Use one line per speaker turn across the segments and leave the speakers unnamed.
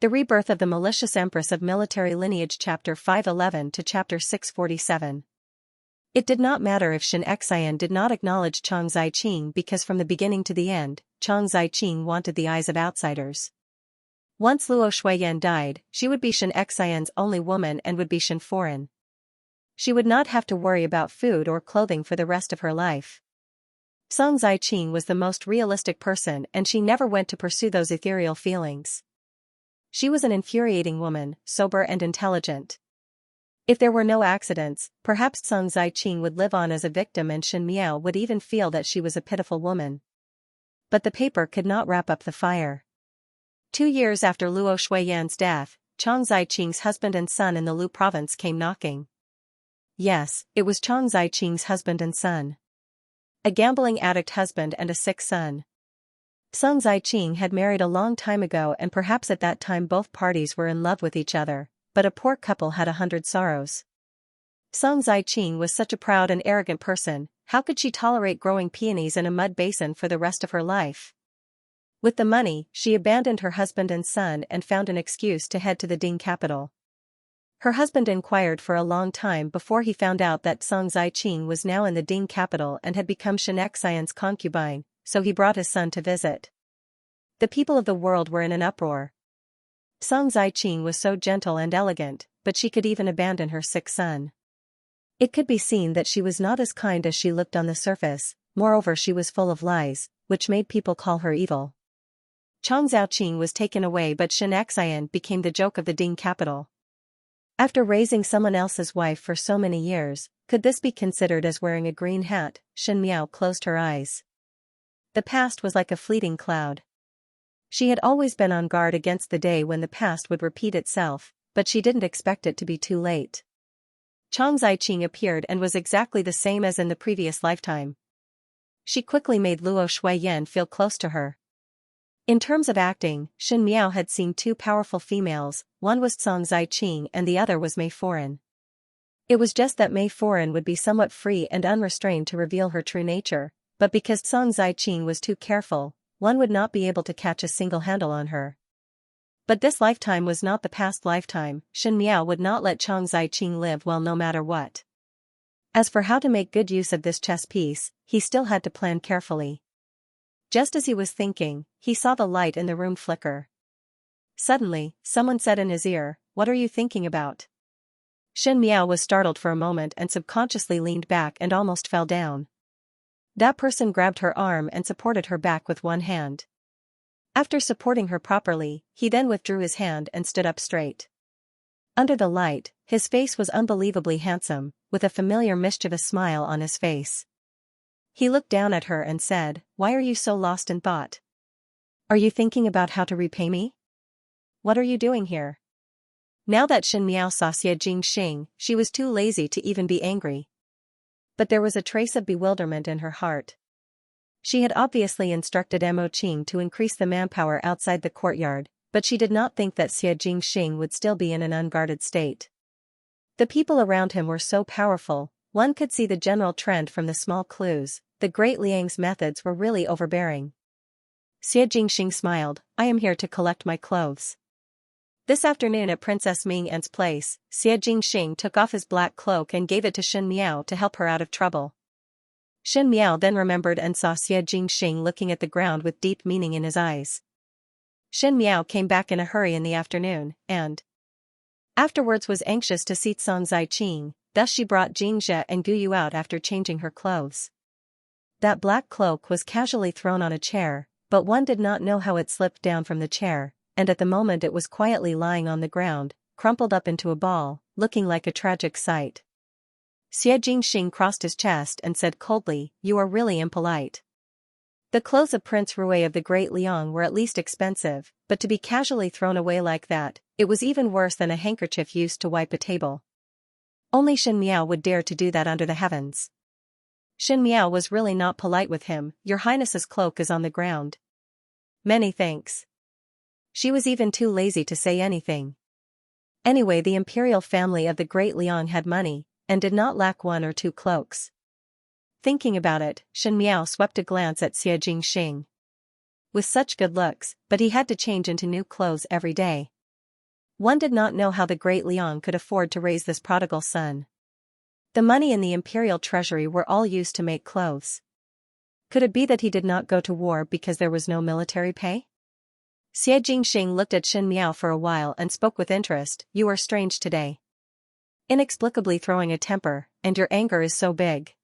The Rebirth of the Malicious Empress of Military Lineage Chapter 511 to Chapter 647. It did not matter if Xianxia did not acknowledge Chang Ziqing because from the beginning to the end, Chang Ziqing wanted the eyes of outsiders. Once Luo Shuiyan died, she would be Xianxia's only woman and would be Shen foreign. She would not have to worry about food or clothing for the rest of her life. Chang Ziqing was the most realistic person and she never went to pursue those ethereal feelings. She was an infuriating woman, sober and intelligent. If there were no accidents, perhaps Chang Ziqing would live on as a victim and Shen Miao would even feel that she was a pitiful woman. But the paper could not wrap up the fire. 2 years after Luo Shuiyan's death, Chang Ziqing's husband and son in the Lu province came knocking. Yes, it was Chang Ziqing's husband and son. A gambling addict husband and a sick son. Chang Ziqing had married a long time ago and perhaps at that time both parties were in love with each other, but a poor couple had 100 sorrows. Chang Ziqing was such a proud and arrogant person, how could she tolerate growing peonies in a mud basin for the rest of her life? With the money, she abandoned her husband and son and found an excuse to head to the Ding capital. Her husband inquired for a long time before he found out that Chang Ziqing was now in the Ding capital and had become Xianxia's concubine, so he brought his son to visit. The people of the world were in an uproar. Chang Ziqing was so gentle and elegant, but she could even abandon her sick son. It could be seen that she was not as kind as she looked on the surface, moreover she was full of lies, which made people call her evil. Chang Ziqing was taken away but Xianxia became the joke of the Ding capital. After raising someone else's wife for so many years, could this be considered as wearing a green hat? Shen Miao closed her eyes. The past was like a fleeting cloud. She had always been on guard against the day when the past would repeat itself, but she didn't expect it to be too late. Chang Ziqing appeared and was exactly the same as in the previous lifetime. She quickly made Luo Shuiyan feel close to her. In terms of acting, Shen Miao had seen 2 powerful females, one was Chang Ziqing and the other was Mei Foreign. It was just that Mei Foreign would be somewhat free and unrestrained to reveal her true nature, but because Chang Ziqing was too careful, one would not be able to catch a single handle on her. But this lifetime was not the past lifetime, Shen Miao would not let Chang Ziqing live well no matter what. As for how to make good use of this chess piece, he still had to plan carefully. Just as he was thinking, he saw the light in the room flicker. Suddenly, someone said in his ear, "What are you thinking about?" Shen Miao was startled for a moment and subconsciously leaned back and almost fell down. That person grabbed her arm and supported her back with one hand. After supporting her properly, he then withdrew his hand and stood up straight. Under the light, his face was unbelievably handsome, with a familiar mischievous smile on his face. He looked down at her and said, "Why are you so lost in thought? Are you thinking about how to repay me? What are you doing here?" Now that Shen Miao saw Xianxia, she was too lazy to even be angry. But there was a trace of bewilderment in her heart. She had obviously instructed Mo Qing to increase the manpower outside the courtyard, but she did not think that Xianxia would still be in an unguarded state. The people around him were so powerful, one could see the general trend from the small clues. The Great Liang's methods were really overbearing. Xianxia smiled, "I am here to collect my clothes." This afternoon at Princess Ming-En's place, Xianxia took off his black cloak and gave it to Shen Miao to help her out of trouble. Shen Miao then remembered and saw Xianxia looking at the ground with deep meaning in his eyes. Shen Miao came back in a hurry in the afternoon, and afterwards was anxious to see Chang Ziqing, thus she brought Xianxia and Guyu out after changing her clothes. That black cloak was casually thrown on a chair, but one did not know how it slipped down from the chair, and at the moment it was quietly lying on the ground, crumpled up into a ball, looking like a tragic sight. Xianxia crossed his chest and said coldly, "You are really impolite." The clothes of Prince Rui of the Great Liang were at least expensive, but to be casually thrown away like that, it was even worse than a handkerchief used to wipe a table. Only Shen Miao would dare to do that under the heavens. Shen Miao was really not polite with him. "Your Highness's cloak is on the ground." "Many thanks." She was even too lazy to say anything. Anyway, the imperial family of the Great Liang had money, and did not lack 1 or 2 cloaks. Thinking about it, Shen Miao swept a glance at Xianxia. With such good looks, but he had to change into new clothes every day. One did not know how the great Liang could afford to raise this prodigal son. The money in the imperial treasury were all used to make clothes. Could it be that he did not go to war because there was no military pay? Xie Jingxing looked at Shen Miao for a while and spoke with interest. You are strange today. Inexplicably throwing a temper, and your anger is so big.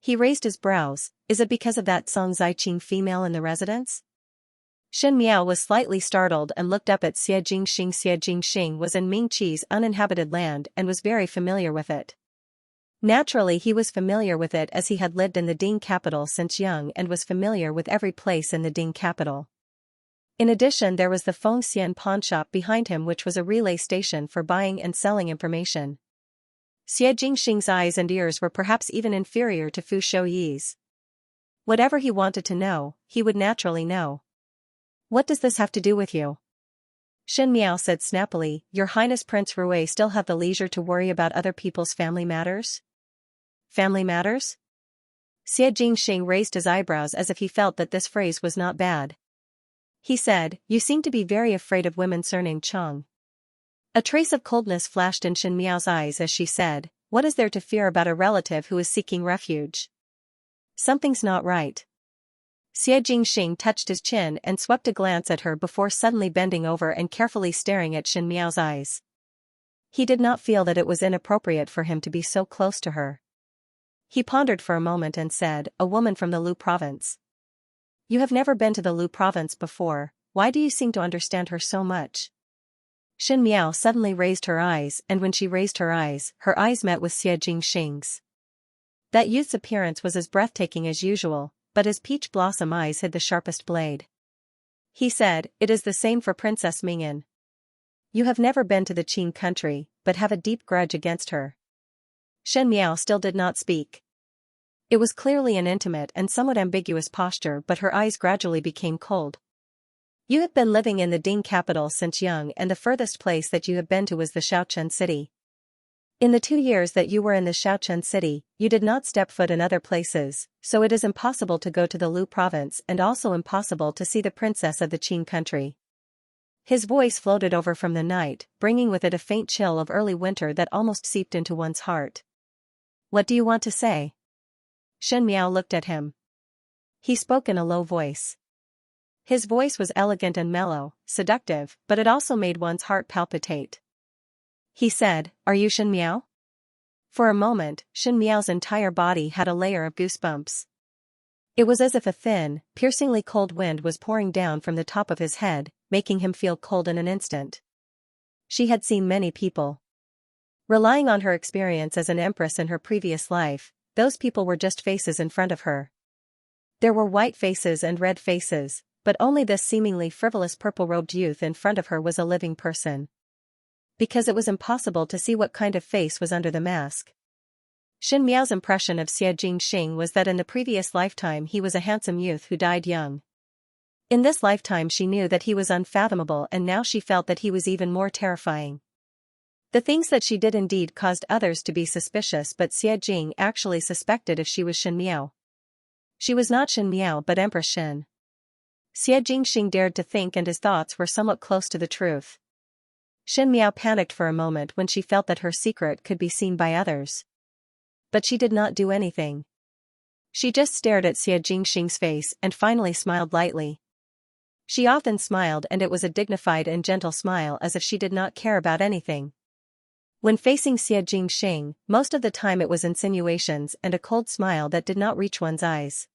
He raised his brows. Is it because of that Song Zaiqing female in the residence? Shen Miao was slightly startled and looked up at Xie Jingxing. Xie Jingxing was in Ming Qi's uninhabited land and was very familiar with it. Naturally, he was familiar with it as he had lived in the Ding capital since young and was familiar with every place in the Ding capital. In addition, there was the Feng Xian pawn shop behind him, which was a relay station for buying and selling information. Xie Jingxing's eyes and ears were perhaps even inferior to Fu Shouyi's. Whatever he wanted to know, he would naturally know. What does this have to do with you? Shen Miao said snappily. Your Highness Prince Rui still have the leisure to worry about other people's family matters? Family matters? Xie Jingxing raised his eyebrows as if he felt that this phrase was not bad. He said, you seem to be very afraid of women surnamed Chang. A trace of coldness flashed in Shen Miao's eyes as she said, what is there to fear about a relative who is seeking refuge? Something's not right. Xie Jingxing touched his chin and swept a glance at her before suddenly bending over and carefully staring at Shen Miao's eyes. He did not feel that it was inappropriate for him to be so close to her. He pondered for a moment and said, a woman from the Lu province. You have never been to the Lu province before, why do you seem to understand her so much? Shen Miao suddenly raised her eyes, and when she raised her eyes met with Xie Jingxing's. That youth's appearance was as breathtaking as usual, but his peach blossom eyes hid the sharpest blade. He said, it is the same for Princess Mingyan. You have never been to the Qin country, but have a deep grudge against her. Shen Miao still did not speak. It was clearly an intimate and somewhat ambiguous posture, but her eyes gradually became cold. You have been living in the Ding capital since young, and the furthest place that you have been to was the Shaochen city. In the 2 years that you were in the Shaochen city, you did not step foot in other places, so it is impossible to go to the Lu province and also impossible to see the princess of the Qin country. His voice floated over from the night, bringing with it a faint chill of early winter that almost seeped into one's heart. What do you want to say? Shen Miao looked at him. He spoke in a low voice. His voice was elegant and mellow, seductive, but it also made one's heart palpitate. He said, are you Shen Miao? For a moment, Shen Miao's entire body had a layer of goosebumps. It was as if a thin, piercingly cold wind was pouring down from the top of his head, making him feel cold in an instant. She had seen many people. Relying on her experience as an empress in her previous life, those people were just faces in front of her. There were white faces and red faces, but only this seemingly frivolous purple-robed youth in front of her was a living person. Because it was impossible to see what kind of face was under the mask. Shen Miao's impression of Xie Jingxing was that in the previous lifetime he was a handsome youth who died young. In this lifetime she knew that he was unfathomable, and now she felt that he was even more terrifying. The things that she did indeed caused others to be suspicious, but Xie Jing actually suspected if she was Shen Miao. She was not Shen Miao but Empress Shen. Xie Jingxing dared to think, and his thoughts were somewhat close to the truth. Shen Miao panicked for a moment when she felt that her secret could be seen by others. But she did not do anything. She just stared at Xie Jingxing's face and finally smiled lightly. She often smiled, and it was a dignified and gentle smile, as if she did not care about anything. When facing Xie Jingxing, most of the time it was insinuations and a cold smile that did not reach one's eyes.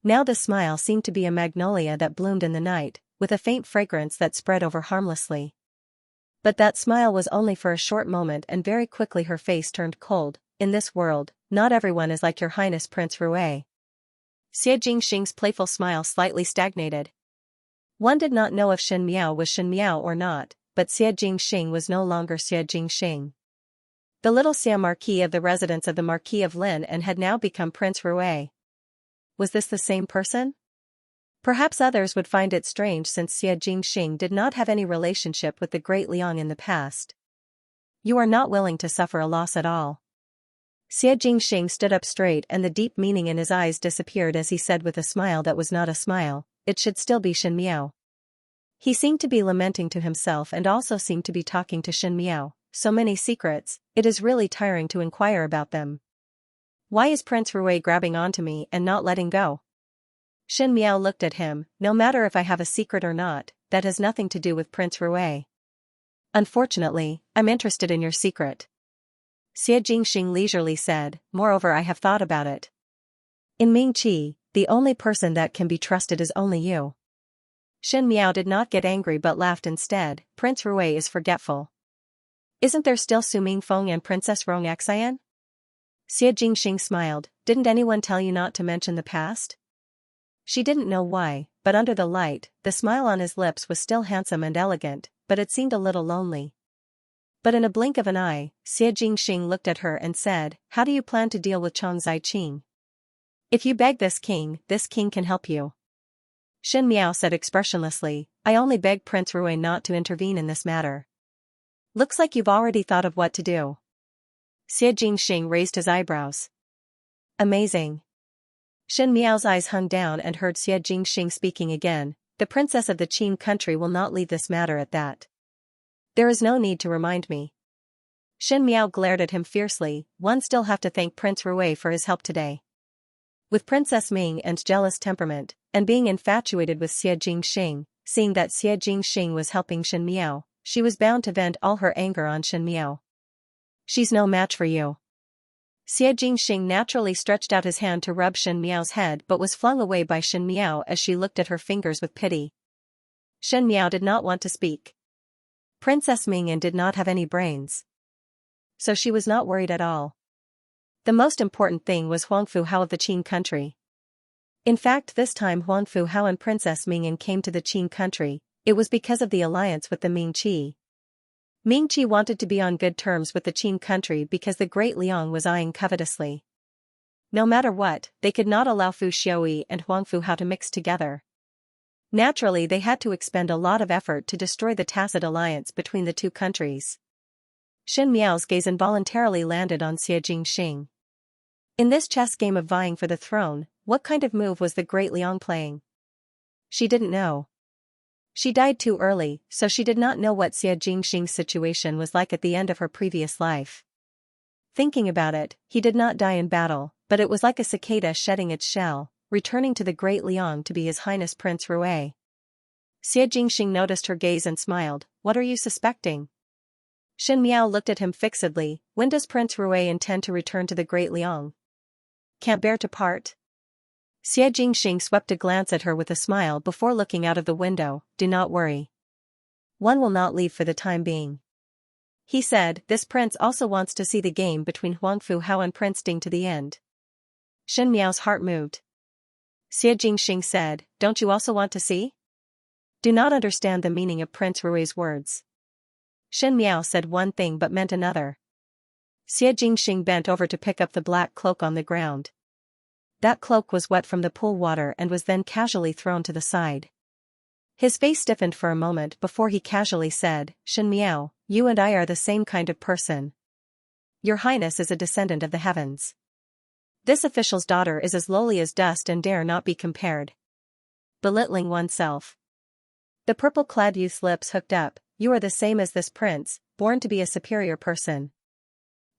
Now the smile seemed to be a magnolia that bloomed in the night, with a faint fragrance that spread over harmlessly. But that smile was only for a short moment, and very quickly her face turned cold. In this world, not everyone is like your Highness Prince Rui. Xie Jingxing's playful smile slightly stagnated. One did not know if Shen Miao was Shen Miao or not, but Xie Jingxing was no longer Xie Jingxing. The little Xia Marquis of the residence of the Marquis of Lin and had now become Prince Rui. Was this the same person? Perhaps others would find it strange, since Xie Jingxing did not have any relationship with the great Liang in the past. You are not willing to suffer a loss at all. Xie Jingxing stood up straight, and the deep meaning in his eyes disappeared as he said with a smile that was not a smile, it should still be Shen Miao. He seemed to be lamenting to himself and also seemed to be talking to Shin Miao. So many secrets, it is really tiring to inquire about them. Why is Prince Rui grabbing onto me and not letting go? Shin Miao looked at him. No matter if I have a secret or not, that has nothing to do with Prince Rui. Unfortunately, I'm interested in your secret. Xie Jingxing leisurely said, moreover I have thought about it. In Mingqi, the only person that can be trusted is only you. Shin Miao did not get angry but laughed instead. Prince Rui is forgetful. Isn't there still Su Mingfeng and Princess Rong Xian? Xie Jingxing smiled. Didn't anyone tell you not to mention the past? She didn't know why, but under the light, the smile on his lips was still handsome and elegant, but it seemed a little lonely. But in a blink of an eye, Xie Jingxing looked at her and said, how do you plan to deal with Chang Ziqing? If you beg this king can help you. Shin Miao said expressionlessly, I only beg Prince Rui not to intervene in this matter. Looks like you've already thought of what to do. Xie Jingxing raised his eyebrows. Amazing. Shin Miao's eyes hung down and heard Xie Jingxing speaking again. The princess of the Qin country will not leave this matter at that. There is no need to remind me. Shin Miao glared at him fiercely. One still have to thank Prince Rui for his help today. With Princess Ming and jealous temperament, and being infatuated with Xie Jingxing, seeing that Xie Jingxing was helping Shin Miao, she was bound to vent all her anger on Shin Miao. She's no match for you. Xie Jingxing naturally stretched out his hand to rub Shin Miao's head but was flung away by Shin Miao as she looked at her fingers with pity. Shin Miao did not want to speak. Princess Ming did not have any brains. So she was not worried at all. The most important thing was Huangfu Hao of the Qin country. In fact, this time Huangfu Hao and Princess Ming came to the Qin country. It was because of the alliance with the Mingqi. Mingqi wanted to be on good terms with the Qin country because the great Liang was eyeing covetously. No matter what, they could not allow Fu Xiaoyi and Huangfu Hao to mix together. Naturally, they had to expend a lot of effort to destroy the tacit alliance between the two countries. Shin Miao's gaze involuntarily landed on Xie Jingxing. In this chess game of vying for the throne, what kind of move was the great Liang playing? She didn't know. She died too early, so she did not know what Xie Jingxing's situation was like at the end of her previous life. Thinking about it, he did not die in battle, but it was like a cicada shedding its shell, returning to the great Liang to be His Highness Prince Rui. Xie Jingxing noticed her gaze and smiled. What are you suspecting? Shin Miao looked at him fixedly. When does Prince Rui intend to return to the great Liang? Can't bear to part? Xie Jingxing swept a glance at her with a smile before looking out of the window. Do not worry. One will not leave for the time being. He said, this prince also wants to see the game between Huangfu Hao and Prince Ding to the end. Shin Miao's heart moved. Xie Jingxing said, don't you also want to see? Do not understand the meaning of Prince Rui's words. Shin Miao said one thing but meant another. Xie Jingxing bent over to pick up the black cloak on the ground. That cloak was wet from the pool water and was then casually thrown to the side. His face stiffened for a moment before he casually said, Shin Miao, you and I are the same kind of person. Your Highness is a descendant of the heavens. This official's daughter is as lowly as dust and dare not be compared. Belittling oneself. The purple-clad youth's lips hooked up. You are the same as this prince, born to be a superior person.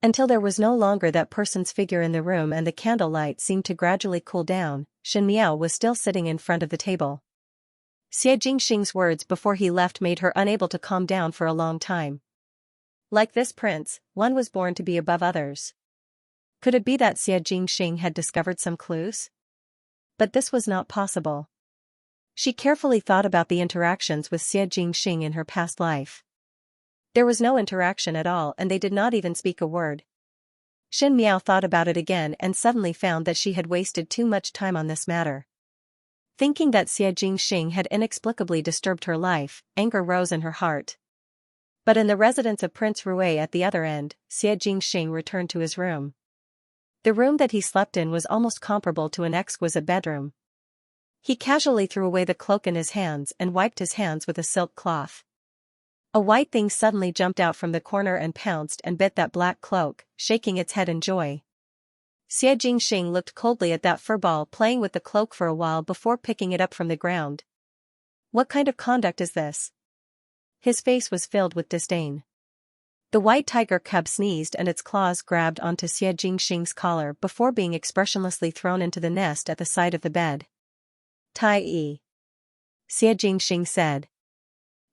Until there was no longer that person's figure in the room and the candlelight seemed to gradually cool down, Shin Miao was still sitting in front of the table. Xie Jingxing's words before he left made her unable to calm down for a long time. Like this prince, one was born to be above others. Could it be that Xie Jingxing had discovered some clues? But this was not possible. She carefully thought about the interactions with Xie Jingxing in her past life. There was no interaction at all and they did not even speak a word. Shin Miao thought about it again and suddenly found that she had wasted too much time on this matter. Thinking that Xie Jingxing had inexplicably disturbed her life, anger rose in her heart. But in the residence of Prince Rui at the other end, Xie Jingxing returned to his room. The room that he slept in was almost comparable to an exquisite bedroom. He casually threw away the cloak in his hands and wiped his hands with a silk cloth. A white thing suddenly jumped out from the corner and pounced and bit that black cloak, shaking its head in joy. Xie Jingxing looked coldly at that fur ball playing with the cloak for a while before picking it up from the ground. What kind of conduct is this? His face was filled with disdain. The white tiger cub sneezed and its claws grabbed onto Xie Jingxing's collar before being expressionlessly thrown into the nest at the side of the bed. Tai Yi. Xie Jingxing said.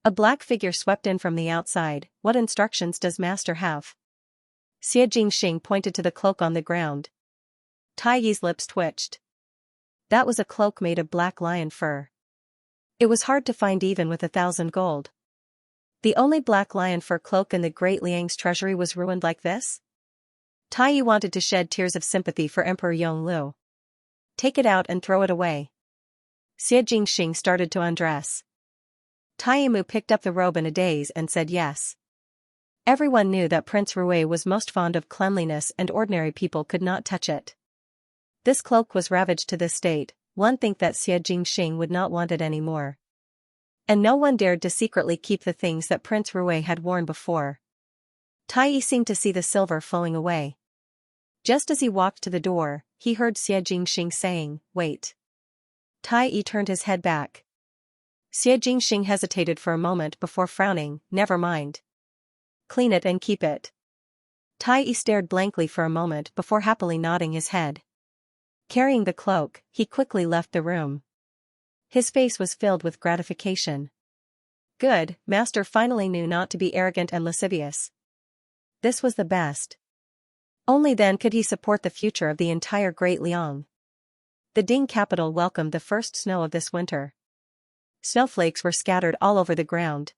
A black figure swept in from the outside. What instructions does master have? Xie Jingxing pointed to the cloak on the ground. Tai Yi's lips twitched. That was a cloak made of black lion fur. It was hard to find even with 1,000 gold. The only black lion fur cloak in the Great Liang's treasury was ruined like this? Tai Yi wanted to shed tears of sympathy for Emperor Yonglu. Take it out and throw it away. Xie Jingxing started to undress. Tai Yimu picked up the robe in a daze and said yes. Everyone knew that Prince Rui was most fond of cleanliness and ordinary people could not touch it. This cloak was ravaged to this state, one think that Xie Jingxing would not want it anymore. And no one dared to secretly keep the things that Prince Rui had worn before. Tai Yi seemed to see the silver flowing away. Just as he walked to the door, he heard Xie Jingxing saying, "Wait." Tai Yi turned his head back. Xie Jingxing hesitated for a moment before frowning, "Never mind. Clean it and keep it." Tai Yi stared blankly for a moment before happily nodding his head. Carrying the cloak, he quickly left the room. His face was filled with gratification. Good, master finally knew not to be arrogant and lascivious. This was the best. Only then could he support the future of the entire Great Liang. The Ding capital welcomed the first snow of this winter. Snowflakes were scattered all over the ground.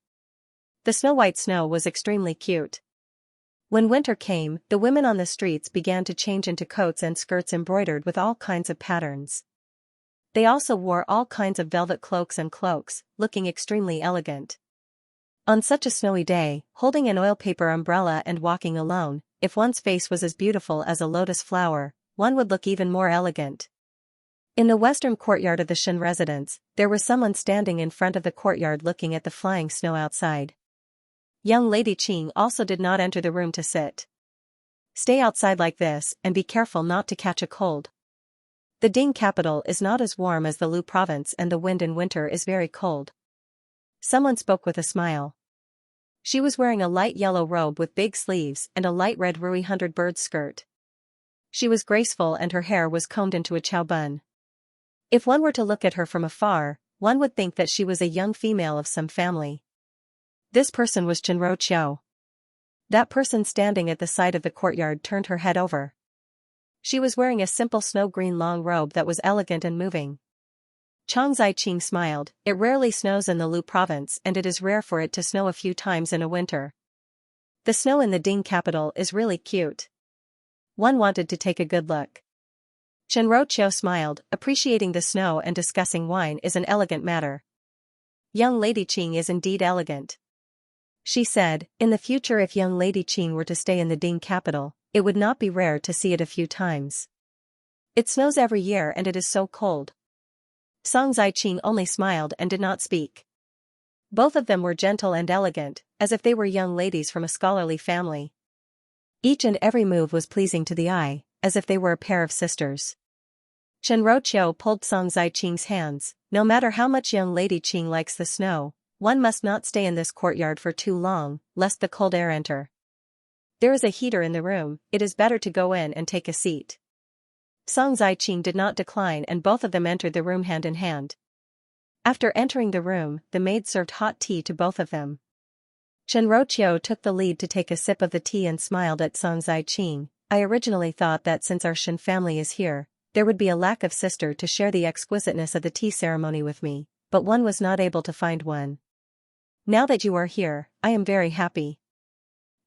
The snow-white snow was extremely cute. When winter came, the women on the streets began to change into coats and skirts embroidered with all kinds of patterns. They also wore all kinds of velvet cloaks and cloaks, looking extremely elegant. On such a snowy day, holding an oil paper umbrella and walking alone, if one's face was as beautiful as a lotus flower, one would look even more elegant. In the western courtyard of the Shen residence, there was someone standing in front of the courtyard looking at the flying snow outside. Young Lady Qing also did not enter the room to sit. Stay outside like this and be careful not to catch a cold. The Ding capital is not as warm as the Lu province and the wind in winter is very cold. Someone spoke with a smile. She was wearing a light yellow robe with big sleeves and a light red Rui 100-bird skirt. She was graceful and her hair was combed into a chow bun. If one were to look at her from afar, one would think that she was a young female of some family. This person was Chenro Qiao. That person standing at the side of the courtyard turned her head over. She was wearing a simple snow-green long robe that was elegant and moving. Chang Ziqing smiled. It rarely snows in the Lu province and it is rare for it to snow a few times in a winter. The snow in the Ding capital is really cute. One wanted to take a good look. Chenro Qiao smiled, appreciating the snow and discussing wine is an elegant matter. Young Lady Qing is indeed elegant. She said, in the future if young Lady Qing were to stay in the Ding capital, it would not be rare to see it a few times. It snows every year and it is so cold. Song Ziqing only smiled and did not speak. Both of them were gentle and elegant, as if they were young ladies from a scholarly family. Each and every move was pleasing to the eye, as if they were a pair of sisters. Chenro Qiao pulled Song Ziqing's hands. No matter how much young Lady Qing likes the snow, one must not stay in this courtyard for too long, lest the cold air enter. There is a heater in the room, it is better to go in and take a seat. Song Ziqing did not decline and both of them entered the room hand in hand. After entering the room, the maid served hot tea to both of them. Chenro Qiao took the lead to take a sip of the tea and smiled at Song Ziqing. I originally thought that since our Shen family is here, there would be a lack of sister to share the exquisiteness of the tea ceremony with me, but one was not able to find one. Now that you are here, I am very happy.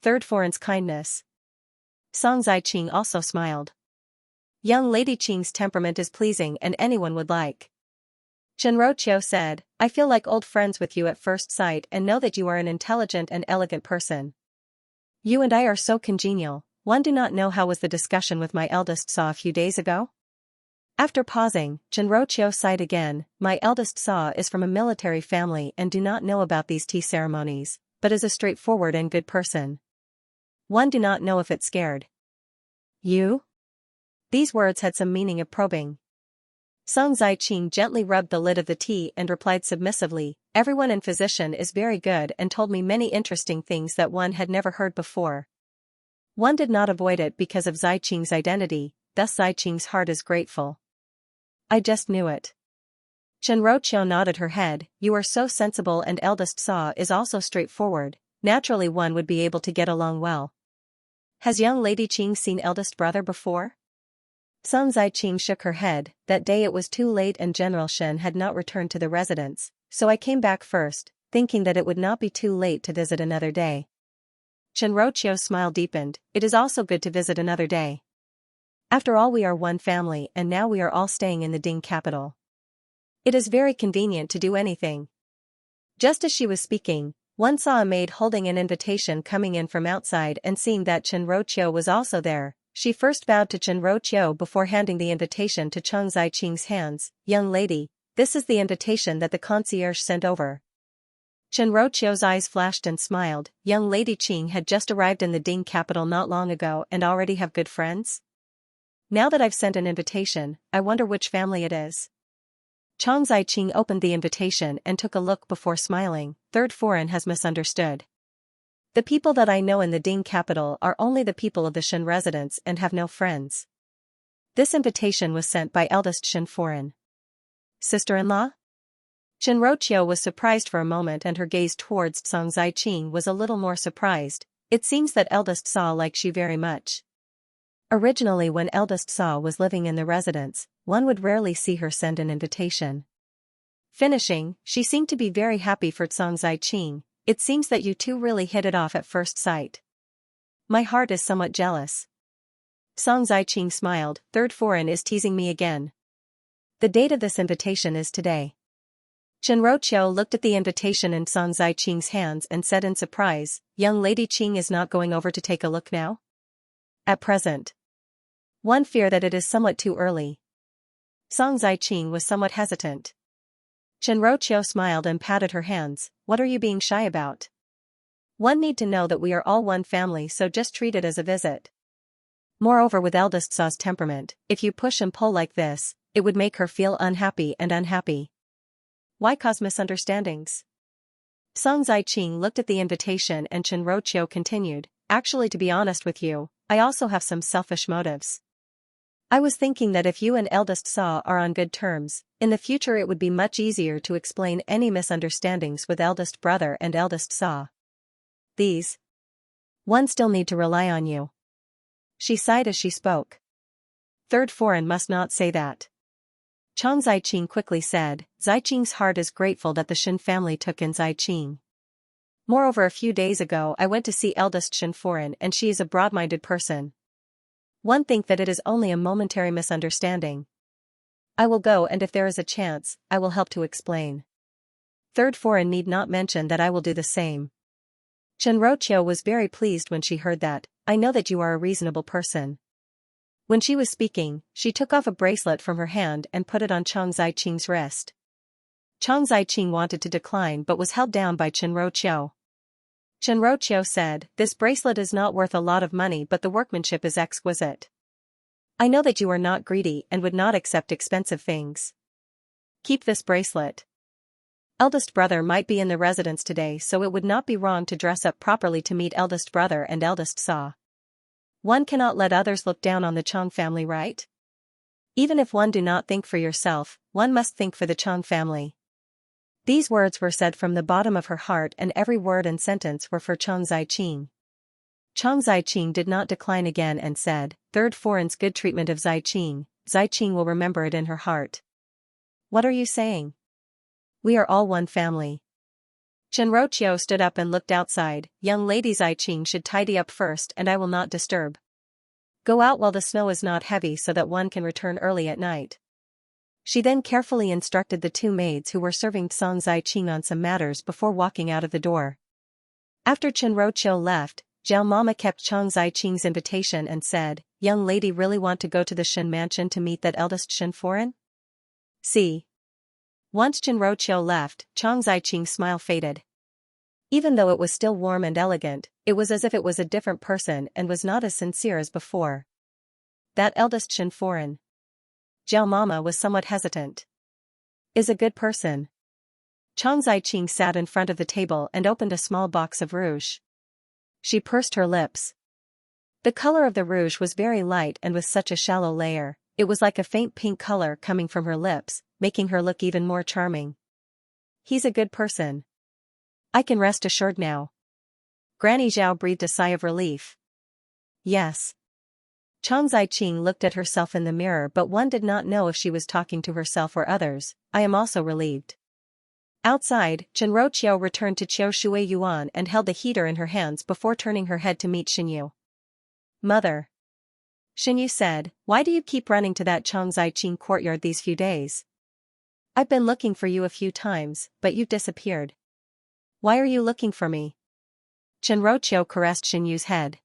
Third foreign's kindness. Song Ziqing also smiled. Young Lady Qing's temperament is pleasing and anyone would like. Chenro Qiao said, I feel like old friends with you at first sight and know that you are an intelligent and elegant person. You and I are so congenial, one do not know how was the discussion with my eldest Saw a few days ago? After pausing, Chenro Qiao sighed again, my eldest Saw is from a military family and do not know about these tea ceremonies, but is a straightforward and good person. One do not know if it scared you? These words had some meaning of probing. Song Zaiqing gently rubbed the lid of the tea and replied submissively, everyone in physician is very good and told me many interesting things that one had never heard before. One did not avoid it because of Zaiqing's identity, thus Zaiqing's heart is grateful. I just knew it. Shenroqiu nodded her head, you are so sensible and eldest Sa is also straightforward, naturally one would be able to get along well. Has young lady Qing seen eldest brother before? Song Zaiqing shook her head, that day it was too late and General Shen had not returned to the residence, so I came back first, thinking that it would not be too late to visit another day. Shenroqiu's smile deepened, it is also good to visit another day. After all we are one family and now we are all staying in the Ding capital. It is very convenient to do anything. Just as she was speaking, one saw a maid holding an invitation coming in from outside and seeing that Shenroqiu was also there. She first bowed to Shenroqiu before handing the invitation to Chang Zaiqing's hands. Young lady, this is the invitation that the concierge sent over. Shenroqiu's eyes flashed and smiled. Young lady Qing had just arrived in the Ding capital not long ago and already have good friends? Now that I've sent an invitation, I wonder which family it is. Chang Zaiqing opened the invitation and took a look before smiling. Third foreign has misunderstood. The people that I know in the Ding capital are only the people of the Shen residence and have no friends. This invitation was sent by eldest Shen foreign. Sister-in-law? Shenroqiu was surprised for a moment and her gaze towards Song Zaiqing was a little more surprised. It seems that eldest Sa likes you very much. Originally when eldest Sa was living in the residence, one would rarely see her send an invitation. Finishing, she seemed to be very happy for Song Zaiqing. It seems that you two really hit it off at first sight. My heart is somewhat jealous. Song Zaiqing smiled, third foreign is teasing me again. The date of this invitation is today. Shenroqiu looked at the invitation in Song Zaiqing's hands and said in surprise, young lady Qing is not going over to take a look now? At present. One fear that it is somewhat too early. Song Zaiqing was somewhat hesitant. Shenroqiu smiled and patted her hands, what are you being shy about? One need to know that we are all one family so just treat it as a visit. Moreover with eldest Sa's temperament, if you push and pull like this, it would make her feel unhappy and unhappy. Why cause misunderstandings? Song Zaiqing looked at the invitation and Shenroqiu continued, actually to be honest with you, I also have some selfish motives. I was thinking that if you and eldest Sa are on good terms, in the future it would be much easier to explain any misunderstandings with eldest brother and eldest Sa. These. One still need to rely on you. She sighed as she spoke. Third foreign must not say that. Chang Zaiqing quickly said, Zaiqing's heart is grateful that the Shen family took in Zaiqing. Moreover a few days ago I went to see eldest Shen foreign and she is a broad-minded person. One think that it is only a momentary misunderstanding. I will go and if there is a chance, I will help to explain. Third foreign need not mention that I will do the same. Shenroqiu was very pleased when she heard that, I know that you are a reasonable person. When she was speaking, she took off a bracelet from her hand and put it on Chang Zaiqing's wrist. Chang Zaiqing wanted to decline but was held down by Shenroqiu. Shenroqiu said, this bracelet is not worth a lot of money but the workmanship is exquisite. I know that you are not greedy and would not accept expensive things. Keep this bracelet. Eldest brother might be in the residence today so it would not be wrong to dress up properly to meet eldest brother and eldest Sa. One cannot let others look down on the Chang family, right? Even if one do not think for yourself, one must think for the Chang family. These words were said from the bottom of her heart and every word and sentence were for Chang Zaiqing. Chang Zaiqing did not decline again and said, third foreign's good treatment of Zaiqing will remember it in her heart. What are you saying? We are all one family. Shenroqiu stood up and looked outside, young lady Zaiqing should tidy up first and I will not disturb. Go out while the snow is not heavy so that one can return early at night. She then carefully instructed the two maids who were serving Song Zaiqing on some matters before walking out of the door. After Shenroqiu left, Zhao Mama kept Chang Zaiqing's invitation and said, young lady really want to go to the Shen mansion to meet that eldest Shen foreign? See. Once Shenroqiu left, Chang Zaiqing's smile faded. Even though it was still warm and elegant, it was as if it was a different person and was not as sincere as before. That eldest Shen foreign. Jiao Mama was somewhat hesitant. Is a good person. Chang Ziqing sat in front of the table and opened a small box of rouge. She pursed her lips. The color of the rouge was very light and with such a shallow layer, it was like a faint pink color coming from her lips, making her look even more charming. He's a good person. I can rest assured now. Granny Zhao breathed a sigh of relief. Yes. Chang Ziqing looked at herself in the mirror, but one did not know if she was talking to herself or others. I am also relieved. Outside, Zhenro Qiu returned to Qiu Shui Yuan and held the heater in her hands before turning her head to meet Xinyu. Mother. Xinyu said, why do you keep running to that Chang Ziqing courtyard these few days? I've been looking for you a few times, but you've disappeared. Why are you looking for me? Zhenro Qiu caressed Xinyu's head.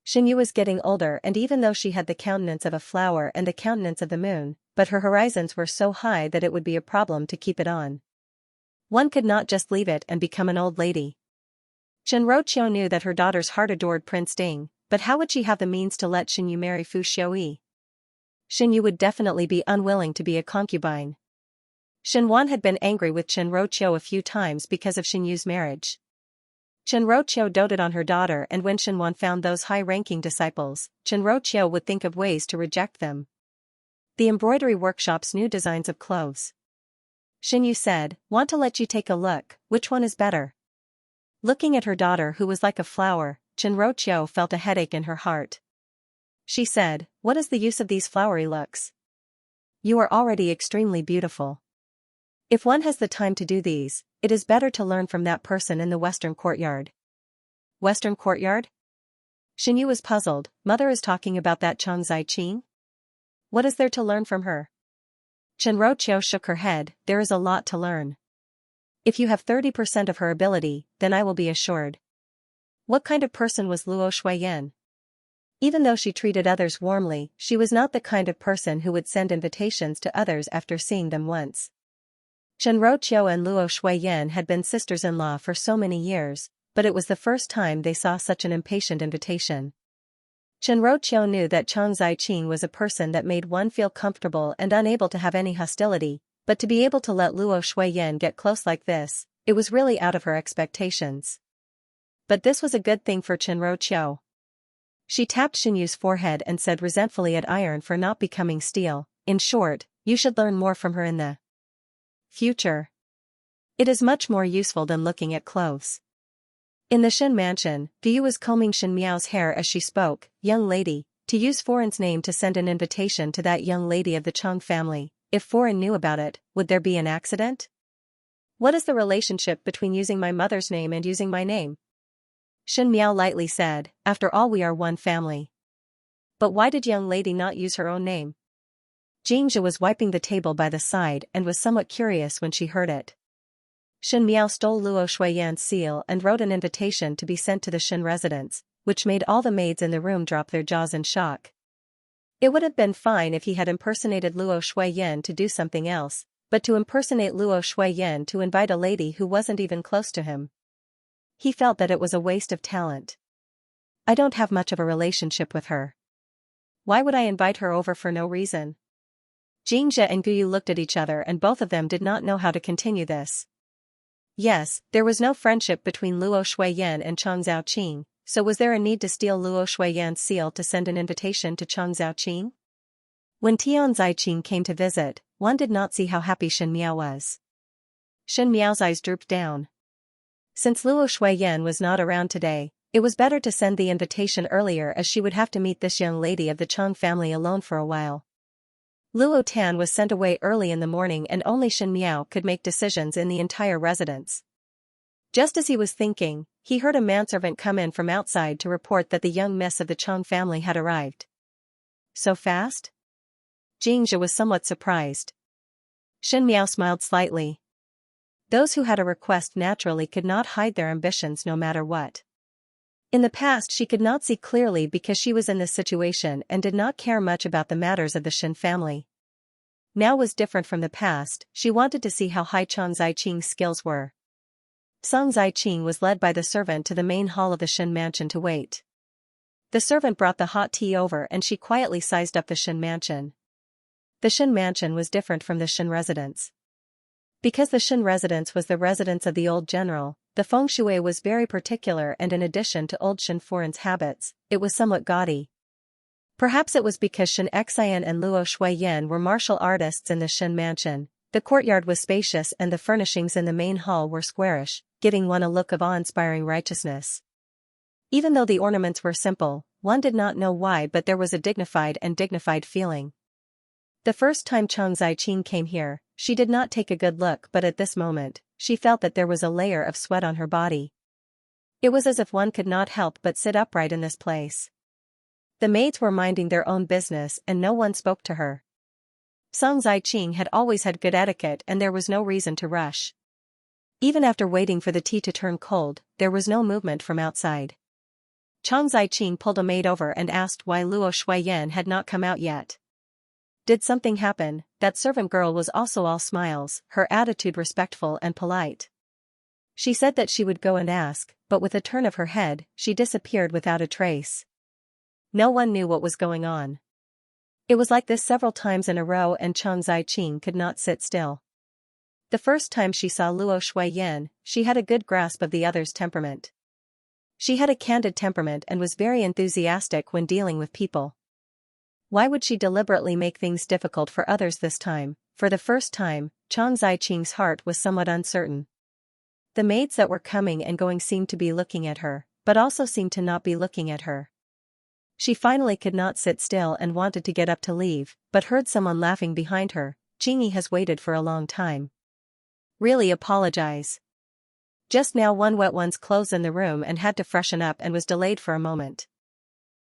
Xinyu was getting older, and even though she had the countenance of a flower and the countenance of the moon, but her horizons were so high that it would be a problem to keep it on. One could not just leave it and become an old lady. Zhenro Qiu knew that her daughter's heart adored Prince Ding, but how would she have the means to let Xinyu marry Fu Xiuyi? Xinyu would definitely be unwilling to be a concubine. Xinwan had been angry with Zhenro Qiu a few times because of Xinyu's marriage. Zhenro Qiu doted on her daughter, and when Xinwan found those high-ranking disciples, Zhenro Qiu would think of ways to reject them. The embroidery workshop's new designs of clothes. Xinyu said, want to let you take a look, which one is better? Looking at her daughter who was like a flower, Zhenro Qiu felt a headache in her heart. She said, what is the use of these flowery looks? You are already extremely beautiful. If one has the time to do these, it is better to learn from that person in the Western courtyard. Western courtyard? Xinyu was puzzled. Mother is talking about that Chang Ziqing? What is there to learn from her? Zhenro Qiu shook her head. There is a lot to learn. If you have 30% of her ability, then I will be assured. What kind of person was Luo Shuiyan? Even though she treated others warmly, she was not the kind of person who would send invitations to others after seeing them once. Zhenro Qiu and Luo Shuiyan had been sisters-in-law for so many years, but it was the first time they saw such an impatient invitation. Zhenro Qiu knew that Chang Ziqing was a person that made one feel comfortable and unable to have any hostility, but to be able to let Luo Shuiyan get close like this, it was really out of her expectations. But this was a good thing for Zhenro Qiu. She tapped Xinyu's forehead and said resentfully at iron for not becoming steel, in short, you should learn more from her in the future. It is much more useful than looking at clothes. In the Xin mansion, Fu was combing Xin Miao's hair as she spoke. Young lady, to use Foreign's name to send an invitation to that young lady of the Chang family, if Foreign knew about it, would there be an accident? What is the relationship between using my mother's name and using my name? Xin Miao lightly said, after all we are one family. But why did young lady not use her own name? Xianxia was wiping the table by the side and was somewhat curious when she heard it. Xin Miao stole Luo Shuiyan's seal and wrote an invitation to be sent to the Xin residence, which made all the maids in the room drop their jaws in shock. It would have been fine if he had impersonated Luo Shuiyan to do something else, but to impersonate Luo Shuiyan to invite a lady who wasn't even close to him. He felt that it was a waste of talent. I don't have much of a relationship with her. Why would I invite her over for no reason? Xianxia and Guyu looked at each other and both of them did not know how to continue this. Yes, there was no friendship between Luo Shuiyan and Chang Ziqing, so was there a need to steal Luo Shuiyan's seal to send an invitation to Chang Ziqing? When Tian Ziqing came to visit, one did not see how happy Xin Miao was. Xin Miao's eyes drooped down. Since Luo Shuiyan was not around today, it was better to send the invitation earlier as she would have to meet this young lady of the Chang family alone for a while. Luo Tan was sent away early in the morning and only Xin Miao could make decisions in the entire residence. Just as he was thinking, he heard a manservant come in from outside to report that the young miss of the Chang family had arrived. So fast? Xianxia was somewhat surprised. Xin Miao smiled slightly. Those who had a request naturally could not hide their ambitions no matter what. In the past she could not see clearly because she was in this situation and did not care much about the matters of the Xin family. Now was different from the past, she wanted to see how high Chang Ziqing's skills were. Chang Ziqing was led by the servant to the main hall of the Xin mansion to wait. The servant brought the hot tea over and she quietly sized up the Xin mansion. The Shin mansion was different from the Shin residence. Because the Shin residence was the residence of the old general, the feng shui was very particular, and in addition to old Shin foreign's habits, it was somewhat gaudy. Perhaps it was because Xianxia and Luo Shuiyan were martial artists in the Shin mansion. The courtyard was spacious and the furnishings in the main hall were squarish, giving one a look of awe-inspiring righteousness. Even though the ornaments were simple, one did not know why, but there was a dignified feeling. The first time Chang Ziqing came here, she did not take a good look, but at this moment, she felt that there was a layer of sweat on her body. It was as if one could not help but sit upright in this place. The maids were minding their own business and no one spoke to her. Chang Ziqing had always had good etiquette and there was no reason to rush. Even after waiting for the tea to turn cold, there was no movement from outside. Chang Ziqing pulled a maid over and asked why Luo Shuiyan had not come out yet. Did something happen? That servant girl was also all smiles, her attitude respectful and polite. She said that she would go and ask, but with a turn of her head, she disappeared without a trace. No one knew what was going on. It was like this several times in a row and Chang Ziqing could not sit still. The first time she saw Luo Shuiyan, she had a good grasp of the other's temperament. She had a candid temperament and was very enthusiastic when dealing with people. Why would she deliberately make things difficult for others this time? For the first time, Chang Ziqing's heart was somewhat uncertain. The maids that were coming and going seemed to be looking at her, but also seemed to not be looking at her. She finally could not sit still and wanted to get up to leave, but heard someone laughing behind her. Qingyi has waited for a long time. Really apologize. Just now one wet one's clothes in the room and had to freshen up and was delayed for a moment.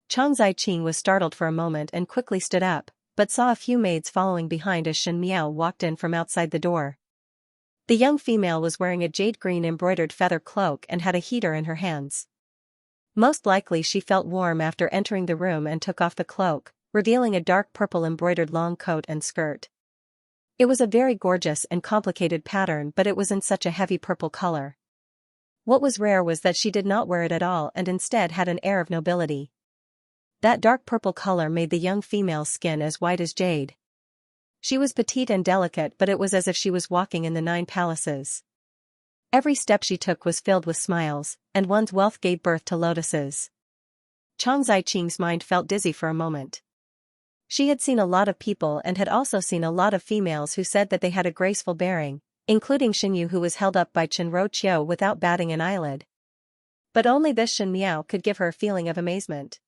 Chang Ziqing was startled for a moment and quickly stood up, but saw a few maids following behind as Shen Miao walked in from outside the door. The young female was wearing a jade green embroidered feather cloak and had a heater in her hands. Most likely she felt warm after entering the room and took off the cloak, revealing a dark purple embroidered long coat and skirt. It was a very gorgeous and complicated pattern, but it was in such a heavy purple color. What was rare was that she did not wear it at all and instead had an air of nobility. That dark purple color made the young female's skin as white as jade. She was petite and delicate, but it was as if she was walking in the 9 palaces. Every step she took was filled with smiles, and one's wealth gave birth to lotuses. Chang Ziqing's mind felt dizzy for a moment. She had seen a lot of people and had also seen a lot of females who said that they had a graceful bearing, including Xinyu, who was held up by Chenro Qiu without batting an eyelid. But only this Shen Miao could give her a feeling of amazement.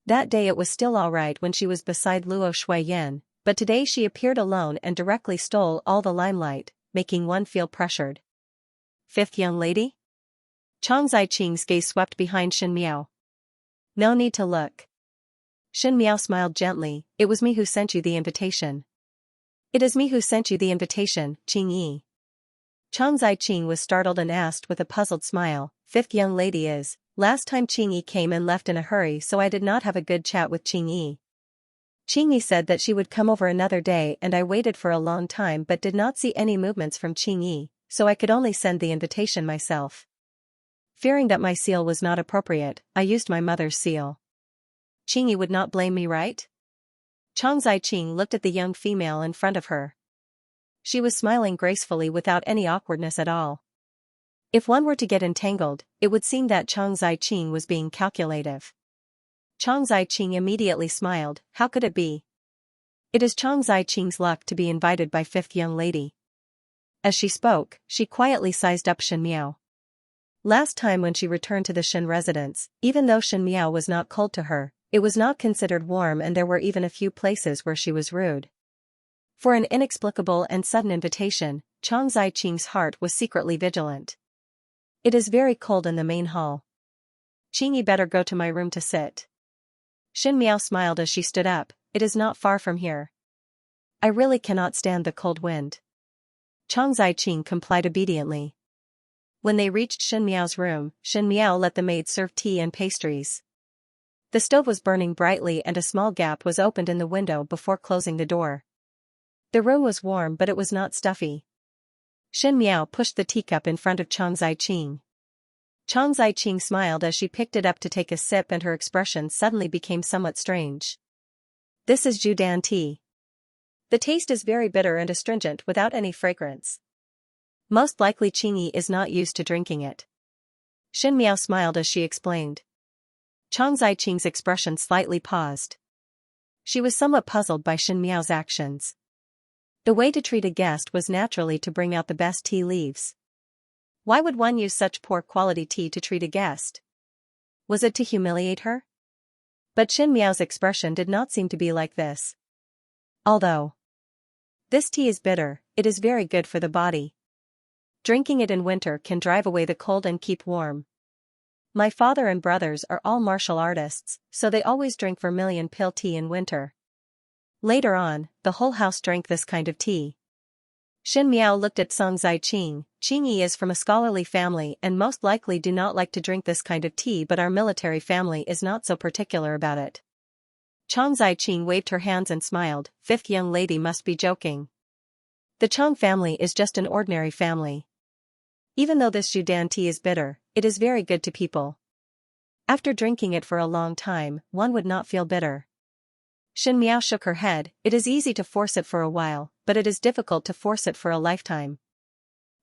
That day it was still alright when she was beside Luo Shuiyan, but today she appeared alone and directly stole all the limelight, making one feel pressured. Fifth young lady? Chang Ziqing's gaze swept behind Shen Miao. No need to look. Shen Miao smiled gently. It was me who sent you the invitation. It is me who sent you the invitation, Qingyi. Chang Ziqing was startled and asked with a puzzled smile, fifth young lady is. Last time Qingyi came and left in a hurry, so I did not have a good chat with Qingyi. Qingyi said that she would come over another day and I waited for a long time but did not see any movements from Qingyi, so I could only send the invitation myself. Fearing that my seal was not appropriate, I used my mother's seal. Qingyi would not blame me, right? Chang Ziqing looked at the young female in front of her. She was smiling gracefully without any awkwardness at all. If one were to get entangled, it would seem that Chang Ziqing was being calculative. Chang Ziqing immediately smiled. How could it be? It is Chang Ziqing's luck to be invited by fifth young lady. As she spoke, she quietly sized up Shen Miao. Last time when she returned to the Shen residence, even though Shen Miao was not cold to her, it was not considered warm and there were even a few places where she was rude. For an inexplicable and sudden invitation, Chang Ziqing's heart was secretly vigilant. It is very cold in the main hall. Qingyi better go to my room to sit. Shen Miao smiled as she stood up. It is not far from here. I really cannot stand the cold wind. Chang Ziqing complied obediently. When they reached Shen Miao's room, Shen Miao let the maid serve tea and pastries. The stove was burning brightly and a small gap was opened in the window before closing the door. The room was warm but it was not stuffy. Shen Miao pushed the teacup in front of Chang Ziqing. Chang Ziqing smiled as she picked it up to take a sip and her expression suddenly became somewhat strange. This is Judan tea. The taste is very bitter and astringent without any fragrance. Most likely Qingyi is not used to drinking it. Xin Miao smiled as she explained. Chang Ziqing's expression slightly paused. She was somewhat puzzled by Xin Miao's actions. The way to treat a guest was naturally to bring out the best tea leaves. Why would one use such poor quality tea to treat a guest? Was it to humiliate her? But Xin Miao's expression did not seem to be like this. Although this tea is bitter, it is very good for the body. Drinking it in winter can drive away the cold and keep warm. My father and brothers are all martial artists, so they always drink vermilion pill tea in winter. Later on, the whole house drank this kind of tea. Xin Miao looked at Song Ziqing. Qingyi is from a scholarly family and most likely do not like to drink this kind of tea, but our military family is not so particular about it. Chang Ziqing waved her hands and smiled. Fifth young lady must be joking. The Chang family is just an ordinary family. Even though this Judan tea is bitter, it is very good to people. After drinking it for a long time, one would not feel bitter. Xin Miao shook her head. It is easy to force it for a while, but it is difficult to force it for a lifetime.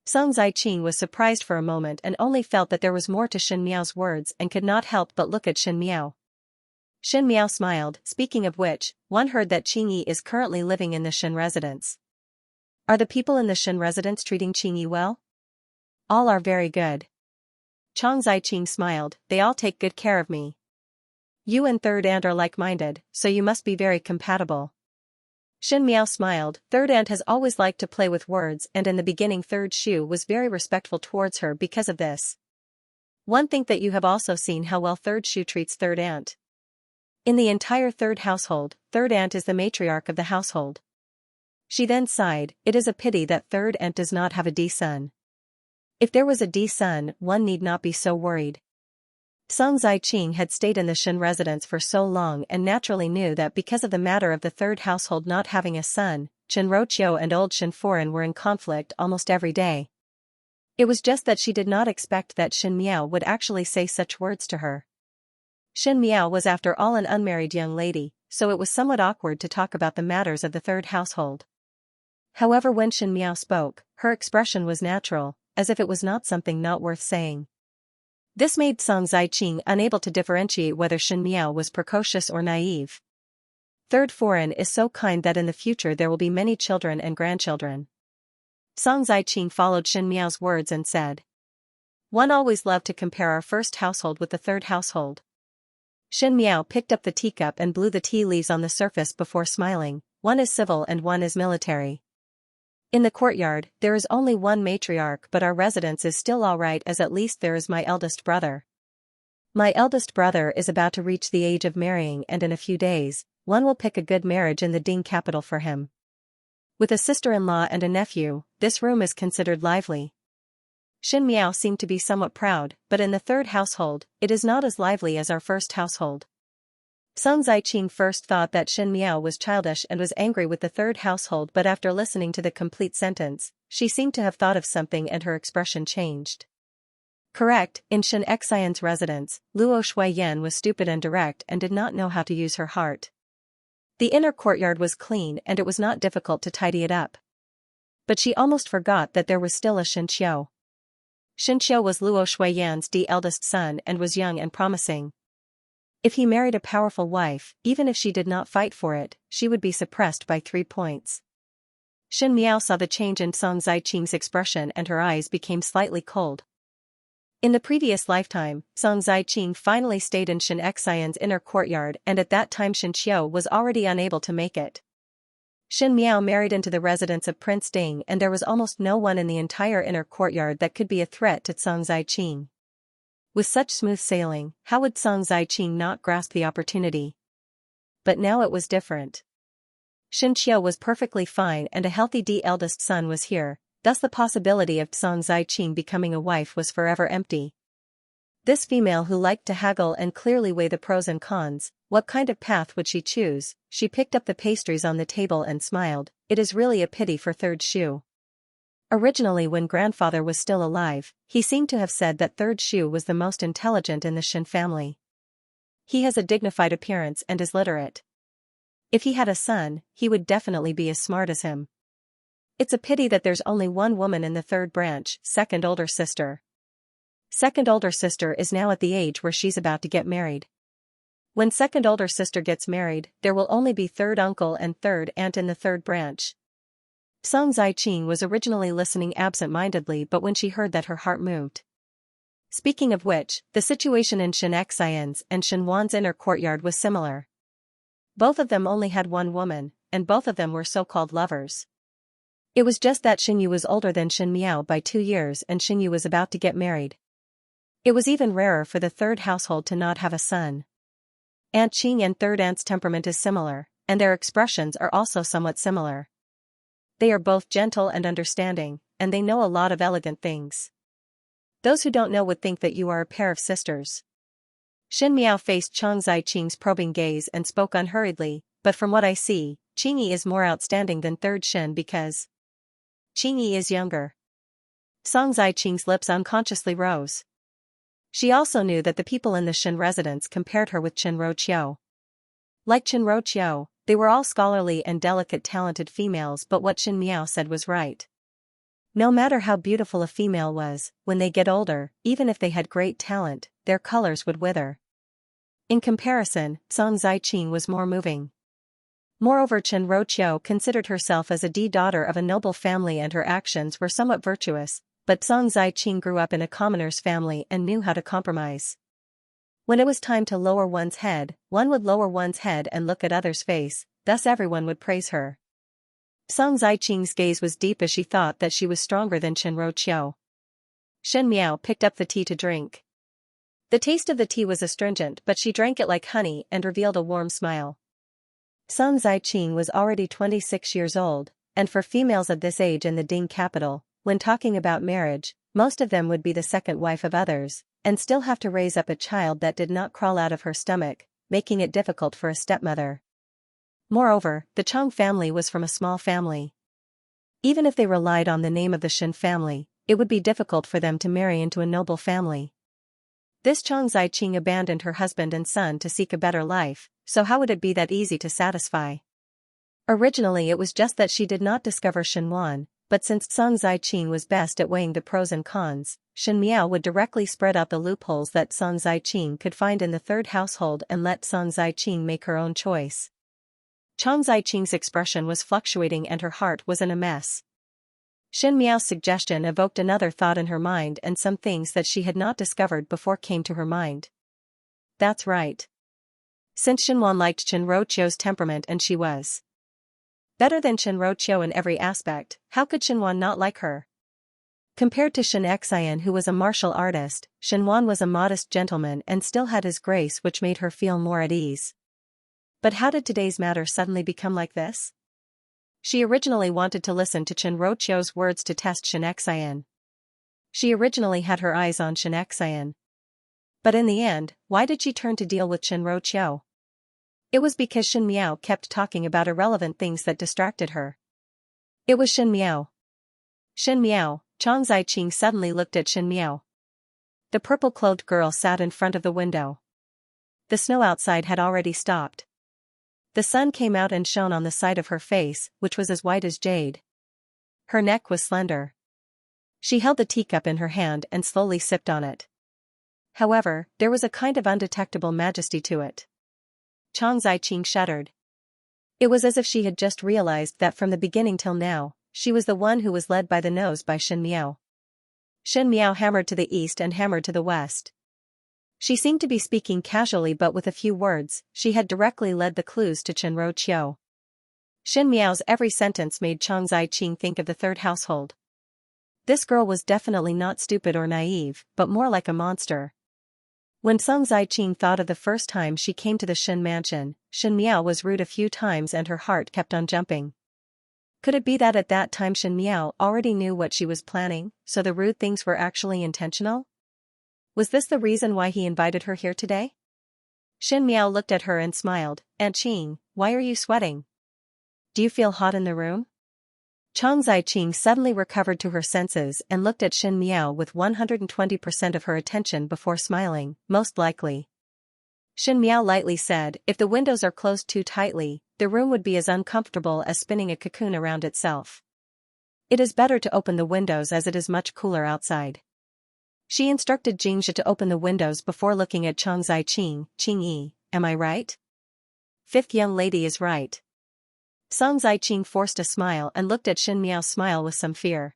Song Ziqing was surprised for a moment and only felt that there was more to Xin Miao's words and could not help but look at Xin Miao. Xin Miao smiled. Speaking of which, one heard that Qingyi is currently living in the Shen residence. Are the people in the Shen residence treating Qingyi well? All are very good. Chang Ziqing smiled. They all take good care of me. You and Third Aunt are like-minded, so you must be very compatible. Xin Miao smiled. Third Aunt has always liked to play with words, and in the beginning Third Shu was very respectful towards her because of this. One think that you have also seen how well Third Shu treats Third Aunt. In the entire third household, Third Aunt is the matriarch of the household. She then sighed. It is a pity that Third Aunt does not have a D son. If there was a D son, one need not be so worried. Song Ziqing had stayed in the Shen residence for so long and naturally knew that because of the matter of the third household not having a son, Chen Roqiu and old Shen Foren were in conflict almost every day. It was just that she did not expect that Xin Miao would actually say such words to her. Xin Miao was after all an unmarried young lady, so it was somewhat awkward to talk about the matters of the third household. However, when Xin Miao spoke, her expression was natural, as if it was not something not worth saying. This made Song Ziqing unable to differentiate whether Xin Miao was precocious or naive. Third Foreign is so kind that in the future there will be many children and grandchildren. Song Ziqing followed Xin Miao's words and said. One always loved to compare our first household with the third household. Xin Miao picked up the teacup and blew the tea leaves on the surface before smiling. One is civil and one is military. In the courtyard, there is only one matriarch, but our residence is still all right, as at least there is my eldest brother. My eldest brother is about to reach the age of marrying, and in a few days, one will pick a good marriage in the Ding capital for him. With a sister-in-law and a nephew, this room is considered lively. Xin Miao seemed to be somewhat proud, but in the third household, it is not as lively as our first household. Song Ziqing first thought that Xin Miao was childish and was angry with the third household, but after listening to the complete sentence, she seemed to have thought of something and her expression changed. Correct, in Xianxia's residence, Luo Shuiyan was stupid and direct and did not know how to use her heart. The inner courtyard was clean and it was not difficult to tidy it up. But she almost forgot that there was still a Xianxia. Xianxia was Luo Shuiyan's eldest son and was young and promising. If he married a powerful wife, even if she did not fight for it, she would be suppressed by 3 points. Xin Miao saw the change in Song Ziqing's expression and her eyes became slightly cold. In the previous lifetime, Song Ziqing finally stayed in Xianxia's inner courtyard, and at that time Xianxia was already unable to make it. Xin Miao married into the residence of Prince Ding, and there was almost no one in the entire inner courtyard that could be a threat to Song Ziqing. With such smooth sailing, how would Song Ziqing not grasp the opportunity? But now it was different. Xianxia was perfectly fine and a healthy eldest son was here, thus the possibility of Song Ziqing becoming a wife was forever empty. This female who liked to haggle and clearly weigh the pros and cons, what kind of path would she choose? She picked up the pastries on the table and smiled. It is really a pity for Third Shu. Originally, when grandfather was still alive, he seemed to have said that Third Shu was the most intelligent in the Shen family. He has a dignified appearance and is literate. If he had a son, he would definitely be as smart as him. It's a pity that there's only one woman in the third branch, second older sister. Second older sister is now at the age where she's about to get married. When second older sister gets married, there will only be third uncle and third aunt in the third branch. Song Zaiqing was originally listening absent-mindedly, but when she heard that, her heart moved. Speaking of which, the situation in Xianxia's and Xinhuan's inner courtyard was similar. Both of them only had one woman, and both of them were so-called lovers. It was just that Xinyu was older than Xin Miao by 2 years and Xinyu was about to get married. It was even rarer for the third household to not have a son. Aunt Qing and third aunt's temperament is similar, and their expressions are also somewhat similar. They are both gentle and understanding, and they know a lot of elegant things. Those who don't know would think that you are a pair of sisters. Xin Miao faced Chang Zaiqing's probing gaze and spoke unhurriedly, but from what I see, Qingyi is more outstanding than third Xin because Qingyi is younger. Song Zaiqing's lips unconsciously rose. She also knew that the people in the Xin residence compared her with Chen Roqiu. Like Chen Roqiu, they were all scholarly and delicate talented females, but what Xin Miao said was right. No matter how beautiful a female was, when they get older, even if they had great talent, their colors would wither. In comparison, Song Zaiqing was more moving. Moreover, Chen Roqiu considered herself as a daughter of a noble family and her actions were somewhat virtuous, but Song Zaiqing grew up in a commoner's family and knew how to compromise. When it was time to lower one's head, one would lower one's head and look at others' face, thus everyone would praise her. Song Zaiqing's gaze was deep as she thought that she was stronger than Chen Roqiu. Shen Miao picked up the tea to drink. The taste of the tea was astringent, but she drank it like honey and revealed a warm smile. Song Zaiqing was already 26 years old, and for females of this age in the Ding capital, when talking about marriage, most of them would be the second wife of others, and still have to raise up a child that did not crawl out of her stomach, making it difficult for a stepmother. Moreover, the Chang family was from a small family. Even if they relied on the name of the Xin family, it would be difficult for them to marry into a noble family. This Chang Zaiqing abandoned her husband and son to seek a better life, so how would it be that easy to satisfy? Originally it was just that she did not discover Xinhuan, but since Song Zaiqing was best at weighing the pros and cons, Xin Miao would directly spread out the loopholes that Song Zaiqing could find in the third household and let Song Zaiqing make her own choice. Chang Zaiqing's expression was fluctuating and her heart was in a mess. Xin Miao's suggestion evoked another thought in her mind, and some things that she had not discovered before came to her mind. That's right. Since Xinhuan liked Chen Roqiu's temperament and she was better than Chen Roqiu in every aspect, how could Xinhuan not like her? Compared to Xianxia, who was a martial artist, Xinhuan was a modest gentleman and still had his grace, which made her feel more at ease. But how did today's matter suddenly become like this? She originally wanted to listen to Chen Roqiu's words to test Xianxia. She originally had her eyes on Xianxia. But in the end, why did she turn to deal with Chen Roqiu? It was because Xin Miao kept talking about irrelevant things that distracted her. It was Xin Miao. Xin Miao, Chang Zaiqing suddenly looked at Xin Miao. The purple-clothed girl sat in front of the window. The snow outside had already stopped. The sun came out and shone on the side of her face, which was as white as jade. Her neck was slender. She held the teacup in her hand and slowly sipped on it. However, there was a kind of undetectable majesty to it. Chang Zaiqing shuddered. It was as if she had just realized that from the beginning till now, she was the one who was led by the nose by Xin Miao. Xin Miao hammered to the east and hammered to the west. She seemed to be speaking casually, but with a few words, she had directly led the clues to Chen Roqiu. Xin Miao's every sentence made Chang Zaiqing think of the third household. This girl was definitely not stupid or naive, but more like a monster. When Song Zaiqing thought of the first time she came to the Xin mansion, Xin Miao was rude a few times and her heart kept on jumping. Could it be that at that time Xin Miao already knew what she was planning, so the rude things were actually intentional? Was this the reason why he invited her here today? Xin Miao looked at her and smiled. Aunt Qing, why are you sweating? Do you feel hot in the room? Chang Zaiqing suddenly recovered to her senses and looked at Xin Miao with 120% of her attention before smiling. Most likely. Xin Miao lightly said, if the windows are closed too tightly, the room would be as uncomfortable as spinning a cocoon around itself. It is better to open the windows as it is much cooler outside. She instructed Xianxia to open the windows before looking at Xianxia. Qingyi, am I right? Fifth young lady is right. Xianxia forced a smile and looked at Shen Miao's smile with some fear.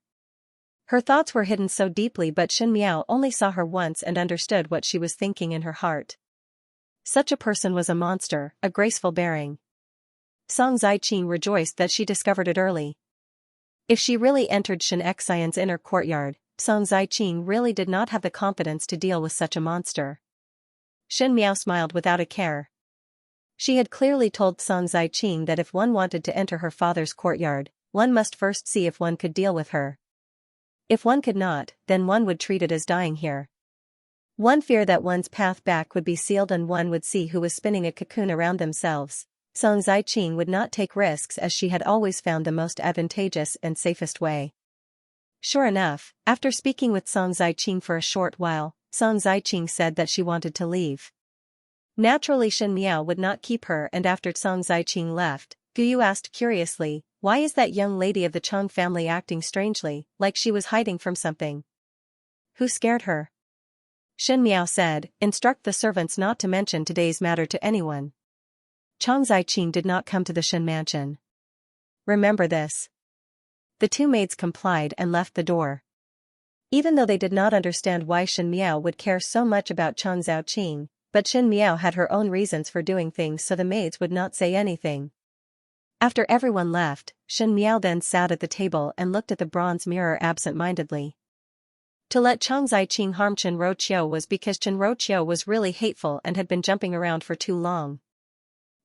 Her thoughts were hidden so deeply, but Shen Miao only saw her once and understood what she was thinking in her heart. Such a person was a monster, a graceful bearing. Xianxia rejoiced that she discovered it early. If she really entered Xianxian's inner courtyard, Xianxia really did not have the confidence to deal with such a monster. Shen Miao smiled without a care. She had clearly told Xianxia that if one wanted to enter her father's courtyard, one must first see if one could deal with her. If one could not, then one would treat it as dying here. One feared that one's path back would be sealed and one would see who was spinning a cocoon around themselves. Xianxia would not take risks as she had always found the most advantageous and safest way. Sure enough, after speaking with Xianxia for a short while, Xianxia said that she wanted to leave. Naturally Shen Miao would not keep her, and after Xianxia left, Guyu asked curiously, "Why is that young lady of the Chang family acting strangely, like she was hiding from something? Who scared her?" Shen Miao said, "Instruct the servants not to mention today's matter to anyone." Xianxia did not come to the Shen mansion. Remember this. The two maids complied and left the door. Even though they did not understand why Shen Miao would care so much about Xianxia, but Shen Miao had her own reasons for doing things, so the maids would not say anything. After everyone left, Shen Miao then sat at the table and looked at the bronze mirror absent-mindedly. To let Xianxia harm Chen Roqiu was because Chen Roqiu was really hateful and had been jumping around for too long.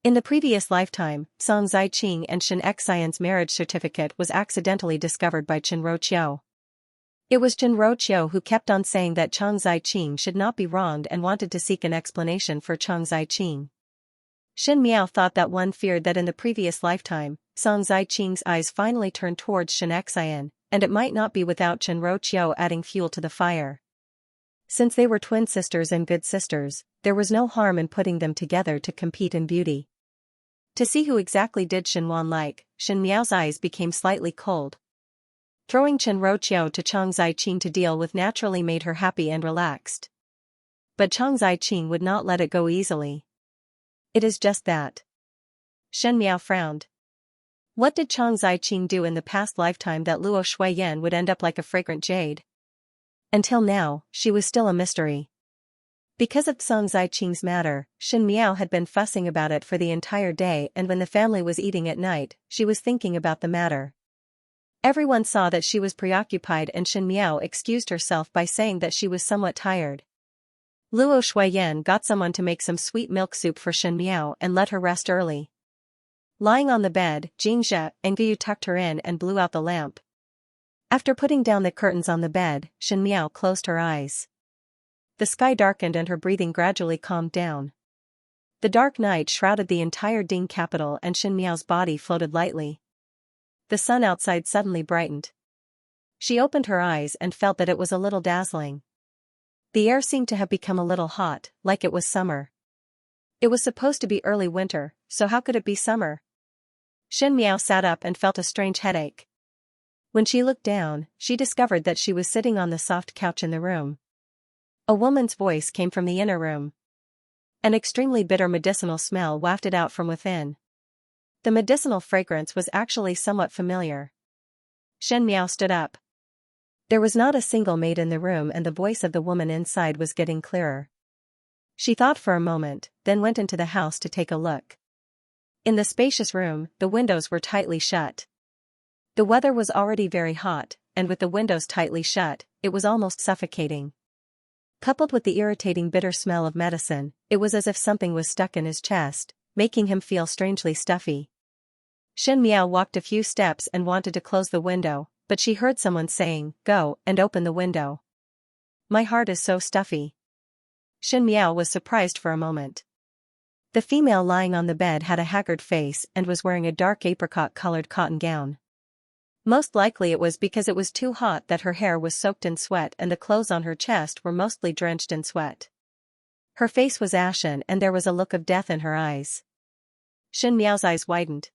In the previous lifetime, Xianxia and Xianxian's marriage certificate was accidentally discovered by Chen Roqiu. It was Chen Roqiu who kept on saying that Xianxia should not be wronged and wanted to seek an explanation for Xianxia. Shen Miao thought that one feared that in the previous lifetime, Xianxia's eyes finally turned towards Xianxian, and it might not be without Chen Roqiu adding fuel to the fire. Since they were twin sisters and good sisters, there was no harm in putting them together to compete in beauty. To see who exactly did Shenwan like, Shen Miao's eyes became slightly cold. Throwing Chen Roqiu to Xianxia to deal with naturally made her happy and relaxed. But Xianxia would not let it go easily. It is just that. Shen Miao frowned. What did Xianxia do in the past lifetime that Luo Shuiyan would end up like a fragrant jade? Until now, she was still a mystery. Because of Xianxia's matter, Shen Miao had been fussing about it for the entire day, and when the family was eating at night, she was thinking about the matter. Everyone saw that she was preoccupied and Shen Miao excused herself by saying that she was somewhat tired. Luo Shuiyan got someone to make some sweet milk soup for Shen Miao and let her rest early. Lying on the bed, Xianxia and Guyu tucked her in and blew out the lamp. After putting down the curtains on the bed, Shen Miao closed her eyes. The sky darkened and her breathing gradually calmed down. The dark night shrouded the entire Ding capital and Shen Miao's body floated lightly. The sun outside suddenly brightened. She opened her eyes and felt that it was a little dazzling. The air seemed to have become a little hot, like it was summer. It was supposed to be early winter, so how could it be summer? Shen Miao sat up and felt a strange headache. When she looked down, she discovered that she was sitting on the soft couch in the room. A woman's voice came from the inner room. An extremely bitter medicinal smell wafted out from within. The medicinal fragrance was actually somewhat familiar. Shen Miao stood up. There was not a single maid in the room and the voice of the woman inside was getting clearer. She thought for a moment, then went into the house to take a look. In the spacious room, the windows were tightly shut. The weather was already very hot, and with the windows tightly shut, it was almost suffocating. Coupled with the irritating bitter smell of medicine, it was as if something was stuck in his chest, making him feel strangely stuffy. Shen Miao walked a few steps and wanted to close the window, but she heard someone saying, "Go and open the window. My heart is so stuffy." Shen Miao was surprised for a moment. The female lying on the bed had a haggard face and was wearing a dark apricot-colored cotton gown. Most likely it was because it was too hot that her hair was soaked in sweat and the clothes on her chest were mostly drenched in sweat. Her face was ashen and there was a look of death in her eyes. Shen Miao's eyes widened.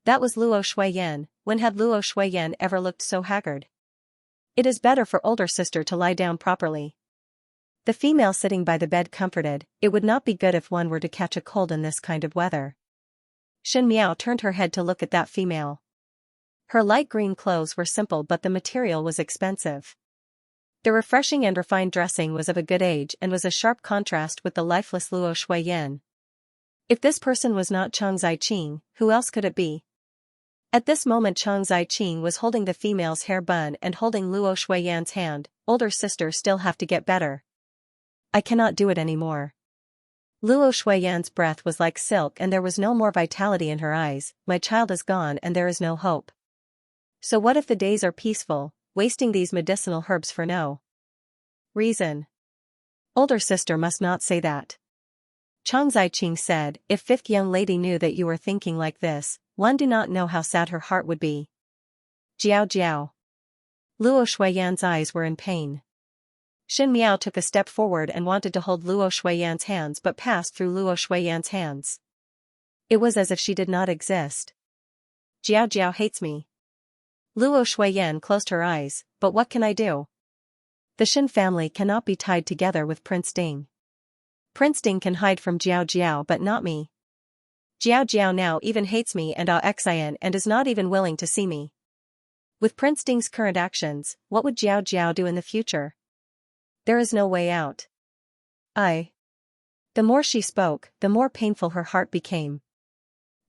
That was Luo Shuiyan. When had Luo Shuiyan ever looked so haggard? It is better for older sister to lie down properly. The female sitting by the bed comforted, it would not be good if one were to catch a cold in this kind of weather. Shen Miao turned her head to look at that female. Her light green clothes were simple but the material was expensive. The refreshing and refined dressing was of a good age and was a sharp contrast with the lifeless Luo Shuiyan. If this person was not Chang Ziqing, who else could it be? At this moment Chang Ziqing was holding the female's hair bun and holding Luo Shuiyan's hand. Older sister still have to get better. I cannot do it anymore. Luo Shuiyan's breath was like silk and there was no more vitality in her eyes. My child is gone and there is no hope. So what if the days are peaceful, wasting these medicinal herbs for no reason? Older sister must not say that. Chang Ziqing said, if fifth young lady knew that you were thinking like this, one do not know how sad her heart would be. Jiao Jiao. Luo Shuiyan's eyes were in pain. Shen Miao took a step forward and wanted to hold Luo Shuiyan's hands but passed through Luo Shuiyan's hands. It was as if she did not exist. Jiao Jiao hates me. Luo Shuiyan closed her eyes, but what can I do? The Shen family cannot be tied together with Prince Ding. Prince Ding can hide from Jiao Jiao but not me. Jiao Jiao now even hates me and Xian and is not even willing to see me. With Prince Ding's current actions, what would Jiao Jiao do in the future? There is no way out. The more she spoke, the more painful her heart became.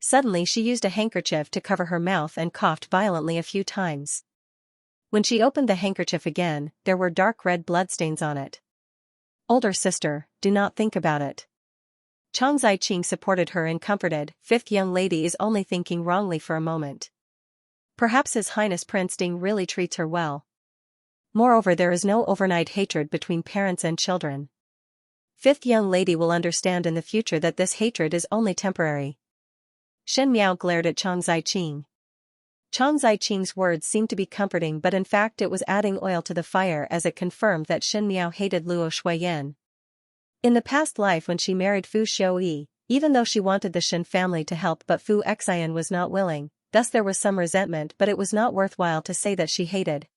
Suddenly she used a handkerchief to cover her mouth and coughed violently a few times. When she opened the handkerchief again, there were dark red bloodstains on it. Older sister, do not think about it. Chang Ziqing supported her and comforted, fifth young lady is only thinking wrongly for a moment. Perhaps His Highness Prince Ding really treats her well. Moreover, there is no overnight hatred between parents and children. Fifth young lady will understand in the future that this hatred is only temporary. Shen Miao glared at Chang Ziqing. Chang Ziqing's words seemed to be comforting but in fact it was adding oil to the fire as it confirmed that Shen Miao hated Luo Shuiyan. In the past life when she married Fu Xiuyi, even though she wanted the Shen family to help but Fu Xian was not willing, thus there was some resentment but it was not worthwhile to say that she hated.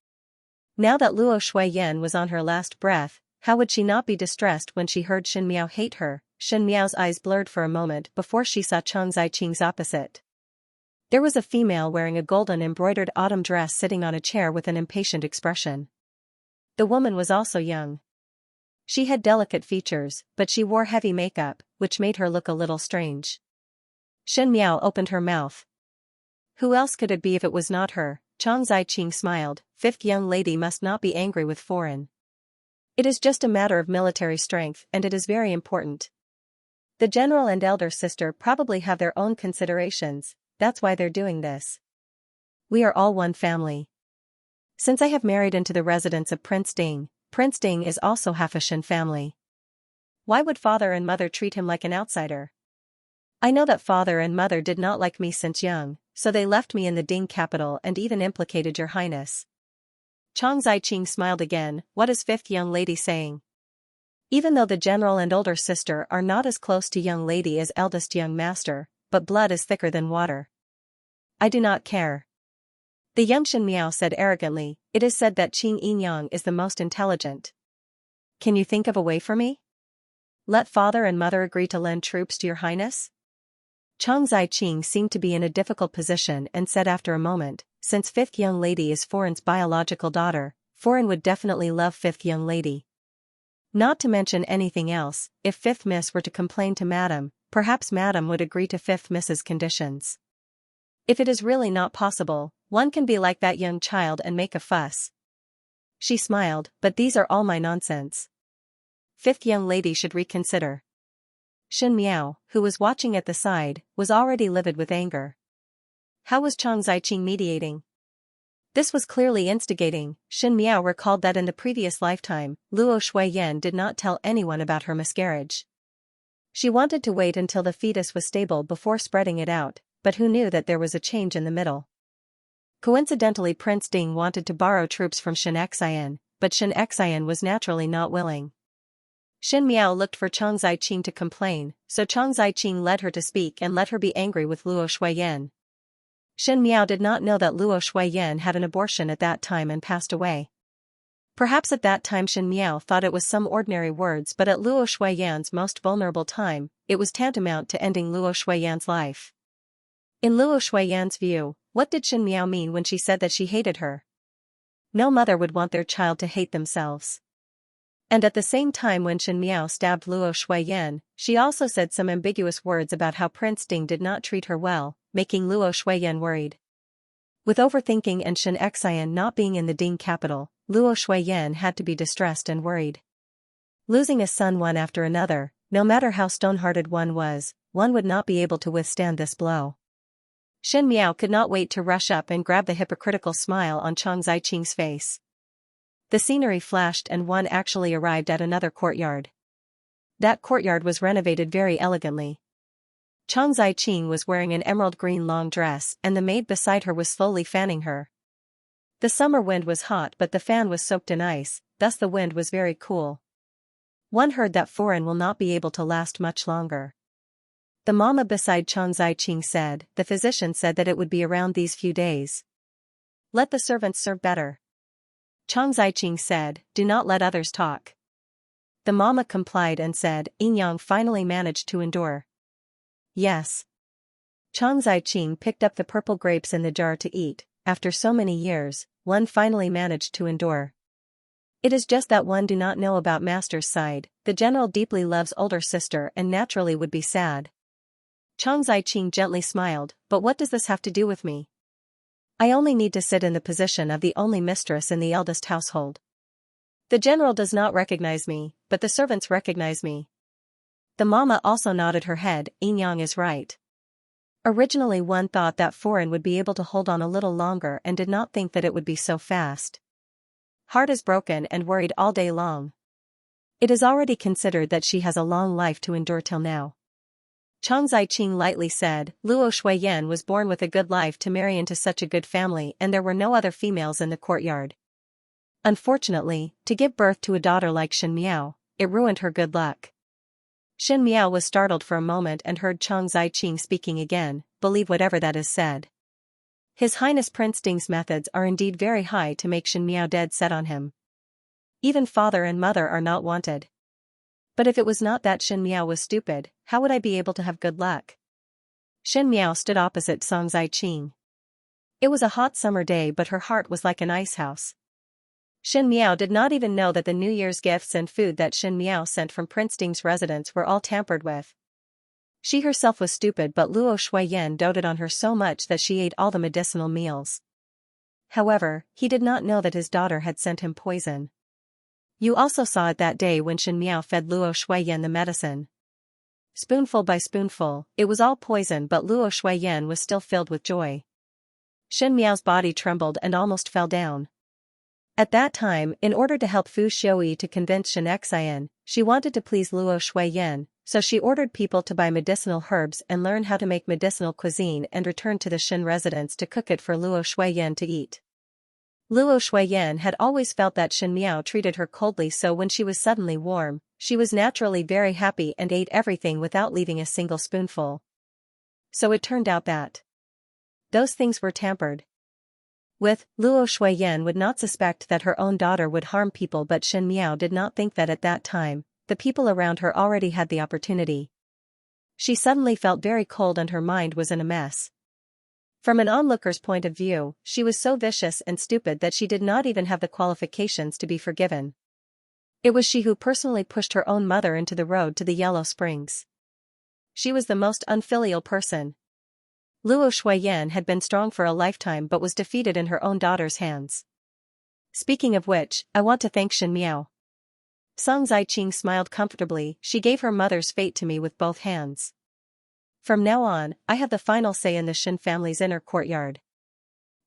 Now that Luo Shuiyan was on her last breath, how would she not be distressed when she heard Shen Miao hate her? Shen Miao's eyes blurred for a moment before she saw Chang Ziqing's opposite. There was a female wearing a golden embroidered autumn dress sitting on a chair with an impatient expression. The woman was also young. She had delicate features, but she wore heavy makeup, which made her look a little strange. Shen Miao opened her mouth. Who else could it be if it was not her? Chang Ziqing smiled, fifth young lady must not be angry with foreign. It is just a matter of military strength and it is very important. The general and elder sister probably have their own considerations, that's why they're doing this. We are all one family. Since I have married into the residence of Prince Ding is also half a Shen family. Why would father and mother treat him like an outsider? I know that father and mother did not like me since young, so they left me in the Ding capital and even implicated your highness. Chang Ziqing smiled again, what is fifth young lady saying? Even though the general and older sister are not as close to young lady as eldest young master, but blood is thicker than water. I do not care. The young Shen Miao said arrogantly, it is said that Qing Yinyang is the most intelligent. Can you think of a way for me? Let father and mother agree to lend troops to your highness? Chang Ziqing seemed to be in a difficult position and said after a moment, since fifth young lady is foreign's biological daughter, foreign would definitely love fifth young lady. Not to mention anything else, if fifth miss were to complain to madam, perhaps madam would agree to fifth miss's conditions. If it is really not possible, one can be like that young child and make a fuss. She smiled, but these are all my nonsense. Fifth young lady should reconsider. Shen Miao, who was watching at the side, was already livid with anger. How was Chang Ziqing mediating? This was clearly instigating. Shen Miao recalled that in the previous lifetime, Luo Shuiyan did not tell anyone about her miscarriage. She wanted to wait until the fetus was stable before spreading it out, but who knew that there was a change in the middle? Coincidentally, Prince Ding wanted to borrow troops from Xianxia, but Xianxia was naturally not willing. Shin Miao looked for Chang Ziqing to complain, so Chang Ziqing led her to speak and let her be angry with Luo Shuiyan. Shin Miao did not know that Luo Shuiyan had an abortion at that time and passed away. Perhaps at that time Shin Miao thought it was some ordinary words, but at Luo Shuiyan's most vulnerable time, it was tantamount to ending Luo Shuiyan's life. In Luo Shuiyan's view, what did Shin Miao mean when she said that she hated her? No mother would want their child to hate themselves. And at the same time when Shin Miao stabbed Luo Shuiyan, she also said some ambiguous words about how Prince Ding did not treat her well, making Luo Shuiyan worried. With overthinking and Xianxia not being in the Ding capital, Luo Shuiyan had to be distressed and worried. Losing a son one after another, no matter how stone-hearted one would not be able to withstand this blow. Shin Miao could not wait to rush up and grab the hypocritical smile on Chang Ziqing's face. The scenery flashed and one actually arrived at another courtyard. That courtyard was renovated very elegantly. Chang Ziqing was wearing an emerald green long dress and the maid beside her was slowly fanning her. The summer wind was hot but the fan was soaked in ice, thus the wind was very cool. One heard that foreign will not be able to last much longer. The mama beside Chang Ziqing said, the physician said that it would be around these few days. Let the servants serve better. Chang Ziqing said, do not let others talk. The mama complied and said, Yang finally managed to endure. Yes. Chang Ziqing picked up the purple grapes in the jar to eat. After so many years, one finally managed to endure. It is just that one do not know about master's side. The general deeply loves older sister and naturally would be sad. Chang Ziqing gently smiled, but what does this have to do with me? I only need to sit in the position of the only mistress in the eldest household. The general does not recognize me, but the servants recognize me. The mama also nodded her head, Yang is right. Originally one thought that foreign would be able to hold on a little longer and did not think that it would be so fast. Heart is broken and worried all day long. It is already considered that she has a long life to endure till now. Chang Ziqing lightly said, Luo Shuiyan was born with a good life to marry into such a good family and there were no other females in the courtyard. Unfortunately, to give birth to a daughter like Shin Miao, it ruined her good luck. Shin Miao was startled for a moment and heard Chang Ziqing speaking again, believe whatever that is said. His Highness Prince Ding's methods are indeed very high to make Shin Miao dead set on him. Even father and mother are not wanted. But if it was not that Shin Miao was stupid, how would I be able to have good luck? Shin Miao stood opposite Chang Ziqing. It was a hot summer day but her heart was like an ice house. Shin Miao did not even know that the New Year's gifts and food that Shin Miao sent from Prince Ding's residence were all tampered with. She herself was stupid but Luo Shuiyan doted on her so much that she ate all the medicinal meals. However, he did not know that his daughter had sent him poison. You also saw it that day when Shin Miao fed Luo Shuiyan the medicine. Spoonful by spoonful, it was all poison but Luo Shuiyan was still filled with joy. Shin Miao's body trembled and almost fell down. At that time, in order to help Fu Xiui to convince Xianxia, she wanted to please Luo Shuiyan, so she ordered people to buy medicinal herbs and learn how to make medicinal cuisine and return to the Shin residence to cook it for Luo Shuiyan to eat. Luo Shuiyan had always felt that Shin Miao treated her coldly, so when she was suddenly warm, she was naturally very happy and ate everything without leaving a single spoonful. So it turned out that those things were tampered with. Luo Shuiyan would not suspect that her own daughter would harm people, but Shin Miao did not think that at that time, the people around her already had the opportunity. She suddenly felt very cold and her mind was in a mess. From an onlooker's point of view, she was so vicious and stupid that she did not even have the qualifications to be forgiven. It was she who personally pushed her own mother into the road to the Yellow Springs. She was the most unfilial person. Luo Shuiyan had been strong for a lifetime but was defeated in her own daughter's hands. Speaking of which, I want to thank Shin Miao. Chang Ziqing smiled comfortably, she gave her mother's fate to me with both hands. From now on, I have the final say in the Shin family's inner courtyard.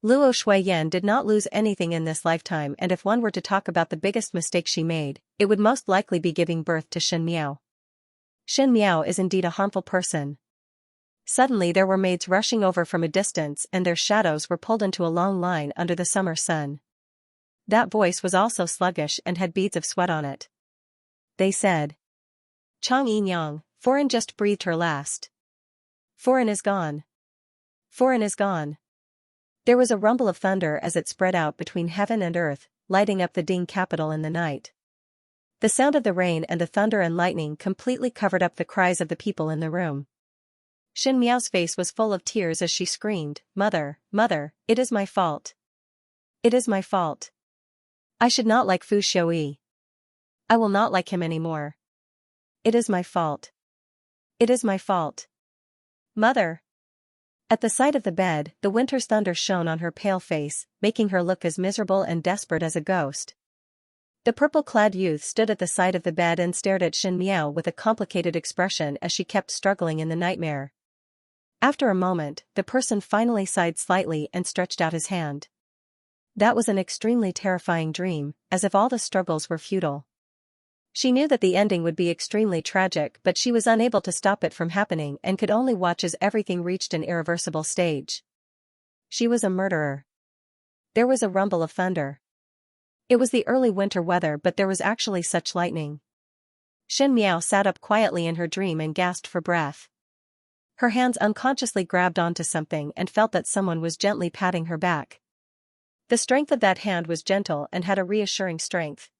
Luo Shuiyan did not lose anything in this lifetime, and if one were to talk about the biggest mistake she made, it would most likely be giving birth to Shin Miao. Shin Miao is indeed a harmful person. Suddenly there were maids rushing over from a distance and their shadows were pulled into a long line under the summer sun. That voice was also sluggish and had beads of sweat on it. They said, Chang Yinyang, Foreign just breathed her last. Foreign is gone. Foreign is gone. There was a rumble of thunder as it spread out between heaven and earth, lighting up the Ding capital in the night. The sound of the rain and the thunder and lightning completely covered up the cries of the people in the room. Xin Miao's face was full of tears as she screamed, "Mother, mother, it is my fault. It is my fault. I should not like Fu Xiuyi. I will not like him anymore. It is my fault. It is my fault. Mother." At the sight of the bed, the winter's thunder shone on her pale face, making her look as miserable and desperate as a ghost. The purple-clad youth stood at the side of the bed and stared at Xin Miao with a complicated expression as she kept struggling in the nightmare. After a moment, the person finally sighed slightly and stretched out his hand. That was an extremely terrifying dream, as if all the struggles were futile. She knew that the ending would be extremely tragic, but she was unable to stop it from happening and could only watch as everything reached an irreversible stage. She was a murderer. There was a rumble of thunder. It was the early winter weather, but there was actually such lightning. Xin Miao sat up quietly in her dream and gasped for breath. Her hands unconsciously grabbed onto something and felt that someone was gently patting her back. The strength of that hand was gentle and had a reassuring strength.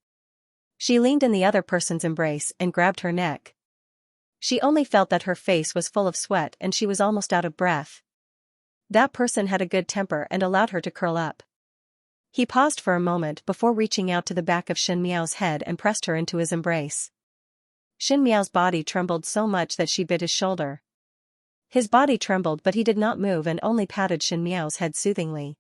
She leaned in the other person's embrace and grabbed her neck. She only felt that her face was full of sweat and she was almost out of breath. That person had a good temper and allowed her to curl up. He paused for a moment before reaching out to the back of Xin Miao's head and pressed her into his embrace. Xin Miao's body trembled so much that she bit his shoulder. His body trembled, but he did not move and only patted Xin Miao's head soothingly.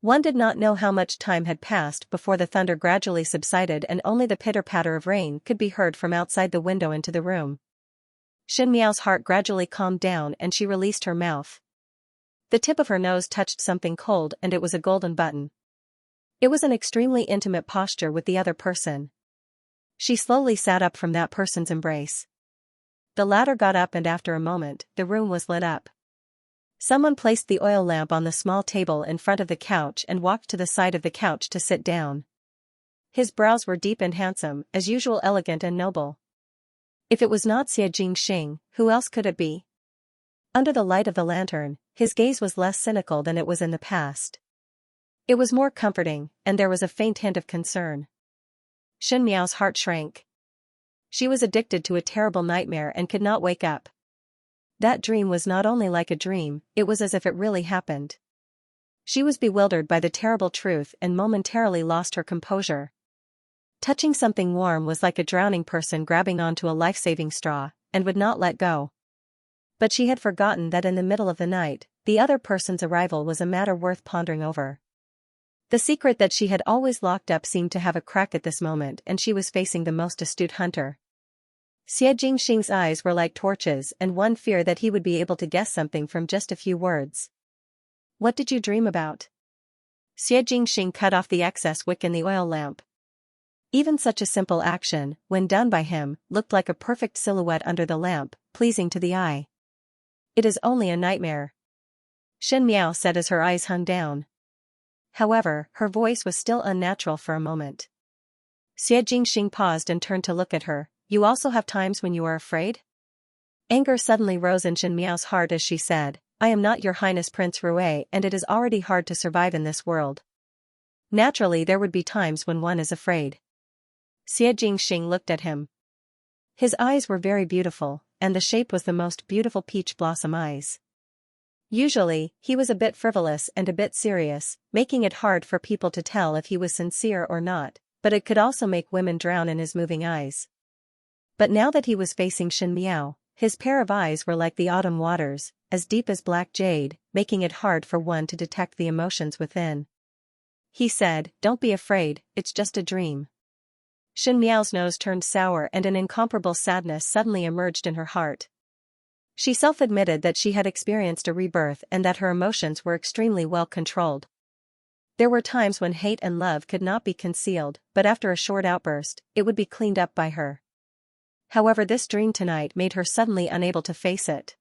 One did not know how much time had passed before the thunder gradually subsided and only the pitter-patter of rain could be heard from outside the window into the room. Xin Miao's heart gradually calmed down and she released her mouth. The tip of her nose touched something cold and it was a golden button. It was an extremely intimate posture with the other person. She slowly sat up from that person's embrace. The latter got up and after a moment, the room was lit up. Someone placed the oil lamp on the small table in front of the couch and walked to the side of the couch to sit down. His brows were deep and handsome, as usual elegant and noble. If it was not Xie Jingxing, who else could it be? Under the light of the lantern, his gaze was less cynical than it was in the past. It was more comforting, and there was a faint hint of concern. Xin Miao's heart shrank. She was addicted to a terrible nightmare and could not wake up. That dream was not only like a dream, it was as if it really happened. She was bewildered by the terrible truth and momentarily lost her composure. Touching something warm was like a drowning person grabbing onto a life-saving straw, and would not let go. But she had forgotten that in the middle of the night, the other person's arrival was a matter worth pondering over. The secret that she had always locked up seemed to have a crack at this moment, and she was facing the most astute hunter. Xie Jingxing's eyes were like torches, and one feared that he would be able to guess something from just a few words. "What did you dream about?" Xie Jingxing cut off the excess wick in the oil lamp. Even such a simple action, when done by him, looked like a perfect silhouette under the lamp, pleasing to the eye. "It is only a nightmare," Xin Miao said as her eyes hung down. However, her voice was still unnatural for a moment. Xie Jingxing paused and turned to look at her. "You also have times when you are afraid?" Anger suddenly rose in Xin Miao's heart as she said, "I am not your Highness Prince Rue, and it is already hard to survive in this world. Naturally there would be times when one is afraid." Xie Jingxing looked at him. His eyes were very beautiful, and the shape was the most beautiful peach blossom eyes. Usually, he was a bit frivolous and a bit serious, making it hard for people to tell if he was sincere or not, but it could also make women drown in his moving eyes. But now that he was facing Xin Miao, his pair of eyes were like the autumn waters, as deep as black jade, making it hard for one to detect the emotions within. He said, "Don't be afraid, it's just a dream." Xin Miao's nose turned sour and an incomparable sadness suddenly emerged in her heart. She self-admitted that she had experienced a rebirth and that her emotions were extremely well controlled. There were times when hate and love could not be concealed, but after a short outburst, it would be cleaned up by her. However, this dream tonight made her suddenly unable to face it.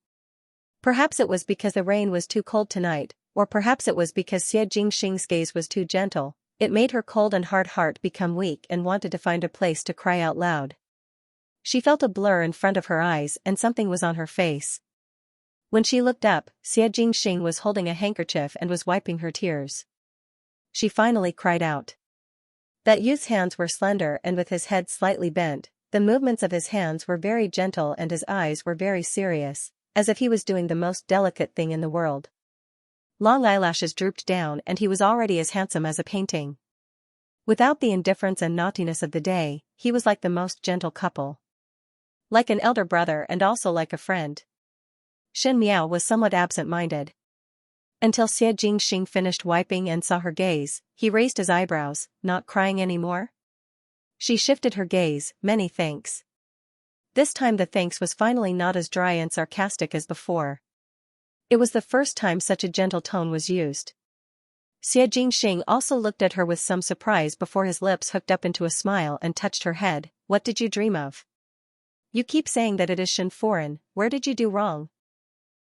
Perhaps it was because the rain was too cold tonight, or perhaps it was because Xie Jingxing's gaze was too gentle. It made her cold and hard heart become weak and wanted to find a place to cry out loud. She felt a blur in front of her eyes and something was on her face. When she looked up, Xianxia was holding a handkerchief and was wiping her tears. She finally cried out. That youth's hands were slender and with his head slightly bent, the movements of his hands were very gentle and his eyes were very serious, as if he was doing the most delicate thing in the world. Long eyelashes drooped down and he was already as handsome as a painting. Without the indifference and naughtiness of the day, he was like the most gentle couple. Like an elder brother and also like a friend. Shen Miao was somewhat absent-minded. Until Xianxia finished wiping and saw her gaze, he raised his eyebrows, not crying anymore? She shifted her gaze, many thanks. This time the thanks was finally not as dry and sarcastic as before. It was the first time such a gentle tone was used. Xianxia also looked at her with some surprise before his lips hooked up into a smile and touched her head. What did you dream of? You keep saying that it is Shenforen, where did you do wrong?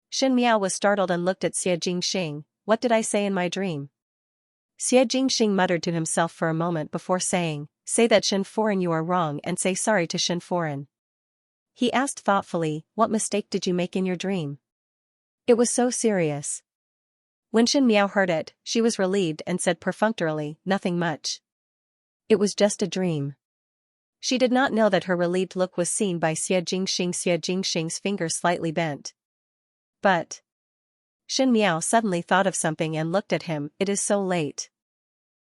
Shen Miao was startled and looked at Xianxia. What did I say in my dream? Xianxia muttered to himself for a moment before saying, say that Shenforen you are wrong and say sorry to Shenforen. He asked thoughtfully, what mistake did you make in your dream? It was so serious. When Shen Miao heard it, she was relieved and said perfunctorily, nothing much. It was just a dream. She did not know that her relieved look was seen by Xianxia's fingers slightly bent. But Shen Miao suddenly thought of something and looked at him. It is so late.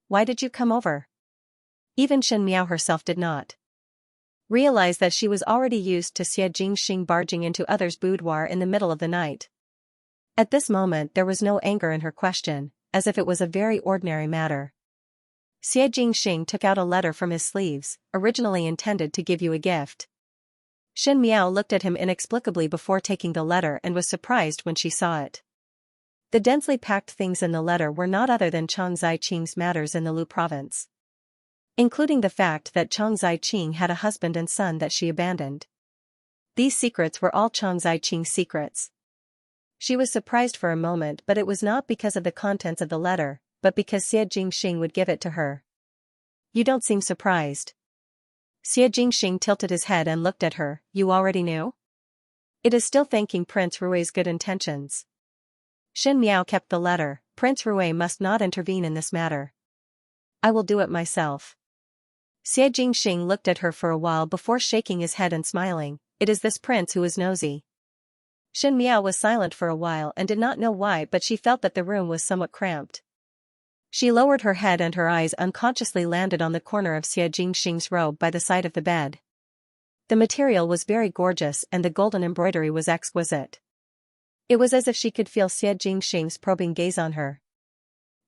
Why did you come over? Even Shen Miao herself did not realize that she was already used to Xianxia barging into others' boudoir in the middle of the night. At this moment there was no anger in her question, as if it was a very ordinary matter. Xianxia took out a letter from his sleeves, originally intended to give you a gift. Shen Miao looked at him inexplicably before taking the letter and was surprised when she saw it. The densely packed things in the letter were not other than Chang Ziqing's matters in the Lu province. Including the fact that Chang Ziqing had a husband and son that she abandoned. These secrets were all Chang Ziqing's secrets. She was surprised for a moment, but it was not because of the contents of the letter, but because Xianxia would give it to her. You don't seem surprised. Xianxia tilted his head and looked at her. You already knew? It is still thanking Prince Rui's good intentions. Shen Miao kept the letter. Prince Rui must not intervene in this matter. I will do it myself. Xianxia looked at her for a while before shaking his head and smiling. It is this prince who is nosy. Shen Miao was silent for a while and did not know why, but she felt that the room was somewhat cramped. She lowered her head and her eyes unconsciously landed on the corner of Xianxia's robe by the side of the bed. The material was very gorgeous and the golden embroidery was exquisite. It was as if she could feel Xianxia's probing gaze on her.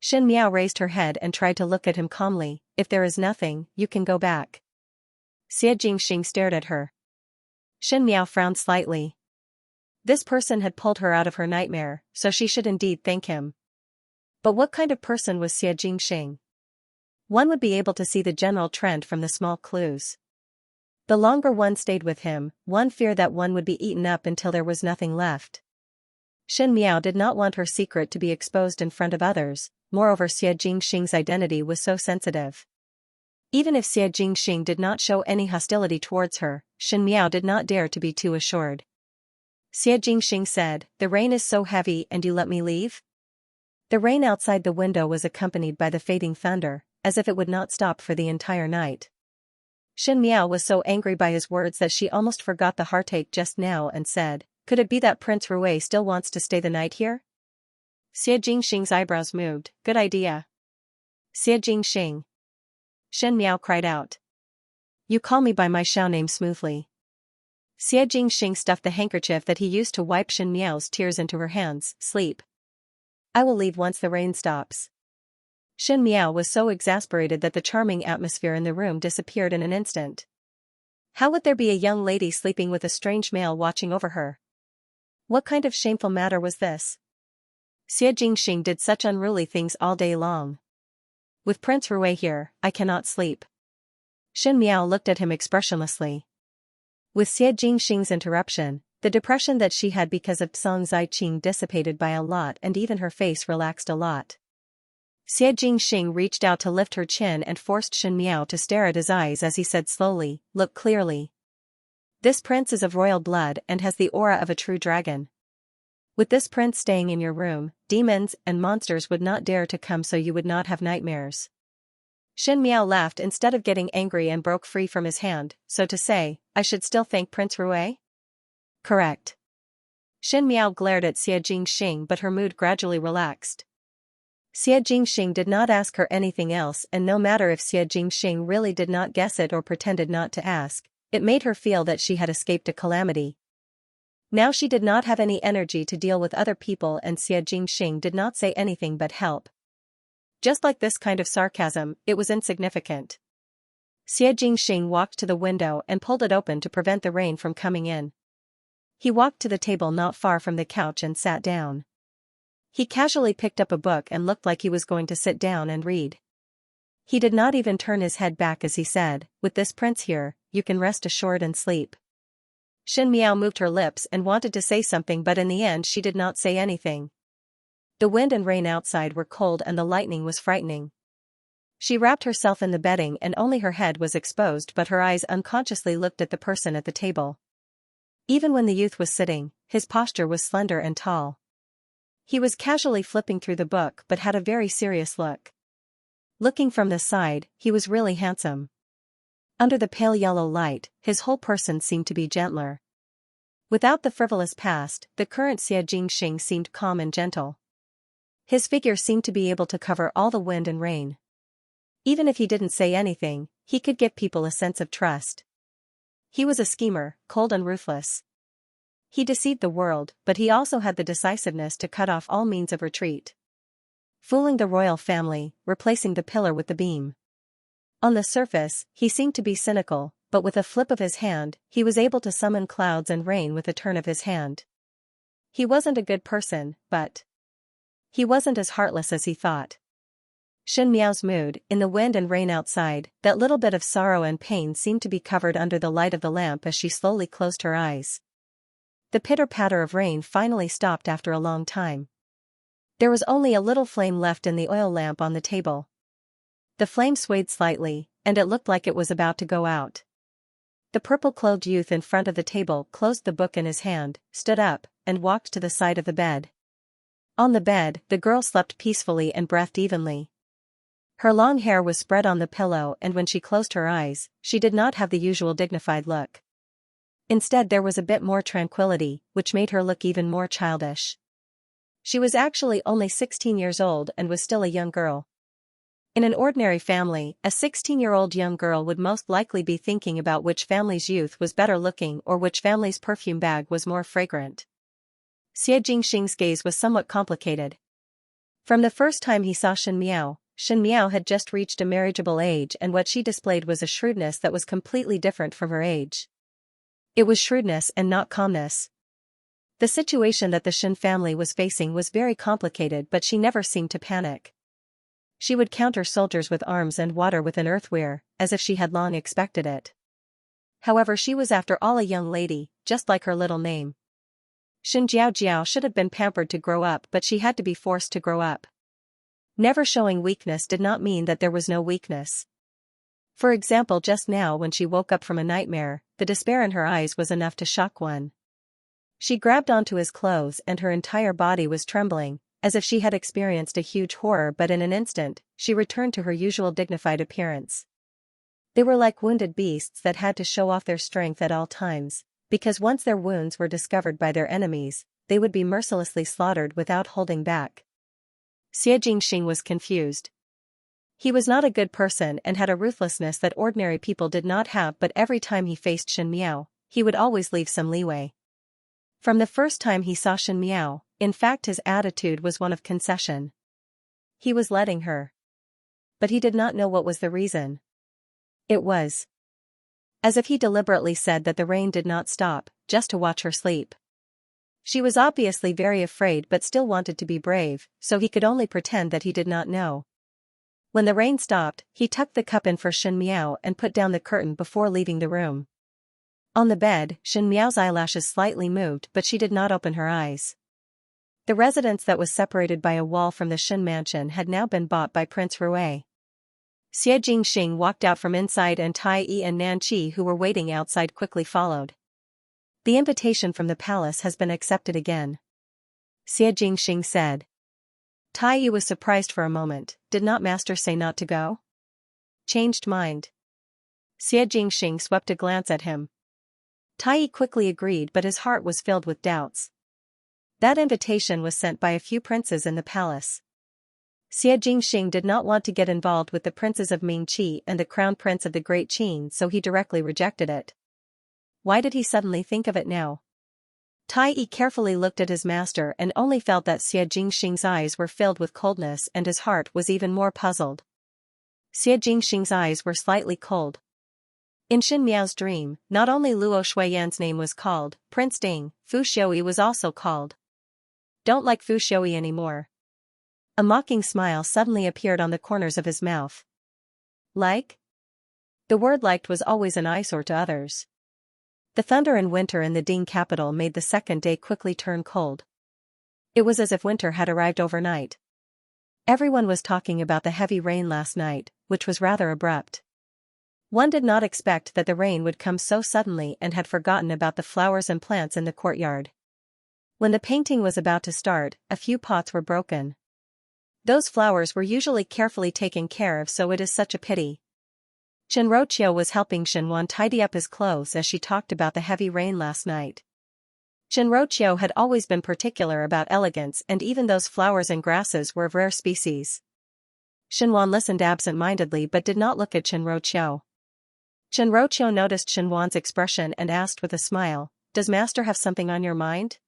Shen Miao raised her head and tried to look at him calmly. If there is nothing, you can go back. Xianxia stared at her. Shen Miao frowned slightly. This person had pulled her out of her nightmare, so she should indeed thank him. But what kind of person was Xianxia? One would be able to see the general trend from the small clues. The longer one stayed with him, one feared that one would be eaten up until there was nothing left. Shen Miao did not want her secret to be exposed in front of others, moreover Xianxia's identity was so sensitive. Even if Xianxia did not show any hostility towards her, Shen Miao did not dare to be too assured. Xianxia said, the rain is so heavy and you let me leave? The rain outside the window was accompanied by the fading thunder, as if it would not stop for the entire night. Shen Miao was so angry by his words that she almost forgot the heartache just now and said, could it be that Prince Rui still wants to stay the night here? Xianxing's eyebrows moved. Good idea. Xianxing. Shen Miao cried out. You call me by my Xiao name smoothly. Xianxing stuffed the handkerchief that he used to wipe Shen Miao's tears into her hands. Sleep. I will leave once the rain stops. Shen Miao was so exasperated that the charming atmosphere in the room disappeared in an instant. How would there be a young lady sleeping with a strange male watching over her? What kind of shameful matter was this? Xianxing did such unruly things all day long. With Prince Rui here, I cannot sleep. Shen Miao looked at him expressionlessly. With Xianxing's interruption, the depression that she had because of Chang Ziqing dissipated by a lot and even her face relaxed a lot. Xianxing reached out to lift her chin and forced Shen Miao to stare at his eyes as he said slowly, look clearly. This prince is of royal blood and has the aura of a true dragon. With this prince staying in your room, demons and monsters would not dare to come, so you would not have nightmares." Xianxia laughed instead of getting angry and broke free from his hand. "So to say, I should still thank Prince Rui?" "Correct." Xianxia glared at Xie Jingxing, but her mood gradually relaxed. Xie Jingxing did not ask her anything else, and no matter if Xie Jingxing really did not guess it or pretended not to ask, it made her feel that she had escaped a calamity. Now she did not have any energy to deal with other people, and Xie Jingxing did not say anything but help. Just like this kind of sarcasm, it was insignificant. Xie Jingxing walked to the window and pulled it open to prevent the rain from coming in. He walked to the table not far from the couch and sat down. He casually picked up a book and looked like he was going to sit down and read. He did not even turn his head back as he said, "With this prince here, you can rest assured and sleep." Xianxia moved her lips and wanted to say something, but in the end she did not say anything. The wind and rain outside were cold and the lightning was frightening. She wrapped herself in the bedding and only her head was exposed, but her eyes unconsciously looked at the person at the table. Even when the youth was sitting, his posture was slender and tall. He was casually flipping through the book but had a very serious look. Looking from the side, he was really handsome. Under the pale yellow light, his whole person seemed to be gentler. Without the frivolous past, the current Xie Jingxing seemed calm and gentle. His figure seemed to be able to cover all the wind and rain. Even if he didn't say anything, he could give people a sense of trust. He was a schemer, cold and ruthless. He deceived the world, but he also had the decisiveness to cut off all means of retreat. Fooling the royal family, replacing the pillar with the beam. On the surface, he seemed to be cynical, but with a flip of his hand, he was able to summon clouds and rain with a turn of his hand. He wasn't a good person, but he wasn't as heartless as he thought. Xianxia's mood, in the wind and rain outside, that little bit of sorrow and pain seemed to be covered under the light of the lamp as she slowly closed her eyes. The pitter-patter of rain finally stopped after a long time. There was only a little flame left in the oil lamp on the table. The flame swayed slightly, and it looked like it was about to go out. The purple-clothed youth in front of the table closed the book in his hand, stood up, and walked to the side of the bed. On the bed, the girl slept peacefully and breathed evenly. Her long hair was spread on the pillow, and when she closed her eyes, she did not have the usual dignified look. Instead, there was a bit more tranquility, which made her look even more childish. She was actually only 16 years old and was still a young girl. In an ordinary family, a 16-year-old young girl would most likely be thinking about which family's youth was better looking or which family's perfume bag was more fragrant. Xie Jingxing's gaze was somewhat complicated. From the first time he saw Xianxia had just reached a marriageable age, and what she displayed was a shrewdness that was completely different from her age. It was shrewdness and not calmness. The situation that the Xin family was facing was very complicated, but she never seemed to panic. She would counter soldiers with arms and water with an earthware, as if she had long expected it. However, she was after all a young lady, just like her little name. Xin Jiao should have been pampered to grow up, but she had to be forced to grow up. Never showing weakness did not mean that there was no weakness. For example, just now when she woke up from a nightmare, the despair in her eyes was enough to shock one. She grabbed onto his clothes and her entire body was trembling, as if she had experienced a huge horror, but in an instant, she returned to her usual dignified appearance. They were like wounded beasts that had to show off their strength at all times, because once their wounds were discovered by their enemies, they would be mercilessly slaughtered without holding back. Xie Jingxing was confused. He was not a good person and had a ruthlessness that ordinary people did not have, but every time he faced Xianxia, he would always leave some leeway. From the first time he saw Xianxia, in fact his attitude was one of concession. He was letting her. But he did not know what was the reason. It was as if he deliberately said that the rain did not stop, just to watch her sleep. She was obviously very afraid but still wanted to be brave, so he could only pretend that he did not know. When the rain stopped, he tucked the cup in for Xianxia and put down the curtain before leaving the room. On the bed, Xianxia's eyelashes slightly moved, but she did not open her eyes. The residence that was separated by a wall from the Xin mansion had now been bought by Prince Rui. Xie Jingxing walked out from inside, and Tai Yi and Nan Qi, who were waiting outside, quickly followed. The invitation from the palace has been accepted again, Xianxia said. Tai Yu was surprised for a moment. Did not master say not to go? Changed mind. Xianxia swept a glance at him. Tai Yu quickly agreed, but his heart was filled with doubts. That invitation was sent by a few princes in the palace. Xianxia did not want to get involved with the princes of Mingqi and the crown prince of the Great Qin, so he directly rejected it. Why did he suddenly think of it now? Tai Yi carefully looked at his master and only felt that Xianxing's eyes were filled with coldness, and his heart was even more puzzled. Xianxing's eyes were slightly cold. In Xin Miao's dream, not only Luo Shuiyan's name was called, Prince Ding, Fu Xiui was also called. Don't like Fu Xiui anymore. A mocking smile suddenly appeared on the corners of his mouth. Like? The word liked was always an eyesore to others. The thunder and winter in the Ding capital made the second day quickly turn cold. It was as if winter had arrived overnight. Everyone was talking about the heavy rain last night, which was rather abrupt. One did not expect that the rain would come so suddenly and had forgotten about the flowers and plants in the courtyard. When the painting was about to start, a few pots were broken. Those flowers were usually carefully taken care of, so it is such a pity. Qianruoqiu was helping Xinwan tidy up his clothes as she talked about the heavy rain last night. Qianruoqiu had always been particular about elegance, and even those flowers and grasses were of rare species. Xinwan listened absent-mindedly but did not look at Qianruoqiu. Qianruoqiu noticed Xinwan's expression and asked with a smile, "Does master have something on your mind?"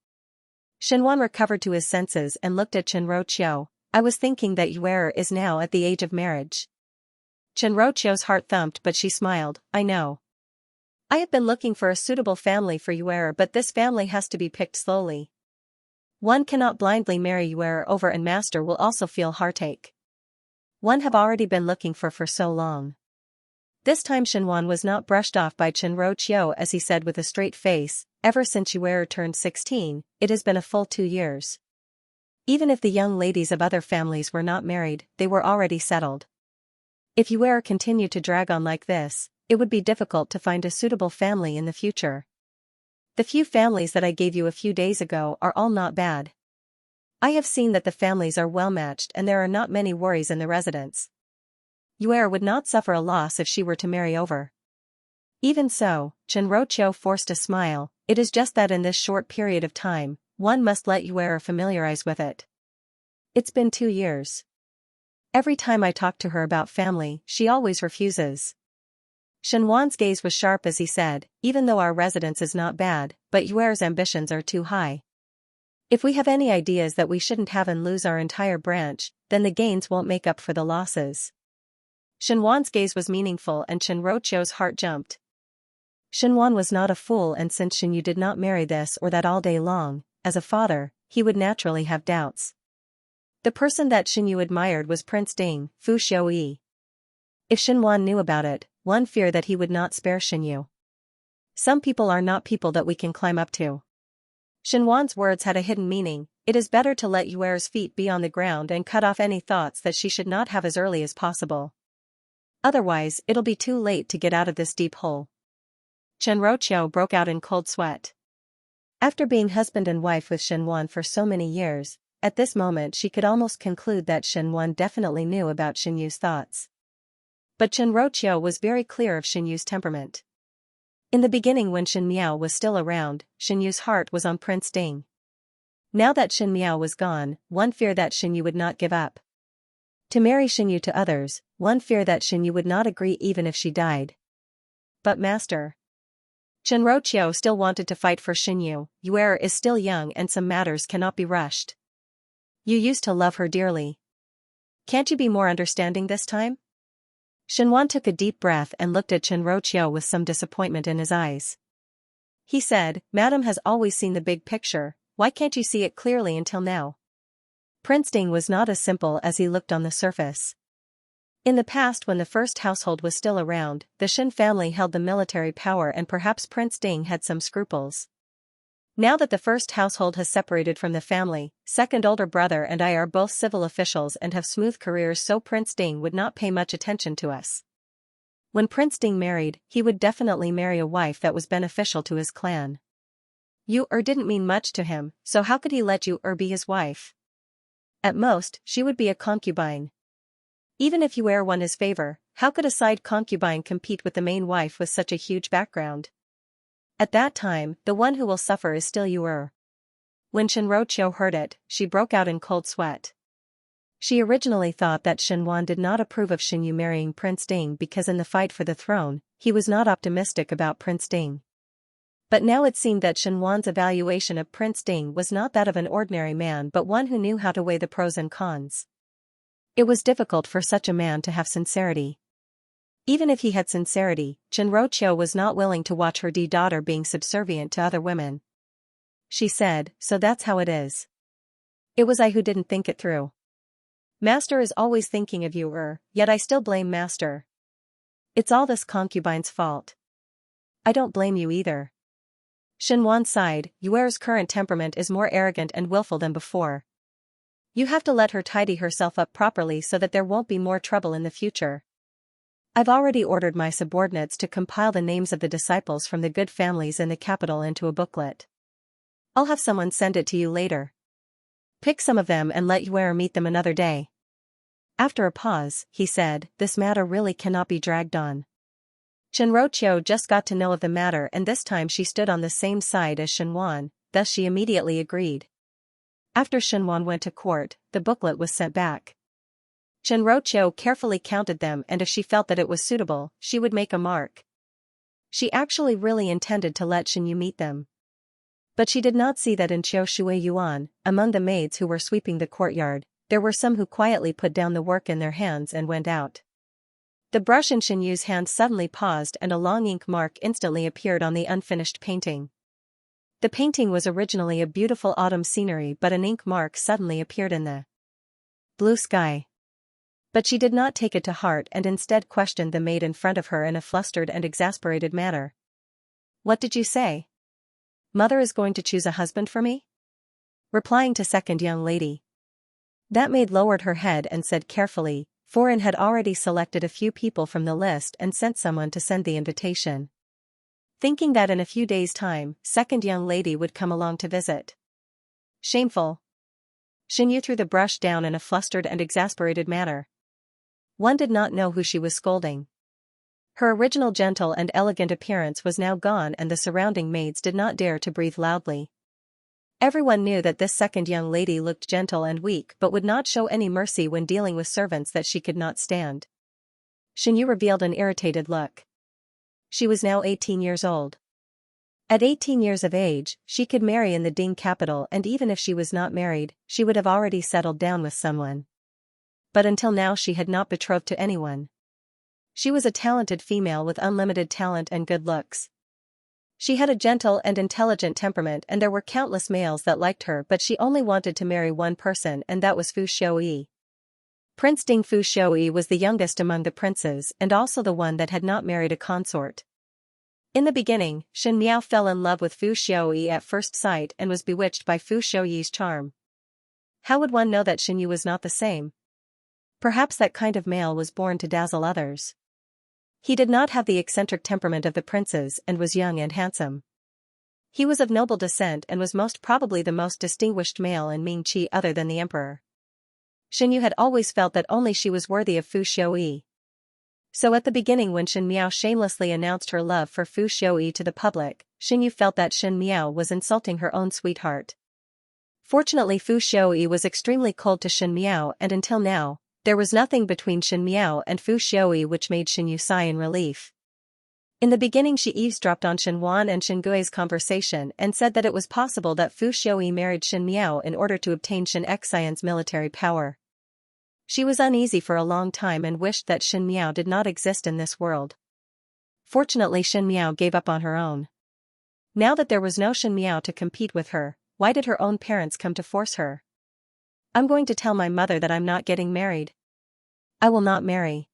Xinwan recovered to his senses and looked at Qianruoqiu. "I was thinking that Yu'er is now at the age of marriage." Qianruoqiu's heart thumped, but she smiled. "I know. I have been looking for a suitable family for Yu'er, but this family has to be picked slowly. One cannot blindly marry Yu'er over, and master will also feel heartache. One have already been looking for so long." This time Xinwan was not brushed off by Qianruoqiu as he said with a straight face, "Ever since Yu'er turned 16, it has been a full 2 years. Even if the young ladies of other families were not married, they were already settled. If Yu'er continued to drag on like this, it would be difficult to find a suitable family in the future. The few families that I gave you a few days ago are all not bad. I have seen that the families are well matched and there are not many worries in the residence. Yu'er would not suffer a loss if she were to marry over." Even so, Qianruoqiu forced a smile. "It is just that in this short period of time, one must let Yu'er familiarize with it. It's been 2 years. Every time I talk to her about family, she always refuses." Xinwan's gaze was sharp as he said, "Even though our residence is not bad, but Yu'er's ambitions are too high. If we have any ideas that we shouldn't have and lose our entire branch, then the gains won't make up for the losses." Xinwan's gaze was meaningful and Qianruoqiu's heart jumped. Xinwan was not a fool, and since Xinyu did not marry this or that all day long, as a father, he would naturally have doubts. The person that Xinyu admired was Prince Ding, Fu Xiui. If Xinwan knew about it, one feared that he would not spare Xinyu. Some people are not people that we can climb up to. Xinwan's words had a hidden meaning. It is better to let Yu'er's feet be on the ground and cut off any thoughts that she should not have as early as possible. Otherwise, it'll be too late to get out of this deep hole. Qianruoqiu broke out in cold sweat. After being husband and wife with Xinwan for so many years, at this moment she could almost conclude that Xinwan definitely knew about Xinyu's thoughts. But Qianruoqiu was very clear of Xinyu's temperament. In the beginning, when Xin Miao was still around, Xinyu's heart was on Prince Ding. Now that Xin Miao was gone, one feared that Xinyu would not give up. To marry Xinyu to others, one feared that Xinyu would not agree even if she died. But master. Qianruoqiu still wanted to fight for Xinyu. Yu'er is still young and some matters cannot be rushed. You used to love her dearly. Can't you be more understanding this time? Xinwan took a deep breath and looked at Qianruoqiu with some disappointment in his eyes. He said, "Madam has always seen the big picture, why can't you see it clearly until now?" Prince Ding was not as simple as he looked on the surface. In the past, when the first household was still around, the Xin family held the military power and perhaps Prince Ding had some scruples. Now that the first household has separated from the family, second older brother and I are both civil officials and have smooth careers, so Prince Ding would not pay much attention to us. When Prince Ding married, he would definitely marry a wife that was beneficial to his clan. You didn't mean much to him, so how could he let you be his wife? At most, she would be a concubine. Even if you won his favor, how could a side concubine compete with the main wife with such a huge background? At that time, the one who will suffer is still you. When Shinroqiu heard it, she broke out in cold sweat. She originally thought that Shenwan did not approve of Xinyu marrying Prince Ding because in the fight for the throne, he was not optimistic about Prince Ding. But now it seemed that Shenwan's evaluation of Prince Ding was not that of an ordinary man but one who knew how to weigh the pros and cons. It was difficult for such a man to have sincerity. Even if he had sincerity, Shinroqiu was not willing to watch her daughter being subservient to other women. She said, "So that's how it is. It was I who didn't think it through. Master is always thinking of you, yet I still blame Master. It's all this concubine's fault." "I don't blame you either." Shenwan sighed. Yuer's current temperament is more arrogant and willful than before. You have to let her tidy herself up properly so that there won't be more trouble in the future. I've already ordered my subordinates to compile the names of the disciples from the good families in the capital into a booklet. I'll have someone send it to you later. Pick some of them and let Yuer meet them another day. After a pause, he said, "This matter really cannot be dragged on." Shinroqiu just got to know of the matter and this time she stood on the same side as Shenwan, thus she immediately agreed. After Shenwan went to court, the booklet was sent back. Shinroqiu carefully counted them and if she felt that it was suitable, she would make a mark. She actually really intended to let Xinyu meet them. But she did not see that in Qiushui Yuan, among the maids who were sweeping the courtyard, there were some who quietly put down the work in their hands and went out. The brush in Xinyu's hand suddenly paused and a long ink mark instantly appeared on the unfinished painting. The painting was originally a beautiful autumn scenery but an ink mark suddenly appeared in the blue sky. But she did not take it to heart and instead questioned the maid in front of her in a flustered and exasperated manner. "What did you say? Mother is going to choose a husband for me?" Replying to second young lady. That maid lowered her head and said carefully, Foreign had already selected a few people from the list and sent someone to send the invitation. Thinking that in a few days' time, second young lady would come along to visit. Shameful. Xinyu threw the brush down in a flustered and exasperated manner. One did not know who she was scolding. Her original gentle and elegant appearance was now gone and the surrounding maids did not dare to breathe loudly. Everyone knew that this second young lady looked gentle and weak but would not show any mercy when dealing with servants that she could not stand. Xinyu revealed an irritated look. She was now 18 years old. At 18 years of age, she could marry in the Ding capital and even if she was not married, she would have already settled down with someone. But until now she had not betrothed to anyone. She was a talented female with unlimited talent and good looks. She had a gentle and intelligent temperament and there were countless males that liked her but she only wanted to marry one person and that was Fu Xiuyi. Prince Ding Fu Xiuyi was the youngest among the princes and also the one that had not married a consort. In the beginning, Shen Miao fell in love with Fu Xiuyi at first sight and was bewitched by Fu Xiuyi's charm. How would one know that Xinyu was not the same? Perhaps that kind of male was born to dazzle others. He did not have the eccentric temperament of the princes and was young and handsome. He was of noble descent and was most probably the most distinguished male in Mingqi other than the emperor. Xinyu had always felt that only she was worthy of Fu Xiuyi. So at the beginning when Shen Miao shamelessly announced her love for Fu Xiuyi to the public, Xinyu felt that Shen Miao was insulting her own sweetheart. Fortunately Fu Xiuyi was extremely cold to Shen Miao and until now, there was nothing between Shen Miao and Fu Xiuyi which made Xinyu sigh in relief. In the beginning she eavesdropped on Shen Wan and Shen Gui's conversation and said that it was possible that Fu Xiuyi married Shen Miao in order to obtain Xianxia's military power. She was uneasy for a long time and wished that Shen Miao did not exist in this world. Fortunately Shen Miao gave up on her own. Now that there was no Shen Miao to compete with her, why did her own parents come to force her? I'm going to tell my mother that I'm not getting married. I will not marry.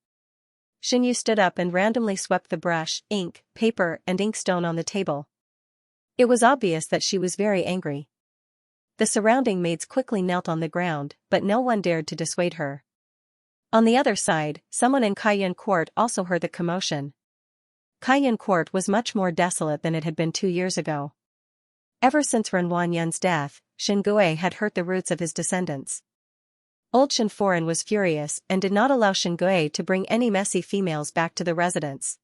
Xinyu stood up and randomly swept the brush, ink, paper and inkstone on the table. It was obvious that she was very angry. The surrounding maids quickly knelt on the ground, but no one dared to dissuade her. On the other side, someone in Kaiyan Court also heard the commotion. Kaiyan Court was much more desolate than it had been 2 years ago. Ever since Ren Wanyan's death, Shen Gui had hurt the roots of his descendants. Old Shen Foran was furious and did not allow Shen Gui to bring any messy females back to the residence.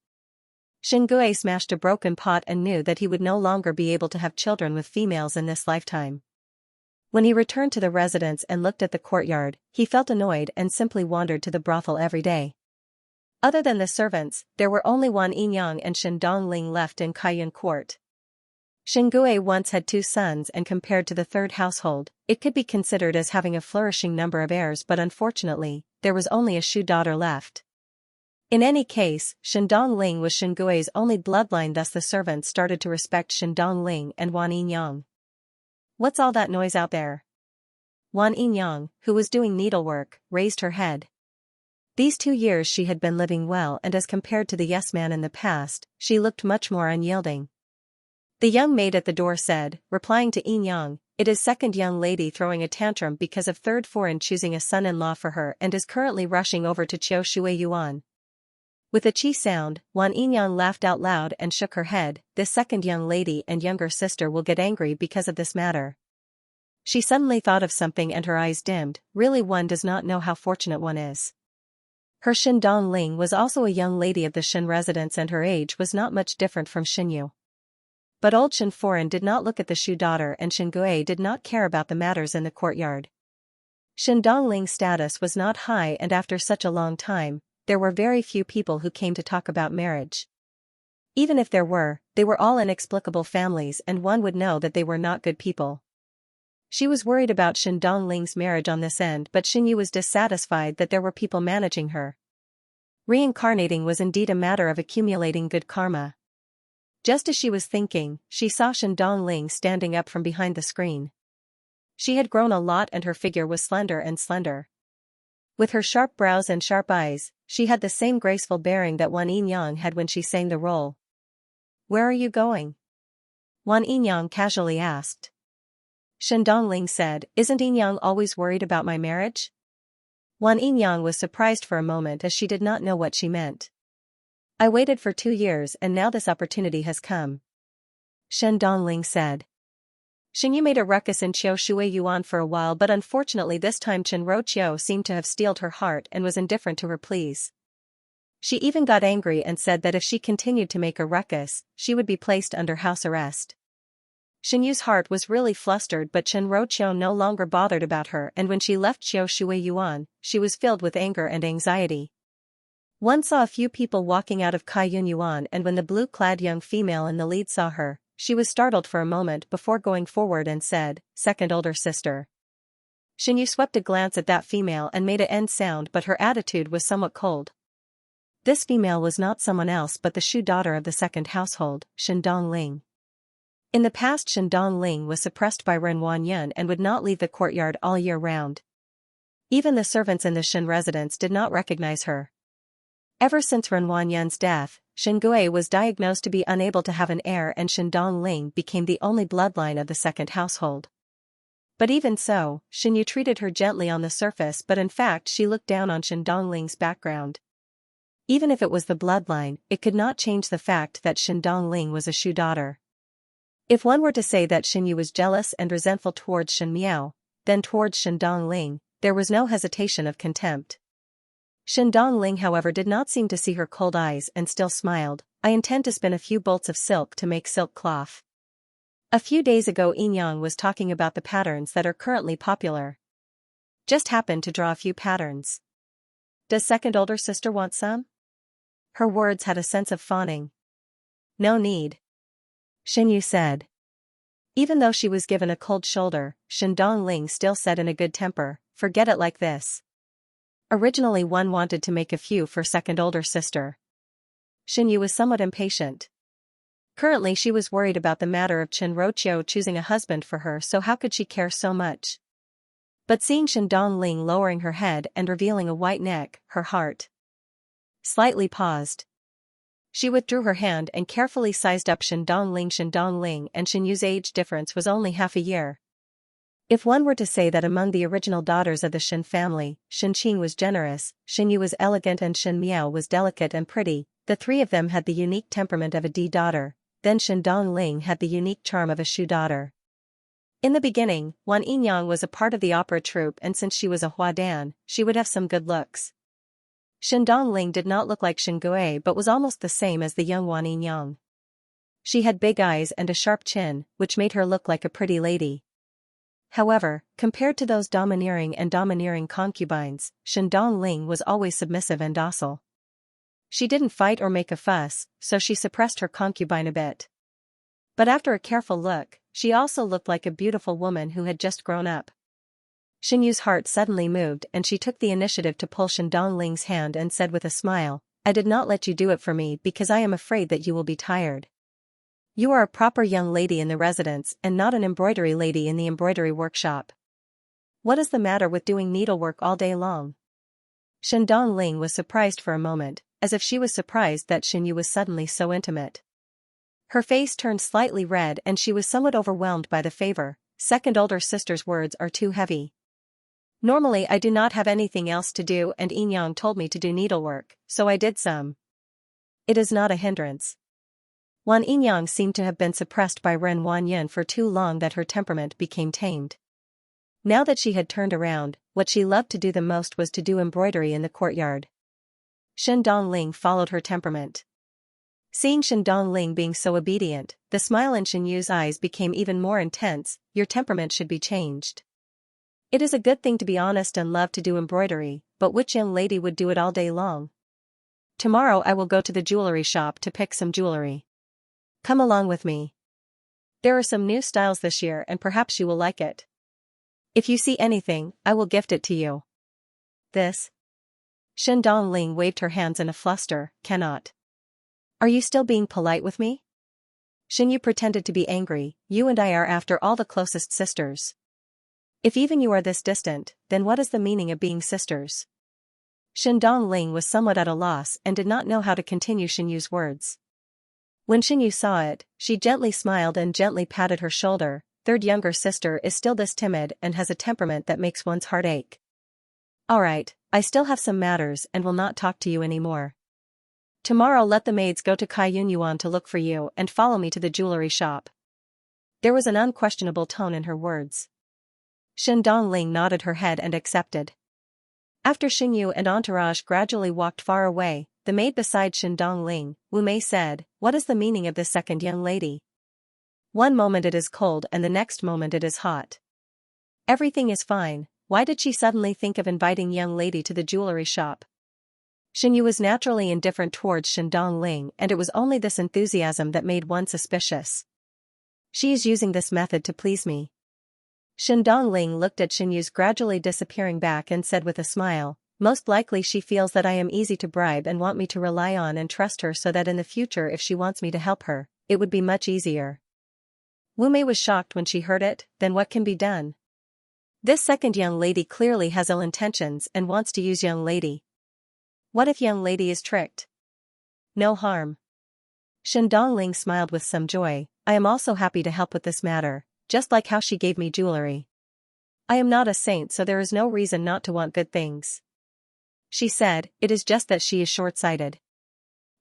Shen Gui smashed a broken pot and knew that he would no longer be able to have children with females in this lifetime. When he returned to the residence and looked at the courtyard, he felt annoyed and simply wandered to the brothel every day. Other than the servants, there were only Wan Yinyang and Shen Dongling left in Kaiyun court. Shen Gui once had 2 sons, and compared to the third household, it could be considered as having a flourishing number of heirs, but unfortunately, there was only a Shu daughter left. In any case, Shen Dongling was Shen Gui's only bloodline, thus the servants started to respect Shen Dongling and Wan Yinyang. What's all that noise out there? Wan Yinyang, who was doing needlework, raised her head. These 2 years she had been living well, and as compared to the yes man in the past, she looked much more unyielding. The young maid at the door said, replying to Yinyang, "It is second young lady throwing a tantrum because of third foreign choosing a son-in-law for her and is currently rushing over to Chiu Shui Yuan." With a chi sound, Wan Yinyang laughed out loud and shook her head. "This second young lady and younger sister will get angry because of this matter." She suddenly thought of something and her eyes dimmed. Really, one does not know how fortunate one is. Her Shen Dongling was also a young lady of the Shen residence, and her age was not much different from Shen Yu. But old Shen Foran did not look at the Shu daughter, and Shen Gui did not care about the matters in the courtyard. Shen Dongling's status was not high, and after such a long time, there were very few people who came to talk about marriage. Even if there were, they were all inexplicable families, and one would know that they were not good people. She was worried about Shen Dongling's marriage on this end, but Shen Yu was dissatisfied that there were people managing her. Reincarnating was indeed a matter of accumulating good karma. Just as she was thinking, she saw Shen Dongling standing up from behind the screen. She had grown a lot and her figure was slender and slender. With her sharp brows and sharp eyes, she had the same graceful bearing that Wan Yinyang had when she sang the role. "Where are you going?" Wan Yinyang casually asked. Shen Dongling said, "Isn't Yinyang always worried about my marriage?" Wan Yinyang was surprised for a moment, as she did not know what she meant. "I waited for 2 years and now this opportunity has come," Shen Dongling said. Shen Yu made a ruckus in Chiu Shui Yuan for a while, but unfortunately this time Chen Roqiu seemed to have steeled her heart and was indifferent to her pleas. She even got angry and said that if she continued to make a ruckus, she would be placed under house arrest. Shen Yu's heart was really flustered, but Chen Roqiu no longer bothered about her, and when she left Chiu Shui Yuan, she was filled with anger and anxiety. One saw a few people walking out of Kaiyun Yuan, and when the blue-clad young female in the lead saw her, she was startled for a moment before going forward and said, "Second older sister." Shen Yu swept a glance at that female and made an end sound, but her attitude was somewhat cold. This female was not someone else but the Shu daughter of the second household, Shen Dongling. In the past, Shen Dongling was suppressed by Ren Wanyan and would not leave the courtyard all year round. Even the servants in the Shen residence did not recognize her. Ever since Ren Wanyan's death, Shen Gui was diagnosed to be unable to have an heir, and Shen Dongling became the only bloodline of the second household. But even so, Shen Yu treated her gently on the surface, but in fact she looked down on Shen Dongling's background. Even if it was the bloodline, it could not change the fact that Shen Dongling was a Shu daughter. If one were to say that Shen Yu was jealous and resentful towards Shen Miao, then towards Shen Dongling, there was no hesitation of contempt. Shen Dongling, however, did not seem to see her cold eyes and still smiled. "I intend to spin a few bolts of silk to make silk cloth." A few days ago Yinyang was talking about the patterns that are currently popular. Just happened to draw a few patterns. "Does second older sister want some?" Her words had a sense of fawning. "No need," Shen Yu said. Even though she was given a cold shoulder, Shen Dongling still said in a good temper, "Forget it like this." Originally one wanted to make a few for second older sister. Shen Yu was somewhat impatient. Currently she was worried about the matter of Chen Roqiu choosing a husband for her, so how could she care so much? But seeing Shen Dongling lowering her head and revealing a white neck, her heart slightly paused. She withdrew her hand and carefully sized up Shen Dongling, and Shen Yu's age difference was only half a year. If one were to say that among the original daughters of the Shen family, Shen Qing was generous, Shen Yu was elegant, and Shen Miao was delicate and pretty, the three of them had the unique temperament of a D daughter, then Shen Dongling had the unique charm of a Shu daughter. In the beginning, Wan Yinyang was a part of the opera troupe, and since she was a Huadan, she would have some good looks. Shen Dongling did not look like Shen Gui but was almost the same as the young Wan Yinyang. She had big eyes and a sharp chin, which made her look like a pretty lady. However, compared to those domineering concubines, Shen Dongling was always submissive and docile. She didn't fight or make a fuss, so she suppressed her concubine a bit. But after a careful look, she also looked like a beautiful woman who had just grown up. Shen Yu's heart suddenly moved and she took the initiative to pull Shen Dongling's hand and said with a smile, "I did not let you do it for me because I am afraid that you will be tired. You are a proper young lady in the residence and not an embroidery lady in the embroidery workshop. What is the matter with doing needlework all day long?" Shen Dongling was surprised for a moment, as if she was surprised that Shen Yu was suddenly so intimate. Her face turned slightly red and she was somewhat overwhelmed by the favor. Second older sister's words are too heavy. Normally I do not have anything else to do and Yinyang told me to do needlework, so I did some. It is not a hindrance. Wan Yinyang seemed to have been suppressed by Ren Wanyin for too long that her temperament became tamed. Now that she had turned around, what she loved to do the most was to do embroidery in the courtyard. Shen Dongling followed her temperament. Seeing Shen Dongling being so obedient, the smile in Shen Yu's eyes became even more intense. Your temperament should be changed. It is a good thing to be honest and love to do embroidery, but which young lady would do it all day long? Tomorrow I will go to the jewelry shop to pick some jewelry. Come along with me. There are some new styles this year and perhaps you will like it. If you see anything, I will gift it to you. This? Shen Dongling waved her hands in a fluster. Cannot. Are you still being polite with me? Shen Yu pretended to be angry. You and I are after all the closest sisters. If even you are this distant, then what is the meaning of being sisters? Shen Dongling was somewhat at a loss and did not know how to continue Shen Yu's words. When Shen Yu saw it, she gently smiled and gently patted her shoulder. Third younger sister is still this timid and has a temperament that makes one's heart ache. Alright, I still have some matters and will not talk to you anymore. Tomorrow let the maids go to Kaiyun Yuan to look for you and follow me to the jewelry shop. There was an unquestionable tone in her words. Shen Dongling nodded her head and accepted. After Shen Yu and entourage gradually walked far away, the maid beside Shen Dongling, Wu Mei said, "What is the meaning of this second young lady? One moment it is cold and the next moment it is hot. Everything is fine, why did she suddenly think of inviting young lady to the jewelry shop?" Shen Yu was naturally indifferent towards Shen Dongling and it was only this enthusiasm that made one suspicious. She is using this method to please me. Shen Dongling looked at Shen Yu's gradually disappearing back and said with a smile, "Most likely she feels that I am easy to bribe and want me to rely on and trust her so that in the future if she wants me to help her, it would be much easier." Wu Mei was shocked when she heard it. Then what can be done? This second young lady clearly has ill intentions and wants to use young lady. What if young lady is tricked? No harm. Shen Dongling smiled with some joy. I am also happy to help with this matter, just like how she gave me jewelry. I am not a saint so there is no reason not to want good things. She said, it is just that she is short-sighted.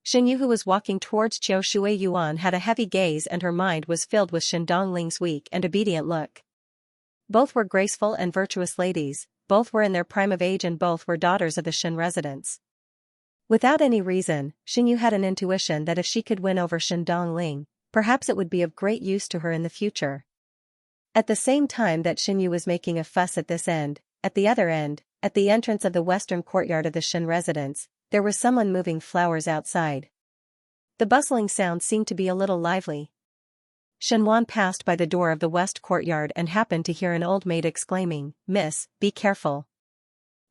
Shen Yu who was walking towards Qiu Shui Yuan had a heavy gaze and her mind was filled with Shen Dongling's weak and obedient look. Both were graceful and virtuous ladies, both were in their prime of age and both were daughters of the Shen residents. Without any reason, Shen Yu had an intuition that if she could win over Shen Dongling, perhaps it would be of great use to her in the future. At the same time that Shen Yu was making a fuss at this end, at the other end, at the entrance of the western courtyard of the Shen residence, there was someone moving flowers outside. The bustling sound seemed to be a little lively. Shen Wan passed by the door of the west courtyard and happened to hear an old maid exclaiming, "Miss, be careful."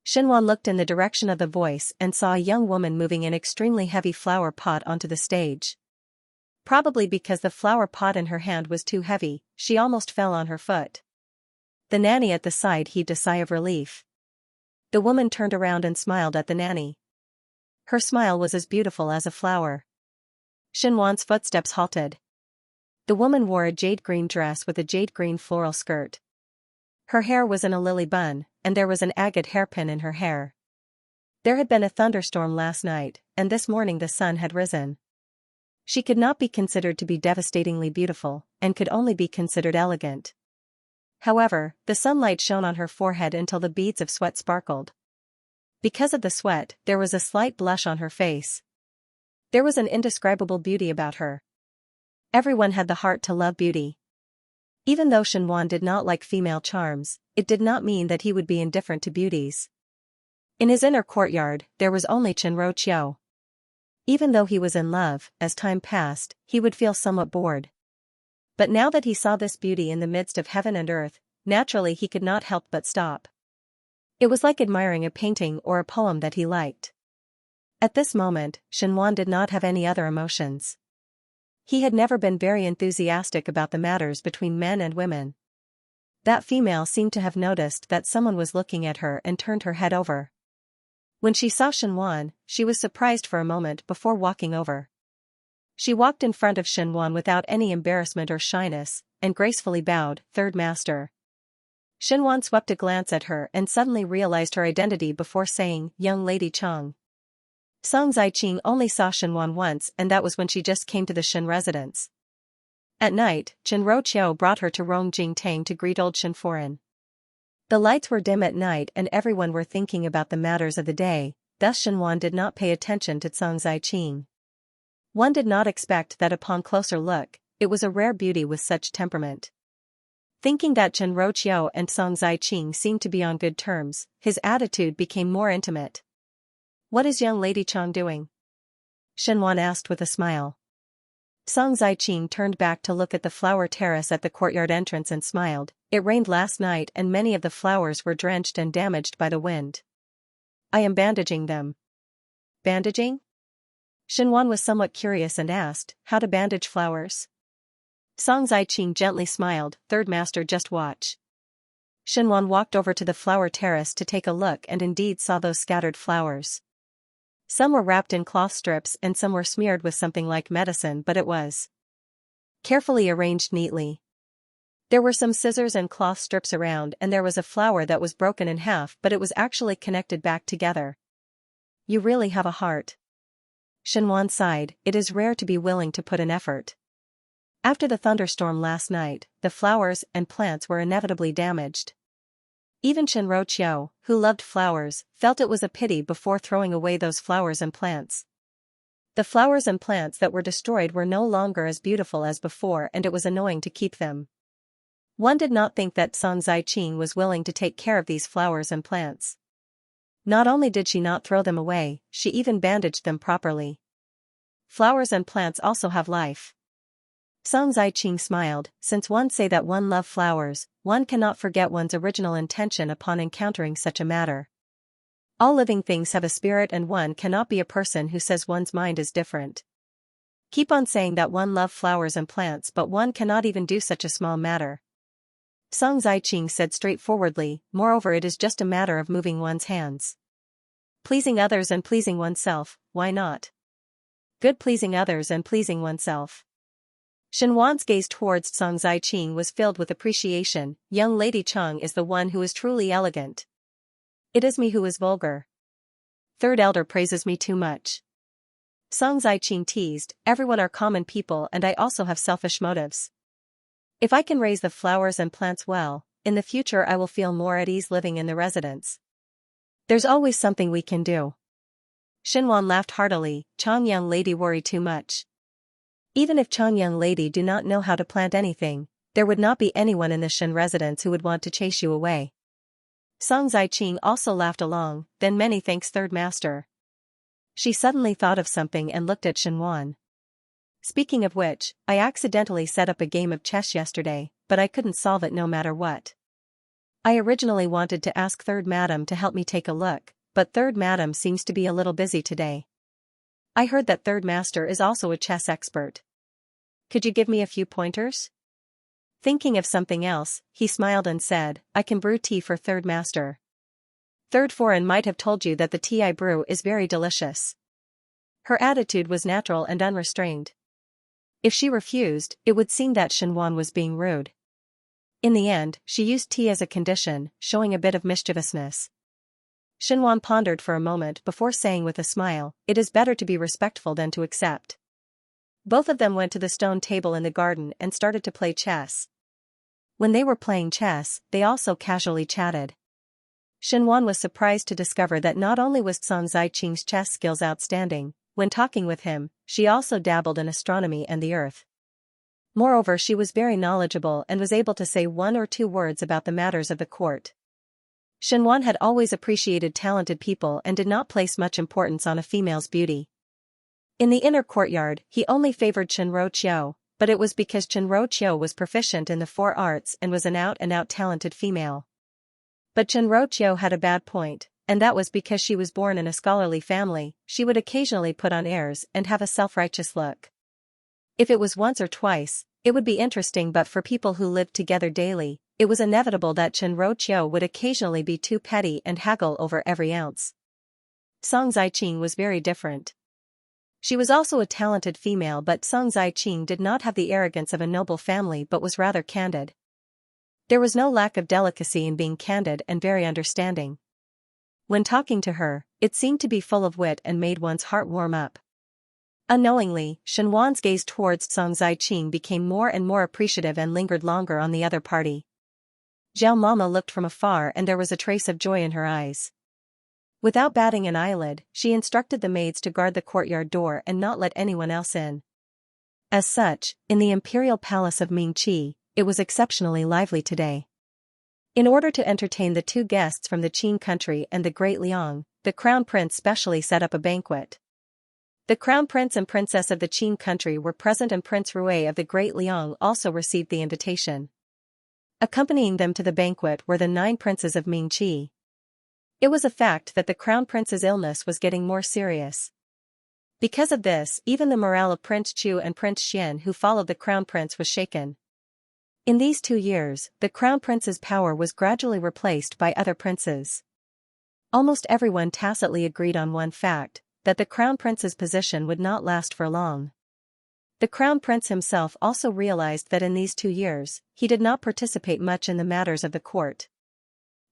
Shen Wan looked in the direction of the voice and saw a young woman moving an extremely heavy flower pot onto the stage. Probably because the flower pot in her hand was too heavy, she almost fell on her foot. The nanny at the side heaved a sigh of relief. The woman turned around and smiled at the nanny. Her smile was as beautiful as a flower. Shen Wan's footsteps halted. The woman wore a jade green dress with a jade green floral skirt. Her hair was in a lily bun, and there was an agate hairpin in her hair. There had been a thunderstorm last night, and this morning the sun had risen. She could not be considered to be devastatingly beautiful, and could only be considered elegant. However, the sunlight shone on her forehead until the beads of sweat sparkled. Because of the sweat, there was a slight blush on her face. There was an indescribable beauty about her. Everyone had the heart to love beauty. Even though Xianxia did not like female charms, it did not mean that he would be indifferent to beauties. In his inner courtyard, there was only Qiao. Even though he was in love, as time passed, he would feel somewhat bored. But now that he saw this beauty in the midst of heaven and earth, naturally he could not help but stop. It was like admiring a painting or a poem that he liked. At this moment, Xianxia did not have any other emotions. He had never been very enthusiastic about the matters between men and women. That female seemed to have noticed that someone was looking at her and turned her head over. When she saw Xianxia, she was surprised for a moment before walking over. She walked in front of Xianxia without any embarrassment or shyness, and gracefully bowed, "Third Master." Xianxia swept a glance at her and suddenly realized her identity before saying, "Young Lady Chang." Song Ziqing only saw Xianxia once, and that was when she just came to the Shen residence. At night, Qiao brought her to Rongjing Tang to greet old Shenforen. The lights were dim at night and everyone were thinking about the matters of the day, thus Xianxia did not pay attention to Song Ziqing. One did not expect that upon closer look, it was a rare beauty with such temperament. Thinking that Qiao and Song Ziqing seemed to be on good terms, his attitude became more intimate. "What is young Lady Chang doing?" Xianxia asked with a smile. Song Ziqing turned back to look at the flower terrace at the courtyard entrance and smiled. "It rained last night and many of the flowers were drenched and damaged by the wind. I am bandaging them." "Bandaging?" Xianxia was somewhat curious and asked, "How to bandage flowers?" Song Ziqing gently smiled, "Third Master, just watch." Xianxia walked over to the flower terrace to take a look and indeed saw those scattered flowers. Some were wrapped in cloth strips and some were smeared with something like medicine, but it was carefully arranged neatly. There were some scissors and cloth strips around and there was a flower that was broken in half, but it was actually connected back together. "You really have a heart." Xianxia sighed, "It is rare to be willing to put in effort." After the thunderstorm last night, the flowers and plants were inevitably damaged. Even Qiao, who loved flowers, felt it was a pity before throwing away those flowers and plants. The flowers and plants that were destroyed were no longer as beautiful as before and it was annoying to keep them. One did not think that Song Ziqing was willing to take care of these flowers and plants. Not only did she not throw them away, she even bandaged them properly. Flowers and plants also have life. Song Ziqing smiled, "Since one say that one love flowers, one cannot forget one's original intention upon encountering such a matter. All living things have a spirit and one cannot be a person who says one's mind is different. Keep on saying that one love flowers and plants but one cannot even do such a small matter." Song Ziqing said straightforwardly, "Moreover, it is just a matter of moving one's hands. Pleasing others and pleasing oneself, why not? Good pleasing others and pleasing oneself." Xianxua's gaze towards Song Ziqing was filled with appreciation. "Young Lady Chang is the one who is truly elegant. It is me who is vulgar. Third Elder praises me too much." Song Ziqing teased, "Everyone are common people and I also have selfish motives. If I can raise the flowers and plants well, in the future I will feel more at ease living in the residence. There's always something we can do." Xianxua laughed heartily, "Chang young lady worry too much. Even if Chang young lady do not know how to plant anything, there would not be anyone in the Shen residence who would want to chase you away." Song Ziqing also laughed along, "Then many thanks, Third Master." She suddenly thought of something and looked at Xianxua. "Speaking of which, I accidentally set up a game of chess yesterday, but I couldn't solve it no matter what. I originally wanted to ask Third Madam to help me take a look, but Third Madam seems to be a little busy today. I heard that Third Master is also a chess expert. Could you give me a few pointers?" Thinking of something else, he smiled and said, "I can brew tea for Third Master. Third Foreign might have told you that the tea I brew is very delicious." Her attitude was natural and unrestrained. If she refused, it would seem that Xianxua was being rude. In the end, she used tea as a condition, showing a bit of mischievousness. Xianxua pondered for a moment before saying with a smile, "It is better to be respectful than to accept." Both of them went to the stone table in the garden and started to play chess. When they were playing chess, they also casually chatted. Xianxia was surprised to discover that not only was Song Ziqing's chess skills outstanding, when talking with him, she also dabbled in astronomy and the earth. Moreover, she was very knowledgeable and was able to say one or two words about the matters of the court. Xianxia had always appreciated talented people and did not place much importance on a female's beauty. In the inner courtyard, he only favored Qiao, but it was because Qiao was proficient in the 4 arts and was an out-and-out talented female. But Qiao had a bad point, and that was because she was born in a scholarly family. She would occasionally put on airs and have a self-righteous look. If it was once or twice, it would be interesting, but for people who lived together daily, it was inevitable that Qiao would occasionally be too petty and haggle over every ounce. Song Ziqing was very different. She was also a talented female, but Song Ziqing did not have the arrogance of a noble family but was rather candid. There was no lack of delicacy in being candid and very understanding. When talking to her, it seemed to be full of wit and made one's heart warm up. Unknowingly, Xianxua's gaze towards Song Ziqing became more and more appreciative and lingered longer on the other party. Zhao Mama looked from afar and there was a trace of joy in her eyes. Without batting an eyelid, she instructed the maids to guard the courtyard door and not let anyone else in. As such, in the imperial palace of Mingqi, it was exceptionally lively today. In order to entertain the 2 guests from the Qin country and the Great Liang, the crown prince specially set up a banquet. The crown prince and princess of the Qin country were present and Prince Rui of the Great Liang also received the invitation. Accompanying them to the banquet were the 9 princes of Mingqi. It was a fact that the crown prince's illness was getting more serious. Because of this, even the morale of Prince Chu and Prince Xian who followed the crown prince was shaken. In these 2 years, the crown prince's power was gradually replaced by other princes. Almost everyone tacitly agreed on one fact, that the crown prince's position would not last for long. The crown prince himself also realized that in these 2 years, he did not participate much in the matters of the court.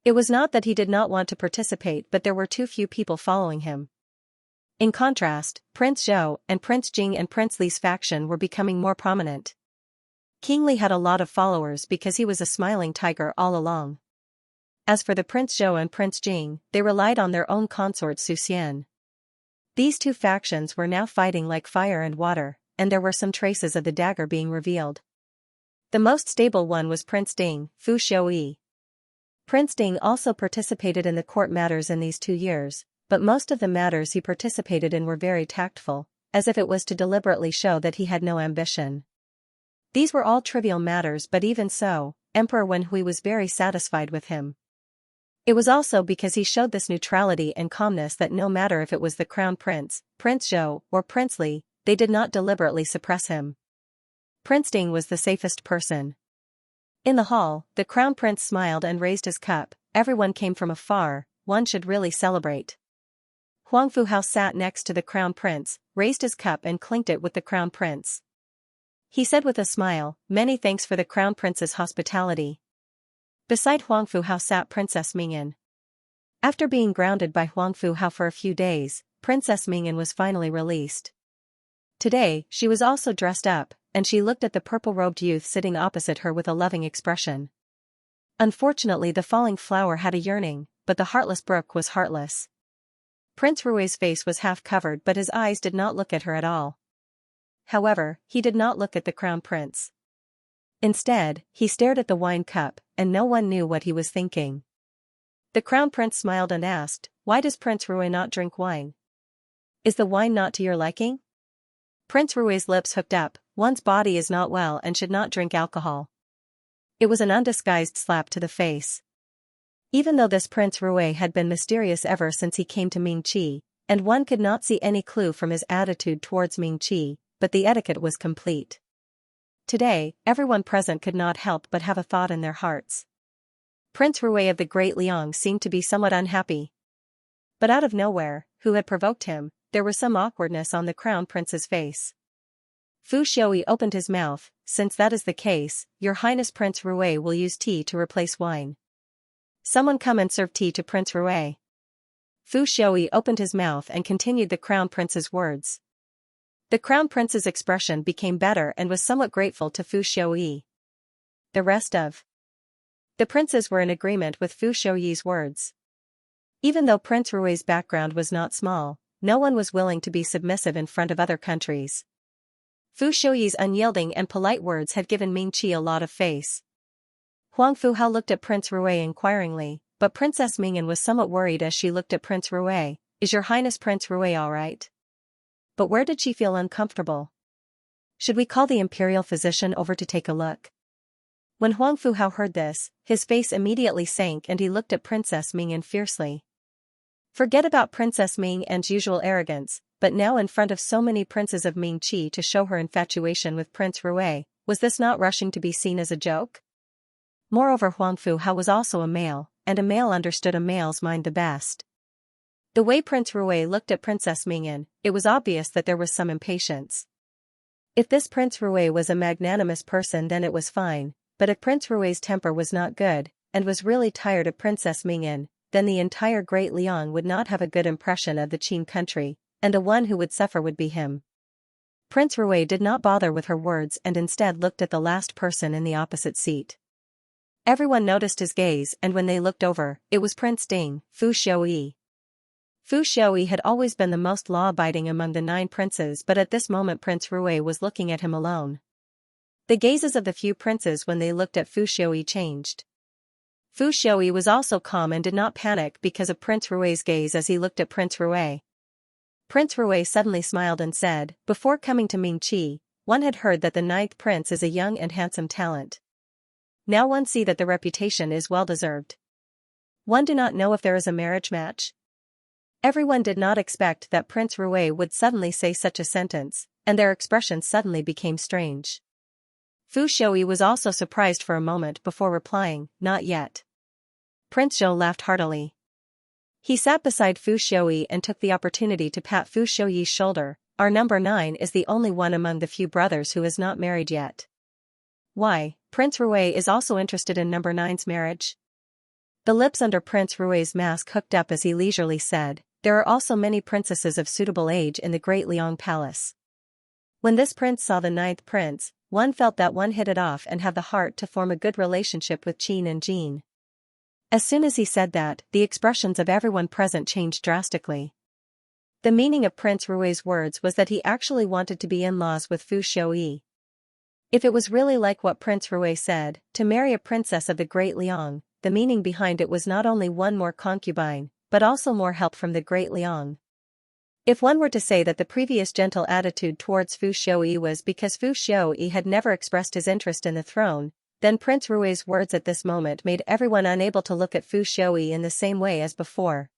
It was not that he did not want to participate, but there were too few people following him. In contrast, Prince Zhou and Prince Jing and Prince Li's faction were becoming more prominent. King Li had a lot of followers because he was a smiling tiger all along. As for the Prince Zhou and Prince Jing, they relied on their own consort Su Xian. These 2 factions were now fighting like fire and water, and there were some traces of the dagger being revealed. The most stable one was Prince Ding, Fu Xiuyi. Prince Ding also participated in the court matters in these 2 years, but most of the matters he participated in were very tactful, as if it was to deliberately show that he had no ambition. These were all trivial matters, but even so, Emperor Wenhui was very satisfied with him. It was also because he showed this neutrality and calmness that no matter if it was the crown prince, Prince Zhou, or Prince Li, they did not deliberately suppress him. Prince Ding was the safest person. In the hall, the crown prince smiled and raised his cup. Everyone came from afar, one should really celebrate. Huangfu Hao sat next to the crown prince, raised his cup and clinked it with the crown prince. He said with a smile, "Many thanks for the crown prince's hospitality." Beside Huangfu Hao sat Princess Mingyan. After being grounded by Huangfu Hao for a few days, Princess Mingyan was finally released. Today, she was also dressed up, and she looked at the purple-robed youth sitting opposite her with a loving expression. Unfortunately, the falling flower had a yearning, but the heartless brook was heartless. Prince Rui's face was half covered, but his eyes did not look at her at all. However, he did not look at the crown prince. Instead, he stared at the wine cup, and no one knew what he was thinking. The crown prince smiled and asked, "Why does Prince Rui not drink wine? Is the wine not to your liking?" Prince Rui's lips hooked up. One's body is not well and should not drink alcohol. It was an undisguised slap to the face. Even though this Prince Rui had been mysterious ever since he came to Mingqi, and one could not see any clue from his attitude towards Mingqi, but the etiquette was complete. Today, everyone present could not help but have a thought in their hearts. Prince Rui of the Great Liang seemed to be somewhat unhappy. But out of nowhere, who had provoked him, there was some awkwardness on the crown prince's face. Fu Xiuyi opened his mouth. "Since that is the case, Your Highness Prince Rui will use tea to replace wine. Someone come and serve tea to Prince Rui." Fu Xiuyi opened his mouth and continued the crown prince's words. The crown prince's expression became better and was somewhat grateful to Fu Xiuyi. The rest of the princes were in agreement with Fu Xiuyi's words. Even though Prince Rui's background was not small, no one was willing to be submissive in front of other countries. Fu Xiuyi's unyielding and polite words had given Ming-Chi a lot of face. Huang Fuhao looked at Prince Rui inquiringly, but Princess Mingyan was somewhat worried as she looked at Prince Rui. Is Your Highness Prince Rui alright? But where did she feel uncomfortable? Should we call the imperial physician over to take a look? When Huang Fuhao heard this, his face immediately sank and he looked at Princess Mingyan fiercely. Forget about Princess Mingyan's usual arrogance, but now in front of so many princes of Ming-Chi to show her infatuation with Prince Rui, was this not rushing to be seen as a joke? Moreover, Huang Fuhao was also a male, and a male understood a male's mind the best. The way Prince Rui looked at Princess Mingyan, it was obvious that there was some impatience. If this Prince Rui was a magnanimous person then it was fine, but if Prince Rui's temper was not good, and was really tired of Princess Mingyan, then the entire Great Liang would not have a good impression of the Qin country, and the one who would suffer would be him. Prince Rui did not bother with her words and instead looked at the last person in the opposite seat. Everyone noticed his gaze, and when they looked over, it was Prince Ding, Fu Xiuyi. Fu Xiuyi had always been the most law-abiding among the 9 princes, but at this moment Prince Rui was looking at him alone. The gazes of the few princes when they looked at Fu Xiuyi changed. Fu Xiuyi was also calm and did not panic because of Prince Rui's gaze as he looked at Prince Rui. Prince Rui suddenly smiled and said, before coming to Ming-Chi, one had heard that the 9th prince is a young and handsome talent. Now one see that the reputation is well deserved. One do not know if there is a marriage match. Everyone did not expect that Prince Rui would suddenly say such a sentence, and their expressions suddenly became strange. Fu Xiuyi was also surprised for a moment before replying, not yet. Prince Zhou laughed heartily. He sat beside Fu Xiuyi and took the opportunity to pat Fu Xiuyi's shoulder. Our number 9 is the only one among the few brothers who is not married yet. Why, Prince Rui is also interested in number 9's marriage? The lips under Prince Rui's mask hooked up as he leisurely said, there are also many princesses of suitable age in the Great Liang Palace. When this prince saw the 9th prince, one felt that one hit it off and have the heart to form a good relationship with Qin and Jin. As soon as he said that, the expressions of everyone present changed drastically. The meaning of Prince Rui's words was that he actually wanted to be in-laws with Fu Xiuyi. If it was really like what Prince Rui said, to marry a princess of the Great Liang, the meaning behind it was not only one more concubine, but also more help from the Great Liang. If one were to say that the previous gentle attitude towards Fu Xiuyi was because Fu Xiuyi had never expressed his interest in the throne, then Prince Rui's words at this moment made everyone unable to look at Fu Xiuyi in the same way as before.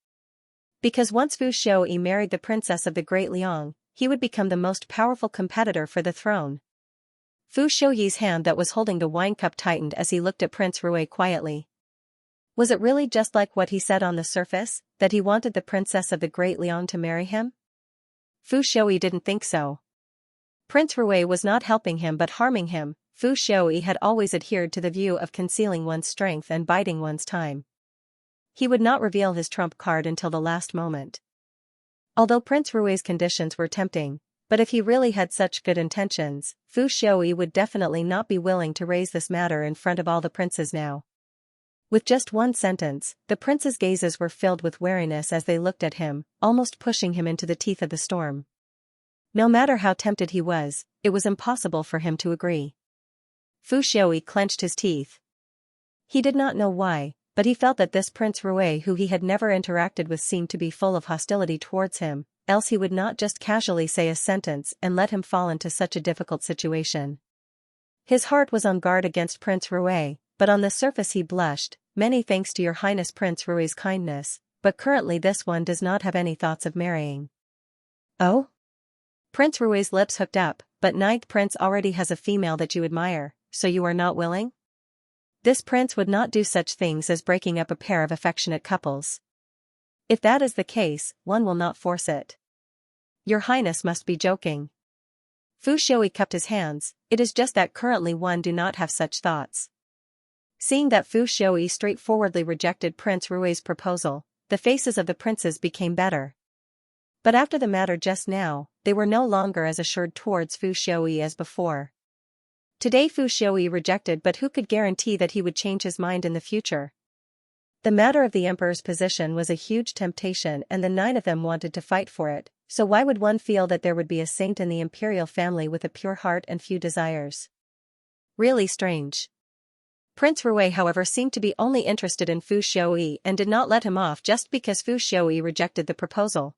Because once Fu Xiuyi married the princess of the Great Liang, he would become the most powerful competitor for the throne. Fu Xiuyi's hand that was holding the wine cup tightened as he looked at Prince Rui quietly. Was it really just like what he said on the surface, that he wanted the princess of the Great Liang to marry him? Fu Xiuyi didn't think so. Prince Rui was not helping him but harming him. Fu Xiuyi had always adhered to the view of concealing one's strength and biding one's time. He would not reveal his trump card until the last moment. Although Prince Rui's conditions were tempting, but if he really had such good intentions, Fu Xiuyi would definitely not be willing to raise this matter in front of all the princes now. With just one sentence, the princes' gazes were filled with wariness as they looked at him, almost pushing him into the teeth of the storm. No matter how tempted he was, it was impossible for him to agree. Fu Xiuyi clenched his teeth. He did not know why, but he felt that this Prince Rui who he had never interacted with seemed to be full of hostility towards him, else he would not just casually say a sentence and let him fall into such a difficult situation. His heart was on guard against Prince Rui, but on the surface he blushed. Many thanks to Your Highness Prince Rui's kindness, but currently this one does not have any thoughts of marrying. Oh? Prince Rui's lips hooked up, but 9th prince already has a female that you admire, so you are not willing? This prince would not do such things as breaking up a pair of affectionate couples. If that is the case, one will not force it. Your Highness must be joking. Fu Xiuyi cupped his hands, it is just that currently one do not have such thoughts. Seeing that Fu Xiuyi straightforwardly rejected Prince Rui's proposal, the faces of the princes became better. But after the matter just now, they were no longer as assured towards Fu Xiaoyi as before. Today Fu Xiaoyi rejected, but who could guarantee that he would change his mind in the future? The matter of the emperor's position was a huge temptation, and the 9 of them wanted to fight for it, so why would one feel that there would be a saint in the imperial family with a pure heart and few desires? Really strange. Prince Rui, however, seemed to be only interested in Fu Xiaoyi and did not let him off just because Fu Xiaoyi rejected the proposal.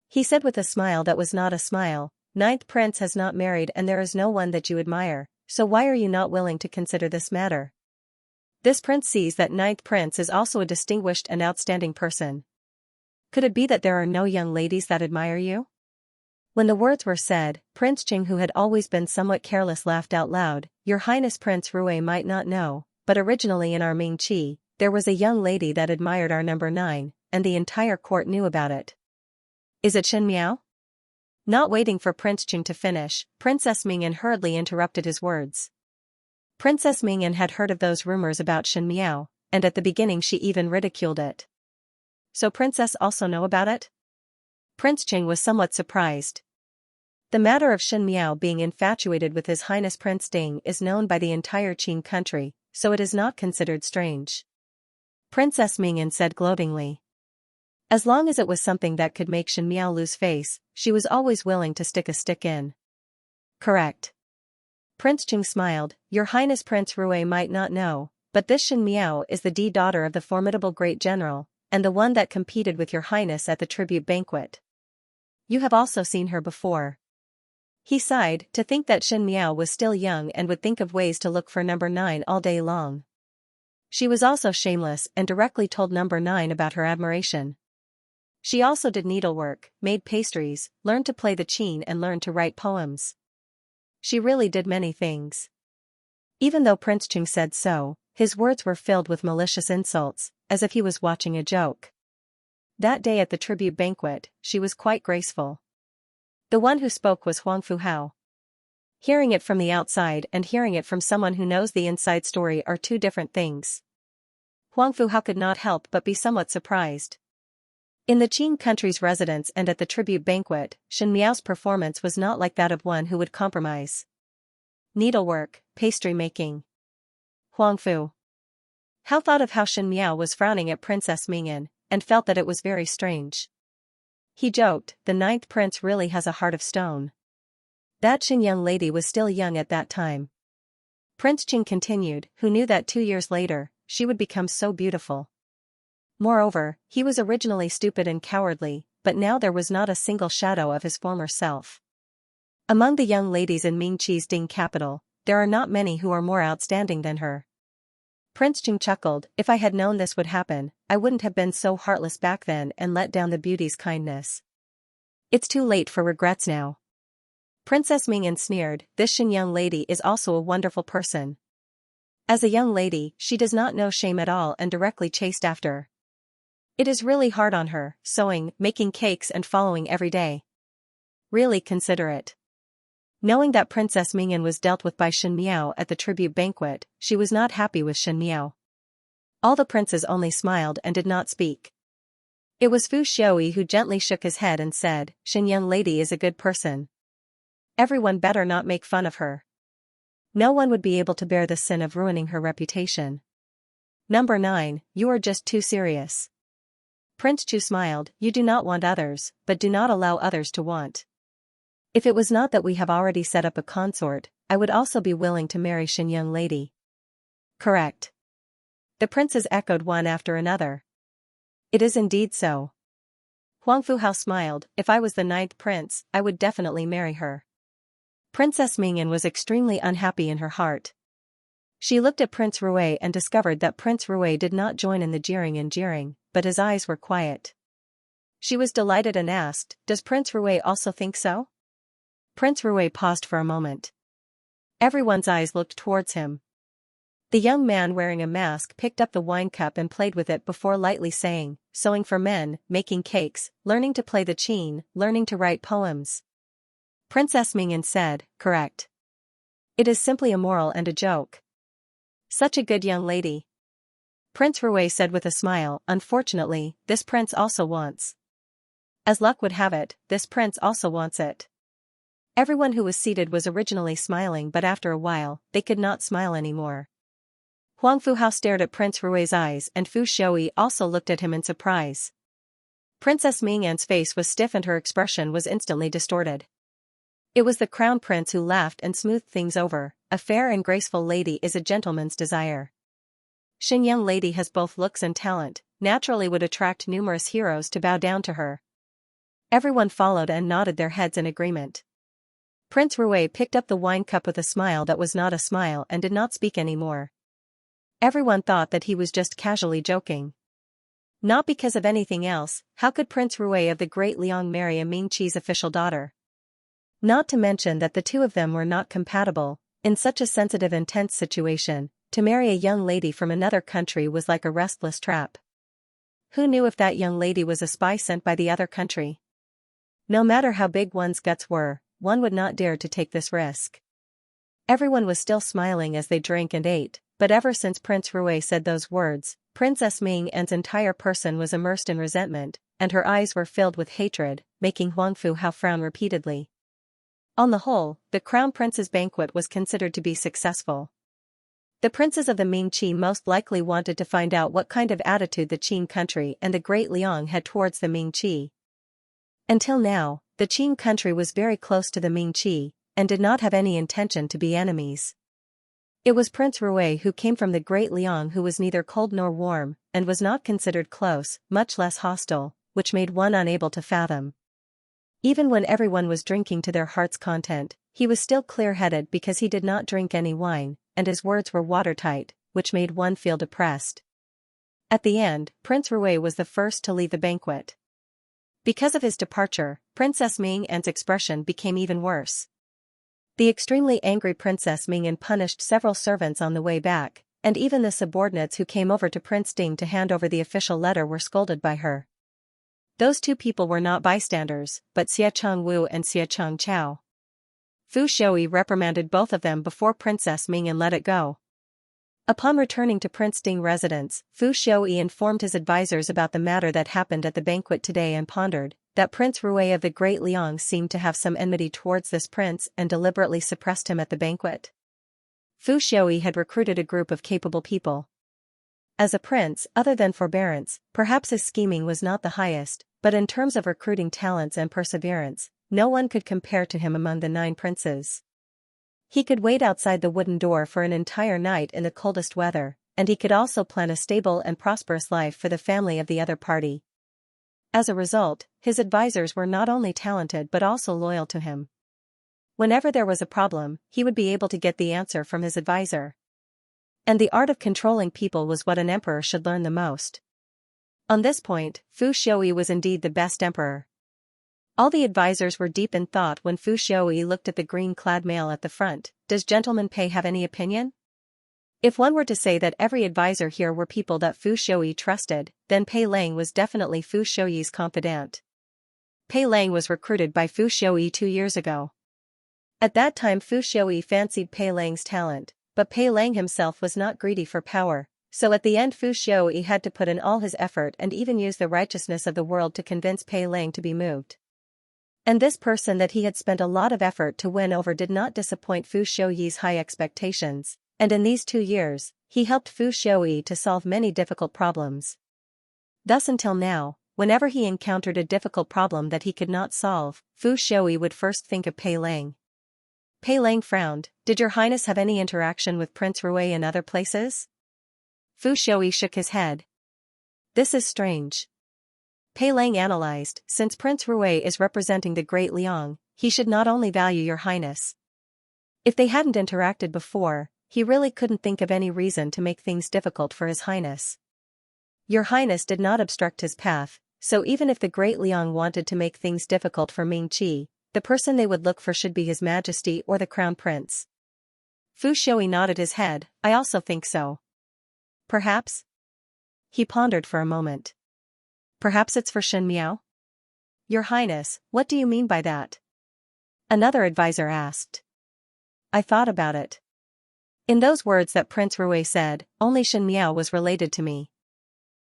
He said with a smile that was not a smile, "Ninth prince has not married and there is no one that you admire, so why are you not willing to consider this matter?" This prince sees that 9th prince is also a distinguished and outstanding person. Could it be that there are no young ladies that admire you? When the words were said, Prince Qing, who had always been somewhat careless, laughed out loud. "Your Highness, Prince Rui might not know, but originally in our Ming Qi, there was a young lady that admired our number 9, and the entire court knew about it." "Is it Shen Miao?" Not waiting for Prince Qing to finish, Princess Mingyan hurriedly interrupted his words. Princess Mingyan had heard of those rumors about Shen Miao, and at the beginning she even ridiculed it. "So Princess also know about it?" Prince Qing was somewhat surprised. The matter of Shen Miao being infatuated with His Highness Prince Ding is known by the entire Qing country, so it is not considered strange. Princess Mingyan said gloatingly. As long as it was something that could make Shen Miao lose face, she was always willing to stick a stick in. "Correct." Prince Qing smiled. "Your Highness Prince Rui might not know, but this Shen Miao is the daughter of the formidable great general, and the one that competed with your Highness at the tribute banquet. You have also seen her before." He sighed, to think that Shen Miao was still young and would think of ways to look for number 9 all day long. She was also shameless and directly told number 9 about her admiration. She also did needlework, made pastries, learned to play the qin and learned to write poems. She really did many things. Even though Prince Qing said so, his words were filled with malicious insults, as if he was watching a joke. That day at the tribute banquet, she was quite graceful. The one who spoke was Huang Fuhao. Hearing it from the outside and hearing it from someone who knows the inside story are two different things. Huang Fuhao could not help but be somewhat surprised. In the Qing country's residence and at the tribute banquet, Shen Miao's performance was not like that of one who would compromise. Needlework, pastry making. Huang Fu Hao thought of how Shen Miao was frowning at Princess Mingyan, and felt that it was very strange. He joked, "The 9th prince really has a heart of stone." That Qing young lady was still young at that time. Prince Qing continued, who knew that 2 years later, she would become so beautiful. Moreover, he was originally stupid and cowardly, but now there was not a single shadow of his former self. Among the young ladies in Ming Qi's Ding capital, there are not many who are more outstanding than her. Prince Qing chuckled, "If I had known this would happen, I wouldn't have been so heartless back then and let down the beauty's kindness. It's too late for regrets now." Princess Mingyan sneered, "This Shen young lady is also a wonderful person. As a young lady, she does not know shame at all and directly chased after. It is really hard on her, sewing, making cakes and following every day. Really considerate." Knowing that Princess Mingyan was dealt with by Shen Miao at the tribute banquet, she was not happy with Shen Miao. All the princes only smiled and did not speak. It was Fu Xiaoyi who gently shook his head and said, "Shen young lady is a good person. Everyone better not make fun of her. No one would be able to bear the sin of ruining her reputation." "Number 9, you are just too serious." Prince Chu smiled, "You do not want others, but do not allow others to want. If it was not that we have already set up a consort, I would also be willing to marry Shen young lady." "Correct." The princes echoed one after another. "It is indeed so." Huang Fuhao smiled, "If I was the 9th prince, I would definitely marry her." Princess Mingyan was extremely unhappy in her heart. She looked at Prince Rui and discovered that Prince Rui did not join in the jeering, but his eyes were quiet. She was delighted and asked, "Does Prince Rui also think so?" Prince Rui paused for a moment. Everyone's eyes looked towards him. The young man wearing a mask picked up the wine cup and played with it before lightly saying, "Sewing for men, making cakes, learning to play the qin, learning to write poems." Princess Mingyan said, "Correct. It is simply immoral and a joke." "Such a good young lady." Prince Rui said with a smile, "Unfortunately, this prince also wants." As luck would have it, this prince also wants it. Everyone who was seated was originally smiling, but after a while, they could not smile anymore. Huang Fuhao stared at Prince Rui's eyes, and Fu Xiaoyi also looked at him in surprise. Princess Mingan's face was stiff and her expression was instantly distorted. It was the crown prince who laughed and smoothed things over. A fair and graceful lady is a gentleman's desire. Xianxia lady has both looks and talent, naturally would attract numerous heroes to bow down to her. Everyone followed and nodded their heads in agreement. Prince Rui picked up the wine cup with a smile that was not a smile and did not speak anymore. Everyone thought that he was just casually joking. Not because of anything else. How could Prince Rui of the Great Liang marry a Ming Qi's official daughter? Not to mention that the two of them were not compatible. In such a sensitive and tense situation, to marry a young lady from another country was like a restless trap. Who knew if that young lady was a spy sent by the other country? No matter how big one's guts were, one would not dare to take this risk. Everyone was still smiling as they drank and ate, but ever since Prince Rui said those words, Princess Ming's entire person was immersed in resentment, and her eyes were filled with hatred, making Huang Fuhao frown repeatedly. On the whole, the Crown Prince's banquet was considered to be successful. The princes of the Ming Qi most likely wanted to find out what kind of attitude the Qin country and the Great Liang had towards the Ming Qi. Until now, the Qin country was very close to the Ming Qi, and did not have any intention to be enemies. It was Prince Rui who came from the Great Liang who was neither cold nor warm, and was not considered close, much less hostile, which made one unable to fathom. Even when everyone was drinking to their heart's content, he was still clear-headed because he did not drink any wine, and his words were watertight, which made one feel depressed. At the end, Prince Rui was the first to leave the banquet. Because of his departure, Princess Ming's expression became even worse. The extremely angry Princess Ming punished several servants on the way back, and even the subordinates who came over to Prince Ding to hand over the official letter were scolded by her. Those two people were not bystanders, but Xia Changwu and Xia Changchao. Fu Xiaoyi reprimanded both of them before Princess Ming and let it go. Upon returning to Prince Ding's residence, Fu Xiaoyi informed his advisors about the matter that happened at the banquet today and pondered that Prince Rui of the Great Liang seemed to have some enmity towards this prince and deliberately suppressed him at the banquet. Fu Xiaoyi had recruited a group of capable people. As a prince, other than forbearance, perhaps his scheming was not the highest, but in terms of recruiting talents and perseverance, no one could compare to him among the 9 princes. He could wait outside the wooden door for an entire night in the coldest weather, and he could also plan a stable and prosperous life for the family of the other party. As a result, his advisors were not only talented but also loyal to him. Whenever there was a problem, he would be able to get the answer from his advisor. And the art of controlling people was what an emperor should learn the most. On this point, Fu Xiaoyi was indeed the best emperor. All the advisors were deep in thought when Fu Xiaoyi looked at the green-clad male at the front. Does gentleman Pei have any opinion? If one were to say that every advisor here were people that Fu Xiaoyi trusted, then Pei Lang was definitely Fu Xiaoyi's confidant. Pei Lang was recruited by Fu Xiaoyi 2 years ago. At that time Fu Xiaoyi fancied Pei Lang's talent, but Pei Lang himself was not greedy for power, so at the end Fu Xiaoyi had to put in all his effort and even use the righteousness of the world to convince Pei Lang to be moved. And this person that he had spent a lot of effort to win over did not disappoint Fu Xiaoyi's high expectations, and in these 2 years, he helped Fu Xiaoyi to solve many difficult problems. Thus until now, whenever he encountered a difficult problem that he could not solve, Fu Xiaoyi would first think of Pei Lang. Pei Lang frowned. Did your highness have any interaction with Prince Rui in other places? Fu Xiaoyi shook his head. This is strange. Pei Lang analyzed, since Prince Rui is representing the Great Liang, he should not only value your highness. If they hadn't interacted before, he really couldn't think of any reason to make things difficult for his highness. Your highness did not obstruct his path, so even if the Great Liang wanted to make things difficult for Ming Qi, the person they would look for should be His Majesty or the Crown Prince. Fu Xiaoyi nodded his head. I also think so. Perhaps? He pondered for a moment. Perhaps it's for Shen Miao? Your highness, what do you mean by that? Another advisor asked. I thought about it. In those words that Prince Rui said, only Shen Miao was related to me.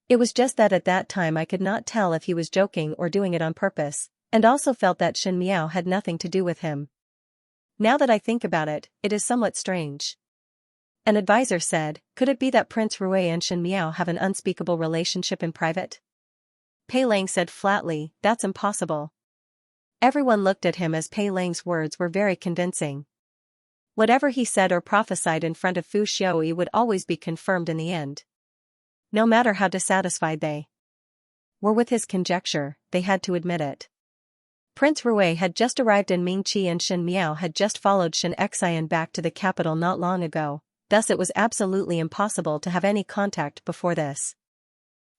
It was just that at that time I could not tell if he was joking or doing it on purpose, and also felt that Xianxia had nothing to do with him. Now that I think about it, it is somewhat strange. An advisor said, could it be that Prince Rui and Xianxia have an unspeakable relationship in private? Pei Lang said flatly, that's impossible. Everyone looked at him as Pei Lang's words were very convincing. Whatever he said or prophesied in front of Fu Xiaoyi would always be confirmed in the end. No matter how dissatisfied they were with his conjecture, they had to admit it. Prince Rui had just arrived in Mingqi and Xianxia had just followed Xianxia back to the capital not long ago, thus it was absolutely impossible to have any contact before this.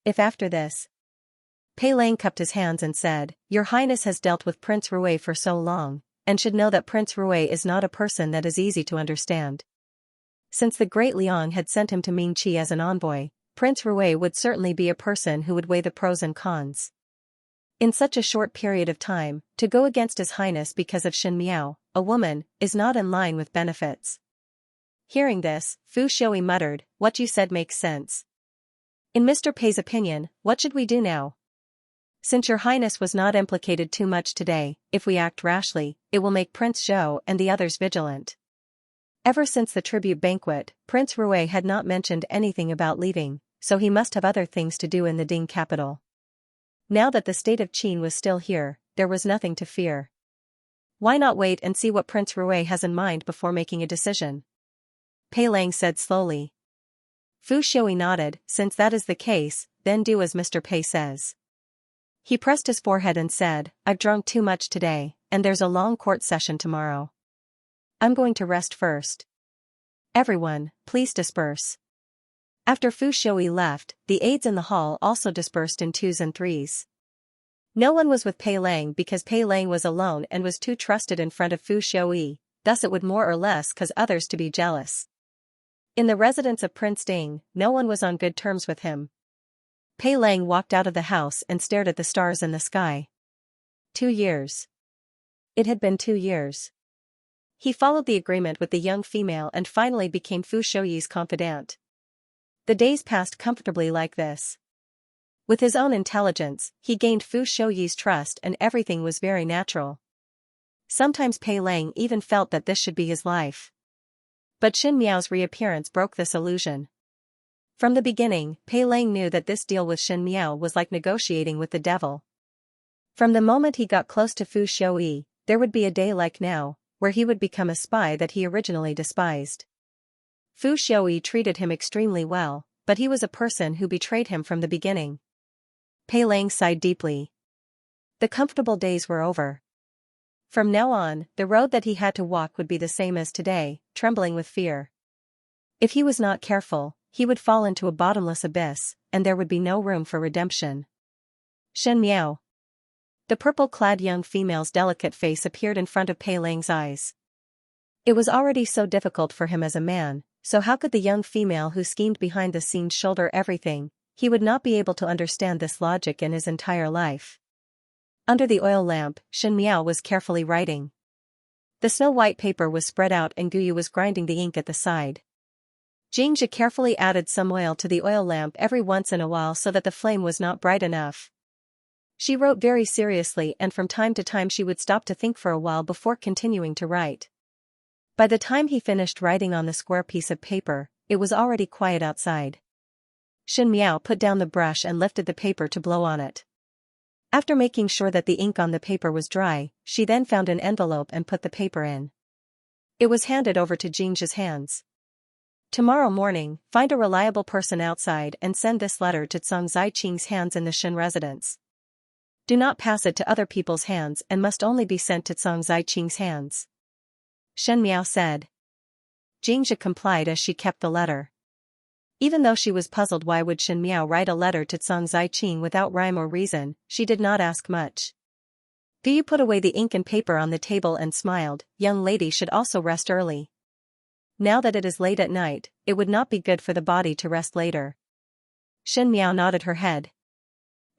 If after this, Pei Lang cupped his hands and said, Your Highness has dealt with Prince Rui for so long, and should know that Prince Rui is not a person that is easy to understand. Since the great Liang had sent him to Mingqi as an envoy, Prince Rui would certainly be a person who would weigh the pros and cons. In such a short period of time, to go against His Highness because of Xianxia, a woman, is not in line with benefits. Hearing this, Fu Xiaoyi muttered, What you said makes sense. In Mr. Pei's opinion, what should we do now? Since Your Highness was not implicated too much today, if we act rashly, it will make Prince Zhou and the others vigilant. Ever since the tribute banquet, Prince Rui had not mentioned anything about leaving, so he must have other things to do in the Ding capital. Now that the state of Qin was still here, there was nothing to fear. Why not wait and see what Prince Rui has in mind before making a decision? Pei Lang said slowly. Fu Xiaoyi nodded, since that is the case, then do as Mr. Pei says. He pressed his forehead and said, I've drunk too much today, and there's a long court session tomorrow. I'm going to rest first. Everyone, please disperse. After Fu Xiaoyi left, the aides in the hall also dispersed in twos and threes. No one was with Pei Lang because Pei Lang was alone and was too trusted in front of Fu Xiaoyi, thus it would more or less cause others to be jealous. In the residence of Prince Ding, no one was on good terms with him. Pei Lang walked out of the house and stared at the stars in the sky. 2 years. It had been 2 years. He followed the agreement with the young female and finally became Fu Xiaoyi's confidant. The days passed comfortably like this. With his own intelligence, he gained Fu Xiaoyi's trust and everything was very natural. Sometimes Pei Lang even felt that this should be his life. But Xin Miao's reappearance broke this illusion. From the beginning, Pei Lang knew that this deal with Xin Miao was like negotiating with the devil. From the moment he got close to Fu Xiaoyi, there would be a day like now, where he would become a spy that he originally despised. Fu Xiaoyi treated him extremely well, but he was a person who betrayed him from the beginning. Pei Lang sighed deeply. The comfortable days were over. From now on, the road that he had to walk would be the same as today, trembling with fear. If he was not careful, he would fall into a bottomless abyss, and there would be no room for redemption. Shen Miao. The purple-clad young female's delicate face appeared in front of Pei Lang's eyes. It was already so difficult for him as a man, so how could the young female who schemed behind the scenes shoulder everything? He would not be able to understand this logic in his entire life. Under the oil lamp, Shen Miao was carefully writing. The snow-white paper was spread out and Guyu was grinding the ink at the side. Xianxia carefully added some oil to the oil lamp every once in a while so that the flame was not bright enough. She wrote very seriously and from time to time she would stop to think for a while before continuing to write. By the time he finished writing on the square piece of paper, it was already quiet outside. Shen Miao put down the brush and lifted the paper to blow on it. After making sure that the ink on the paper was dry, she then found an envelope and put the paper in. It was handed over to Xianxia's hands. Tomorrow morning, find a reliable person outside and send this letter to Zhang Ziqing's hands in the Shen residence. Do not pass it to other people's hands and must only be sent to Zhang Ziqing's hands. Shen Miao said. Xianxia complied as she kept the letter. Even though she was puzzled why would Shen Miao write a letter to Zhang Ziqing without rhyme or reason, she did not ask much. Guyu put away the ink and paper on the table and smiled, young lady should also rest early. Now that it is late at night, it would not be good for the body to rest later. Shen Miao nodded her head.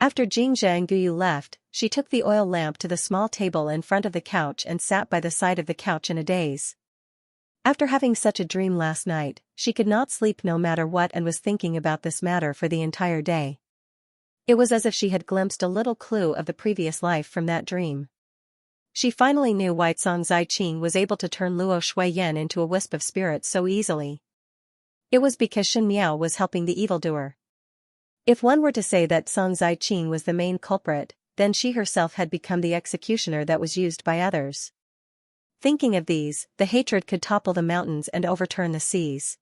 After Xianxia and Guyu left, she took the oil lamp to the small table in front of the couch and sat by the side of the couch in a daze. After having such a dream last night, she could not sleep no matter what and was thinking about this matter for the entire day. It was as if she had glimpsed a little clue of the previous life from that dream. She finally knew why Xianxia was able to turn Luo Shuiyan into a wisp of spirit so easily. It was because Shen Miao was helping the evildoer. If one were to say that Xianxia was the main culprit, then she herself had become the executioner that was used by others. Thinking of these, the hatred could topple the mountains and overturn the seas.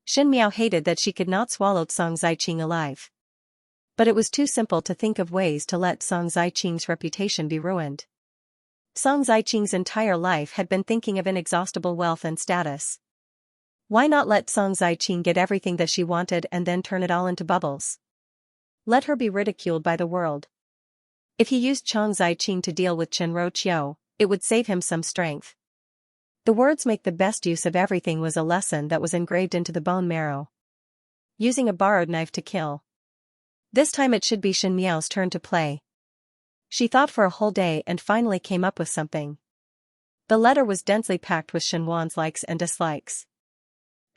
Shen Miao hated that she could not swallow Xianxia alive. But it was too simple to think of ways to let Xianxia's reputation be ruined. Xianxia's entire life had been thinking of inexhaustible wealth and status. Why not let Xianxia get everything that she wanted and then turn it all into bubbles? Let her be ridiculed by the world. If he used Xianxia to deal with Chenro Qiu, it would save him some strength. The words "make the best use of everything" was a lesson that was engraved into the bone marrow. Using a borrowed knife to kill. This time it should be Shen Miao's turn to play. She thought for a whole day and finally came up with something. The letter was densely packed with Shen Wan's likes and dislikes.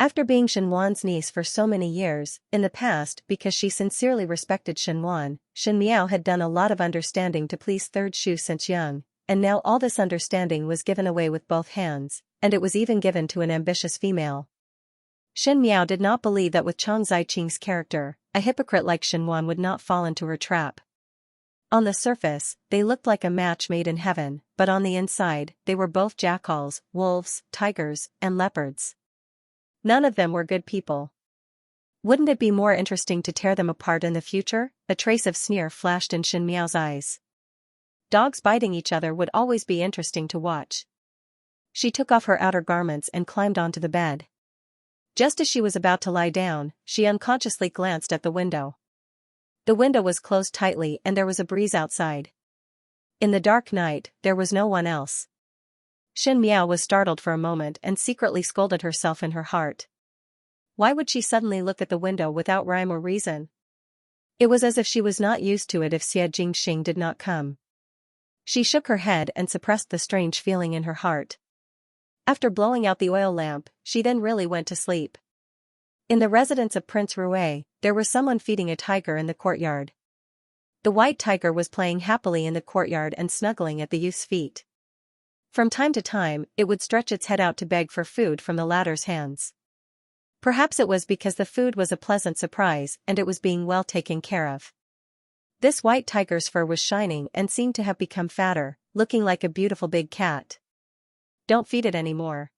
After being Shen Wan's niece for so many years, in the past because she sincerely respected Shen Wan, Shen Miao had done a lot of understanding to please third Shu since young, and now all this understanding was given away with both hands, and it was even given to an ambitious female. Shen Miao did not believe that with Xianxia's character, a hypocrite like Shen Wan would not fall into her trap. On the surface, they looked like a match made in heaven, but on the inside, they were both jackals, wolves, tigers, and leopards. None of them were good people. Wouldn't it be more interesting to tear them apart in the future? A trace of sneer flashed in Shen Miao's eyes. Dogs biting each other would always be interesting to watch. She took off her outer garments and climbed onto the bed. Just as she was about to lie down, she unconsciously glanced at the window. The window was closed tightly and there was a breeze outside. In the dark night, there was no one else. Shen Miao was startled for a moment and secretly scolded herself in her heart. Why would she suddenly look at the window without rhyme or reason? It was as if she was not used to it if Xie Jingxing did not come. She shook her head and suppressed the strange feeling in her heart. After blowing out the oil lamp, she then really went to sleep. In the residence of Prince Rue, there was someone feeding a tiger in the courtyard. The white tiger was playing happily in the courtyard and snuggling at the youth's feet. From time to time, it would stretch its head out to beg for food from the latter's hands. Perhaps it was because the food was a pleasant surprise and it was being well taken care of. This white tiger's fur was shining and seemed to have become fatter, looking like a beautiful big cat. Don't feed it anymore.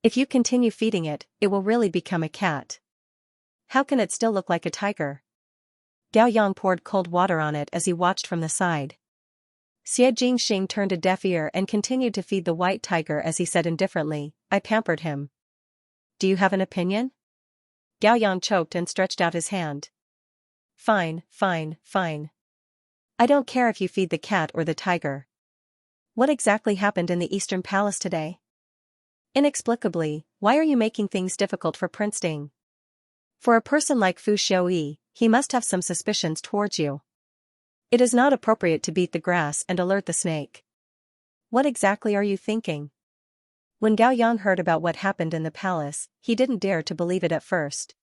If you continue feeding it, it will really become a cat. How can it still look like a tiger? Gao Yang poured cold water on it as he watched from the side. Xie Jingxing turned a deaf ear and continued to feed the white tiger as he said indifferently, "I pampered him." Do you have an opinion? Gao Yang choked and stretched out his hand. Fine, fine, fine. I don't care if you feed the cat or the tiger. What exactly happened in the Eastern Palace today? Inexplicably, why are you making things difficult for Prince Ding? For a person like Fu Xiaoyi, he must have some suspicions towards you. It is not appropriate to beat the grass and alert the snake. What exactly are you thinking? When Gao Yang heard about what happened in the palace, he didn't dare to believe it at first.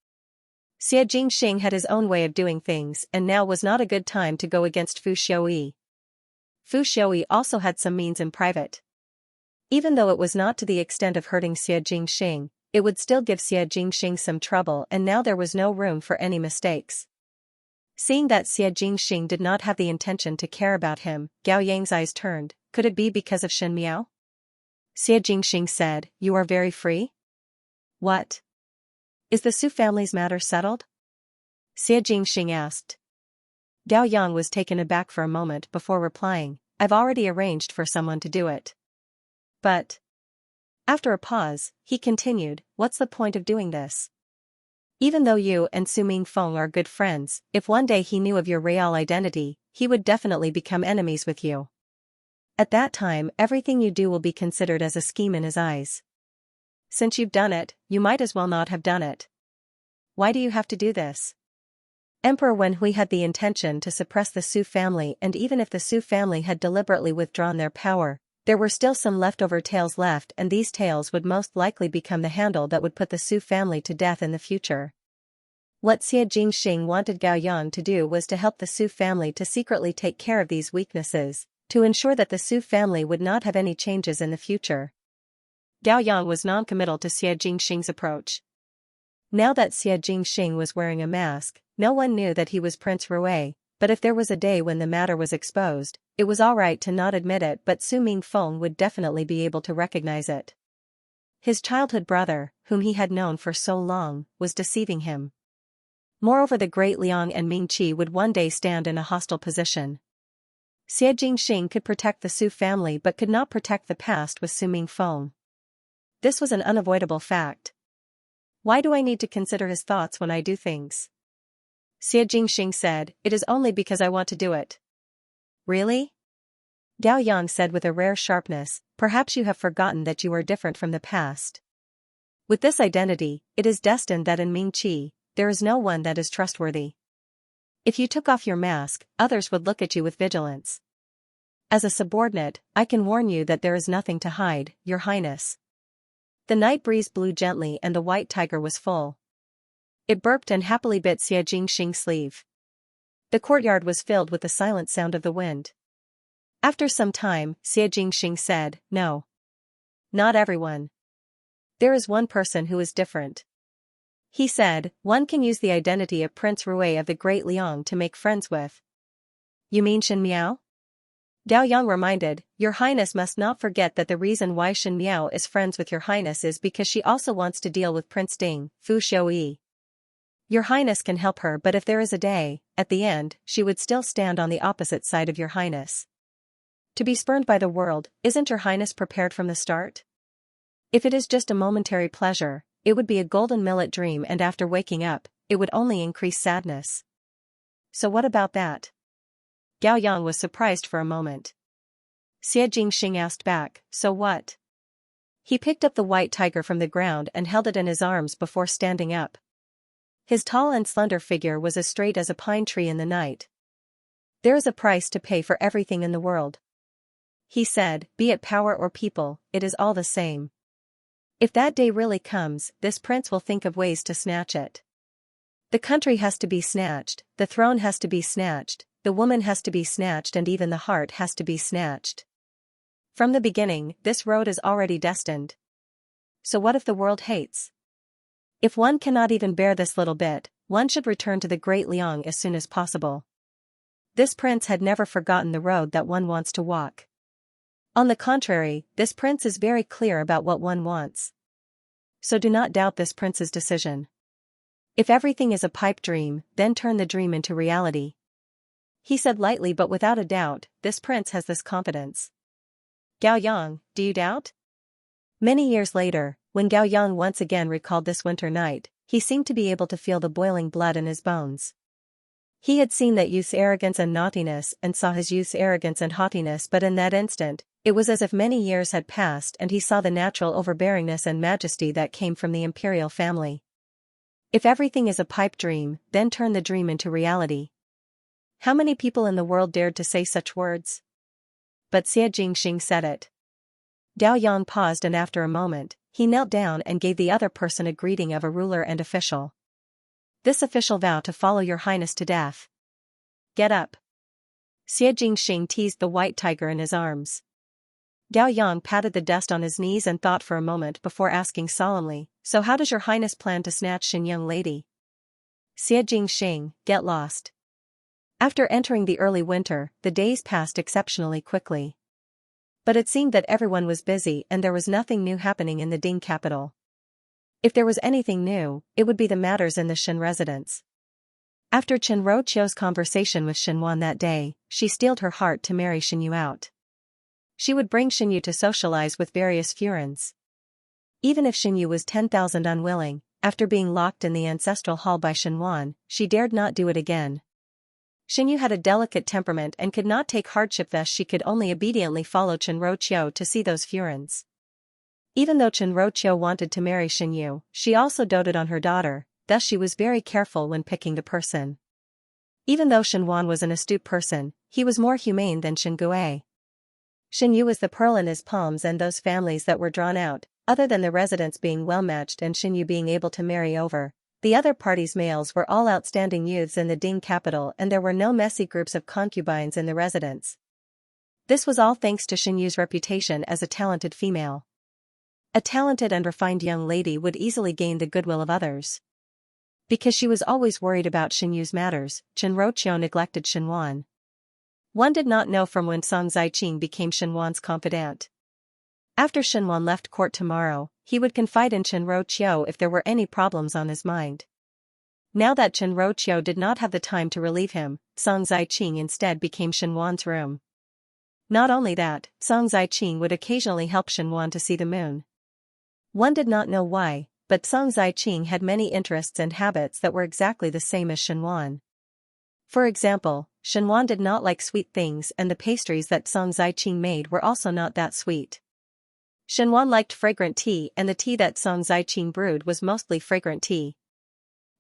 Xie Jingxing had his own way of doing things and now was not a good time to go against Fu Xiaoyi. Fu Xiaoyi also had some means in private. Even though it was not to the extent of hurting Xie Jingxing, it would still give Xie Jingxing some trouble and now there was no room for any mistakes. Seeing that Xie Jingxing did not have the intention to care about him, Gao Yang's eyes turned. Could it be because of Shen Miao? Xie Jingxing said, "You are very free?" What? Is the Su family's matter settled? Xie Jingxing asked. Gao Yang was taken aback for a moment before replying, "I've already arranged for someone to do it." But, after a pause, he continued, "What's the point of doing this? Even though you and Su Mingfeng are good friends, if one day he knew of your real identity, he would definitely become enemies with you. At that time, everything you do will be considered as a scheme in his eyes. Since you've done it, you might as well not have done it. Why do you have to do this?" Emperor Wenhui had the intention to suppress the Su family, and even if the Su family had deliberately withdrawn their power, there were still some leftover tails left, and these tails would most likely become the handle that would put the Su family to death in the future. What Xie Jingxing wanted Gao Yang to do was to help the Su family to secretly take care of these weaknesses, to ensure that the Su family would not have any changes in the future. Gao Yang was non-committal to Xie Jingxing's approach. Now that Xie Jingxing was wearing a mask, no one knew that he was Prince Rui, but if there was a day when the matter was exposed, it was alright to not admit it, but Su Mingfeng would definitely be able to recognize it. His childhood brother, whom he had known for so long, was deceiving him. Moreover, the great Liang and Ming Qi would one day stand in a hostile position. Xie Jingxing could protect the Su family but could not protect the past with Su Mingfeng. This was an unavoidable fact. Why do I need to consider his thoughts when I do things? Xie Jingxing said, it is only because I want to do it. Really? Gao Yang said with a rare sharpness, perhaps you have forgotten that you are different from the past. With this identity, it is destined that in Ming Qi, there is no one that is trustworthy. If you took off your mask, others would look at you with vigilance. As a subordinate, I can warn you that there is nothing to hide, Your Highness. The night breeze blew gently and the white tiger was full. It burped and happily bit Xie Jingxing's sleeve. The courtyard was filled with the silent sound of the wind. After some time, Xie Jingxing said, no. Not everyone. There is one person who is different. He said, one can use the identity of Prince Rui of the Great Liang to make friends with. You mean Shen Miao? Gao Yang reminded, Your Highness must not forget that the reason why Shen Miao is friends with Your Highness is because she also wants to deal with Prince Ding, Fu Xiuyi. Your Highness can help her, but if there is a day, at the end, she would still stand on the opposite side of Your Highness. To be spurned by the world, isn't Your Highness prepared from the start? If it is just a momentary pleasure, it would be a golden millet dream, and after waking up, it would only increase sadness. So what about that? Gao Yang was surprised for a moment. Xie Jingxing asked back, so what? He picked up the white tiger from the ground and held it in his arms before standing up. His tall and slender figure was as straight as a pine tree in the night. There is a price to pay for everything in the world. He said, be it power or people, it is all the same. If that day really comes, this prince will think of ways to snatch it. The country has to be snatched, the throne has to be snatched, the woman has to be snatched, and even the heart has to be snatched. From the beginning, this road is already destined. So what if the world hates? If one cannot even bear this little bit, one should return to the Great Liang as soon as possible. This prince had never forgotten the road that one wants to walk. On the contrary, this prince is very clear about what one wants. So do not doubt this prince's decision. If everything is a pipe dream, then turn the dream into reality. He said lightly, but without a doubt, this prince has this confidence. Gao Yang, do you doubt? Many years later, when Gao Yang once again recalled this winter night, he seemed to be able to feel the boiling blood in his bones. He had seen that youth's arrogance and naughtiness and saw his youth's arrogance and haughtiness, but in that instant, it was as if many years had passed and he saw the natural overbearingness and majesty that came from the imperial family. If everything is a pipe dream, then turn the dream into reality. How many people in the world dared to say such words? But Xie Jingxing said it. Gao Yang paused, and after a moment, he knelt down and gave the other person a greeting of a ruler and official. This official vowed to follow Your Highness to death. Get up. Xie Jingxing teased the white tiger in his arms. Gao Yang patted the dust on his knees and thought for a moment before asking solemnly, so how does Your Highness plan to snatch Shen young lady? Xie Jingxing, get lost. After entering the early winter, the days passed exceptionally quickly. But it seemed that everyone was busy and there was nothing new happening in the Ding capital. If there was anything new, it would be the matters in the Shen residence. After Chen Roqiu's conversation with Shen Wan that day, she steeled her heart to marry Shen Yu out. She would bring Shen Yu to socialize with various Furins. Even if Shen Yu was 10,000 unwilling, after being locked in the ancestral hall by Shen Wan, she dared not do it again. Shen Yu had a delicate temperament and could not take hardship, thus she could only obediently follow Chen Roqiu to see those Furins. Even though Chen Roqiu wanted to marry Shen Yu, she also doted on her daughter, thus she was very careful when picking the person. Even though Shen Wan was an astute person, he was more humane than Shen Gui. Shen Yu was the pearl in his palms, and those families that were drawn out, other than the residents being well matched and Shen Yu being able to marry over, The other party's males were all outstanding youths in the Ding capital, and there were no messy groups of concubines in the residence. This was all thanks to Xianyu's reputation as a talented female. A talented and refined young lady would easily gain the goodwill of others. Because she was always worried about Xianyu's matters, Chen Roqiu neglected Xianyuan. One did not know from when Song Ziqing became Xianyuan's confidant. After Xianyuan left court tomorrow, he would confide in Chen Roqiu if there were any problems on his mind. Now that Chen Roqiu did not have the time to relieve him, Song Ziqing instead became Xianyuan's room. Not only that, Song Ziqing would occasionally help Xianyuan to see the moon. One did not know why, but Song Ziqing had many interests and habits that were exactly the same as Xianyuan. For example, Xianyuan did not like sweet things, and the pastries that Song Ziqing made were also not that sweet. Xianyuan liked fragrant tea, and the tea that Song Ziqing brewed was mostly fragrant tea.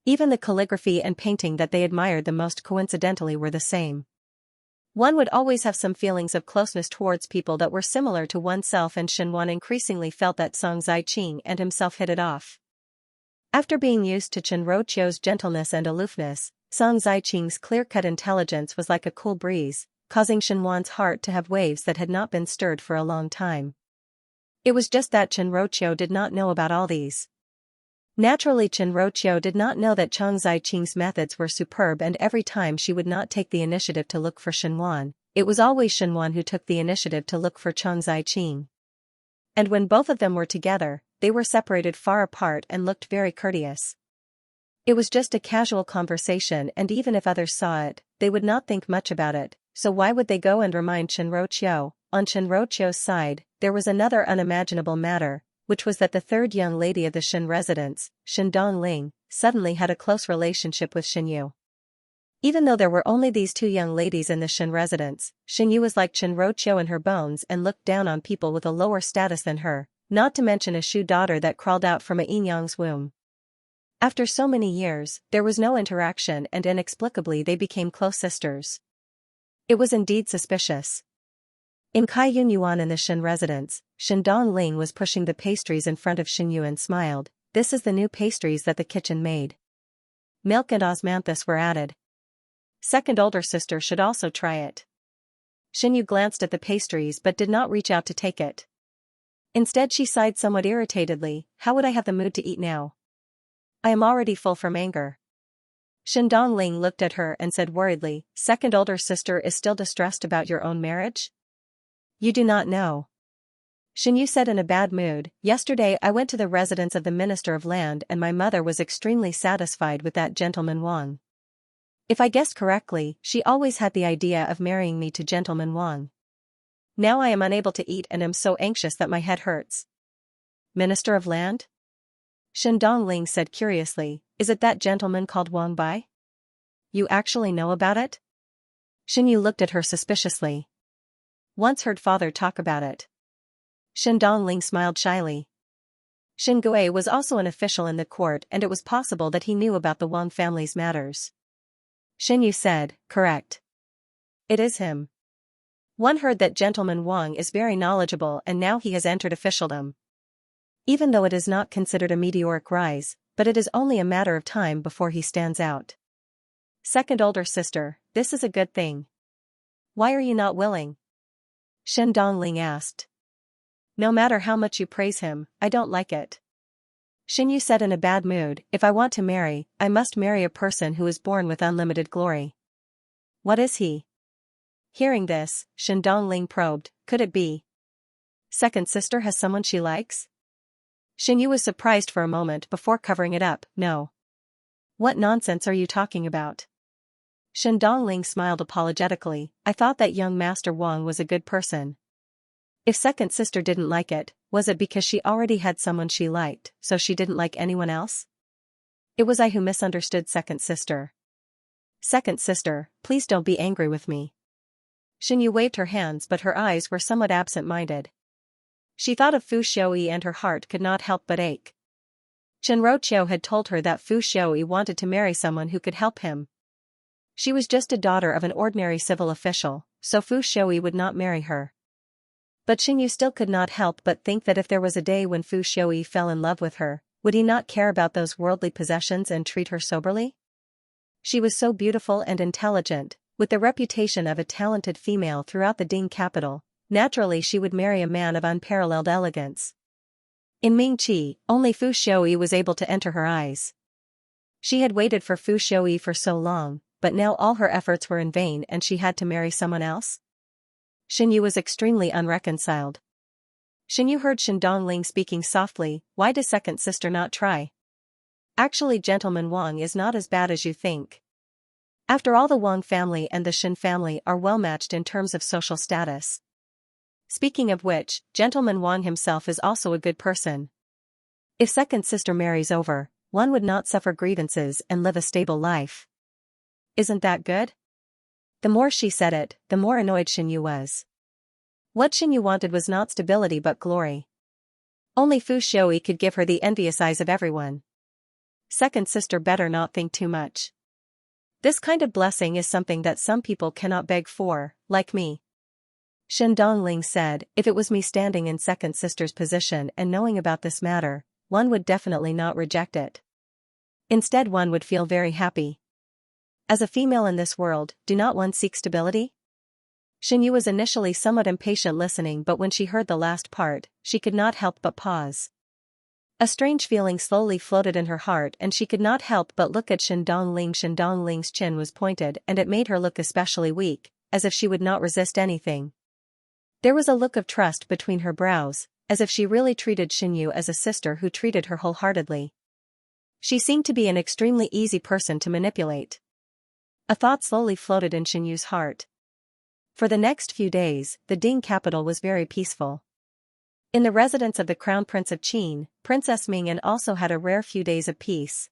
Even the calligraphy and painting that they admired the most coincidentally were the same. One would always have some feelings of closeness towards people that were similar to oneself, and Xianyuan increasingly felt that Song Ziqing and himself hit it off. After being used to Chen Roqiu's gentleness and aloofness, Song Ziqing's clear-cut intelligence was like a cool breeze, causing Xianyuan's heart to have waves that had not been stirred for a long time. It was just that Chen Roqiu did not know about all these. Naturally, Chen Roqiu did not know that Song Ziqing's methods were superb, and every time she would not take the initiative to look for Xianyuan, it was always Xianyuan who took the initiative to look for Song Ziqing. And when both of them were together, they were separated far apart and looked very courteous. It was just a casual conversation, and even if others saw it, they would not think much about it, so why would they go and remind Chen Roqiu? On Chen Roqiu's side, there was another unimaginable matter, which was that the third young lady of the Shen residence, Shen Dongling, suddenly had a close relationship with Xianyu. Even though there were only these two young ladies in the Shen residence, Xianyu was like Chen Roqiu in her bones and looked down on people with a lower status than her, not to mention a Shu daughter that crawled out from a Yinyang's womb. After so many years, there was no interaction, and inexplicably they became close sisters. It was indeed suspicious. In Kai Yunyuan in the Shen residence, Shen Dongling was pushing the pastries in front of Xianyu and smiled. "This is the new pastries that the kitchen made. Milk and osmanthus were added. Second older sister should also try it." Xianyu glanced at the pastries but did not reach out to take it. Instead she sighed somewhat irritatedly, "How would I have the mood to eat now? I am already full from anger." Shen Dongling looked at her and said worriedly, "Second older sister is still distressed about your own marriage? You do not know." Xianyu said in a bad mood, "Yesterday I went to the residence of the Minister of Land, and my mother was extremely satisfied with that gentleman Wang. If I guessed correctly, she always had the idea of marrying me to gentleman Wang. Now I am unable to eat and am so anxious that my head hurts." "Minister of Land?" Shen Dongling said curiously, "Is it that gentleman called Wang Bai? You actually know about it?" Xianyu looked at her suspiciously. "Once heard father talk about it." Shen Dongling smiled shyly. Shen Gui was also an official in the court, and it was possible that he knew about the Wang family's matters. Xianyu said, "Correct. It is him. One heard that gentleman Wang is very knowledgeable, and now he has entered officialdom. Even though it is not considered a meteoric rise, but it is only a matter of time before he stands out. Second older sister, this is a good thing. Why are you not willing?" Shen Dongling asked. "No matter how much you praise him, I don't like it." Xianyu said in a bad mood, "If I want to marry, I must marry a person who is born with unlimited glory." "What is he?" Hearing this, Shen Dongling probed, "Could it be second sister has someone she likes?" Xianyu was surprised for a moment before covering it up, "No. What nonsense are you talking about?" Shen Dongling smiled apologetically, "I thought that young Master Wang was a good person. If second sister didn't like it, was it because she already had someone she liked, so she didn't like anyone else? It was I who misunderstood second sister. Second sister, please don't be angry with me." Xianyu waved her hands, but her eyes were somewhat absent-minded. She thought of Fu Xiaoyi and her heart could not help but ache. Chen Roqiu had told her that Fu Xiaoyi wanted to marry someone who could help him. She was just a daughter of an ordinary civil official, so Fu Xiaoyi would not marry her. But Xianyu still could not help but think that if there was a day when Fu Xiaoyi fell in love with her, Would he not care about those worldly possessions and treat her soberly? She was so beautiful and intelligent, with the reputation of a talented female throughout the Ding capital. Naturally she would marry a man of unparalleled elegance. In Mingqi, only Fu Xiaoyi was able to enter her eyes. She had waited for Fu Xiaoyi for so long, but now all her efforts were in vain and she had to marry someone else? Xinyu was extremely unreconciled. Xinyu heard Shen Dongling speaking softly. Why does second sister not try? Actually, gentleman Wang is not as bad as you think. After all, the Wang family and the Shen family are well matched in terms of social status. Speaking of which, gentleman Wang himself is also a good person. If second sister marries over, one would not suffer grievances and live a stable life. Isn't that good? The more she said it, the more annoyed Xinyu was. What Xinyu wanted was not stability but glory. Only Fu Xiaoyi could give her the envious eyes of everyone. Second sister better not think too much. This kind of blessing is something that some people cannot beg for, like me. Shen Dongling said, if it was me standing in second sister's position and knowing about this matter, one would definitely not reject it. Instead, one would feel very happy. As a female in this world, do not one seek stability? Xinyu was initially somewhat impatient listening, but when she heard the last part, she could not help but pause. A strange feeling slowly floated in her heart and she could not help but look at Shen Dongling. Shen Dongling's chin was pointed and it made her look especially weak, as if she would not resist anything. There was a look of trust between her brows, as if she really treated Xinyu as a sister who treated her wholeheartedly. She seemed to be an extremely easy person to manipulate. A thought slowly floated in Xinyu's heart. For the next few days, the Ding capital was very peaceful. In the residence of the Crown Prince of Qin, Princess Mingyan also had a rare few days of peace.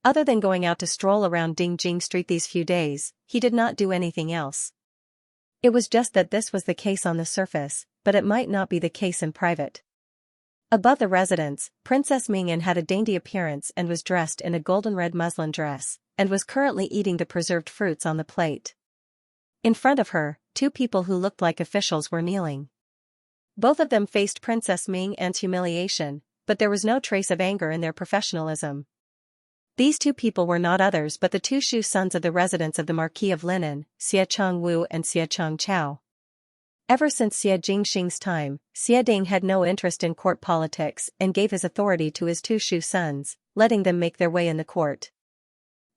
Other than going out to stroll around Dingjing Street these few days, he did not do anything else. It was just that this was the case on the surface, but it might not be the case in private. Above the residence, Princess Mingyan had a dainty appearance and was dressed in a golden red muslin dress, and was currently eating the preserved fruits on the plate. In front of her, two people who looked like officials were kneeling. Both of them faced Princess Mingyan's humiliation, but there was no trace of anger in their professionalism. These two people were not others but the two Shu sons of the residents of the Marquis of Linan, Xie Chongwu and Xie Chongqiao. Ever since Xie Jingxing's time, Xie Ding had no interest in court politics and gave his authority to his two Shu sons, letting them make their way in the court.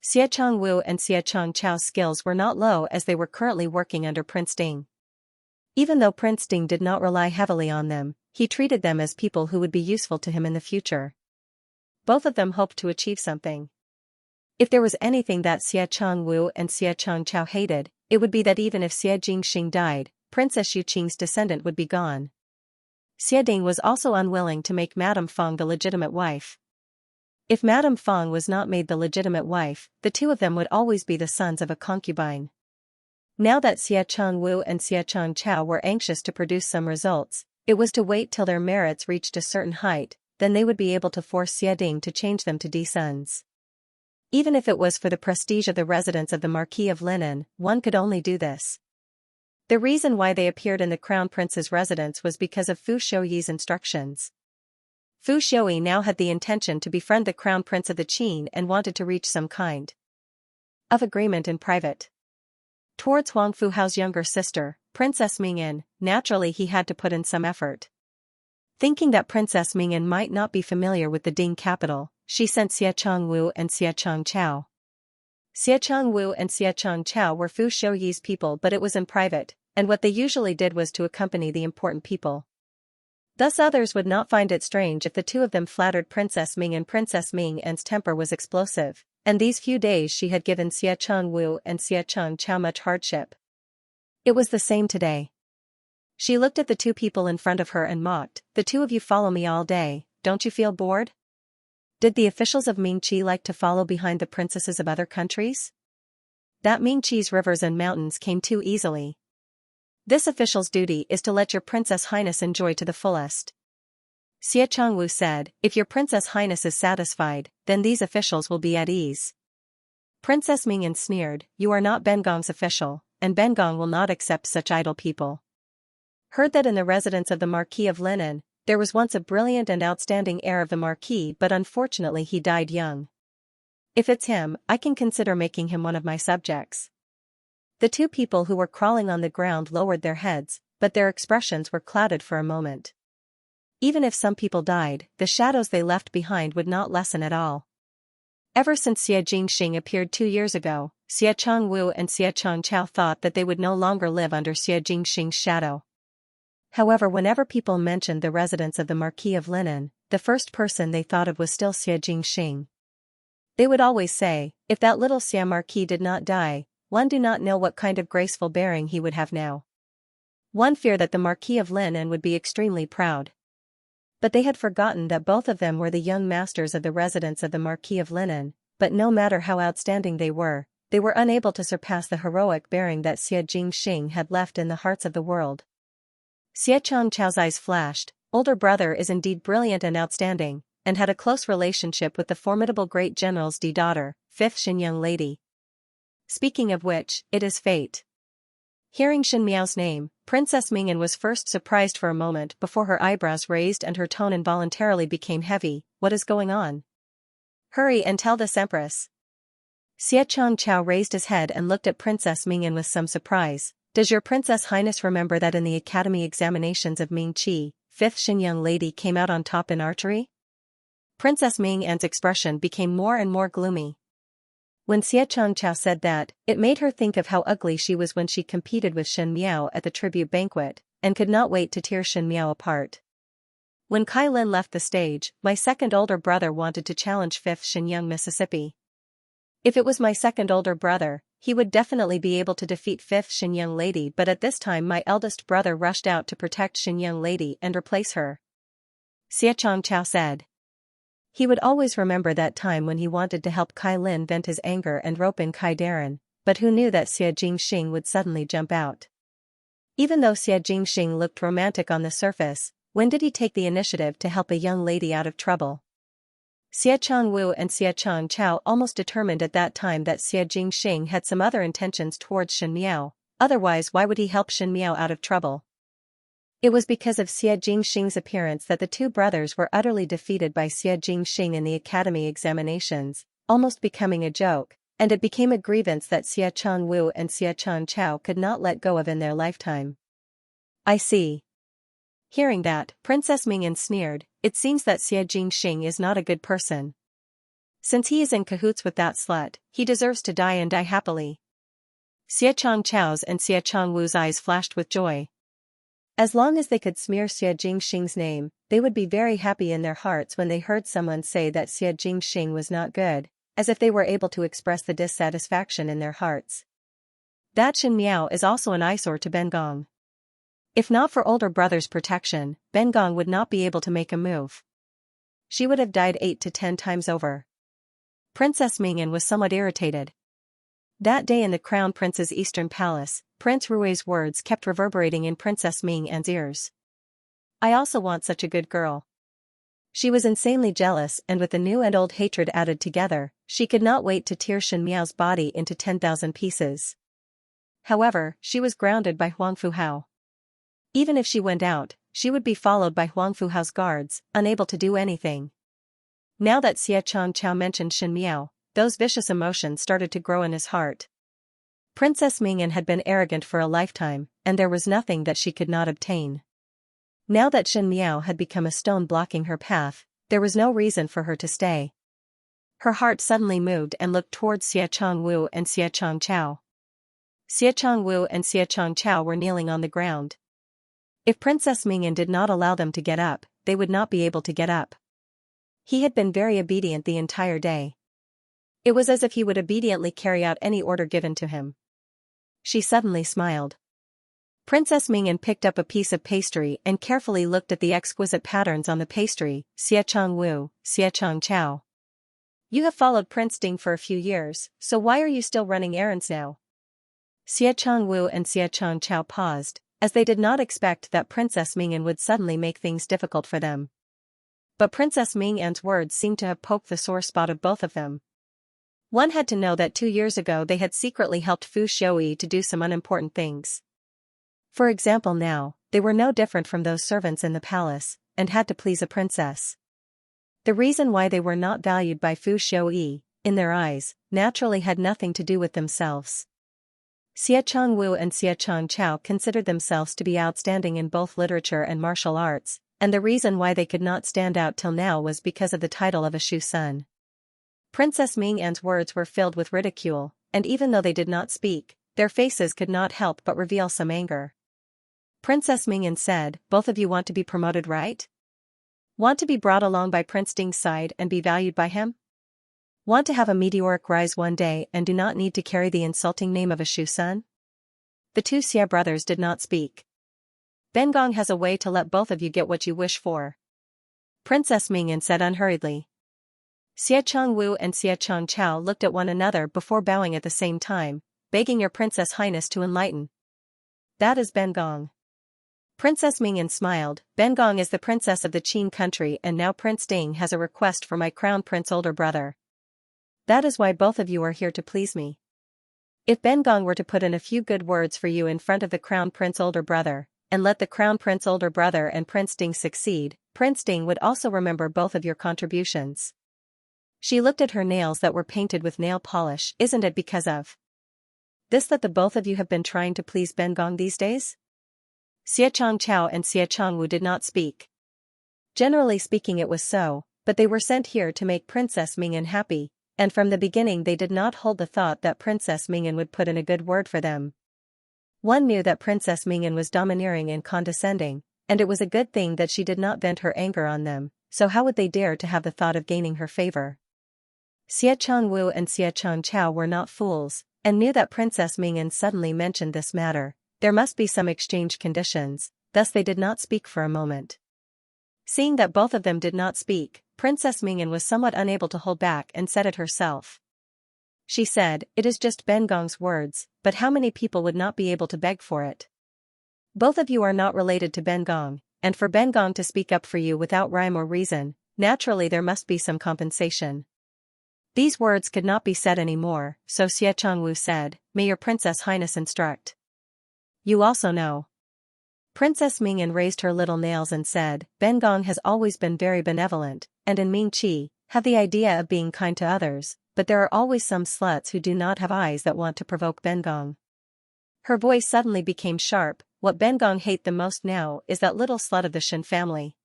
Xie Chongwu and Xie Chongqiao's skills were not low as they were currently working under Prince Ding. Even though Prince Ding did not rely heavily on them, he treated them as people who would be useful to him in the future. Both of them hoped to achieve something. If there was anything that Xie Chongwu and Xie Chongqiao hated, it would be that even if Xie Jingxing died, Princess Yuqing's descendant would be gone. Xie Ding was also unwilling to make Madame Feng the legitimate wife. If Madame Feng was not made the legitimate wife, the two of them would always be the sons of a concubine. Now that Xie Chongwu and Xie Chongqiao were anxious to produce some results, it was to wait till their merits reached a certain height, then they would be able to force Xie Ding to change them to sons. Even if it was for the prestige of the residents of the Marquis of Linan, one could only do this. The reason why they appeared in the Crown Prince's residence was because of Fu Xiaoyi's instructions. Fu Xiaoyi now had the intention to befriend the Crown Prince of the Qin and wanted to reach some kind of agreement in private. Towards Huang Fuhao's younger sister, Princess Mingyan, naturally he had to put in some effort. Thinking that Princess Mingyan might not be familiar with the Ding capital, she sent Xie Chongwu and Xie Chongqiao. Xie Chongwu and Xie Chongqiao were Fu Xiaoyi's people, but it was in private, and what they usually did was to accompany the important people. Thus others would not find it strange if the two of them flattered Princess Mingyan. Princess Mingyan's temper was explosive, and these few days she had given Xie Chongwu and Xie Chongqiao much hardship. It was the same today. She looked at the two people in front of her and mocked, "The two of you follow me all day, don't you feel bored? Did the officials of Mingqi like to follow behind the princesses of other countries? That Mingqi's rivers and mountains came too easily. This official's duty is to let your Princess Highness enjoy to the fullest." Xie Chongwu said, "If your Princess Highness is satisfied, then these officials will be at ease." Princess Mingyan sneered, "You are not Bengong's official, and Bengong will not accept such idle people." Heard that in the residence of the Marquis of Linan, there was once a brilliant and outstanding heir of the marquis, but unfortunately he died young. If it's him, I can consider making him one of my subjects." The two people who were crawling on the ground lowered their heads, but their expressions were clouded for a moment. Even if some people died, the shadows they left behind would not lessen at all. Ever since Xie Jingxing appeared 2 years ago, Xie Changwu and Xie Changchao thought that they would no longer live under Xie Jingxing's shadow. However, whenever people mentioned the residence of the Marquis of Linan, the first person they thought of was still Xie Jingxing. They would always say, "If that little Xie Marquis did not die, one do not know what kind of graceful bearing he would have now." One feared that the Marquis of Linan would be extremely proud. But they had forgotten that both of them were the young masters of the residence of the Marquis of Linan, but no matter how outstanding they were unable to surpass the heroic bearing that Xie Jingxing had left in the hearts of the world. Xie Changchao's eyes flashed. Older brother is indeed brilliant and outstanding, and had a close relationship with the formidable great general's daughter, 5th Xin young lady. Speaking of which, it is fate. Hearing Xin Miao's name, Princess Mingyan was first surprised for a moment before her eyebrows raised and her tone involuntarily became heavy. "What is going on? Hurry and tell this Empress." Xie Changchao raised his head and looked at Princess Mingyan with some surprise. "Does your Princess Highness remember that in the academy examinations of Ming Qi, 5th Xin young lady came out on top in archery?" Princess Mingyan's expression became more and more gloomy. When Xie Changchao said that, it made her think of how ugly she was when she competed with Shen Miao at the tribute banquet, and could not wait to tear Shen Miao apart. "When Kai Lin left the stage, my second older brother wanted to challenge 5th Xin young Mississippi. If it was my second older brother, he would definitely be able to defeat 5th Xin young lady, but at this time my eldest brother rushed out to protect Xin young lady and replace her," Xie Changchao said. He would always remember that time when he wanted to help Kai Lin vent his anger and rope in Kai Darren, but who knew that Xie Jingxing would suddenly jump out? Even though Xie Jingxing looked romantic on the surface, when did he take the initiative to help a young lady out of trouble? Xie Changwu and Xie Changchao almost determined at that time that Xie Jingxing had some other intentions towards Shen Miao, otherwise why would he help Shen Miao out of trouble? It was because of Xie Jingxing's appearance that the two brothers were utterly defeated by Xie Jingxing in the academy examinations, almost becoming a joke, and it became a grievance that Xie Changwu and Xie Changchao could not let go of in their lifetime. "I see." Hearing that, Princess Mingyan sneered. "It seems that Xie Jingxing is not a good person. Since he is in cahoots with that slut, he deserves to die and die happily." Xie Changchao's and Xie Changwu's eyes flashed with joy. As long as they could smear Xie Jingxing's name, they would be very happy in their hearts when they heard someone say that Xie Jingxing was not good, as if they were able to express the dissatisfaction in their hearts. That Shen Miao is also an eyesore to Ben Gong. If not for older brother's protection, Ben Gong would not be able to make a move. She would have died 8 to 10 times over. Princess Mingyan was somewhat irritated. That day in the Crown Prince's Eastern Palace, Prince Rui's words kept reverberating in Princess Mingyan's ears. "I also want such a good girl." She was insanely jealous, and with the new and old hatred added together, she could not wait to tear Shen Miao's body into 10,000 pieces. However, she was grounded by Huang Fuhao. Even if she went out, she would be followed by Huang Fuhao's guards, unable to do anything. Now that Xie Changchao mentioned Shen Miao, those vicious emotions started to grow in his heart. Princess Mingyan had been arrogant for a lifetime, and there was nothing that she could not obtain. Now that Shen Miao had become a stone blocking her path, there was no reason for her to stay. Her heart suddenly moved and looked towards Xie Changwu and Xie Changchao. Xie Changwu and Xie Changchao were kneeling on the ground. If Princess Mingyan did not allow them to get up, they would not be able to get up. He had been very obedient the entire day. It was as if he would obediently carry out any order given to him. She suddenly smiled. Princess Mingyan picked up a piece of pastry and carefully looked at the exquisite patterns on the pastry. "Xie Changwu, Xie Changchao. You have followed Prince Ding for a few years, so why are you still running errands now?" Xie Changwu and Xie Changchao paused, as they did not expect that Princess Mingyan would suddenly make things difficult for them. But Princess Mingyan's words seemed to have poked the sore spot of both of them. One had to know that 2 years ago they had secretly helped Fu Xiaoyi to do some unimportant things. For example, now, they were no different from those servants in the palace, and had to please a princess. The reason why they were not valued by Fu Xiaoyi, in their eyes, naturally had nothing to do with themselves. Xie Changwu and Xie Changchao considered themselves to be outstanding in both literature and martial arts, and the reason why they could not stand out till now was because of the title of a Shu Sun. Princess Ming'an's words were filled with ridicule, and even though they did not speak, their faces could not help but reveal some anger. Princess Ming'an said, "Both of you want to be promoted, right? Want to be brought along by Prince Ding's side and be valued by him? Want to have a meteoric rise one day and do not need to carry the insulting name of a Shu Sun?" The two Xie brothers did not speak. "Ben Gong has a way to let both of you get what you wish for," Princess Ming'an said unhurriedly. Xie Changwu and Xie Changchao looked at one another before bowing at the same time, begging your Princess Highness to enlighten. "That is Ben Gong." Princess Ming'an smiled. "Ben Gong is the princess of the Qin country and now Prince Ding has a request for my crown prince older brother. That is why both of you are here to please me. If Ben Gong were to put in a few good words for you in front of the crown prince older brother, and let the crown prince older brother and Prince Ding succeed, Prince Ding would also remember both of your contributions." She looked at her nails that were painted with nail polish. "Isn't it because of this that the both of you have been trying to please Ben Gong these days?" Xie Changchao and Xie Changwu did not speak. Generally speaking it was so, but they were sent here to make Princess Ming'an happy, and from the beginning they did not hold the thought that Princess Ming'an would put in a good word for them. One knew that Princess Ming'an was domineering and condescending, and it was a good thing that she did not vent her anger on them, so how would they dare to have the thought of gaining her favor? Xie Changwu and Xie Changchao were not fools, and knew that Princess Ming'an suddenly mentioned this matter. There must be some exchange conditions, thus they did not speak for a moment. Seeing that both of them did not speak, Princess Ming'an was somewhat unable to hold back and said it herself. She said, "It is just Ben Gong's words, but how many people would not be able to beg for it? Both of you are not related to Ben Gong, and for Ben Gong to speak up for you without rhyme or reason, naturally there must be some compensation." These words could not be said any more, so Xie Changwu said, "May your Princess Highness instruct. You also know." Princess Ming'an raised her little nails and said, "Ben Gong has always been very benevolent, and in Mingqi, have the idea of being kind to others, but there are always some sluts who do not have eyes that want to provoke Ben Gong." Her voice suddenly became sharp. "What Ben Gong hate the most now is that little slut of the Shen family."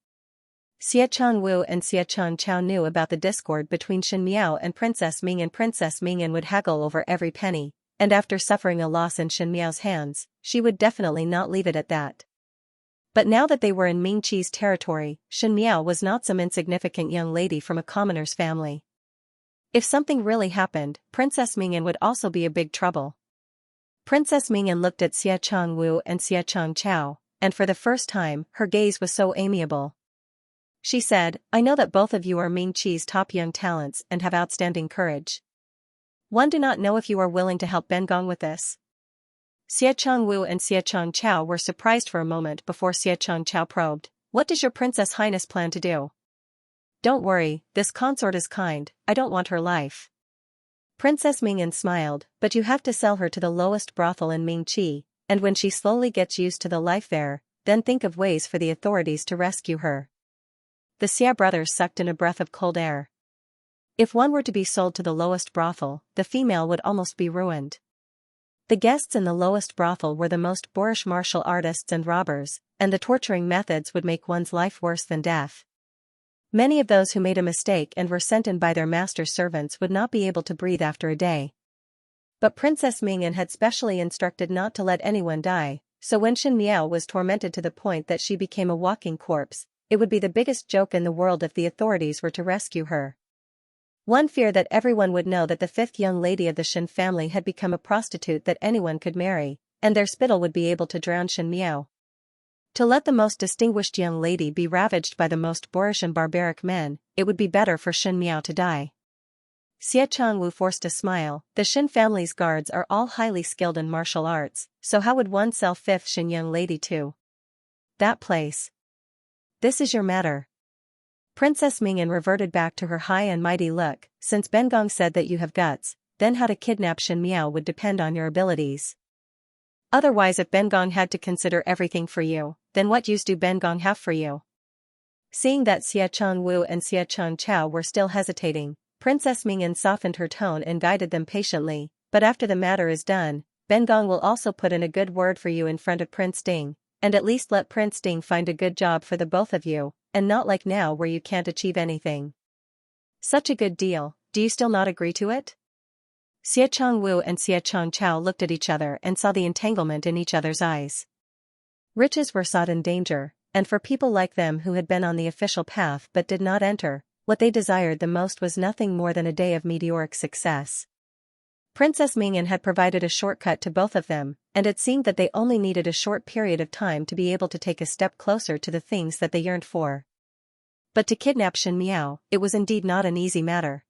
Xie Changwu and Xie Changchao knew about the discord between Shen Miao and Princess Ming'an. Princess Ming'an would haggle over every penny, and after suffering a loss in Shen Miao's hands, she would definitely not leave it at that. But now that they were in Mingqi's territory, Shen Miao was not some insignificant young lady from a commoner's family. If something really happened, Princess Ming'an would also be a big trouble. Princess Ming'an looked at Xie Changwu and Xie Changchao, and for the first time, her gaze was so amiable. She said, "I know that both of you are Mingqi's top young talents and have outstanding courage. One do not know if you are willing to help Ben Gong with this." Xie Changwu and Xie Changchao were surprised for a moment before Xie Changchao probed, "What does your Princess Highness plan to do?" "Don't worry, this consort is kind, I don't want her life." Princess Ming'an smiled, "But you have to sell her to the lowest brothel in Mingqi, and when she slowly gets used to the life there, then think of ways for the authorities to rescue her." The Xie brothers sucked in a breath of cold air. If one were to be sold to the lowest brothel, the female would almost be ruined. The guests in the lowest brothel were the most boorish martial artists and robbers, and the torturing methods would make one's life worse than death. Many of those who made a mistake and were sent in by their master's servants would not be able to breathe after a day. But Princess Ming'an had specially instructed not to let anyone die, so when Shen Miao was tormented to the point that she became a walking corpse, it would be the biggest joke in the world if the authorities were to rescue her. One feared that everyone would know that the fifth young lady of the Shen family had become a prostitute that anyone could marry, and their spittle would be able to drown Shen Miao. To let the most distinguished young lady be ravaged by the most boorish and barbaric men, it would be better for Shen Miao to die. Xie Changwu forced a smile. The Shen family's guards are all highly skilled in martial arts, so how would one sell fifth Shen young lady to that place? This is your matter. Princess Ming'an reverted back to her high and mighty look. Since Ben Gong said that you have guts, then how to kidnap Shen Miao would depend on your abilities. Otherwise, if Ben Gong had to consider everything for you, then what use do Ben Gong have for you? Seeing that Xia Changwu and Xia Changchao were still hesitating, Princess Mingyan softened her tone and guided them patiently, but after the matter is done, Ben Gong will also put in a good word for you in front of Prince Ding, and at least let Prince Ding find a good job for the both of you, and not like now where you can't achieve anything. Such a good deal, do you still not agree to it? Xia Changwu and Xia Changchao looked at each other and saw the entanglement in each other's eyes. Riches were sought in danger, and for people like them who had been on the official path but did not enter, what they desired the most was nothing more than a day of meteoric success. Princess Mingyan had provided a shortcut to both of them, and it seemed that they only needed a short period of time to be able to take a step closer to the things that they yearned for. But to kidnap Shen Miao, it was indeed not an easy matter.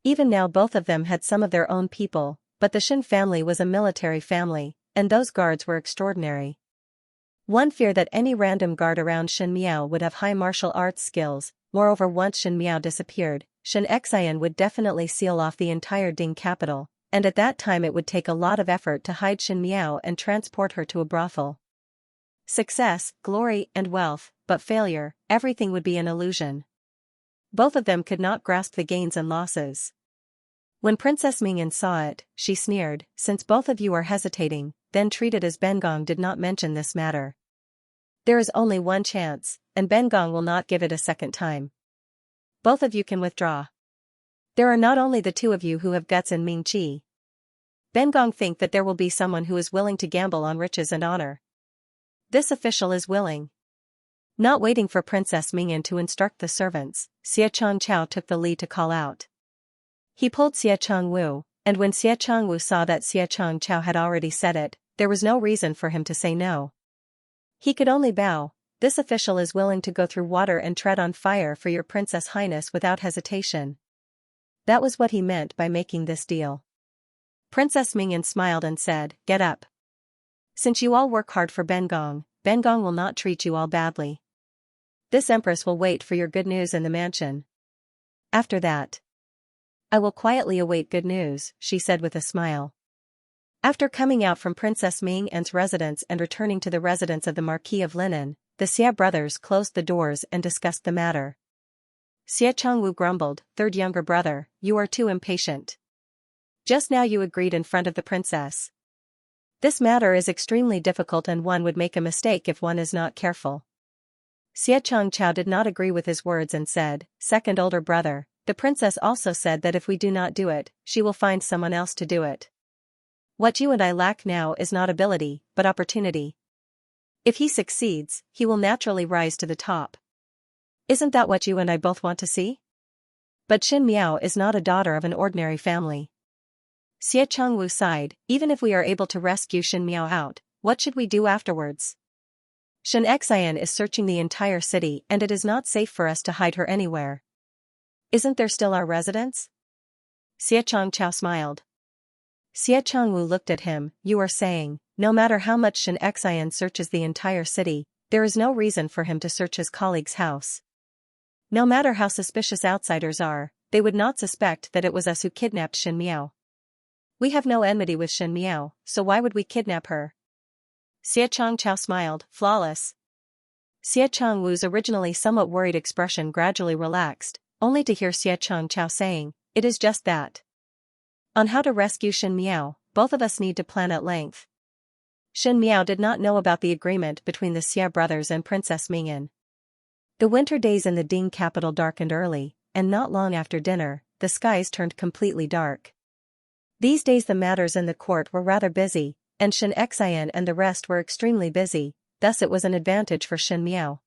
Even now both of them had some of their own people, but the Shen family was a military family, and those guards were extraordinary. One feared that any random guard around Shen Miao would have high martial arts skills. Moreover, once Shen Miao disappeared, Xianxia would definitely seal off the entire Ding capital, and at that time it would take a lot of effort to hide Shen Miao and transport her to a brothel. Success, glory, and wealth, but failure, everything would be an illusion. Both of them could not grasp the gains and losses. When Princess Mingyan saw it, she sneered, "Since both of you are hesitating, then treat it as Ben Gong did not mention this matter. There is only one chance, and Ben Gong will not give it a second time. Both of you can withdraw. There are not only the two of you who have guts in Ming Qi. Ben Gong think that there will be someone who is willing to gamble on riches and honor. This official is willing." Not waiting for Princess Mingyan to instruct the servants, Xia Changchao took the lead to call out. He pulled Xia Changwu, and when Xia Changwu saw that Xia Changchao had already said it, there was no reason for him to say no. He could only bow. "This official is willing to go through water and tread on fire for your Princess Highness without hesitation." That was what he meant by making this deal. Princess Mingyan smiled and said, "Get up. Since you all work hard for Ben Gong will not treat you all badly. This Empress will wait for your good news in the mansion. After that, I will quietly await good news," she said with a smile. After coming out from Princess Mingyan's residence and returning to the residence of the Marquis of Linan, the Xia brothers closed the doors and discussed the matter. Xia Changwu grumbled, "Third younger brother, you are too impatient. Just now you agreed in front of the princess. This matter is extremely difficult and one would make a mistake if one is not careful." Xia Changchao did not agree with his words and said, "Second older brother, the princess also said that if we do not do it, she will find someone else to do it. What you and I lack now is not ability, but opportunity. If he succeeds, he will naturally rise to the top. Isn't that what you and I both want to see? But Shen Miao is not a daughter of an ordinary family." Xia Changwu sighed, "Even if we are able to rescue Shen Miao out, what should we do afterwards? Xianxia is searching the entire city and it is not safe for us to hide her anywhere. Isn't there still our residence?" Xia Changchao smiled. Xia Changwu looked at him, "You are saying, no matter how much Xianxia searches the entire city, there is no reason for him to search his colleague's house. No matter how suspicious outsiders are, they would not suspect that it was us who kidnapped Shen Miao. We have no enmity with Shen Miao, so why would we kidnap her?" Xia Changchao smiled, flawless. Xia Changwu's originally somewhat worried expression gradually relaxed, only to hear Xia Changchao saying, "It is just that. On how to rescue Shen Miao, both of us need to plan at length." Shen Miao did not know about the agreement between the Xia brothers and Princess Mingyan. The winter days in the Ding capital darkened early, and not long after dinner, the skies turned completely dark. These days the matters in the court were rather busy, and Xianxia and the rest were extremely busy, thus it was an advantage for Shen Miao.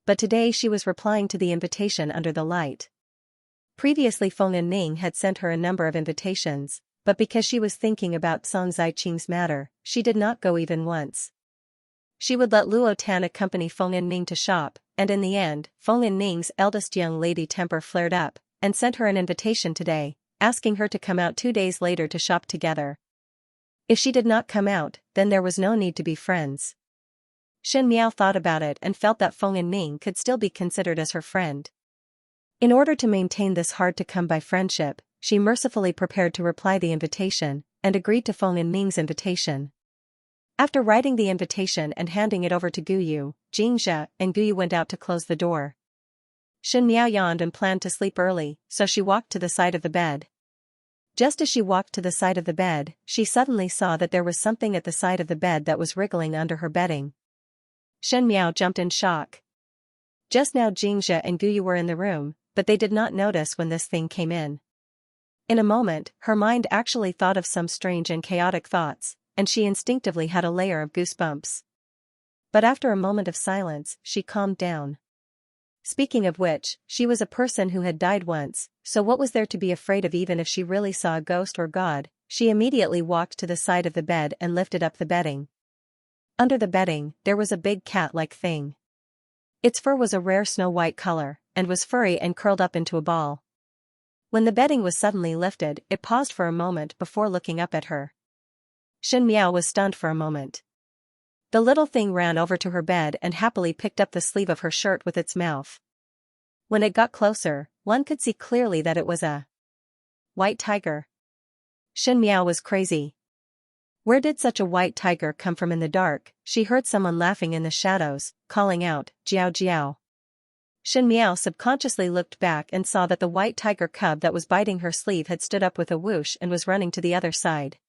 But today she was replying to the invitation under the light. Previously Feng Ning had sent her a number of invitations, but because she was thinking about Song Ziqing's matter, she did not go even once. She would let Luo Tan accompany Feng Ning to shop, and in the end, Feng Ning's eldest young lady temper flared up, and sent her an invitation today, asking her to come out 2 days later to shop together. If she did not come out, then there was no need to be friends. Shen Miao thought about it and felt that Feng Ning could still be considered as her friend. In order to maintain this hard-to-come-by friendship, she mercifully prepared to reply the invitation, and agreed to Feng Ning's invitation. After writing the invitation and handing it over to Guyu, Xianxia and Guyu went out to close the door. Xianmiao yawned and planned to sleep early, so she walked to the side of the bed. Just as she walked to the side of the bed, she suddenly saw that there was something at the side of the bed that was wriggling under her bedding. Xianmiao jumped in shock. Just now Xianxia and Guyu were in the room, but they did not notice when this thing came in. In a moment, her mind actually thought of some strange and chaotic thoughts, and she instinctively had a layer of goosebumps. But after a moment of silence, she calmed down. Speaking of which, she was a person who had died once, so what was there to be afraid of? Even if she really saw a ghost or god? She immediately walked to the side of the bed and lifted up the bedding. Under the bedding, there was a big cat-like thing. Its fur was a rare snow-white color, and was furry and curled up into a ball. When the bedding was suddenly lifted, it paused for a moment before looking up at her. Xianmiao was stunned for a moment. The little thing ran over to her bed and happily picked up the sleeve of her shirt with its mouth. When it got closer, one could see clearly that it was a white tiger. Xianmiao was crazy. Where did such a white tiger come from? In the dark, she heard someone laughing in the shadows, calling out, "Jiao Jiao." Xianmiao subconsciously looked back and saw that the white tiger cub that was biting her sleeve had stood up with a whoosh and was running to the other side.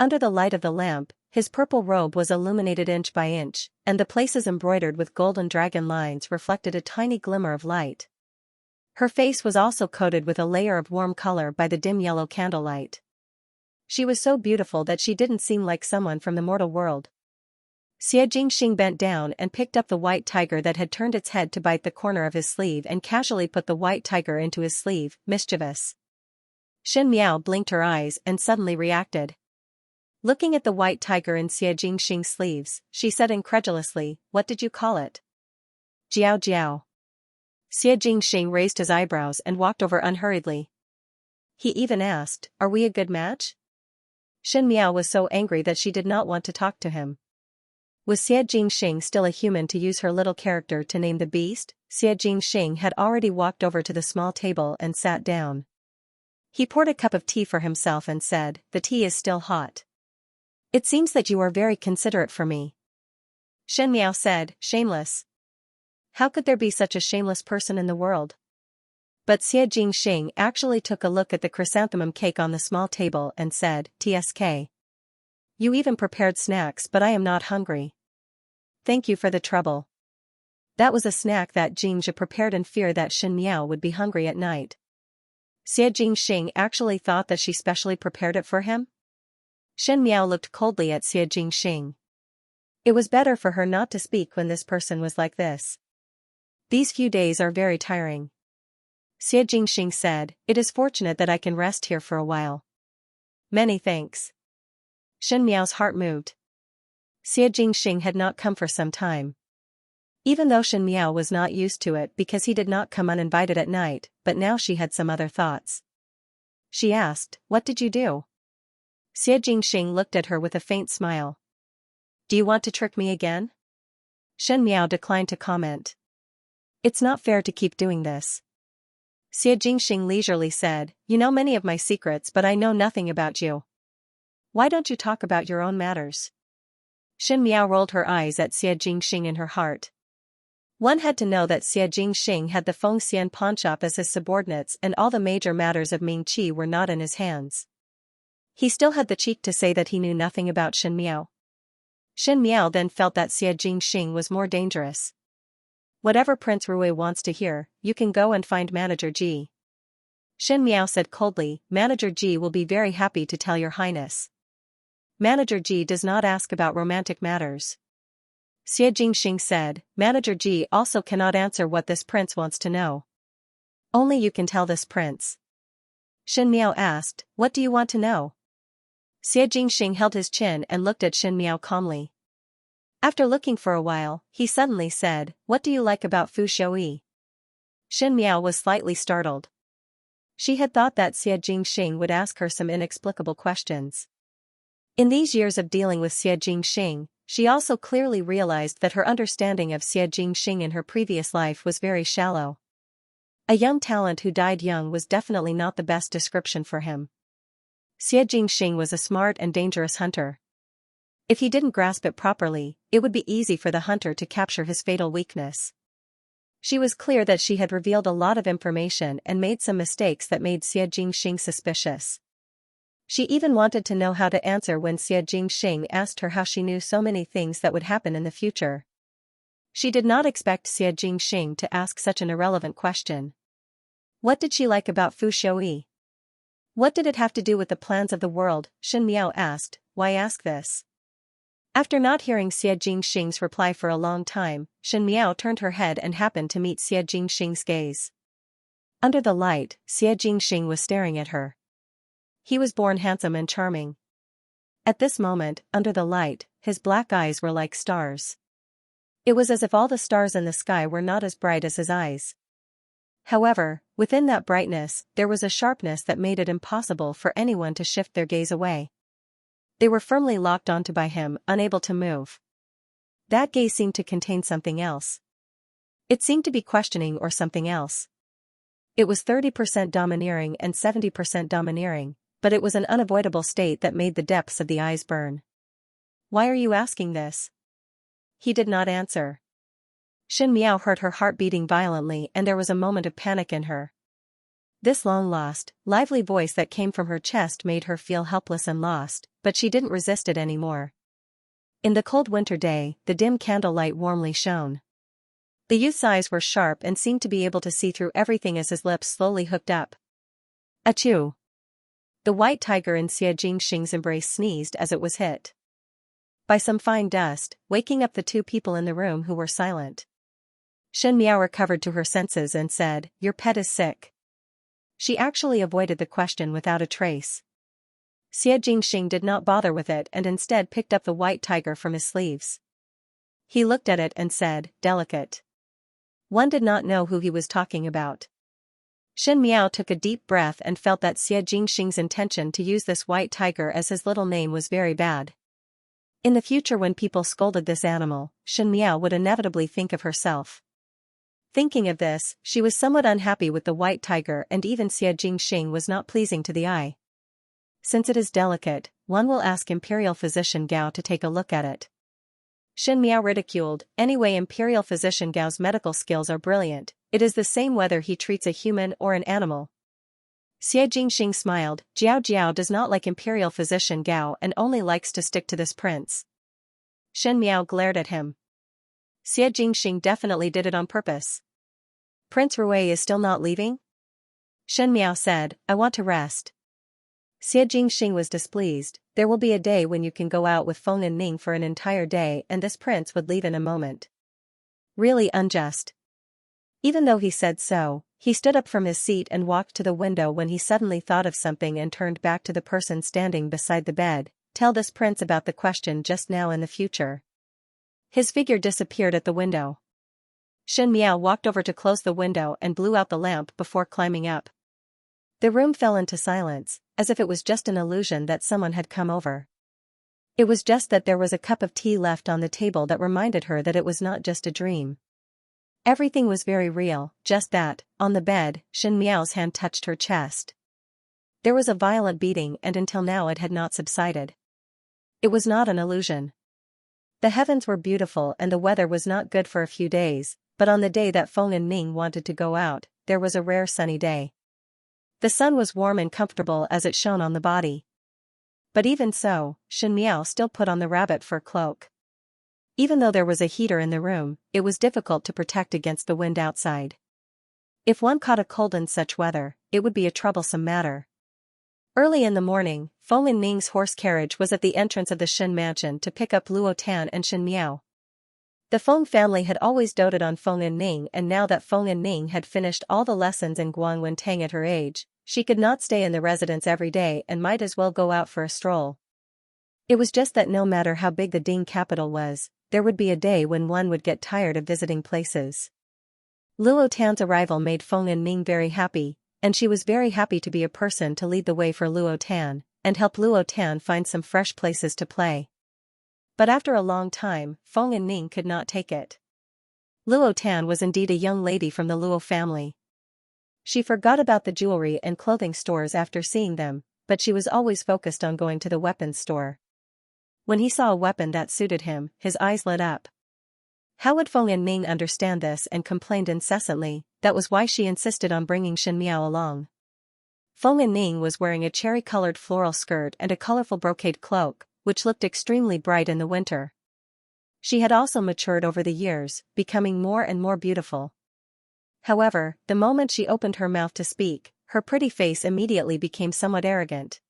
Under the light of the lamp, his purple robe was illuminated inch by inch, and the places embroidered with golden dragon lines reflected a tiny glimmer of light. Her face was also coated with a layer of warm color by the dim yellow candlelight. She was so beautiful that she didn't seem like someone from the mortal world. Xie Jingxing bent down and picked up the white tiger that had turned its head to bite the corner of his sleeve and casually put the white tiger into his sleeve, mischievous. Xianmiao blinked her eyes and suddenly reacted. Looking at the white tiger in Xie Jingxing's sleeves, she said incredulously, "What did you call it?" "Jiao Jiao." Xie Jingxing raised his eyebrows and walked over unhurriedly. He even asked, "Are we a good match?" Xianmiao was so angry that she did not want to talk to him. Was Xie Jingxing still a human to use her little character to name the beast? Xie Jingxing had already walked over to the small table and sat down. He poured a cup of tea for himself and said, "The tea is still hot." "It seems that you are very considerate for me." Xianmiao said, "Shameless. How could there be such a shameless person in the world?" But Xie Jingxing actually took a look at the chrysanthemum cake on the small table and said, "Tsk. You even prepared snacks, but I am not hungry. Thank you for the trouble." That was a snack that Xianxia prepared in fear that Xianmiao would be hungry at night. Xie Jingxing actually thought that she specially prepared it for him? Xianmiao looked coldly at Xie Jingxing. It was better for her not to speak when this person was like this. "These few days are very tiring." Xie Jingxing said, "It is fortunate that I can rest here for a while." "Many thanks." Xianmiao's heart moved. Xie Jingxing had not come for some time. Even though Xianmiao was not used to it because he did not come uninvited at night, but now she had some other thoughts. She asked, "What did you do?" Xie Jingxing looked at her with a faint smile. "Do you want to trick me again?" Xianmiao declined to comment. "It's not fair to keep doing this." Xie Jingxing leisurely said, "You know many of my secrets, but I know nothing about you. Why don't you talk about your own matters?" Xianmiao rolled her eyes at Xie Jingxing in her heart. One had to know that Xie Jingxing had the Fengxian pawnshop as his subordinates and all the major matters of Mingqi were not in his hands. He still had the cheek to say that he knew nothing about Xianmiao. Xianmiao then felt that Xie Jingxing was more dangerous. "Whatever Prince Rui wants to hear, you can go and find Manager Ji." Xianmiao said coldly, "Manager Ji will be very happy to tell your highness. Manager Ji does not ask about romantic matters." Xie Jingxing said, "Manager Ji also cannot answer what this prince wants to know. Only you can tell this prince." Xianmiao asked, "What do you want to know?" Xie Jingxing held his chin and looked at Xianmiao calmly. After looking for a while, he suddenly said, "What do you like about Fu Xiaoyi?" Xianmiao was slightly startled. She had thought that Xie Jingxing would ask her some inexplicable questions. In these years of dealing with Xie Jingxing, she also clearly realized that her understanding of Xie Jingxing in her previous life was very shallow. A young talent who died young was definitely not the best description for him. Xie Jingxing was a smart and dangerous hunter. If he didn't grasp it properly, it would be easy for the hunter to capture his fatal weakness. She was clear that she had revealed a lot of information and made some mistakes that made Xie Jingxing suspicious. She even wanted to know how to answer when Xie Jingxing asked her how she knew so many things that would happen in the future. She did not expect Xie Jingxing to ask such an irrelevant question. What did she like about Fu Xiaoyi? What did it have to do with the plans of the world? Shen Miao asked. Why ask this? After not hearing Xie Jingxing's reply for a long time, Shen Miao turned her head and happened to meet Xie Jingxing's gaze. Under the light, Xie Jingxing was staring at her. He was born handsome and charming. At this moment, under the light, his black eyes were like stars. It was as if all the stars in the sky were not as bright as his eyes. However, within that brightness, there was a sharpness that made it impossible for anyone to shift their gaze away. They were firmly locked onto by him, unable to move. That gaze seemed to contain something else. It seemed to be questioning or something else. It was 30% domineering and 70% domineering, but it was an unavoidable state that made the depths of the eyes burn. Why are you asking this? He did not answer. Shen Miao heard her heart beating violently and there was a moment of panic in her. This long-lost, lively voice that came from her chest made her feel helpless and lost, but she didn't resist it anymore. In the cold winter day, the dim candlelight warmly shone. The youth's eyes were sharp and seemed to be able to see through everything as his lips slowly hooked up. Achoo! The white tiger in Xie Jingxing's embrace sneezed as it was hit by some fine dust, waking up the two people in the room who were silent. Shen Miao recovered to her senses and said, "Your pet is sick." She actually avoided the question without a trace. Xie Jingxing did not bother with it and instead picked up the white tiger from his sleeves. He looked at it and said, "Delicate." One did not know who he was talking about. Shen Miao took a deep breath and felt that Xie Jingxing's intention to use this white tiger as his little name was very bad. In the future when people scolded this animal, Shen Miao would inevitably think of herself. Thinking of this, she was somewhat unhappy with the white tiger and even Xie Jingxing was not pleasing to the eye. Since it is delicate, one will ask Imperial Physician Gao to take a look at it. Shen Miao ridiculed, anyway Imperial Physician Gao's medical skills are brilliant, it is the same whether he treats a human or an animal. Xie Jingxing smiled, Jiao Jiao does not like Imperial Physician Gao and only likes to stick to this prince. Shen Miao glared at him. Xie Jingxing definitely did it on purpose. Prince Rui is still not leaving? Shen Miao said, I want to rest. Xie Jingxing was displeased, there will be a day when you can go out with Feng and Ning for an entire day and this prince would leave in a moment. Really unjust. Even though he said so, he stood up from his seat and walked to the window when he suddenly thought of something and turned back to the person standing beside the bed, tell this prince about the question just now in the future. His figure disappeared at the window. Shen Miao walked over to close the window and blew out the lamp before climbing up. The room fell into silence, as if it was just an illusion that someone had come over. It was just that there was a cup of tea left on the table that reminded her that it was not just a dream. Everything was very real, just that, on the bed, Shen Miao's hand touched her chest. There was a violent beating and until now it had not subsided. It was not an illusion. The heavens were beautiful and the weather was not good for a few days, but on the day that Feng and Ning wanted to go out, there was a rare sunny day. The sun was warm and comfortable as it shone on the body. But even so, Shen Miao still put on the rabbit fur cloak. Even though there was a heater in the room, it was difficult to protect against the wind outside. If one caught a cold in such weather, it would be a troublesome matter. Early in the morning, Feng and Ning's horse carriage was at the entrance of the Shen mansion to pick up Luo Tan and Shen Miao. The Feng family had always doted on Feng and Ning and now that Feng and Ning had finished all the lessons in Guangwentang at her age, she could not stay in the residence every day and might as well go out for a stroll. It was just that no matter how big the Ding capital was, there would be a day when one would get tired of visiting places. Luo Tan's arrival made Feng and Ning very happy, and she was very happy to be a person to lead the way for Luo Tan, and help Luo Tan find some fresh places to play. But after a long time, Feng and Ning could not take it. Luo Tan was indeed a young lady from the Luo family. She forgot about the jewelry and clothing stores after seeing them, but she was always focused on going to the weapons store. When he saw a weapon that suited him, his eyes lit up. How would Feng Yanming understand this and complained incessantly? That was why she insisted on bringing Xianxia along. Feng Yanming was wearing a cherry-colored floral skirt and a colorful brocade cloak, which looked extremely bright in the winter. She had also matured over the years, becoming more and more beautiful. However, the moment she opened her mouth to speak, her pretty face immediately became somewhat arrogant.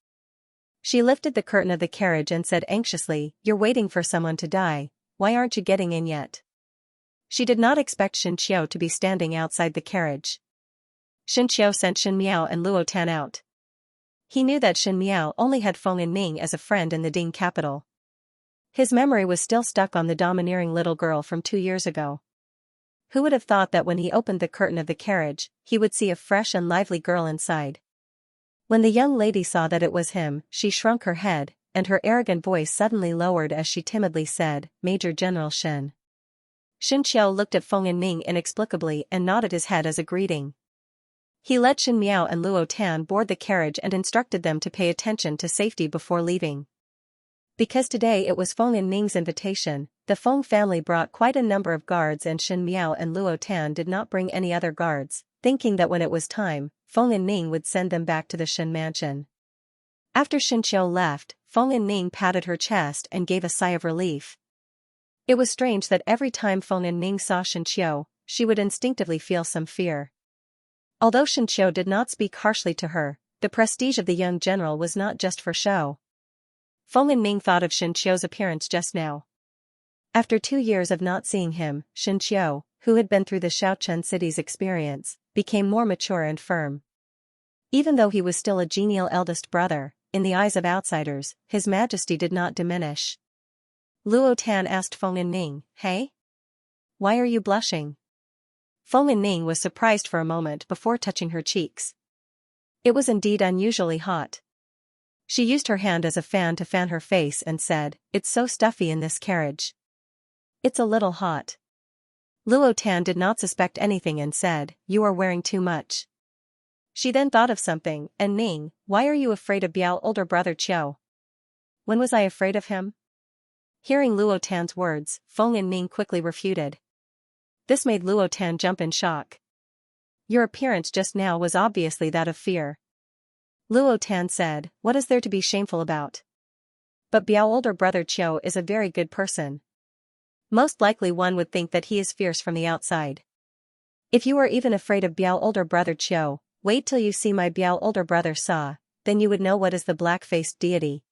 She lifted the curtain of the carriage and said anxiously, "You're waiting for someone to die, why aren't you getting in yet?" She did not expect Xianxia to be standing outside the carriage. Xianxia sent Shen Miao and Luo Tan out. He knew that Shen Miao only had Feng Yanming as a friend in the Ding capital. His memory was still stuck on the domineering little girl from 2 years ago. Who would have thought that when he opened the curtain of the carriage, he would see a fresh and lively girl inside? When the young lady saw that it was him, she shrunk her head, and her arrogant voice suddenly lowered as she timidly said, "Major General Shen." Xianxiao looked at Feng Yanming inexplicably and nodded his head as a greeting. He let Shen Miao and Luo Tan board the carriage and instructed them to pay attention to safety before leaving. Because today it was Feng Yanming's invitation, the Feng family brought quite a number of guards and Shen Miao and Luo Tan did not bring any other guards, thinking that when it was time, Feng Yanming would send them back to the Shen mansion. After Xianxiao left, Feng Yanming patted her chest and gave a sigh of relief. It was strange that every time Feng Yanming saw Xianxiao, she would instinctively feel some fear. Although Xianxiao did not speak harshly to her, the prestige of the young general was not just for show. Feng Yanming thought of Xianxiao's appearance just now. After 2 years of not seeing him, Xianxiao, who had been through the Shaochun city's experience, became more mature and firm. Even though he was still a genial eldest brother, in the eyes of outsiders, his majesty did not diminish. Luo Tan asked Feng Yanming, "Hey? Why are you blushing?" Feng Yanming was surprised for a moment before touching her cheeks. It was indeed unusually hot. She used her hand as a fan to fan her face and said, "It's so stuffy in this carriage." "It's a little hot." Luo Tan did not suspect anything and said, "You are wearing too much." She then thought of something, and Ning, "Why are you afraid of Biao older brother Qiao?" "When was I afraid of him?" Hearing Luo Tan's words, Feng Yanming quickly refuted. This made Luo Tan jump in shock. "Your appearance just now was obviously that of fear." Luo Tan said, "What is there to be shameful about? But Biao older brother Qiao is a very good person. Most likely one would think that he is fierce from the outside. If you are even afraid of Biao older brother Qiao, wait till you see my Biao older brother Sa, then you would know what is the black-faced deity."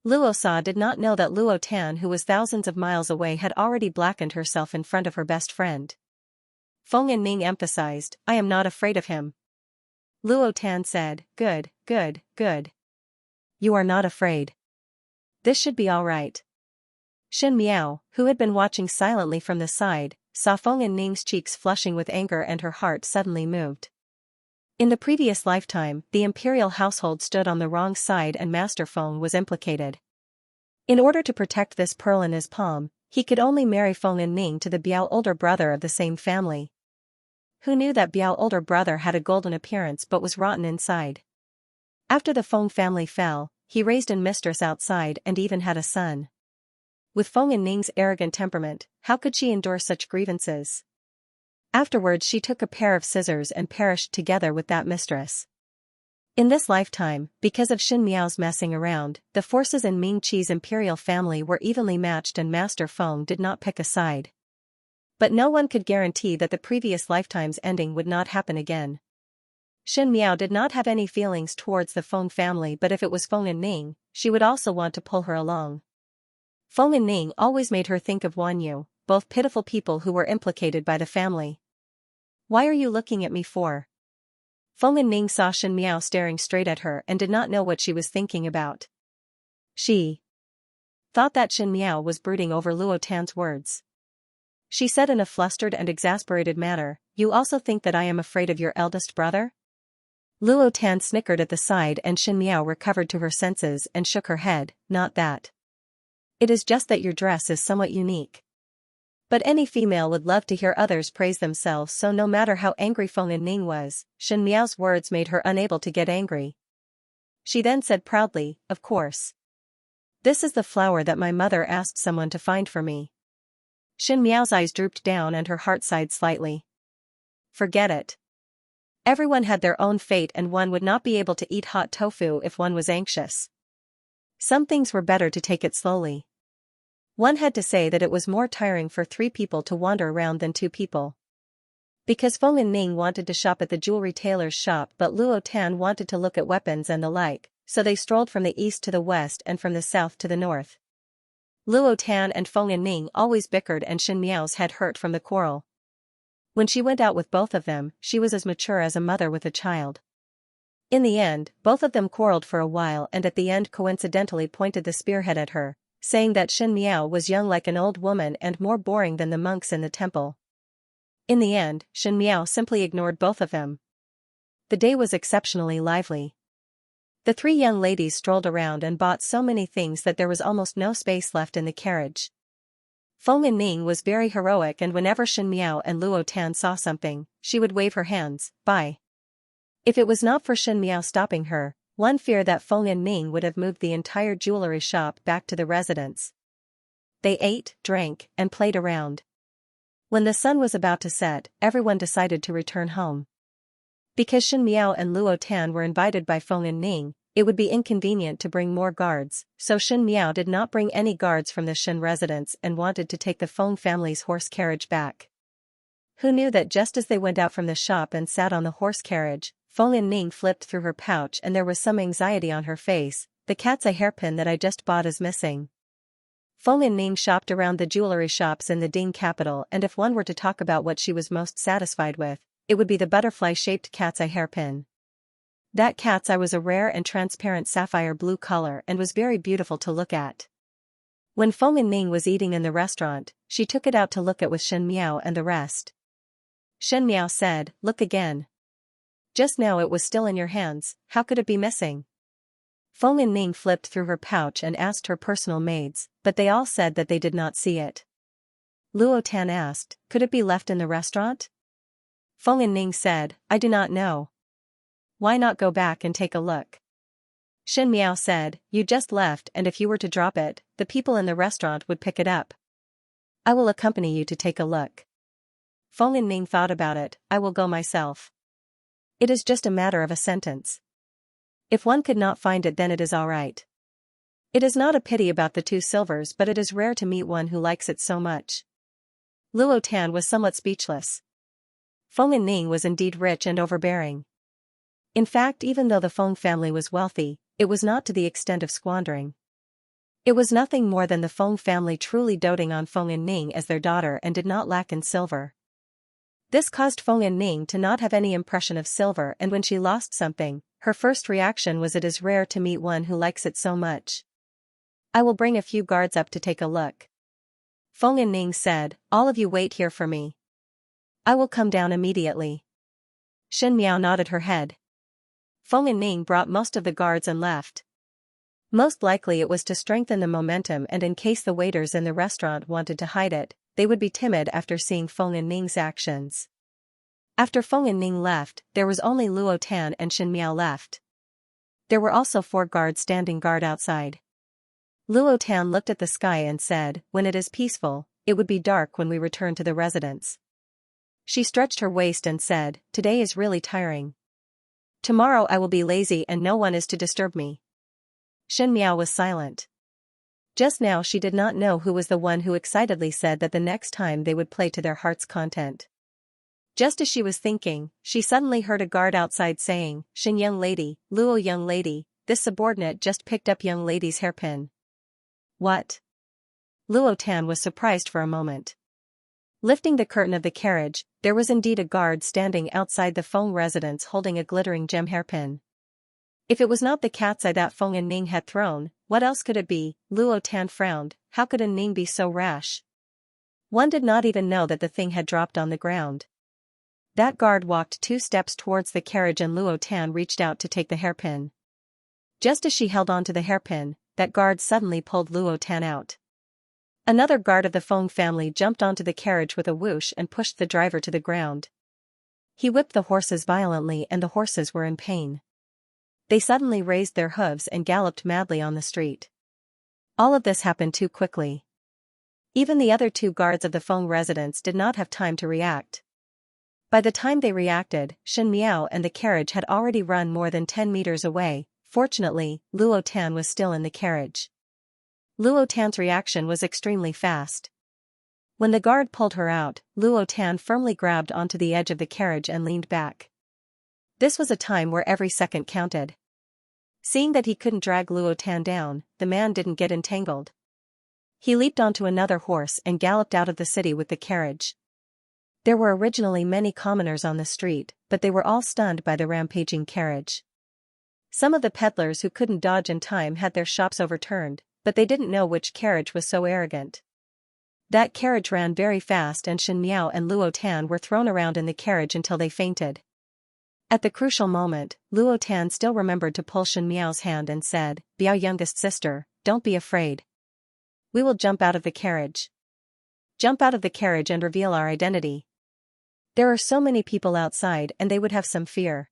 Luo Sa did not know that Luo Tan, who was thousands of miles away, had already blackened herself in front of her best friend. Feng Yanming emphasized, "I am not afraid of him." Luo Tan said, "Good, good, good. You are not afraid. This should be all right." Shen Miao, who had been watching silently from the side, saw Feng Yanming's cheeks flushing with anger and her heart suddenly moved. In the previous lifetime, the imperial household stood on the wrong side and Master Feng was implicated. In order to protect this pearl in his palm, he could only marry Feng Yanming to the Biao older brother of the same family. Who knew that Biao older brother had a golden appearance but was rotten inside? After the Feng family fell, he raised a mistress outside and even had a son. With Feng Yanming's arrogant temperament, how could she endure such grievances? Afterwards she took a pair of scissors and perished together with that mistress. In this lifetime, because of Shen Miao's messing around, the forces in Ming Qi's imperial family were evenly matched and Master Feng did not pick a side. But no one could guarantee that the previous lifetime's ending would not happen again. Shen Miao did not have any feelings towards the Feng family, but if it was Feng Yanming, she would also want to pull her along. Feng Yanming always made her think of Wan Yu, both pitiful people who were implicated by the family. "Why are you looking at me for?" Feng Yanming saw Shen Miao staring straight at her and did not know what she was thinking about. She thought that Shen Miao was brooding over Luo Tan's words. She said in a flustered and exasperated manner, "You also think that I am afraid of your eldest brother?" Luo Tan snickered at the side and Shen Miao recovered to her senses and shook her head, "Not that. It is just that your dress is somewhat unique." But any female would love to hear others praise themselves, so no matter how angry Feng Yanming was, Shen Miao's words made her unable to get angry. She then said proudly, "Of course. This is the flower that my mother asked someone to find for me. Xianxia's eyes drooped down and her heart sighed slightly. Forget it. Everyone had their own fate and one would not be able to eat hot tofu if one was anxious. Some things were better to take it slowly. One had to say that it was more tiring for 3 people to wander around than 2 people. Because Feng Linning wanted to shop at the jewelry tailor's shop but Luo Tan wanted to look at weapons and the like, so they strolled from the east to the west and from the south to the north. Luo Tan and Feng Linning always bickered and Xianxia's head hurt from the quarrel. When she went out with both of them, she was as mature as a mother with a child. In the end, both of them quarreled for a while and at the end coincidentally pointed the spearhead at her, saying that Xianxia was young like an old woman and more boring than the monks in the temple. In the end, Xianxia simply ignored both of them. The day was exceptionally lively. The 3 young ladies strolled around and bought so many things that there was almost no space left in the carriage. Feng Linning was very heroic and whenever Xianxia and Luo Tan saw something, she would wave her hands, buy. If it was not for Xianxia stopping her, one feared that Feng Linning would have moved the entire jewelry shop back to the residence. They ate, drank, and played around. When the sun was about to set, everyone decided to return home. Because Xianxia and Luo Tan were invited by Feng Linning, it would be inconvenient to bring more guards, so Xianxia did not bring any guards from the Xin residence and wanted to take the Feng family's horse carriage back. Who knew that just as they went out from the shop and sat on the horse carriage, Feng Linning flipped through her pouch and there was some anxiety on her face, the cat's eye hairpin that I just bought is missing. Feng Linning shopped around the jewelry shops in the Ding capital and if one were to talk about what she was most satisfied with, it would be the butterfly-shaped cat's eye hairpin. That cat's eye was a rare and transparent sapphire blue color and was very beautiful to look at. When Feng Linning was eating in the restaurant, she took it out to look at with Xianxia and the rest. Xianxia said, "Look again. Just now it was still in your hands, how could it be missing?" Feng Linning flipped through her pouch and asked her personal maids, but they all said that they did not see it. Luo Tan asked, "Could it be left in the restaurant?" Feng Linning said, "I do not know." "Why not go back and take a look?" Xianxia said, "You just left and if you were to drop it, the people in the restaurant would pick it up." "I will accompany you to take a look." Feng Linning thought about it, "I will go myself. It is just a matter of a sentence. If one could not find it then it is all right. It is not a pity about the 2 silvers but it is rare to meet one who likes it so much." Luo Tan was somewhat speechless. Feng Linning was indeed rich and overbearing. In fact, even though the Feng family was wealthy, it was not to the extent of squandering. It was nothing more than the Feng family truly doting on Feng Linning as their daughter and did not lack in silver. This caused Feng Linning to not have any impression of silver and when she lost something, her first reaction was it is rare to meet one who likes it so much. "I will bring a few guards up to take a look." Feng Linning said, "All of you wait here for me. I will come down immediately." Xianxia nodded her head. Feng Linning brought most of the guards and left. Most likely it was to strengthen the momentum and in case the waiters in the restaurant wanted to hide it, they would be timid after seeing Feng Linning's actions. After Feng Linning left, there was only Luo Tan and Xianxia left. There were also 4 guards standing guard outside. Luo Tan looked at the sky and said, "When it is peaceful, it would be dark when we return to the residence." She stretched her waist and said, "Today is really tiring. Tomorrow I will be lazy and no one is to disturb me." Xianxia was silent. Just now she did not know who was the one who excitedly said that the next time they would play to their heart's content. Just as she was thinking, she suddenly heard a guard outside saying, "Xin young lady, Luo young lady, this subordinate just picked up young lady's hairpin." "What?" Luo Tan was surprised for a moment. Lifting the curtain of the carriage, there was indeed a guard standing outside the Feng residence holding a glittering gem hairpin. If it was not the cat's eye that Feng Linning had thrown, what else could it be? Luo Tan frowned, how could Ning be so rash? One did not even know that the thing had dropped on the ground. That guard walked 2 steps towards the carriage and Luo Tan reached out to take the hairpin. Just as she held on to the hairpin, that guard suddenly pulled Luo Tan out. Another guard of the Feng family jumped onto the carriage with a whoosh and pushed the driver to the ground. He whipped the horses violently and the horses were in pain. They suddenly raised their hooves and galloped madly on the street. All of this happened too quickly. Even the other two guards of the Feng residence did not have time to react. By the time they reacted, Shen Miao and the carriage had already run more than 10 meters away. Fortunately, Luo Tan was still in the carriage. Luo Tan's reaction was extremely fast. When the guard pulled her out, Luo Tan firmly grabbed onto the edge of the carriage and leaned back. This was a time where every second counted. Seeing that he couldn't drag Luo Tan down, the man didn't get entangled. He leaped onto another horse and galloped out of the city with the carriage. There were originally many commoners on the street, but they were all stunned by the rampaging carriage. Some of the peddlers who couldn't dodge in time had their shops overturned, but they didn't know which carriage was so arrogant. That carriage ran very fast and Shen Miao and Luo Tan were thrown around in the carriage until they fainted. At the crucial moment, Luo Tan still remembered to pull Shen Miao's hand and said, "Biao youngest sister, don't be afraid. We will jump out of the carriage. Jump out of the carriage and reveal our identity. There are so many people outside and they would have some fear."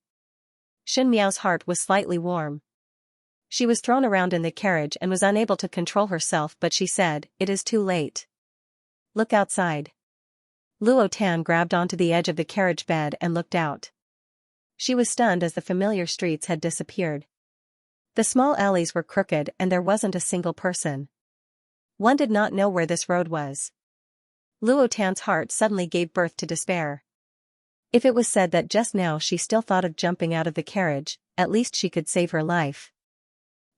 Shen Miao's heart was slightly warm. She was thrown around in the carriage and was unable to control herself, but she said, "It is too late. Look outside." Luo Tan grabbed onto the edge of the carriage bed and looked out. She was stunned as the familiar streets had disappeared. The small alleys were crooked and there wasn't a single person. One did not know where this road was. Luo Tan's heart suddenly gave birth to despair. If it was said that just now she still thought of jumping out of the carriage, at least she could save her life.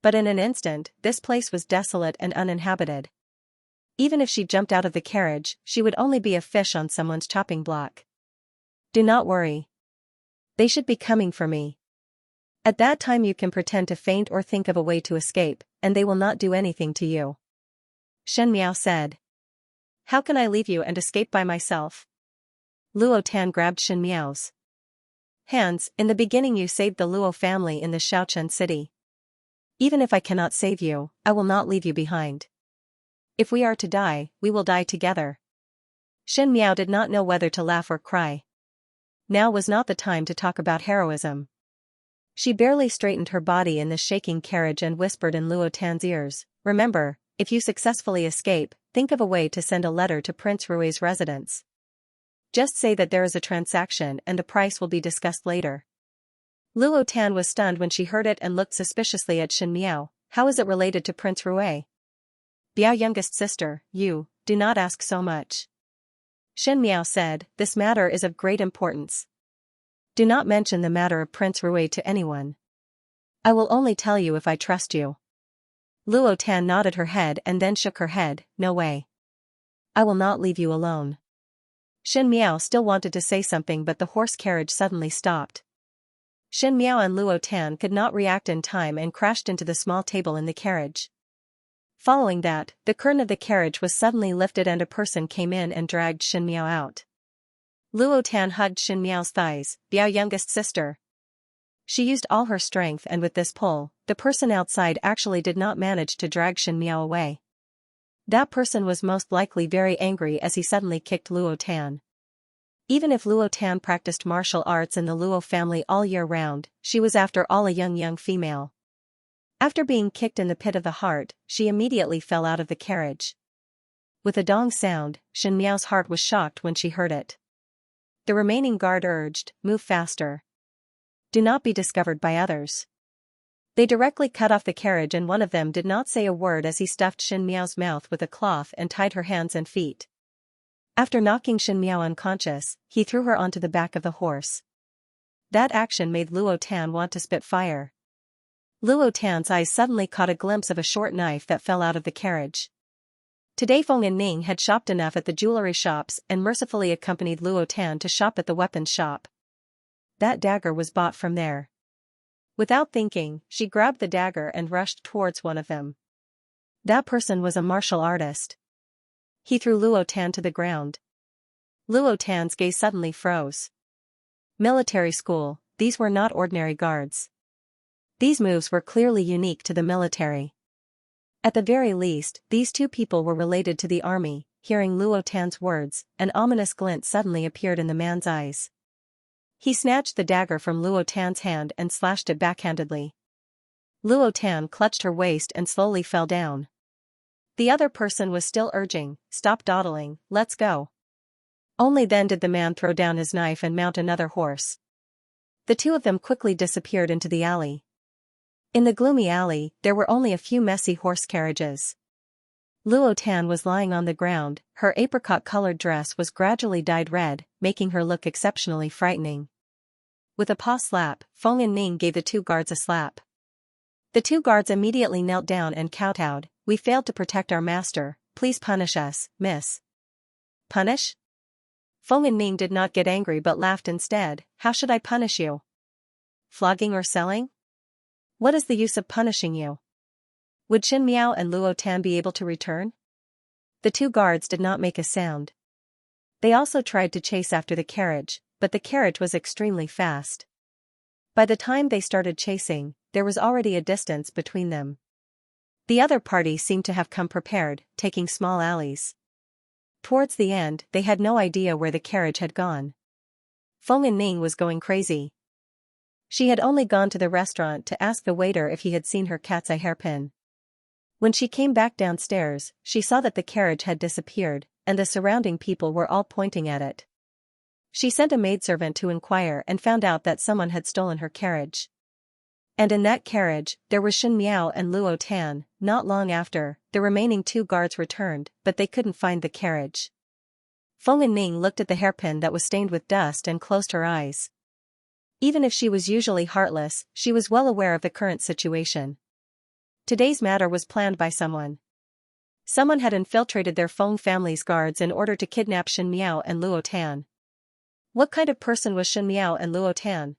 But in an instant, this place was desolate and uninhabited. Even if she jumped out of the carriage, she would only be a fish on someone's chopping block. "Do not worry. They should be coming for me. At that time you can pretend to faint or think of a way to escape, and they will not do anything to you," Shen Miao said. "How can I leave you and escape by myself?" Luo Tan grabbed Shen Miao's hands. "In the beginning you saved the Luo family in the Shaochen city. Even if I cannot save you, I will not leave you behind. If we are to die, we will die together." Shen Miao did not know whether to laugh or cry. Now was not the time to talk about heroism. She barely straightened her body in the shaking carriage and whispered in Luo Tan's ears, "Remember, if you successfully escape, think of a way to send a letter to Prince Rui's residence. Just say that there is a transaction and the price will be discussed later." Luo Tan was stunned when she heard it and looked suspiciously at Shen Miao. "How is it related to Prince Rui?" "Biao youngest sister, do not ask so much." Shen Miao said, "This matter is of great importance. Do not mention the matter of Prince Rui to anyone. I will only tell you if I trust you." Luo Tan nodded her head and then shook her head, "No way. I will not leave you alone." Shen Miao still wanted to say something, but the horse carriage suddenly stopped. Shen Miao and Luo Tan could not react in time and crashed into the small table in the carriage. Following that, the curtain of the carriage was suddenly lifted and a person came in and dragged Shen Miao out. Luo Tan hugged Shen Miao's thighs, "Biao youngest sister." She used all her strength, and with this pull, the person outside actually did not manage to drag Shen Miao away. That person was most likely very angry as he suddenly kicked Luo Tan. Even if Luo Tan practiced martial arts in the Luo family all year round, she was after all a young female. After being kicked in the pit of the heart, she immediately fell out of the carriage. With a dong sound, Shen Miao's heart was shocked when she heard it. The remaining guard urged, "Move faster. Do not be discovered by others." They directly cut off the carriage and one of them did not say a word as he stuffed Shen Miao's mouth with a cloth and tied her hands and feet. After knocking Shen Miao unconscious, he threw her onto the back of the horse. That action made Luo Tan want to spit fire. Luo Tan's eyes suddenly caught a glimpse of a short knife that fell out of the carriage. Today Feng and Ning had shopped enough at the jewelry shops and mercifully accompanied Luo Tan to shop at the weapons shop. That dagger was bought from there. Without thinking, she grabbed the dagger and rushed towards one of them. That person was a martial artist. He threw Luo Tan to the ground. Luo Tan's gaze suddenly froze. Military school, these were not ordinary guards. These moves were clearly unique to the military. At the very least, these two people were related to the army. Hearing Luo Tan's words, an ominous glint suddenly appeared in the man's eyes. He snatched the dagger from Luo Tan's hand and slashed it backhandedly. Luo Tan clutched her waist and slowly fell down. The other person was still urging, "Stop dawdling, let's go." Only then did the man throw down his knife and mount another horse. The two of them quickly disappeared into the alley. In the gloomy alley, there were only a few messy horse carriages. Luo Tan was lying on the ground, her apricot-colored dress was gradually dyed red, making her look exceptionally frightening. With a paw slap, Feng and Ning gave the two guards a slap. The two guards immediately knelt down and kowtowed. "We failed to protect our master, please punish us, miss." "Punish?" Feng and Ning did not get angry but laughed instead. "How should I punish you? Flogging or selling? What is the use of punishing you? Would Xin Miao and Luo Tan be able to return?" The two guards did not make a sound. They also tried to chase after the carriage, but the carriage was extremely fast. By the time they started chasing, there was already a distance between them. The other party seemed to have come prepared, taking small alleys. Towards the end, they had no idea where the carriage had gone. Feng and Ning was going crazy. She had only gone to the restaurant to ask the waiter if he had seen her cat's eye hairpin. When she came back downstairs, she saw that the carriage had disappeared, and the surrounding people were all pointing at it. She sent a maidservant to inquire and found out that someone had stolen her carriage. And in that carriage, there were Xin Miao and Luo Tan. Not long after, the remaining two guards returned, but they couldn't find the carriage. Feng and Ning looked at the hairpin that was stained with dust and closed her eyes. Even if she was usually heartless, she was well aware of the current situation. Today's matter was planned by someone. Someone had infiltrated their Feng family's guards in order to kidnap Xin Miao and Luo Tan. What kind of person was Xin Miao and Luo Tan?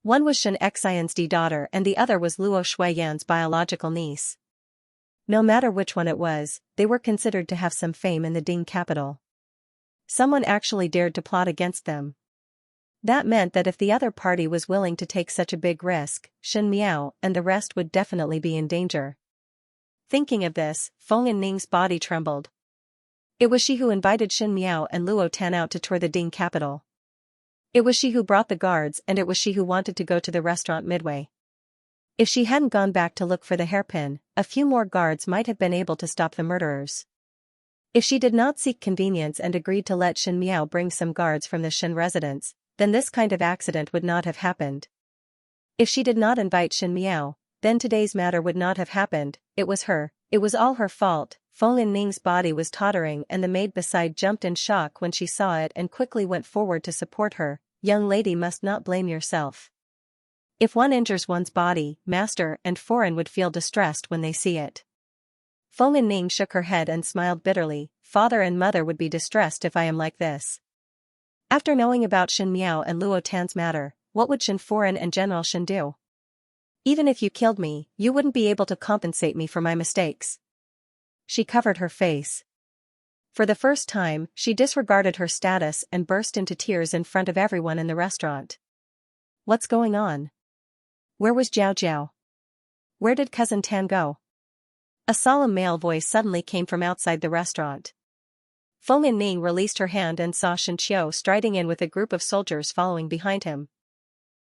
One was Xianxia's daughter and the other was Luo Shuiyan's biological niece. No matter which one it was, they were considered to have some fame in the Ding capital. Someone actually dared to plot against them. That meant that if the other party was willing to take such a big risk, Xin Miao and the rest would definitely be in danger. Thinking of this, Feng and Ning's body trembled. It was she who invited Xin Miao and Luo Tan out to tour the Ding capital. It was she who brought the guards and it was she who wanted to go to the restaurant midway. If she hadn't gone back to look for the hairpin, a few more guards might have been able to stop the murderers. If she did not seek convenience and agreed to let Xin Miao bring some guards from the Shen residence, then this kind of accident would not have happened. If she did not invite Xin Miao, then today's matter would not have happened. It was her. It was all her fault. Feng and Ning's body was tottering and the maid beside jumped in shock when she saw it and quickly went forward to support her. "Young lady must not blame yourself. If one injures one's body, master and foreign would feel distressed when they see it." Feng and Ning shook her head and smiled bitterly. "Father and mother would be distressed if I am like this." After knowing about Xin Miao and Luo Tan's matter, what would Xin Foreign and General Xin do? "Even if you killed me, you wouldn't be able to compensate me for my mistakes." She covered her face. For the first time, she disregarded her status and burst into tears in front of everyone in the restaurant. What's going on? Where was Jiao Jiao? Where did Cousin Tan go? A solemn male voice suddenly came from outside the restaurant. Feng and Ning released her hand and saw Shen Qiu striding in with a group of soldiers following behind him.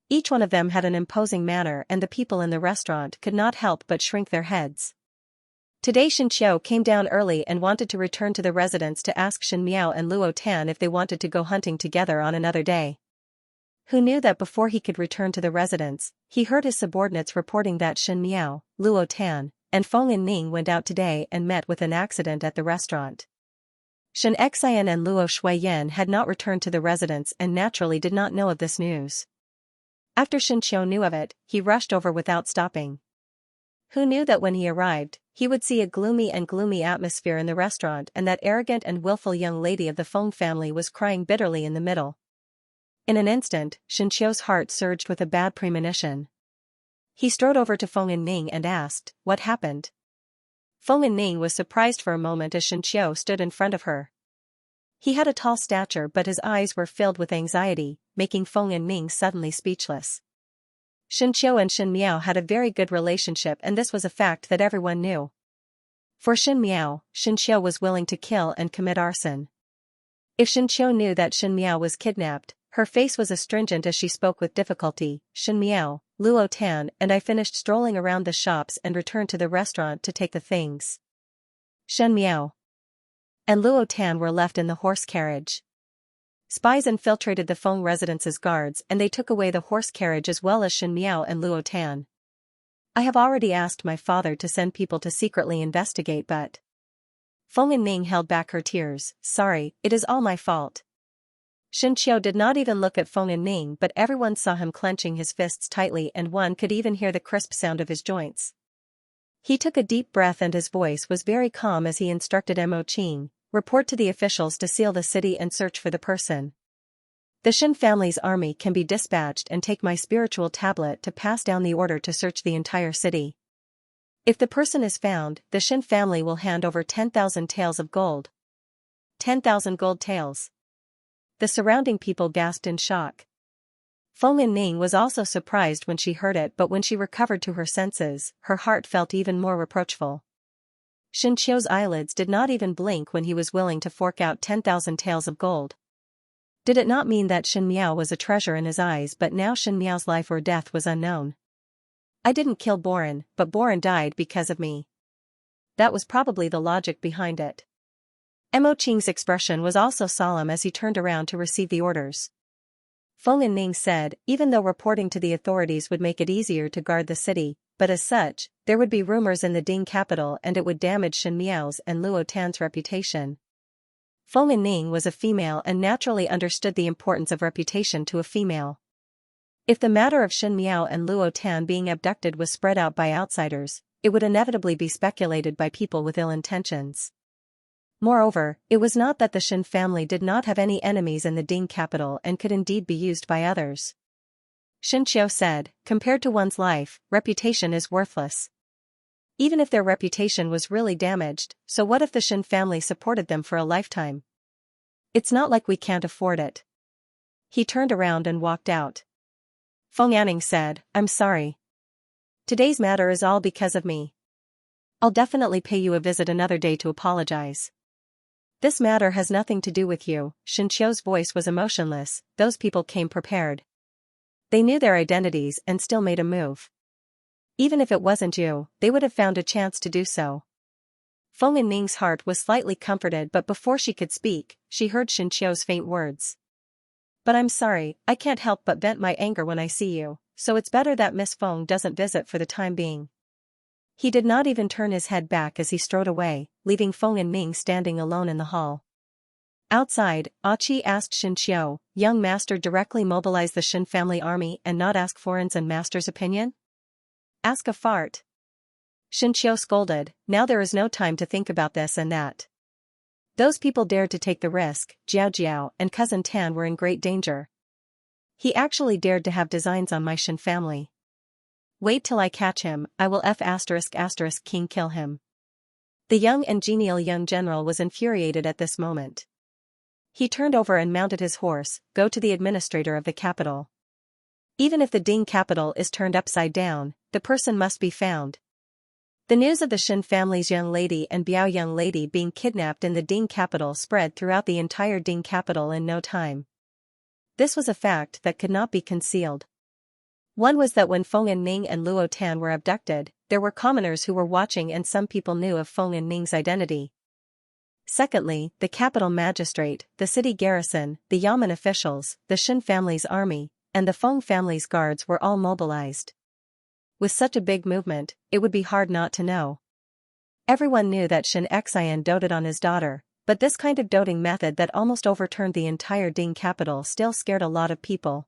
Each one of them had an imposing manner and the people in the restaurant could not help but shrink their heads. Today Shen Qiu came down early and wanted to return to the residence to ask Xin Miao and Luo Tan if they wanted to go hunting together on another day. Who knew that before he could return to the residence, he heard his subordinates reporting that Xin Miao, Luo Tan, and Feng and Ning went out today and met with an accident at the restaurant. Xianxia and Luo Shuiyan had not returned to the residence and naturally did not know of this news. After Shen Qiu knew of it, he rushed over without stopping. Who knew that when he arrived, he would see a gloomy atmosphere in the restaurant and that arrogant and willful young lady of the Feng family was crying bitterly in the middle. In an instant, Shen Qiu's heart surged with a bad premonition. He strode over to Feng and Ning and asked, "What happened?" Feng and Ning was surprised for a moment as Shen Qiu stood in front of her. He had a tall stature but his eyes were filled with anxiety, making Feng and Ning suddenly speechless. Shen Qiu and Xin Miao had a very good relationship and this was a fact that everyone knew. For Xin Miao, Shen Qiu was willing to kill and commit arson. If Shen Qiu knew that Xin Miao was kidnapped, her face was astringent as she spoke with difficulty. "Xin Miao, Luo Tan and I finished strolling around the shops and returned to the restaurant to take the things." Shen Miao and Luo Tan were left in the horse carriage. Spies infiltrated the Feng residence's guards and they took away the horse carriage as well as Shen Miao and Luo Tan. I have already asked my father to send people to secretly investigate but... Feng Yanning held back her tears. Sorry, it is all my fault. Shen Qiu did not even look at Feng Yanning but everyone saw him clenching his fists tightly and one could even hear the crisp sound of his joints. He took a deep breath and his voice was very calm as he instructed Mo Qing, report to the officials to seal the city and search for the person. The Shen family's army can be dispatched and take my spiritual tablet to pass down the order to search the entire city. If the person is found, the Shen family will hand over 10,000 taels of gold. 10,000 gold taels. The surrounding people gasped in shock. Feng Yanning was also surprised when she heard it but when she recovered to her senses, her heart felt even more reproachful. Shen Qiu's eyelids did not even blink when he was willing to fork out 10,000 taels of gold. Did it not mean that Shen Miao was a treasure in his eyes but now Shen Miao's life or death was unknown? I didn't kill Boren, but Boren died because of me. That was probably the logic behind it. Mo Qing's expression was also solemn as he turned around to receive the orders. Feng Yanning said, even though reporting to the authorities would make it easier to guard the city, but as such, there would be rumors in the Ding capital and it would damage Shen Miao's and Luo Tan's reputation. Feng Yanning was a female and naturally understood the importance of reputation to a female. If the matter of Shen Miao and Luo Tan being abducted was spread out by outsiders, it would inevitably be speculated by people with ill intentions. Moreover, it was not that the Shen family did not have any enemies in the Ding capital and could indeed be used by others. Shen Qiu said, compared to one's life, reputation is worthless. Even if their reputation was really damaged, so what if the Shen family supported them for a lifetime? It's not like we can't afford it. He turned around and walked out. Feng Yanning said, I'm sorry. Today's matter is all because of me. I'll definitely pay you a visit another day to apologize. This matter has nothing to do with you. Shen Qiu's voice was emotionless, those people came prepared. They knew their identities and still made a move. Even if it wasn't you, they would have found a chance to do so. Feng Yanning's heart was slightly comforted but before she could speak, she heard Shen Qiu's faint words. But I'm sorry, I can't help but vent my anger when I see you, so it's better that Miss Feng doesn't visit for the time being. He did not even turn his head back as he strode away, leaving Feng Yanning standing alone in the hall. Outside, Achi asked Shen Qiu, young master directly mobilize the Shen family army and not ask foreign's and master's opinion? Ask a fart. Shen Qiu scolded, now there is no time to think about this and that. Those people dared to take the risk, Jiao Jiao and cousin Tan were in great danger. He actually dared to have designs on my Shen family. Wait till I catch him, I will ***king kill him. The young and genial young general was infuriated at this moment. He turned over and mounted his horse, go to the administrator of the capital. Even if the Ding capital is turned upside down, the person must be found. The news of the Shen family's young lady and Biao young lady being kidnapped in the Ding capital spread throughout the entire Ding capital in no time. This was a fact that could not be concealed. One was that when Feng Yanning and Luo Tan were abducted, there were commoners who were watching and some people knew of Feng Yanning's identity. Secondly, the capital magistrate, the city garrison, the Yamen officials, the Shen family's army, and the Feng family's guards were all mobilized. With such a big movement, it would be hard not to know. Everyone knew that Xianxia doted on his daughter, but this kind of doting method that almost overturned the entire Ding capital still scared a lot of people.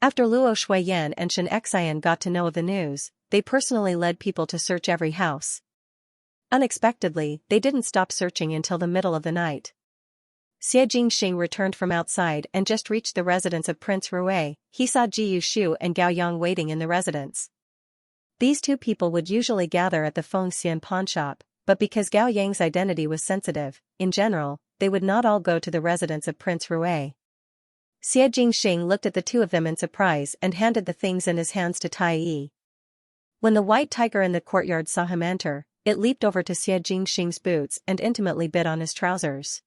After Luo Shuiyan and Xianxia got to know of the news, they personally led people to search every house. Unexpectedly, they didn't stop searching until the middle of the night. Xie Jingxing returned from outside and just reached the residence of Prince Rui. He saw Ji Yushu and Gao Yang waiting in the residence. These two people would usually gather at the Feng Xian pawnshop, but because Gao Yang's identity was sensitive, in general, they would not all go to the residence of Prince Rui. Xie Jingxing looked at the two of them in surprise and handed the things in his hands to Tai Yi. When the white tiger in the courtyard saw him enter, it leaped over to Xie Jingxing's boots and intimately bit on his trousers.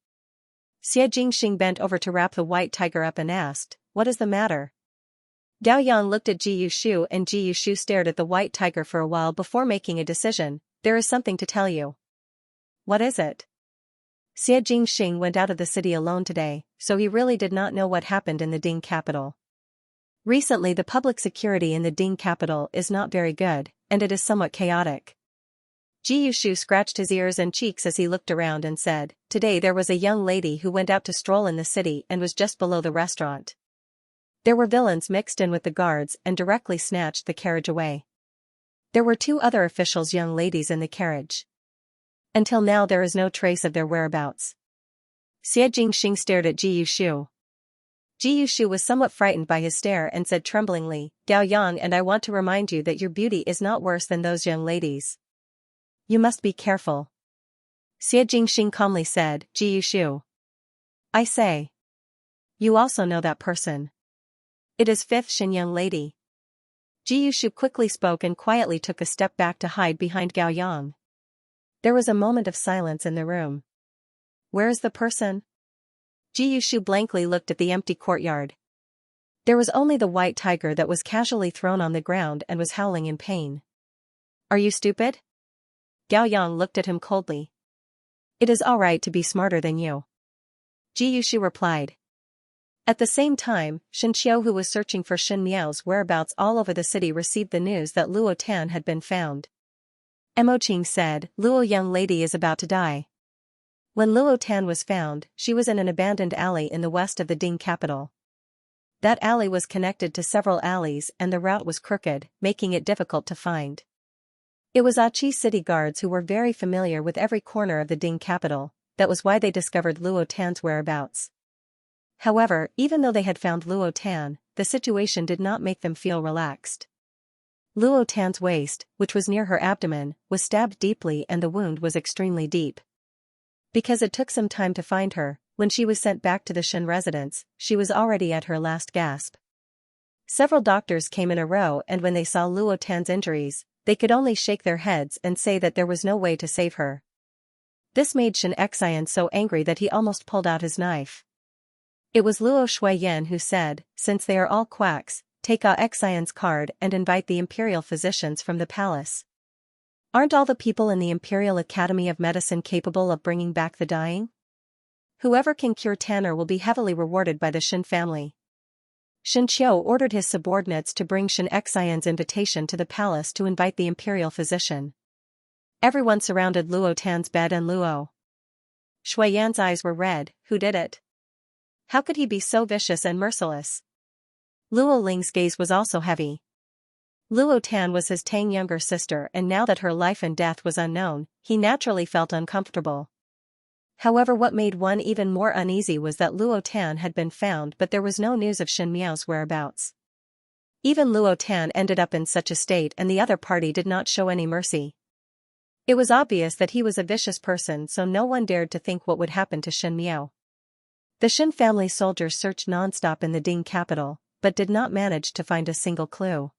Xie Jingxing bent over to wrap the white tiger up and asked, "What is the matter?" Gao Yang looked at Ji Yushu and Ji Yushu stared at the white tiger for a while before making a decision. "There is something to tell you." What is it? Xianxia went out of the city alone today, so he really did not know what happened in the Ding capital. Recently the public security in the Ding capital is not very good, and it is somewhat chaotic. Jiyushu scratched his ears and cheeks as he looked around and said, "Today there was a young lady who went out to stroll in the city and was just below the restaurant. There were villains mixed in with the guards and directly snatched the carriage away. There were 2 other officials' young ladies in the carriage. Until now there is no trace of their whereabouts." Xianxia stared at Jiyushu. Jiyushu was somewhat frightened by his stare and said tremblingly, "Gao Yang, and I want to remind you that your beauty is not worse than those young ladies. You must be careful." Xianxia calmly said, "Jiyushu. I say. You also know that person. It is 5th Shin young lady." Jiyushu quickly spoke and quietly took a step back to hide behind Gao Yang. There was a moment of silence in the room. "Where is the person?" Jiyushu blankly looked at the empty courtyard. There was only the white tiger that was casually thrown on the ground and was howling in pain. "Are you stupid?" Gao Yang looked at him coldly. "It is all right to be smarter than you," Jiyushu replied. At the same time, Xianxia, who was searching for Shin Miao's whereabouts all over the city, received the news that Luo Tan had been found. Mo Qing said, "Luo young lady is about to die." When Luo Tan was found, she was in an abandoned alley in the west of the Ding capital. That alley was connected to several alleys and the route was crooked, making it difficult to find. It was Achi city guards who were very familiar with every corner of the Ding capital. That was why they discovered Luo Tan's whereabouts. However, even though they had found Luo Tan, the situation did not make them feel relaxed. Luo Tan's waist, which was near her abdomen, was stabbed deeply and the wound was extremely deep. Because it took some time to find her, when she was sent back to the Shin residence, she was already at her last gasp. Several doctors came in a row, and when they saw Luo Tan's injuries, they could only shake their heads and say that there was no way to save her. This made Xianxia so angry that he almost pulled out his knife. It was Luo Shuiyan who said, "Since they are all quacks, take Xian's card and invite the imperial physicians from the palace. Aren't all the people in the Imperial Academy of Medicine capable of bringing back the dying? Whoever can cure Tanner will be heavily rewarded by the Shin family." Xianxiu ordered his subordinates to bring Xianxian's invitation to the palace to invite the imperial physician. Everyone surrounded Luo Tan's bed and Luo Shuiyan's eyes were red. Who did it? How could he be so vicious and merciless? Luo Ling's gaze was also heavy. Luo Tan was his Tang younger sister, and now that her life and death was unknown, he naturally felt uncomfortable. However, what made one even more uneasy was that Luo Tan had been found, but there was no news of Shin Miao's whereabouts. Even Luo Tan ended up in such a state and the other party did not show any mercy. It was obvious that he was a vicious person, so no one dared to think what would happen to Shin Miao. The Shin family soldiers searched non-stop in the Ding capital, but did not manage to find a single clue.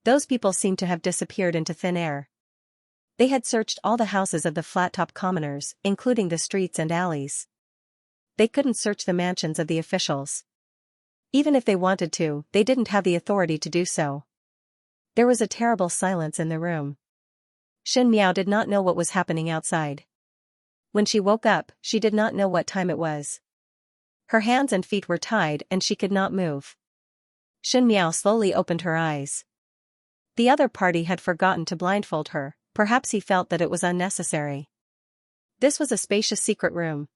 Those people seemed to have disappeared into thin air. They had searched all the houses of the flat-top commoners, including the streets and alleys. They couldn't search the mansions of the officials. Even if they wanted to, they didn't have the authority to do so. There was a terrible silence in the room. Shin Miao did not know what was happening outside. When she woke up, she did not know what time it was. Her hands and feet were tied and she could not move. Shin Miao slowly opened her eyes. The other party had forgotten to blindfold her. Perhaps he felt that it was unnecessary. This was a spacious secret room.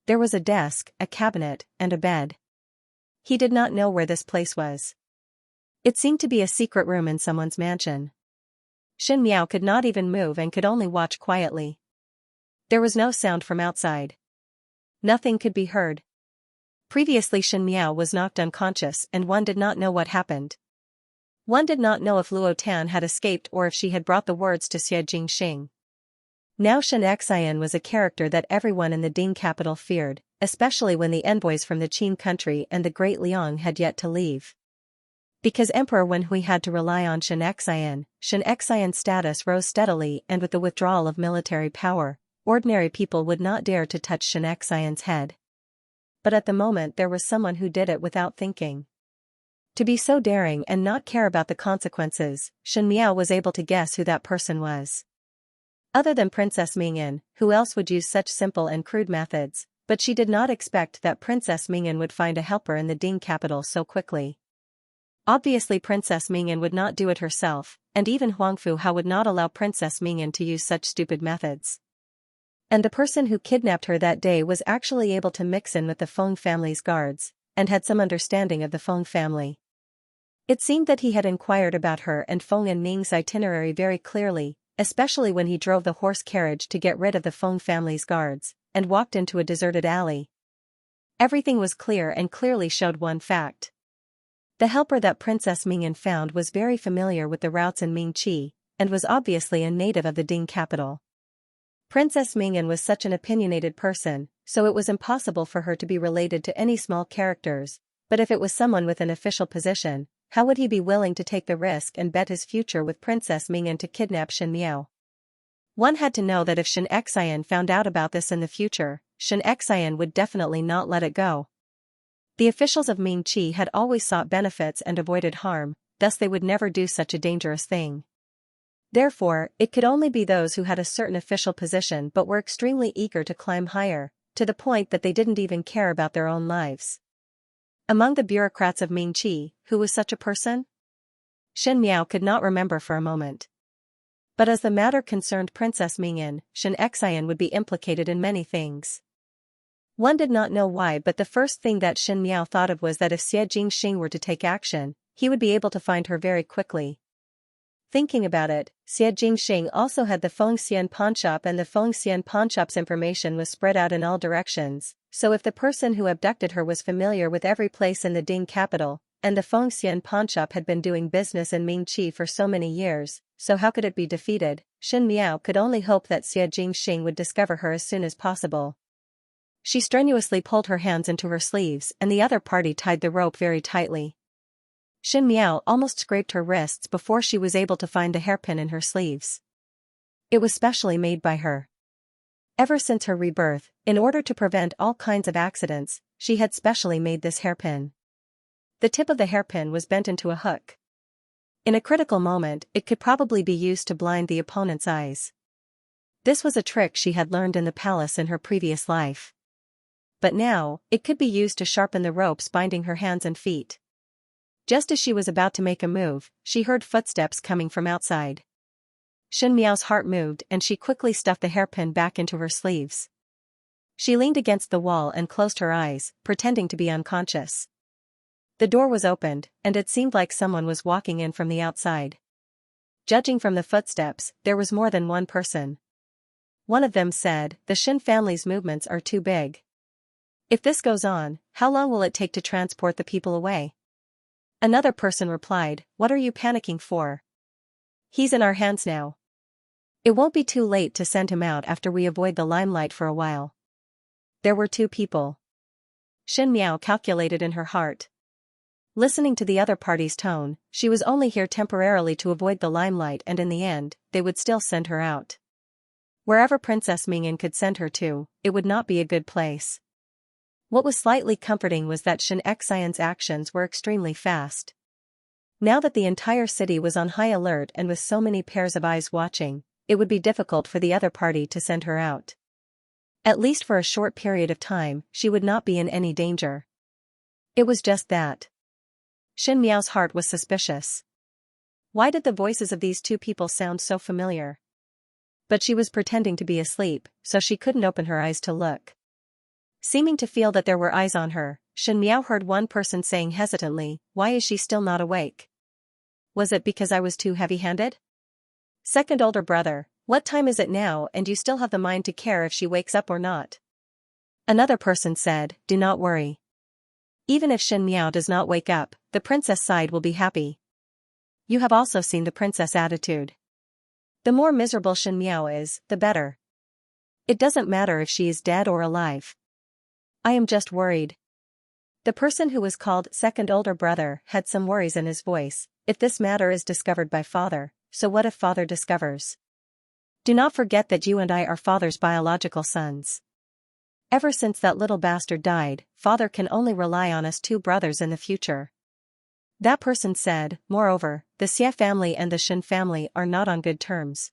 There was a desk, a cabinet, and a bed. He did not know where this place was. It seemed to be a secret room in someone's mansion. Shin Miao could not even move and could only watch quietly. There was no sound from outside. Nothing could be heard. Previously Shin Miao was knocked unconscious and one did not know what happened. One did not know if Luo Tan had escaped or if she had brought the words to Xianxia. Now Xianxia was a character that everyone in the Ding capital feared, especially when the envoys from the Qin country and the Great Liang had yet to leave. Because Emperor Wen Hui had to rely on Xianxia's status rose steadily, and with the withdrawal of military power, ordinary people would not dare to touch Xianxia's head. But at the moment there was someone who did it without thinking. To be so daring and not care about the consequences, Shin Miao was able to guess who that person was. Other than Princess Mingyan, who else would use such simple and crude methods? But she did not expect that Princess Mingyan would find a helper in the Ding capital so quickly. Obviously Princess Mingyan would not do it herself, and even Huangfu Hao would not allow Princess Mingyan to use such stupid methods. And the person who kidnapped her that day was actually able to mix in with the Feng family's guards, and had some understanding of the Feng family. It seemed that he had inquired about her and Feng and Ning's itinerary very clearly, especially when he drove the horse carriage to get rid of the Feng family's guards, and walked into a deserted alley. Everything was clear and clearly showed one fact. The helper that Princess Mingyan found was very familiar with the routes in Mingqi, and was obviously a native of the Ding capital. Princess Mingyan was such an opinionated person, so it was impossible for her to be related to any small characters, but if it was someone with an official position, how would he be willing to take the risk and bet his future with Princess Mingyan to kidnap Shen Miao? One had to know that if Xianxia found out about this in the future, Xianxia would definitely not let it go. The officials of Mingqi had always sought benefits and avoided harm, thus they would never do such a dangerous thing. Therefore, it could only be those who had a certain official position but were extremely eager to climb higher, to the point that they didn't even care about their own lives. Among the bureaucrats of Mingqi, who was such a person? Shen Miao could not remember for a moment. But as the matter concerned Princess Mingyan, Xianxia would be implicated in many things. One did not know why, but the first thing that Shen Miao thought of was that if Xie Jingxing were to take action, he would be able to find her very quickly. Thinking about it, Xie Jingxing also had the Fengxian pawnshop, and the Fengxian pawnshop's information was spread out in all directions, so if the person who abducted her was familiar with every place in the Ding capital, and the Fengxian pawnshop had been doing business in Mingqi for so many years, so how could it be defeated? Shen Miao could only hope that Xie Jingxing would discover her as soon as possible. She strenuously pulled her hands into her sleeves and the other party tied the rope very tightly. Shen Miao almost scraped her wrists before she was able to find the hairpin in her sleeves. It was specially made by her. Ever since her rebirth, in order to prevent all kinds of accidents, she had specially made this hairpin. The tip of the hairpin was bent into a hook. In a critical moment, it could probably be used to blind the opponent's eyes. This was a trick she had learned in the palace in her previous life. But now, it could be used to sharpen the ropes binding her hands and feet. Just as she was about to make a move, she heard footsteps coming from outside. Shen Miao's heart moved and she quickly stuffed the hairpin back into her sleeves. She leaned against the wall and closed her eyes, pretending to be unconscious. The door was opened, and it seemed like someone was walking in from the outside. Judging from the footsteps, there was more than one person. One of them said, "The Shen family's movements are too big. If this goes on, how long will it take to transport the people away?" Another person replied, "What are you panicking for? He's in our hands now. It won't be too late to send him out after we avoid the limelight for a while." There were two people. Shen Miao calculated in her heart. Listening to the other party's tone, she was only here temporarily to avoid the limelight, and in the end, they would still send her out. Wherever Princess Mingyan could send her to, it would not be a good place. What was slightly comforting was that Xianxia's actions were extremely fast. Now that the entire city was on high alert and with so many pairs of eyes watching, it would be difficult for the other party to send her out. At least for a short period of time, she would not be in any danger. It was just that. Shen Miao's heart was suspicious. Why did the voices of these two people sound so familiar? But she was pretending to be asleep, so she couldn't open her eyes to look. Seeming to feel that there were eyes on her, Shen Miao heard one person saying hesitantly, "Why is she still not awake? Was it because I was too heavy-handed? Second older brother, what time is it now, and you still have the mind to care if she wakes up or not?" Another person said, "Do not worry. Even if Shen Miao does not wake up, the princess side will be happy. You have also seen the princess attitude. The more miserable Shen Miao is, the better. It doesn't matter if she is dead or alive. I am just worried." The person who was called second older brother had some worries in his voice. If this matter is discovered by father, so what if father discovers? Do not forget that you and I are father's biological sons. Ever since that little bastard died, father can only rely on us two brothers in the future. That person said, "Moreover, the Xie family and the Shen family are not on good terms.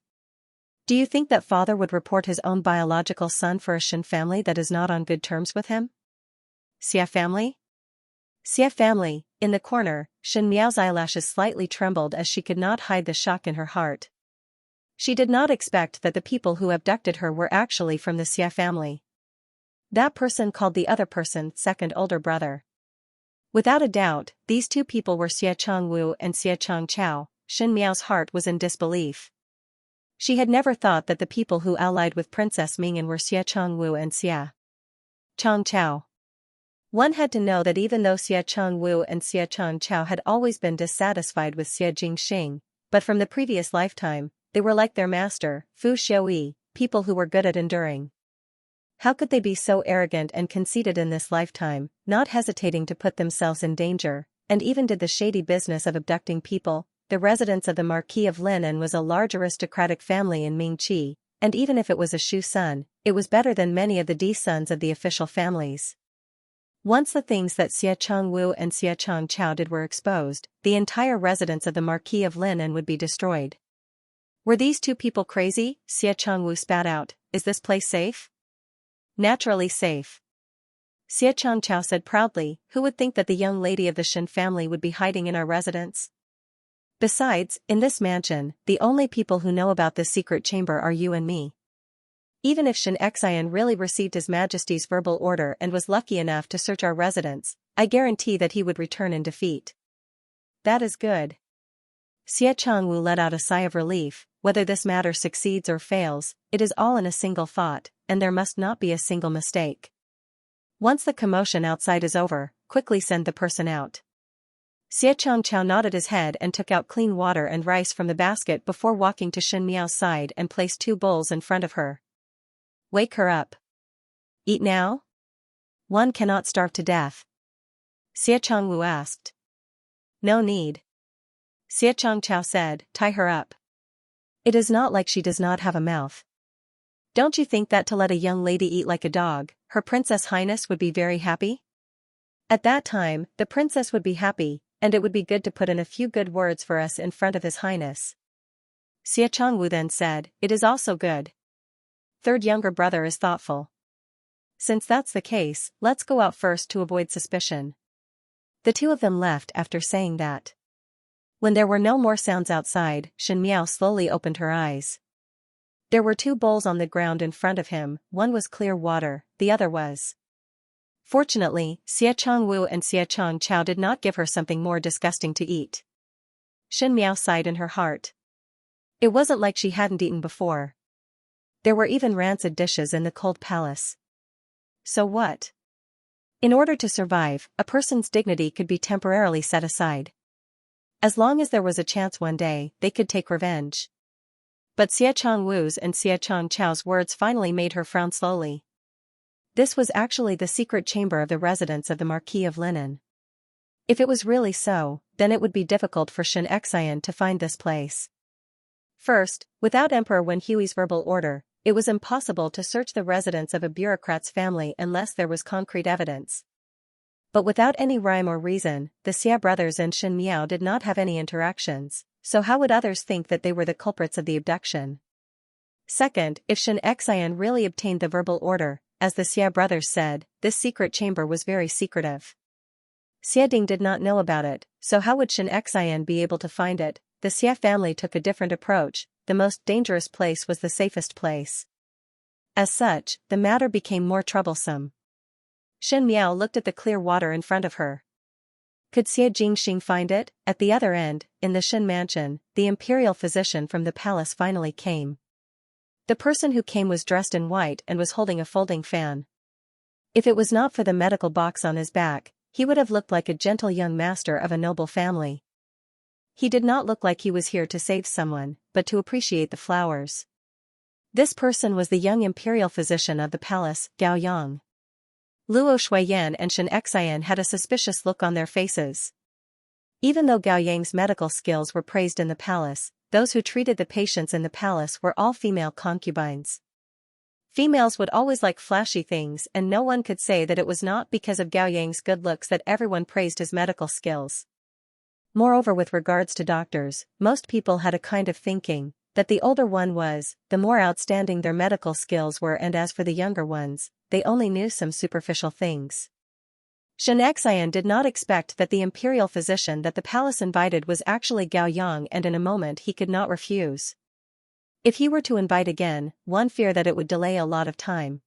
Do you think that father would report his own biological son for a Shen family that is not on good terms with him? Xia family? Xia family. In the corner, Shen Miao's eyelashes slightly trembled as she could not hide the shock in her heart. She did not expect that the people who abducted her were actually from the Xia family. That person called the other person second older brother. Without a doubt, these two people were Xia Chongwu and Xia Chongqiao. Shen Miao's heart was in disbelief. She had never thought that the people who allied with Princess Mingyan were Xia Chongwu and Xia Chongqiao. One had to know that even though Xia Chongwu and Xia Chongqiao had always been dissatisfied with Xia Jingxing, but from the previous lifetime, they were like their master, Fu Xiaoyi, people who were good at enduring. How could they be so arrogant and conceited in this lifetime, not hesitating to put themselves in danger, and even did the shady business of abducting people? The residence of the Marquis of Linan was a large aristocratic family in Mingqi, and even if it was a Shu son, it was better than many of the D sons of the official families. Once the things that Xia Chongwu and Xia Chongqiao did were exposed, the entire residence of the Marquis of Linan would be destroyed. Were these two people crazy? Xia Chongwu spat out. Is this place safe? Naturally safe. Xia Chongqiao said proudly. Who would think that the young lady of the Shen family would be hiding in our residence? Besides, in this mansion, the only people who know about this secret chamber are you and me. Even if Xianxia really received His Majesty's verbal order and was lucky enough to search our residence, I guarantee that he would return in defeat. That is good. Xia Chongwu let out a sigh of relief. Whether this matter succeeds or fails, it is all in a single thought, and there must not be a single mistake. Once the commotion outside is over, quickly send the person out. Xia Chongqiao nodded his head and took out clean water and rice from the basket before walking to Shen Miao's side and placed 2 bowls in front of her. Wake her up. Eat now? One cannot starve to death. Xia Chongwu asked. No need. Xia Chongqiao said, tie her up. It is not like she does not have a mouth. Don't you think that to let a young lady eat like a dog, Her Princess Highness would be very happy? At that time, the princess would be happy, and it would be good to put in a few good words for us in front of His Highness. Xia Chongwu then said, it is also good. Third younger brother is thoughtful. Since that's the case, let's go out first to avoid suspicion. The two of them left after saying that. When there were no more sounds outside, Shen Miao slowly opened her eyes. There were 2 bowls on the ground in front of him, one was clear water, the other was. Fortunately, Xia Chongwu and Xia Chongqiao did not give her something more disgusting to eat. Shen Miao sighed in her heart. It wasn't like she hadn't eaten before. There were even rancid dishes in the cold palace. So what? In order to survive, a person's dignity could be temporarily set aside. As long as there was a chance one day, they could take revenge. But Xia Chongwu's and Xia Chongqiao's words finally made her frown slowly. This was actually the secret chamber of the residence of the Marquis of Linan. If it was really so, then it would be difficult for Xianxia to find this place. First, without Emperor Wen Hui's verbal order, it was impossible to search the residence of a bureaucrat's family unless there was concrete evidence. But without any rhyme or reason, the Xia brothers and Shen Miao did not have any interactions, so how would others think that they were the culprits of the abduction? Second, if Xianxia really obtained the verbal order, as the Xia brothers said, this secret chamber was very secretive. Xia Ding did not know about it, so how would Xianxia be able to find it? The Xia family took a different approach. The most dangerous place was the safest place. As such, the matter became more troublesome. Shen Miao looked at the clear water in front of her. Could Xia Jingxing find it? At the other end, in the Shen mansion, the imperial physician from the palace finally came. The person who came was dressed in white and was holding a folding fan. If it was not for the medical box on his back, he would have looked like a gentle young master of a noble family. He did not look like he was here to save someone, but to appreciate the flowers. This person was the young imperial physician of the palace, Gao Yang. Luo Shuiyan and Xianxia had a suspicious look on their faces. Even though Gao Yang's medical skills were praised in the palace, those who treated the patients in the palace were all female concubines. Females would always like flashy things, and no one could say that it was not because of Gao Yang's good looks that everyone praised his medical skills. Moreover, with regards to doctors, most people had a kind of thinking, that the older one was, the more outstanding their medical skills were, and as for the younger ones, they only knew some superficial things. Xianxia did not expect that the imperial physician that the palace invited was actually Gao Yang, and in a moment he could not refuse. If he were to invite again, one feared that it would delay a lot of time.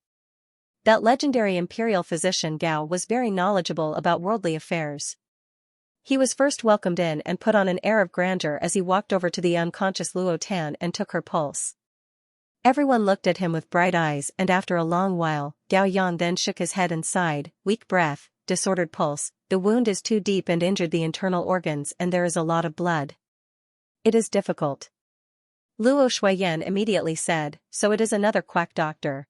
That legendary imperial physician Gao was very knowledgeable about worldly affairs. He was first welcomed in and put on an air of grandeur as he walked over to the unconscious Luo Tan and took her pulse. Everyone looked at him with bright eyes, and after a long while, Gao Yang then shook his head and sighed, "Weak breath, disordered pulse, the wound is too deep and injured the internal organs, and there is a lot of blood. It is difficult." Luo Shuiyan immediately said, "So it is another quack doctor.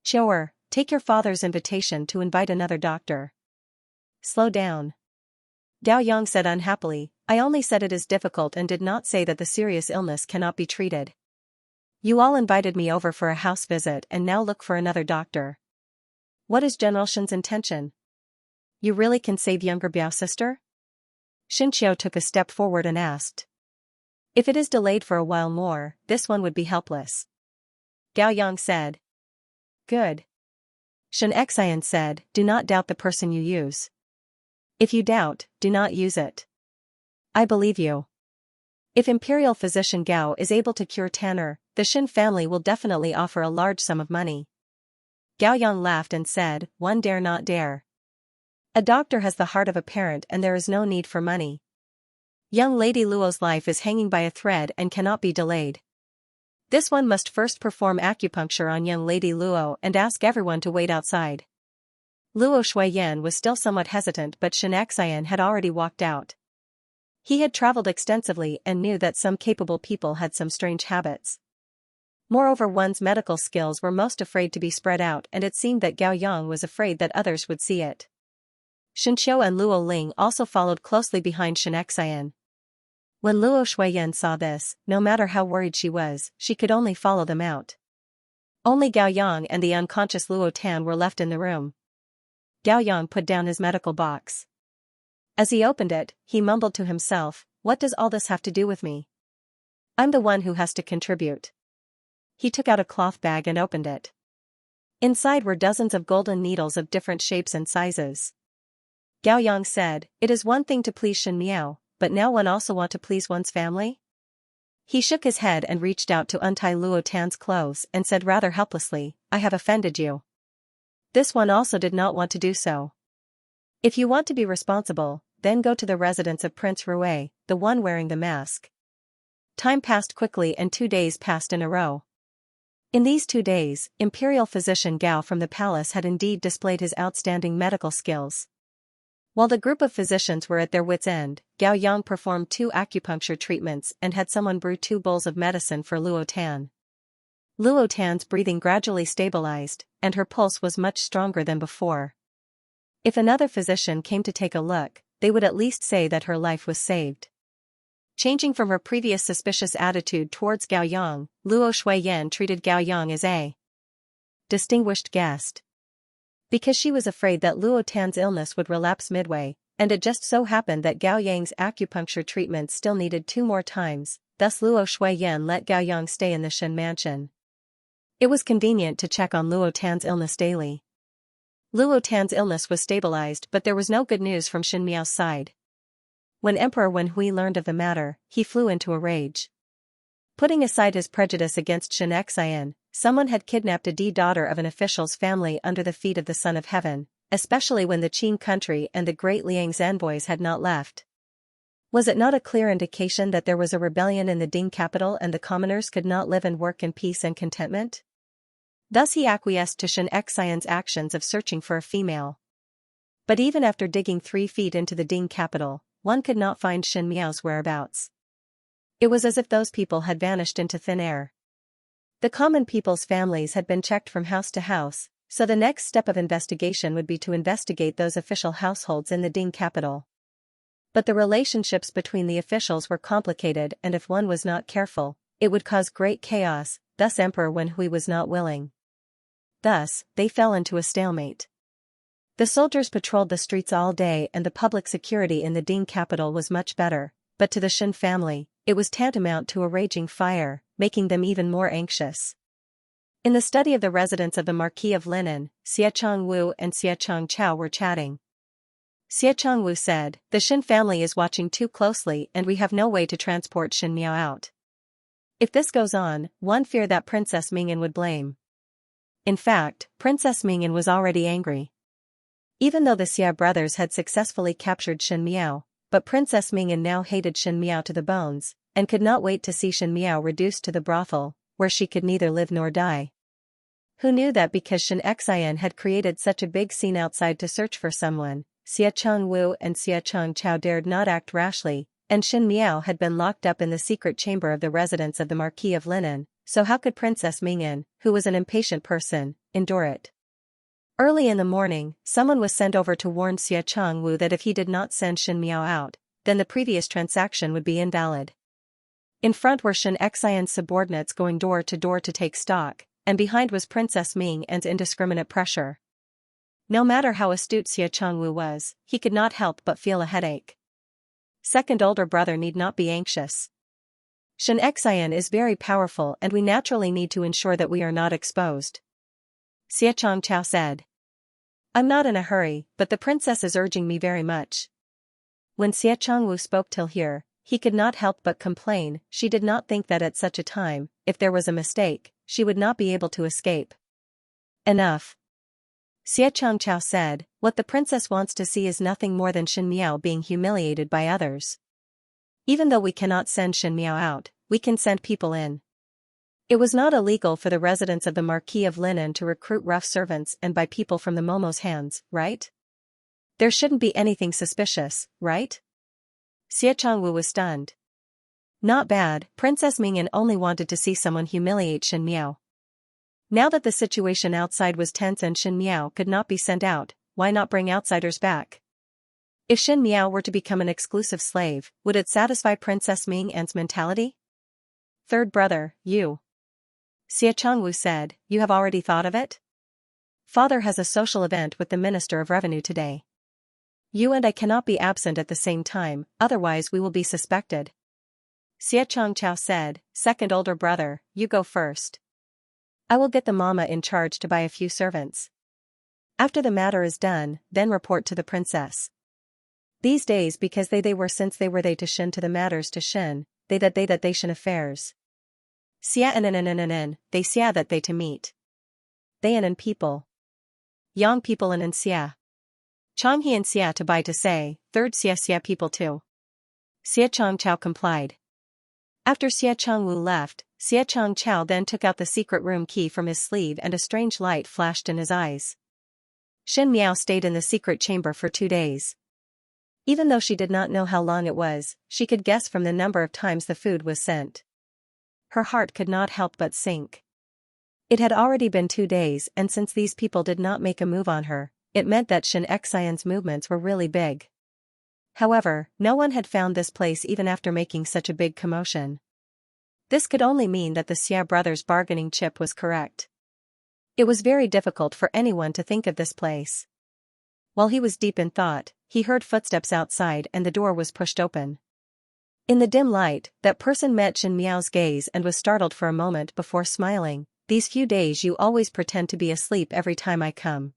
Chou'er, take your father's invitation to invite another doctor." "Slow down." Gao Yang said unhappily, "I only said it is difficult and did not say that the serious illness cannot be treated. You all invited me over for a house visit and now look for another doctor. What is General Shen's intention? You really can save younger Biao sister?" Xianxia took a step forward and asked. "If it is delayed for a while more, this one would be helpless." Gao Yang said. "Good." Xianxia said, "Do not doubt the person you use. If you doubt, do not use it. I believe you. If Imperial Physician Gao is able to cure Tanner, the Shen family will definitely offer a large sum of money." Gao Yang laughed and said, "One dare not dare. A doctor has the heart of a parent and there is no need for money. Young Lady Luo's life is hanging by a thread and cannot be delayed. This one must first perform acupuncture on young Lady Luo and ask everyone to wait outside." Luo Shuiyan was still somewhat hesitant, but Xianxia had already walked out. He had traveled extensively and knew that some capable people had some strange habits. Moreover, one's medical skills were most afraid to be spread out, and it seemed that Gao Yang was afraid that others would see it. Xianxiu and Luo Ling also followed closely behind Xianxia. When Luo Shuiyan saw this, no matter how worried she was, she could only follow them out. Only Gao Yang and the unconscious Luo Tan were left in the room. Gao Yang put down his medical box. As he opened it, he mumbled to himself, "What does all this have to do with me? I'm the one who has to contribute." He took out a cloth bag and opened it. Inside were dozens of golden needles of different shapes and sizes. Gao Yang said, "It is one thing to please Shen Miao, but now one also want to please one's family?" He shook his head and reached out to untie Luo Tan's clothes and said rather helplessly, "I have offended you." This one also did not want to do so. "If you want to be responsible, then go to the residence of Prince Rue, the one wearing the mask." Time passed quickly and 2 days passed in a row. In these 2 days, Imperial Physician Gao from the palace had indeed displayed his outstanding medical skills. While the group of physicians were at their wits' end, Gao Yang performed 2 acupuncture treatments and had someone brew 2 bowls of medicine for Luo Tan. Luo Tan's breathing gradually stabilized, and her pulse was much stronger than before. If another physician came to take a look, they would at least say that her life was saved. Changing from her previous suspicious attitude towards Gao Yang, Luo Shuiyan treated Gao Yang as a distinguished guest. Because she was afraid that Luo Tan's illness would relapse midway, and it just so happened that Gao Yang's acupuncture treatment still needed 2 more times, thus Luo Shuiyan let Gao Yang stay in the Shen mansion. It was convenient to check on Luo Tan's illness daily. Luo Tan's illness was stabilized, but there was no good news from Shen Miao's side. When Emperor Wen Hui learned of the matter, he flew into a rage. Putting aside his prejudice against Xianxia, someone had kidnapped a daughter of an official's family under the feet of the Son of Heaven, especially when the Qing country and the great Liang's envoys had not left. Was it not a clear indication that there was a rebellion in the Ding capital and the commoners could not live and work in peace and contentment? Thus he acquiesced to Xianxia's actions of searching for a female. But even after digging 3 feet into the Ding capital, one could not find Shen Miao's whereabouts. It was as if those people had vanished into thin air. The common people's families had been checked from house to house, so the next step of investigation would be to investigate those official households in the Ding capital. But the relationships between the officials were complicated, and if one was not careful, it would cause great chaos, thus Emperor Wen Hui was not willing. Thus, they fell into a stalemate. The soldiers patrolled the streets all day and the public security in the Ding capital was much better, but to the Shen family, it was tantamount to a raging fire, making them even more anxious. In the study of the residence of the Marquis of Linan, Xia Changwu and Xia Changchao were chatting. Xia Changwu said, "The Shin family is watching too closely and we have no way to transport Shin Miao out. If this goes on, one fear that Princess Mingyan would blame." In fact, Princess Mingyan was already angry. Even though the Xia brothers had successfully captured Shin Miao, but Princess Mingyan now hated Shin Miao to the bones, and could not wait to see Shin Miao reduced to the brothel, where she could neither live nor die. Who knew that because Xianxia had created such a big scene outside to search for someone, Xia Changwu and Xia Changchao dared not act rashly, and Shin Miao had been locked up in the secret chamber of the residence of the Marquis of Linan, so how could Princess Mingyan, who was an impatient person, endure it? Early in the morning, someone was sent over to warn Xia Changwu that if he did not send Shin Miao out, then the previous transaction would be invalid. In front were Xianxia's subordinates going door to take stock, and behind was Princess Mingyan's indiscriminate pressure. No matter how astute Xia Changwu was, he could not help but feel a headache. Second older brother need not be anxious. Xianxia is very powerful and we naturally need to ensure that we are not exposed. Xia Changchao said. I'm not in a hurry, but the princess is urging me very much. When Xia Changwu spoke till here, he could not help but complain. She did not think that at such a time, if there was a mistake, she would not be able to escape. Enough. Xia Changchao said, what the princess wants to see is nothing more than Shin Miao being humiliated by others. Even though we cannot send Shin Miao out, we can send people in. It was not illegal for the residents of the Marquis of Linan to recruit rough servants and buy people from the Momo's hands, right? There shouldn't be anything suspicious, right? Xia Changwu was stunned. Not bad, Princess Mingyan only wanted to see someone humiliate Shin Miao. Now that the situation outside was tense and Shin Miao could not be sent out, why not bring outsiders back? If Shin Miao were to become an exclusive slave, would it satisfy Princess Mingyan's mentality? Third brother, you. Xia Changwu said, you have already thought of it? Father has a social event with the Minister of Revenue today. You and I cannot be absent at the same time, otherwise we will be suspected. Xia Changchao said, second older brother, you go first. I will get the mama in charge to buy a few servants. After the matter is done, then report to the princess. These days because they were since they were they to Shin to the matters to Shin, they that Shin affairs. Xia and they Xia that they to meet. They and people. Yang people and Xia. Changhe and Xia to buy to say, third Xia people too. Xia Changchao complied. After Xia Changwu left, Xia Changchao then took out the secret room key from his sleeve and a strange light flashed in his eyes. Shin Miao stayed in the secret chamber for 2 days. Even though she did not know how long it was, she could guess from the number of times the food was sent. Her heart could not help but sink. It had already been 2 days and since these people did not make a move on her, it meant that Xianxia's movements were really big. However, no one had found this place even after making such a big commotion. This could only mean that the Xia brothers' bargaining chip was correct. It was very difficult for anyone to think of this place. While he was deep in thought, he heard footsteps outside and the door was pushed open. In the dim light, that person met Shin Miao's gaze and was startled for a moment before smiling. These few days you always pretend to be asleep every time I come.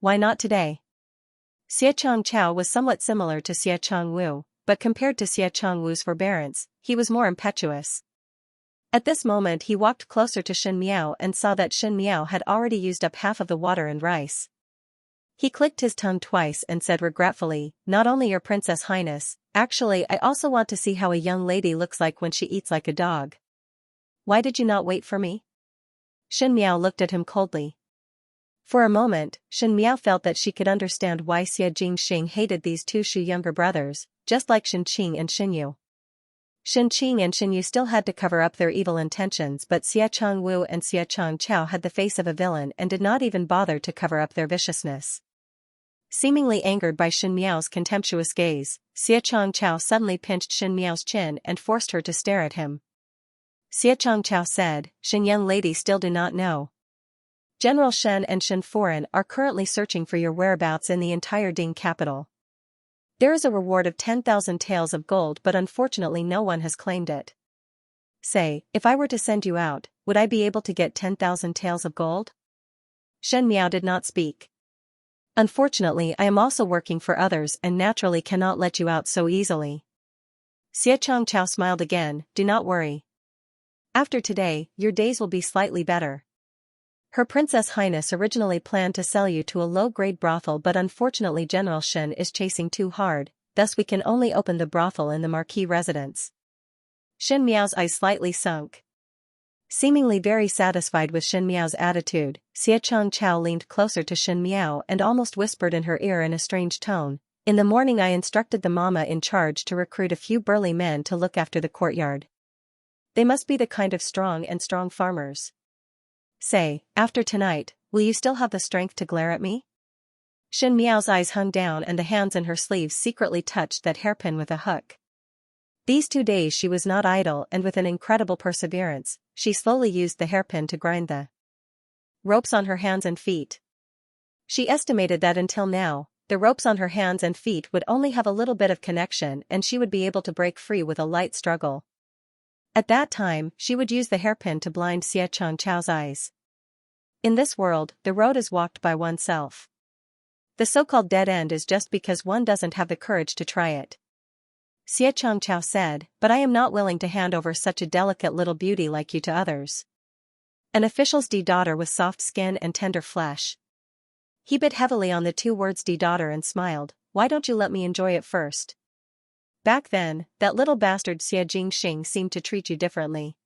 Why not today? Xia Changchao was somewhat similar to Xia Changwu, but compared to Xia Changwu's forbearance, he was more impetuous. At this moment he walked closer to Shin Miao and saw that Shin Miao had already used up half of the water and rice. He clicked his tongue twice and said regretfully, not only your Princess Highness, actually I also want to see how a young lady looks like when she eats like a dog. Why did you not wait for me? Shin Miao looked at him coldly. For a moment, Shin Miao felt that she could understand why Xia Jingxing hated these two Shu younger brothers, just like Shin Qing and Shin Yu. Shin Qing and Shin Yu still had to cover up their evil intentions, but Xia Changwu and Xia Changchao had the face of a villain and did not even bother to cover up their viciousness. Seemingly angered by Shin Miao's contemptuous gaze, Xia Changchao suddenly pinched Shin Miao's chin and forced her to stare at him. Xia Changchao said, Shin young lady still do not know. General Shen and Shen Foreign are currently searching for your whereabouts in the entire Ding capital. There is a reward of 10,000 taels of gold, but unfortunately no one has claimed it. Say, if I were to send you out, would I be able to get 10,000 taels of gold? Shen Miao did not speak. Unfortunately, I am also working for others and naturally cannot let you out so easily. Xianxia smiled again, do not worry. After today, your days will be slightly better. Her Princess Highness originally planned to sell you to a low-grade brothel, but unfortunately General Shen is chasing too hard, thus we can only open the brothel in the Marquis residence. Shen Miao's eyes slightly sunk. Seemingly very satisfied with Shen Miao's attitude, Xianxia leaned closer to Shen Miao and almost whispered in her ear in a strange tone, in the morning I instructed the mama in charge to recruit a few burly men to look after the courtyard. They must be the kind of strong farmers. Say, after tonight, will you still have the strength to glare at me? Shen Miao's eyes hung down and the hands in her sleeves secretly touched that hairpin with a hook. These 2 days she was not idle, and with an incredible perseverance, she slowly used the hairpin to grind the ropes on her hands and feet. She estimated that until now, the ropes on her hands and feet would only have a little bit of connection and she would be able to break free with a light struggle. At that time, she would use the hairpin to blind Xianxia's eyes. In this world, the road is walked by oneself. The so-called dead end is just because one doesn't have the courage to try it. Xianxia said, but I am not willing to hand over such a delicate little beauty like you to others. An official's daughter with soft skin and tender flesh. He bit heavily on the 2 words daughter and smiled, why don't you let me enjoy it first? Back then, that little bastard Xia Jingxing seemed to treat you differently.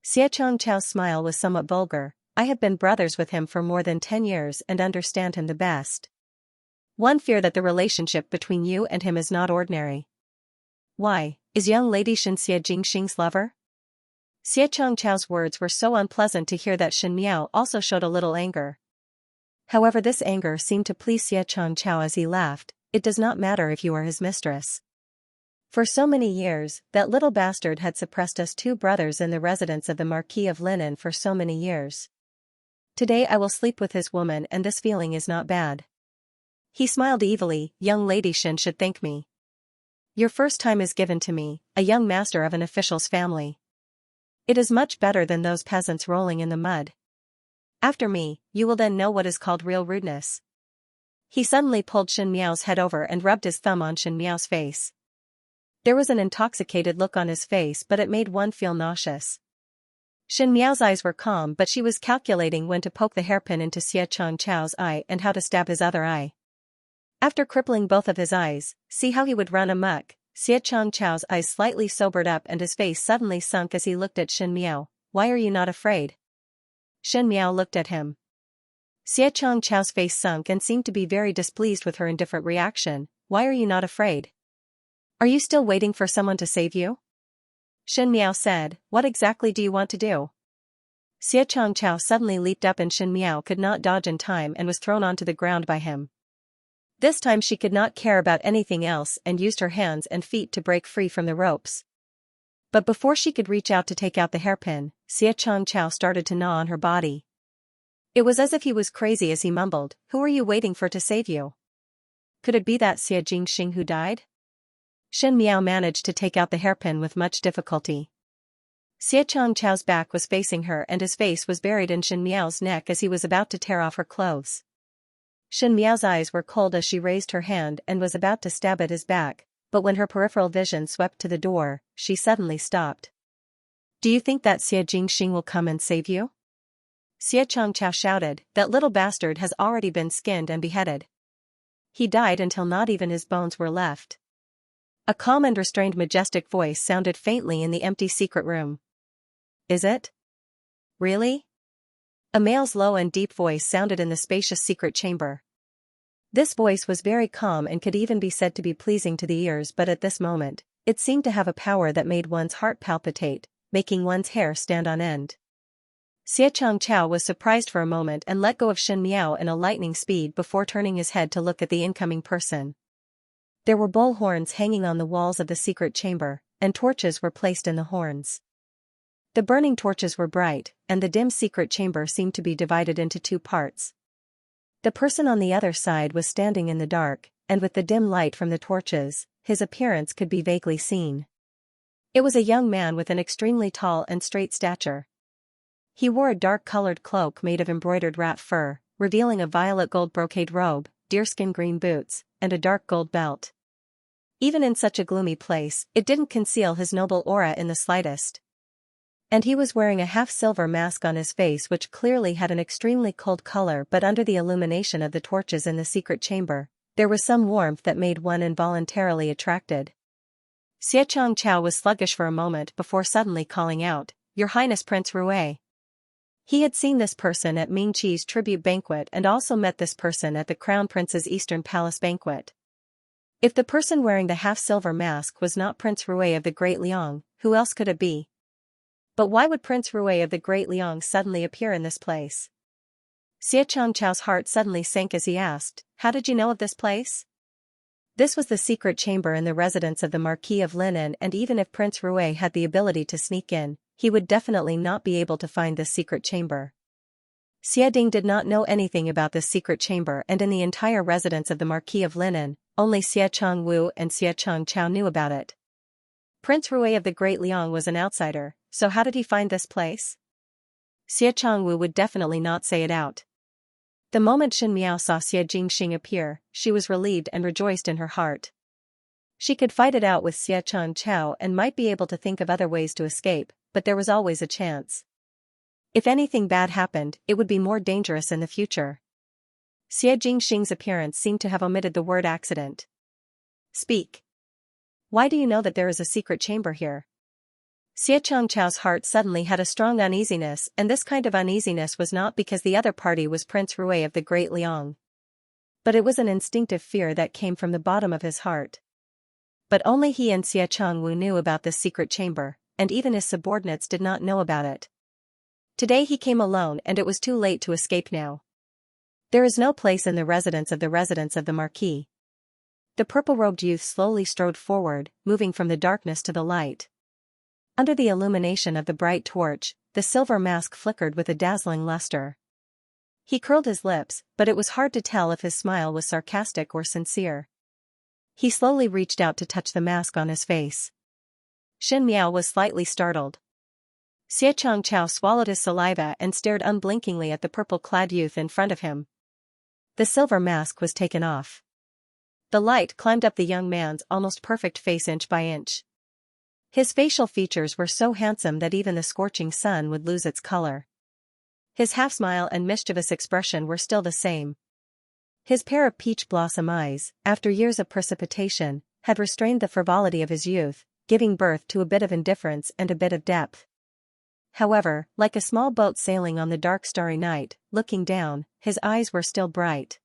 Xianxiao's smile was somewhat vulgar, I have been brothers with him for more than 10 years and understand him the best. One fear that the relationship between you and him is not ordinary. Why, is young lady Shen Xia Jingxing's lover? Xianxiao's words were so unpleasant to hear that Shen Miao also showed a little anger. However, this anger seemed to please Xianxia as he laughed, it does not matter if you are his mistress. For so many years, that little bastard had suppressed us 2 brothers in the residence of the Marquis of Lineage for so many years. Today I will sleep with his woman and this feeling is not bad. He smiled evilly, young lady Shen should thank me. Your first time is given to me, a young master of an official's family. It is much better than those peasants rolling in the mud. After me, you will then know what is called real rudeness. He suddenly pulled Shen Miao's head over and rubbed his thumb on Shen Miao's face. There was an intoxicated look on his face, but it made one feel nauseous. Shen Miao's eyes were calm, but she was calculating when to poke the hairpin into Xianxiao's eye and how to stab his other eye. After crippling both of his eyes, see how he would run amok. Xianxiao's eyes slightly sobered up and his face suddenly sunk as he looked at Shen Miao. Why are you not afraid? Shen Miao looked at him. Xianxiao's face sunk and seemed to be very displeased with her indifferent reaction. Why are you not afraid? Are you still waiting for someone to save you? Shen Miao said, what exactly do you want to do? Xianxiao suddenly leaped up and Shen Miao could not dodge in time and was thrown onto the ground by him. This time she could not care about anything else and used her hands and feet to break free from the ropes. But before she could reach out to take out the hairpin, Xianxiao started to gnaw on her body. It was as if he was crazy as he mumbled, who are you waiting for to save you? Could it be that Xia Jingxing who died? Shen Miao managed to take out the hairpin with much difficulty. Xianxiao's back was facing her and his face was buried in Shen Miao's neck as he was about to tear off her clothes. Shen Miao's eyes were cold as she raised her hand and was about to stab at his back, but when her peripheral vision swept to the door, she suddenly stopped. Do you think that Xia Jingxing will come and save you? Xianxiao shouted, that little bastard has already been skinned and beheaded. He died until not even his bones were left. A calm and restrained majestic voice sounded faintly in the empty secret room. Is it? Really? A male's low and deep voice sounded in the spacious secret chamber. This voice was very calm and could even be said to be pleasing to the ears, but at this moment, it seemed to have a power that made one's heart palpitate, making one's hair stand on end. Xianxiao was surprised for a moment and let go of Shen Miao in a lightning speed before turning his head to look at the incoming person. There were bull horns hanging on the walls of the secret chamber, and torches were placed in the horns. The burning torches were bright, and the dim secret chamber seemed to be divided into 2 parts. The person on the other side was standing in the dark, and with the dim light from the torches, his appearance could be vaguely seen. It was a young man with an extremely tall and straight stature. He wore a dark-colored cloak made of embroidered rat fur, revealing a violet gold brocade robe, deerskin green boots, and a dark gold belt. Even in such a gloomy place, it didn't conceal his noble aura in the slightest. And he was wearing a half-silver mask on his face which clearly had an extremely cold color, but under the illumination of the torches in the secret chamber, there was some warmth that made one involuntarily attracted. Xianxia was sluggish for a moment before suddenly calling out, "Your Highness Prince Rui." He had seen this person at Ming Qi's tribute banquet and also met this person at the Crown Prince's Eastern Palace banquet. If the person wearing the half-silver mask was not Prince Rui of the Great Liang, who else could it be? But why would Prince Rui of the Great Liang suddenly appear in this place? Xianxia's heart suddenly sank as he asked, "How did you know of this place?" This was the secret chamber in the residence of the Marquis of Lineage, and even if Prince Rui had the ability to sneak in, he would definitely not be able to find this secret chamber. Xie Ding did not know anything about this secret chamber, and in the entire residence of the Marquis of Lineage, only Xie Changwu and Xie Changchao knew about it. Prince Rui of the Great Liang was an outsider, so how did he find this place? Xie Changwu would definitely not say it out. The moment Shen Miao saw Xie Jingxing appear, she was relieved and rejoiced in her heart. She could fight it out with Xie Changchao and might be able to think of other ways to escape, but there was always a chance. If anything bad happened, it would be more dangerous in the future. Xie Jingxing's appearance seemed to have omitted the word accident. "Speak. Why do you know that there is a secret chamber here?" Xie Changchao's heart suddenly had a strong uneasiness, and this kind of uneasiness was not because the other party was Prince Rui of the Great Liang. But it was an instinctive fear that came from the bottom of his heart. But only he and Xie Changwu knew about this secret chamber, and even his subordinates did not know about it. Today he came alone and it was too late to escape now. There is no place in the residence of the Marquis. The purple-robed youth slowly strode forward, moving from the darkness to the light. Under the illumination of the bright torch, the silver mask flickered with a dazzling luster. He curled his lips, but it was hard to tell if his smile was sarcastic or sincere. He slowly reached out to touch the mask on his face. Shen Miao was slightly startled. Xie Changchao swallowed his saliva and stared unblinkingly at the purple-clad youth in front of him. The silver mask was taken off. The light climbed up the young man's almost perfect face inch by inch. His facial features were so handsome that even the scorching sun would lose its color. His half-smile and mischievous expression were still the same. His pair of peach blossom eyes, after years of precipitation, had restrained the frivolity of his youth, giving birth to a bit of indifference and a bit of depth. However, like a small boat sailing on the dark starry night, looking down, his eyes were still bright.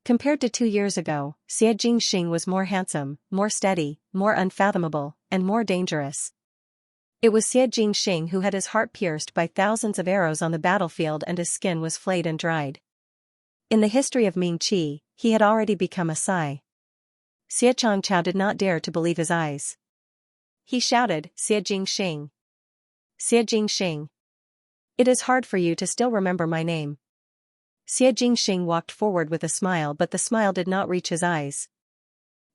Compared to 2 years ago, Xie Jingxing was more handsome, more steady, more unfathomable, and more dangerous. It was Xie Jingxing who had his heart pierced by thousands of arrows on the battlefield and his skin was flayed and dried. In the history of Ming Qi, he had already become a Sai. Xie Changchao did not dare to believe his eyes. He shouted, "Xie Jingxing! Xie Jingxing! It is hard for you to still remember my name." Xie Jingxing walked forward with a smile, but the smile did not reach his eyes.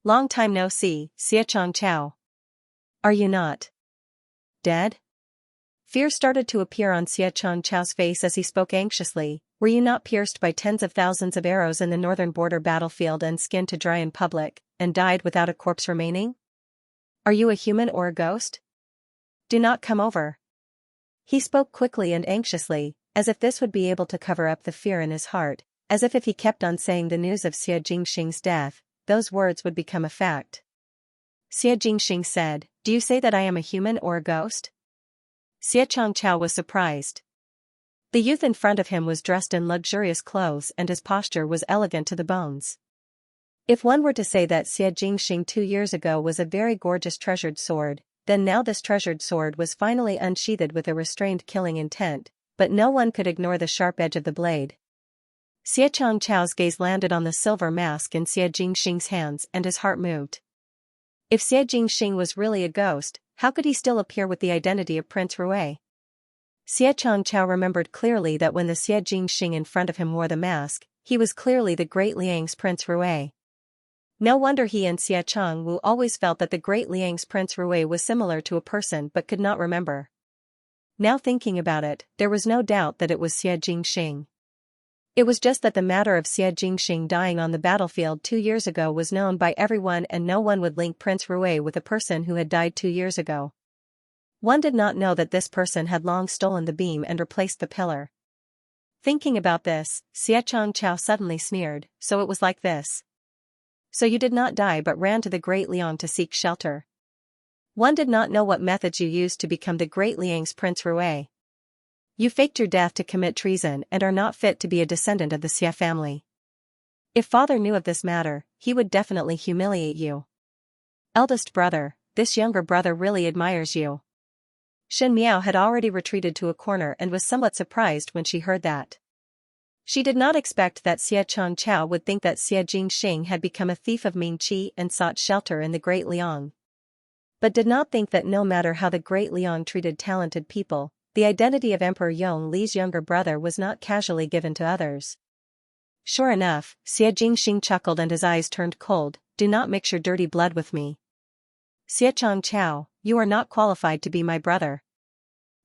"Long time no see, Xie Changchao. Are you not dead?" Fear started to appear on Xie Changchao's face as he spoke anxiously. "Were you not pierced by tens of thousands of arrows in the northern border battlefield and skinned to dry in public, and died without a corpse remaining? Are you a human or a ghost? Do not come over." He spoke quickly and anxiously, as if this would be able to cover up the fear in his heart, as if he kept on saying the news of Xie Jingxing's death, those words would become a fact. Xie Jingxing said, "Do you say that I am a human or a ghost?" Xie Changchao was surprised. The youth in front of him was dressed in luxurious clothes and his posture was elegant to the bones. If one were to say that Xie Jingxing 2 years ago was a very gorgeous treasured sword, then now this treasured sword was finally unsheathed with a restrained killing intent, but no one could ignore the sharp edge of the blade. Xie Changchao's gaze landed on the silver mask in Xie Jingxing's hands and his heart moved. If Xie Jingxing was really a ghost, how could he still appear with the identity of Prince Rui? Xie Changchao remembered clearly that when the Xie Jingxing in front of him wore the mask, he was clearly the Great Liang's Prince Rui. No wonder he and Xie Changwu always felt that the great Liang's Prince Rui was similar to a person but could not remember. Now thinking about it, there was no doubt that it was Xie Jingxing. It was just that the matter of Xie Jingxing dying on the battlefield 2 years ago was known by everyone, and no one would link Prince Rui with a person who had died 2 years ago. One did not know that this person had long stolen the beam and replaced the pillar. Thinking about this, Xie Changchao suddenly sneered, "So it was like this. So you did not die but ran to the Great Liang to seek shelter. One did not know what methods you used to become the Great Liang's Prince Rui. You faked your death to commit treason and are not fit to be a descendant of the Xie family. If father knew of this matter, he would definitely humiliate you. Eldest brother, this younger brother really admires you." Shen Miao had already retreated to a corner and was somewhat surprised when she heard that. She did not expect that Xie Changchao would think that Xie Jingxing had become a thief of Ming Qi and sought shelter in the Great Liang. But did not think that no matter how the Great Liang treated talented people, the identity of Emperor Yong Li's younger brother was not casually given to others. Sure enough, Xie Jingxing chuckled and his eyes turned cold. "Do not mix your dirty blood with me. Xie Changchao, you are not qualified to be my brother."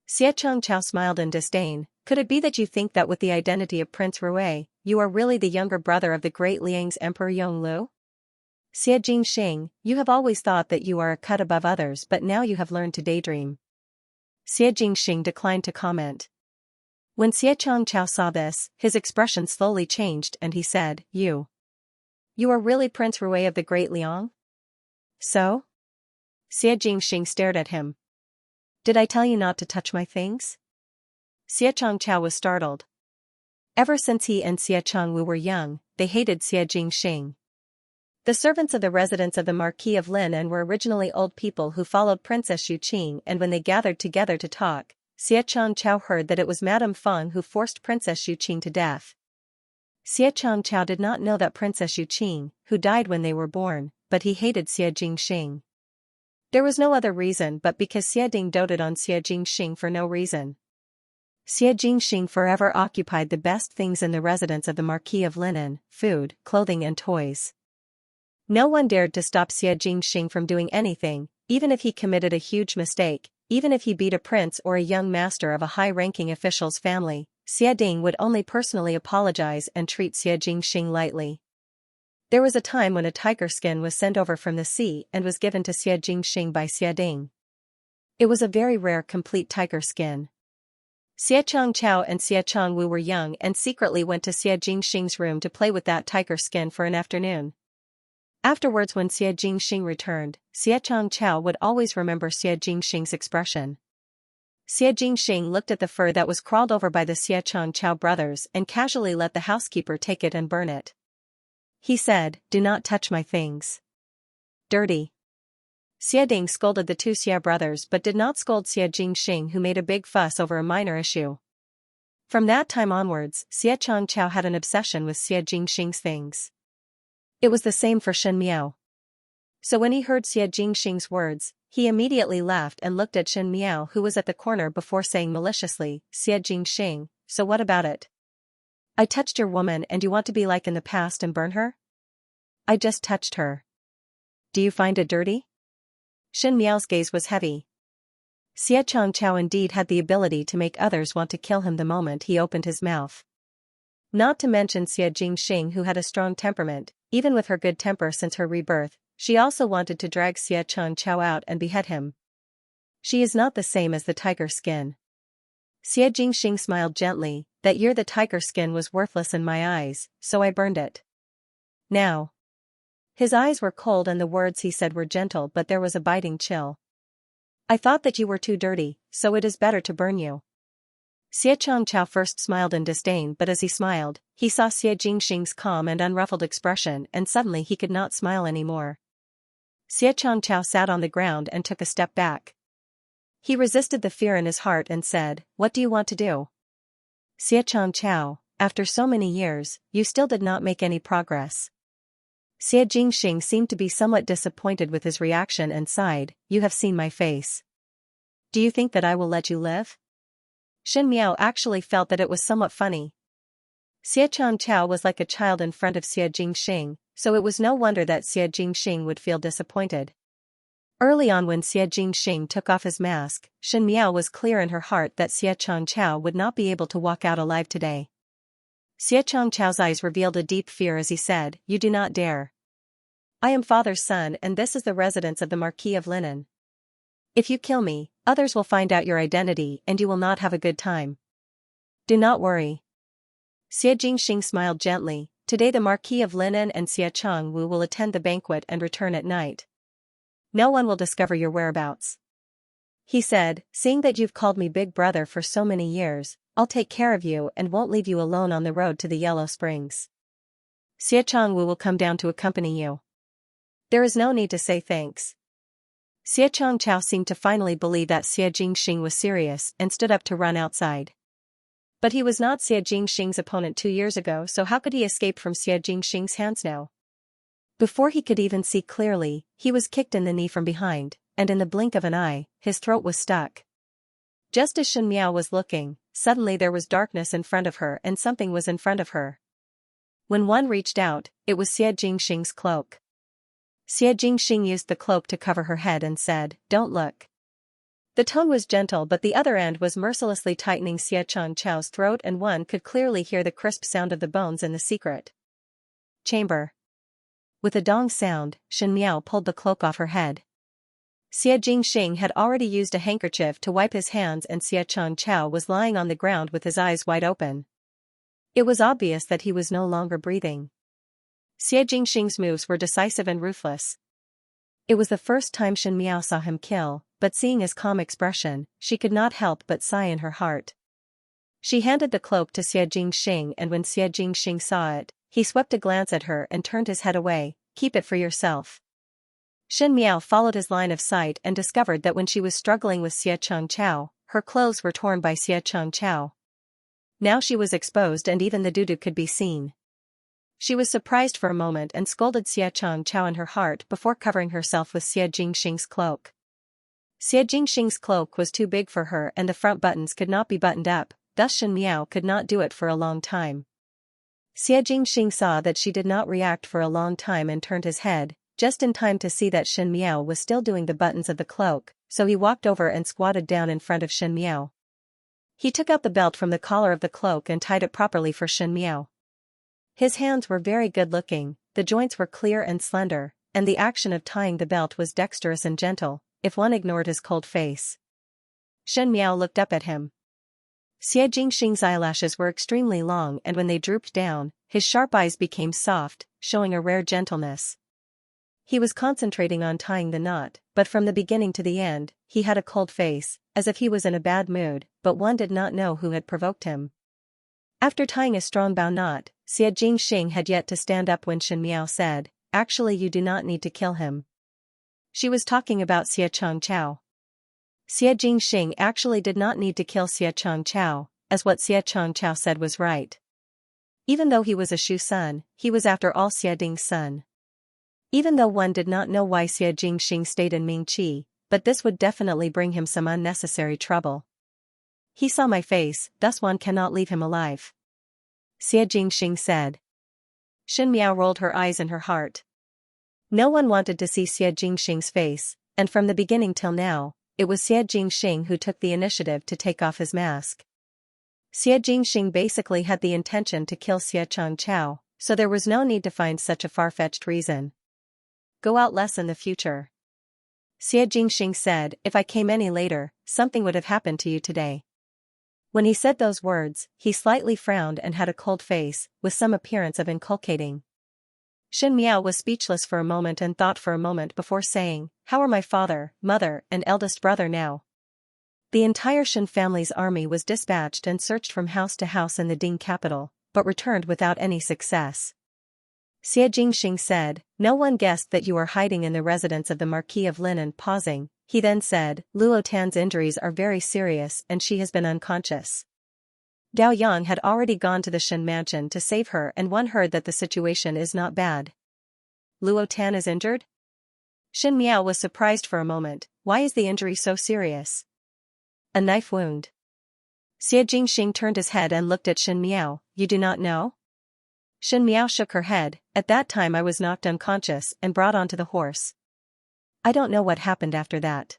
Xie Changchao smiled in disdain. "Could it be that you think that with the identity of Prince Rui, you are really the younger brother of the Great Liang's Emperor Yonglu? Xie Jingxing, you have always thought that you are a cut above others, but now you have learned to daydream." Xie Jingxing declined to comment. When Xie Changchao saw this, his expression slowly changed and he said, You are really Prince Rui of the Great Liang? So? Xie Jingxing stared at him. "Did I tell you not to touch my things?" Xie Changchao was startled. Ever since he and Xie Changwu were young, they hated Xie Jingxing. The servants of the residence of the Marquis of Lineage were originally old people who followed Princess Yuqing, and when they gathered together to talk, Xie Changchao heard that it was Madame Feng who forced Princess Yuqing to death. Xie Changchao did not know that Princess Yuqing, who died when they were born, but he hated Xie Jingxing. There was no other reason but because Xie Ding doted on Xie Jingxing for no reason. Xie Jingxing forever occupied the best things in the residence of the Marquis of Lineage: food, clothing and toys. No one dared to stop Xie Jingxing from doing anything, even if he committed a huge mistake, even if he beat a prince or a young master of a high-ranking official's family. Xie Ding would only personally apologize and treat Xie Jingxing lightly. There was a time when a tiger skin was sent over from the sea and was given to Xie Jingxing by Xie Ding. It was a very rare complete tiger skin. Xie Changchao and Xie Changwu were young and secretly went to Xie Jingxing's room to play with that tiger skin for an afternoon. Afterwards, when Xie Jingxing returned, Xie Changchao would always remember Xie Jingxing's expression. Xie Jingxing looked at the fur that was crawled over by the Xie Changchao brothers and casually let the housekeeper take it and burn it. He said, "Do not touch my things. Dirty." Xie Ding scolded the two Xie brothers but did not scold Xie Jingxing, who made a big fuss over a minor issue. From that time onwards, Xie Changchao had an obsession with Xie Jingxing's things. It was the same for Shen Miao. So when he heard Xie Jingxing's words, he immediately laughed and looked at Shen Miao, who was at the corner, before saying maliciously, "Xie Jingxing, so what about it? I touched your woman and you want to be like in the past and burn her? I just touched her. Do you find it dirty?" Shen Miao's gaze was heavy. Xie Changchao indeed had the ability to make others want to kill him the moment he opened his mouth. Not to mention Xie Jingxing, who had a strong temperament, even with her good temper since her rebirth. She also wanted to drag Xie Changchao out and behead him. She is not the same as the tiger skin. Xie Jingxing smiled gently. "That year the tiger skin was worthless in my eyes, so I burned it. Now." His eyes were cold and the words he said were gentle, but there was a biting chill. "I thought that you were too dirty, so it is better to burn you." Xie Changchao first smiled in disdain, but as he smiled, he saw Xie Jingxing's calm and unruffled expression, and suddenly he could not smile anymore. Xie Changchao sat on the ground and took a step back. He resisted the fear in his heart and said, "What do you want to do?" "Xie Changchao, after so many years, you still did not make any progress." Xie Jingxing seemed to be somewhat disappointed with his reaction and sighed, "You have seen my face. Do you think that I will let you live?" Shen Miao actually felt that it was somewhat funny. Xie Changchao was like a child in front of Xie Jingxing, so it was no wonder that Xie Jingxing would feel disappointed. Early on when Xie Jingxing took off his mask, Shen Miao was clear in her heart that Xie Changqiao would not be able to walk out alive today. Xie Changqiao's eyes revealed a deep fear as he said, "You do not dare. I am father's son and this is the residence of the Marquis of Linan. If you kill me, others will find out your identity and you will not have a good time. Do not worry." Xie Jingxing smiled gently. "Today the Marquis of Linan and Xie Changwu will attend the banquet and return at night. No one will discover your whereabouts," he said. "Seeing that you've called me big brother for so many years, I'll take care of you and won't leave you alone on the road to the Yellow Springs. Xie Changwu will come down to accompany you. There is no need to say thanks." Xie Changqiao seemed to finally believe that Xie Jingxing was serious and stood up to run outside. But he was not Xie Jingxing's opponent 2 years ago, so how could he escape from Xie Jingxing's hands now? Before he could even see clearly, he was kicked in the knee from behind, and in the blink of an eye, his throat was stuck. Just as Shen Miao was looking, suddenly there was darkness in front of her and something was in front of her. When one reached out, it was Xie Jingxing's cloak. Xie Jingxing used the cloak to cover her head and said, "Don't look." The tone was gentle but the other end was mercilessly tightening Xie Changqiao's throat and one could clearly hear the crisp sound of the bones in the secret chamber. With a dong sound, Shen Miao pulled the cloak off her head. Xie Jingxing had already used a handkerchief to wipe his hands and Xie Changqiao was lying on the ground with his eyes wide open. It was obvious that he was no longer breathing. Xie Jingxing's moves were decisive and ruthless. It was the first time Shen Miao saw him kill, but seeing his calm expression, she could not help but sigh in her heart. She handed the cloak to Xie Jingxing and when Xie Jingxing saw it, he swept a glance at her and turned his head away. "Keep it for yourself." Shen Miao followed his line of sight and discovered that when she was struggling with Xie Changqiao, her clothes were torn by Xie Changqiao. Now she was exposed and even the dudu could be seen. She was surprised for a moment and scolded Xie Changqiao in her heart before covering herself with Xie Jingxing's cloak. Xie Jingxing's cloak was too big for her and the front buttons could not be buttoned up, thus Shen Miao could not do it for a long time. Xie Jingxing saw that she did not react for a long time and turned his head, just in time to see that Shen Miao was still doing the buttons of the cloak, so he walked over and squatted down in front of Shen Miao. He took out the belt from the collar of the cloak and tied it properly for Shen Miao. His hands were very good-looking, the joints were clear and slender, and the action of tying the belt was dexterous and gentle, if one ignored his cold face. Shen Miao looked up at him. Xie Jingxing's eyelashes were extremely long and when they drooped down, his sharp eyes became soft, showing a rare gentleness. He was concentrating on tying the knot, but from the beginning to the end, he had a cold face, as if he was in a bad mood, but one did not know who had provoked him. After tying a strong bow knot, Xie Jingxing had yet to stand up when Shen Miao said, "Actually you do not need to kill him." She was talking about Xie Changqiao. Xie Jingxing actually did not need to kill Xie Changqiao, as what Xie Changqiao said was right. Even though he was a Shu son, he was after all Xie Ding's son. Even though one did not know why Xie Jingxing stayed in Mingqi, but this would definitely bring him some unnecessary trouble. He saw my face, thus one cannot leave him alive, Xie Jingxing said. Shen Miao rolled her eyes in her heart. No one wanted to see Xie Jingxing's face, and from the beginning till now, it was Xie Jingxing who took the initiative to take off his mask. Xie Jingxing basically had the intention to kill Xie Changqiao, so there was no need to find such a far-fetched reason. Go out less in the future. Xie Jingxing said, "If I came any later, something would have happened to you today." When he said those words, he slightly frowned and had a cold face, with some appearance of inculcating. Shen Miao was speechless for a moment and thought for a moment before saying, "How are my father, mother, and eldest brother now?" The entire Shen family's army was dispatched and searched from house to house in the Ding capital, but returned without any success. Xie Jingxing said, "No one guessed that you are hiding in the residence of the Marquis of Linan." Pausing, he then said, "Luo Tan's injuries are very serious and she has been unconscious." Dao Yang had already gone to the Shen mansion to save her and one heard that the situation is not bad. Luo Tan is injured? Shen Miao was surprised for a moment. Why is the injury so serious? A knife wound. Xie Jingxing turned his head and looked at Shen Miao. You do not know? Shen Miao shook her head. At that time I was knocked unconscious and brought onto the horse. I don't know what happened after that.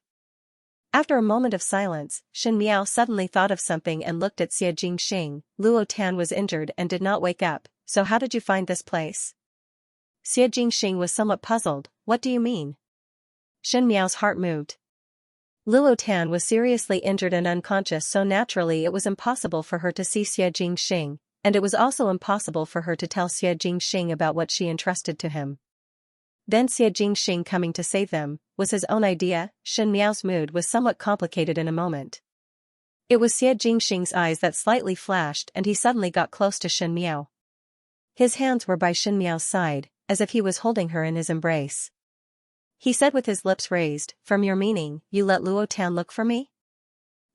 After a moment of silence, Shen Miao suddenly thought of something and looked at Xie Jingxing. Luo Tan was injured and did not wake up, so how did you find this place? Xie Jingxing was somewhat puzzled. What do you mean? Shen Miao's heart moved. Luo Tan was seriously injured and unconscious, so naturally it was impossible for her to see Xie Jingxing, and it was also impossible for her to tell Xie Jingxing about what she entrusted to him. Then Xie Jingxing coming to save them was his own idea. Shen Miao's mood was somewhat complicated in a moment. It was Xie Jingxing's eyes that slightly flashed and he suddenly got close to Shen Miao. His hands were by Shen Miao's side, as if he was holding her in his embrace. He said with his lips raised, "From your meaning, you let Luo Tan look for me?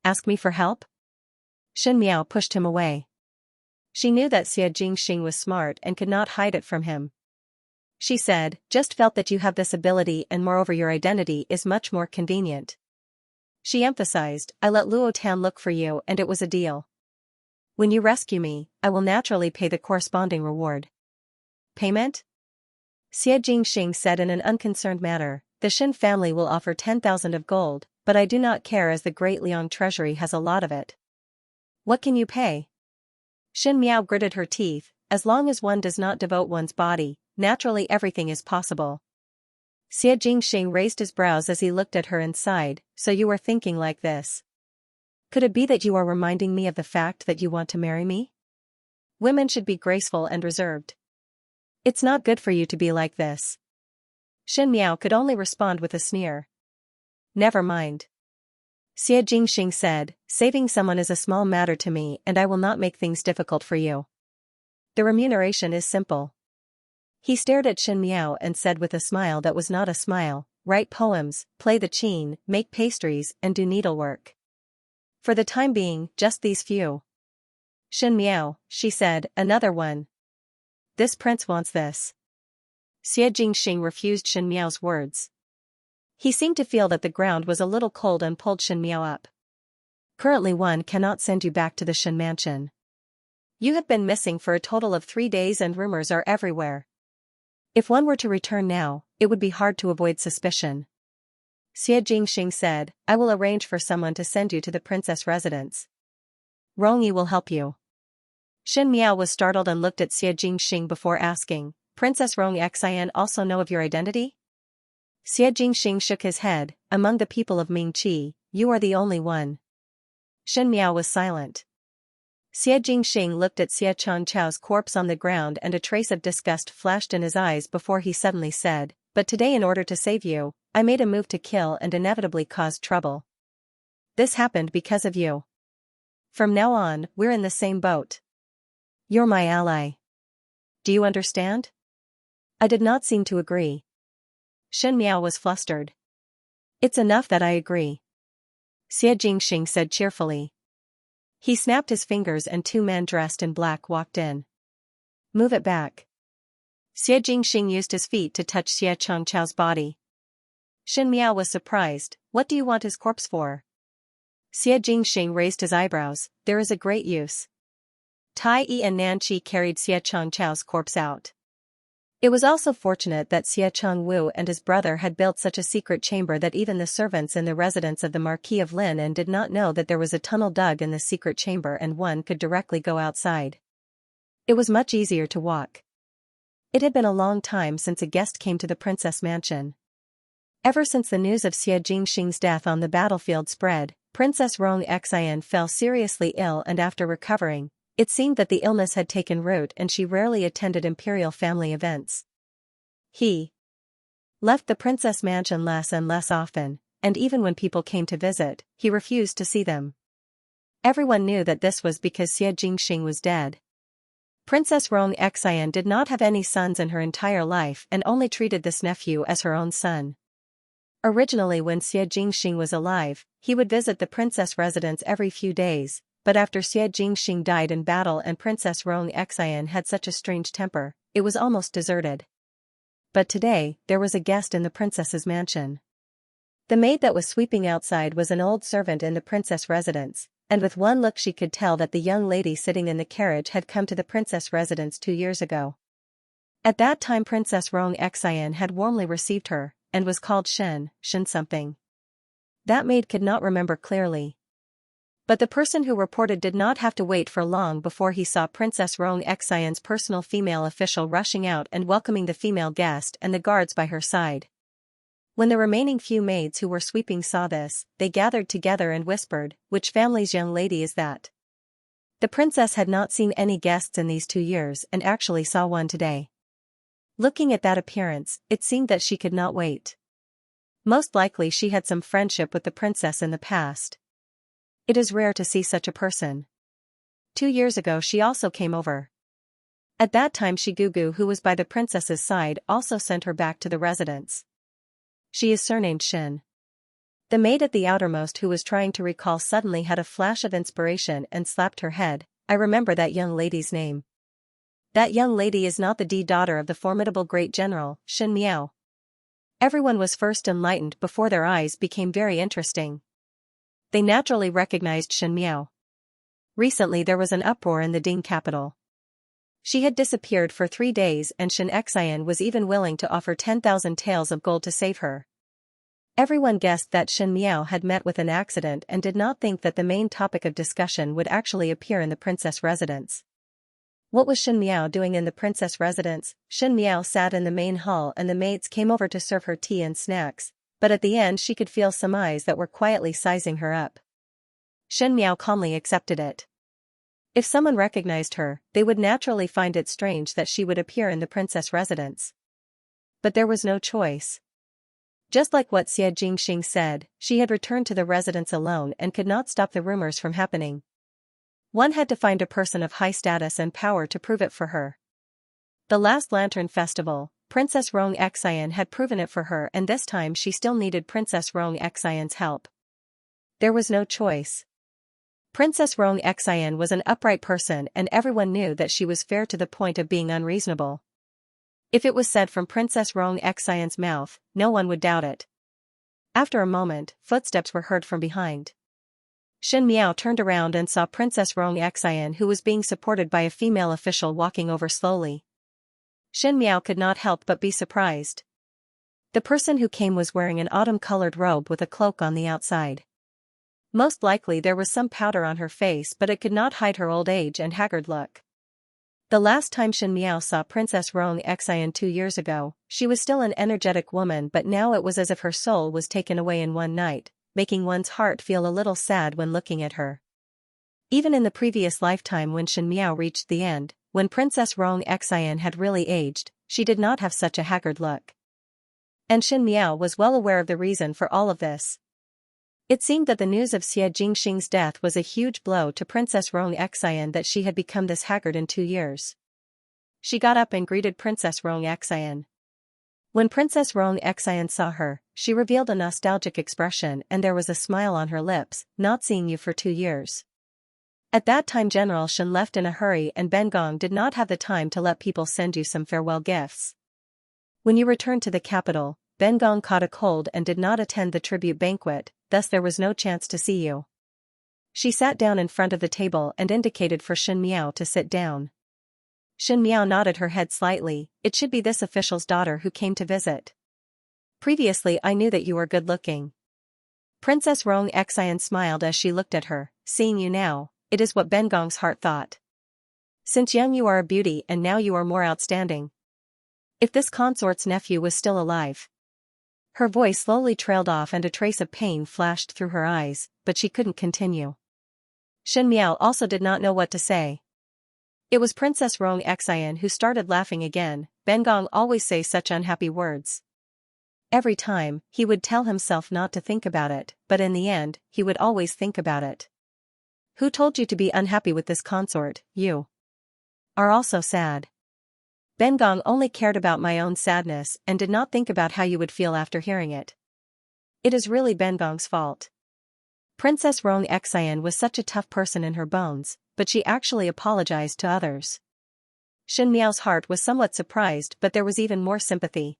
Ask me for help?" Shen Miao pushed him away. She knew that Xie Jingxing was smart and could not hide it from him. She said, "Just felt that you have this ability and moreover your identity is much more convenient." She emphasized, "I let Luo Tan look for you and it was a deal. When you rescue me, I will naturally pay the corresponding reward." Payment? Xie Jingxing said in an unconcerned manner, "The Shen family will offer 10,000 of gold, but I do not care as the Great Liang treasury has a lot of it." "What can you pay?" Shen Miao gritted her teeth, "As long as one does not devote one's body, naturally everything is possible." Xie Jingxing raised his brows as he looked at her and sighed, "So you are thinking like this? Could it be that you are reminding me of the fact that you want to marry me? Women should be graceful and reserved. It's not good for you to be like this." Shen Miao could only respond with a sneer. "Never mind." Xie Jingxing said, "Saving someone is a small matter to me and I will not make things difficult for you. The remuneration is simple." He stared at Shen Miao and said with a smile that was not a smile, "Write poems, play the qin, make pastries and do needlework. For the time being, just these few." "Shen Miao," she said, "another one. This prince wants this." Xie Jingxing refused Shen Miao's words. He seemed to feel that the ground was a little cold and pulled Shen Miao up. "Currently one cannot send you back to the Shen mansion. You have been missing for a total of 3 days and rumors are everywhere. If one were to return now, it would be hard to avoid suspicion." Xie Jingxing said, "I will arrange for someone to send you to the princess residence. Rongyi will help you." Shen Miao was startled and looked at Xie Jingxing before asking, "Princess Xianxia also know of your identity?" Xie Jingxing shook his head, "Among the people of Mingqi, you are the only one." Shen Miao was silent. Xie Jingxing looked at Xie Changchao's corpse on the ground and a trace of disgust flashed in his eyes before he suddenly said, "But today in order to save you, I made a move to kill and inevitably caused trouble. This happened because of you. From now on, we're in the same boat. You're my ally. Do you understand?" I did not seem to agree. Shen Miao was flustered. "It's enough that I agree," Xie Jingxing said cheerfully. He snapped his fingers and 2 men dressed in black walked in. "Move it back." Xie Jingxing used his feet to touch Xie Changchao's body. Shen Miao was surprised, "What do you want his corpse for?" Xie Jingxing raised his eyebrows, "There is a great use." Tai Yi and Nanqi carried Xie Changchao's corpse out. It was also fortunate that Xie Changwu and his brother had built such a secret chamber that even the servants in the residence of the Marquis of Lineage did not know that there was a tunnel dug in the secret chamber and one could directly go outside. It was much easier to walk. It had been a long time since a guest came to the princess mansion. Ever since the news of Xie Jingxing's death on the battlefield spread, Princess Xianxia fell seriously ill and after recovering, it seemed that the illness had taken root and she rarely attended imperial family events. He left the princess mansion less and less often, and even when people came to visit, he refused to see them. Everyone knew that this was because Xie Jingxing was dead. Princess Xianxia did not have any sons in her entire life and only treated this nephew as her own son. Originally when Xie Jingxing was alive, he would visit the princess residence every few days, but after Xie Jingxing died in battle and Princess Xianxia had such a strange temper, it was almost deserted. But today, there was a guest in the princess's mansion. The maid that was sweeping outside was an old servant in the princess residence, and with one look she could tell that the young lady sitting in the carriage had come to the princess residence 2 years ago. At that time Princess Xian had warmly received her, and was called Shen something. That maid could not remember clearly. But the person who reported did not have to wait for long before he saw Princess Xian's personal female official rushing out and welcoming the female guest and the guards by her side. When the remaining few maids who were sweeping saw this, they gathered together and whispered, "Which family's young lady is that?" The princess had not seen any guests in these 2 years and actually saw one today. Looking at that appearance, it seemed that she could not wait. Most likely she had some friendship with the princess in the past. It is rare to see such a person. 2 years ago she also came over. At that time Shigugu, who was by the princess's side, also sent her back to the residence. She is surnamed Shin. The maid at the outermost, who was trying to recall, suddenly had a flash of inspiration and slapped her head. I remember that young lady's name. That young lady is not the daughter of the formidable great general, Shin Miao. Everyone was first enlightened before their eyes became very interesting. They naturally recognized Shin Miao. Recently there was an uproar in the Ding capital. She had disappeared for 3 days and Xianxia was even willing to offer 10,000 taels of gold to save her. Everyone guessed that Shin Miao had met with an accident and did not think that the main topic of discussion would actually appear in the princess residence. What was Shin Miao doing in the princess residence? Shin Miao sat in the main hall and the maids came over to serve her tea and snacks, but at the end she could feel some eyes that were quietly sizing her up. Shin Miao calmly accepted it. If someone recognized her, they would naturally find it strange that she would appear in the princess residence. But there was no choice. Just like what Xianxia said, she had returned to the residence alone and could not stop the rumors from happening. One had to find a person of high status and power to prove it for her. The last Lantern Festival, Princess Xian had proven it for her, and this time she still needed Princess Xian's help. There was no choice. Princess Xian was an upright person and everyone knew that she was fair to the point of being unreasonable. If it was said from Princess Xian's mouth, no one would doubt it. After a moment, footsteps were heard from behind. Shin Miao turned around and saw Princess Xian, who was being supported by a female official, walking over slowly. Shin Miao could not help but be surprised. The person who came was wearing an autumn-colored robe with a cloak on the outside. Most likely there was some powder on her face, but it could not hide her old age and haggard look. The last time Shin Miao saw Princess Xian 2 years ago, she was still an energetic woman, but now it was as if her soul was taken away in one night, making one's heart feel a little sad when looking at her. Even in the previous lifetime, when Shin Miao reached the end, when Princess Xian had really aged, she did not have such a haggard look. And Shin Miao was well aware of the reason for all of this. It seemed that the news of Xianxing's death was a huge blow to Princess Xian, that she had become this haggard in 2 years. She got up and greeted Princess Xian. When Princess Xian saw her, she revealed a nostalgic expression and there was a smile on her lips. Not seeing you for 2 years. At that time General Shen left in a hurry and Bengong did not have the time to let people send you some farewell gifts. When you returned to the capital, Bengong caught a cold and did not attend the tribute banquet, thus there was no chance to see you. She sat down in front of the table and indicated for Shin Miao to sit down. Shin Miao nodded her head slightly. It should be this official's daughter who came to visit. Previously I knew that you were good-looking. Princess Xian smiled as she looked at her. Seeing you now, it is what Bengong's heart thought. Since young you are a beauty and now you are more outstanding. If this consort's nephew was still alive. Her voice slowly trailed off and a trace of pain flashed through her eyes, but she couldn't continue. Shin Miao also did not know what to say. It was Princess Xian who started laughing again. Bengong always say such unhappy words. Every time, he would tell himself not to think about it, but in the end, he would always think about it. Who told you to be unhappy with this consort? You are also sad. Bengong only cared about my own sadness and did not think about how you would feel after hearing it. It is really Bengong's fault. Princess Xian was such a tough person in her bones, but she actually apologized to others. Shin Miao's heart was somewhat surprised, but there was even more sympathy.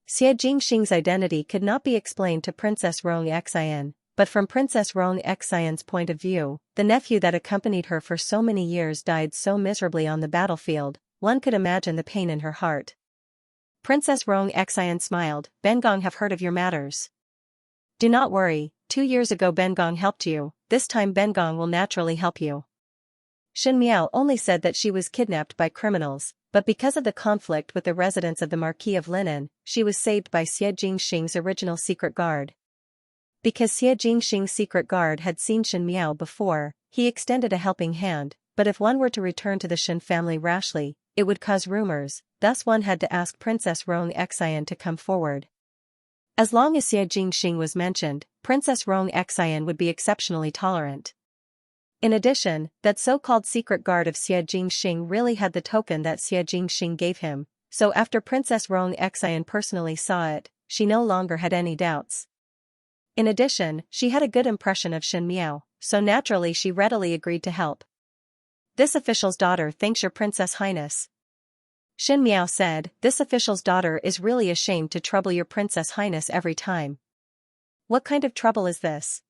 Xianxing's identity could not be explained to Princess Xian, but from Princess Xian's point of view, the nephew that accompanied her for so many years died so miserably on the battlefield, one could imagine the pain in her heart. Princess Xianxia smiled, "Bengong have heard of your matters. Do not worry, 2 years ago Bengong helped you, this time Bengong will naturally help you." Xianxia only said that she was kidnapped by criminals, but because of the conflict with the residents of the Marquis of Linen, she was saved by Xie Jingxing's original secret guard. Because Xie Jingxing's secret guard had seen Xianxia before, he extended a helping hand, but if one were to return to the Shen family rashly, it would cause rumors, thus one had to ask Princess Xianxia to come forward. As long as Xie Jingxing was mentioned, Princess Xianxia would be exceptionally tolerant. In addition, that so-called secret guard of Xie Jingxing really had the token that Xie Jingxing gave him, so after Princess Xianxia personally saw it, she no longer had any doubts. In addition, she had a good impression of Xianxia, so naturally she readily agreed to help. "This official's daughter thanks your Princess Highness." Xianxia said, "This official's daughter is really ashamed to trouble your Princess Highness every time." "What kind of trouble is this?"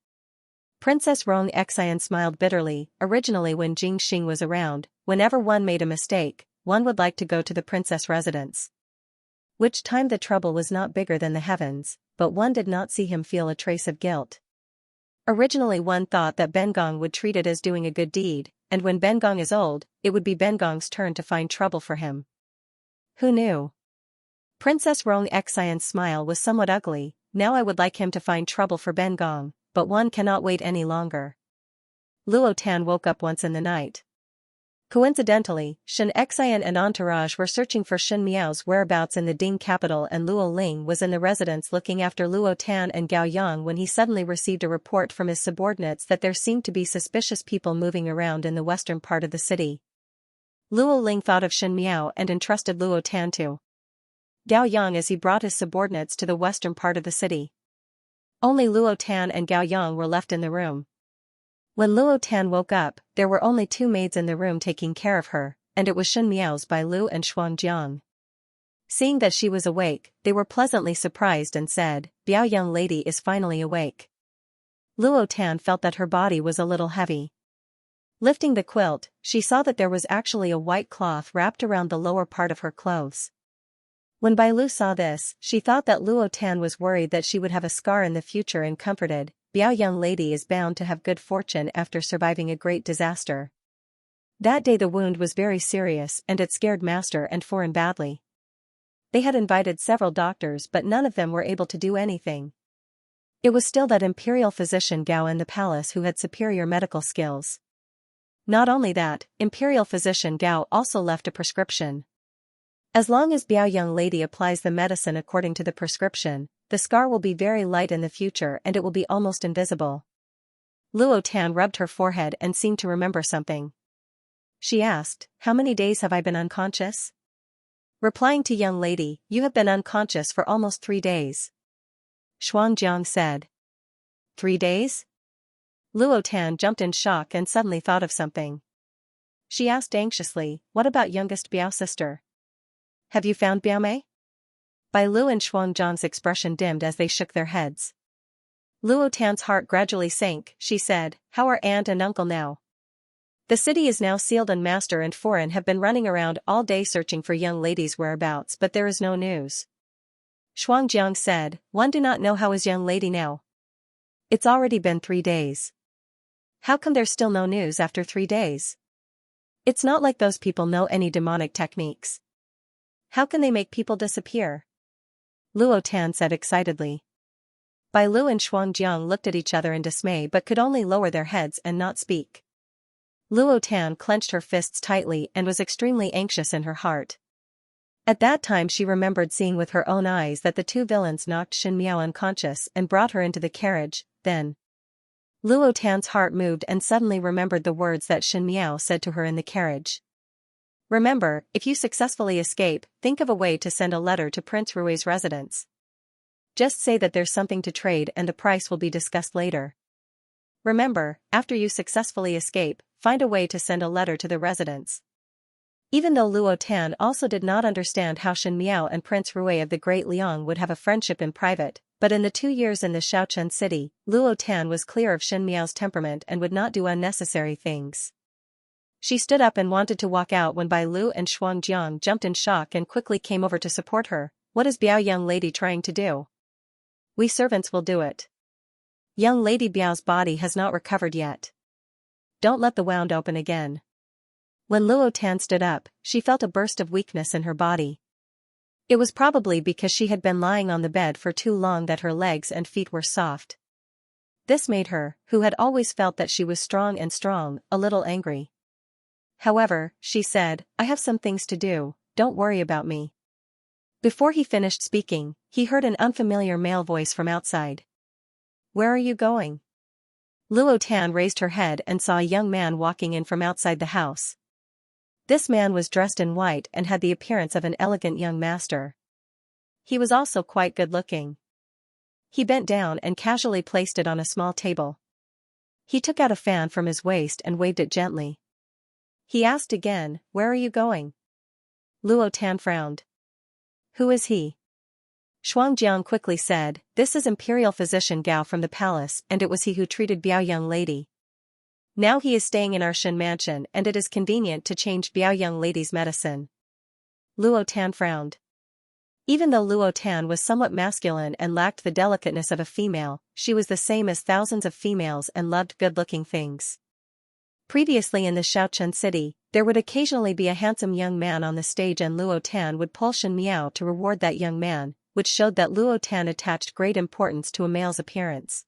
Princess Xianxia smiled bitterly. Originally when Jingxing was around, whenever one made a mistake, one would like to go to the princess residence. Which time the trouble was not bigger than the heavens, but one did not see him feel a trace of guilt. Originally one thought that Bengong would treat it as doing a good deed, and when Bengong is old, it would be Bengong's turn to find trouble for him. Who knew? Princess Xianxia's smile was somewhat ugly. "Now I would like him to find trouble for Bengong, but one cannot wait any longer." Luo Tan woke up once in the night. Coincidentally, Xianxia and entourage were searching for Xianxia's whereabouts in the Ding capital, and Luo Ling was in the residence looking after Luo Tan and Gao Yang when he suddenly received a report from his subordinates that there seemed to be suspicious people moving around in the western part of the city. Luo Ling thought of Xianxia and entrusted Luo Tan to Gao Yang as he brought his subordinates to the western part of the city. Only Luo Tan and Gao Yang were left in the room. When Luo Tan woke up, there were only 2 maids in the room taking care of her, and it was Xianxia's Bai Lu and Shuangjiang. Seeing that she was awake, they were pleasantly surprised and said, "Biao young lady is finally awake." Luo Tan felt that her body was a little heavy. Lifting the quilt, she saw that there was actually a white cloth wrapped around the lower part of her clothes. When Bai Lu saw this, she thought that Luo Tan was worried that she would have a scar in the future and comforted, "Biao young lady is bound to have good fortune after surviving a great disaster." That day the wound was very serious and it scared Master and Foreign badly. They had invited several doctors but none of them were able to do anything. It was still that imperial physician Gao in the palace who had superior medical skills. Not only that, imperial physician Gao also left a prescription. As long as Biao young lady applies the medicine according to the prescription, the scar will be very light in the future and it will be almost invisible. Luo Tan rubbed her forehead and seemed to remember something. She asked, "How many days have I been unconscious?" Replying to young lady, "You have been unconscious for almost 3 days." Shuangjiang said. 3 days? Luo Tan jumped in shock and suddenly thought of something. She asked anxiously, "What about youngest Biao sister? Have you found Biao Mei?" Bai Lu and Shuangjiang's expression dimmed as they shook their heads. Luo Tan's heart gradually sank. She said, "How are aunt and uncle now?" "The city is now sealed and Master and Foreign have been running around all day searching for young ladies' whereabouts but there is no news." Shuangjiang said, "One do not know how is young lady now. It's already been 3 days. How come there's still no news after 3 days? It's not like those people know any demonic techniques. How can they make people disappear?" Luo Tan said excitedly. Bai Lu and Shuangjiang looked at each other in dismay but could only lower their heads and not speak. Luo Tan clenched her fists tightly and was extremely anxious in her heart. At that time she remembered seeing with her own eyes that the 2 villains knocked Xianxia unconscious and brought her into the carriage, then. Luo Tan's heart moved and suddenly remembered the words that Xianxia said to her in the carriage. "Remember, if you successfully escape, think of a way to send a letter to Prince Rui's residence. Just say that there's something to trade and the price will be discussed later. Remember, after you successfully escape, find a way to send a letter to the residence." Even though Luo Tan also did not understand how Xianxia and Prince Rui of the Great Liang would have a friendship in private, but in the 2 years in the Xiaochen city, Luo Tan was clear of Xianxia's temperament and would not do unnecessary things. She stood up and wanted to walk out when Bai Lu and Shuangjiang jumped in shock and quickly came over to support her. What is Biao young lady trying to do? We servants will do it. Young lady Biao's body has not recovered yet. Don't let the wound open again. When Luo Tan stood up, she felt a burst of weakness in her body. It was probably because she had been lying on the bed for too long that her legs and feet were soft. This made her, who had always felt that she was strong, a little angry. However, she said, I have some things to do, don't worry about me. Before he finished speaking, he heard an unfamiliar male voice from outside. Where are you going? Luo Tan raised her head and saw a young man walking in from outside the house. This man was dressed in white and had the appearance of an elegant young master. He was also quite good-looking. He bent down and casually placed it on a small table. He took out a fan from his waist and waved it gently. He asked again, where are you going? Luo Tan frowned. Who is he? Shuangjiang quickly said, this is Imperial Physician Gao from the palace, and it was he who treated Biao young lady. Now he is staying in our Shen mansion and it is convenient to change Biao young lady's medicine. Luo Tan frowned. Even though Luo Tan was somewhat masculine and lacked the delicateness of a female, she was the same as thousands of females and loved good-looking things. Previously in the Shaochen city, there would occasionally be a handsome young man on the stage and Luo Tan would pull Shen Miao to reward that young man, which showed that Luo Tan attached great importance to a male's appearance.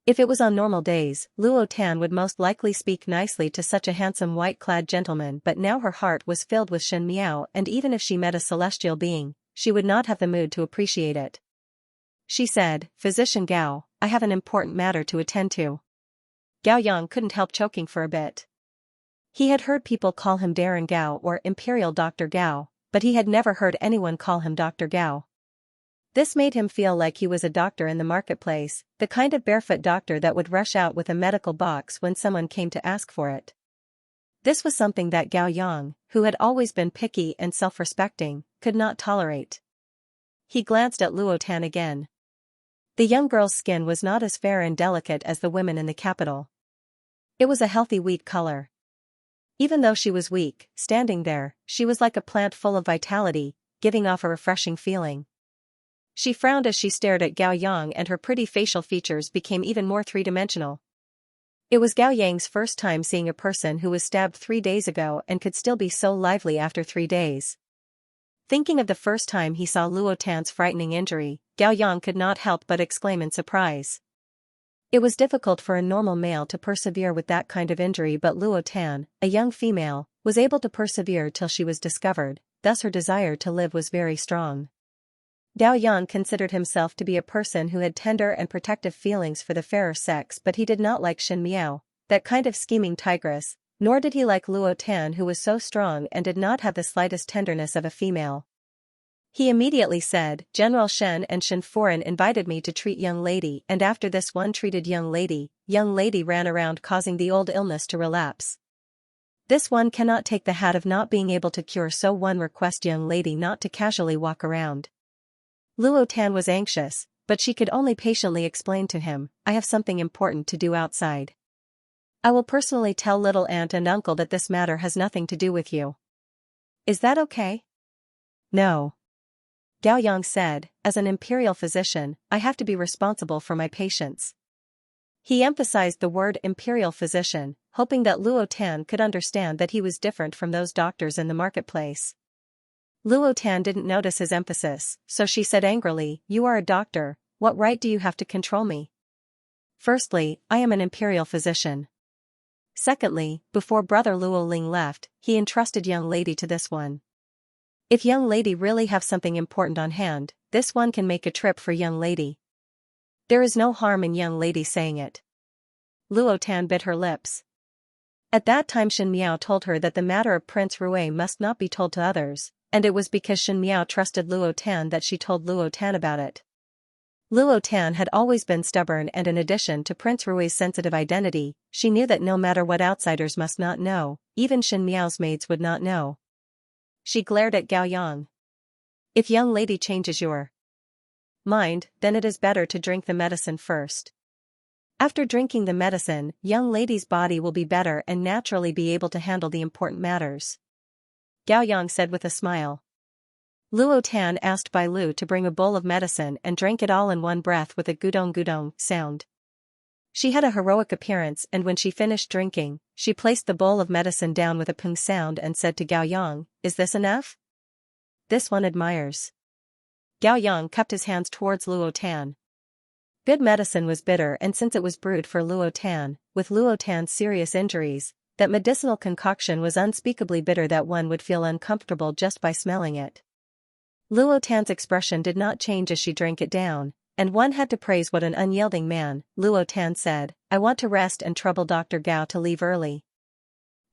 If it was on normal days, Luo Tan would most likely speak nicely to such a handsome white-clad gentleman, but now her heart was filled with Shen Miao, and even if she met a celestial being, she would not have the mood to appreciate it. She said, Physician Gao, I have an important matter to attend to. Gao Yang couldn't help choking for a bit. He had heard people call him Darren Gao or Imperial Dr. Gao, but he had never heard anyone call him Dr. Gao. This made him feel like he was a doctor in the marketplace, the kind of barefoot doctor that would rush out with a medical box when someone came to ask for it. This was something that Gao Yang, who had always been picky and self-respecting, could not tolerate. He glanced at Luo Tan again. The young girl's skin was not as fair and delicate as the women in the capital. It was a healthy wheat color. Even though she was weak, standing there, she was like a plant full of vitality, giving off a refreshing feeling. She frowned as she stared at Gao Yang and her pretty facial features became even more three-dimensional. It was Gao Yang's first time seeing a person who was stabbed 3 days ago and could still be so lively after 3 days. Thinking of the first time he saw Luo Tan's frightening injury, Gao Yang could not help but exclaim in surprise. It was difficult for a normal male to persevere with that kind of injury, but Luo Tan, a young female, was able to persevere till she was discovered, thus her desire to live was very strong. Gao Yang considered himself to be a person who had tender and protective feelings for the fairer sex, but he did not like Shen Miao, that kind of scheming tigress, nor did he like Luo Tan, who was so strong and did not have the slightest tenderness of a female. He immediately said, General Shen and Shen Foreign invited me to treat young lady, and after this one treated young lady ran around causing the old illness to relapse. This one cannot take the hat of not being able to cure, so one request young lady not to casually walk around. Luo Tan was anxious, but she could only patiently explain to him, I have something important to do outside. I will personally tell little aunt and uncle that this matter has nothing to do with you. Is that okay? No. Gao Yang said, as an imperial physician, I have to be responsible for my patients. He emphasized the word imperial physician, hoping that Luo Tan could understand that he was different from those doctors in the marketplace. Luo Tan didn't notice his emphasis, so she said angrily, you are a doctor, what right do you have to control me? Firstly, I am an imperial physician. Secondly, before brother Luo Ling left, he entrusted young lady to this one. If young lady really have something important on hand, this one can make a trip for young lady. There is no harm in young lady saying it. Luo Tan bit her lips. At that time Shen Miao told her that the matter of Prince Rui must not be told to others, and it was because Shen Miao trusted Luo Tan that she told Luo Tan about it. Luo Tan had always been stubborn, and in addition to Prince Rui's sensitive identity, she knew that no matter what outsiders must not know, even Shen Miao's maids would not know. She glared at Gao Yang. If young lady changes your mind, then it is better to drink the medicine first. After drinking the medicine, young lady's body will be better and naturally be able to handle the important matters. Gao Yang said with a smile. Luo Tan asked Bai Lu to bring a bowl of medicine and drank it all in one breath with a gudong sound. She had a heroic appearance, and when she finished drinking, she placed the bowl of medicine down with a pung sound and said to Gao Yang, "Is this enough?" "This one admires." Gao Yang cupped his hands towards Luo Tan. Good medicine was bitter, and since it was brewed for Luo Tan, with Luo Tan's serious injuries, that medicinal concoction was unspeakably bitter that one would feel uncomfortable just by smelling it. Luo Tan's expression did not change as she drank it down, and one had to praise what an unyielding man. Luo Tan said, "I want to rest and trouble Dr. Gao to leave early.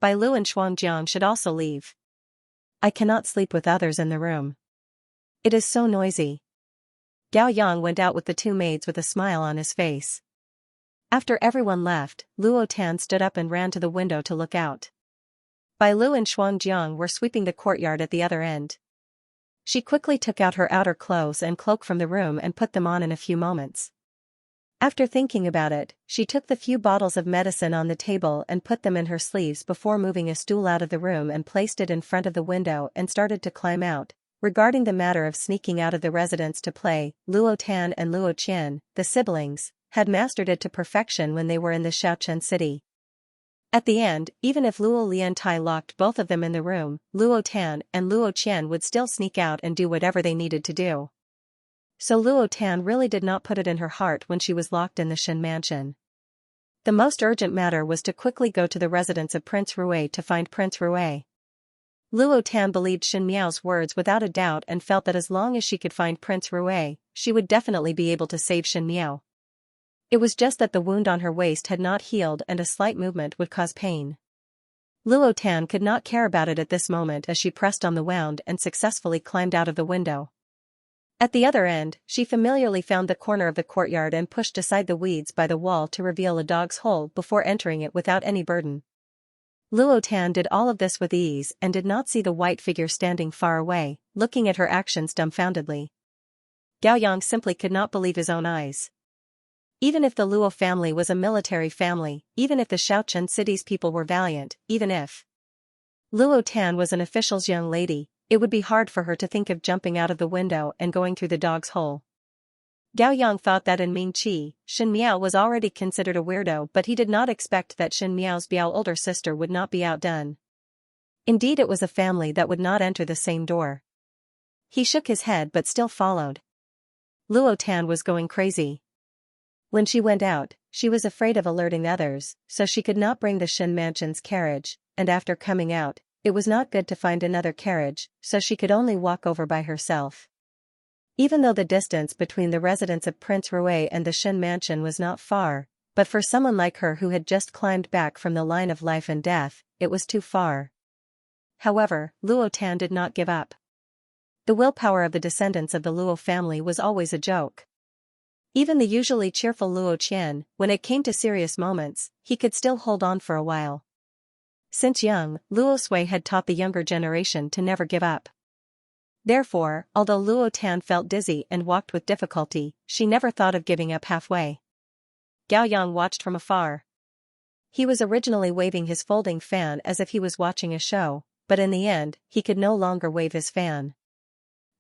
Bai Lu and Shuangjiang should also leave. I cannot sleep with others in the room. It is so noisy." Gao Yang went out with the two maids with a smile on his face. After everyone left, Luo Tan stood up and ran to the window to look out. Bai Lu and Shuangjiang were sweeping the courtyard at the other end. She quickly took out her outer clothes and cloak from the room and put them on in a few moments. After thinking about it, she took the few bottles of medicine on the table and put them in her sleeves before moving a stool out of the room and placed it in front of the window and started to climb out. Regarding the matter of sneaking out of the residence to play, Luo Tan and Luo Qian, the siblings, had mastered it to perfection when they were in the Xianxia city. At the end, even if Luo Liantai locked both of them in the room, Luo Tan and Luo Qian would still sneak out and do whatever they needed to do. So Luo Tan really did not put it in her heart when she was locked in the Shen mansion. The most urgent matter was to quickly go to the residence of Prince Rui to find Prince Rui. Luo Tan believed Shen Miao's words without a doubt and felt that as long as she could find Prince Rui, she would definitely be able to save Shen Miao. It was just that the wound on her waist had not healed and a slight movement would cause pain. Luo Tan could not care about it at this moment as she pressed on the wound and successfully climbed out of the window. At the other end, she familiarly found the corner of the courtyard and pushed aside the weeds by the wall to reveal a dog's hole before entering it without any burden. Luo Tan did all of this with ease and did not see the white figure standing far away, looking at her actions dumbfoundedly. Gao Yang simply could not believe his own eyes. Even if the Luo family was a military family, even if the Xiaochen city's people were valiant, even if Luo Tan was an official's young lady, it would be hard for her to think of jumping out of the window and going through the dog's hole. Gao Yang thought that in Mingqi, Shen Miao was already considered a weirdo, but he did not expect that Shen Miao's Biao older sister would not be outdone. Indeed, it was a family that would not enter the same door. He shook his head but still followed. Luo Tan was going crazy. When she went out, she was afraid of alerting others, so she could not bring the Shen mansion's carriage, and after coming out, it was not good to find another carriage, so she could only walk over by herself. Even though the distance between the residence of Prince Rui and the Shen mansion was not far, but for someone like her who had just climbed back from the line of life and death, it was too far. However, Luo Tan did not give up. The willpower of the descendants of the Luo family was always a joke. Even the usually cheerful Luo Qian, when it came to serious moments, he could still hold on for a while. Since young, Luo Sui had taught the younger generation to never give up. Therefore, although Luo Tan felt dizzy and walked with difficulty, she never thought of giving up halfway. Gao Yang watched from afar. He was originally waving his folding fan as if he was watching a show, but in the end, he could no longer wave his fan.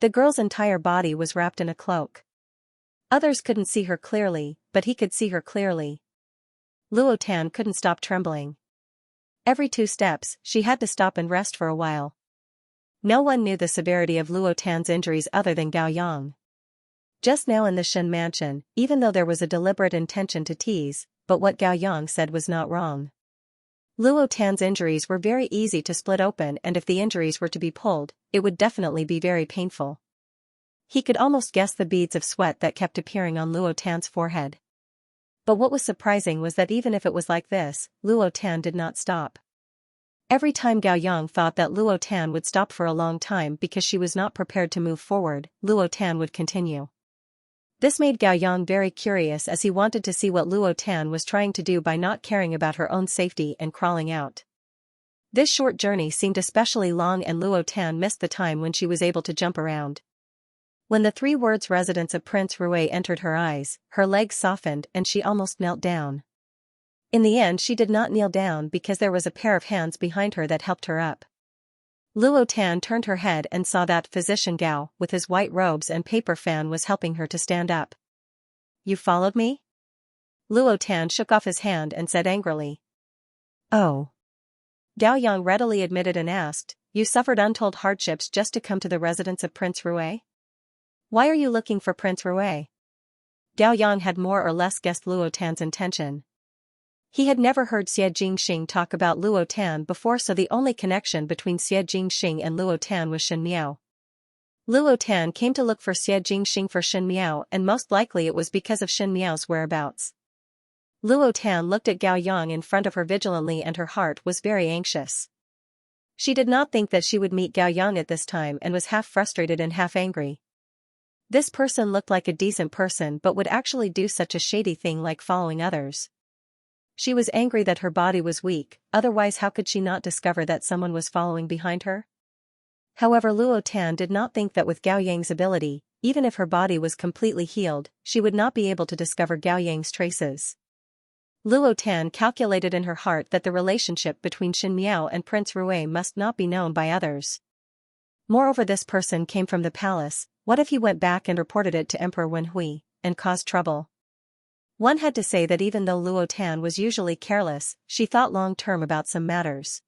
The girl's entire body was wrapped in a cloak. Others couldn't see her clearly, but he could see her clearly. Luo Tan couldn't stop trembling. Every 2 steps, she had to stop and rest for a while. No one knew the severity of Luo Tan's injuries other than Gao Yang. Just now in the Shen mansion, even though there was a deliberate intention to tease, but what Gao Yang said was not wrong. Luo Tan's injuries were very easy to split open, and if the injuries were to be pulled, it would definitely be very painful. He could almost guess the beads of sweat that kept appearing on Luo Tan's forehead. But what was surprising was that even if it was like this, Luo Tan did not stop. Every time Gao Yang thought that Luo Tan would stop for a long time because she was not prepared to move forward, Luo Tan would continue. This made Gao Yang very curious as he wanted to see what Luo Tan was trying to do by not caring about her own safety and crawling out. This short journey seemed especially long, and Luo Tan missed the time when she was able to jump around. When the three words residence of Prince Rue entered her eyes, her legs softened and she almost knelt down. In the end she did not kneel down because there was a pair of hands behind her that helped her up. Luo Tan turned her head and saw that physician Gao, with his white robes and paper fan, was helping her to stand up. "You followed me?" Luo Tan shook off his hand and said angrily. "Oh." Gao Yang readily admitted and asked, "You suffered untold hardships just to come to the residence of Prince Rue? Why are you looking for Prince Rue?" Gao Yang had more or less guessed Luo Tan's intention. He had never heard Xie Jingxing talk about Luo Tan before, so the only connection between Xie Jingxing and Luo Tan was Shen Miao. Luo Tan came to look for Xie Jingxing for Shen Miao, and most likely it was because of Shen Miao's whereabouts. Luo Tan looked at Gao Yang in front of her vigilantly and her heart was very anxious. She did not think that she would meet Gao Yang at this time and was half frustrated and half angry. This person looked like a decent person but would actually do such a shady thing like following others. She was angry that her body was weak, otherwise how could she not discover that someone was following behind her? However, Luo Tan did not think that with Gao Yang's ability, even if her body was completely healed, she would not be able to discover Gao Yang's traces. Luo Tan calculated in her heart that the relationship between Shen Miao and Prince Rue must not be known by others. Moreover, this person came from the palace. What if he went back and reported it to Emperor Wenhui, and caused trouble? One had to say that even though Luo Tan was usually careless, she thought long-term about some matters.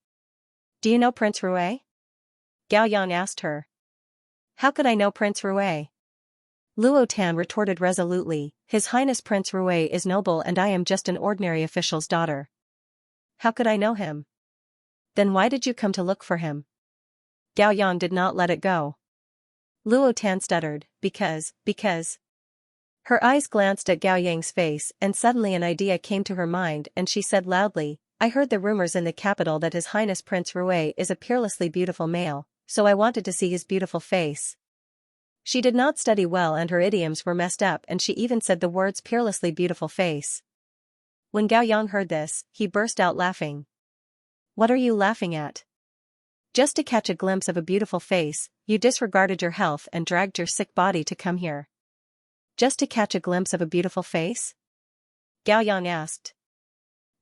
"Do you know Prince Rue?" Gao Yang asked her. "How could I know Prince Rue?" Luo Tan retorted resolutely, "His Highness Prince Rue is noble and I am just an ordinary official's daughter. How could I know him?" "Then why did you come to look for him?" Gao Yang did not let it go. Luo Tan stuttered, because. Her eyes glanced at Gao Yang's face and suddenly an idea came to her mind and she said loudly, "I heard the rumors in the capital that His Highness Prince Rue is a peerlessly beautiful male, so I wanted to see his beautiful face." She did not study well and her idioms were messed up and she even said the words peerlessly beautiful face. When Gao Yang heard this, he burst out laughing. "What are you laughing at? Just to catch a glimpse of a beautiful face, you disregarded your health and dragged your sick body to come here. Just to catch a glimpse of a beautiful face?" Gao Yang asked.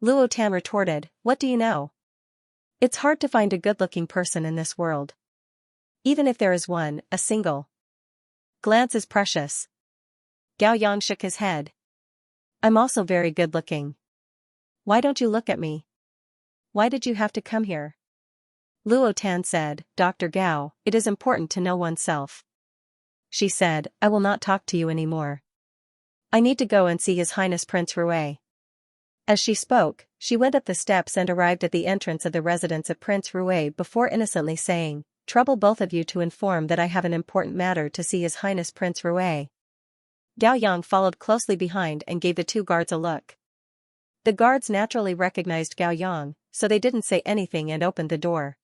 Luo Tan retorted, "What do you know? It's hard to find a good-looking person in this world. Even if there is one, a single glance is precious." Gao Yang shook his head. "I'm also very good-looking. Why don't you look at me? Why did you have to come here?" Luo Tan said, "Dr. Gao, it is important to know oneself." She said, "I will not talk to you anymore. I need to go and see His Highness Prince Rue." As she spoke, she went up the steps and arrived at the entrance of the residence of Prince Rue before innocently saying, "Trouble both of you to inform that I have an important matter to see His Highness Prince Rue." Gao Yang followed closely behind and gave the two guards a look. The guards naturally recognized Gao Yang, so they didn't say anything and opened the door.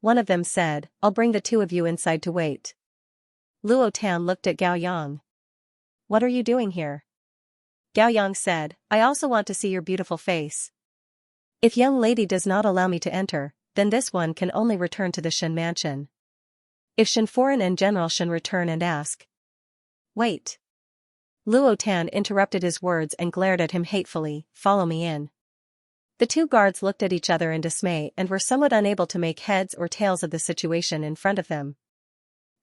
One of them said, "I'll bring the two of you inside to wait." Luo Tan looked at Gao Yang. "What are you doing here?" Gao Yang said, "I also want to see your beautiful face. If young lady does not allow me to enter, then this one can only return to the Shen mansion. If Shen foreign and General Shen return and ask." "Wait." Luo Tan interrupted his words and glared at him hatefully, "Follow me in." The two guards looked at each other in dismay and were somewhat unable to make heads or tails of the situation in front of them.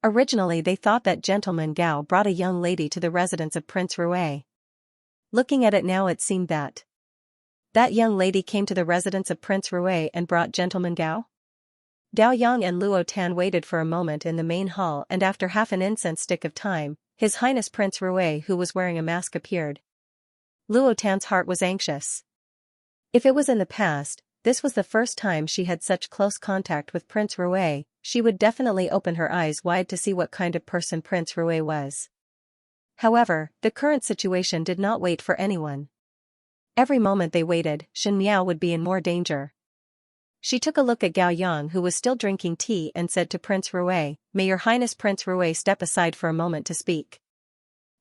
Originally they thought that gentleman Gao brought a young lady to the residence of Prince Rue. Looking at it now, it seemed that young lady came to the residence of Prince Rue and brought gentleman Gao? Gao Yang and Luo Tan waited for a moment in the main hall and after half an incense stick of time, His Highness Prince Rue who was wearing a mask appeared. Luo Tan's heart was anxious. If it was in the past, this was the first time she had such close contact with Prince Rue, she would definitely open her eyes wide to see what kind of person Prince Rue was. However, the current situation did not wait for anyone. Every moment they waited, Shen Miao would be in more danger. She took a look at Gao Yang who was still drinking tea and said to Prince Rue, "May your Highness Prince Rue step aside for a moment to speak."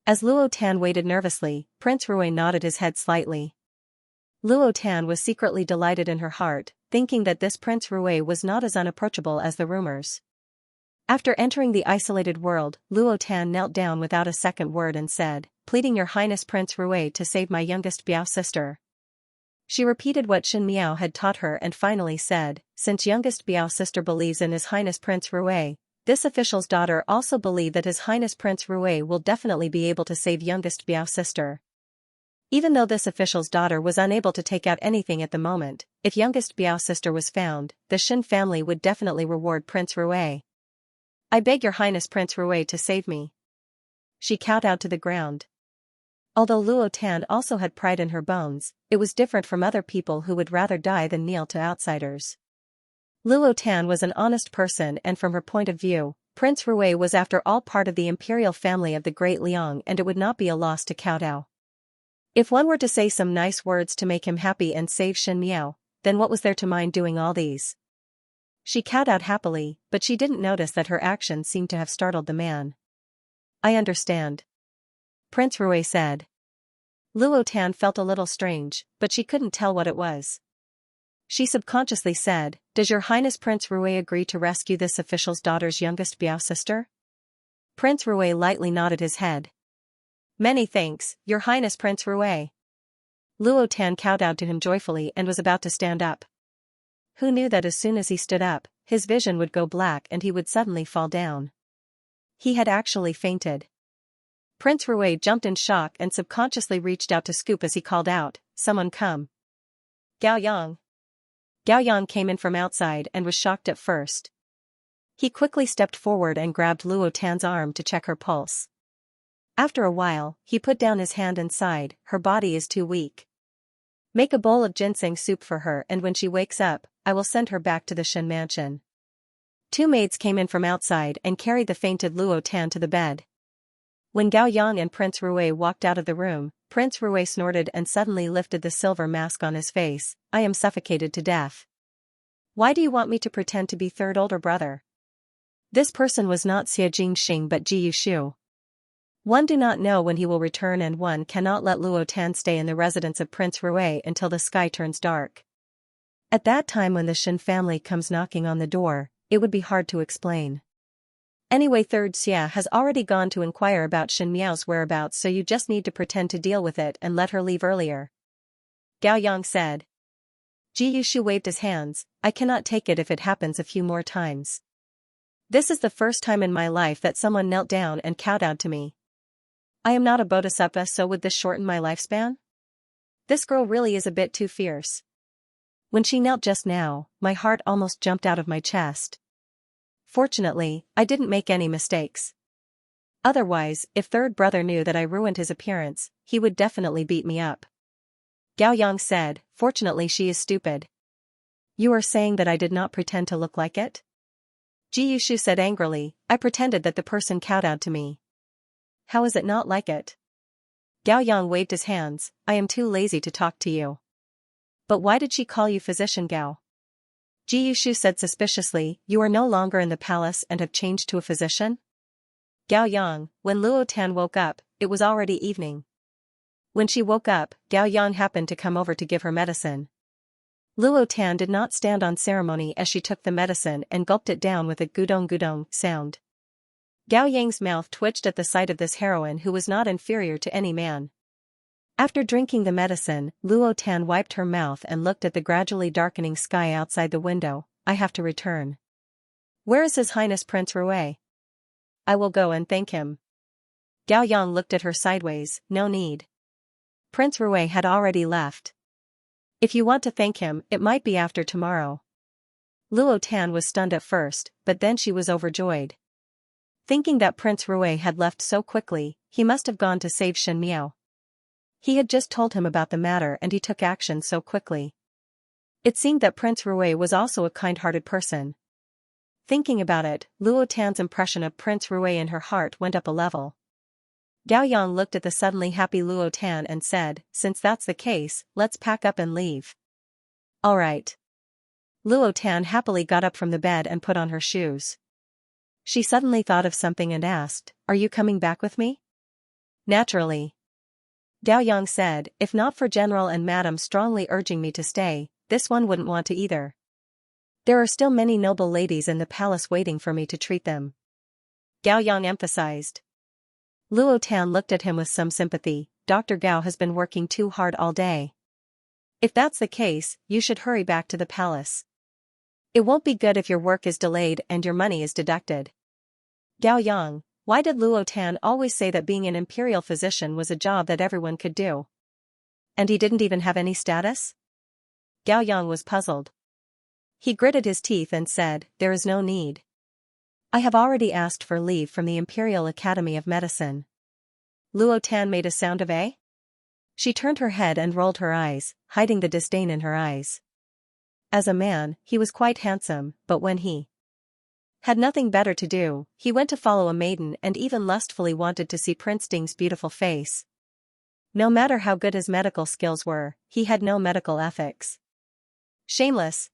As Luo Tan waited nervously, Prince Rue nodded his head slightly. Luo Tan was secretly delighted in her heart, thinking that this Prince Rue was not as unapproachable as the rumors. After entering the isolated world, Luo Tan knelt down without a second word and said, "Pleading your highness Prince Rui to save my youngest Biao sister." She repeated what Shen Miao had taught her and finally said, "Since youngest Biao sister believes in His Highness Prince Rui, this official's daughter also believe that His Highness Prince Rui will definitely be able to save youngest Biao sister." Even though this official's daughter was unable to take out anything at the moment, if youngest Biao sister was found, the Shen family would definitely reward Prince Rui. "I beg your highness Prince Rui to save me." She kowtowed to the ground. Although Luo Tan also had pride in her bones, it was different from other people who would rather die than kneel to outsiders. Luo Tan was an honest person, and from her point of view, Prince Rui was after all part of the imperial family of the Great Liang, and it would not be a loss to kowtow. If one were to say some nice words to make him happy and save Shen Miao, then what was there to mind doing all these? She kowtowed happily, but she didn't notice that her actions seemed to have startled the man. "I understand," Prince Rui said. Luo Tan felt a little strange, but she couldn't tell what it was. She subconsciously said, "Does your highness Prince Rui agree to rescue this official's daughter's youngest Biao sister?" Prince Rui lightly nodded his head. "Many thanks, your highness Prince Rui." Luo Tan kowtowed to him joyfully and was about to stand up. Who knew that as soon as he stood up, his vision would go black and he would suddenly fall down. He had actually fainted. Prince Rui jumped in shock and subconsciously reached out to scoop as he called out, "Someone come." "Gao Yang." Gao Yang came in from outside and was shocked at first. He quickly stepped forward and grabbed Luo Tan's arm to check her pulse. After a while, he put down his hand and sighed, "Her body is too weak. Make a bowl of ginseng soup for her, and when she wakes up, I will send her back to the Shen mansion." Two maids came in from outside and carried the fainted Luo Tan to the bed. When Gao Yang and Prince Rui walked out of the room, Prince Rui snorted and suddenly lifted the silver mask on his face. "I am suffocated to death. Why do you want me to pretend to be third older brother?" This person was not Xia Jingxing but Ji Yushu. One do not know when he will return, and one cannot let Luo Tan stay in the residence of Prince Rui until the sky turns dark. At that time when the Shen family comes knocking on the door, it would be hard to explain. Anyway, third Xia has already gone to inquire about Shen Miao's whereabouts, so you just need to pretend to deal with it and let her leave earlier," Gao Yang said. Ji Yushu waved his hands. "I cannot take it if it happens a few more times. This is the first time in my life that someone knelt down and kowtowed to me. I am not a bodhisattva, so would this shorten my lifespan? This girl really is a bit too fierce. When she knelt just now, my heart almost jumped out of my chest. Fortunately, I didn't make any mistakes. Otherwise, if third brother knew that I ruined his appearance, he would definitely beat me up." Gao Yang said, "Fortunately she is stupid." "You are saying that I did not pretend to look like it?" Ji Yushu said angrily, "I pretended that the person kowtowed to me. How is it not like it?" Gao Yang waved his hands. "I am too lazy to talk to you." "But why did she call you physician Gao?" Ji Yushu said suspiciously, "You are no longer in the palace and have changed to a physician?" Gao Yang, when Luo Tan woke up, it was already evening. When she woke up, Gao Yang happened to come over to give her medicine. Luo Tan did not stand on ceremony as she took the medicine and gulped it down with a gudong sound. Gao Yang's mouth twitched at the sight of this heroine who was not inferior to any man. After drinking the medicine, Luo Tan wiped her mouth and looked at the gradually darkening sky outside the window. "I have to return. Where is His Highness Prince Rui? I will go and thank him." Gao Yang looked at her sideways. "No need. Prince Rui had already left. If you want to thank him, it might be after tomorrow." Luo Tan was stunned at first, but then she was overjoyed. Thinking that Prince Rui had left so quickly, he must have gone to save Shen Miao. He had just told him about the matter and he took action so quickly. It seemed that Prince Rui was also a kind-hearted person. Thinking about it, Luo Tan's impression of Prince Rui in her heart went up a level. Gao Yang looked at the suddenly happy Luo Tan and said, "Since that's the case, let's pack up and leave." "All right." Luo Tan happily got up from the bed and put on her shoes. She suddenly thought of something and asked, "Are you coming back with me?" "Naturally." Gao Yang said, "If not for General and Madam strongly urging me to stay, this one wouldn't want to either. There are still many noble ladies in the palace waiting for me to treat them." Gao Yang emphasized. Luo Tan looked at him with some sympathy. Dr. Gao has been working too hard all day. If that's the case, you should hurry back to the palace. It won't be good if your work is delayed and your money is deducted. Gao Yang, why did Luo Tan always say that being an imperial physician was a job that everyone could do? And he didn't even have any status? Gao Yang was puzzled. He gritted his teeth and said, there is no need. I have already asked for leave from the Imperial Academy of Medicine. Luo Tan made a sound of A? She turned her head and rolled her eyes, hiding the disdain in her eyes. As a man, he was quite handsome, but when he had nothing better to do, he went to follow a maiden and even lustfully wanted to see Prince Ding's beautiful face. No matter how good his medical skills were, he had no medical ethics. Shameless.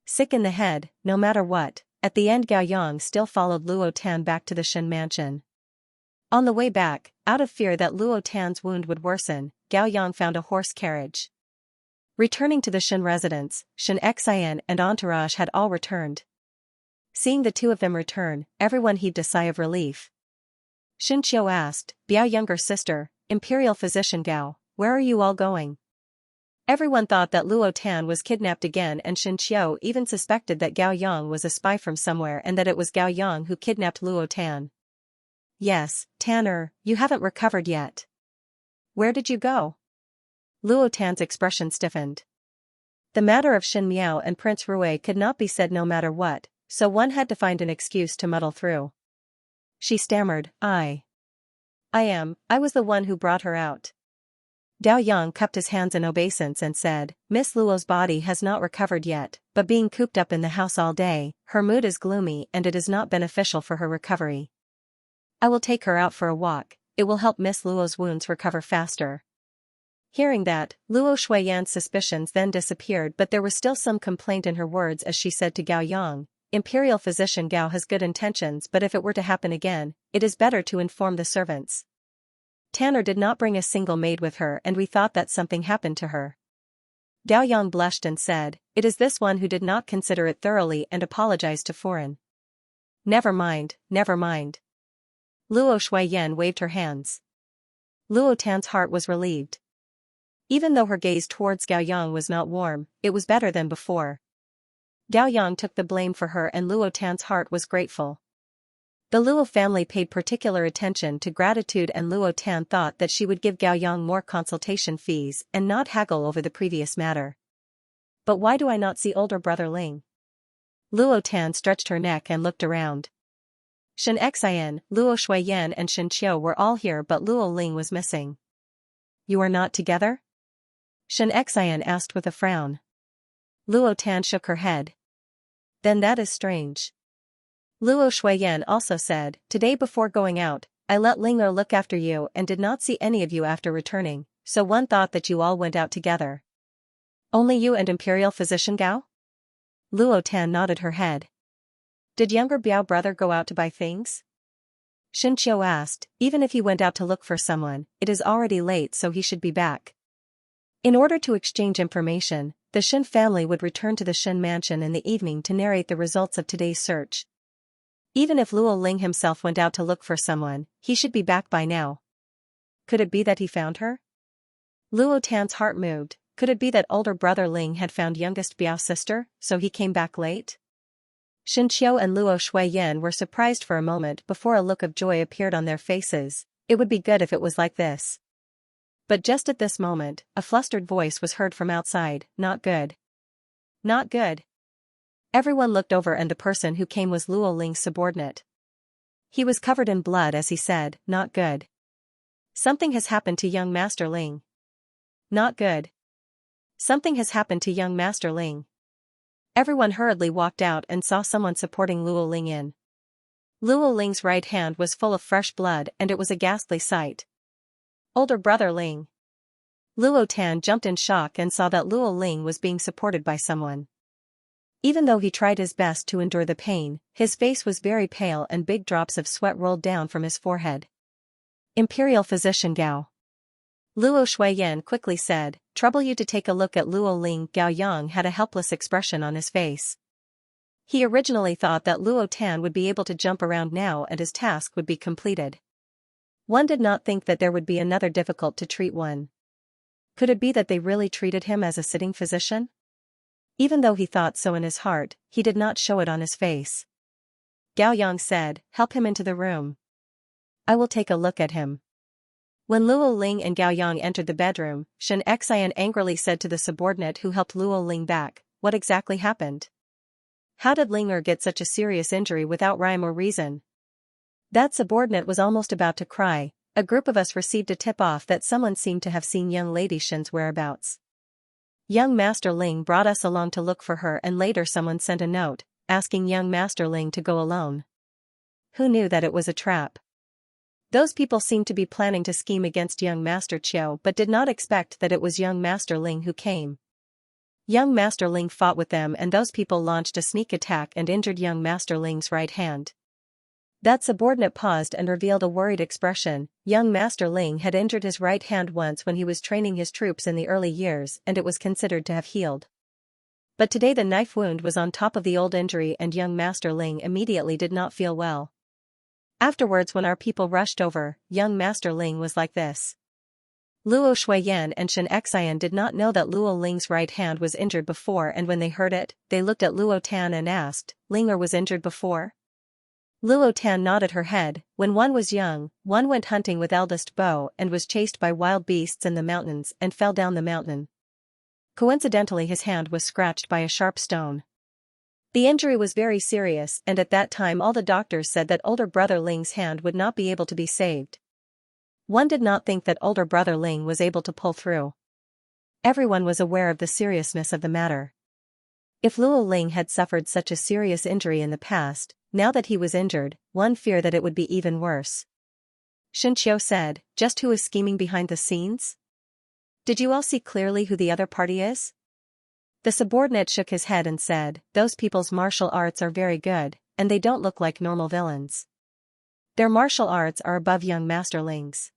Sick in the head, no matter what. At the end Gao Yang still followed Luo Tan back to the Shen mansion. On the way back, out of fear that Luo Tan's wound would worsen, Gao Yang found a horse carriage. Returning to the Shen residence, Xianxia and entourage had all returned. Seeing the two of them return, everyone heaved a sigh of relief. Xianxia asked, Biao younger sister, Imperial Physician Gao, where are you all going? Everyone thought that Luo Tan was kidnapped again, and Xianxia even suspected that Gao Yang was a spy from somewhere and that it was Gao Yang who kidnapped Luo Tan. Yes, Tanner, you haven't recovered yet. Where did you go? Luo Tan's expression stiffened. The matter of Xin Miao and Prince Rui could not be said no matter what, so one had to find an excuse to muddle through. She stammered, I was the one who brought her out. Gao Yang cupped his hands in obeisance and said, Miss Luo's body has not recovered yet, but being cooped up in the house all day, her mood is gloomy and it is not beneficial for her recovery. I will take her out for a walk, it will help Miss Luo's wounds recover faster. Hearing that, Luo Shuiyan's suspicions then disappeared, but there was still some complaint in her words as she said to Gao Yang, Imperial Physician Gao has good intentions, but if it were to happen again, it is better to inform the servants. Tanner did not bring a single maid with her and we thought that something happened to her. Gao Yang blushed and said, it is this one who did not consider it thoroughly and apologized to foreign. Never mind, never mind. Luo Shuiyan waved her hands. Luo Tan's heart was relieved. Even though her gaze towards Gao Yang was not warm, it was better than before. Gao Yang took the blame for her and Luo Tan's heart was grateful. The Luo family paid particular attention to gratitude and Luo Tan thought that she would give Gao Yang more consultation fees and not haggle over the previous matter. But why do I not see older brother Ling? Luo Tan stretched her neck and looked around. Xianxia, Luo Shuiyan and Xianxia were all here but Luo Ling was missing. You are not together? Xianxia asked with a frown. Luo Tan shook her head. Then that is strange. Luo Shuiyan also said, today before going out, I let Ling'er look after you and did not see any of you after returning, so one thought that you all went out together. Only you and Imperial Physician Gao? Luo Tan nodded her head. Did younger Biao brother go out to buy things? Xianxia asked, even if he went out to look for someone, it is already late so he should be back. In order to exchange information, the Shen family would return to the Shen mansion in the evening to narrate the results of today's search. Even if Luo Ling himself went out to look for someone, he should be back by now. Could it be that he found her? Luo Tan's heart moved. Could it be that older brother Ling had found youngest Biao's sister, so he came back late? Xianxia and Luo Shuiyan were surprised for a moment before a look of joy appeared on their faces. It would be good if it was like this. But just at this moment, a flustered voice was heard from outside, not good. Not good. Everyone looked over and the person who came was Luo Ling's subordinate. He was covered in blood as he said, not good. Something has happened to young Master Ling. Not good. Something has happened to young Master Ling. Everyone hurriedly walked out and saw someone supporting Luo Ling in. Luo Ling's right hand was full of fresh blood and it was a ghastly sight. Older brother Ling. Luo Tan jumped in shock and saw that Luo Ling was being supported by someone. Even though he tried his best to endure the pain, his face was very pale and big drops of sweat rolled down from his forehead. Imperial Physician Gao. Luo Shuiyan quickly said, trouble you to take a look at Luo Ling. Gao Yang had a helpless expression on his face. He originally thought that Luo Tan would be able to jump around now and his task would be completed. One did not think that there would be another difficult to treat one. Could it be that they really treated him as a sitting physician? Even though he thought so in his heart, he did not show it on his face. Gao Yang said, "Help him into the room. I will take a look at him." When Luo Ling and Gao Yang entered the bedroom, Xianxia angrily said to the subordinate who helped Luo Ling back, "What exactly happened? How did Linger get such a serious injury without rhyme or reason?" That subordinate was almost about to cry. "A group of us received a tip-off that someone seemed to have seen young lady Shin's whereabouts. Young Master Ling brought us along to look for her, and later someone sent a note, asking young Master Ling to go alone. Who knew that it was a trap? Those people seemed to be planning to scheme against young Master Qiu but did not expect that it was young Master Ling who came. Young Master Ling fought with them and those people launched a sneak attack and injured young Master Ling's right hand." That subordinate paused and revealed a worried expression. Young Master Ling had injured his right hand once when he was training his troops in the early years and it was considered to have healed. But today the knife wound was on top of the old injury and young Master Ling immediately did not feel well. Afterwards, when our people rushed over, young Master Ling was like this. Luo Shuiyan and Xianxia did not know that Luo Ling's right hand was injured before, and when they heard it, they looked at Luo Tan and asked, "Linger was injured before?" Luo Tan nodded her head. "When one was young, one went hunting with eldest Bo and was chased by wild beasts in the mountains and fell down the mountain. Coincidentally his hand was scratched by a sharp stone. The injury was very serious and at that time all the doctors said that older brother Ling's hand would not be able to be saved. One did not think that older brother Ling was able to pull through. Everyone was aware of the seriousness of the matter. If Luo Ling had suffered such a serious injury in the past, now that he was injured, one feared that it would be even worse." Xianxia said, "Just who is scheming behind the scenes? Did you all see clearly who the other party is?" The subordinate shook his head and said, "Those people's martial arts are very good, and they don't look like normal villains. Their martial arts are above young Master Ling's.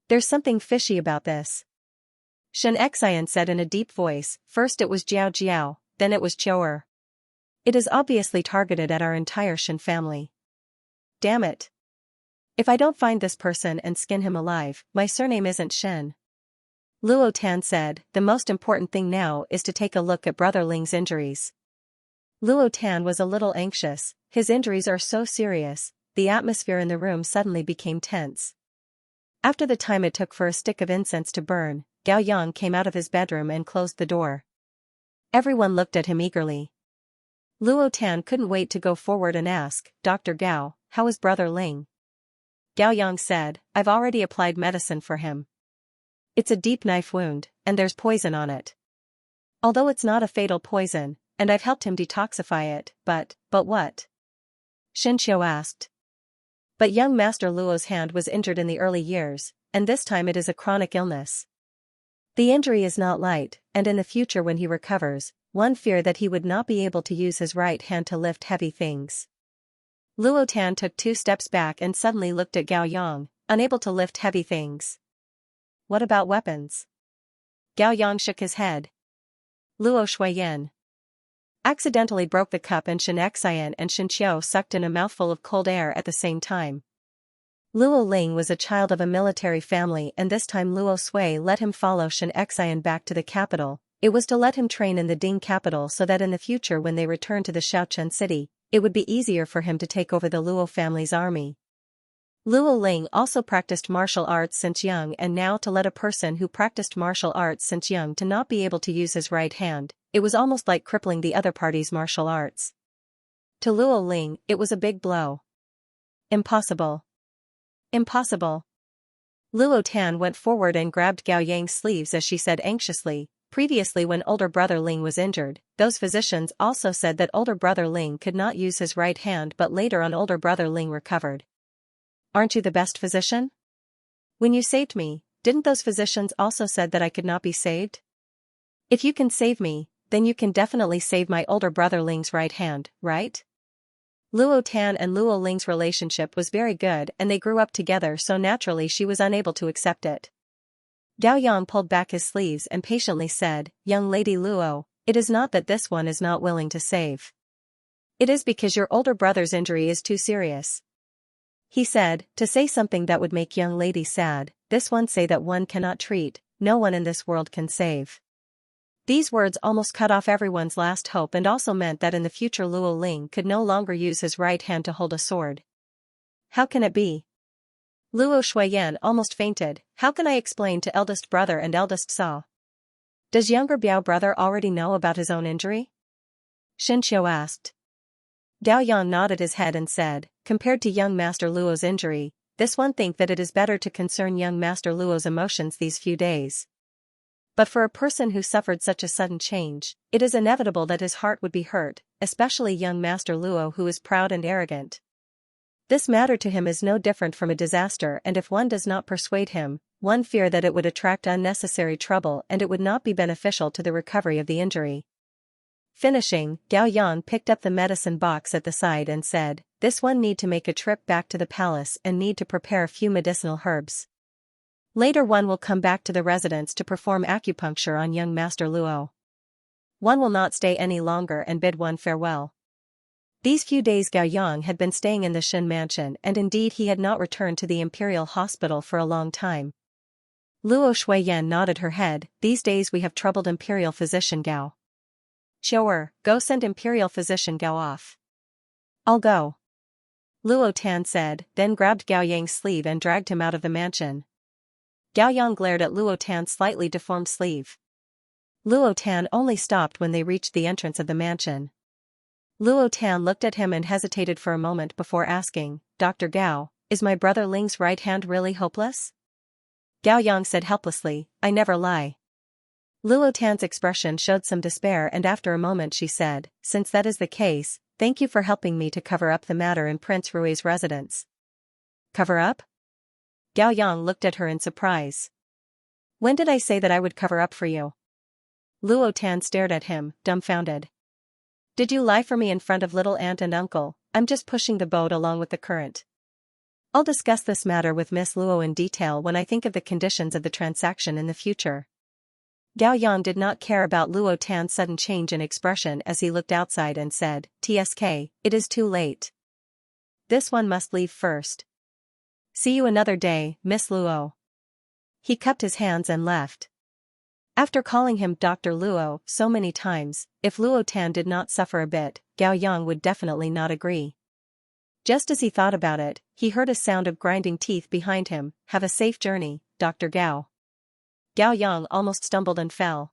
There's something fishy about this." Xianxia said in a deep voice, "First it was Jiao Jiao, then it was Qiu'er. It is obviously targeted at our entire Shin family. Damn it. If I don't find this person and skin him alive, my surname isn't Shin." Luo Tan said, "The most important thing now is to take a look at Brother Ling's injuries." Luo Tan was a little anxious. His injuries are so serious. The atmosphere in the room suddenly became tense. After the time it took for a stick of incense to burn, Gao Yang came out of his bedroom and closed the door. Everyone looked at him eagerly. Luo Tan couldn't wait to go forward and ask, "Dr. Gao, how is Brother Ling?" Gao Yang said, "I've already applied medicine for him. It's a deep knife wound, and there's poison on it. Although it's not a fatal poison, and I've helped him detoxify it, but what?" Xianxia asked. "But young Master Luo's hand was injured in the early years, and this time it is a chronic illness. The injury is not light, and in the future when he recovers, one feared that he would not be able to use his right hand to lift heavy things." Luo Tan took 2 steps back and suddenly looked at Gao Yang, unable to lift heavy things. "What about weapons?" Gao Yang shook his head. Luo Shuiyan accidentally broke the cup and Xianxia and Xianxiu sucked in a mouthful of cold air at the same time. Luo Ling was a child of a military family and this time Luo Sui let him follow Xianxia back to the capital. It was to let him train in the Ding capital so that in the future when they returned to the Shaochen city, it would be easier for him to take over the Luo family's army. Luo Ling also practiced martial arts since young and now to let a person who practiced martial arts since young to not be able to use his right hand, it was almost like crippling the other party's martial arts. To Luo Ling, it was a big blow. Impossible. Impossible. Luo Tan went forward and grabbed Gao Yang's sleeves as she said anxiously, "Previously when older brother Ling was injured, those physicians also said that older brother Ling could not use his right hand but later on older brother Ling recovered. Aren't you the best physician? When you saved me, didn't those physicians also said that I could not be saved? If you can save me, then you can definitely save my older brother Ling's right hand, right?" Luo Tan and Luo Ling's relationship was very good and they grew up together so naturally she was unable to accept it. Gao Yang pulled back his sleeves and patiently said, "Young lady Luo, it is not that this one is not willing to save. It is because your older brother's injury is too serious. He said, to say something that would make young lady sad, this one say that one cannot treat, no one in this world can save. These words almost cut off everyone's last hope and also meant that in the future Luo Ling could no longer use his right hand to hold a sword. How can it be? Luo Shuiyan almost fainted. How can I explain to eldest brother and eldest Sa? Does younger Biao brother already know about his own injury? Xianxia asked. Dao Yang nodded his head and said, compared to young Master Luo's injury, this one think that it is better to concern young Master Luo's emotions these few days. But for a person who suffered such a sudden change, it is inevitable that his heart would be hurt, especially young Master Luo who is proud and arrogant. This matter to him is no different from a disaster, and if one does not persuade him, one fear that it would attract unnecessary trouble and it would not be beneficial to the recovery of the injury. Finishing, Gao Yang picked up the medicine box at the side and said, this one need to make a trip back to the palace and need to prepare a few medicinal herbs. Later one will come back to the residence to perform acupuncture on young Master Luo. One will not stay any longer and bid one farewell. These few days Gao Yang had been staying in the Shen mansion and indeed he had not returned to the Imperial Hospital for a long time. Luo Shuiyan nodded her head, these days we have troubled Imperial Physician Gao. Chou'er, go send Imperial Physician Gao off. I'll go. Luo Tan said, then grabbed Gao Yang's sleeve and dragged him out of the mansion. Gao Yang glared at Luo Tan's slightly deformed sleeve. Luo Tan only stopped when they reached the entrance of the mansion. Luo Tan looked at him and hesitated for a moment before asking, Dr. Gao, is my brother Ling's right hand really hopeless? Gao Yang said helplessly, I never lie. Luo Tan's expression showed some despair and after a moment she said, since that is the case, thank you for helping me to cover up the matter in Prince Rui's residence. Cover up? Gao Yang looked at her in surprise. When did I say that I would cover up for you? Luo Tan stared at him, dumbfounded. Did you lie for me in front of little aunt and uncle? I'm just pushing the boat along with the current. I'll discuss this matter with Miss Luo in detail when I think of the conditions of the transaction in the future. Gao Yang did not care about Luo Tan's sudden change in expression as he looked outside and said, TSK, it is too late. This one must leave first. See you another day, Miss Luo. He cupped his hands and left. After calling him Dr. Luo so many times, if Luo Tan did not suffer a bit, Gao Yang would definitely not agree. Just as he thought about it, he heard a sound of grinding teeth behind him. Have a safe journey, Dr. Gao. Gao Yang almost stumbled and fell.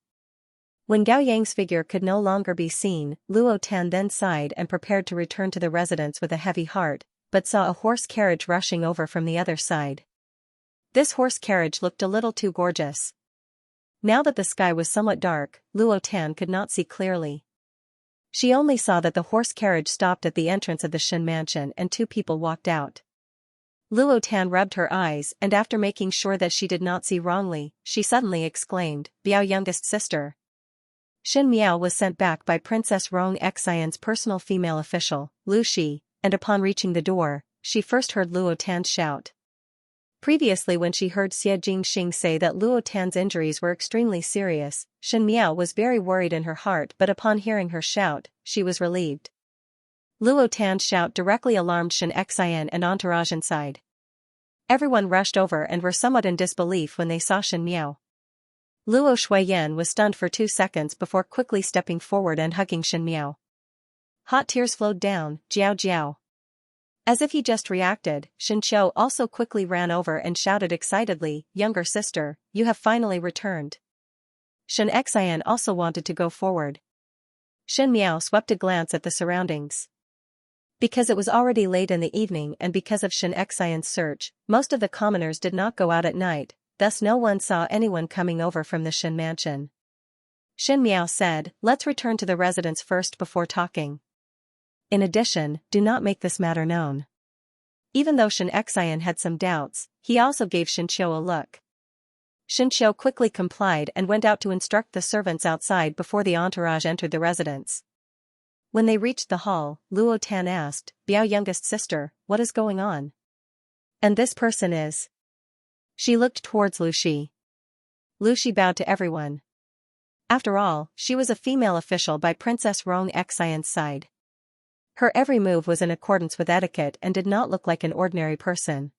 When Gao Yang's figure could no longer be seen, Luo Tan then sighed and prepared to return to the residence with a heavy heart, but saw a horse carriage rushing over from the other side. This horse carriage looked a little too gorgeous. Now that the sky was somewhat dark, Luo Tan could not see clearly. She only saw that the horse carriage stopped at the entrance of the Shen mansion and two people walked out. Luo Tan rubbed her eyes and after making sure that she did not see wrongly, she suddenly exclaimed, Biao youngest sister. Shen Miao was sent back by Princess Rong Xian's personal female official, Lu Shi, and upon reaching the door, she first heard Luo Tan's shout. Previously when she heard Xie Jingxing say that Luo Tan's injuries were extremely serious, Shen Miao was very worried in her heart but upon hearing her shout, she was relieved. Luo Tan's shout directly alarmed Xianxia and entourage inside. Everyone rushed over and were somewhat in disbelief when they saw Shen Miao. Luo Shuiyan was stunned for 2 seconds before quickly stepping forward and hugging Shen Miao. Hot tears flowed down, Jiao Jiao. As if he just reacted, Shen Qiu also quickly ran over and shouted excitedly, younger sister, you have finally returned. Xianxia also wanted to go forward. Shen Miao swept a glance at the surroundings. Because it was already late in the evening and because of Xianxia's search, most of the commoners did not go out at night, thus no one saw anyone coming over from the Shen mansion. Shen Miao said, let's return to the residence first before talking. In addition, do not make this matter known. Even though Xianxia had some doubts, he also gave Shen Qiu a look. Shen Qiu quickly complied and went out to instruct the servants outside before the entourage entered the residence. When they reached the hall, Luo Tan asked, Biao youngest sister, what is going on? And this person is? She looked towards Lu Shi. Lu Shi bowed to everyone. After all, she was a female official by Princess Rong Xian's side. Her every move was in accordance with etiquette and did not look like an ordinary person.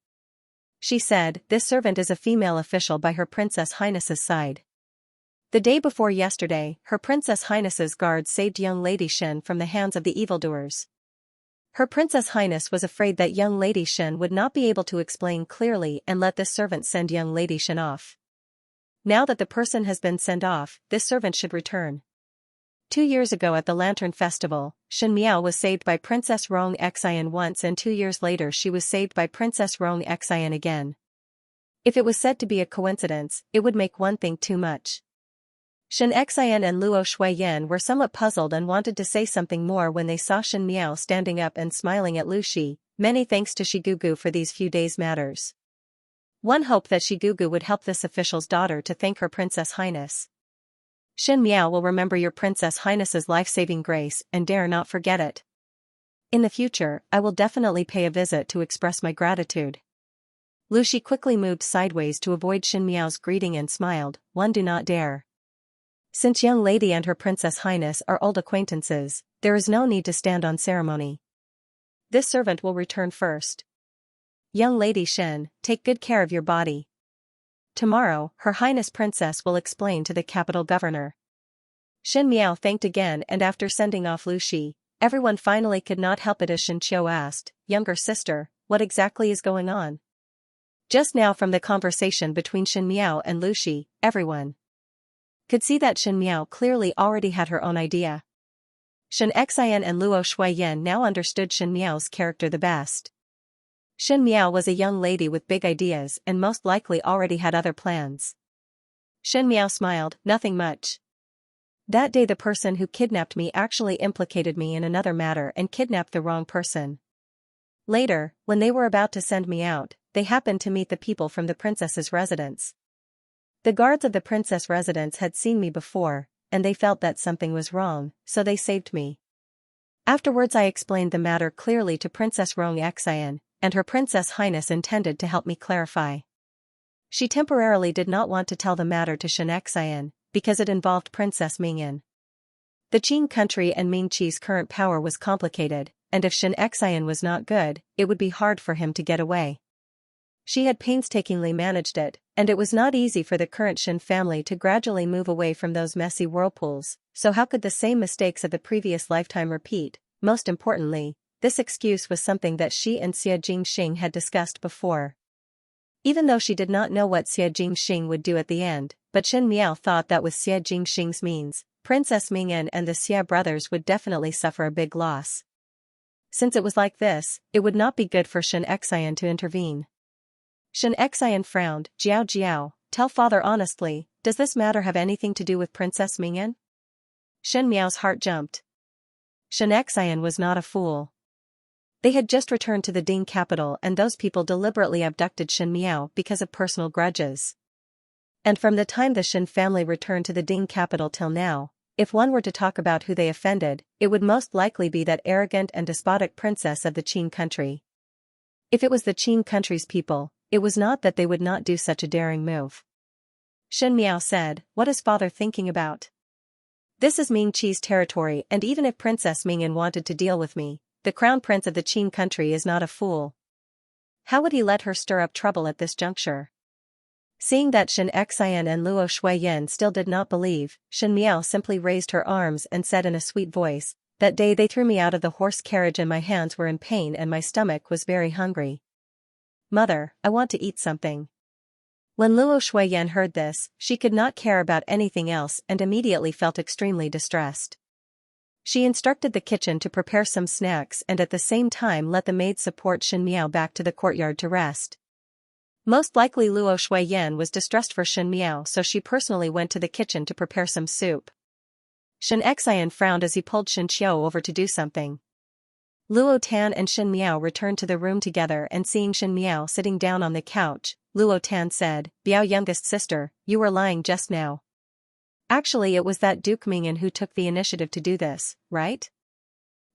She said, "This servant is a female official by Her Princess Highness's side. The day before yesterday, Her Princess Highness's guards saved young Lady Shen from the hands of the evildoers. Her Princess Highness was afraid that young Lady Shen would not be able to explain clearly and let this servant send young Lady Shen off. Now that the person has been sent off, this servant should return." 2 years ago at the Lantern Festival, Shen Miao was saved by Princess Rong Xian once, and 2 years later she was saved by Princess Rong Xian again. If it was said to be a coincidence, it would make one think too much. Shen Xian and Luo Shuiyan were somewhat puzzled and wanted to say something more when they saw Shen Miao standing up and smiling at Lu Shi. "Many thanks to Shigugu for these few days' matters." One hoped that Shigugu would help this official's daughter to thank Her Princess Highness. "Shen Miao will remember your Princess Highness's life-saving grace and dare not forget it. In the future, I will definitely pay a visit to express my gratitude." Lu Shi quickly moved sideways to avoid Shen Miao's greeting and smiled, "One do not dare. Since young lady and Her Princess Highness are old acquaintances, there is no need to stand on ceremony. This servant will return first. Young Lady Shen, take good care of your body. Tomorrow, Her Highness Princess will explain to the capital governor." Shen Miao thanked again, and after sending off Lu Shi, everyone finally could not help it as Shen Qiu asked, "Younger sister, what exactly is going on?" Just now from the conversation between Shen Miao and Lu Shi, everyone could see that Shen Miao clearly already had her own idea. Shen Xian and Luo Shuiyan now understood Shen Miao's character the best. Shen Miao was a young lady with big ideas and most likely already had other plans. Shen Miao smiled, "Nothing much. That day the person who kidnapped me actually implicated me in another matter and kidnapped the wrong person. Later, when they were about to send me out, they happened to meet the people from the princess's residence. The guards of the princess residence had seen me before, and they felt that something was wrong, so they saved me. Afterwards I explained the matter clearly to Princess Rong Xian, and Her Princess Highness intended to help me clarify. She temporarily did not want to tell the matter to Shen Xian, because it involved Princess Mingyan. The Qing country and Ming Qi's current power was complicated, and if Shen Xian was not good, it would be hard for him to get away. She had painstakingly managed it, and it was not easy for the current Shen family to gradually move away from those messy whirlpools, so how could the same mistakes of the previous lifetime repeat? Most importantly, this excuse was something that she and Xia Jingxing had discussed before. Even though she did not know what Xia Jingxing would do at the end, but Shen Miao thought that with Xia Jingxing's means, Princess Mingyan and the Xia brothers would definitely suffer a big loss. Since it was like this, it would not be good for Shen Xian to intervene. Shen Xian frowned, "Jiao Jiao, tell father honestly, does this matter have anything to do with Princess Mingyan?" Shen Miao's heart jumped. Shen Xian was not a fool. They had just returned to the Ding capital and those people deliberately abducted Shen Miao because of personal grudges. And from the time the Shen family returned to the Ding capital till now, if one were to talk about who they offended, it would most likely be that arrogant and despotic princess of the Qing country. If it was the Qing country's people, it was not that they would not do such a daring move. Shen Miao said, "What is father thinking about? This is Ming Qi's territory, and even if Princess Mingyan wanted to deal with me, the crown prince of the Qing country is not a fool. How would he let her stir up trouble at this juncture?" Seeing that Shen Xian and Luo Shuiyan still did not believe, Shen Miao simply raised her arms and said in a sweet voice, "That day they threw me out of the horse carriage and my hands were in pain and my stomach was very hungry. Mother, I want to eat something." When Luo Shuiyan heard this, she could not care about anything else and immediately felt extremely distressed. She instructed the kitchen to prepare some snacks and at the same time let the maid support Shen Miao back to the courtyard to rest. Most likely Luo Shuiyan was distressed for Shen Miao, so she personally went to the kitchen to prepare some soup. Shen Xian frowned as he pulled Shen Qiu over to do something. Luo Tan and Shen Miao returned to the room together, and seeing Shen Miao sitting down on the couch, Luo Tan said, "Biao youngest sister, you were lying just now. Actually it was that Duke Mingyan who took the initiative to do this, right?"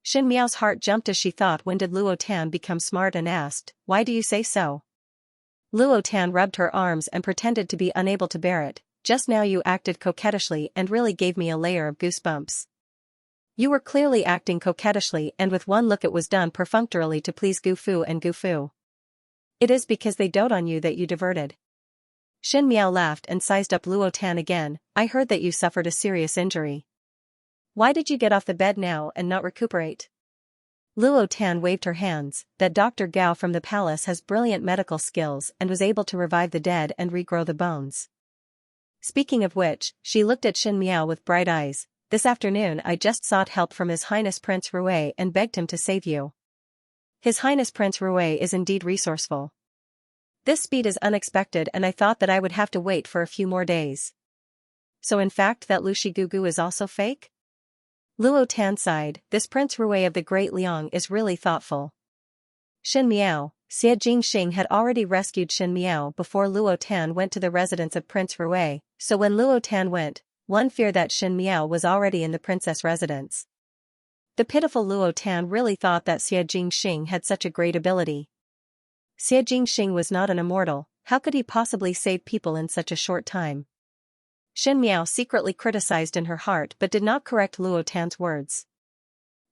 Shen Miao's heart jumped as she thought, when did Luo Tan become smart, and asked, "Why do you say so?" Luo Tan rubbed her arms and pretended to be unable to bear it. "Just now you acted coquettishly and really gave me a layer of goosebumps. You were clearly acting coquettishly, and with one look it was done perfunctorily to please Gufu and Gufu. It is because they dote on you that you diverted. Xin Miao laughed and sized up Luo Tan again. I heard that you suffered a serious injury. Why did you get off the bed now and not recuperate? Luo Tan waved her hands. That Dr. Gao from the palace has brilliant medical skills and was able to revive the dead and regrow the bones. Speaking of which, she looked at Xin Miao with bright eyes. This afternoon I just sought help from His Highness Prince Rui and begged him to save you. His Highness Prince Rui is indeed resourceful. This speed is unexpected, and I thought that I would have to wait for a few more days. So in fact that Lu Shigugu is also fake? Luo Tan sighed. This Prince Rui of the Great Liang is really thoughtful. Xin Miao, Xie Jingxing had already rescued Xin Miao before Luo Tan went to the residence of Prince Rui, so when Luo Tan went, one feared that Xin Miao was already in the princess residence. The pitiful Luo Tan really thought that Xie Jingxing had such a great ability. Xie Jingxing was not an immortal. How could he possibly save people in such a short time? Xin Miao secretly criticized in her heart but did not correct Luo Tan's words.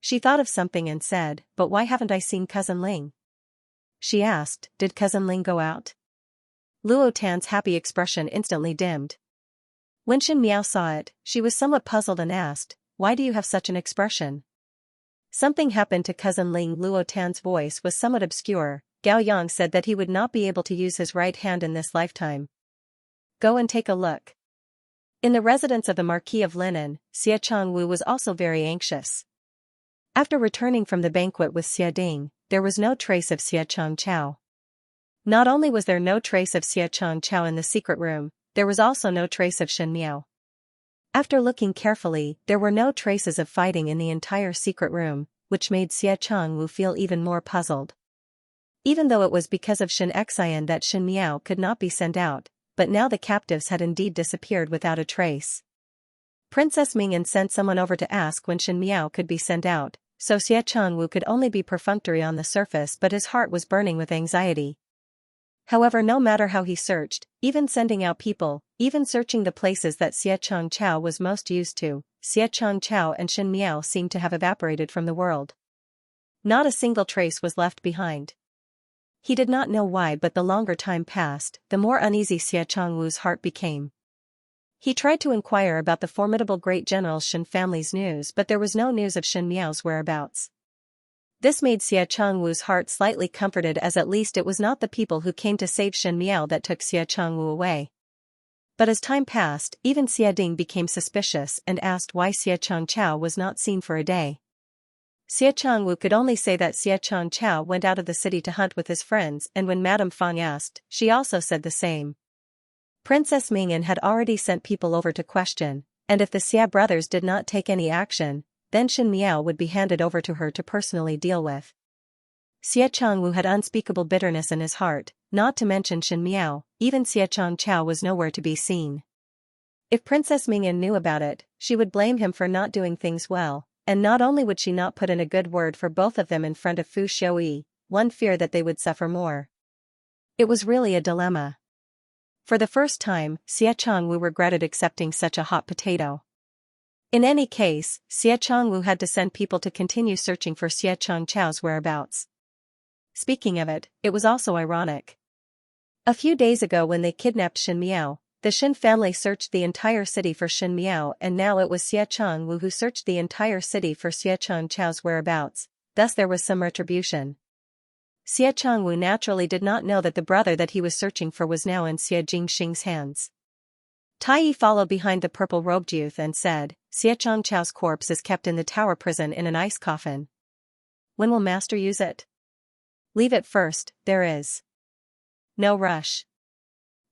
She thought of something and said, but why haven't I seen Cousin Ling? She asked, did Cousin Ling go out? Luo Tan's happy expression instantly dimmed. When Xin Miao saw it, she was somewhat puzzled and asked, why do you have such an expression? Something happened to Cousin Ling. Luo Tan's voice was somewhat obscure. Gao Yang said that he would not be able to use his right hand in this lifetime. Go and take a look. In the residence of the Marquis of Linen, Xie Changwu was also very anxious. After returning from the banquet with Xie Ding, there was no trace of Xie Changchao. Not only was there no trace of Xie Changchao in the secret room, there was also no trace of Xin Miao. After looking carefully, there were no traces of fighting in the entire secret room, which made Xie Changwu feel even more puzzled. Even though it was because of Xianxia that Xin Miao could not be sent out, but now the captives had indeed disappeared without a trace. Princess Mingyan sent someone over to ask when Xin Miao could be sent out, so Xie Changwu could only be perfunctory on the surface, but his heart was burning with anxiety. However, no matter how he searched, even sending out people, even searching the places that Xie Changchao was most used to, Xie Changchao and Xin Miao seemed to have evaporated from the world. Not a single trace was left behind. He did not know why, but the longer time passed, the more uneasy Xie Changwu's heart became. He tried to inquire about the formidable great general Shen family's news, but there was no news of Xin Miao's whereabouts. This made Xie Changwu's heart slightly comforted, as at least it was not the people who came to save Xin Miao that took Xie Changwu away. But as time passed, even Xie Ding became suspicious and asked why Xie Changchao was not seen for a day. Xie Changwu could only say that Xie Changchao went out of the city to hunt with his friends, and when Madame Fang asked, she also said the same. Princess Mingyan had already sent people over to question, and if the Xia brothers did not take any action, then Xin Miao would be handed over to her to personally deal with. Xie Changwu had unspeakable bitterness in his heart, not to mention Xin Miao. Even Xie Changchao was nowhere to be seen. If Princess Mingyan knew about it, she would blame him for not doing things well, and not only would she not put in a good word for both of them in front of Fu Xiaoyi, one feared that they would suffer more. It was really a dilemma. For the first time, Xie Changwu regretted accepting such a hot potato. In any case, Xie Changwu had to send people to continue searching for Xie Changchao's whereabouts. Speaking of it, it was also ironic. A few days ago when they kidnapped Xin Miao, the Shen family searched the entire city for Xin Miao, and now it was Xie Changwu who searched the entire city for Xie Changchao's whereabouts, thus there was some retribution. Xie Changwu naturally did not know that the brother that he was searching for was now in Xie Jingxing's hands. Tai Yi followed behind the purple-robed youth and said, Xie Changchao's corpse is kept in the tower prison in an ice coffin. When will master use it? Leave it first, there is no rush.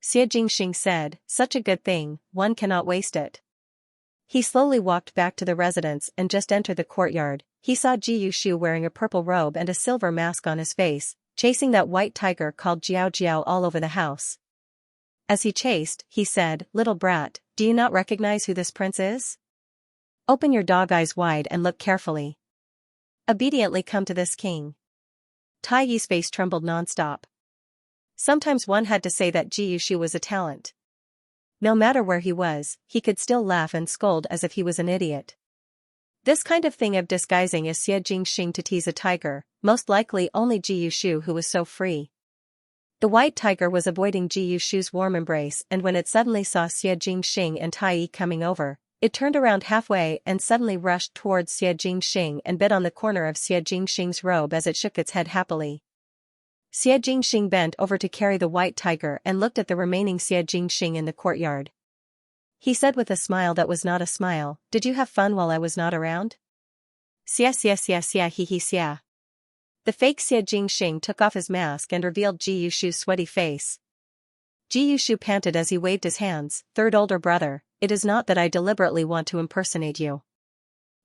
Xie Jingxing said, such a good thing, one cannot waste it. He slowly walked back to the residence and just entered the courtyard. He saw Ji Yushu wearing a purple robe and a silver mask on his face, chasing that white tiger called Jiao Jiao all over the house. As he chased, he said, little brat, do you not recognize who this prince is? Open your dog eyes wide and look carefully. Obediently come to this king. Tai Yi's face trembled non-stop. Sometimes one had to say that Ji Yushu was a talent. No matter where he was, he could still laugh and scold as if he was an idiot. This kind of thing of disguising is Xianxia to tease a tiger, most likely only Ji Yushu who was so free. The white tiger was avoiding Ji Yushu's warm embrace, and when it suddenly saw Xianxia and Tai coming over, it turned around halfway and suddenly rushed towards Xianxia and bit on the corner of Xianxia's robe as it shook its head happily. Xianxia bent over to carry the white tiger and looked at the remaining Xianxia in the courtyard. He said with a smile that was not a smile, "Did you have fun while I was not around?" Xia he xia. The fake Xianxia took off his mask and revealed Ji Yushu's sweaty face. Ji Yushu panted as he waved his hands, "Third older brother, it is not that I deliberately want to impersonate you.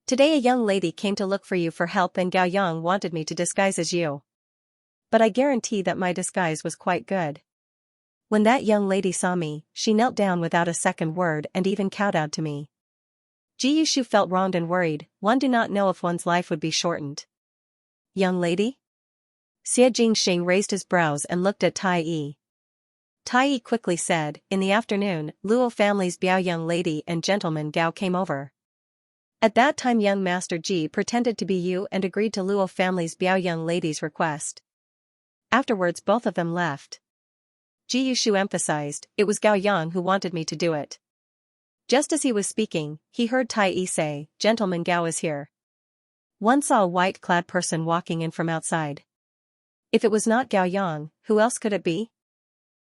Today a young lady came to look for you for help and Gao Yang wanted me to disguise as you. But I guarantee that my disguise was quite good. When that young lady saw me, she knelt down without a second word and even kowtowed to me." Ji Yushu felt wronged and worried. One do not know if one's life would be shortened. "Young lady?" Xianxia raised his brows and looked at Tai Yi. Tai Yi quickly said, "In the afternoon, Luo family's Biao young lady and gentleman Gao came over. At that time young Master Ji pretended to be you and agreed to Luo family's Biao young lady's request. Afterwards both of them left." Ji Yushu emphasized, "It was Gao Yang who wanted me to do it." Just as he was speaking, he heard Tai Yi say, "Gentleman Gao is here." One saw a white-clad person walking in from outside. If it was not Gao Yang, who else could it be?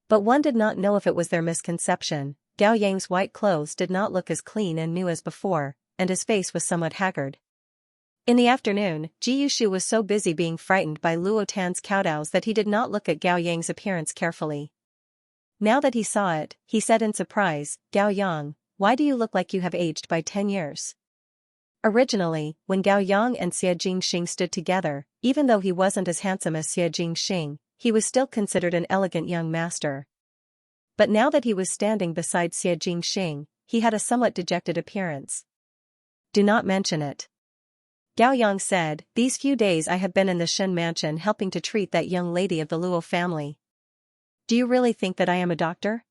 But one did not know if it was their misconception. Gao Yang's white clothes did not look as clean and new as before, and his face was somewhat haggard. In the afternoon, Ji Yushu was so busy being frightened by Luo Tan's kowtows that he did not look at Gao Yang's appearance carefully. Now that he saw it, he said in surprise, "Gao Yang, why do you look like you have aged by 10 years? Originally, when Gao Yang and Xianxia stood together, even though he wasn't as handsome as Xianxia, he was still considered an elegant young master. But now that he was standing beside Xianxia, he had a somewhat dejected appearance. "Do not mention it," Gao Yang said, "These few days I have been in the Shen mansion helping to treat that young lady of the Luo family. Do you really think that I am a doctor?"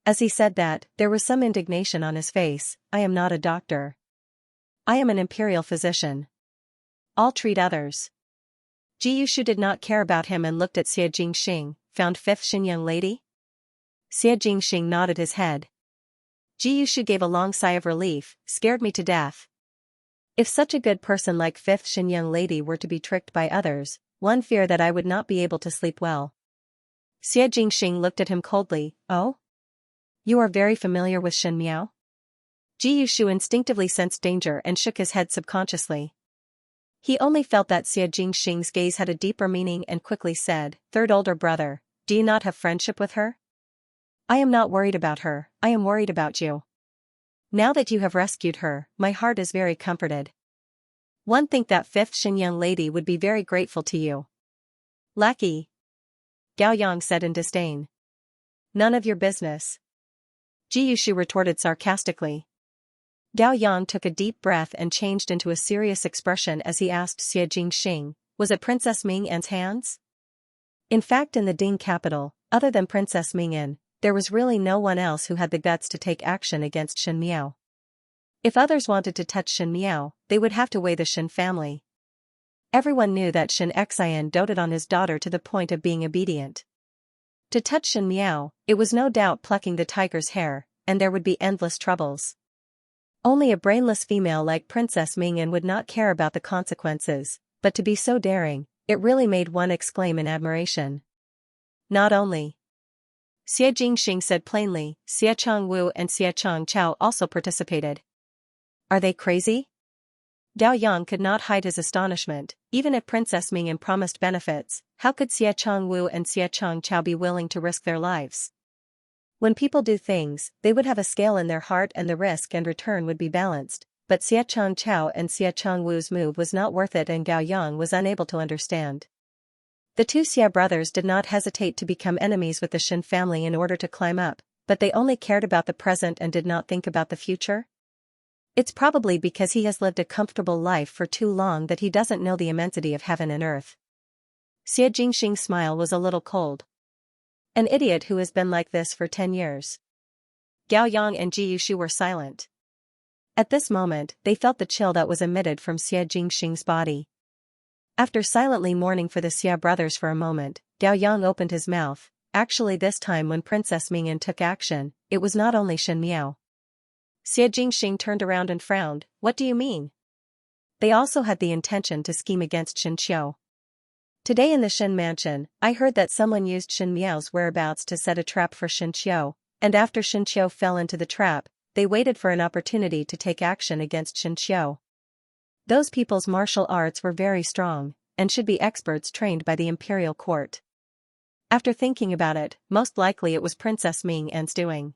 As he said that, there was some indignation on his face. "I am not a doctor. I am an imperial physician. I'll treat others." Ji Yushu did not care about him and looked at Xianxia, "Found fifth Shen young lady?" Xianxia nodded his head. Ji Yushu gave a long sigh of relief, "Scared me to death. If such a good person like fifth Shen young lady were to be tricked by others, one fear that I would not be able to sleep well." Xianxia looked at him coldly, "Oh? You are very familiar with Shen Miao?" Ji Yushu instinctively sensed danger and shook his head subconsciously. He only felt that Xianxia's gaze had a deeper meaning and quickly said, "Third older brother, do you not have friendship with her?" "I am not worried about her, I am worried about you. Now that you have rescued her, my heart is very comforted. One think that fifth Shen young lady would be very grateful to you." "Lackey," Gao Yang said in disdain. "None of your business," Ji Yushu retorted sarcastically. Gao Yang took a deep breath and changed into a serious expression as he asked Xianxia, "Was it Princess Ming An's hands?" In fact, in the Ding capital, other than Princess Ming An, there was really no one else who had the guts to take action against Shen Miao. If others wanted to touch Shen Miao, they would have to weigh the Shen family. Everyone knew that Xianxia doted on his daughter to the point of being obedient. To touch Shen Miao, it was no doubt plucking the tiger's hair, and there would be endless troubles. Only a brainless female like Princess Ming An would not care about the consequences, but to be so daring, it really made one exclaim in admiration. Not only. Xianxia said plainly, Xiachong Wu and Xiachong Chao also participated. Are they crazy? Gao Yang could not hide his astonishment. Even if Princess Ming An promised benefits, how could Xiachong Wu and Xiachong Chao be willing to risk their lives? When people do things, they would have a scale in their heart and the risk and return would be balanced, but Xiachong Chao and Xiachong Wu's move was not worth it and Gao Yang was unable to understand. The two Xia brothers did not hesitate to become enemies with the Shen family in order to climb up, but they only cared about the present and did not think about the future. It's probably because he has lived a comfortable life for too long that he doesn't know the immensity of heaven and earth. Xianxing's smile was a little cold. An idiot who has been like this for 10 years. Gao Yang and Ji Yushu were silent. At this moment, they felt the chill that was emitted from Xie Jingxing's body. After silently mourning for the Xia brothers for a moment, Gao Yang opened his mouth. Actually, this time when Princess Mingyan took action, it was not only Shen Miao. Xie Jingxing turned around and frowned. What do you mean? They also had the intention to scheme against Shen Qiu. Today in the Shen mansion, I heard that someone used Shen Miao's whereabouts to set a trap for Shen Qiu, and after Shen Qiu fell into the trap, they waited for an opportunity to take action against Shen Qiu. Those people's martial arts were very strong, and should be experts trained by the imperial court. After thinking about it, most likely it was Princess Mingyan's doing.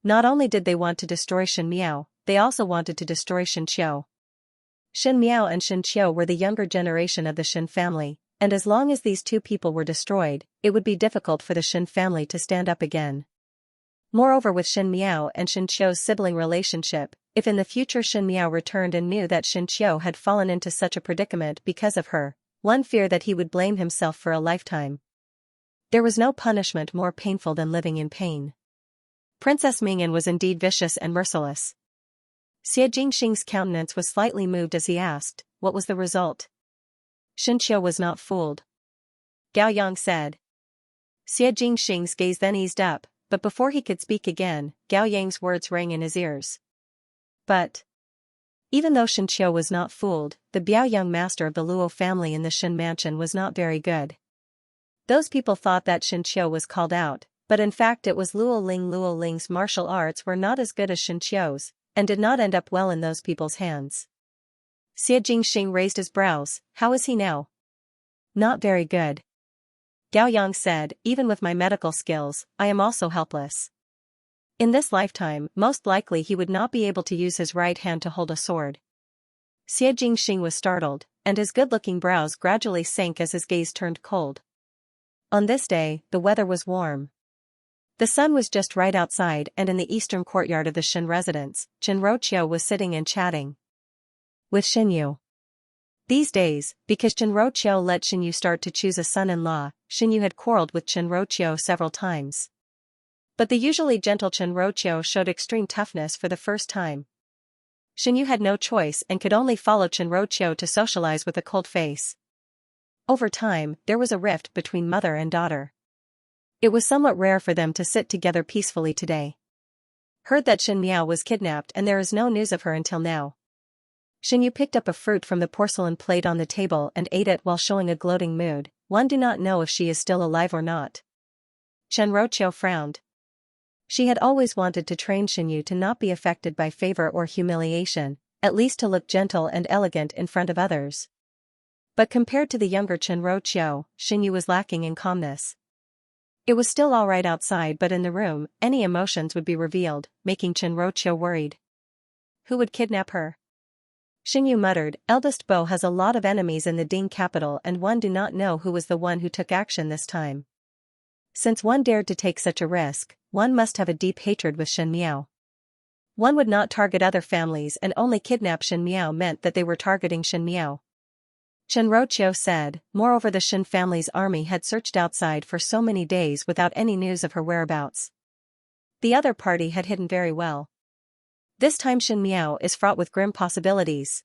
Not only did they want to destroy Shen Miao, they also wanted to destroy Shen Qiu. Shen Miao and Shen Qiu were the younger generation of the Shen family, and as long as these two people were destroyed, it would be difficult for the Shen family to stand up again. Moreover, with Shen Miao and Shen Qiu's sibling relationship, if in the future Shen Miao returned and knew that Shen Qiu had fallen into such a predicament because of her, one feared that he would blame himself for a lifetime. There was no punishment more painful than living in pain. Princess Mingyan was indeed vicious and merciless. Xie Jingxing's countenance was slightly moved as he asked, what was the result? Shen Qiu was not fooled. Gao Yang said. Xie Jingxing's gaze then eased up, but before he could speak again, Gao Yang's words rang in his ears. But even though Shen Qiu was not fooled, the Biaoyang master of the Luo family in the Shen mansion was not very good. Those people thought that Shen Qiu was called out, but in fact it was Luo Ling. Luo Ling's martial arts were not as good as Shen Qiu's, and did not end up well in those people's hands. Xie Jingxing raised his brows. How is he now? Not very good. Gao Yang said, even with my medical skills, I am also helpless. In this lifetime, most likely he would not be able to use his right hand to hold a sword. Xie Jingxing was startled, and his good-looking brows gradually sank as his gaze turned cold. On this day, the weather was warm. The sun was just right outside, and in the eastern courtyard of the Shen residence, Chen Roqiu was sitting and chatting with Shen Yu. These days, because Chen Roqiu let Shen Yu start to choose a son-in-law, Shen Yu had quarreled with Chen Roqiu several times. But the usually gentle Chen Roqiu showed extreme toughness for the first time. Shen Yu had no choice and could only follow Chen Roqiu to socialize with a cold face. Over time, there was a rift between mother and daughter. It was somewhat rare for them to sit together peacefully today. Heard that Shen Miao was kidnapped and there is no news of her until now. Shen Yu picked up a fruit from the porcelain plate on the table and ate it while showing a gloating mood. One do not know if she is still alive or not. Chen Roqiu frowned. She had always wanted to train Shen Yu to not be affected by favor or humiliation, at least to look gentle and elegant in front of others. But compared to the younger Chen Roqiu, Shen Yu was lacking in calmness. It was still all right outside, but in the room, any emotions would be revealed, making Chen Roqiu worried. Who would kidnap her? Shen Yu muttered, eldest Bo has a lot of enemies in the Ding capital and one do not know who was the one who took action this time. Since one dared to take such a risk, one must have a deep hatred with Shen Miao. One would not target other families and only kidnap Shen Miao meant that they were targeting Shen Miao. Chen Roqiu said, moreover the Shen family's army had searched outside for so many days without any news of her whereabouts. The other party had hidden very well. This time Shen Miao is fraught with grim possibilities.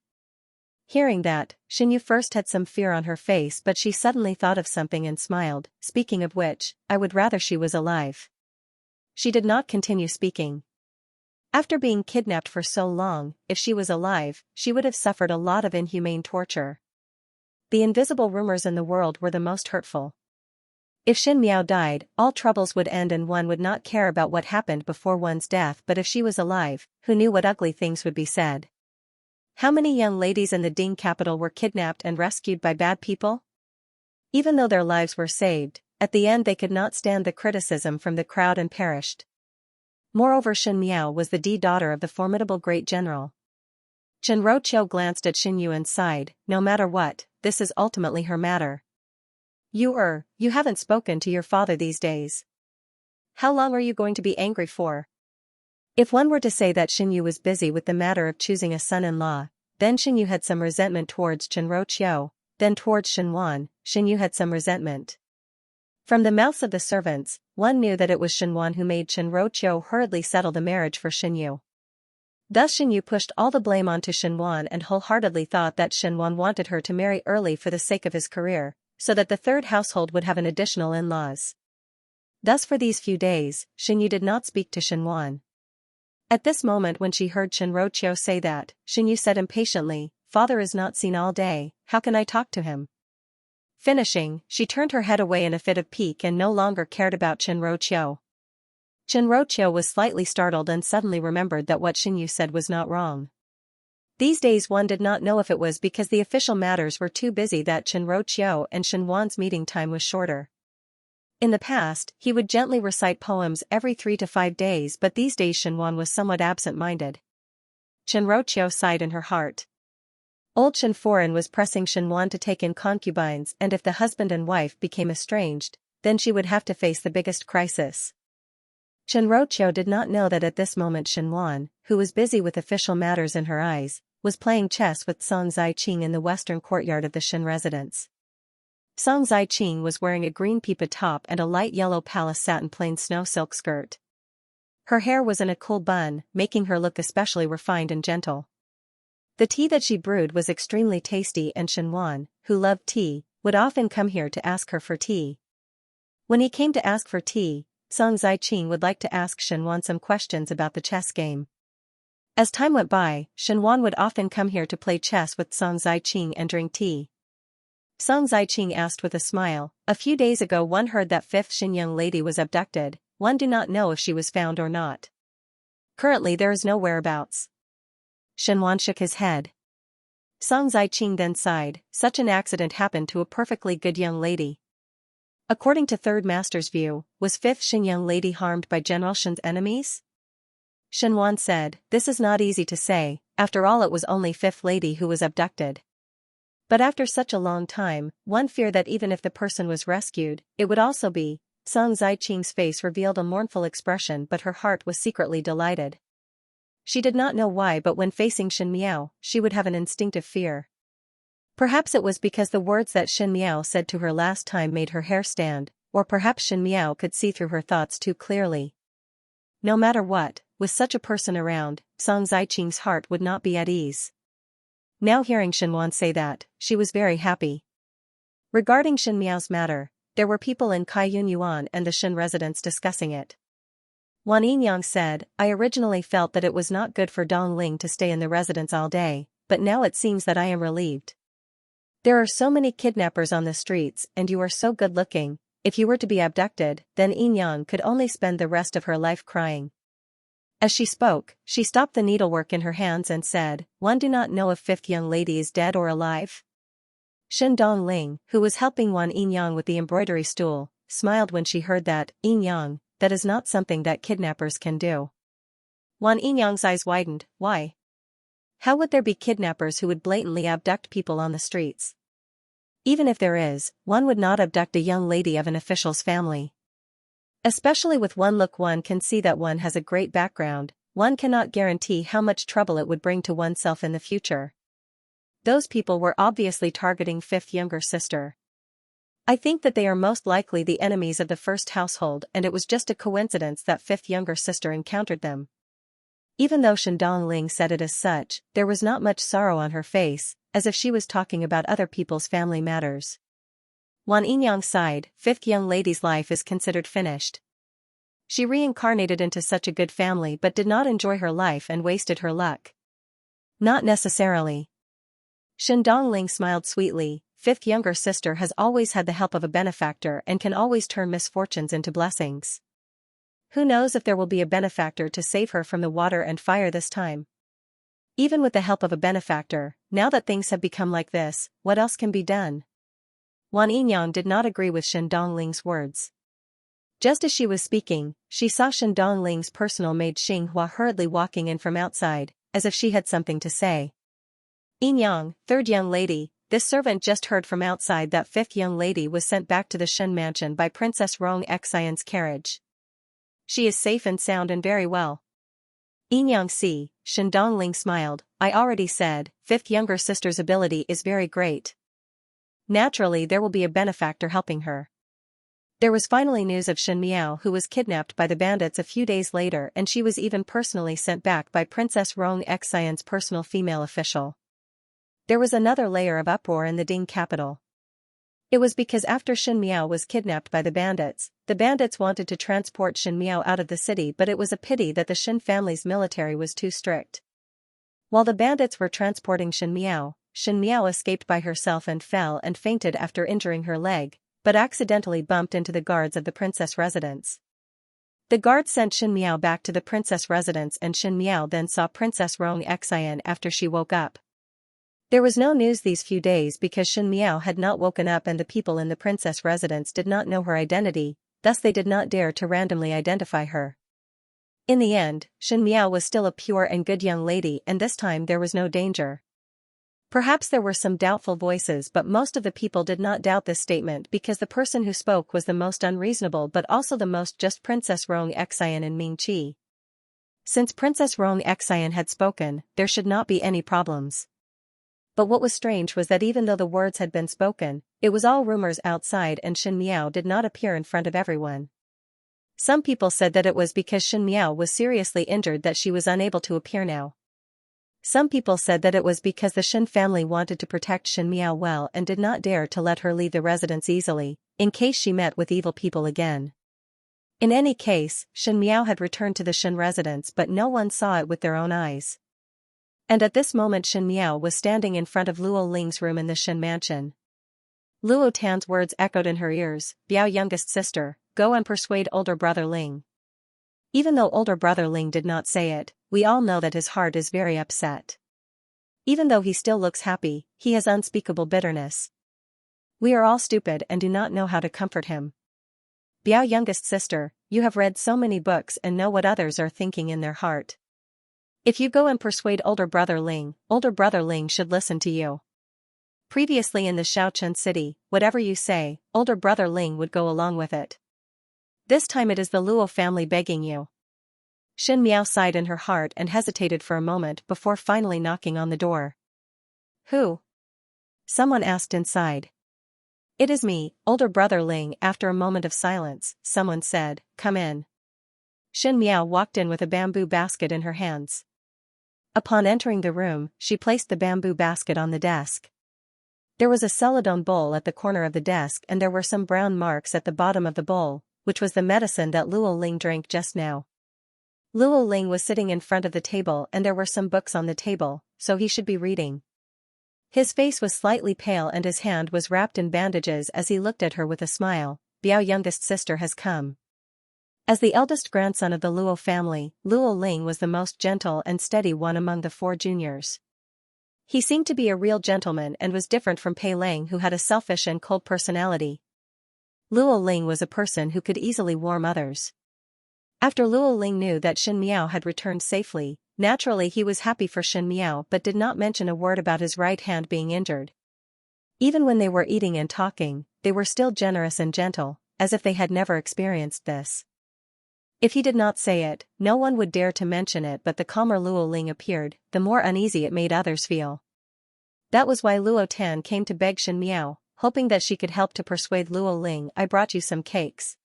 Hearing that, Shen Yu first had some fear on her face, but she suddenly thought of something and smiled. Speaking of which, I would rather she was alive. She did not continue speaking. After being kidnapped for so long, if she was alive, she would have suffered a lot of inhumane torture. The invisible rumors in the world were the most hurtful. If Shen Miao died, all troubles would end and one would not care about what happened before one's death, but if she was alive, who knew what ugly things would be said? How many young ladies in the Ding capital were kidnapped and rescued by bad people? Even though their lives were saved, at the end they could not stand the criticism from the crowd and perished. Moreover, Shen Miao was the daughter of the formidable great general. Chen Roqiu glanced at Shen Yu and sighed, no matter what, this is ultimately her matter. You haven't spoken to your father these days. How long are you going to be angry for? If one were to say that Shen Yu was busy with the matter of choosing a son-in-law, then Shen Yu had some resentment towards Chen Roqiu, then towards Shen Wan, Shen Yu had some resentment. From the mouths of the servants, one knew that it was Shen Wan who made Chen Roqiu hurriedly settle the marriage for Shen Yu. Thus Shen Yu pushed all the blame onto Shen Wan and wholeheartedly thought that Shen Wan wanted her to marry early for the sake of his career, so that the third household would have an additional in-laws. Thus for these few days, Shen Yu did not speak to Shen Wan. At this moment when she heard Shen Roqiu say that, Shen Yu said impatiently, "Father is not seen all day, how can I talk to him?" Finishing, she turned her head away in a fit of pique and no longer cared about Shen Roqiu. Shen Roqiu was slightly startled and suddenly remembered that what Shen Yu said was not wrong. These days one did not know if it was because the official matters were too busy that Shen Roqiu and Shen Wan's meeting time was shorter. In the past, he would gently recite poems every 3 to 5 days, but these days Shen Wan was somewhat absent-minded. Shen Roqiu sighed in her heart. Old Shen Foran was pressing Shen Wan to take in concubines, and if the husband and wife became estranged, then she would have to face the biggest crisis. Shen Roqiu did not know that at this moment Shen Wan, who was busy with official matters in her eyes, was playing chess with Song Zaiqing in the western courtyard of the Shen residence. Song Zaiqing was wearing a green pipa top and a light yellow palace satin plain snow silk skirt. Her hair was in a cool bun, making her look especially refined and gentle. The tea that she brewed was extremely tasty, and Shen Wan, who loved tea, would often come here to ask her for tea. When he came to ask for tea, Song Zaiqing would like to ask Shen Wan some questions about the chess game. As time went by, Shen Wan would often come here to play chess with Song Zaiqing and drink tea. Song Zaiqing asked with a smile, "A few days ago one heard that fifth Shen young lady was abducted, one do not know if she was found or not. Currently there is no whereabouts." Shen Wan shook his head. Song Zaiqing then sighed, "Such an accident happened to a perfectly good young lady." According to Third Master's view, was fifth Shen young lady harmed by General Shen's enemies? Shen Wan said, "This is not easy to say, after all it was only fifth lady who was abducted. But after such a long time, one feared that even if the person was rescued, it would also be." Song Zaiqing's face revealed a mournful expression, but her heart was secretly delighted. She did not know why, but when facing Shen Miao, she would have an instinctive fear. Perhaps it was because the words that Shen Miao said to her last time made her hair stand, or perhaps Shen Miao could see through her thoughts too clearly. No matter what, with such a person around, Song Zaiqing's heart would not be at ease. Now hearing Shen Wan say that, she was very happy. Regarding Shen Miao's matter, there were people in Kaiyun Yuan and the Shen residence discussing it. Wan Yinyang said, "I originally felt that it was not good for Dong Ling to stay in the residence all day, but now it seems that I am relieved. There are so many kidnappers on the streets and you are so good-looking, if you were to be abducted, then Yinyang could only spend the rest of her life crying." As she spoke, she stopped the needlework in her hands and said, "One do not know if fifth young lady is dead or alive?" Shen Dongling, who was helping Wan Yinyang with the embroidery stool, smiled when she heard that. "Yinyang, that is not something that kidnappers can do." Wan Yinyang's eyes widened. "Why? How would there be kidnappers who would blatantly abduct people on the streets? Even if there is, one would not abduct a young lady of an official's family. Especially with one look one can see that one has a great background, one cannot guarantee how much trouble it would bring to oneself in the future." Those people were obviously targeting fifth younger sister. "I think that they are most likely the enemies of the first household, and it was just a coincidence that fifth younger sister encountered them." Even though Shen Dongling said it as such, there was not much sorrow on her face, as if she was talking about other people's family matters. Wan Yinyang sighed, "Fifth young lady's life is considered finished. She reincarnated into such a good family but did not enjoy her life and wasted her luck." "Not necessarily." Shen Dongling smiled sweetly, "Fifth younger sister has always had the help of a benefactor and can always turn misfortunes into blessings. Who knows if there will be a benefactor to save her from the water and fire this time? Even with the help of a benefactor, now that things have become like this, what else can be done?" Wan Yinyang did not agree with Shen Dongling's words. Just as she was speaking, she saw Shen Dongling's personal maid Xinghua hurriedly walking in from outside, as if she had something to say. "Yinyang, third young lady, this servant just heard from outside that fifth young lady was sent back to the Shen mansion by Princess Rong Xian's carriage. She is safe and sound and very well." "Yinyang see," Shen Dongling smiled, "I already said, fifth younger sister's ability is very great. Naturally there will be a benefactor helping her." There was finally news of Shen Miao, who was kidnapped by the bandits a few days later, and she was even personally sent back by Princess Rong Xian's personal female official. There was another layer of uproar in the Ding capital. It was because after Shen Miao was kidnapped by the bandits wanted to transport Shen Miao out of the city, but it was a pity that the Shen family's military was too strict. While the bandits were transporting Shen Miao escaped by herself and fell and fainted after injuring her leg, but accidentally bumped into the guards of the princess residence. The guards sent Shen Miao back to the princess residence, and Shen Miao then saw Princess Rong Xian after she woke up. There was no news these few days because Shen Miao had not woken up, and the people in the princess residence did not know her identity, thus they did not dare to randomly identify her. In the end, Shen Miao was still a pure and good young lady, and this time there was no danger. Perhaps there were some doubtful voices, but most of the people did not doubt this statement because the person who spoke was the most unreasonable but also the most just, Princess Rong Xian and Ming Qi. Since Princess Rong Xian had spoken, there should not be any problems. But what was strange was that even though the words had been spoken, it was all rumors outside, and Shen Miao did not appear in front of everyone. Some people said that it was because Shen Miao was seriously injured that she was unable to appear now. Some people said that it was because the Shen family wanted to protect Shen Miao well and did not dare to let her leave the residence easily, in case she met with evil people again. In any case, Shen Miao had returned to the Shen residence, but no one saw it with their own eyes. And at this moment Shen Miao was standing in front of Luo Ling's room in the Shen mansion. Luo Tan's words echoed in her ears, "Biao, youngest sister, go and persuade older brother Ling." Even though older brother Ling did not say it, we all know that his heart is very upset. Even though he still looks happy, he has unspeakable bitterness. We are all stupid and do not know how to comfort him. Biao, youngest sister, you have read so many books and know what others are thinking in their heart. If you go and persuade older brother Ling should listen to you. Previously in the Xiaochen city, whatever you say, older brother Ling would go along with it. This time it is the Luo family begging you. Shen Miao sighed in her heart and hesitated for a moment before finally knocking on the door. Who? Someone asked inside. It is me, older brother Ling. After a moment of silence, someone said, come in. Shen Miao walked in with a bamboo basket in her hands. Upon entering the room, she placed the bamboo basket on the desk. There was a celadone bowl at the corner of the desk, and there were some brown marks at the bottom of the bowl, which was the medicine that Luo Ling drank just now. Luo Ling was sitting in front of the table and there were some books on the table, so he should be reading. His face was slightly pale and his hand was wrapped in bandages as he looked at her with a smile. Biao, youngest sister has come. As the eldest grandson of the Luo family, Luo Ling was the most gentle and steady one among the 4 juniors. He seemed to be a real gentleman and was different from Pei Lang, who had a selfish and cold personality. Luo Ling was a person who could easily warm others. After Luo Ling knew that Shen Miao had returned safely, naturally he was happy for Shen Miao but did not mention a word about his right hand being injured. Even when they were eating and talking, they were still generous and gentle, as if they had never experienced this. If he did not say it, no one would dare to mention it, but the calmer Luo Ling appeared, the more uneasy it made others feel. That was why Luo Tan came to beg Shen Miao, hoping that she could help to persuade Luo Ling. I brought you some cakes.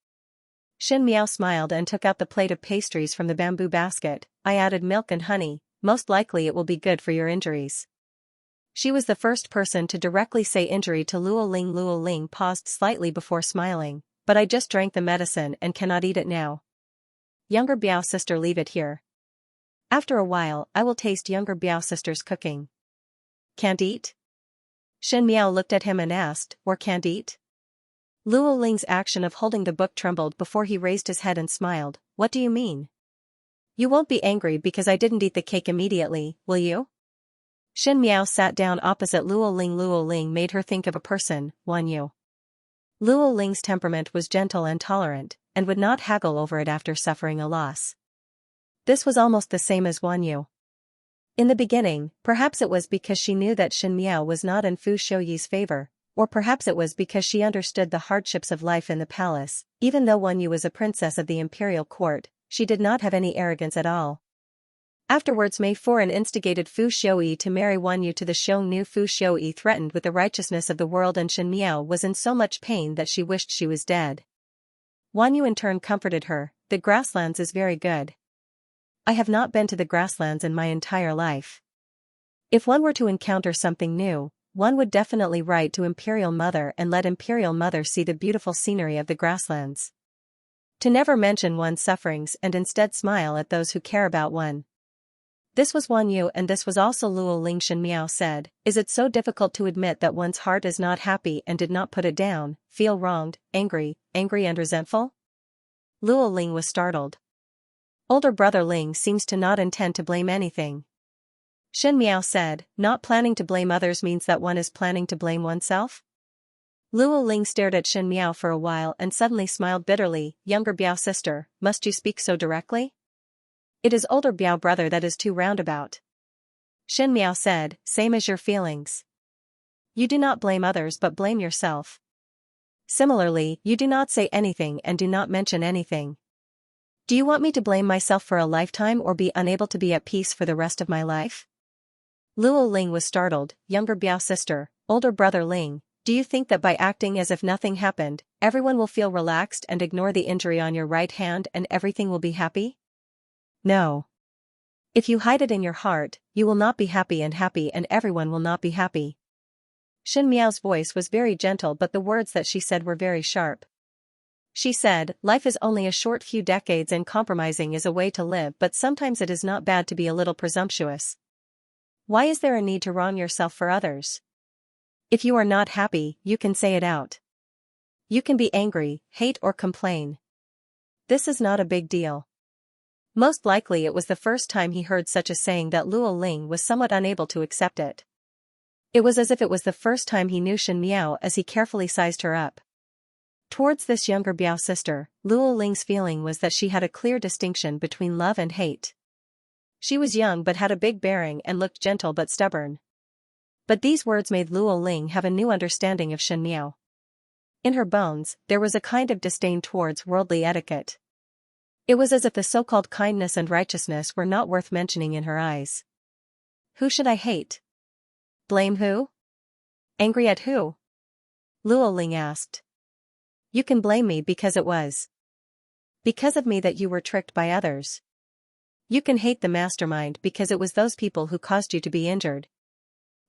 Shen Miao smiled and took out the plate of pastries from the bamboo basket. I added milk and honey, most likely it will be good for your injuries. She was the first person to directly say injury to Luo Ling. Luo Ling paused slightly before smiling, but I just drank the medicine and cannot eat it now. Younger Biao sister, leave it here. After a while, I will taste younger Biao sister's cooking. Can't eat? Shen Miao looked at him and asked, or can't eat? Luo Ling's action of holding the book trembled before he raised his head and smiled. What do you mean? You won't be angry because I didn't eat the cake immediately, will you? Shen Miao sat down opposite Luo Ling. Luo Ling made her think of a person, Wan Yu. Luo Ling's temperament was gentle and tolerant, and would not haggle over it after suffering a loss. This was almost the same as Wan Yu. In the beginning, perhaps it was because she knew that Shen Miao was not in Fu Shouyi's favor, or perhaps it was because she understood the hardships of life in the palace. Even though Wan Yu was a princess of the imperial court, she did not have any arrogance at all. Afterwards Mei Foran instigated Fu Shouyi to marry Wan Yu to the Xiongnu. Fu Shouyi threatened with the righteousness of the world, and Shen Miao was in so much pain that she wished she was dead. Wan Yu in turn comforted her, the grasslands is very good. I have not been to the grasslands in my entire life. If one were to encounter something new, one would definitely write to Imperial Mother and let Imperial Mother see the beautiful scenery of the grasslands. To never mention one's sufferings and instead smile at those who care about one. This was Wan Yu, and this was also Luo Ling. Xianxia said, is it so difficult to admit that one's heart is not happy and did not put it down, feel wronged, angry and resentful? Luo Ling was startled. Older brother Ling seems to not intend to blame anything. Xianxia said, not planning to blame others means that one is planning to blame oneself? Luo Ling stared at Xianxia for a while and suddenly smiled bitterly. Younger Biao sister, must you speak so directly? It is older Biao brother that is too roundabout. Xianxia said, same as your feelings. You do not blame others but blame yourself. Similarly, you do not say anything and do not mention anything. Do you want me to blame myself for a lifetime or be unable to be at peace for the rest of my life? Luo Ling was startled. Younger Biao sister, older brother Ling, do you think that by acting as if nothing happened, everyone will feel relaxed and ignore the injury on your right hand and everything will be happy? No. If you hide it in your heart, you will not be happy and everyone will not be happy. Xianxia's voice was very gentle, but the words that she said were very sharp. She said, life is only a short few decades and compromising is a way to live, but sometimes it is not bad to be a little presumptuous. Why is there a need to wrong yourself for others? If you are not happy, you can say it out. You can be angry, hate or complain. This is not a big deal. Most likely it was the first time he heard such a saying that Luo Ling was somewhat unable to accept it. It was as if it was the first time he knew Xianxia as he carefully sized her up. Towards this younger Biao sister, Luo Ling's feeling was that she had a clear distinction between love and hate. She was young but had a big bearing and looked gentle but stubborn. But these words made Luo Ling have a new understanding of Xianxia. In her bones, there was a kind of disdain towards worldly etiquette. It was as if the so-called kindness and righteousness were not worth mentioning in her eyes. Who should I hate? Blame who? Angry at who? Luo Ling asked. You can blame me because it was because of me that you were tricked by others. You can hate the mastermind because it was those people who caused you to be injured.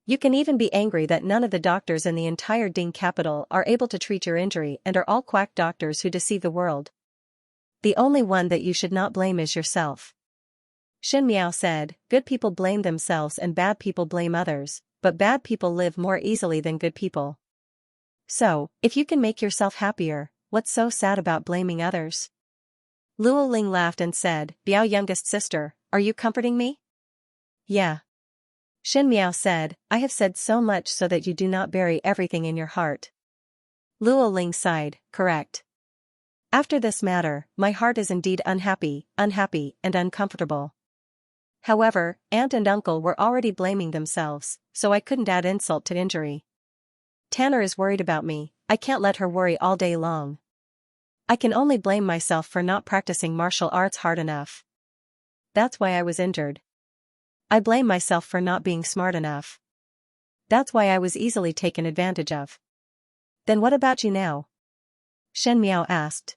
You can even be angry that none of the doctors in the entire Ding capital are able to treat your injury and are all quack doctors who deceive the world. The only one that you should not blame is yourself. Xianxia said, good people blame themselves and bad people blame others, but bad people live more easily than good people. So, if you can make yourself happier, what's so sad about blaming others? Luo Ling laughed and said, Biao youngest sister, are you comforting me? Yeah. Xianxia said, I have said so much so that you do not bury everything in your heart. Luo Ling sighed, correct. After this matter, my heart is indeed unhappy and uncomfortable. However, aunt and uncle were already blaming themselves, so I couldn't add insult to injury. Tanner is worried about me, I can't let her worry all day long. I can only blame myself for not practicing martial arts hard enough. That's why I was injured. I blame myself for not being smart enough. That's why I was easily taken advantage of. Then what about you now? Xianxia asked.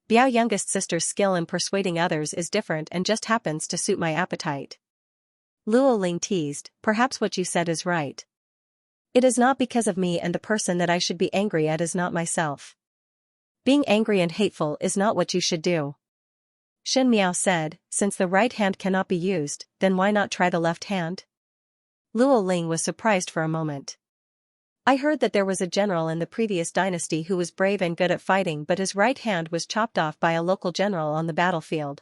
Biao youngest sister's skill in persuading others is different and just happens to suit my appetite. Luo Ling teased, perhaps what you said is right. It is not because of me and the person that I should be angry at is not myself. Being angry and hateful is not what you should do. Xianxia said, since the right hand cannot be used, then why not try the left hand? Luo Ling was surprised for a moment. I heard that there was a general in the previous dynasty who was brave and good at fighting, but his right hand was chopped off by a local general on the battlefield.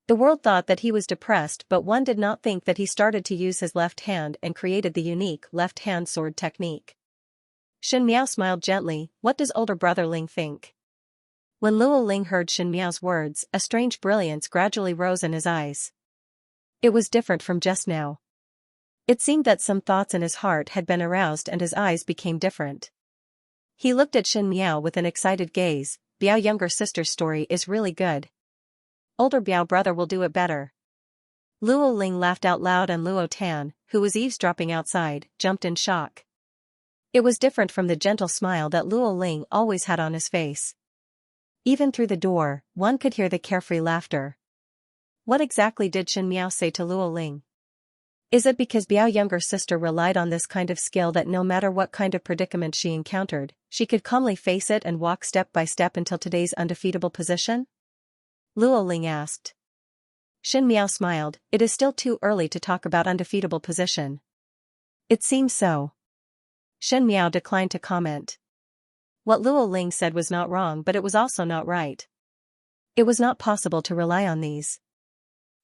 The world thought that he was depressed, but one did not think that he started to use his left hand and created the unique left-hand sword technique. Xianxia smiled gently, what does older brother Ling think? When Luo Ling heard Xianxia's words, a strange brilliance gradually rose in his eyes. It was different from just now. It seemed that some thoughts in his heart had been aroused and his eyes became different. He looked at Xianxia with an excited gaze, Biao younger sister's story is really good. Older Biao brother will do it better. Luo Ling laughed out loud and Luo Tan, who was eavesdropping outside, jumped in shock. It was different from the gentle smile that Luo Ling always had on his face. Even through the door, one could hear the carefree laughter. What exactly did Shen Miao say to Luo Ling? Is it because Biao's younger sister relied on this kind of skill that no matter what kind of predicament she encountered, she could calmly face it and walk step by step until today's undefeatable position? Luo Ling asked. Shen Miao smiled. It is still too early to talk about undefeatable position. It seems so. Shen Miao declined to comment. What Luo Ling said was not wrong, but it was also not right. It was not possible to rely on these.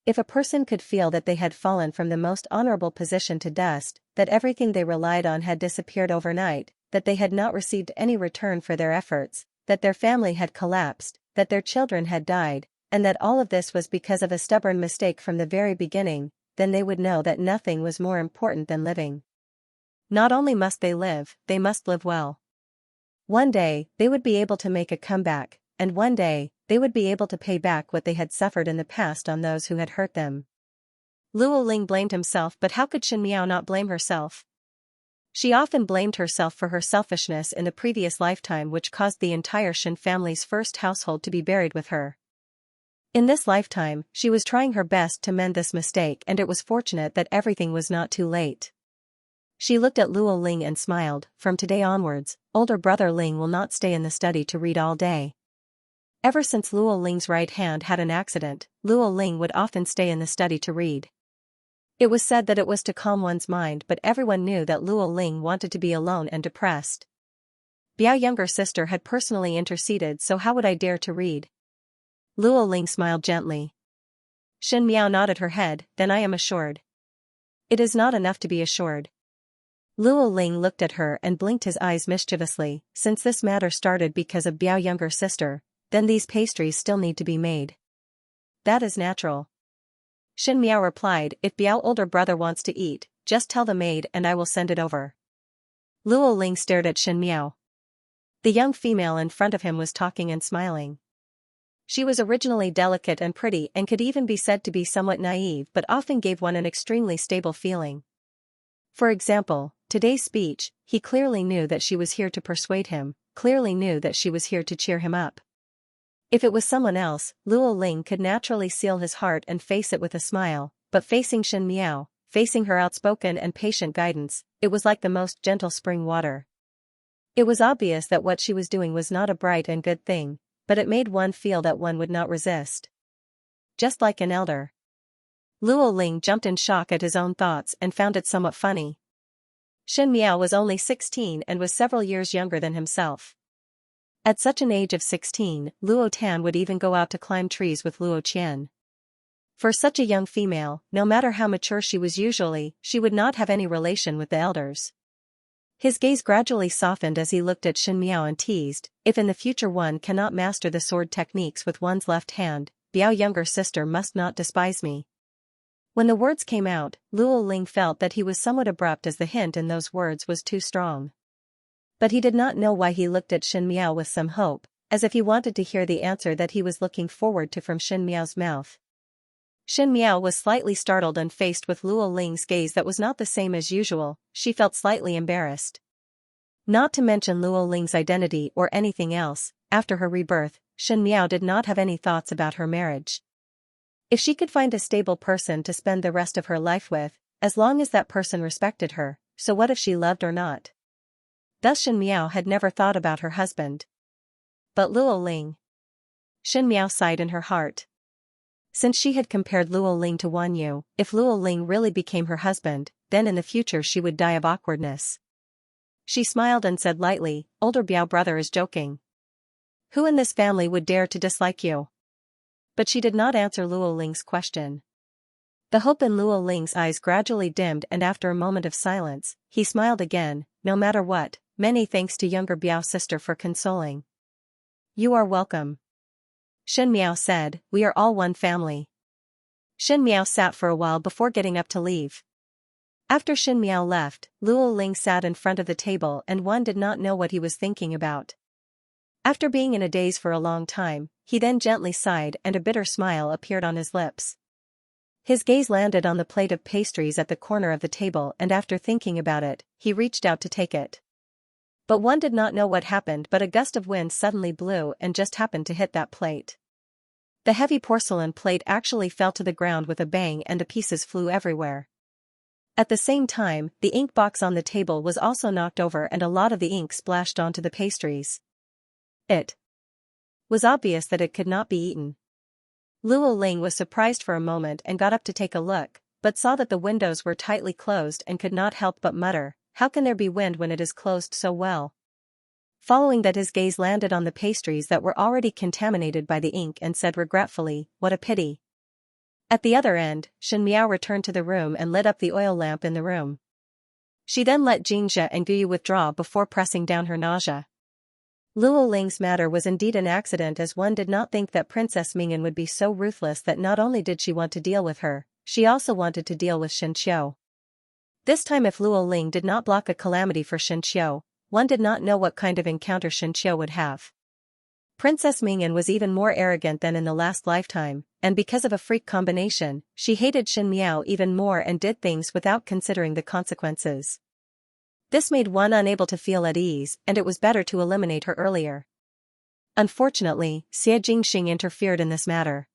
If a person could feel that they had fallen from the most honorable position to dust, that everything they relied on had disappeared overnight, that they had not received any return for their efforts, that their family had collapsed, that their children had died, and that all of this was because of a stubborn mistake from the very beginning, then they would know that nothing was more important than living. Not only must they live well. One day, they would be able to make a comeback, and one day, they would be able to pay back what they had suffered in the past on those who had hurt them. Luo Ling blamed himself, but how could Shen Miao not blame herself? She often blamed herself for her selfishness in the previous lifetime, which caused the entire Shen family's first household to be buried with her. In this lifetime, she was trying her best to mend this mistake, and it was fortunate that everything was not too late. She looked at Luo Ling and smiled. From today onwards, older brother Ling will not stay in the study to read all day. Ever since Luo Ling's right hand had an accident, Luo Ling would often stay in the study to read. It was said that it was to calm one's mind, but everyone knew that Luo Ling wanted to be alone and depressed. Biao's younger sister had personally interceded, so how would I dare to read? Luo Ling smiled gently. Shen Miao nodded her head. Then I am assured. It is not enough to be assured. Luo Ling looked at her and blinked his eyes mischievously. Since this matter started because of Biao's younger sister, then these pastries still need to be made. That is natural. Shen Miao replied. If Biao's older brother wants to eat, just tell the maid and I will send it over. Luo Ling stared at Shen Miao. The young female in front of him was talking and smiling. She was originally delicate and pretty and could even be said to be somewhat naive, but often gave one an extremely stable feeling. For example, today's speech, he clearly knew that she was here to persuade him, clearly knew that she was here to cheer him up. If it was someone else, Luo Ling could naturally seal his heart and face it with a smile, but facing Shen Miao, facing her outspoken and patient guidance, it was like the most gentle spring water. It was obvious that what she was doing was not a bright and good thing, but it made one feel that one would not resist. Just like an elder. Luo Ling jumped in shock at his own thoughts and found it somewhat funny. Shen Miao was only 16 and was several years younger than himself. At such an age of 16, Luo Tan would even go out to climb trees with Luo Qian. For such a young female, no matter how mature she was usually, she would not have any relation with the elders. His gaze gradually softened as he looked at Shen Miao and teased, if in the future one cannot master the sword techniques with one's left hand, Biao's younger sister must not despise me. When the words came out, Luo Ling felt that he was somewhat abrupt, as the hint in those words was too strong. But he did not know why he looked at Shen Miao with some hope, as if he wanted to hear the answer that he was looking forward to from Shen Miao's mouth. Shen Miao was slightly startled, and faced with Luo Ling's gaze that was not the same as usual, she felt slightly embarrassed. Not to mention Luo Ling's identity or anything else, after her rebirth, Shen Miao did not have any thoughts about her marriage. If she could find a stable person to spend the rest of her life with, as long as that person respected her, so what if she loved or not? Thus Shen Miao had never thought about her husband. But Luo Ling. Shen Miao sighed in her heart. Since she had compared Luo Ling to Wan Yu, if Luo Ling really became her husband, then in the future she would die of awkwardness. She smiled and said lightly, older Biao brother is joking. Who in this family would dare to dislike you? But she did not answer Luo Ling's question. The hope in Luo Ling's eyes gradually dimmed, and after a moment of silence, he smiled again. No matter what, many thanks to younger Biao's sister for consoling. You are welcome. Shen Miao said, we are all one family. Shen Miao sat for a while before getting up to leave. After Shen Miao left, Luo Ling sat in front of the table, and one did not know what he was thinking about. After being in a daze for a long time, he then gently sighed and a bitter smile appeared on his lips. His gaze landed on the plate of pastries at the corner of the table, and after thinking about it, he reached out to take it. But one did not know what happened, but a gust of wind suddenly blew and just happened to hit that plate. The heavy porcelain plate actually fell to the ground with a bang and the pieces flew everywhere. At the same time, the ink box on the table was also knocked over and a lot of the ink splashed onto the pastries. It was obvious that it could not be eaten. Luo Ling was surprised for a moment and got up to take a look, but saw that the windows were tightly closed and could not help but mutter, "How can there be wind when it is closed so well?" Following that, his gaze landed on the pastries that were already contaminated by the ink and said regretfully, "What a pity." At the other end, Xianxia returned to the room and lit up the oil lamp in the room. She then let Xianxia and Guyu withdraw before pressing down her nausea. Luo Ling's matter was indeed an accident, as one did not think that Princess Mingyan would be so ruthless that not only did she want to deal with her, she also wanted to deal with Xianxia. This time, if Luo Ling did not block a calamity for Xianxia, one did not know what kind of encounter Xianxia would have. Princess Mingyan was even more arrogant than in the last lifetime, and because of a freak combination, she hated Xianxia even more and did things without considering the consequences. This made one unable to feel at ease, and it was better to eliminate her earlier. Unfortunately, Xie Jingxing interfered in this matter.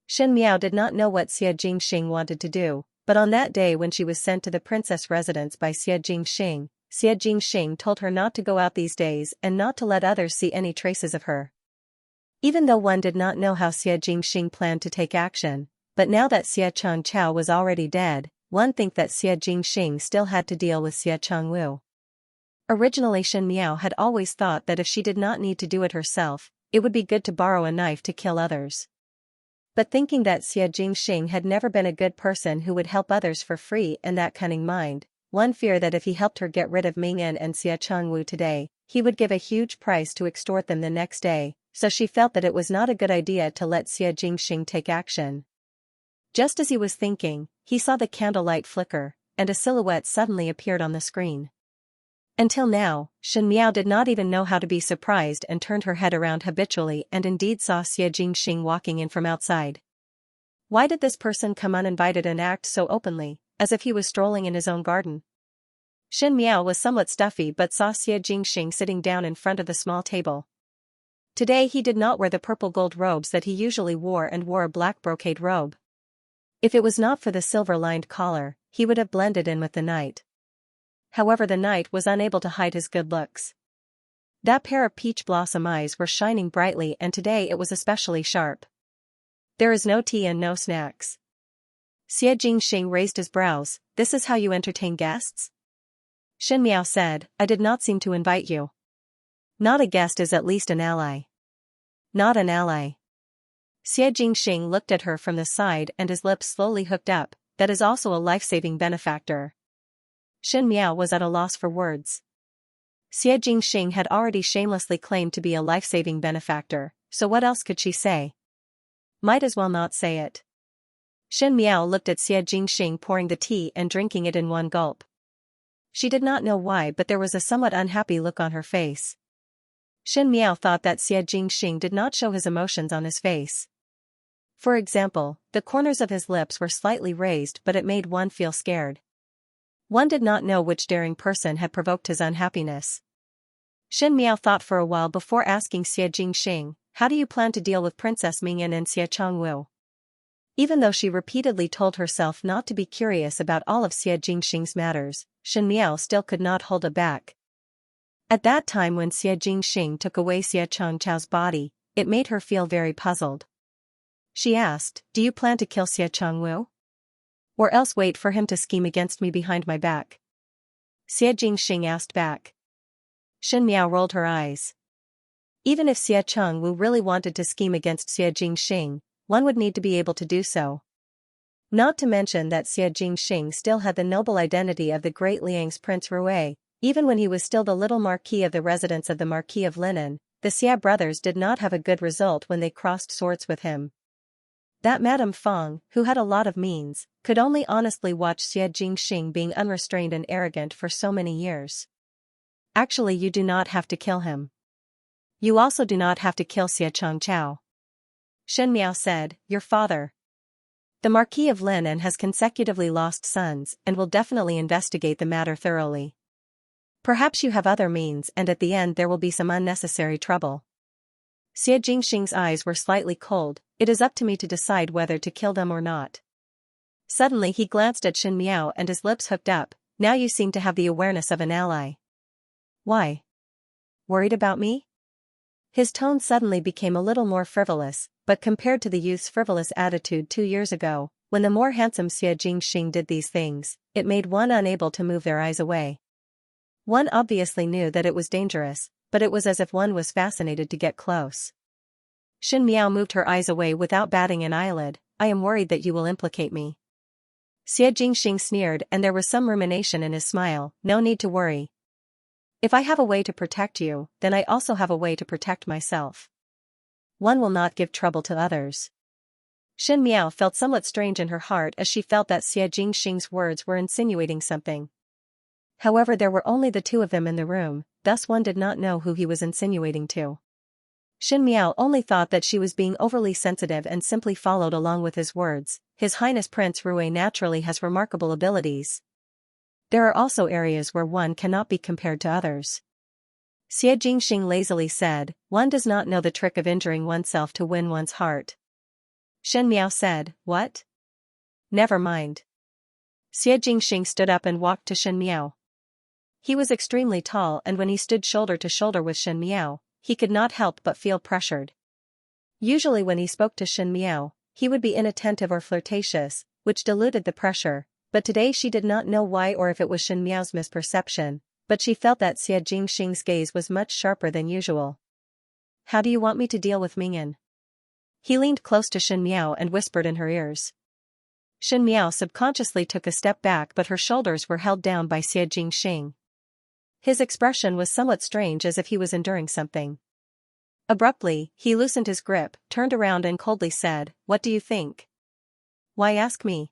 Xianxia did not know what Xie Jingxing wanted to do, but on that day when she was sent to the princess residence by Xie Jingxing told her not to go out these days and not to let others see any traces of her. Even though one did not know how Xie Jingxing planned to take action, but now that Xie Changchao was already dead, one think that Xie Jingxing still had to deal with Xie Changwu. Originally, Xianxia had always thought that if she did not need to do it herself, it would be good to borrow a knife to kill others. But thinking that Xie Jingxing had never been a good person who would help others for free and that cunning mind, one feared that if he helped her get rid of Mingyan and Xie Changwu today, he would give a huge price to extort them the next day, so she felt that it was not a good idea to let Xie Jingxing take action. Just as he was thinking, he saw the candlelight flicker, and a silhouette suddenly appeared on the screen. Until now, Xianxia did not even know how to be surprised and turned her head around habitually and indeed saw Xie Jingxing walking in from outside. Why did this person come uninvited and act so openly, as if he was strolling in his own garden? Xianxia was somewhat stuffy but saw Xie Jingxing sitting down in front of the small table. Today he did not wear the purple gold robes that he usually wore and wore a black brocade robe. If it was not for the silver-lined collar, he would have blended in with the knight. However, the knight was unable to hide his good looks. That pair of peach blossom eyes were shining brightly, and today it was especially sharp. "There is no tea and no snacks." Xie Jingxing raised his brows. "This is how you entertain guests?" Xianxia said, "I did not seem to invite you." "Not a guest is at least an ally." "Not an ally." Xie Jingxing looked at her from the side and his lips slowly hooked up. "That is also a life-saving benefactor." Xianxia was at a loss for words. Xie Jingxing had already shamelessly claimed to be a life-saving benefactor, so what else could she say? Might as well not say it. Xianxia looked at Xie Jingxing pouring the tea and drinking it in one gulp. She did not know why, but there was a somewhat unhappy look on her face. Xianxia thought that Xie Jingxing did not show his emotions on his face. For example, the corners of his lips were slightly raised, but it made one feel scared. One did not know which daring person had provoked his unhappiness. Xianxia thought for a while before asking Xie Jingxing, "How do you plan to deal with Princess Mingyan and Xie Changwu?" Even though she repeatedly told herself not to be curious about all of Xie Jingxing's matters, Xianxia still could not hold it back. At that time when Xie Jingxing took away Xie Changchao's body, it made her feel very puzzled. She asked, "Do you plan to kill Xie Changwu? Or else wait for him to scheme against me behind my back?" Xie Jingxing asked back. Xianxia rolled her eyes. Even if Xie Changwu really wanted to scheme against Xie Jingxing, one would need to be able to do so. Not to mention that Xie Jingxing still had the noble identity of the great Liang's Prince Rui. Even when he was still the little marquis of the residence of the Marquis of Linan, the Xia brothers did not have a good result when they crossed swords with him. That Madame Feng, who had a lot of means, could only honestly watch Xie Jingxing being unrestrained and arrogant for so many years. "Actually, you do not have to kill him. You also do not have to kill Xie Changchao," Xianxia said. "Your father, the Marquis of Linan, has consecutively lost sons and will definitely investigate the matter thoroughly. Perhaps you have other means and at the end there will be some unnecessary trouble. Xie Jingxing's eyes were slightly cold. It is up to me to decide whether to kill them or not. Suddenly he glanced at Xin Miao and his lips hooked up. Now you seem to have the awareness of an ally. Why? Worried about me? His tone suddenly became a little more frivolous, but compared to the youth's frivolous attitude 2 years ago, when the more handsome Xie Jingxing did these things, it made one unable to move their eyes away. One obviously knew that it was dangerous, but it was as if one was fascinated to get close. Xin Miao moved her eyes away without batting an eyelid. I am worried that you will implicate me. Xie Jingxing sneered and there was some rumination in his smile. No need to worry. If I have a way to protect you, then I also have a way to protect myself. One will not give trouble to others. Xin Miao felt somewhat strange in her heart as she felt that Xie Jingxing's words were insinuating something. However, there were only the two of them in the room, thus one did not know who he was insinuating to. Xin Miao only thought that she was being overly sensitive and simply followed along with his words. His Highness Prince Rui naturally has remarkable abilities. There are also areas where one cannot be compared to others. Xie Jingxing lazily said, one does not know the trick of injuring oneself to win one's heart. Xin Miao said, what? Never mind. Xie Jingxing stood up and walked to Xin Miao. He was extremely tall and when he stood shoulder to shoulder with Xin Miao, he could not help but feel pressured. Usually when he spoke to Xin Miao, he would be inattentive or flirtatious, which diluted the pressure, but today she did not know why or if it was Xin Miao's misperception, but she felt that Xie Jingxing's gaze was much sharper than usual. How do you want me to deal with Mingyan? He leaned close to Xin Miao and whispered in her ears. Xin Miao subconsciously took a step back but her shoulders were held down by Xie Jingxing. His expression was somewhat strange as if he was enduring something. Abruptly, he loosened his grip, turned around and coldly said, what do you think? Why ask me?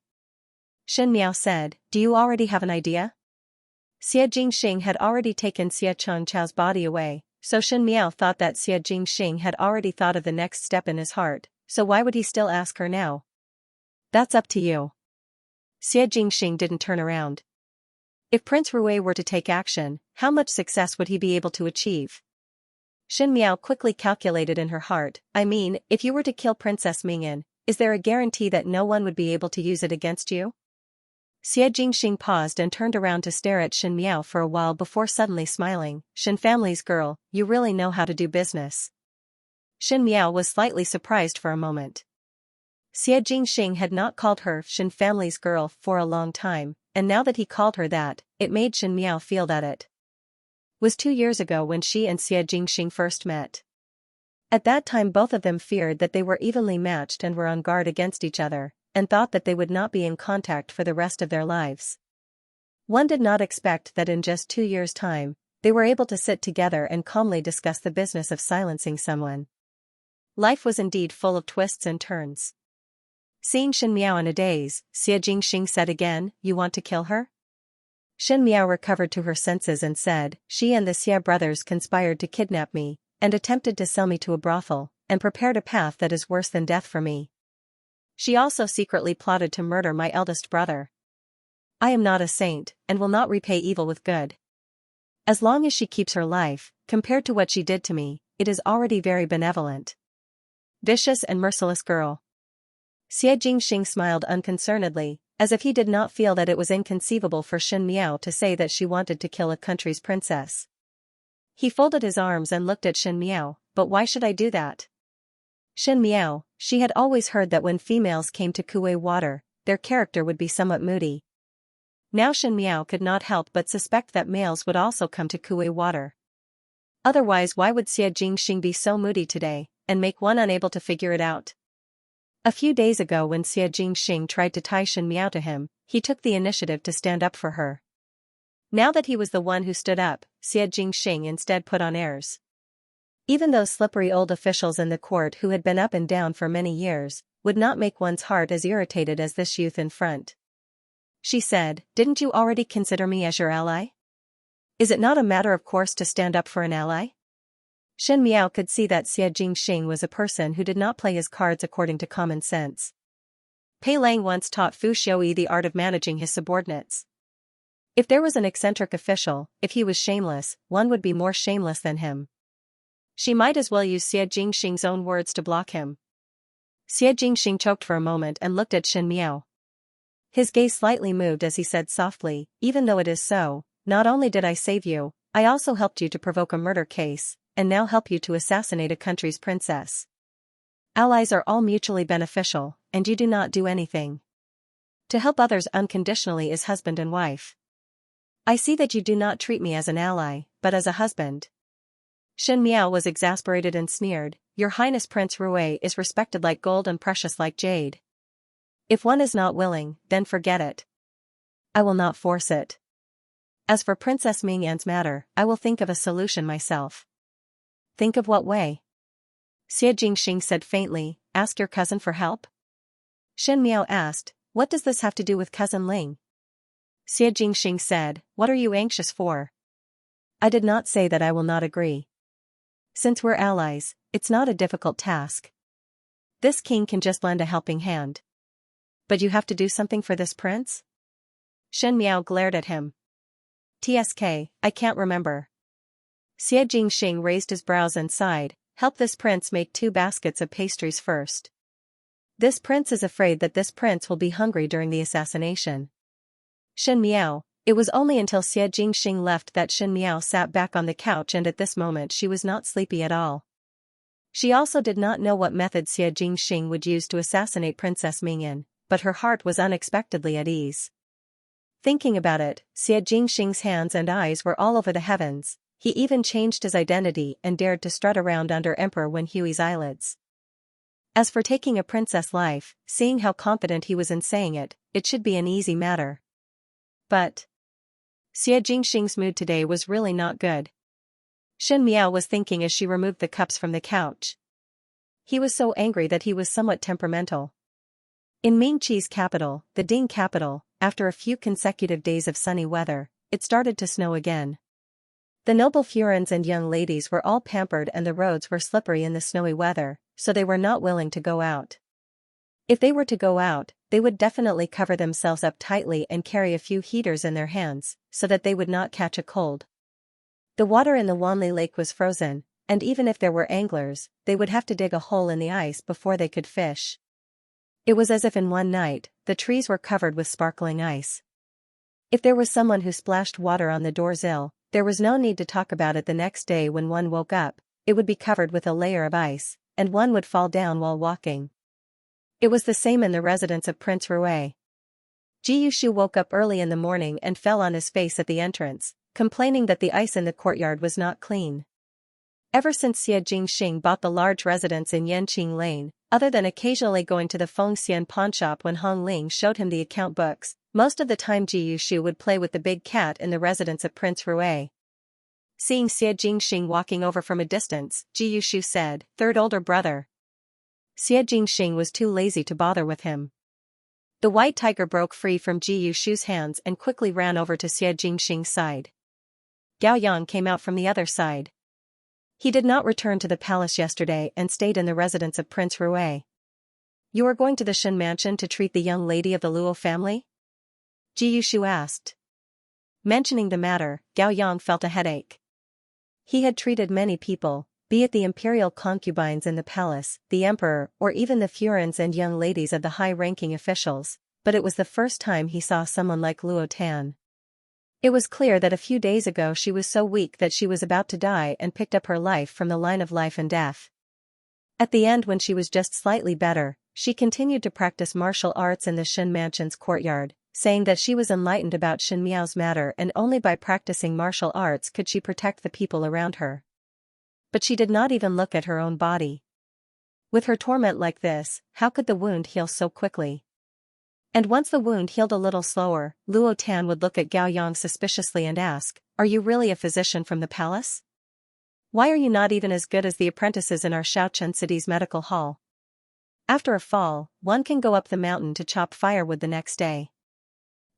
Xin Miao said, do you already have an idea? Xie Jingxing had already taken Xie Changchao's body away, so Xin Miao thought that Xie Jingxing had already thought of the next step in his heart, so why would he still ask her now? That's up to you. Xie Jingxing didn't turn around. If Prince Rui were to take action, how much success would he be able to achieve? Xin Miao quickly calculated in her heart, I mean, if you were to kill Princess Mingyan, is there a guarantee that no one would be able to use it against you? Xie Jingxing paused and turned around to stare at Xin Miao for a while before suddenly smiling, Xin family's girl, you really know how to do business. Xin Miao was slightly surprised for a moment. Xie Jingxing had not called her Xin family's girl for a long time, and now that he called her that, it made Xin Miao feel that it was 2 years ago when she and Xie Jingxing first met. At that time both of them feared that they were evenly matched and were on guard against each other, and thought that they would not be in contact for the rest of their lives. One did not expect that in just 2 years' time, they were able to sit together and calmly discuss the business of silencing someone. Life was indeed full of twists and turns. Seeing Xin Miao in a daze, Xie Jingxing said again, you want to kill her? Xin Miao recovered to her senses and said, she and the Xie brothers conspired to kidnap me, and attempted to sell me to a brothel, and prepared a path that is worse than death for me. She also secretly plotted to murder my eldest brother. I am not a saint, and will not repay evil with good. As long as she keeps her life, compared to what she did to me, it is already very benevolent. Vicious and merciless girl. Xie Jingxing smiled unconcernedly, as if he did not feel that it was inconceivable for Xin Miao to say that she wanted to kill a country's princess. He folded his arms and looked at Xin Miao, but why should I do that? Xin Miao, she had always heard that when females came to Kuei water, their character would be somewhat moody. Now Xin Miao could not help but suspect that males would also come to Kuei water. Otherwise why would Xie Jingxing be so moody today, and make one unable to figure it out? A few days ago when Xie Jingxing tried to tie Xin Miao to him, he took the initiative to stand up for her. Now that he was the one who stood up, Xie Jingxing instead put on airs. Even those slippery old officials in the court who had been up and down for many years, would not make one's heart as irritated as this youth in front. She said, didn't you already consider me as your ally? Is it not a matter of course to stand up for an ally? Xin Miao could see that Xie Jingxing was a person who did not play his cards according to common sense. Pei Lang once taught Fu Xiaoyi the art of managing his subordinates. If there was an eccentric official, if he was shameless, one would be more shameless than him. She might as well use Xie Jingxing's own words to block him. Xie Jingxing choked for a moment and looked at Shen Miao. His gaze slightly moved as he said softly, even though it is so, not only did I save you, I also helped you to provoke a murder case, and now help you to assassinate a country's princess. Allies are all mutually beneficial, and you do not do anything. To help others unconditionally is husband and wife. I see that you do not treat me as an ally, but as a husband. Shen Miao was exasperated and sneered, Your Highness Prince Rui is respected like gold and precious like jade. If one is not willing, then forget it. I will not force it. As for Princess Mingyan's matter, I will think of a solution myself. Think of what way? Xie Jingxing said faintly, Ask your cousin for help? Shen Miao asked, What does this have to do with Cousin Ling? Xie Jingxing said, What are you anxious for? I did not say that I will not agree. Since we're allies, it's not a difficult task. This king can just lend a helping hand. But you have to do something for this prince? Shen Miao glared at him. TSK, I can't remember. Xie Jingxing raised his brows and sighed, Help this prince make 2 baskets of pastries first. This prince is afraid that this prince will be hungry during the assassination. Shen Miao, it was only until Xie Jingxing left that Shen Miao sat back on the couch, and at this moment she was not sleepy at all. She also did not know what method Xie Jingxing would use to assassinate Princess Mingyan, but her heart was unexpectedly at ease. Thinking about it, Xie Jingxing's hands and eyes were all over the heavens. He even changed his identity and dared to strut around under Emperor Wen Hui's eyelids. As for taking a princess' life, seeing how confident he was in saying it, it should be an easy matter. But Xie Jingxing's mood today was really not good. Shen Miao was thinking as she removed the cups from the couch. He was so angry that he was somewhat temperamental. In Mingqi's capital, the Ding capital, after a few consecutive days of sunny weather, it started to snow again. The noble Furens and young ladies were all pampered and the roads were slippery in the snowy weather, so they were not willing to go out. If they were to go out, they would definitely cover themselves up tightly and carry a few heaters in their hands, so that they would not catch a cold. The water in the Wanli Lake was frozen, and even if there were anglers, they would have to dig a hole in the ice before they could fish. It was as if in one night, the trees were covered with sparkling ice. If there was someone who splashed water on the doorsill, there was no need to talk about it the next day when one woke up, it would be covered with a layer of ice, and one would fall down while walking. It was the same in the residence of Prince Rui. Ji Yushu woke up early in the morning and fell on his face at the entrance, complaining that the ice in the courtyard was not clean. Ever since Xie Jingxing bought the large residence in Yanqing Lane, other than occasionally going to the Fengxian pawnshop when Hong Ling showed him the account books, most of the time Ji Yushu would play with the big cat in the residence of Prince Rui. Seeing Xie Jingxing walking over from a distance, Ji Yushu said, Third older brother. Xie Jingxing was too lazy to bother with him. The white tiger broke free from Ji Yushu's hands and quickly ran over to Xie Jingxing's side. Gao Yang came out from the other side. He did not return to the palace yesterday and stayed in the residence of Prince Rui. You are going to the Shen mansion to treat the young lady of the Luo family? Ji Yushu asked. Mentioning the matter, Gao Yang felt a headache. He had treated many people, be it the imperial concubines in the palace, the emperor, or even the Furens and young ladies of the high-ranking officials, but it was the first time he saw someone like Luo Tan. It was clear that a few days ago she was so weak that she was about to die and picked up her life from the line of life and death. At the end, when she was just slightly better, she continued to practice martial arts in the Shen mansion's courtyard, saying that she was enlightened about Shen Miao's matter and only by practicing martial arts could she protect the people around her. But she did not even look at her own body. With her torment like this, how could the wound heal so quickly? And once the wound healed a little slower, Luo Tan would look at Gao Yang suspiciously and ask, Are you really a physician from the palace? Why are you not even as good as the apprentices in our Shaochen city's medical hall? After a fall, one can go up the mountain to chop firewood the next day.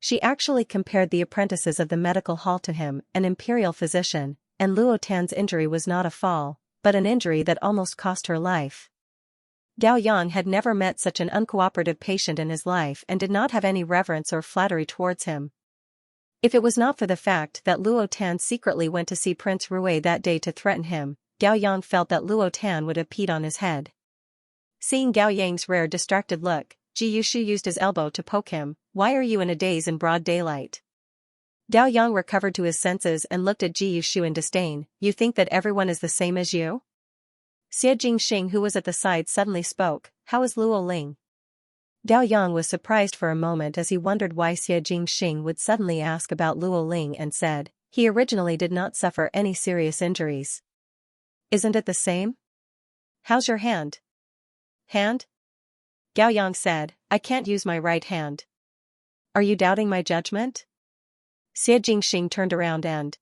She actually compared the apprentices of the medical hall to him, an imperial physician, and Luo Tan's injury was not a fall, but an injury that almost cost her life. Gao Yang had never met such an uncooperative patient in his life and did not have any reverence or flattery towards him. If it was not for the fact that Luo Tan secretly went to see Prince Rui that day to threaten him, Gao Yang felt that Luo Tan would have peed on his head. Seeing Gao Yang's rare distracted look, Ji Yushu used his elbow to poke him. Why are you in a daze in broad daylight? Gao Yang recovered to his senses and looked at Ji Yushu in disdain. You think that everyone is the same as you? Xie Jingxing, who was at the side, suddenly spoke. How is Luo Ling? Gao Yang was surprised for a moment as he wondered why Xie Jingxing would suddenly ask about Luo Ling and said, he originally did not suffer any serious injuries. Isn't it the same? How's your hand? Hand? Gao Yang said, I can't use my right hand. Are you doubting my judgment? Xie Jingxing turned around and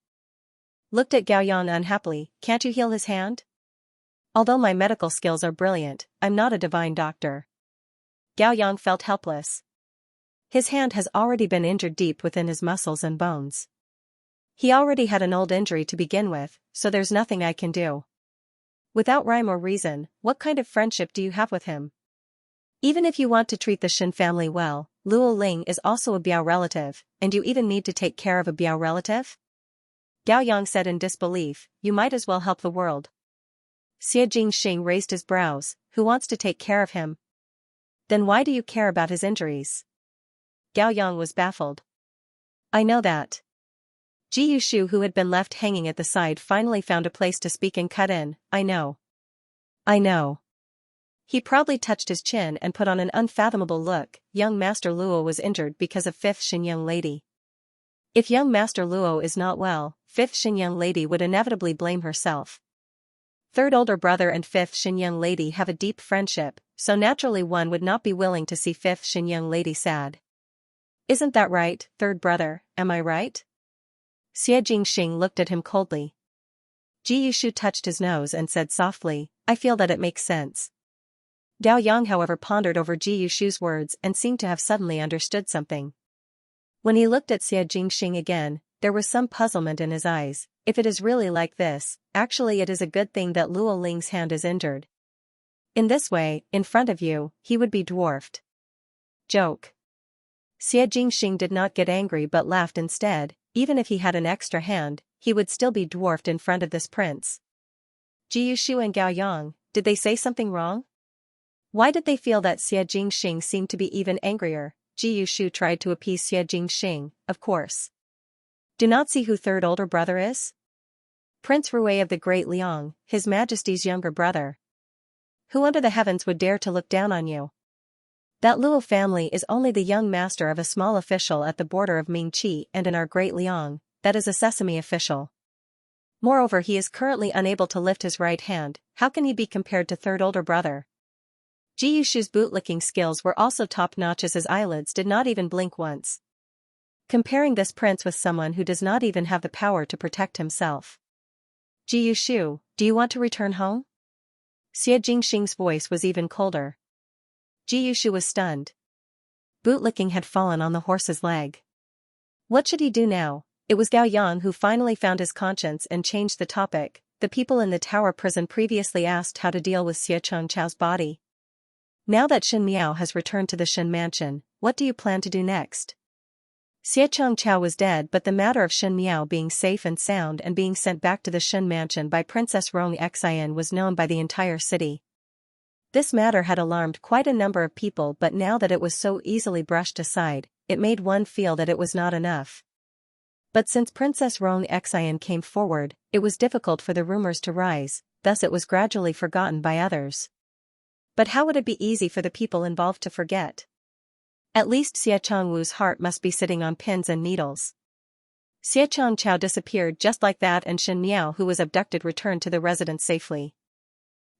looked at Gao Yang unhappily. Can't you heal his hand? Although my medical skills are brilliant, I'm not a divine doctor. Gao Yang felt helpless. His hand has already been injured deep within his muscles and bones. He already had an old injury to begin with, so there's nothing I can do. Without rhyme or reason, what kind of friendship do you have with him? Even if you want to treat the Shen family well, Luo Ling is also a Biao relative, and you even need to take care of a Biao relative? Gao Yang said in disbelief, you might as well help the world. Xie Jingxing raised his brows. Who wants to take care of him? Then why do you care about his injuries? Gao Yang was baffled. I know that. Ji Yushu, who had been left hanging at the side, finally found a place to speak and cut in. I know. I know. He proudly touched his chin and put on an unfathomable look. Young Master Luo was injured because of fifth Shen young lady. If young Master Luo is not well, fifth Shen young lady would inevitably blame herself. Third older brother and fifth Shen young lady have a deep friendship, so naturally one would not be willing to see fifth Shen young lady sad. Isn't that right, third brother, am I right? Xie Jingxing looked at him coldly. Ji Yushu touched his nose and said softly, I feel that it makes sense. Gao Yang, however, pondered over Ji Yushu's words and seemed to have suddenly understood something. When he looked at Xie Jingxing again, there was some puzzlement in his eyes. If it is really like this, actually it is a good thing that Luo Ling's hand is injured. In this way, in front of you, he would be dwarfed. Joke. Xie Jingxing did not get angry but laughed instead. Even if he had an extra hand, he would still be dwarfed in front of this prince. Ji Yushu and Gao Yang, did they say something wrong? Why did they feel that Xie Jingxing seemed to be even angrier? Ji Yushu tried to appease Xie Jingxing, of course. Do not see who third older brother is? Prince Rui of the Great Liang, His Majesty's younger brother. Who under the heavens would dare to look down on you? That Luo family is only the young master of a small official at the border of Mingqi and in our Great Liang, that is a sesame official. Moreover, he is currently unable to lift his right hand. How can he be compared to third older brother? Ji Yushu's bootlicking skills were also top-notch, as his eyelids did not even blink once. Comparing this prince with someone who does not even have the power to protect himself. Ji Yushu, do you want to return home? Xie Jingxing's voice was even colder. Ji Yushu was stunned. Bootlicking had fallen on the horse's leg. What should he do now? It was Gao Yang who finally found his conscience and changed the topic. The people in the tower prison previously asked how to deal with Xie Chengchao's body. Now that Shen Miao has returned to the Shen mansion, what do you plan to do next? Xie Chengchao was dead, but the matter of Shen Miao being safe and sound and being sent back to the Shen mansion by Princess Rong Xian was known by the entire city. This matter had alarmed quite a number of people, but now that it was so easily brushed aside, it made one feel that it was not enough. But since Princess Rong Xian came forward, it was difficult for the rumors to rise, thus it was gradually forgotten by others. But how would it be easy for the people involved to forget? At least Xie Changwu's heart must be sitting on pins and needles. Xie Changchao disappeared just like that, and Shen Miao, who was abducted, returned to the residence safely.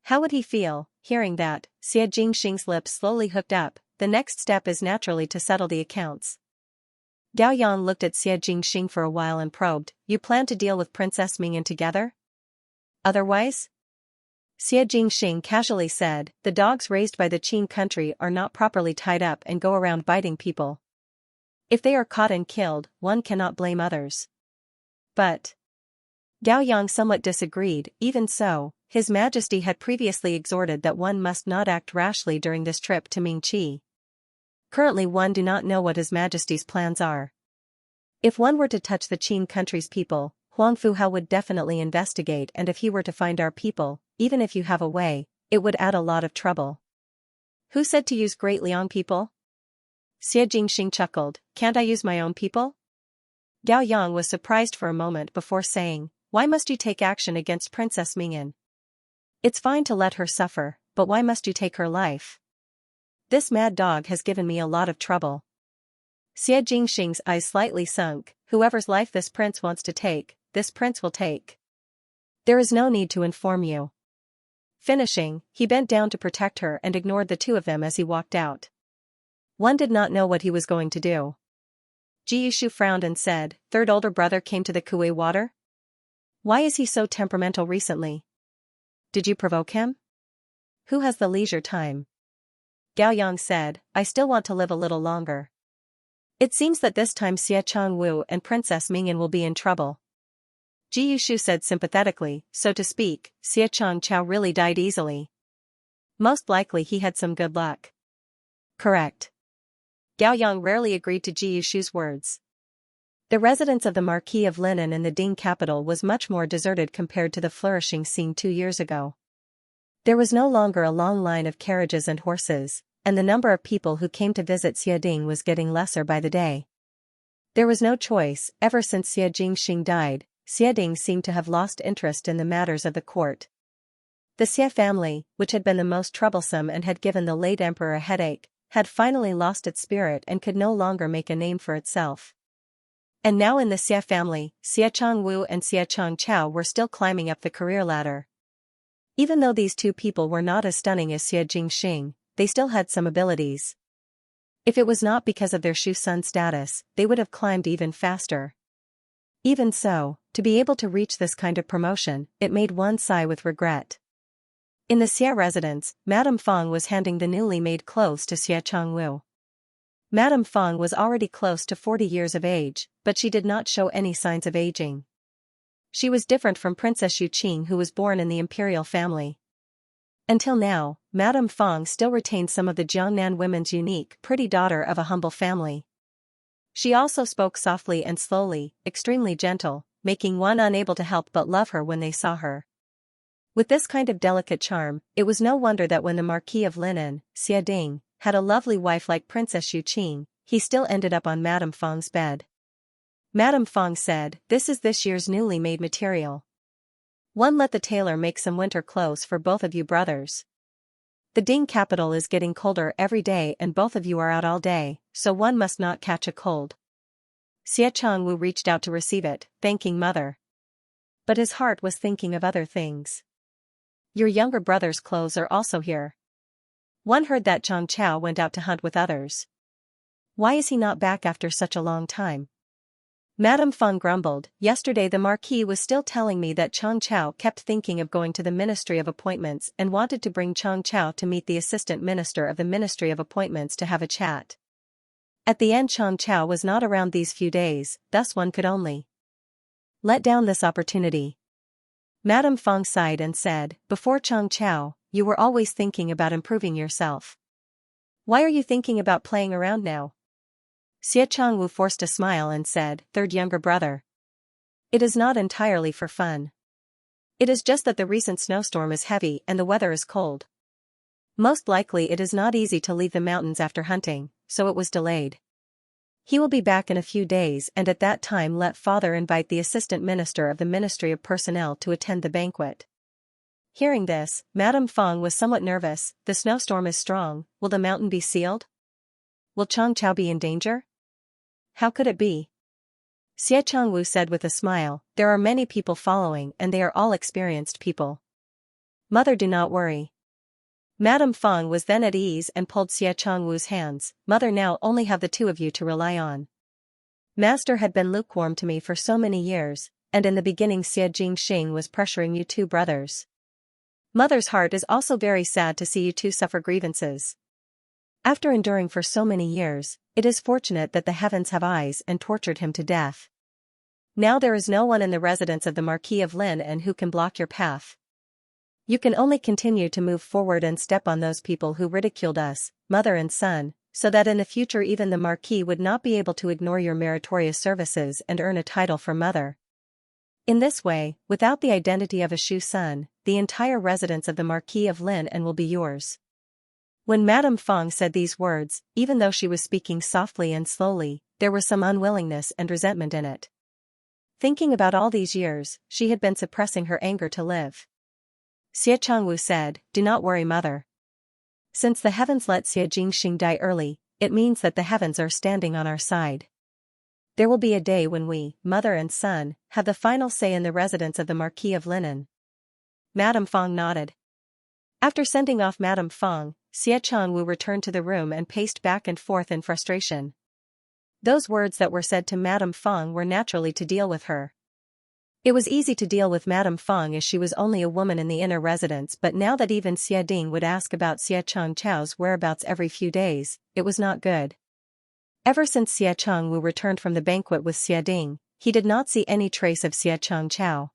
How would he feel, hearing that? Xie Jingxing's lips slowly hooked up. The next step is naturally to settle the accounts. Gao Yang looked at Xie Jingxing for a while and probed, you plan to deal with Princess Mingyan together? Otherwise? Xie Jingxing casually said, the dogs raised by the Qin country are not properly tied up and go around biting people. If they are caught and killed, one cannot blame others. But Gao Yang somewhat disagreed. Even so, His Majesty had previously exhorted that one must not act rashly during this trip to Mingqi. Currently one do not know what His Majesty's plans are. If one were to touch the Qin country's people, Huang Fuhao would definitely investigate, and if he were to find our people, even if you have a way, it would add a lot of trouble. Who said to use Great Liang people? Xie Jingxing chuckled, can't I use my own people? Gao Yang was surprised for a moment before saying, why must you take action against Princess Mingyan? It's fine to let her suffer, but why must you take her life? This mad dog has given me a lot of trouble. Xie Jingxing's eyes slightly sunk, whoever's life this prince wants to take, this prince will take. There is no need to inform you. Finishing, he bent down to protect her and ignored the two of them as he walked out. One did not know what he was going to do. Ji Yushu frowned and said, third older brother came to the Kuei water? Why is he so temperamental recently? Did you provoke him? Who has the leisure time? Gao Yang said, I still want to live a little longer. It seems that this time Xie Changwu and Princess Mingyan will be in trouble. Ji Yushu said sympathetically, so to speak, Xie Changchao really died easily. Most likely he had some good luck. Correct. Gao Yang rarely agreed to Ji Yushu's words. The residence of the Marquis of Linan in the Ding capital was much more deserted compared to the flourishing scene 2 years ago. There was no longer a long line of carriages and horses, and the number of people who came to visit Xiading was getting lesser by the day. There was no choice. Ever since Xie Jingxing died, Xiading seemed to have lost interest in the matters of the court. The Xie family, which had been the most troublesome and had given the late emperor a headache, had finally lost its spirit and could no longer make a name for itself. And now in the Xie family, Xie Changwu and Xie Changchao were still climbing up the career ladder. Even though these two people were not as stunning as Xie Jingxing, they still had some abilities. If it was not because of their Shu Sun status, they would have climbed even faster. Even so, to be able to reach this kind of promotion, it made one sigh with regret. In the Xie residence, Madame Feng was handing the newly made clothes to Xie Changwu. Madame Feng was already close to 40 years of age, but she did not show any signs of aging. She was different from Princess Yuqing, who was born in the imperial family. Until now, Madame Feng still retained some of the Jiangnan women's unique pretty daughter of a humble family. She also spoke softly and slowly, extremely gentle, making one unable to help but love her when they saw her. With this kind of delicate charm, it was no wonder that when the Marquis of Linan, Xiading, had a lovely wife like Princess Yuqing, he still ended up on Madame Feng's bed. Madame Feng said, this is this year's newly made material. One, let the tailor make some winter clothes for both of you brothers. The Ding capital is getting colder every day and both of you are out all day, so one must not catch a cold. Xie Changwu reached out to receive it, thanking Mother. But his heart was thinking of other things. Your younger brother's clothes are also here. One heard that Chang Chao went out to hunt with others. Why is he not back after such a long time? Madame Feng grumbled, yesterday the Marquis was still telling me that Chang Chao kept thinking of going to the Ministry of Appointments and wanted to bring Chang Chao to meet the Assistant Minister of the Ministry of Appointments to have a chat. At the end Chang Chao was not around these few days, thus one could only let down this opportunity. Madame Feng sighed and said, before Chang Chao, you were always thinking about improving yourself. Why are you thinking about playing around now? Xie Changwu forced a smile and said, third younger brother. It is not entirely for fun. It is just that the recent snowstorm is heavy and the weather is cold. Most likely it is not easy to leave the mountains after hunting, so it was delayed. He will be back in a few days and at that time let father invite the Assistant Minister of the Ministry of Personnel to attend the banquet. Hearing this, Madame Feng was somewhat nervous. The snowstorm is strong, will the mountain be sealed? Will Chang Chao be in danger? How could it be? Xie Changwu said with a smile, there are many people following and they are all experienced people. Mother, do not worry. Madame Feng was then at ease and pulled Xie Changwu's hands. Mother, now only have the two of you to rely on. Master had been lukewarm to me for so many years, and in the beginning Xie Jingxing was pressuring you two brothers. Mother's heart is also very sad to see you two suffer grievances. After enduring for so many years, it is fortunate that the heavens have eyes and tortured him to death. Now there is no one in the residence of the Marquis of Lin and who can block your path. You can only continue to move forward and step on those people who ridiculed us, mother and son, so that in the future even the Marquis would not be able to ignore your meritorious services and earn a title for mother. In this way, without the identity of a Shu son, the entire residence of the Marquis of Lin and will be yours." When Madame Fong said these words, even though she was speaking softly and slowly, there was some unwillingness and resentment in it. Thinking about all these years, she had been suppressing her anger to live. Xie Changwu said, "Do not worry, mother. Since the heavens let Xie Jingxing die early, it means that the heavens are standing on our side. There will be a day when we, mother and son, have the final say in the residence of the Marquis of Linen." Madame Fong nodded. After sending off Madame Fong, Xie Changwu returned to the room and paced back and forth in frustration. Those words that were said to Madame Fong were naturally to deal with her. It was easy to deal with Madame Fong as she was only a woman in the inner residence, but now that even Xie Ding would ask about Xie Changchao's whereabouts every few days, it was not good. Ever since Xie Changwu returned from the banquet with Xie Ding, he did not see any trace of Xie Changchao.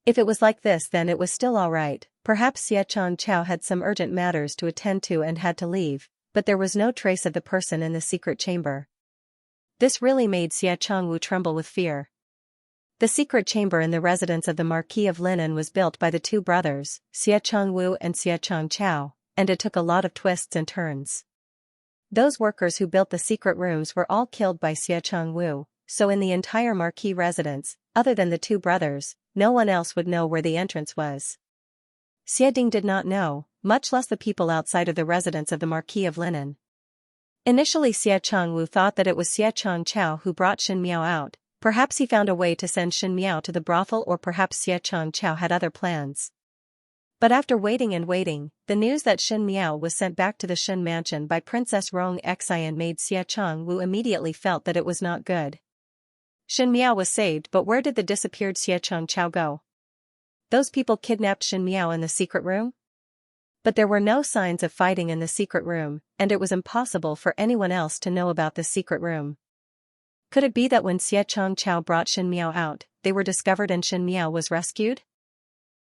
If it was like this, then it was still all right. Perhaps Xie Changchao had some urgent matters to attend to and had to leave, but there was no trace of the person in the secret chamber. This really made Xie Changwu tremble with fear. The secret chamber in the residence of the Marquis of Linen was built by the two brothers, Xie Changwu and Xie Changchao, and it took a lot of twists and turns. Those workers who built the secret rooms were all killed by Xie Changwu, so in the entire Marquis residence, other than the two brothers, no one else would know where the entrance was. Xie Ding did not know, much less the people outside of the residence of the Marquis of Linen. Initially Xie Changwu thought that it was Xie Changchao who brought Shin Miao out. Perhaps he found a way to send Shin Miao to the brothel, or perhaps Xie Changchao had other plans. But after waiting and waiting, the news that Shin Miao was sent back to the Shin mansion by Princess Rong Xian made Xie Changwu immediately felt that it was not good. Shin Miao was saved, but where did the disappeared Xie Changchao go? Those people kidnapped Shin Miao in the secret room? But there were no signs of fighting in the secret room, and it was impossible for anyone else to know about the secret room. Could it be that when Xie Changchao brought Shin Miao out, they were discovered and Shin Miao was rescued?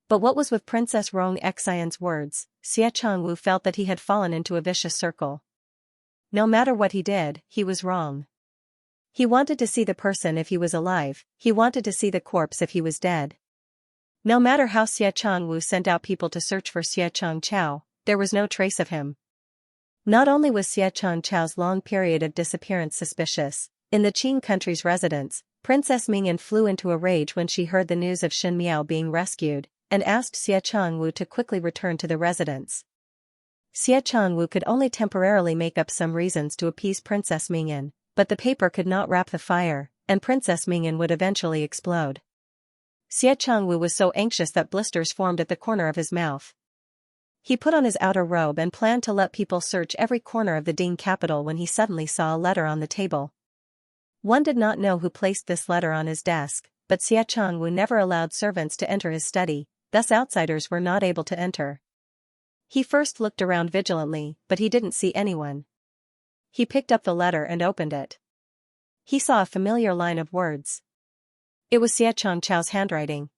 But what was with Princess Rong Xian's words? Xie Changwu felt that he had fallen into a vicious circle. No matter what he did, he was wrong. He wanted to see the person if he was alive, he wanted to see the corpse if he was dead. No matter how Xie Changwu sent out people to search for Xie Changchao, there was no trace of him. Not only was Xie Changchao's long period of disappearance suspicious, in the Qing country's residence, Princess Mingyan flew into a rage when she heard the news of Shin Miao being rescued, and asked Xie Changwu to quickly return to the residence. Xie Changwu could only temporarily make up some reasons to appease Princess Mingyan, but the paper could not wrap the fire, and Princess Mingyan would eventually explode. Xie Changwu was so anxious that blisters formed at the corner of his mouth. He put on his outer robe and planned to let people search every corner of the Ding capital when he suddenly saw a letter on the table. One did not know who placed this letter on his desk, but Xie Changwu never allowed servants to enter his study, thus outsiders were not able to enter. He first looked around vigilantly, but he didn't see anyone. He picked up the letter and opened it. He saw a familiar line of words. It was Xie Changchao's handwriting.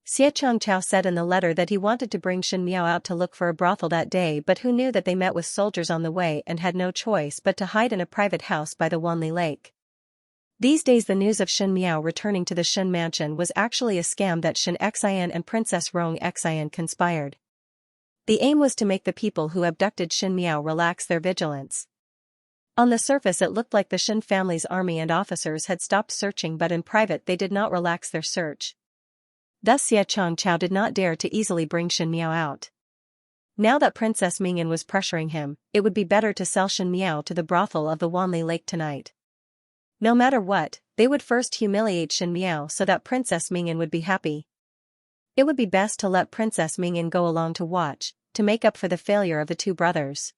Xie Changchao said in the letter that he wanted to bring Shin Miao out to look for a brothel that day, but who knew that they met with soldiers on the way and had no choice but to hide in a private house by the Wanli Lake. These days the news of Shin Miao returning to the Shin mansion was actually a scam that Shin Xian and Princess Rong Xian conspired. The aim was to make the people who abducted Shin Miao relax their vigilance. On the surface it looked like the Shin family's army and officers had stopped searching, but in private they did not relax their search. Thus Xie Changchao did not dare to easily bring Shin Miao out. Now that Princess Mingyan was pressuring him, it would be better to sell Shin Miao to the brothel of the Wanli Lake tonight. No matter what, they would first humiliate Shin Miao so that Princess Mingyan would be happy. It would be best to let Princess Mingyan go along to watch, to make up for the failure of the two brothers.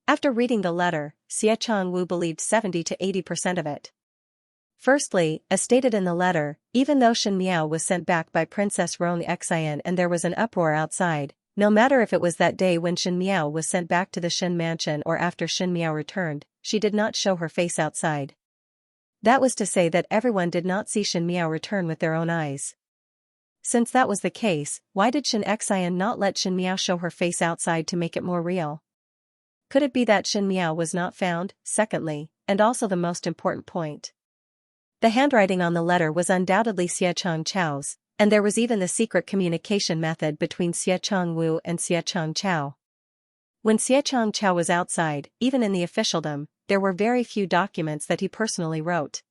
After reading the letter, Xie Changwu believed 70 to 80% of it. Firstly, as stated in the letter, even though Shin Miao was sent back by Princess Rong Xian and there was an uproar outside, no matter if it was that day when Shin Miao was sent back to the Shin mansion or after Shin Miao returned, she did not show her face outside. That was to say that everyone did not see Shin Miao return with their own eyes. Since that was the case, why did Shin Xian not let Shin Miao show her face outside to make it more real? Could it be that Shen Miao was not found? Secondly, and also the most important point, the handwriting on the letter was undoubtedly Xie Changchao's, and there was even the secret communication method between Xie Changwu and Xie Changchao. When Xie Changchao was outside, even in the officialdom, there were very few documents that he personally wrote.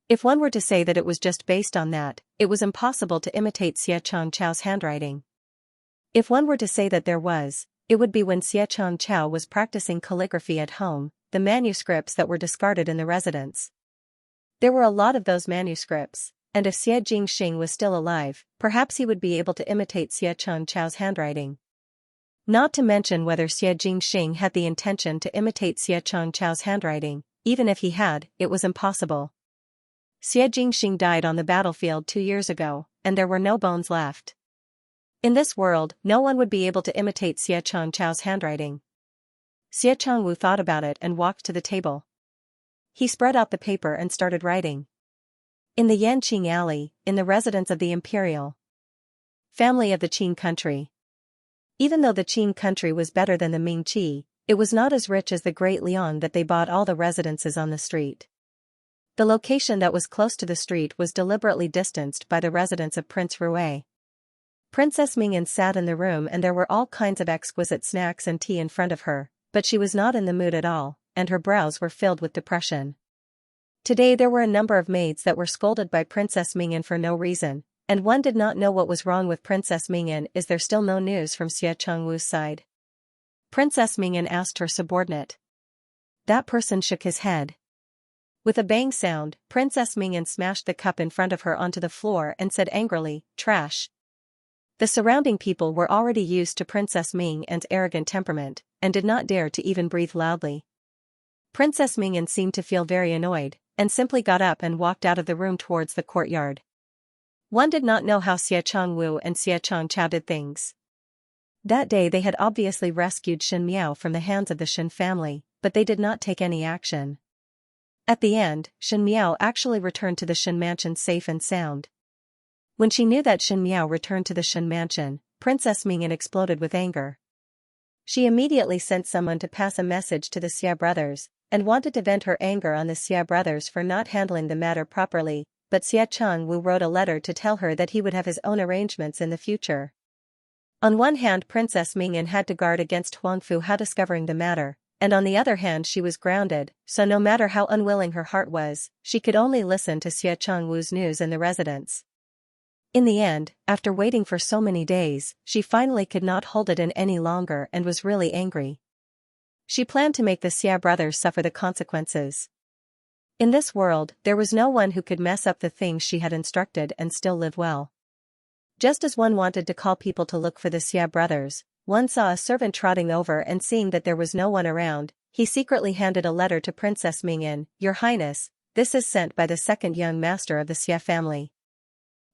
If one were to say that it was just based on that, it was impossible to imitate Xie Changchao's handwriting. If one were to say that there was, it would be when Xie Changchao was practicing calligraphy at home, the manuscripts that were discarded in the residence. There were a lot of those manuscripts, and if Xie Jingxing was still alive, perhaps he would be able to imitate Xie Changchao's handwriting. Not to mention whether Xie Jingxing had the intention to imitate Xie Changchao's handwriting. Even if he had, it was impossible. Xie Jingxing died on the battlefield 2 years ago, and there were no bones left. In this world, no one would be able to imitate Xie Changchao's handwriting. Xie Changwu thought about it and walked to the table. He spread out the paper and started writing. In the Yanqing Alley, in the residence of the imperial family of the Qing country. Even though the Qing country was better than the Ming Qi, it was not as rich as the Great Liang that they bought all the residences on the street. The location that was close to the street was deliberately distanced by the residence of Prince Rui. Princess Mingyan sat in the room and there were all kinds of exquisite snacks and tea in front of her, but she was not in the mood at all, and her brows were filled with depression. Today there were a number of maids that were scolded by Princess Mingyan for no reason, and one did not know what was wrong with Princess Mingyan. Is there still no news from Xie Changwu's side? Princess Mingyan asked her subordinate. That person shook his head. With a bang sound, Princess Mingyan smashed the cup in front of her onto the floor and said angrily, "Trash." The surrounding people were already used to Princess Mingyan's arrogant temperament, and did not dare to even breathe loudly. Princess Mingyan seemed to feel very annoyed, and simply got up and walked out of the room towards the courtyard. One did not know how Xie Changwu and Xie Changchao did things. That day they had obviously rescued Shen Miao from the hands of the Shen family, but they did not take any action. At the end, Shen Miao actually returned to the Shen mansion safe and sound. When she knew that Shen Miao returned to the Shen mansion, Princess Mingyan exploded with anger. She immediately sent someone to pass a message to the Xia brothers, and wanted to vent her anger on the Xia brothers for not handling the matter properly, but Xie Changwu wrote a letter to tell her that he would have his own arrangements in the future. On one hand, Princess Mingyan had to guard against Huang Fuhao discovering the matter, and on the other hand she was grounded, so no matter how unwilling her heart was, she could only listen to Xie Changwu's news in the residence. In the end, after waiting for so many days, she finally could not hold it in any longer and was really angry. She planned to make the Xia brothers suffer the consequences. In this world, there was no one who could mess up the things she had instructed and still live well. Just as one wanted to call people to look for the Xia brothers, one saw a servant trotting over and seeing that there was no one around, he secretly handed a letter to Princess Mingyan. "Your Highness, this is sent by the second young master of the Xia family."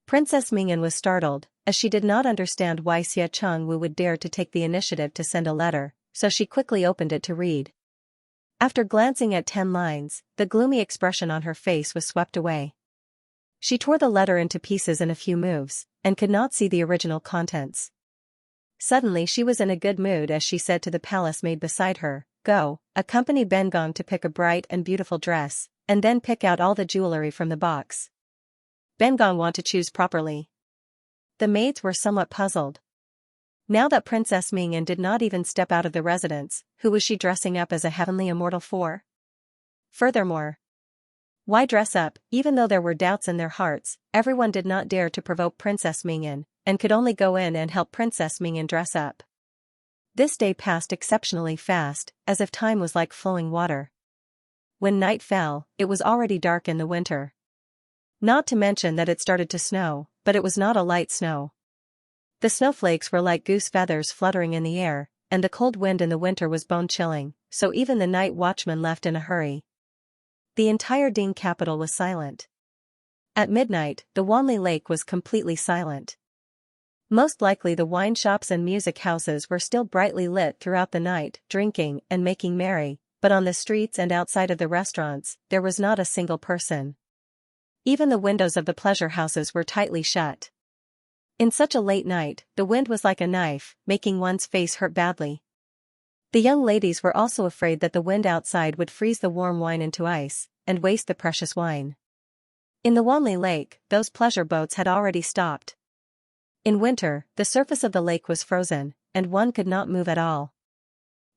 Princess Mingyan was startled, as she did not understand why Xie Changwu would dare to take the initiative to send a letter, so she quickly opened it to read. After glancing at 10 lines, the gloomy expression on her face was swept away. She tore the letter into pieces in a few moves, and could not see the original contents. Suddenly she was in a good mood as she said to the palace maid beside her, "Go, accompany Bengong to pick a bright and beautiful dress, and then pick out all the jewelry from the box. Bengong want to choose properly." The maids were somewhat puzzled. Now that Princess Mingyan did not even step out of the residence, who was she dressing up as a heavenly immortal for? Furthermore, why dress up? Even though there were doubts in their hearts, everyone did not dare to provoke Princess Mingyan, and could only go in and help Princess Mingyan dress up. This day passed exceptionally fast, as if time was like flowing water. When night fell, it was already dark in the winter. Not to mention that it started to snow, but it was not a light snow. The snowflakes were like goose feathers fluttering in the air, and the cold wind in the winter was bone-chilling, so even the night watchman left in a hurry. The entire Ding capital was silent. At midnight, the Wanli Lake was completely silent. Most likely the wine shops and music houses were still brightly lit throughout the night, drinking and making merry, but on the streets and outside of the restaurants, there was not a single person. Even the windows of the pleasure houses were tightly shut. In such a late night, the wind was like a knife, making one's face hurt badly. The young ladies were also afraid that the wind outside would freeze the warm wine into ice, and waste the precious wine. In the Wanli Lake, those pleasure boats had already stopped. In winter, the surface of the lake was frozen, and one could not move at all.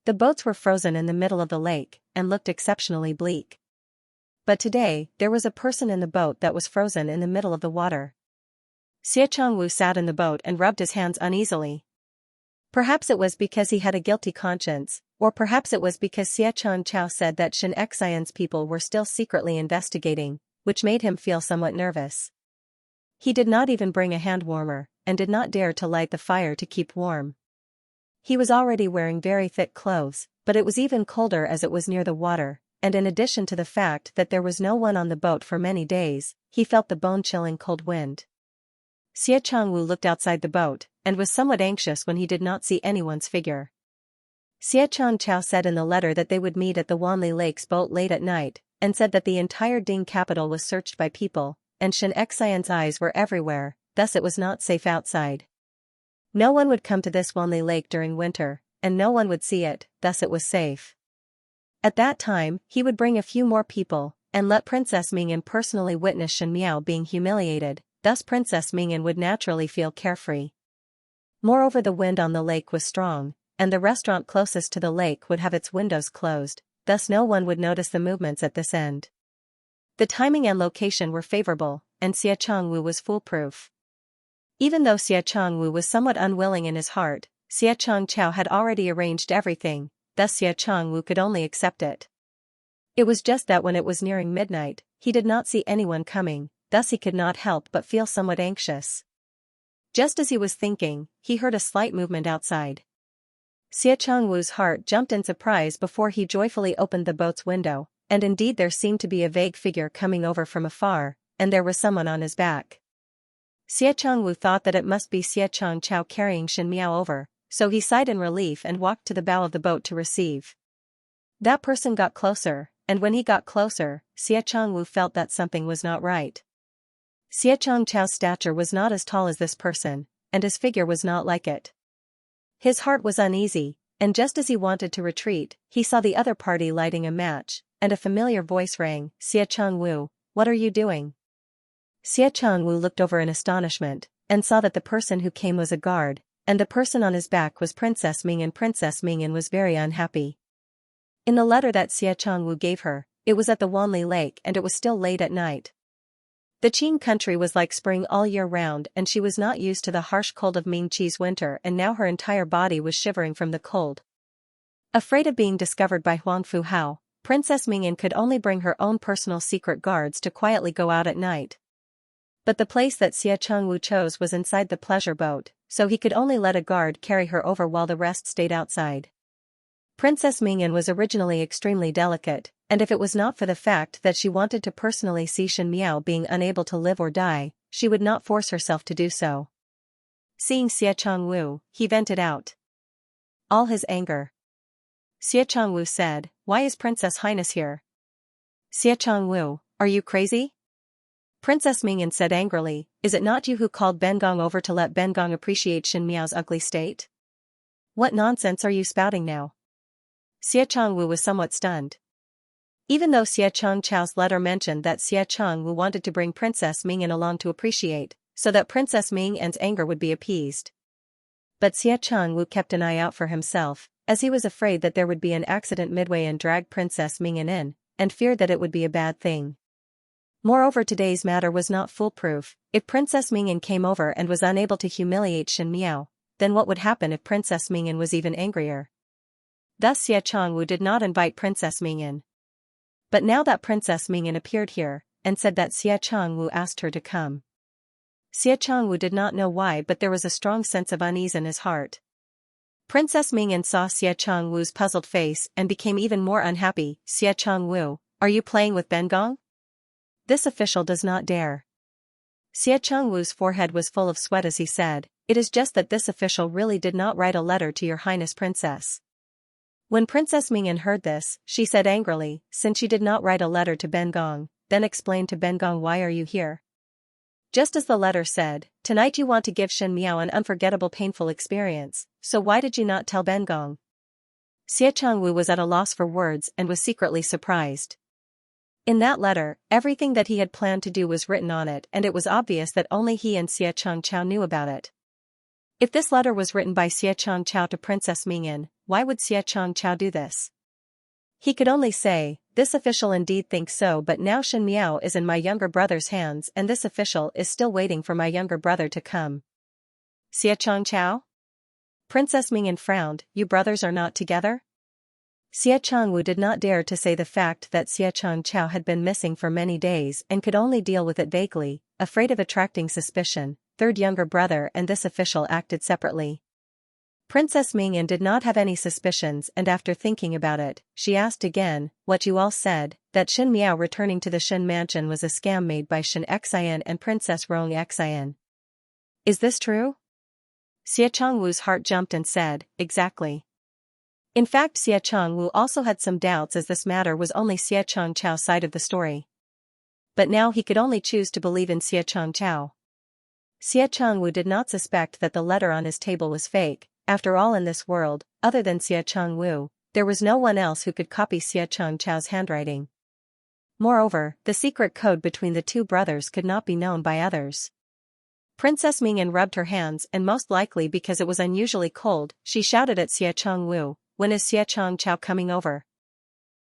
The boats were frozen in the middle of the lake, and looked exceptionally bleak. But today, there was a person in the boat that was frozen in the middle of the water. Xiaochangwu sat in the boat and rubbed his hands uneasily. Perhaps it was because he had a guilty conscience, or perhaps it was because Xiaochangqiao said that Xianxia's people were still secretly investigating, which made him feel somewhat nervous. He did not even bring a hand warmer, and did not dare to light the fire to keep warm. He was already wearing very thick clothes, but it was even colder as it was near the water, and in addition to the fact that there was no one on the boat for many days, he felt the bone-chilling cold wind. Xiaochangwu looked outside the boat, and was somewhat anxious when he did not see anyone's figure. Xiaochangqiao said in the letter that they would meet at the Wanli Lake's boat late at night, and said that the entire Ding capital was searched by people, and Xianxia's eyes were everywhere, thus it was not safe outside. No one would come to this Wanli Lake during winter, and no one would see it, thus it was safe. At that time, he would bring a few more people, and let Princess Mingyan personally witness Shen Miao being humiliated, thus Princess Mingyan would naturally feel carefree. Moreover, the wind on the lake was strong, and the restaurant closest to the lake would have its windows closed, thus no one would notice the movements at this end. The timing and location were favorable, and Xiaochangwu was foolproof. Even though Xiaochangwu was somewhat unwilling in his heart, Xiaochangqiao had already arranged everything, thus Xiaochangwu could only accept it. It was just that when it was nearing midnight, he did not see anyone coming, thus he could not help but feel somewhat anxious. Just as he was thinking, he heard a slight movement outside. Xiaochangwu's heart jumped in surprise before he joyfully opened the boat's window, and indeed there seemed to be a vague figure coming over from afar, and there was someone on his back. Xiaochangwu thought that it must be Xiaochangqiao carrying Shen Miao over, so he sighed in relief and walked to the bow of the boat to receive. That person got closer, and when he got closer, Xiaochangwu felt that something was not right. Xiaochangqiao's stature was not as tall as this person, and his figure was not like it. His heart was uneasy, and just as he wanted to retreat, he saw the other party lighting a match, and a familiar voice rang, "Xiaochangwu, what are you doing?" Xiaochangwu looked over in astonishment, and saw that the person who came was a guard, and the person on his back was Princess Mingyan. Princess Mingyan was very unhappy. In the letter that Xiaochangwu gave her, it was at the Wanli Lake and it was still late at night. The Qing country was like spring all year round and she was not used to the harsh cold of Mingqi's winter and now her entire body was shivering from the cold. Afraid of being discovered by Huang Fu Hao, Princess Mingyan could only bring her own personal secret guards to quietly go out at night. But the place that Xiaochangwu chose was inside the pleasure boat, so he could only let a guard carry her over while the rest stayed outside. Princess Mingyan was originally extremely delicate, and if it was not for the fact that she wanted to personally see Shen Miao being unable to live or die, she would not force herself to do so. Seeing Xiaochangwu, he vented out all his anger. Xiaochangwu said, "Why is Princess Highness here?" "Xiaochangwu, are you crazy?" Princess Mingyan said angrily, "Is it not you who called Bengong over to let Bengong appreciate Shen Miao's ugly state? What nonsense are you spouting now?" Xiaochangwu was somewhat stunned. Even though Xiaochangqiao's letter mentioned that Xiaochangwu wanted to bring Princess Mingyan along to appreciate, so that Princess Mingyan's anger would be appeased. But Xiaochangwu kept an eye out for himself, as he was afraid that there would be an accident midway and drag Princess Mingyan in, and feared that it would be a bad thing. Moreover, today's matter was not foolproof. If Princess Mingyan came over and was unable to humiliate Shen Miao, then what would happen if Princess Mingyan was even angrier? Thus Xiaochangwu did not invite Princess Mingyan. But now that Princess Mingyan appeared here, and said that Xiaochangwu asked her to come. Xiaochangwu did not know why, but there was a strong sense of unease in his heart. Princess Mingyan saw Xiaochangwu's puzzled face and became even more unhappy. "Xiaochangwu, are you playing with Bengong? This official does not dare." Xiaochangwu's forehead was full of sweat as he said, "It is just that this official really did not write a letter to your Highness Princess." When Princess Mingyan heard this, she said angrily, "Since she did not write a letter to Bengong, then explain to Bengong why are you here? Just as the letter said, tonight you want to give Shen Miao an unforgettable painful experience, so why did you not tell Bengong?" Xie Changwu was at a loss for words and was secretly surprised. In that letter, everything that he had planned to do was written on it, and it was obvious that only he and Xie Changchao knew about it. If this letter was written by Xie Changchao to Princess Mingyan, why would Xie Changchao do this? He could only say, "This official indeed thinks so, but now Shen Miao is in my younger brother's hands and this official is still waiting for my younger brother to come." Xie Changchao? Princess Mingyan frowned. "You brothers are not together?" Xie Changwu did not dare to say the fact that Xie Changchao had been missing for many days and could only deal with it vaguely, afraid of attracting suspicion. Third younger brother and this official acted separately. Princess Mingyan did not have any suspicions, and after thinking about it, she asked again, "What you all said, that Shen Miao returning to the Shen mansion was a scam made by Xianxia and Princess Xianxia. Is this true?" Xie Changwu's heart jumped and said, "Exactly." In fact, Xie Changwu also had some doubts, as this matter was only Xie Changchao's side of the story. But now he could only choose to believe in Xie Changchao. Xie Changwu did not suspect that the letter on his table was fake. After all, in this world, other than Xie Changwu, there was no one else who could copy Xie Changchao's handwriting. Moreover, the secret code between the two brothers could not be known by others. Princess Mingyan rubbed her hands, and most likely because it was unusually cold, she shouted at Xie Changwu, "When is Xie Changchao coming over?"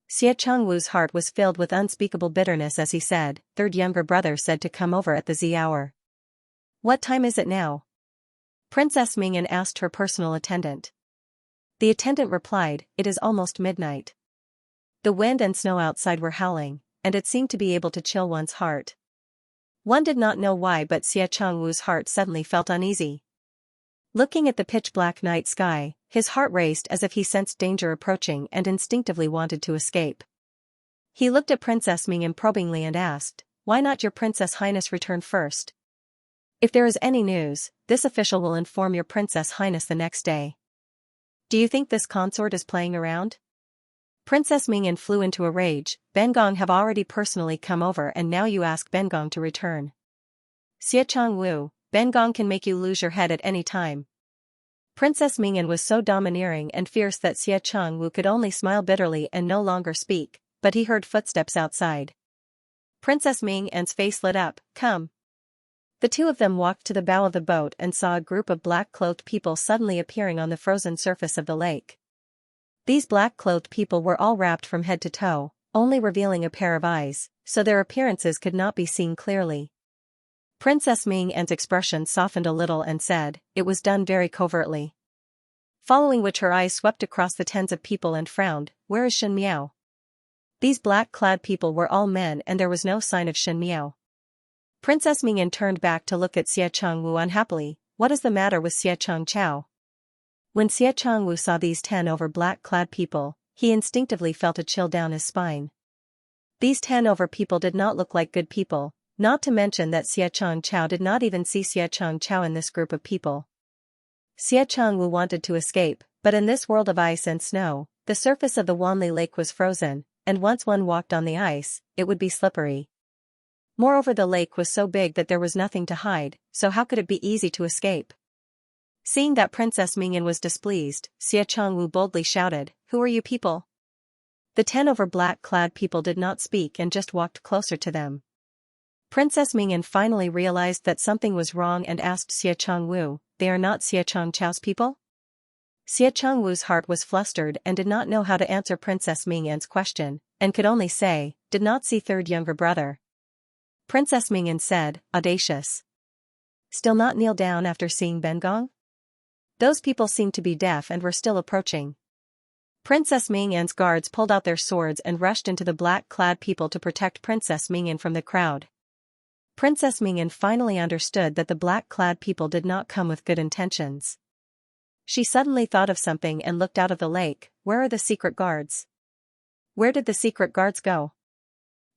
Xie Changwu's heart was filled with unspeakable bitterness as he said, "Third younger brother said to come over at the Z hour." "What time is it now?" Princess Mingyan asked her personal attendant. The attendant replied, "It is almost midnight." The wind and snow outside were howling, and it seemed to be able to chill one's heart. One did not know why, but Xie Changwu's heart suddenly felt uneasy. Looking at the pitch-black night sky, his heart raced as if he sensed danger approaching and instinctively wanted to escape. He looked at Princess Mingyan probingly and asked, "Why not your Princess Highness return first? If there is any news, this official will inform your Princess Highness the next day. Do you think this consort is playing around?" Princess Mingyan flew into a rage. "Bengong have already personally come over, and now you ask Bengong to return. Xie Changwu, Bengong can make you lose your head at any time." Princess Mingyan was so domineering and fierce that Xie Changwu could only smile bitterly and no longer speak, but he heard footsteps outside. Princess Mingyan's face lit up. "Come." The two of them walked to the bow of the boat and saw a group of black-clothed people suddenly appearing on the frozen surface of the lake. These black-clothed people were all wrapped from head to toe, only revealing a pair of eyes, so their appearances could not be seen clearly. Princess Mingyan's expression softened a little and said, "It was done very covertly." Following which her eyes swept across the tens of people and frowned, "Where is Shen Miao?" These black-clad people were all men and there was no sign of Shen Miao. Princess Mingyan turned back to look at Xie Changwu unhappily. "What is the matter with Xie Changchao?" When Xie Changwu saw these 10 over black-clad people, he instinctively felt a chill down his spine. These 10 over people did not look like good people, not to mention that Xie Changchao did not even see Xie Changchao in this group of people. Xie Changwu wanted to escape, but in this world of ice and snow, the surface of the Wanli Lake was frozen, and once one walked on the ice, it would be slippery. Moreover, the lake was so big that there was nothing to hide, so how could it be easy to escape? Seeing that Princess Mingyan was displeased, Xie Changwu boldly shouted, "Who are you people?" The 10 over black-clad people did not speak and just walked closer to them. Princess Mingyan finally realized that something was wrong and asked Xie Changwu, "They are not Xie Changchao's people?" Xie Changwu's heart was flustered and did not know how to answer Princess Mingyan's question, and could only say, "Did not see third younger brother." Princess Mingyan said, "Audacious. Still not kneel down after seeing Bengong?" Those people seemed to be deaf and were still approaching. Princess Mingyan's guards pulled out their swords and rushed into the black-clad people to protect Princess Mingyan from the crowd. Princess Mingyan finally understood that the black-clad people did not come with good intentions. She suddenly thought of something and looked out of the lake. "Where are the secret guards? Where did the secret guards go?"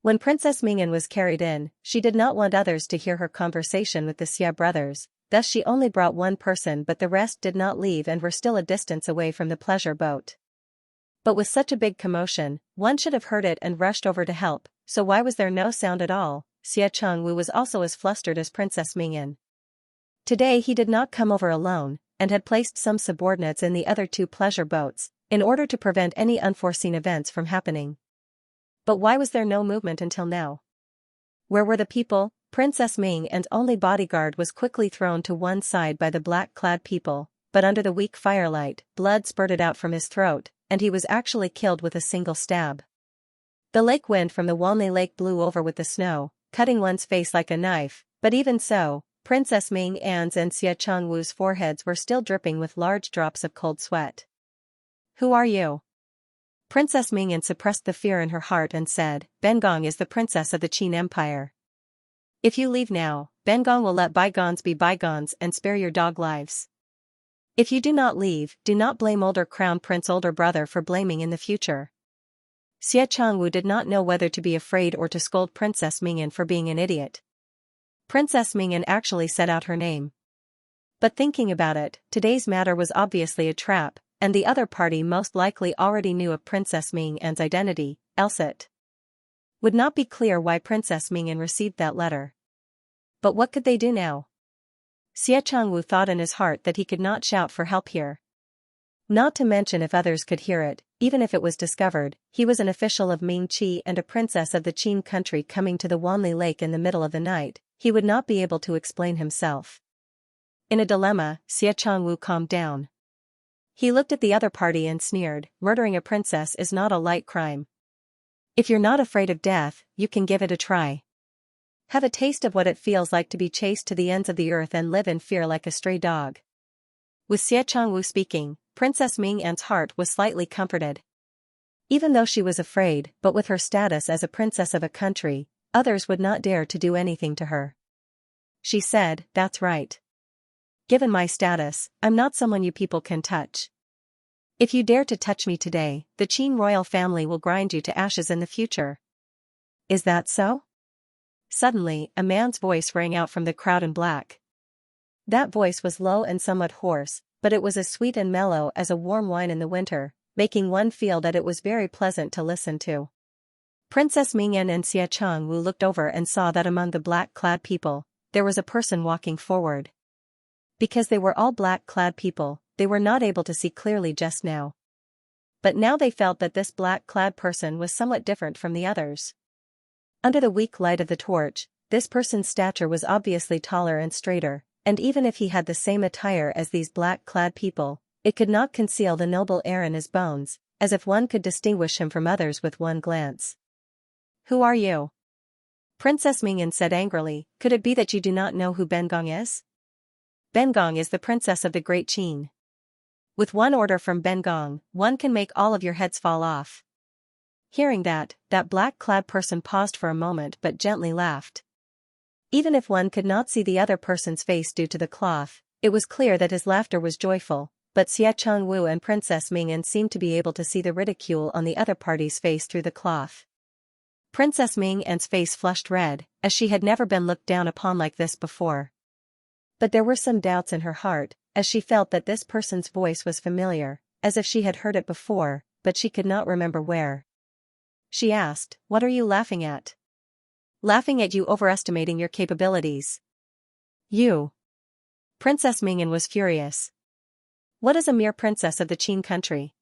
When Princess Mingyan was carried in, she did not want others to hear her conversation with the Xia brothers, thus she only brought one person, but the rest did not leave and were still a distance away from the pleasure boat. But with such a big commotion, one should have heard it and rushed over to help, so why was there no sound at all? Xie Changwu was also as flustered as Princess Mingyan. Today he did not come over alone, and had placed some subordinates in the other 2 pleasure boats, in order to prevent any unforeseen events from happening. But why was there no movement until now? Where were the people? Princess Ming and only bodyguard was quickly thrown to one side by the black-clad people, but under the weak firelight, blood spurted out from his throat, and he was actually killed with a single stab. The lake wind from the Wanli Lake blew over with the snow, cutting one's face like a knife, but even so, Princess Ming An's and Xia Changwu's foreheads were still dripping with large drops of cold sweat. Who are you? Princess Ming An suppressed the fear in her heart and said, Bengong is the princess of the Qin Empire. If you leave now, Bengong will let bygones be bygones and spare your dog lives. If you do not leave, do not blame older crown prince older brother for blaming in the future. Xia Changwu did not know whether to be afraid or to scold Princess Mingyan for being an idiot. Princess Mingyan actually said out her name. But thinking about it, today's matter was obviously a trap, and the other party most likely already knew of Princess Mingyan's identity, else it would not be clear why Princess Mingyan received that letter. But what could they do now? Xia Changwu thought in his heart that he could not shout for help here. Not to mention if others could hear it, even if it was discovered, he was an official of Ming Qi and a princess of the Qin country coming to the Wanli Lake in the middle of the night, he would not be able to explain himself. In a dilemma, Xia Changwu calmed down. He looked at the other party and sneered, murdering a princess is not a light crime. If you're not afraid of death, you can give it a try. Have a taste of what it feels like to be chased to the ends of the earth and live in fear like a stray dog. With Xia Changwu speaking, Princess Ming An's heart was slightly comforted. Even though she was afraid, but with her status as a princess of a country, others would not dare to do anything to her. She said, that's right. Given my status, I'm not someone you people can touch. If you dare to touch me today, the Qin royal family will grind you to ashes in the future. Is that so? Suddenly, a man's voice rang out from the crowd in black. That voice was low and somewhat hoarse, but it was as sweet and mellow as a warm wine in the winter, making one feel that it was very pleasant to listen to. Princess Mingyan and Xia Changwu looked over and saw that among the black-clad people, there was a person walking forward. Because they were all black-clad people, they were not able to see clearly just now. But now they felt that this black-clad person was somewhat different from the others. Under the weak light of the torch, this person's stature was obviously taller and straighter, and even if he had the same attire as these black-clad people, it could not conceal the noble air in his bones, as if one could distinguish him from others with one glance. Who are you? Princess Mingyan said angrily, could it be that you do not know who Bengong is? Bengong is the princess of the Great Qin. With one order from Bengong, one can make all of your heads fall off. Hearing that black-clad person paused for a moment but gently laughed. Even if one could not see the other person's face due to the cloth, it was clear that his laughter was joyful, but Xia Changwu and Princess Mingyan seemed to be able to see the ridicule on the other party's face through the cloth. Princess Mingyan's face flushed red, as she had never been looked down upon like this before. But there were some doubts in her heart, as she felt that this person's voice was familiar, as if she had heard it before, but she could not remember where. She asked, what are you laughing at? Laughing at you overestimating your capabilities. You. Princess Mingyan was furious. What is a mere princess of the Qin country?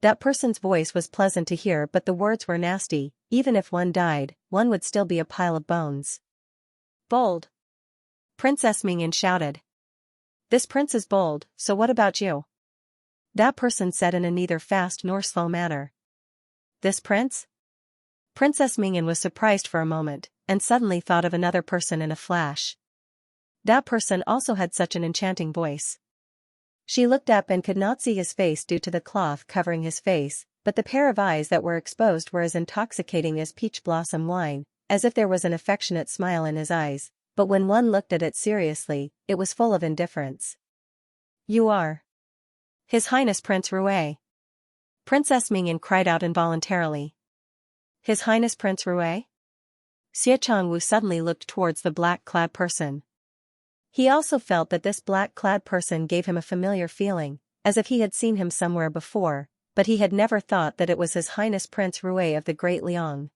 That person's voice was pleasant to hear but the words were nasty, even if one died, one would still be a pile of bones. Bold. Princess Mingyan shouted. This prince is bold, so what about you? That person said in a neither fast nor slow manner. This prince? Princess Mingyan was surprised for a moment, and suddenly thought of another person in a flash. That person also had such an enchanting voice. She looked up and could not see his face due to the cloth covering his face, but the pair of eyes that were exposed were as intoxicating as peach blossom wine, as if there was an affectionate smile in his eyes, but when one looked at it seriously, it was full of indifference. You are His Highness Prince Rue. Princess Mingyan cried out involuntarily. His Highness Prince Rue? Xia Changwu suddenly looked towards the black-clad person. He also felt that this black-clad person gave him a familiar feeling, as if he had seen him somewhere before, but he had never thought that it was His Highness Prince Rue of the Great Liang.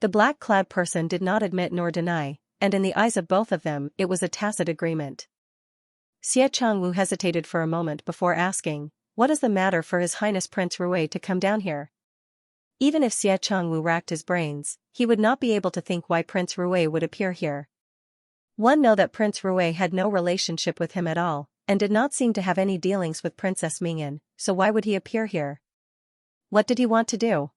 The black-clad person did not admit nor deny, and in the eyes of both of them it was a tacit agreement. Xia Changwu hesitated for a moment before asking, what is the matter for His Highness Prince Rui to come down here? Even if Xie Changwu racked his brains, he would not be able to think why Prince Rui would appear here. One know that Prince Rui had no relationship with him at all, and did not seem to have any dealings with Princess Mingyan, so why would he appear here? What did he want to do?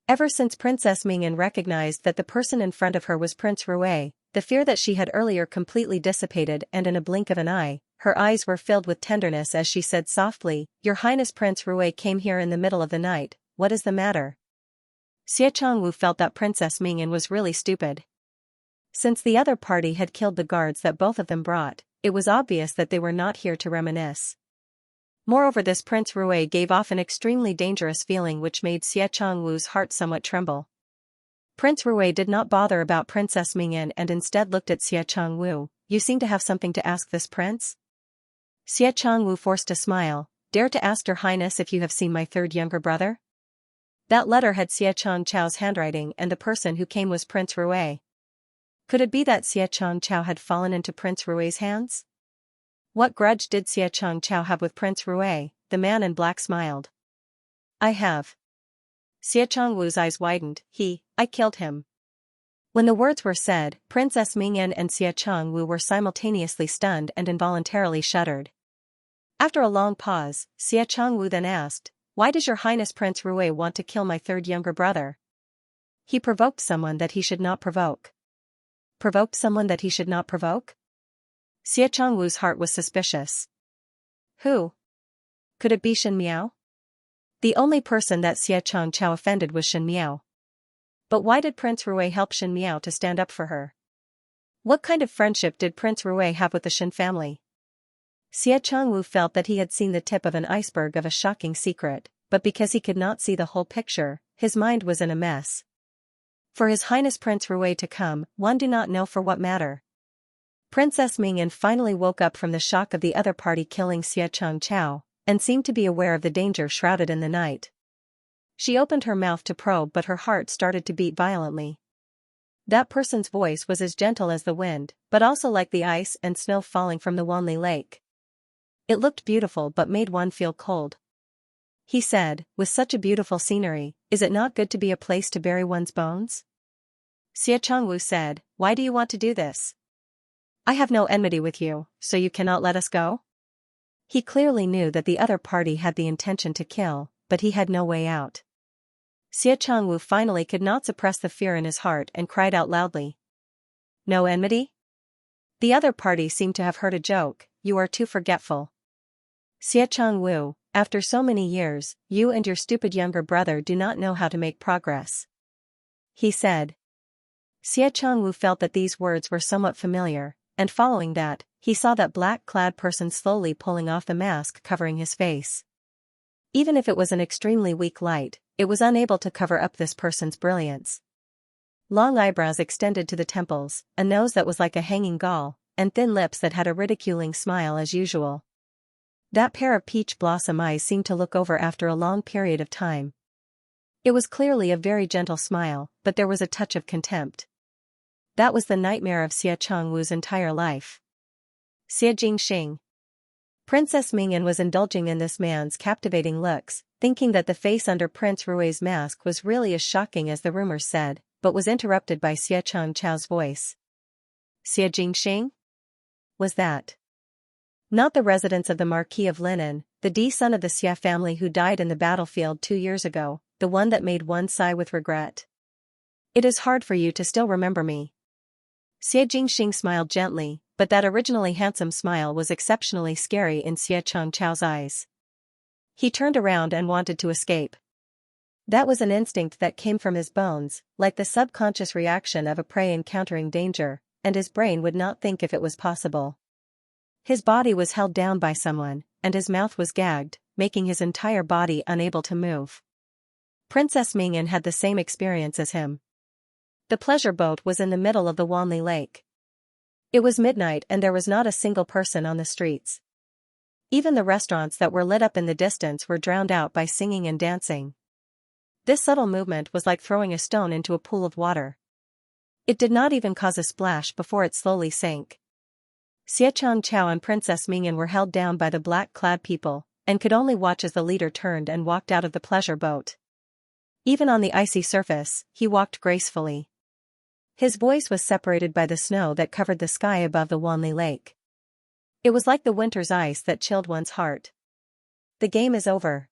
Ever since Princess Mingyan recognized that the person in front of her was Prince Rui, the fear that she had earlier completely dissipated, and in a blink of an eye, her eyes were filled with tenderness as she said softly, "Your Highness Prince Rui came here in the middle of the night, what is the matter?" Xie Changwu felt that Princess Mingyan was really stupid. Since the other party had killed the guards that both of them brought, it was obvious that they were not here to reminisce. Moreover, this Prince Rui gave off an extremely dangerous feeling which made Xie Changwu's heart somewhat tremble. Prince Rui did not bother about Princess Mingyan and instead looked at Xie Changwu. "You seem to have something to ask this prince?" Xie Changwu forced a smile. "Dare to ask your highness if you have seen my third younger brother?" That letter had Xie Changchao's handwriting and the person who came was Prince Rui. Could it be that Xie Changchao had fallen into Prince Rui's hands? What grudge did Xie Changchao have with Prince Rui? The man in black smiled. "I have." Xie Changwu's eyes widened. I killed him." When the words were said, Princess Mingyan and Xie Changwu were simultaneously stunned and involuntarily shuddered. After a long pause, Xie Changwu then asked, "Why does your Highness Prince Rui want to kill my third younger brother?" "He provoked someone that he should not provoke." "Provoked someone that he should not provoke?" Xie Changwu's heart was suspicious. Who? Could it be Shen Miao? The only person that Xie Changchao offended was Shen Miao. But why did Prince Rui help Shen Miao to stand up for her? What kind of friendship did Prince Rui have with the Shen family? Xie Changwu felt that he had seen the tip of an iceberg of a shocking secret, but because he could not see the whole picture, his mind was in a mess. For His Highness Prince Rui to come, one do not know for what matter. Princess Mingyan finally woke up from the shock of the other party killing Xie Changchao, and seemed to be aware of the danger shrouded in the night. She opened her mouth to probe, but her heart started to beat violently. That person's voice was as gentle as the wind, but also like the ice and snow falling from the Wanli Lake. It looked beautiful but made one feel cold. He said, "With such a beautiful scenery, is it not good to be a place to bury one's bones?" Xie Changwu said, "Why do you want to do this? I have no enmity with you, so you cannot let us go?" He clearly knew that the other party had the intention to kill, but he had no way out. Xie Changwu finally could not suppress the fear in his heart and cried out loudly. "No enmity?" The other party seemed to have heard a joke. "You are too forgetful. Xie Changwu, after so many years, you and your stupid younger brother do not know how to make progress," he said. Xie Changwu felt that these words were somewhat familiar, and following that, he saw that black-clad person slowly pulling off the mask covering his face. Even if it was an extremely weak light, it was unable to cover up this person's brilliance. Long eyebrows extended to the temples, a nose that was like a hanging gall, and thin lips that had a ridiculing smile as usual. That pair of peach blossom eyes seemed to look over after a long period of time. It was clearly a very gentle smile, but there was a touch of contempt. That was the nightmare of Xie Changwu's entire life. Xie Jingxing. Princess Mingyan was indulging in this man's captivating looks, thinking that the face under Prince Rui's mask was really as shocking as the rumors said, but was interrupted by Xie Changchao's voice. Xie Jingxing? Was that not the residence of the Marquis of Linen, the son of the Xie family who died in the battlefield 2 years ago, the one that made one sigh with regret? It is hard for you to still remember me. Xie Jingxing smiled gently, but that originally handsome smile was exceptionally scary in Xie Changchao's eyes. He turned around and wanted to escape. That was an instinct that came from his bones, like the subconscious reaction of a prey encountering danger, and his brain would not think if it was possible. His body was held down by someone, and his mouth was gagged, making his entire body unable to move. Princess Mingyan had the same experience as him. The pleasure boat was in the middle of the Wanli Lake. It was midnight and there was not a single person on the streets. Even the restaurants that were lit up in the distance were drowned out by singing and dancing. This subtle movement was like throwing a stone into a pool of water. It did not even cause a splash before it slowly sank. Xie Changchao and Princess Mingyan were held down by the black-clad people, and could only watch as the leader turned and walked out of the pleasure boat. Even on the icy surface, he walked gracefully. His voice was separated by the snow that covered the sky above the Wanli Lake. It was like the winter's ice that chilled one's heart. The game is over.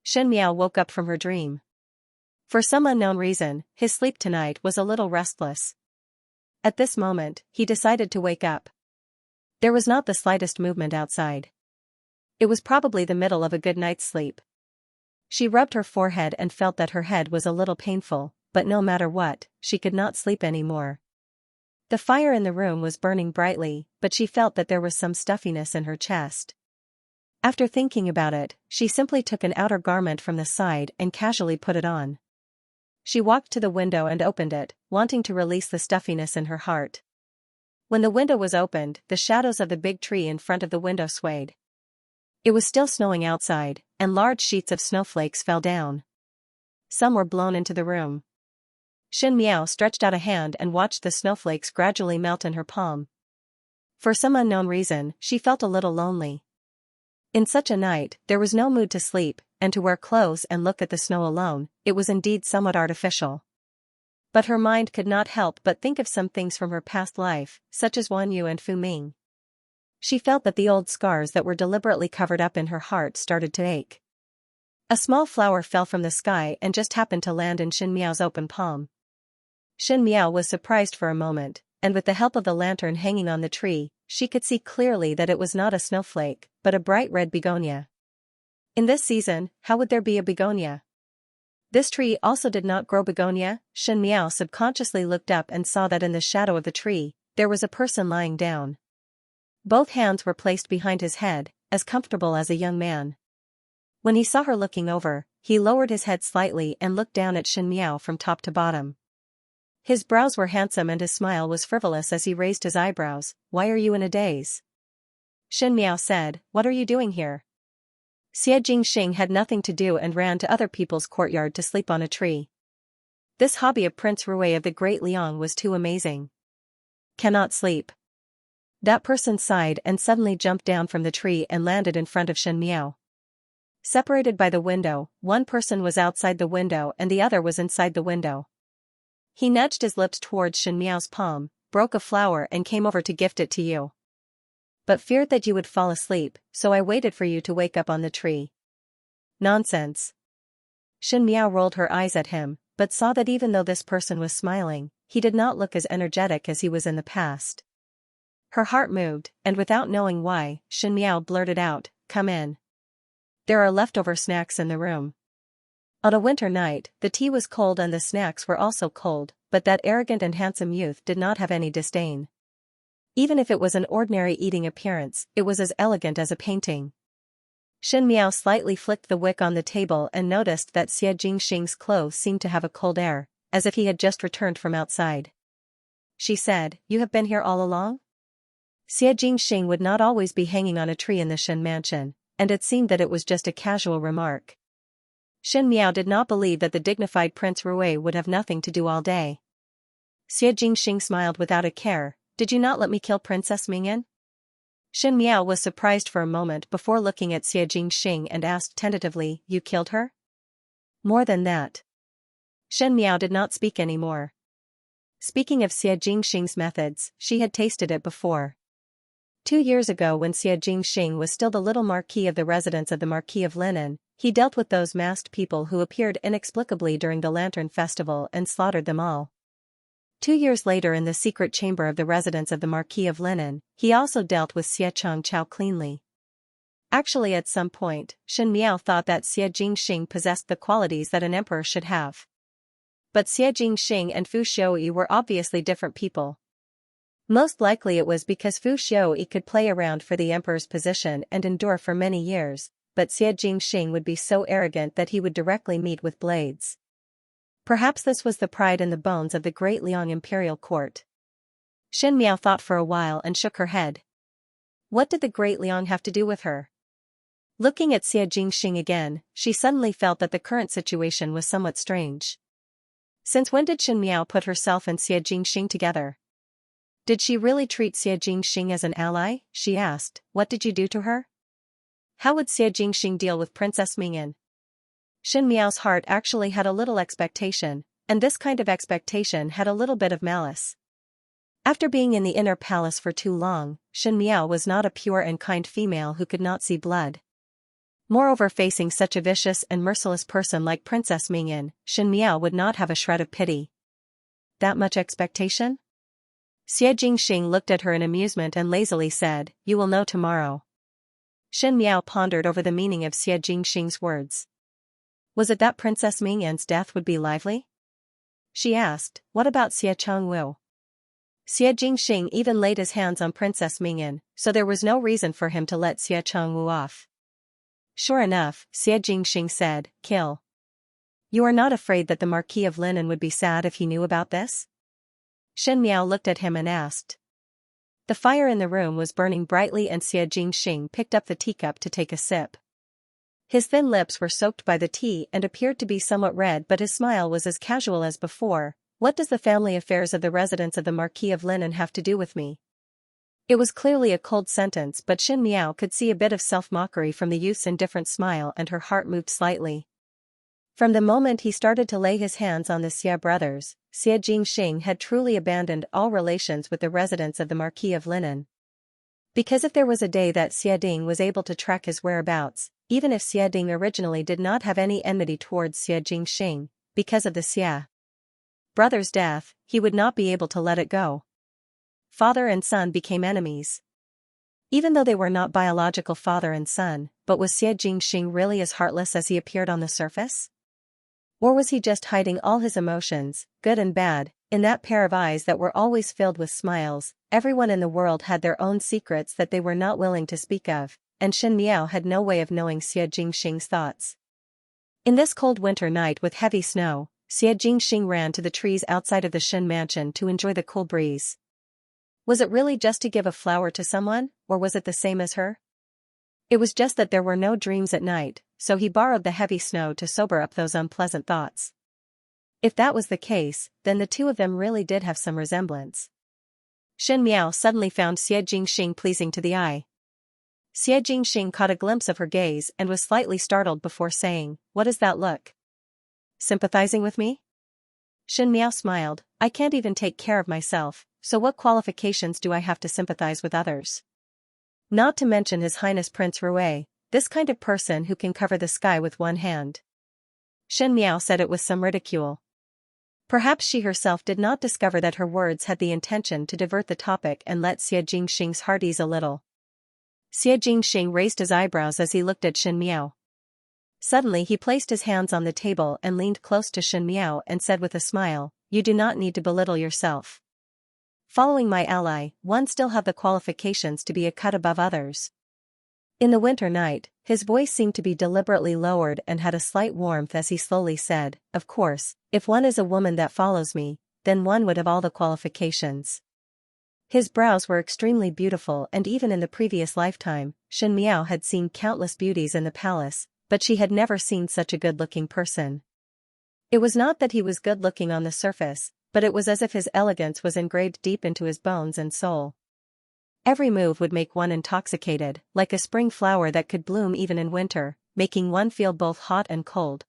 Xianxia woke up from her dream. For some unknown reason, his sleep tonight was a little restless. At this moment, he decided to wake up. There was not the slightest movement outside. It was probably the middle of a good night's sleep. She rubbed her forehead and felt that her head was a little painful, but no matter what, she could not sleep anymore. The fire in the room was burning brightly, but she felt that there was some stuffiness in her chest. After thinking about it, she simply took an outer garment from the side and casually put it on. She walked to the window and opened it, wanting to release the stuffiness in her heart. When the window was opened, the shadows of the big tree in front of the window swayed. It was still snowing outside, and large sheets of snowflakes fell down. Some were blown into the room. Xianxia stretched out a hand and watched the snowflakes gradually melt in her palm. For some unknown reason, she felt a little lonely. In such a night, there was no mood to sleep, and to wear clothes and look at the snow alone, it was indeed somewhat artificial. But her mind could not help but think of some things from her past life, such as Wan Yu and Fu Ming. She felt that the old scars that were deliberately covered up in her heart started to ache. A small flower fell from the sky and just happened to land in Xianxia's open palm. Xianxia was surprised for a moment, and with the help of the lantern hanging on the tree, she could see clearly that it was not a snowflake, but a bright red begonia. In this season, how would there be a begonia? This tree also did not grow begonia. Xianxia subconsciously looked up and saw that in the shadow of the tree, there was a person lying down. Both hands were placed behind his head, as comfortable as a young man. When he saw her looking over, he lowered his head slightly and looked down at Xianxia from top to bottom. His brows were handsome and his smile was frivolous as he raised his eyebrows. "Why are you in a daze?" Xianxia said, "What are you doing here?" Xie Jingxing had nothing to do and ran to other people's courtyard to sleep on a tree. This hobby of Prince Rui of the Great Liang was too amazing. "Cannot sleep." That person sighed and suddenly jumped down from the tree and landed in front of Xianxia. Separated by the window, one person was outside the window and the other was inside the window. He nudged his lips towards Xianxia's palm, broke a flower and came over to gift it to you. But feared that you would fall asleep, so I waited for you to wake up on the tree. Nonsense. Xianxia rolled her eyes at him, but saw that even though this person was smiling, he did not look as energetic as he was in the past. Her heart moved, and without knowing why, Xianxia blurted out, "Come in. There are leftover snacks in the room." On a winter night, the tea was cold and the snacks were also cold, but that arrogant and handsome youth did not have any disdain. Even if it was an ordinary eating appearance, it was as elegant as a painting. Xianxia slightly flicked the wick on the table and noticed that Xie Jingxing's clothes seemed to have a cold air, as if he had just returned from outside. She said, "You have been here all along?" Xie Jingxing would not always be hanging on a tree in the Shen mansion, and it seemed that it was just a casual remark. Xianxia did not believe that the dignified Prince Rui would have nothing to do all day. Xie Jingxing smiled without a care. "Did you not let me kill Princess Mingyan?" Xianxia was surprised for a moment before looking at Xie Jingxing and asked tentatively, "You killed her?" "More than that." Xianxia did not speak anymore. Speaking of Xie Jingxing's methods, she had tasted it before. 2 years ago when Xie Jingxing was still the little marquis of the residence of the Marquis of Linen, he dealt with those masked people who appeared inexplicably during the Lantern Festival and slaughtered them all. 2 years later in the secret chamber of the residence of the Marquis of Linen, he also dealt with Xie Changqiao cleanly. Actually at some point, Xianxia thought that Xie Jingxing possessed the qualities that an emperor should have. But Xie Jingxing and Fu Xiaoyi were obviously different people. Most likely it was because Fu Xiaoyi could play around for the emperor's position and endure for many years, but Xie Jingxing would be so arrogant that he would directly meet with blades. Perhaps this was the pride in the bones of the Great Liang imperial court. Xianxia thought for a while and shook her head. What did the Great Liang have to do with her? Looking at Xie Jingxing again, she suddenly felt that the current situation was somewhat strange. Since when did Xianxia put herself and Xie Jingxing together? Did she really treat Xie Jingxing as an ally? She asked. "What did you do to her?" How would Xie Jingxing deal with Princess Mingyan? Shen Miao's heart actually had a little expectation, and this kind of expectation had a little bit of malice. After being in the inner palace for too long, Shen Miao was not a pure and kind female who could not see blood. Moreover, facing such a vicious and merciless person like Princess Mingyan, Shen Miao would not have a shred of pity. That much expectation? Xie Jingxing looked at her in amusement and lazily said, "You will know tomorrow." Shen Miao pondered over the meaning of Xie Jingxing's words. Was it that Princess Mingyan's death would be lively? She asked, "What about Xie Changwu?" Xie Jingxing even laid his hands on Princess Mingyan, so there was no reason for him to let Xie Changwu off. Sure enough, Xie Jingxing said, "Kill." You are not afraid that the Marquis of Linan would be sad if he knew about this? Shen Miao looked at him and asked. The fire in the room was burning brightly and Xie Jingxing picked up the teacup to take a sip. His thin lips were soaked by the tea and appeared to be somewhat red, but his smile was as casual as before. What does the family affairs of the residence of the Marquis of Linan have to do with me? It was clearly a cold sentence, but Shen Miao could see a bit of self-mockery from the youth's indifferent smile and her heart moved slightly. From the moment he started to lay his hands on the Xie brothers, Xie Jingxing had truly abandoned all relations with the residents of the Marquis of Linan. Because if there was a day that Xie Ding was able to track his whereabouts, even if Xie Ding originally did not have any enmity towards Xie Jingxing, because of the Xie brothers' death, he would not be able to let it go. Father and son became enemies. Even though they were not biological father and son, but was Xie Jingxing really as heartless as he appeared on the surface? Or was he just hiding all his emotions, good and bad, in that pair of eyes that were always filled with smiles? Everyone in the world had their own secrets that they were not willing to speak of, and Shen Miao had no way of knowing Xie Jingxing's thoughts. In this cold winter night with heavy snow, Xie Jingxing ran to the trees outside of the Shen mansion to enjoy the cool breeze. Was it really just to give a flower to someone, or was it the same as her? It was just that there were no dreams at night, so he borrowed the heavy snow to sober up those unpleasant thoughts. If that was the case, then the two of them really did have some resemblance. Shen Miao suddenly found Xie Jingxing pleasing to the eye. Xie Jingxing caught a glimpse of her gaze and was slightly startled before saying, "What is that look? Sympathizing with me?" Shen Miao smiled, "I can't even take care of myself, so what qualifications do I have to sympathize with others? Not to mention His Highness Prince Rue, this kind of person who can cover the sky with one hand." Shen Miao said it with some ridicule. Perhaps she herself did not discover that her words had the intention to divert the topic and let Xie Jingxing's heart ease a little. Xie Jingxing raised his eyebrows as he looked at Shen Miao. Suddenly he placed his hands on the table and leaned close to Shen Miao and said with a smile, "You do not need to belittle yourself. Following my ally, one still have the qualifications to be a cut above others." In the winter night, his voice seemed to be deliberately lowered and had a slight warmth as he slowly said, "Of course, if one is a woman that follows me, then one would have all the qualifications." His brows were extremely beautiful, and even in the previous lifetime, Shen Miao had seen countless beauties in the palace, but she had never seen such a good-looking person. It was not that he was good-looking on the surface, but it was as if his elegance was engraved deep into his bones and soul. Every move would make one intoxicated, like a spring flower that could bloom even in winter, making one feel both hot and cold.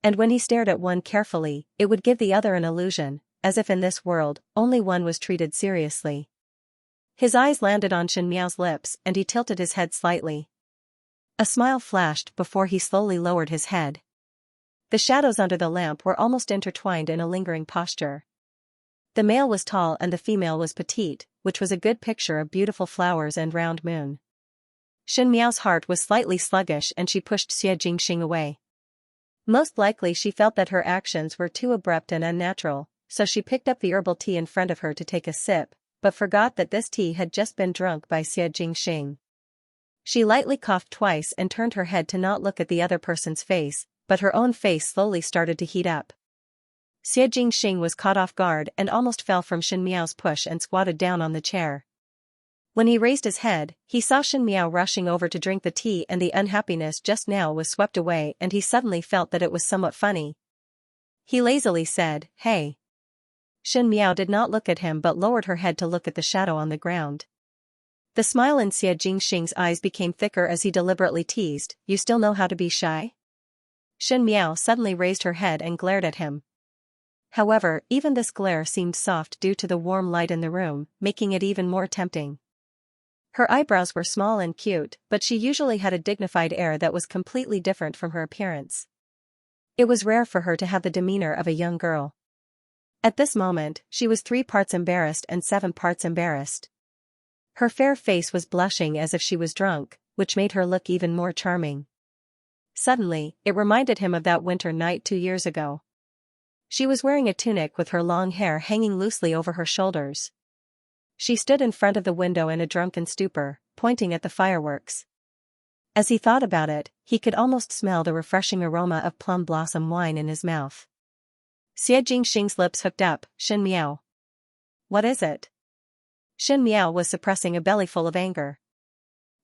And when he stared at one carefully, it would give the other an illusion, as if in this world, only one was treated seriously. His eyes landed on Shen Miao's lips and he tilted his head slightly. A smile flashed before he slowly lowered his head. The shadows under the lamp were almost intertwined in a lingering posture. The male was tall and the female was petite, which was a good picture of beautiful flowers and round moon. Shen Miao's heart was slightly sluggish and she pushed Xie Jingxing away. Most likely she felt that her actions were too abrupt and unnatural, so she picked up the herbal tea in front of her to take a sip, but forgot that this tea had just been drunk by Xie Jingxing. She lightly coughed twice and turned her head to not look at the other person's face, but her own face slowly started to heat up. Xie Jingxing was caught off guard and almost fell from Shen Miao's push and squatted down on the chair. When he raised his head, he saw Shen Miao rushing over to drink the tea and the unhappiness just now was swept away and he suddenly felt that it was somewhat funny. He lazily said, "Hey." Shen Miao did not look at him but lowered her head to look at the shadow on the ground. The smile in Xie Jingxing's eyes became thicker as he deliberately teased, "You still know how to be shy?" Shen Miao suddenly raised her head and glared at him. However, even this glare seemed soft due to the warm light in the room, making it even more tempting. Her eyebrows were small and cute, but she usually had a dignified air that was completely different from her appearance. It was rare for her to have the demeanor of a young girl. At this moment, she was 3 parts embarrassed and 7 parts embarrassed. Her fair face was blushing as if she was drunk, which made her look even more charming. Suddenly, it reminded him of that winter night 2 years ago. She was wearing a tunic with her long hair hanging loosely over her shoulders. She stood in front of the window in a drunken stupor, pointing at the fireworks. As he thought about it, he could almost smell the refreshing aroma of plum blossom wine in his mouth. Xie Jingxing's lips hooked up. "Shen Miao. What is it?" Shen Miao was suppressing a bellyful of anger.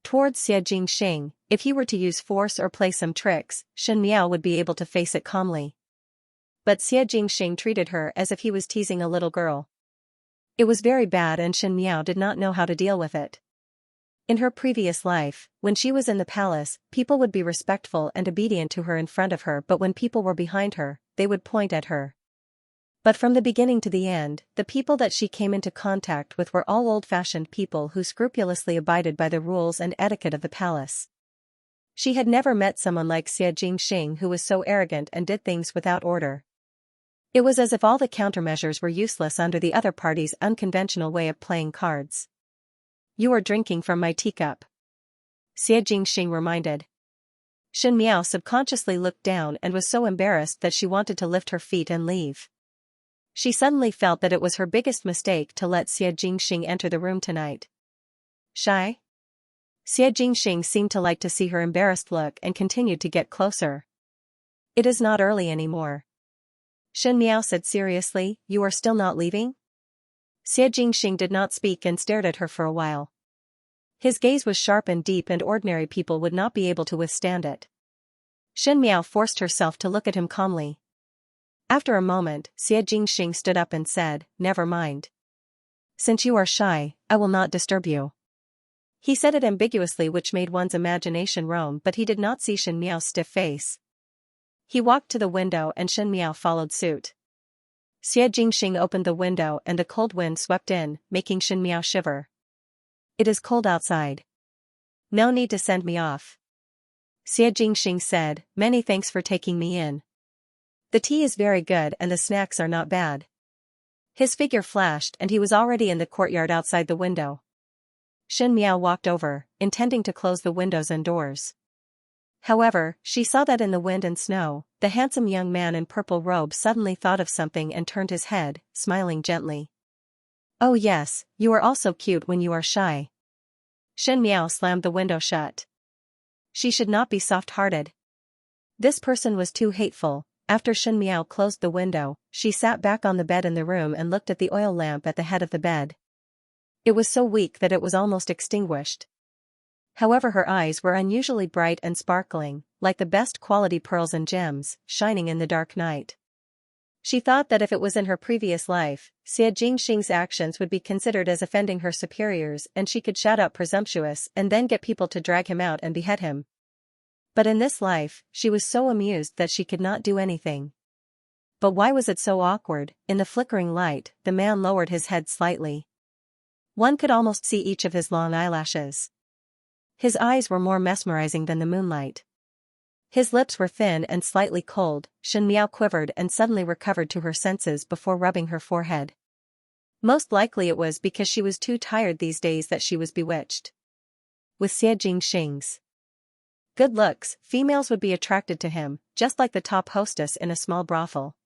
Towards Xie Jingxing, if he were to use force or play some tricks, Shen Miao would be able to face it calmly. But Xie Jingxing treated her as if he was teasing a little girl. It was very bad and Shen Miao did not know how to deal with it. In her previous life, when she was in the palace, people would be respectful and obedient to her in front of her, but when people were behind her, they would point at her. But from the beginning to the end, the people that she came into contact with were all old-fashioned people who scrupulously abided by the rules and etiquette of the palace. She had never met someone like Xie Jingxing who was so arrogant and did things without order. It was as if all the countermeasures were useless under the other party's unconventional way of playing cards. "You are drinking from my teacup," Xie Jingxing reminded. Shen Miao subconsciously looked down and was so embarrassed that she wanted to lift her feet and leave. She suddenly felt that it was her biggest mistake to let Xie Jingxing enter the room tonight. "Shy?" Xie Jingxing seemed to like to see her embarrassed look and continued to get closer. "It is not early anymore," Shen Miao said seriously. "You are still not leaving?" Xie Jingxing did not speak and stared at her for a while. His gaze was sharp and deep and ordinary people would not be able to withstand it. Shen Miao forced herself to look at him calmly. After a moment, Xie Jingxing stood up and said, "Never mind. Since you are shy, I will not disturb you." He said it ambiguously, which made one's imagination roam, but he did not see Shen Miao's stiff face. He walked to the window and Shen Miao followed suit. Xie Jingxing opened the window and the cold wind swept in, making Shen Miao shiver. "It is cold outside. No need to send me off," Xie Jingxing said. "Many thanks for taking me in. The tea is very good and the snacks are not bad." His figure flashed and he was already in the courtyard outside the window. Shen Miao walked over, intending to close the windows and doors. However, she saw that in the wind and snow, the handsome young man in purple robe suddenly thought of something and turned his head, smiling gently. "Oh yes, you are also cute when you are shy." Shen Miao slammed the window shut. She should not be soft-hearted. This person was too hateful. After Shen Miao closed the window, she sat back on the bed in the room and looked at the oil lamp at the head of the bed. It was so weak that it was almost extinguished. However, her eyes were unusually bright and sparkling, like the best quality pearls and gems, shining in the dark night. She thought that if it was in her previous life, Xie Jingxing's actions would be considered as offending her superiors and she could shout out presumptuous and then get people to drag him out and behead him. But in this life, she was so amused that she could not do anything. But why was it so awkward? In the flickering light, the man lowered his head slightly. One could almost see each of his long eyelashes. His eyes were more mesmerizing than the moonlight. His lips were thin and slightly cold. Shen Miao quivered and suddenly recovered to her senses before rubbing her forehead. Most likely it was because she was too tired these days that she was bewitched. With Xie Jingxing's good looks, females would be attracted to him, just like the top hostess in a small brothel.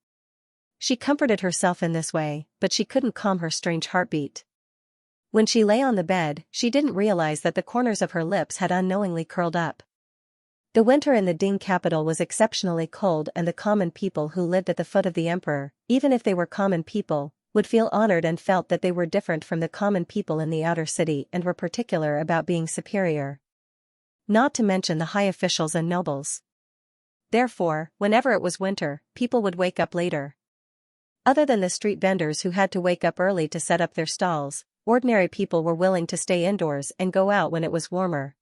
She comforted herself in this way, but she couldn't calm her strange heartbeat. When she lay on the bed, she didn't realize that the corners of her lips had unknowingly curled up. The winter in the Ding capital was exceptionally cold and the common people who lived at the foot of the emperor, even if they were common people, would feel honored and felt that they were different from the common people in the outer city and were particular about being superior. Not to mention the high officials and nobles. Therefore, whenever it was winter, people would wake up later. Other than the street vendors who had to wake up early to set up their stalls, ordinary people were willing to stay indoors and go out when it was warmer.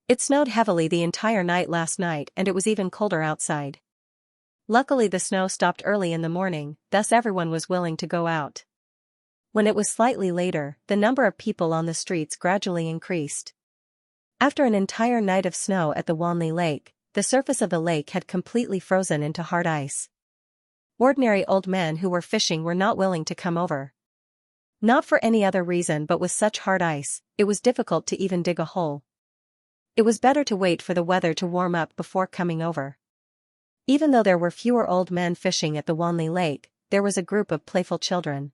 It snowed heavily the entire night last night and it was even colder outside. Luckily the snow stopped early in the morning, thus everyone was willing to go out. When it was slightly later, the number of people on the streets gradually increased. After an entire night of snow at the Wanli Lake, the surface of the lake had completely frozen into hard ice. Ordinary old men who were fishing were not willing to come over. Not for any other reason, but with such hard ice, it was difficult to even dig a hole. It was better to wait for the weather to warm up before coming over. Even though there were fewer old men fishing at the Wanli Lake, there was a group of playful children.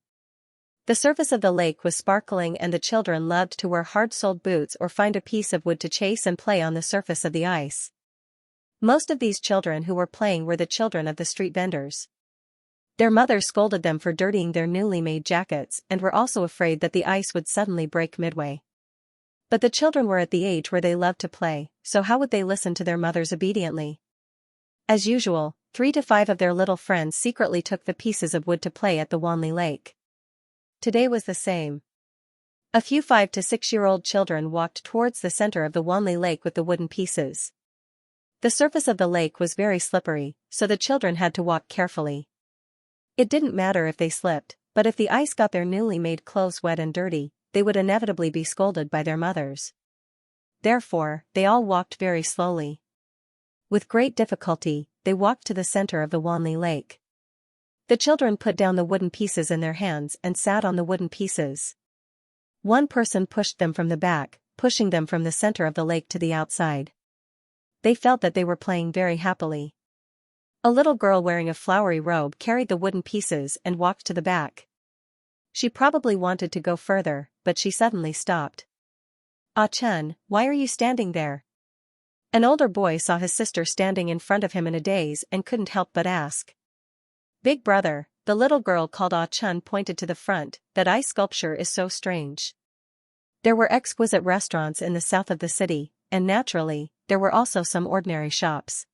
The surface of the lake was sparkling and the children loved to wear hard-soled boots or find a piece of wood to chase and play on the surface of the ice. Most of these children who were playing were the children of the street vendors. Their mothers scolded them for dirtying their newly made jackets and were also afraid that the ice would suddenly break midway. But the children were at the age where they loved to play, so how would they listen to their mothers obediently? As usual, 3 to 5 of their little friends secretly took the pieces of wood to play at the Wanli Lake. Today was the same. A few 5 to 6-year-old children walked towards the center of the Wanli Lake with the wooden pieces. The surface of the lake was very slippery, so the children had to walk carefully. It didn't matter if they slipped, but if the ice got their newly made clothes wet and dirty, they would inevitably be scolded by their mothers. Therefore, they all walked very slowly. With great difficulty, they walked to the center of the Wanli Lake. The children put down the wooden pieces in their hands and sat on the wooden pieces. One person pushed them from the back, pushing them from the center of the lake to the outside. They felt that they were playing very happily. A little girl wearing a flowery robe carried the wooden pieces and walked to the back. She probably wanted to go further, but she suddenly stopped. "Ah Chun, why are you standing there?" An older boy saw his sister standing in front of him in a daze and couldn't help but ask. "Big brother," the little girl called Ah Chun pointed to the front, "that ice sculpture is so strange." There were exquisite restaurants in the south of the city, and naturally, there were also some ordinary shops.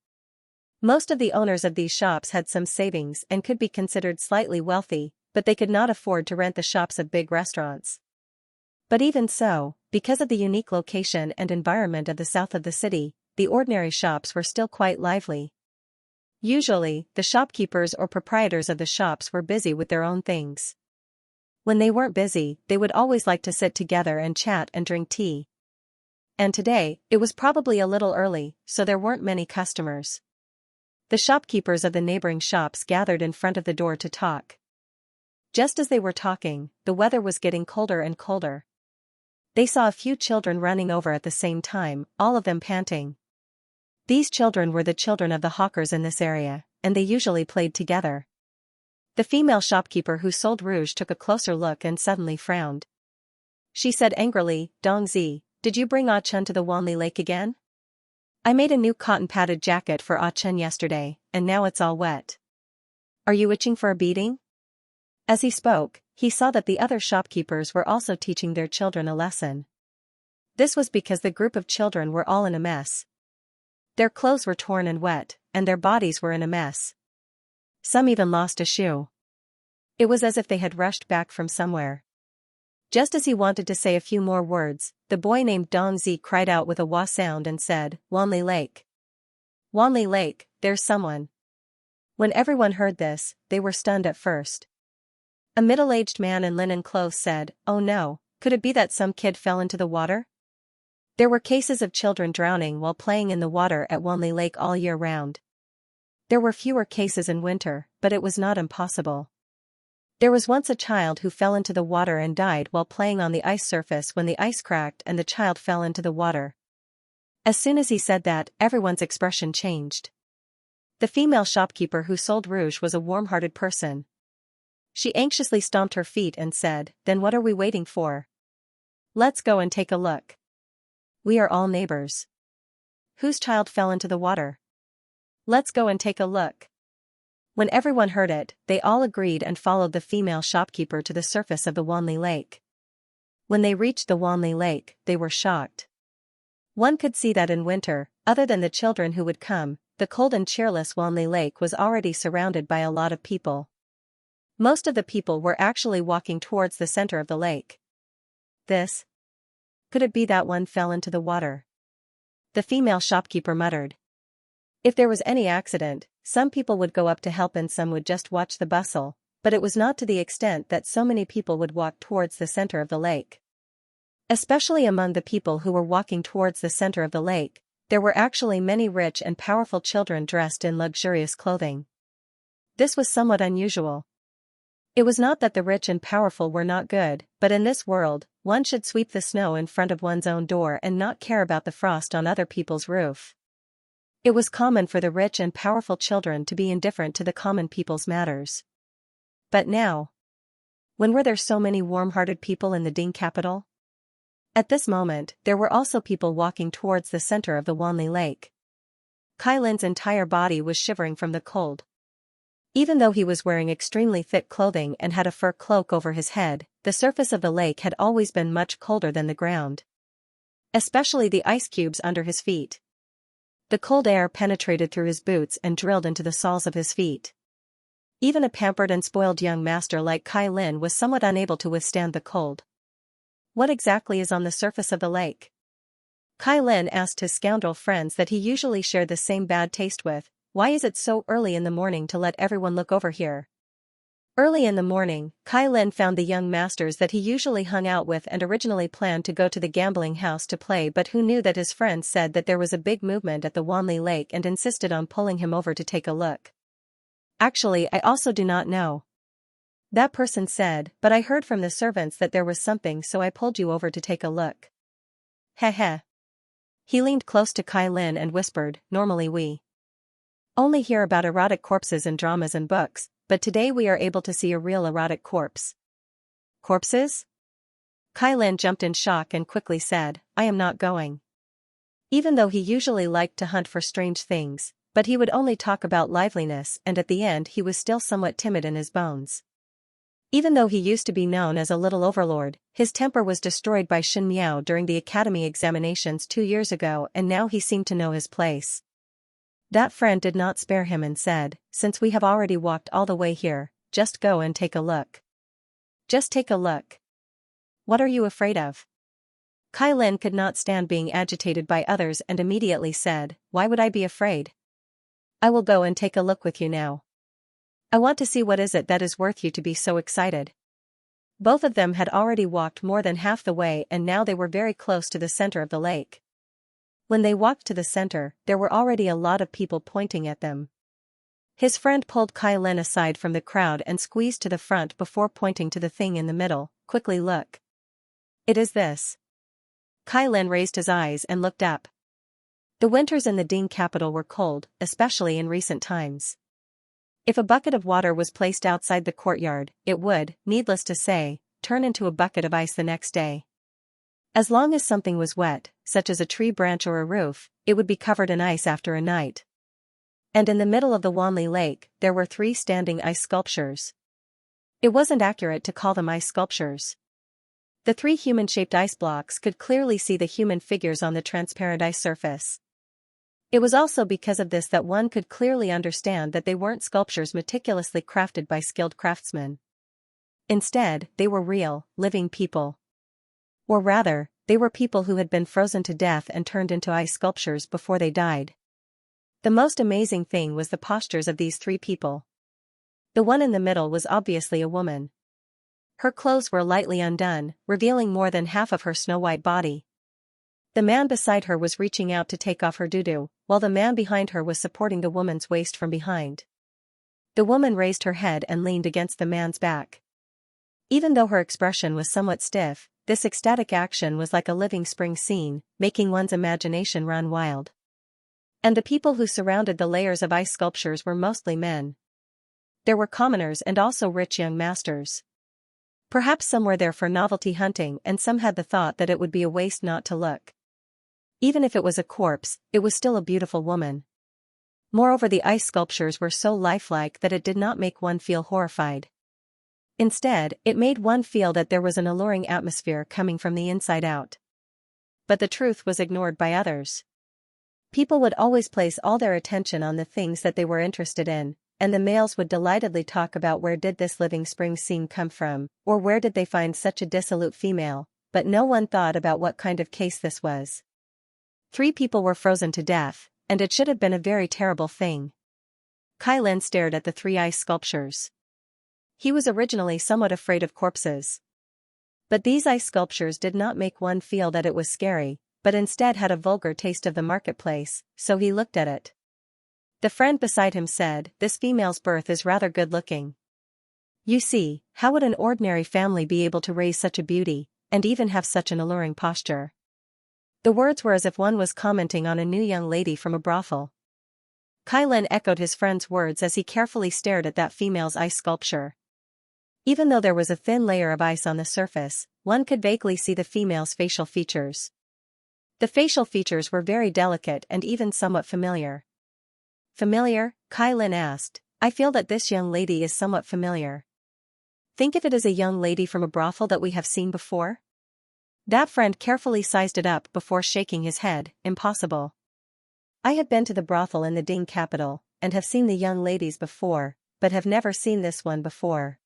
Most of the owners of these shops had some savings and could be considered slightly wealthy, but they could not afford to rent the shops of big restaurants. But even so, because of the unique location and environment of the south of the city, the ordinary shops were still quite lively. Usually, the shopkeepers or proprietors of the shops were busy with their own things. When they weren't busy, they would always like to sit together and chat and drink tea. And today, it was probably a little early, so there weren't many customers. The shopkeepers of the neighboring shops gathered in front of the door to talk. Just as they were talking, the weather was getting colder and colder. They saw a few children running over at the same time, all of them panting. These children were the children of the hawkers in this area, and they usually played together. The female shopkeeper who sold rouge took a closer look and suddenly frowned. She said angrily, "Dongzi, did you bring Ah Chun to the Wanli Lake again? I made a new cotton-padded jacket for Ah Chun yesterday, and now it's all wet. Are you itching for a beating?" As he spoke, he saw that the other shopkeepers were also teaching their children a lesson. This was because the group of children were all in a mess. Their clothes were torn and wet, and their bodies were in a mess. Some even lost a shoe. It was as if they had rushed back from somewhere. Just as he wanted to say a few more words, the boy named Dongzi cried out with a wah sound and said, "Wanli Lake. Wanli Lake, there's someone." When everyone heard this, they were stunned at first. A middle-aged man in linen clothes said, "Oh no, could it be that some kid fell into the water?" There were cases of children drowning while playing in the water at Wanli Lake all year round. There were fewer cases in winter, but it was not impossible. There was once a child who fell into the water and died while playing on the ice surface when the ice cracked and the child fell into the water. As soon as he said that, everyone's expression changed. The female shopkeeper who sold rouge was a warm-hearted person. She anxiously stomped her feet and said, "Then what are we waiting for? Let's go and take a look. We are all neighbors. Whose child fell into the water? Let's go and take a look." When everyone heard it, they all agreed and followed the female shopkeeper to the surface of the Wanli Lake. When they reached the Wanli Lake, they were shocked. One could see that in winter, other than the children who would come, the cold and cheerless Wanli Lake was already surrounded by a lot of people. Most of the people were actually walking towards the center of the lake. This? Could it be that one fell into the water? The female shopkeeper muttered. If there was any accident, some people would go up to help and some would just watch the bustle, but it was not to the extent that so many people would walk towards the center of the lake. Especially among the people who were walking towards the center of the lake, there were actually many rich and powerful children dressed in luxurious clothing. This was somewhat unusual. It was not that the rich and powerful were not good, but in this world, one should sweep the snow in front of one's own door and not care about the frost on other people's roof. It was common for the rich and powerful children to be indifferent to the common people's matters. But now, when were there so many warm-hearted people in the Ding capital? At this moment, there were also people walking towards the center of the Wanli Lake. Kai Lin's entire body was shivering from the cold. Even though he was wearing extremely thick clothing and had a fur cloak over his head, the surface of the lake had always been much colder than the ground. Especially the ice cubes under his feet. The cold air penetrated through his boots and drilled into the soles of his feet. Even a pampered and spoiled young master like Kai Lin was somewhat unable to withstand the cold. What exactly is on the surface of the lake? Kai Lin asked his scoundrel friends that he usually shared the same bad taste with. Why is it so early in the morning to let everyone look over here? Early in the morning, Kai Lin found the young masters that he usually hung out with and originally planned to go to the gambling house to play, but who knew that his friends said that there was a big movement at the Wanli Lake and insisted on pulling him over to take a look. Actually, I also do not know. That person said, but I heard from the servants that there was something, so I pulled you over to take a look. Heh heh. He leaned close to Kai Lin and whispered, normally we only hear about erotic corpses in dramas and books, but today we are able to see a real erotic corpse. Corpses? Kai Lin jumped in shock and quickly said, I am not going. Even though he usually liked to hunt for strange things, but he would only talk about liveliness, and at the end he was still somewhat timid in his bones. Even though he used to be known as a little overlord, his temper was destroyed by Xin Miao during the academy examinations 2 years ago, and now he seemed to know his place. That friend did not spare him and said, since we have already walked all the way here, just go and take a look. Just take a look. What are you afraid of? Kai Lin could not stand being agitated by others and immediately said, why would I be afraid? I will go and take a look with you now. I want to see what is it that is worth you to be so excited. Both of them had already walked more than half the way and now they were very close to the center of the lake. When they walked to the center, there were already a lot of people pointing at them. His friend pulled Kai Lin aside from the crowd and squeezed to the front before pointing to the thing in the middle. Quickly look. It is this. Kai Lin raised his eyes and looked up. The winters in the Ding capital were cold, especially in recent times. If a bucket of water was placed outside the courtyard, it would, needless to say, turn into a bucket of ice the next day. As long as something was wet, such as a tree branch or a roof, it would be covered in ice after a night. And in the middle of the Wanli Lake, there were 3 standing ice sculptures. It wasn't accurate to call them ice sculptures. The 3 human-shaped ice blocks could clearly see the human figures on the transparent ice surface. It was also because of this that one could clearly understand that they weren't sculptures meticulously crafted by skilled craftsmen. Instead, they were real, living people. Or rather, they were people who had been frozen to death and turned into ice sculptures before they died. The most amazing thing was the postures of these 3 people. The one in the middle was obviously a woman. Her clothes were lightly undone, revealing more than half of her snow-white body. The man beside her was reaching out to take off her doo-doo, while the man behind her was supporting the woman's waist from behind. The woman raised her head and leaned against the man's back. Even though her expression was somewhat stiff, this ecstatic action was like a living spring scene, making one's imagination run wild. And the people who surrounded the layers of ice sculptures were mostly men. There were commoners and also rich young masters. Perhaps some were there for novelty hunting and some had the thought that it would be a waste not to look. Even if it was a corpse, it was still a beautiful woman. Moreover, the ice sculptures were so lifelike that it did not make one feel horrified. Instead, it made one feel that there was an alluring atmosphere coming from the inside out. But the truth was ignored by others. People would always place all their attention on the things that they were interested in, and the males would delightedly talk about where did this living spring scene come from, or where did they find such a dissolute female, but no one thought about what kind of case this was. 3 people were frozen to death, and it should have been a very terrible thing. Kai Lin stared at the 3 ice sculptures. He was originally somewhat afraid of corpses. But these ice sculptures did not make one feel that it was scary, but instead had a vulgar taste of the marketplace, so he looked at it. The friend beside him said, "This female's birth is rather good-looking. You see, how would an ordinary family be able to raise such a beauty, and even have such an alluring posture?" The words were as if one was commenting on a new young lady from a brothel. Kai Lin echoed his friend's words as he carefully stared at that female's ice sculpture. Even though there was a thin layer of ice on the surface, one could vaguely see the female's facial features. The facial features were very delicate and even somewhat familiar. "Familiar?" Kai Lin asked. "I feel that this young lady is somewhat familiar. Think if it is a young lady from a brothel that we have seen before?" That friend carefully sized it up before shaking his head. "Impossible. I have been to the brothel in the Ding capital, and have seen the young ladies before, but have never seen this one before."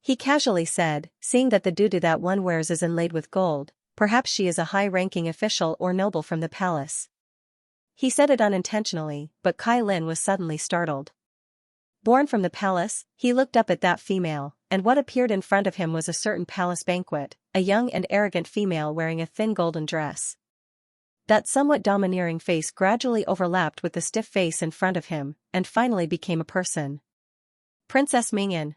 He casually said, "Seeing that the dudu that one wears is inlaid with gold, perhaps she is a high-ranking official or noble from the palace." He said it unintentionally, but Kai Lin was suddenly startled. Born from the palace, he looked up at that female, and what appeared in front of him was a certain palace banquet, a young and arrogant female wearing a thin golden dress. That somewhat domineering face gradually overlapped with the stiff face in front of him, and finally became a person. "Princess Mingyan!"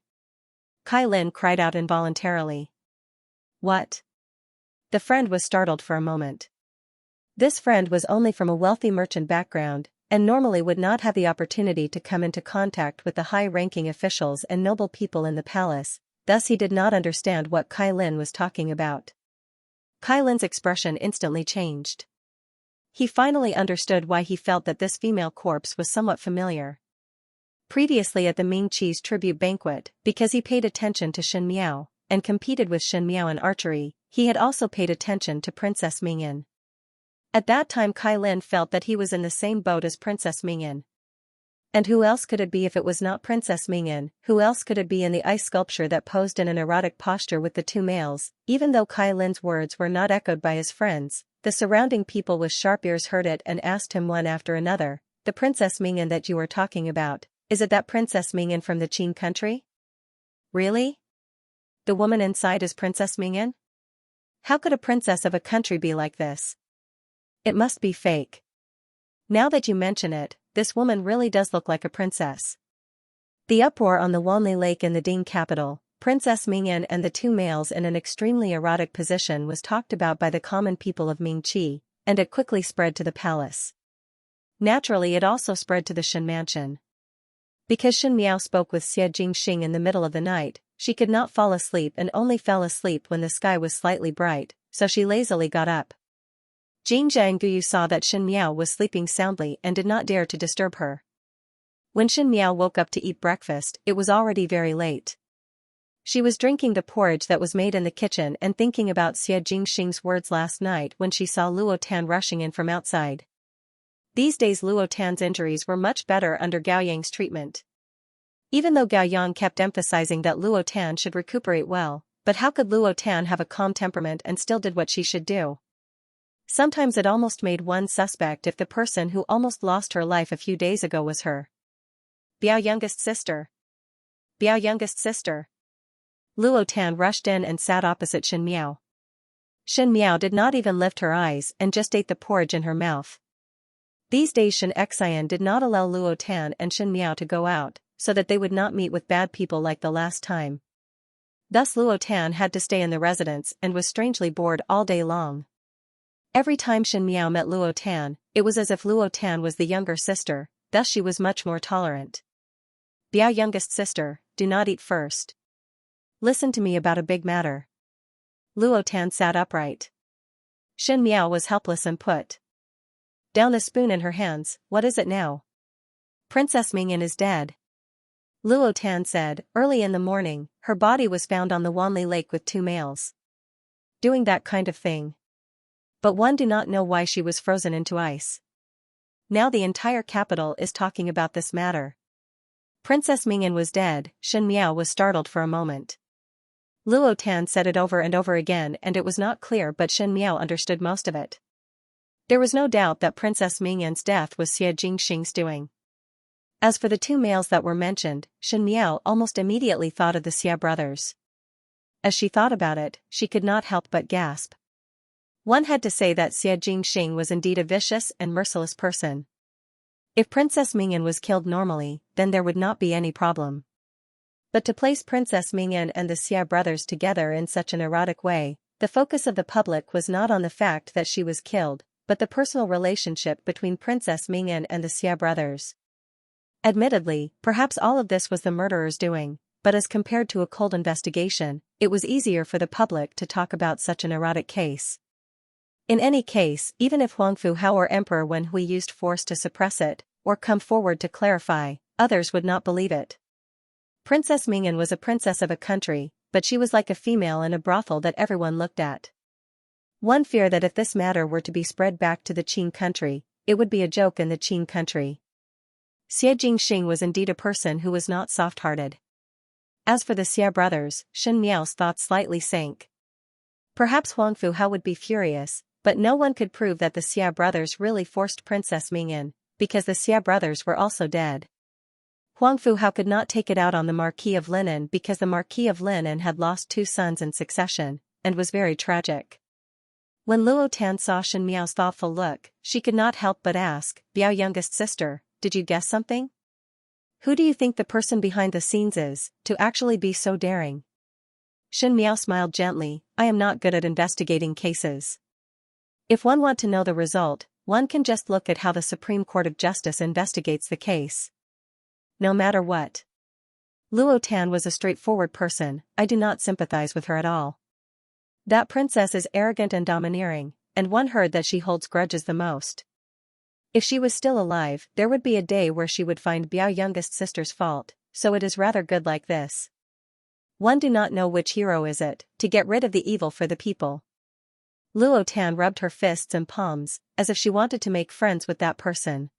Kai Lin cried out involuntarily. "What?" The friend was startled for a moment. This friend was only from a wealthy merchant background, and normally would not have the opportunity to come into contact with the high-ranking officials and noble people in the palace, thus he did not understand what Kai Lin was talking about. Kai Lin's expression instantly changed. He finally understood why he felt that this female corpse was somewhat familiar. Previously at the Ming Qi's tribute banquet, because he paid attention to Shen Miao, and competed with Shen Miao in archery, he had also paid attention to Princess Mingyan. At that time Kai Lin felt that he was in the same boat as Princess Mingyan. And who else could it be if it was not Princess Mingyan? Who else could it be in the ice sculpture that posed in an erotic posture with the 2 males? Even though Kai Lin's words were not echoed by his friends, the surrounding people with sharp ears heard it and asked him one after another, "The Princess Mingyan that you were talking about, is it that Princess Mingyan from the Qin country?" "Really? The woman inside is Princess Mingyan? How could a princess of a country be like this? It must be fake. Now that you mention it, this woman really does look like a princess." The uproar on the Wanli Lake in the Ding capital, Princess Mingyan and the 2 males in an extremely erotic position was talked about by the common people of Mingqi, and it quickly spread to the palace. Naturally it also spread to the Shen mansion. Because Shen Miao spoke with Xie Jingxing in the middle of the night, she could not fall asleep and only fell asleep when the sky was slightly bright, so she lazily got up. Jing Zhangguyu saw that Shen Miao was sleeping soundly and did not dare to disturb her. When Shen Miao woke up to eat breakfast, it was already very late. She was drinking the porridge that was made in the kitchen and thinking about Xie Jingxing's words last night when she saw Luo Tan rushing in from outside. These days Luo Tan's injuries were much better under Gao Yang's treatment. Even though Gao Yang kept emphasizing that Luo Tan should recuperate well, but how could Luo Tan have a calm temperament and still did what she should do? Sometimes it almost made one suspect if the person who almost lost her life a few days ago was her Biao youngest sister. Biao youngest sister. Luo Tan rushed in and sat opposite Shen Miao. Shen Miao did not even lift her eyes and just ate the porridge in her mouth. These days Xianxia did not allow Luo Tan and Shen Miao to go out, so that they would not meet with bad people like the last time. Thus Luo Tan had to stay in the residence and was strangely bored all day long. Every time Shen Miao met Luo Tan, it was as if Luo Tan was the younger sister, thus she was much more tolerant. Biao youngest sister, do not eat first. Listen to me about a big matter. Luo Tan sat upright. Shen Miao was helpless and put down the spoon in her hands. What is it now? Princess Mingyan is dead. Luo Tan said, early in the morning, her body was found on the Wanli Lake with 2 males. Doing that kind of thing. But one do not know why she was frozen into ice. Now the entire capital is talking about this matter. Princess Mingyan was dead. Shen Miao was startled for a moment. Luo Tan said it over and over again and it was not clear but Shen Miao understood most of it. There was no doubt that Princess Mingyan's death was Xie Jingxing's doing. As for the two males that were mentioned, Shen Miao almost immediately thought of the Xie brothers. As she thought about it, she could not help but gasp. One had to say that Xie Jingxing was indeed a vicious and merciless person. If Princess Mingyan was killed normally, then there would not be any problem. But to place Princess Mingyan and the Xie brothers together in such an erotic way, the focus of the public was not on the fact that she was killed, but the personal relationship between Princess Mingyan and the Xie brothers. Admittedly, perhaps all of this was the murderer's doing, but as compared to a cold investigation, it was easier for the public to talk about such an erotic case. In any case, even if Huangfu Hao or Emperor Wen Hui used force to suppress it, or come forward to clarify, others would not believe it. Princess Mingyan was a princess of a country, but she was like a female in a brothel that everyone looked at. One feared that if this matter were to be spread back to the Qin country, it would be a joke in the Qin country. Xie Jingxing was indeed a person who was not soft-hearted. As for the Xie brothers, Shen Miao's thoughts slightly sank. Perhaps Huangfu Hao would be furious, but no one could prove that the Xie brothers really forced Princess Mingyan, because the Xie brothers were also dead. Huangfu Hao could not take it out on the Marquis of Linan because the Marquis of Linan had lost 2 sons in succession, and was very tragic. When Luo Tan saw Shen Miao's thoughtful look, she could not help but ask, "Biao youngest sister, did you guess something? Who do you think the person behind the scenes is, to actually be so daring?" Shen Miao smiled gently, "I am not good at investigating cases. If one wants to know the result, one can just look at how the Supreme Court of Justice investigates the case. No matter what. Luo Tan was a straightforward person, I do not sympathize with her at all. That princess is arrogant and domineering, and one heard that she holds grudges the most. If she was still alive, there would be a day where she would find Biao youngest sister's fault, so it is rather good like this. One do not know which hero is it, to get rid of the evil for the people." Luo Tan rubbed her fists and palms, as if she wanted to make friends with that person.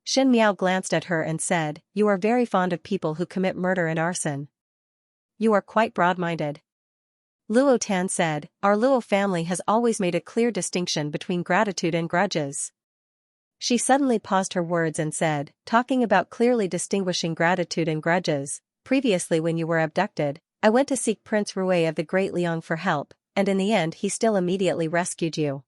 Shen Miao glanced at her and said, "You are very fond of people who commit murder and arson. You are quite broad-minded." Luo Tan said, "Our Luo family has always made a clear distinction between gratitude and grudges." She suddenly paused her words and said, "Talking about clearly distinguishing gratitude and grudges, previously when you were abducted, I went to seek Prince Rui of the Great Liang for help, and in the end he still immediately rescued you.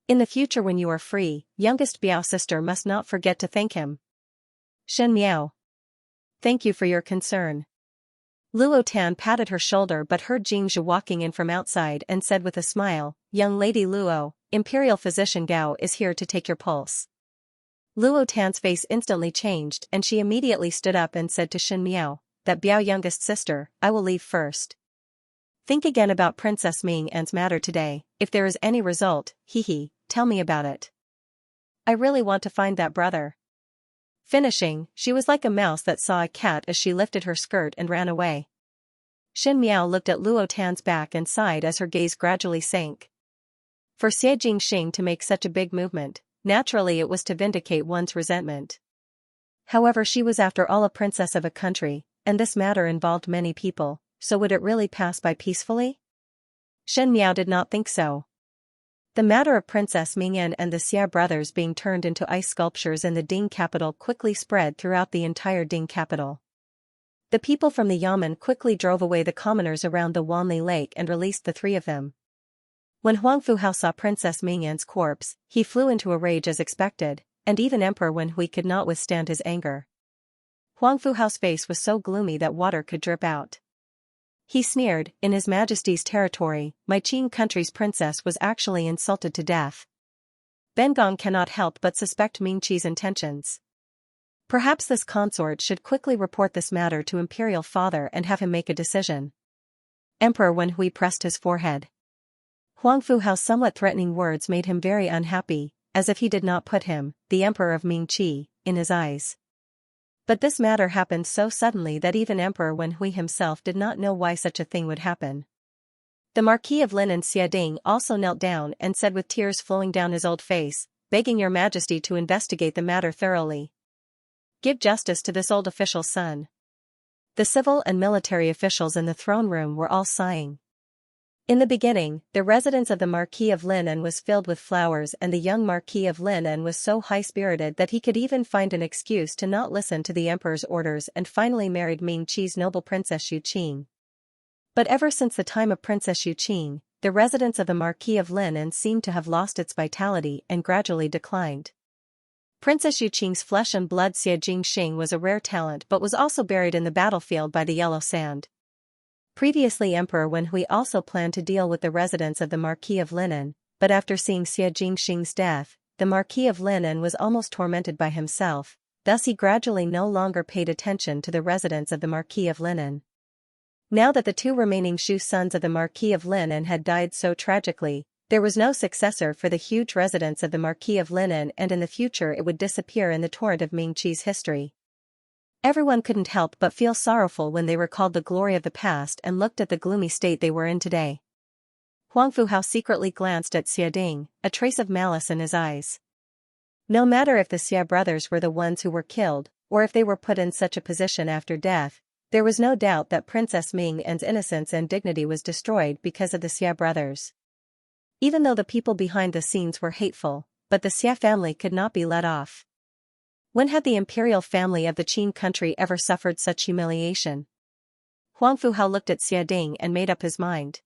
In the future when you are free, youngest Biao sister must not forget to thank him." Shen Miao. "Thank you for your concern." Luo Tan patted her shoulder but heard Jingzhi walking in from outside and said with a smile, "Young lady Luo, Imperial Physician Gao is here to take your pulse." Luo Tan's face instantly changed and she immediately stood up and said to Shen Miao, "That Biao youngest sister, I will leave first. Think again about Princess Mingyan's matter today, if there is any result, tell me about it. I really want to find that brother." Finishing, she was like a mouse that saw a cat as she lifted her skirt and ran away. Shen Miao looked at Luo Tan's back and sighed as her gaze gradually sank. For Xie Jingxing to make such a big movement, naturally it was to vindicate one's resentment. However, she was after all a princess of a country, and this matter involved many people, so would it really pass by peacefully? Shen Miao did not think so. The matter of Princess Mingyan and the Xie brothers being turned into ice sculptures in the Ding capital quickly spread throughout the entire Ding capital. The people from the Yamen quickly drove away the commoners around the Wanli Lake and released the 3 of them. When Huangfu Hao saw Princess Mingyan's corpse, he flew into a rage as expected, and even Emperor Wen Hui could not withstand his anger. Huangfu Hao's face was so gloomy that water could drip out. He sneered, "In His Majesty's territory, my Qin country's princess was actually insulted to death. Bengong cannot help but suspect Ming Qi's intentions. Perhaps this consort should quickly report this matter to Imperial Father and have him make a decision." Emperor Wen Hui pressed his forehead. Huangfu Hao's somewhat threatening words made him very unhappy, as if he did not put him, the Emperor of Ming Qi, in his eyes. But this matter happened so suddenly that even Emperor Wen Hui himself did not know why such a thing would happen. The Marquis of Lin and Xie Ding also knelt down and said with tears flowing down his old face, "Begging your majesty to investigate the matter thoroughly. Give justice to this old official's son. The civil and military officials in the throne room were all sighing. In the beginning, the residence of the Marquis of Lineage was filled with flowers, and the young Marquis of Lineage was so high-spirited that he could even find an excuse to not listen to the emperor's orders and finally married Ming Qi's noble Princess Xianxia. But ever since the time of Princess Xianxia, the residence of the Marquis of Lineage seemed to have lost its vitality and gradually declined. Princess Xianxia's flesh and blood Xia Jingxing was a rare talent but was also buried in the battlefield by the yellow sand. Previously Emperor Wenhui also planned to deal with the residence of the Marquis of Lineage, but after seeing Xia Jingxing's death, the Marquis of Lineage was almost tormented by himself, thus he gradually no longer paid attention to the residence of the Marquis of Lineage. Now that the two remaining Shu sons of the Marquis of Lineage had died so tragically, there was no successor for the huge residence of the Marquis of Lineage, and in the future it would disappear in the torrent of Ming Qi's history. Everyone couldn't help but feel sorrowful when they recalled the glory of the past and looked at the gloomy state they were in today. Huang Fuhao secretly glanced at Xia Ding, a trace of malice in his eyes. No matter if the Xia brothers were the ones who were killed, or if they were put in such a position after death, there was no doubt that Princess Ming An's innocence and dignity was destroyed because of the Xia brothers. Even though the people behind the scenes were hateful, but the Xia family could not be let off. When had the imperial family of the Qin country ever suffered such humiliation? Huang Fuhao looked at Xia Ding and made up his mind.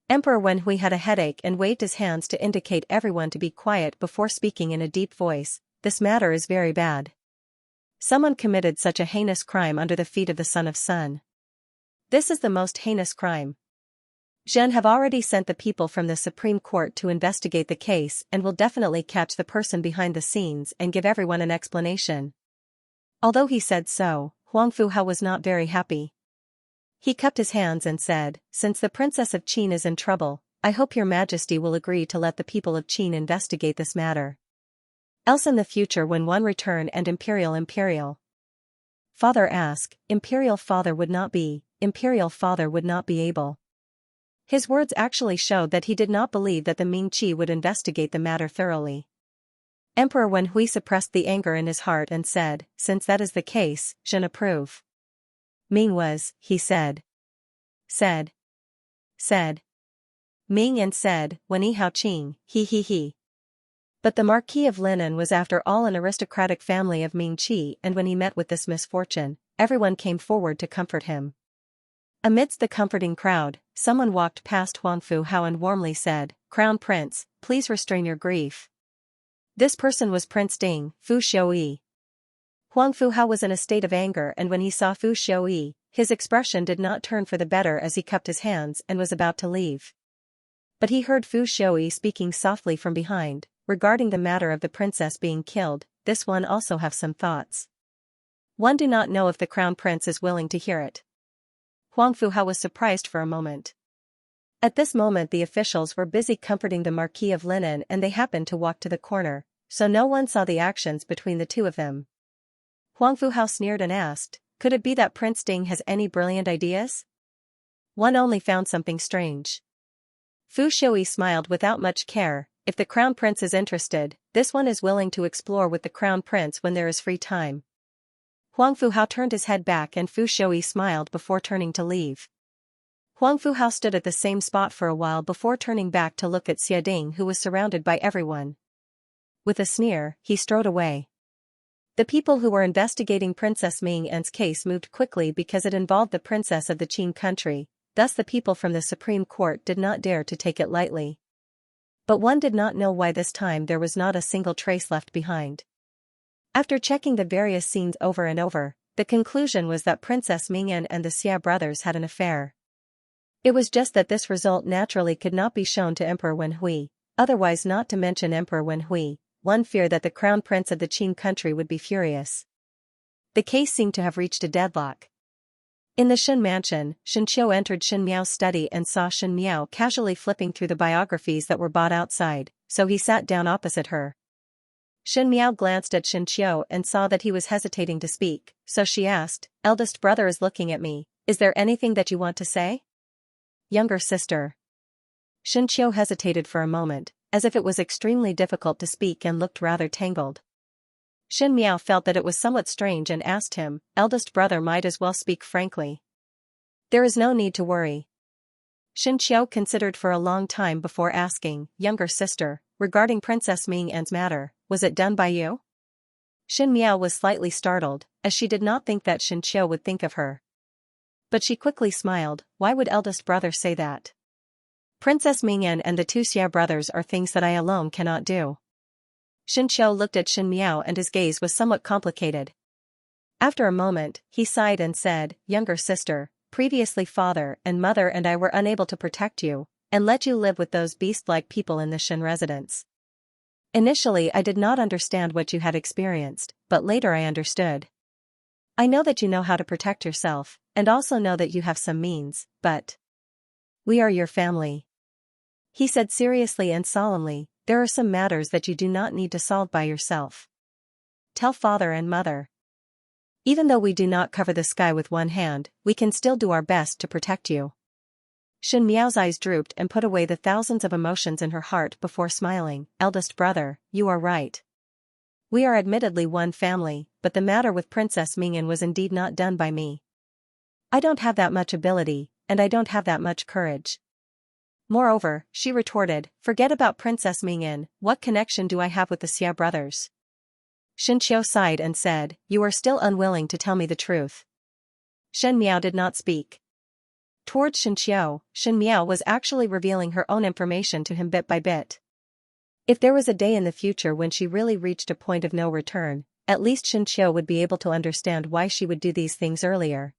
Emperor Wenhui had a headache and waved his hands to indicate everyone to be quiet before speaking in a deep voice. This matter is very bad. Someone committed such a heinous crime under the feet of the Son of Sun. This is the most heinous crime. Zhen have already sent the people from the Supreme Court to investigate the case and will definitely catch the person behind the scenes and give everyone an explanation. Although he said so, Huang Fuhao was not very happy. He cupped his hands and said, "Since the Princess of Qin is in trouble, I hope your Majesty will agree to let the people of Qin investigate this matter. Else in the future when one return and imperial father ask, imperial father would not be able." His words actually showed that he did not believe that the Ming Qi would investigate the matter thoroughly. Emperor Wenhui suppressed the anger in his heart and said, "Since that is the case, Zhen approve." Ming was, he said. Ming and said, "Wenyi hao qing, he. But the Marquis of Lineage was after all an aristocratic family of Ming Qi, and when he met with this misfortune, everyone came forward to comfort him. Amidst the comforting crowd, someone walked past Huang Fuhao and warmly said, "Crown Prince, please restrain your grief." This person was Prince Ding, Fu Xiuyi. Huang Fuhao was in a state of anger, and when he saw Fu Xiuyi, his expression did not turn for the better as he cupped his hands and was about to leave. But he heard Fu Xiuyi speaking softly from behind, regarding the matter of the princess being killed. This one also have some thoughts. One do not know if the Crown Prince is willing to hear it. Huang Fuhao was surprised for a moment. At this moment the officials were busy comforting the Marquis of Lineage and they happened to walk to the corner, so no one saw the actions between the two of them. Huang Fuhao sneered and asked, "Could it be that Prince Ding has any brilliant ideas?" One only found something strange. Fu Xiuyi smiled without much care. "If the Crown Prince is interested, this one is willing to explore with the Crown Prince when there is free time." Huang Fuhao turned his head back and Fu Xiuyi smiled before turning to leave. Huang Fuhao stood at the same spot for a while before turning back to look at Xia Ding, who was surrounded by everyone. With a sneer, he strode away. The people who were investigating Princess Ming An's case moved quickly because it involved the princess of the Qin country, thus the people from the Supreme Court did not dare to take it lightly. But one did not know why this time there was not a single trace left behind. After checking the various scenes over and over, the conclusion was that Princess Ming An and the Xia brothers had an affair. It was just that this result naturally could not be shown to Emperor Wenhui, otherwise not to mention Emperor Wenhui, one feared that the Crown Prince of the Qin country would be furious. The case seemed to have reached a deadlock. In the Shen mansion, Shen Qiu entered Shen Miao's study and saw Shen Miao casually flipping through the biographies that were bought outside, so he sat down opposite her. Shen Miao glanced at Shen Qiu and saw that he was hesitating to speak, so she asked, "Eldest brother is looking at me, is there anything that you want to say?" "Younger sister." Shen Qiu hesitated for a moment, as if it was extremely difficult to speak and looked rather tangled. Xin Miao felt that it was somewhat strange and asked him, eldest brother might as well speak frankly. There is no need to worry. Xianxia considered for a long time before asking, younger sister, regarding Princess Ming An's matter, was it done by you? Xin Miao was slightly startled, as she did not think that Xianxia would think of her. But she quickly smiled, why would eldest brother say that? Princess Ming An and the two Xia brothers are things that I alone cannot do. Xianxia looked at Xin Miao and his gaze was somewhat complicated. After a moment, he sighed and said, younger sister, previously father and mother and I were unable to protect you, and let you live with those beast-like people in the Shen residence. Initially I did not understand what you had experienced, but later I understood. I know that you know how to protect yourself, and also know that you have some means, but we are your family. He said seriously and solemnly, there are some matters that you do not need to solve by yourself. Tell father and mother. Even though we do not cover the sky with one hand, we can still do our best to protect you. Xin Miao's eyes drooped and put away the thousands of emotions in her heart before smiling, eldest brother, you are right. We are admittedly one family, but the matter with Princess Mingyan was indeed not done by me. I don't have that much ability, and I don't have that much courage. Moreover, she retorted, forget about Princess Mingyan, what connection do I have with the Xia brothers? Xianxia sighed and said, you are still unwilling to tell me the truth. Shen Miao did not speak. Towards Xianxia, Shen Miao was actually revealing her own information to him bit by bit. If there was a day in the future when she really reached a point of no return, at least Xianxia would be able to understand why she would do these things earlier.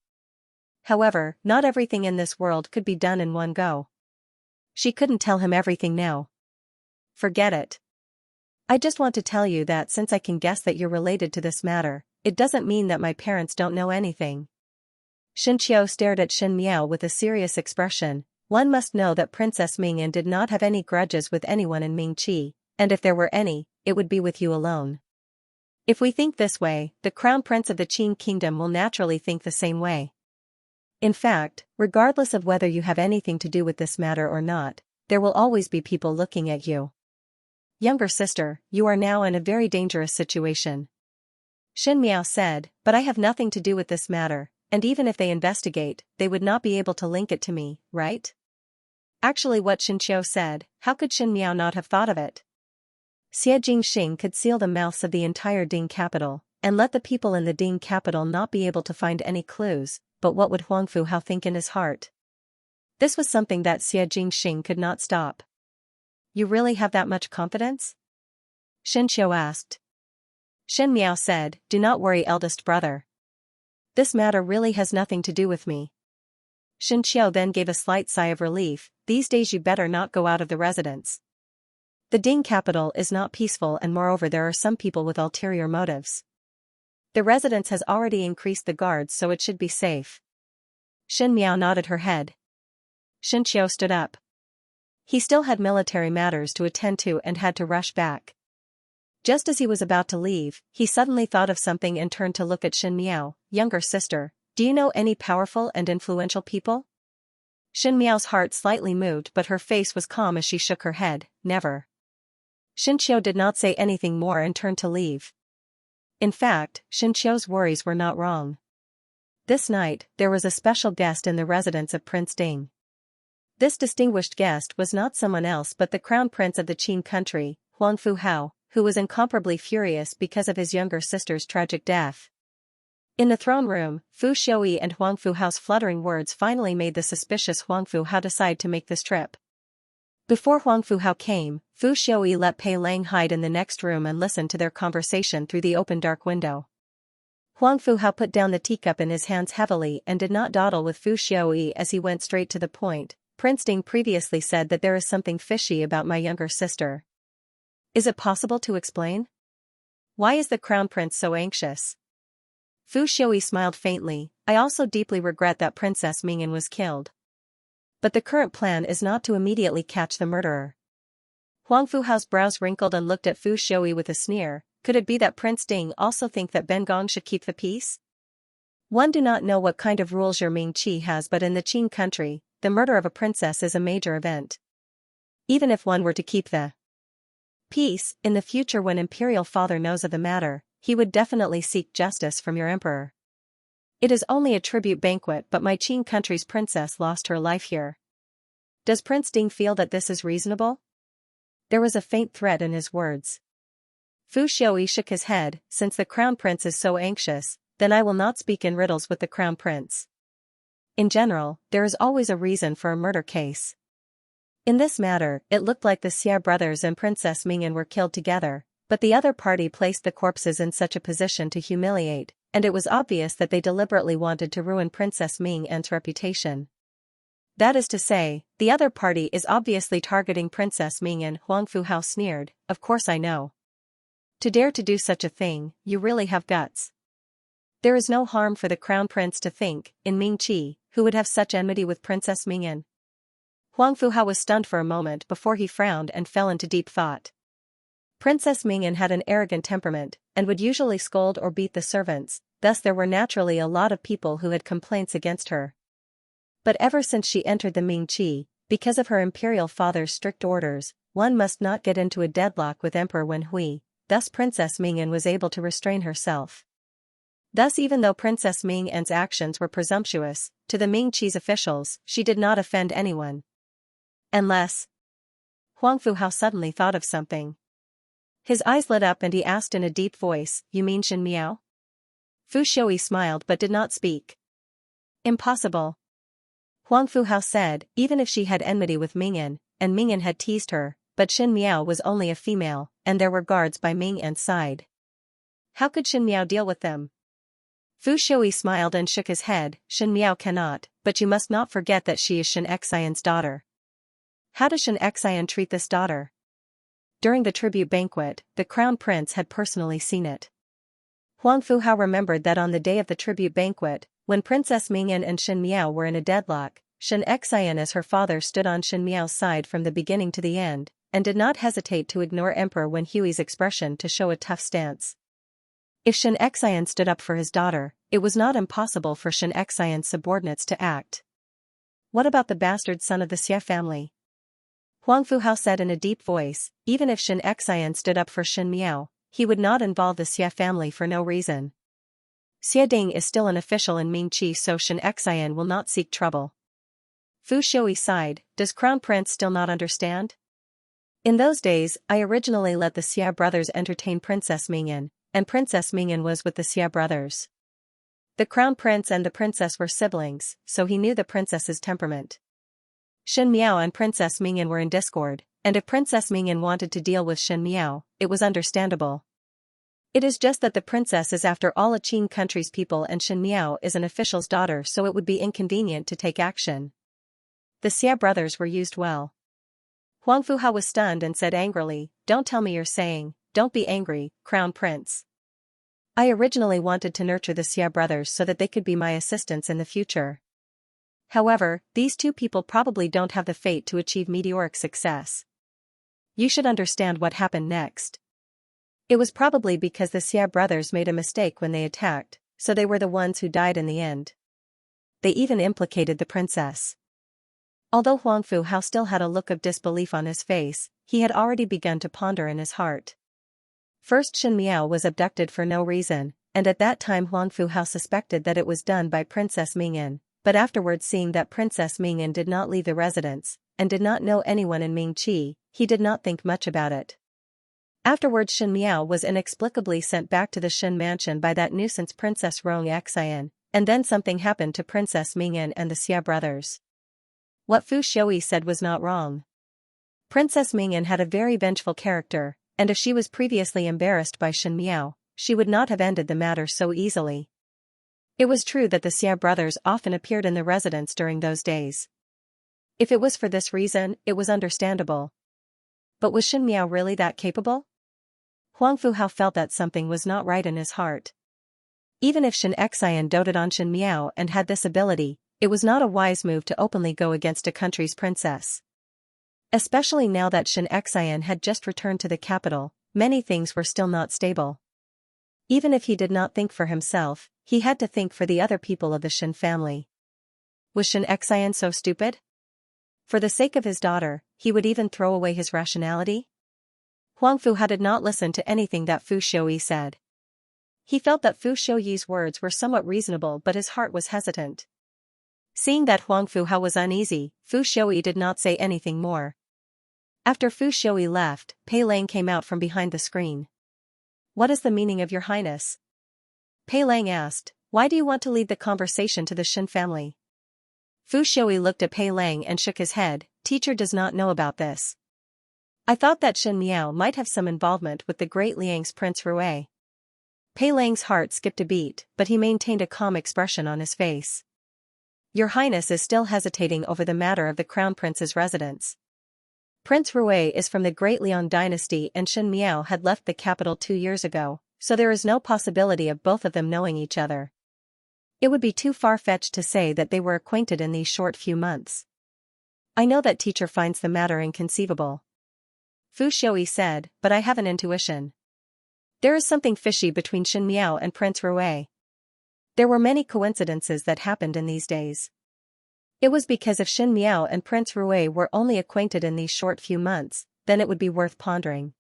However, not everything in this world could be done in one go. She couldn't tell him everything now. Forget it. I just want to tell you that since I can guess that you're related to this matter, it doesn't mean that my parents don't know anything. Xianxia stared at Shen Miao with a serious expression. One must know that Princess Mingyan did not have any grudges with anyone in Mingqi, and if there were any, it would be with you alone. If we think this way, the crown prince of the Qin kingdom will naturally think the same way. In fact, regardless of whether you have anything to do with this matter or not, there will always be people looking at you. Younger sister, you are now in a very dangerous situation. Shen Miao said, but I have nothing to do with this matter, and even if they investigate, they would not be able to link it to me, right? Actually what Xianxia said, how could Shen Miao not have thought of it? Xie Jingxing could seal the mouths of the entire Ding capital, and let the people in the Ding capital not be able to find any clues, but what would Huangfu Hao think in his heart? This was something that Xie Jingxing could not stop. You really have that much confidence? Xianxia asked. Shen Miao said, do not worry eldest brother. This matter really has nothing to do with me. Xianxia then gave a slight sigh of relief, these days you better not go out of the residence. The Ding capital is not peaceful and moreover there are some people with ulterior motives. The residence has already increased the guards so it should be safe. Shen Miao nodded her head. Xianxia stood up. He still had military matters to attend to and had to rush back. Just as he was about to leave, he suddenly thought of something and turned to look at Shen Miao, younger sister, do you know any powerful and influential people? Shen Miao's heart slightly moved but her face was calm as she shook her head, never. Xianxia did not say anything more and turned to leave. In fact, Xianxia's worries were not wrong. This night, there was a special guest in the residence of Prince Ding. This distinguished guest was not someone else but the crown prince of the Qin country, Huangfu Hao, who was incomparably furious because of his younger sister's tragic death. In the throne room, Fu Xiaoyi and Huangfu Hao's fluttering words finally made the suspicious Huangfu Hao decide to make this trip. Before Huangfu Hao came, Fu Xiaoyi let Pei Lang hide in the next room and listen to their conversation through the open dark window. Huangfu Hao put down the teacup in his hands heavily and did not dawdle with Fu Xiaoyi as he went straight to the point. Prince Ding previously said that there is something fishy about my younger sister. Is it possible to explain? Why is the crown prince so anxious? Fu Xiaoyi smiled faintly, I also deeply regret that Princess Mingyan was killed. But the current plan is not to immediately catch the murderer. Huangfu Hao's brows wrinkled and looked at Fu Xiaoyi with a sneer, could it be that Prince Ding also think that Ben Gong should keep the peace? One do not know what kind of rules your Ming Qi has but in the Qin country, the murder of a princess is a major event. Even if one were to keep the peace, in the future when imperial father knows of the matter, he would definitely seek justice from your emperor. It is only a tribute banquet, but my Qing country's princess lost her life here. Does Prince Ding feel that this is reasonable? There was a faint threat in his words. Fu Xiaoyi shook his head. Since the crown prince is so anxious, then I will not speak in riddles with the crown prince. In general, there is always a reason for a murder case. In this matter, it looked like the Xia brothers and Princess Mingyan were killed together, but the other party placed the corpses in such a position to humiliate, and it was obvious that they deliberately wanted to ruin Princess Mingyan's reputation. That is to say, the other party is obviously targeting Princess Mingyan. Huang Fuhao sneered. Of course I know. To dare to do such a thing, you really have guts. There is no harm for the crown prince to think, in Ming Qi, who would have such enmity with Princess Mingyan. Huang Fuhao was stunned for a moment before he frowned and fell into deep thought. Princess Mingyan had an arrogant temperament, and would usually scold or beat the servants, thus there were naturally a lot of people who had complaints against her. But ever since she entered the Ming Qi, because of her imperial father's strict orders, one must not get into a deadlock with Emperor Wen Hui, thus Princess Mingyan was able to restrain herself. Thus even though Princess Mingyan's actions were presumptuous, to the Ming Qi's officials, she did not offend anyone. Unless… Huang Fuhao suddenly thought of something. His eyes lit up and he asked in a deep voice, "You mean Shen Miao?" Fu Xiaoyi smiled but did not speak. "Impossible." Huang Fuhao said, even if she had enmity with Mingyan, and Mingyan had teased her, but Shen Miao was only a female, and there were guards by Mingyan's side. How could Shen Miao deal with them? Fu Xiaoyi smiled and shook his head. Shen Miao cannot, but you must not forget that she is Xianxian's daughter. How does Xianxian treat this daughter? During the tribute banquet, the crown prince had personally seen it. Huang Fuhao remembered that on the day of the tribute banquet, when Princess Mingyan and Shen Miao were in a deadlock, Xianxian as her father stood on Shen Miao's side from the beginning to the end, and did not hesitate to ignore Emperor Wen Hui's expression to show a tough stance. If Xianxian stood up for his daughter, it was not impossible for Xianxian's subordinates to act. What about the bastard son of the Xia family? Huang Fuhao said in a deep voice, even if Xianxian stood up for Shen Miao, he would not involve the Xia family for no reason. Xia Ding is still an official in Ming Qi, so Xianxian will not seek trouble. Fu Xiaoyi sighed. Does Crown Prince still not understand? In those days, I originally let the Xia brothers entertain Princess Mingyan, and Princess Mingyan was with the Xia brothers. The Crown Prince and the Princess were siblings, so he knew the Princess's temperament. Shen Miao and Princess Mingyan were in discord, and if Princess Mingyan wanted to deal with Shen Miao, it was understandable. It is just that the princess is after all a Qing country's people and Shen Miao is an official's daughter, so it would be inconvenient to take action. The Xia brothers were used well. Huang Fuhao was stunned and said angrily, "Don't tell me you're saying, don't be angry, Crown Prince. I originally wanted to nurture the Xia brothers so that they could be my assistants in the future. However, these two people probably don't have the fate to achieve meteoric success. You should understand what happened next. It was probably because the Xia brothers made a mistake when they attacked, so they were the ones who died in the end. They even implicated the princess." Although Huang Fuhao still had a look of disbelief on his face, he had already begun to ponder in his heart. First, Shen Miao was abducted for no reason, and at that time Huang Fuhao suspected that it was done by Princess Mingyan, but afterwards seeing that Princess Mingyan did not leave the residence, and did not know anyone in Ming Qi, he did not think much about it. Afterwards Shen Miao was inexplicably sent back to the Shen mansion by that nuisance Princess Xianxia, and then something happened to Princess Mingyan and the Xia brothers. What Fu Xiaoyi said was not wrong. Princess Mingyan had a very vengeful character, and if she was previously embarrassed by Shen Miao, she would not have ended the matter so easily. It was true that the Xia brothers often appeared in the residence during those days. If it was for this reason, it was understandable. But was Shen Miao really that capable? Huang Fuhao felt that something was not right in his heart. Even if Xianxian doted on Shen Miao and had this ability, it was not a wise move to openly go against a country's princess. Especially now that Xianxian had just returned to the capital, many things were still not stable. Even if he did not think for himself, he had to think for the other people of the Shen family. Was Xianxian so stupid? For the sake of his daughter, he would even throw away his rationality? Huang Fuhao did not listen to anything that Fu Xiaoyi said. He felt that Fu Shouyi's words were somewhat reasonable, but his heart was hesitant. Seeing that Huang Fuhao was uneasy, Fu Shouyi did not say anything more. After Fu Shouyi left, Pei Lang came out from behind the screen. "What is the meaning of your highness?" Pei Lang asked. "Why do you want to lead the conversation to the Shin family?" Fu Shouyi looked at Pei Lang and shook his head. "Teacher does not know about this. I thought that Shin Miao might have some involvement with the great Liang's Prince Rui." Pei Lang's heart skipped a beat, but he maintained a calm expression on his face. "Your highness is still hesitating over the matter of the crown prince's residence. Prince Rui is from the great Liang dynasty and Shin Miao had left the capital 2 years ago, so there is no possibility of both of them knowing each other. It would be too far-fetched to say that they were acquainted in these short few months. I know that teacher finds the matter inconceivable," Fu Shouyi said, "but I have an intuition. There is something fishy between Shin Miao and Prince Rui. There were many coincidences that happened in these days. It was because if Shin Miao and Prince Rui were only acquainted in these short few months, then it would be worth pondering.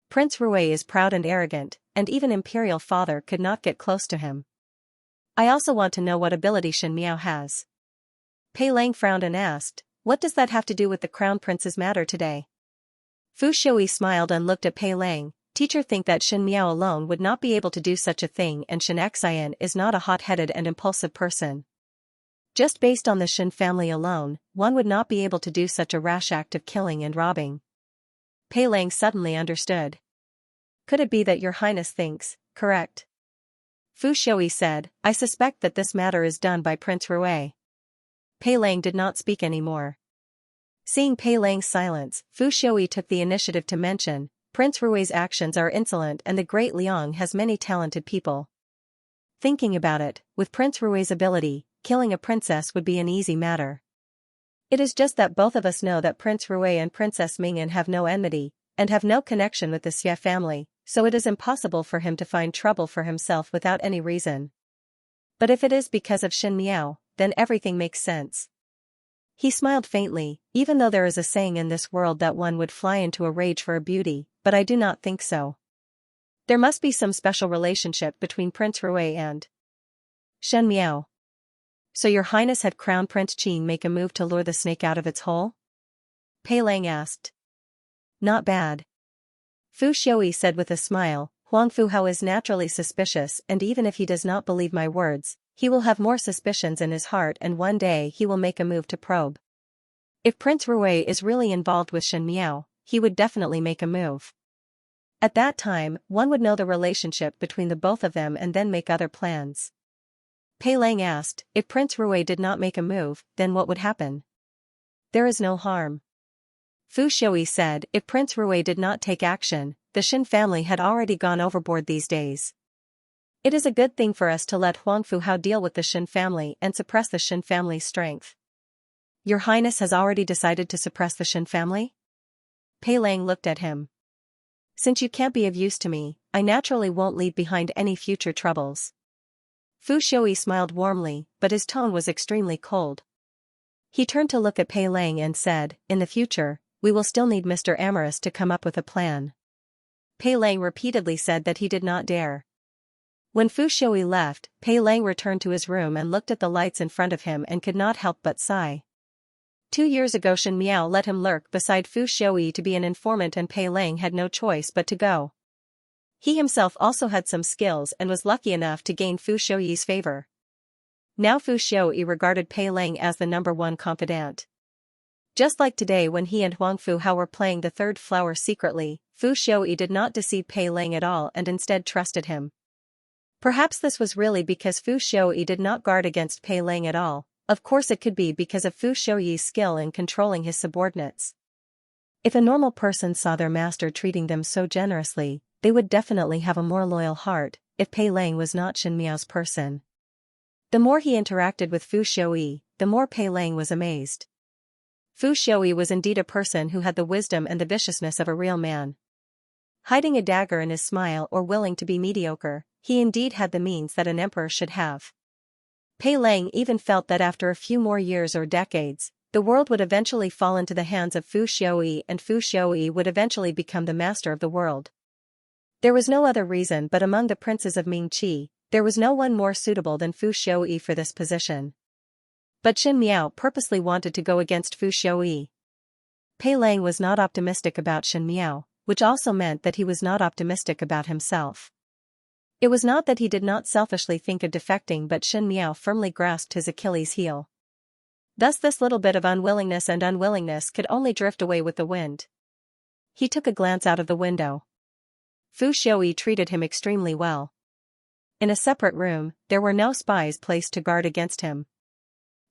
Prince Rui is proud and arrogant, and even Imperial Father could not get close to him. I also want to know what ability Shin Miao has." Pei Lang frowned and asked, "What does that have to do with the Crown Prince's matter today?" Fu Shouyi smiled and looked at Pei Lang. "Teacher think that Shin Miao alone would not be able to do such a thing, and Xianxia is not a hot-headed and impulsive person. Just based on the Shin family alone, one would not be able to do such a rash act of killing and robbing." Pei Lang suddenly understood. "Could it be that your highness thinks, correct?" Fu Shouyi said, "I suspect that this matter is done by Prince Rui." Pei Lang did not speak anymore. Seeing Pei Lang's silence, Fu Shouyi took the initiative to mention, "Prince Rui's actions are insolent and the great Liang has many talented people. Thinking about it, with Prince Rui's ability, killing a princess would be an easy matter. It is just that both of us know that Prince Rui and Princess Mingyan have no enmity, and have no connection with the Xie family, so it is impossible for him to find trouble for himself without any reason. But if it is because of Shin Miao, then everything makes sense." He smiled faintly. "Even though there is a saying in this world that one would fly into a rage for a beauty, but I do not think so. There must be some special relationship between Prince Rui and Shin Miao. So your highness had Crown Prince Qing make a move to lure the snake out of its hole?" Pei Lang asked. "Not bad," Fu Shouyi said with a smile. "Huang Fuhao is naturally suspicious, and even if he does not believe my words, he will have more suspicions in his heart, and one day he will make a move to probe. If Prince Rui is really involved with Shin Miao, he would definitely make a move. At that time, one would know the relationship between the both of them and then make other plans." Pei Lang asked, "If Prince Rui did not make a move, then what would happen?" "There is no harm," Fu Shouyi said. "If Prince Rui did not take action, the Shin family had already gone overboard these days. It is a good thing for us to let Huang Fuhao deal with the Shin family and suppress the Shin family's strength." "Your highness has already decided to suppress the Shin family?" Pei Lang looked at him. "Since you can't be of use to me, I naturally won't leave behind any future troubles." Fu Shouyi smiled warmly, but his tone was extremely cold. He turned to look at Pei Lang and said, "In the future, we will still need Mr. Empress to come up with a plan." Pei Lang repeatedly said that he did not dare. When Fu Shouyi left, Pei Lang returned to his room and looked at the lights in front of him and could not help but sigh. 2 years ago Shin Miao let him lurk beside Fu Shouyi to be an informant, and Pei Lang had no choice but to go. He himself also had some skills and was lucky enough to gain Fu Shouyi's favor. Now Fu Shouyi regarded Pei Lang as the #1 confidant. Just like today when he and Huang Fuhao were playing the third flower secretly, Fu Shouyi did not deceive Pei Lang at all and instead trusted him. Perhaps this was really because Fu Shouyi did not guard against Pei Lang at all. Of course it could be because of Fu Shouyi's skill in controlling his subordinates. If a normal person saw their master treating them so generously, they would definitely have a more loyal heart. If Pei Lang was not Shin Miao's person. The more he interacted with Fu Shouyi, the more Pei Lang was amazed. Fu Shouyi was indeed a person who had the wisdom and the viciousness of a real man. Hiding a dagger in his smile or willing to be mediocre, he indeed had the means that an emperor should have. Pei Lang even felt that after a few more years or decades, the world would eventually fall into the hands of Fu Shouyi and Fu Shouyi would eventually become the master of the world. There was no other reason, but among the princes of Ming-Chi, there was no one more suitable than Fu Xiuyi for this position. But Xin Miao purposely wanted to go against Fu Xiuyi. Pei Lang was not optimistic about Xin Miao, which also meant that he was not optimistic about himself. It was not that he did not selfishly think of defecting, but Xin Miao firmly grasped his Achilles heel. Thus this little bit of unwillingness could only drift away with the wind. He took a glance out of the window. Fu Xiuyi treated him extremely well. In a separate room, there were no spies placed to guard against him.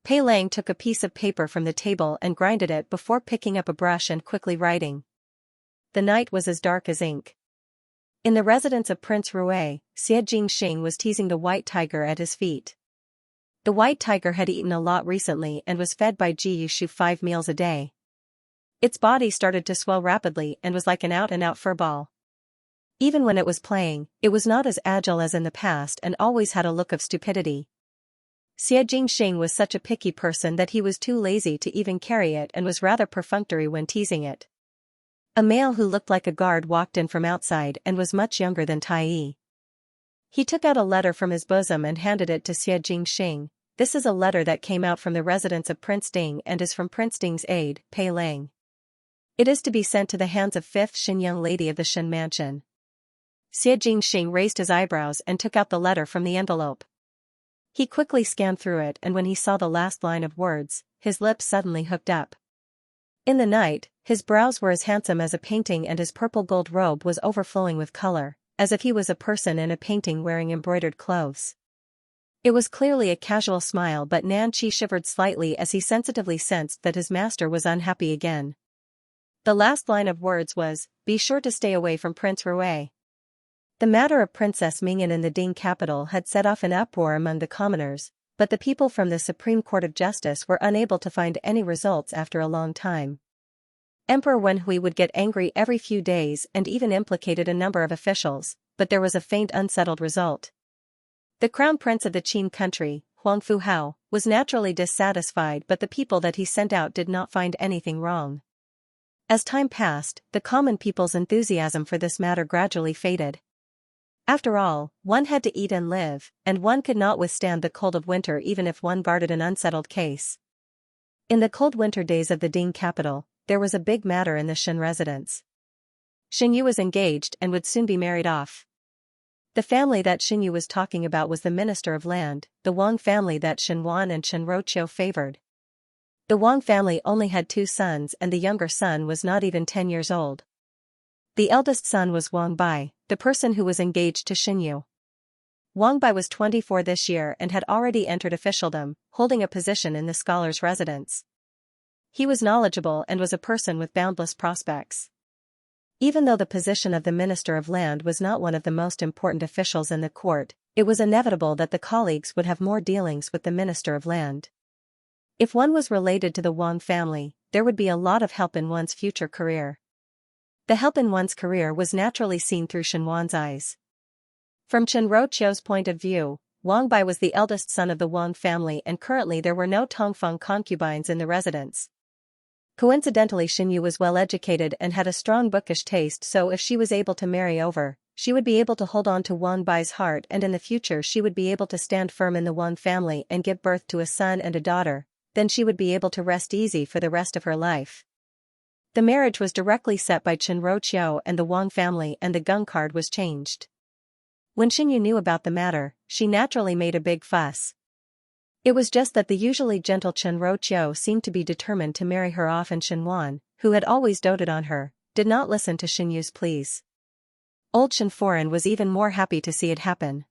Pei Lang took a piece of paper from the table and grinded it before picking up a brush and quickly writing. The night was as dark as ink. In the residence of Prince Rui, Xie Jingxing was teasing the white tiger at his feet. The white tiger had eaten a lot recently and was fed by Ji Yushu 5 meals a day. Its body started to swell rapidly and was like an out-and-out furball. Even when it was playing, it was not as agile as in the past and always had a look of stupidity. Xie Jingxing was such a picky person that he was too lazy to even carry it and was rather perfunctory when teasing it. A male who looked like a guard walked in from outside and was much younger than Tai Yi. He took out a letter from his bosom and handed it to Xie Jingxing. This is a letter that came out from the residence of Prince Ding and is from Prince Ding's aide, Pei Lang. It is to be sent to the hands of 5th Xin young lady of the Xin mansion. Xie Jingxing raised his eyebrows and took out the letter from the envelope. He quickly scanned through it, and when he saw the last line of words, his lips suddenly hooked up. In the night, his brows were as handsome as a painting and his purple gold robe was overflowing with color, as if he was a person in a painting wearing embroidered clothes. It was clearly a casual smile, but Nan Qi shivered slightly as he sensitively sensed that his master was unhappy again. The last line of words was, "Be sure to stay away from Prince Rui." The matter of Princess Mingyan in the Ding capital had set off an uproar among the commoners, but the people from the Supreme Court of Justice were unable to find any results after a long time. Emperor Wenhui would get angry every few days and even implicated a number of officials, but there was a faint unsettled result. The crown prince of the Qin country, Huang Fuhao, was naturally dissatisfied, but the people that he sent out did not find anything wrong. As time passed, the common people's enthusiasm for this matter gradually faded. After all, one had to eat and live, and one could not withstand the cold of winter even if one guarded an unsettled case. In the cold winter days of the Ding capital, there was a big matter in the Xin residence. Xin Yu was engaged and would soon be married off. The family that Xin Yu was talking about was the Minister of Land, the Wang family that Xin Wan and Xin Roqiu favored. The Wang family only had 2 sons and the younger son was not even 10 years old. The eldest son was Wang Bai, the person who was engaged to Xin Yu. Wang Bai was 24 this year and had already entered officialdom, holding a position in the scholar's residence. He was knowledgeable and was a person with boundless prospects. Even though the position of the Minister of Land was not one of the most important officials in the court, it was inevitable that the colleagues would have more dealings with the Minister of Land. If one was related to the Wang family, there would be a lot of help in one's future career. The help in one's career was naturally seen through Xin Wan's eyes. From Chen Roqiu's point of view, Wang Bai was the eldest son of the Wang family and currently there were no Tongfeng concubines in the residence. Coincidentally, Xin Yu was well educated and had a strong bookish taste, so if she was able to marry over, she would be able to hold on to Wang Bai's heart, and in the future she would be able to stand firm in the Wang family and give birth to a son and a daughter, then she would be able to rest easy for the rest of her life. The marriage was directly set by Chen Roqiu and the Wang family, and the gung card was changed. When Xin Yu knew about the matter, she naturally made a big fuss. It was just that the usually gentle Chen Roqiu seemed to be determined to marry her off, and Xin Wan, who had always doted on her, did not listen to Xin Yu's pleas. Old Xin Foreign was even more happy to see it happen.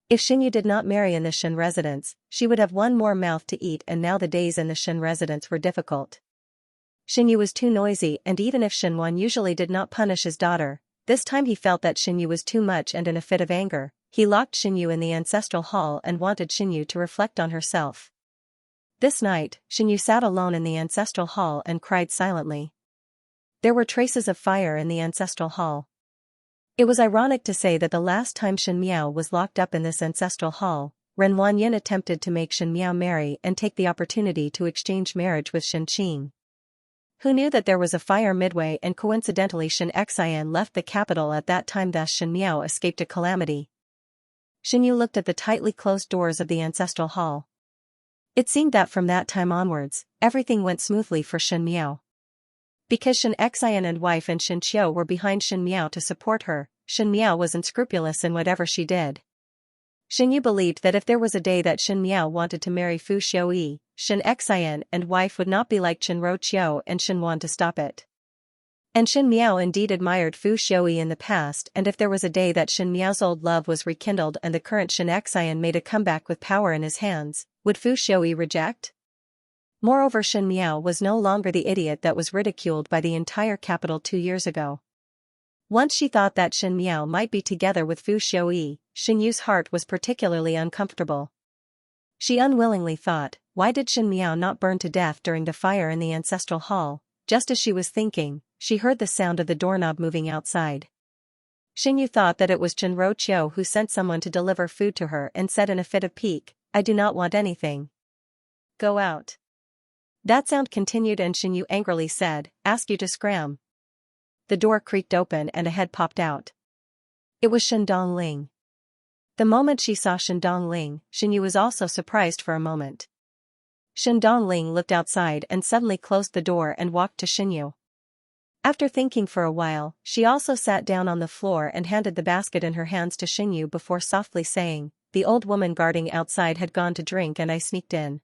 If Xin Yu did not marry in the Xin residence, she would have one more mouth to eat, and now the days in the Xin residence were difficult. Xin Yu was too noisy, and even if Xin Wan usually did not punish his daughter, this time he felt that Xin Yu was too much, and in a fit of anger, he locked Xin Yu in the ancestral hall and wanted Xin Yu to reflect on herself. This night, Xin Yu sat alone in the ancestral hall and cried silently. There were traces of fire in the ancestral hall. It was ironic to say that the last time Xin Miao was locked up in this ancestral hall, Ren Wanyin attempted to make Xin Miao marry and take the opportunity to exchange marriage with Xin Qing. Who knew that there was a fire midway and coincidentally Xianxia left the capital at that time, thus Shen Miao escaped a calamity. Shen Yu looked at the tightly closed doors of the ancestral hall. It seemed that from that time onwards, everything went smoothly for Shen Miao. Because Xianxia and wife and Shen Qiu were behind Shen Miao to support her, Shen Miao was unscrupulous in whatever she did. Shen Yu believed that if there was a day that Shen Miao wanted to marry Fu Xiuyi, Xianxia and wife would not be like Chen Qiu and Shen Wan to stop it. And Shen Miao indeed admired Fu Xiuyi in the past, and if there was a day that Shen Miao's old love was rekindled and the current Xianxia made a comeback with power in his hands, would Fu Xiuyi reject? Moreover, Shen Miao was no longer the idiot that was ridiculed by the entire capital 2 years ago. Once she thought that Shen Miao might be together with Fu Xiuyi, Shen Yu's heart was particularly uncomfortable. She unwillingly thought, why did Shen Miao not burn to death during the fire in the ancestral hall? Just as she was thinking, she heard the sound of the doorknob moving outside. Shen Yu thought that it was Chen Qiu who sent someone to deliver food to her and said in a fit of pique, I do not want anything. Go out. That sound continued and Shen Yu angrily said, ask you to scram. The door creaked open and a head popped out. It was Shen Dongling. The moment she saw Shen Dongling, Shen Yu was also surprised for a moment. Shen Dongling looked outside and suddenly closed the door and walked to Shen Yu. After thinking for a while, she also sat down on the floor and handed the basket in her hands to Shen Yu before softly saying, the old woman guarding outside had gone to drink and I sneaked in.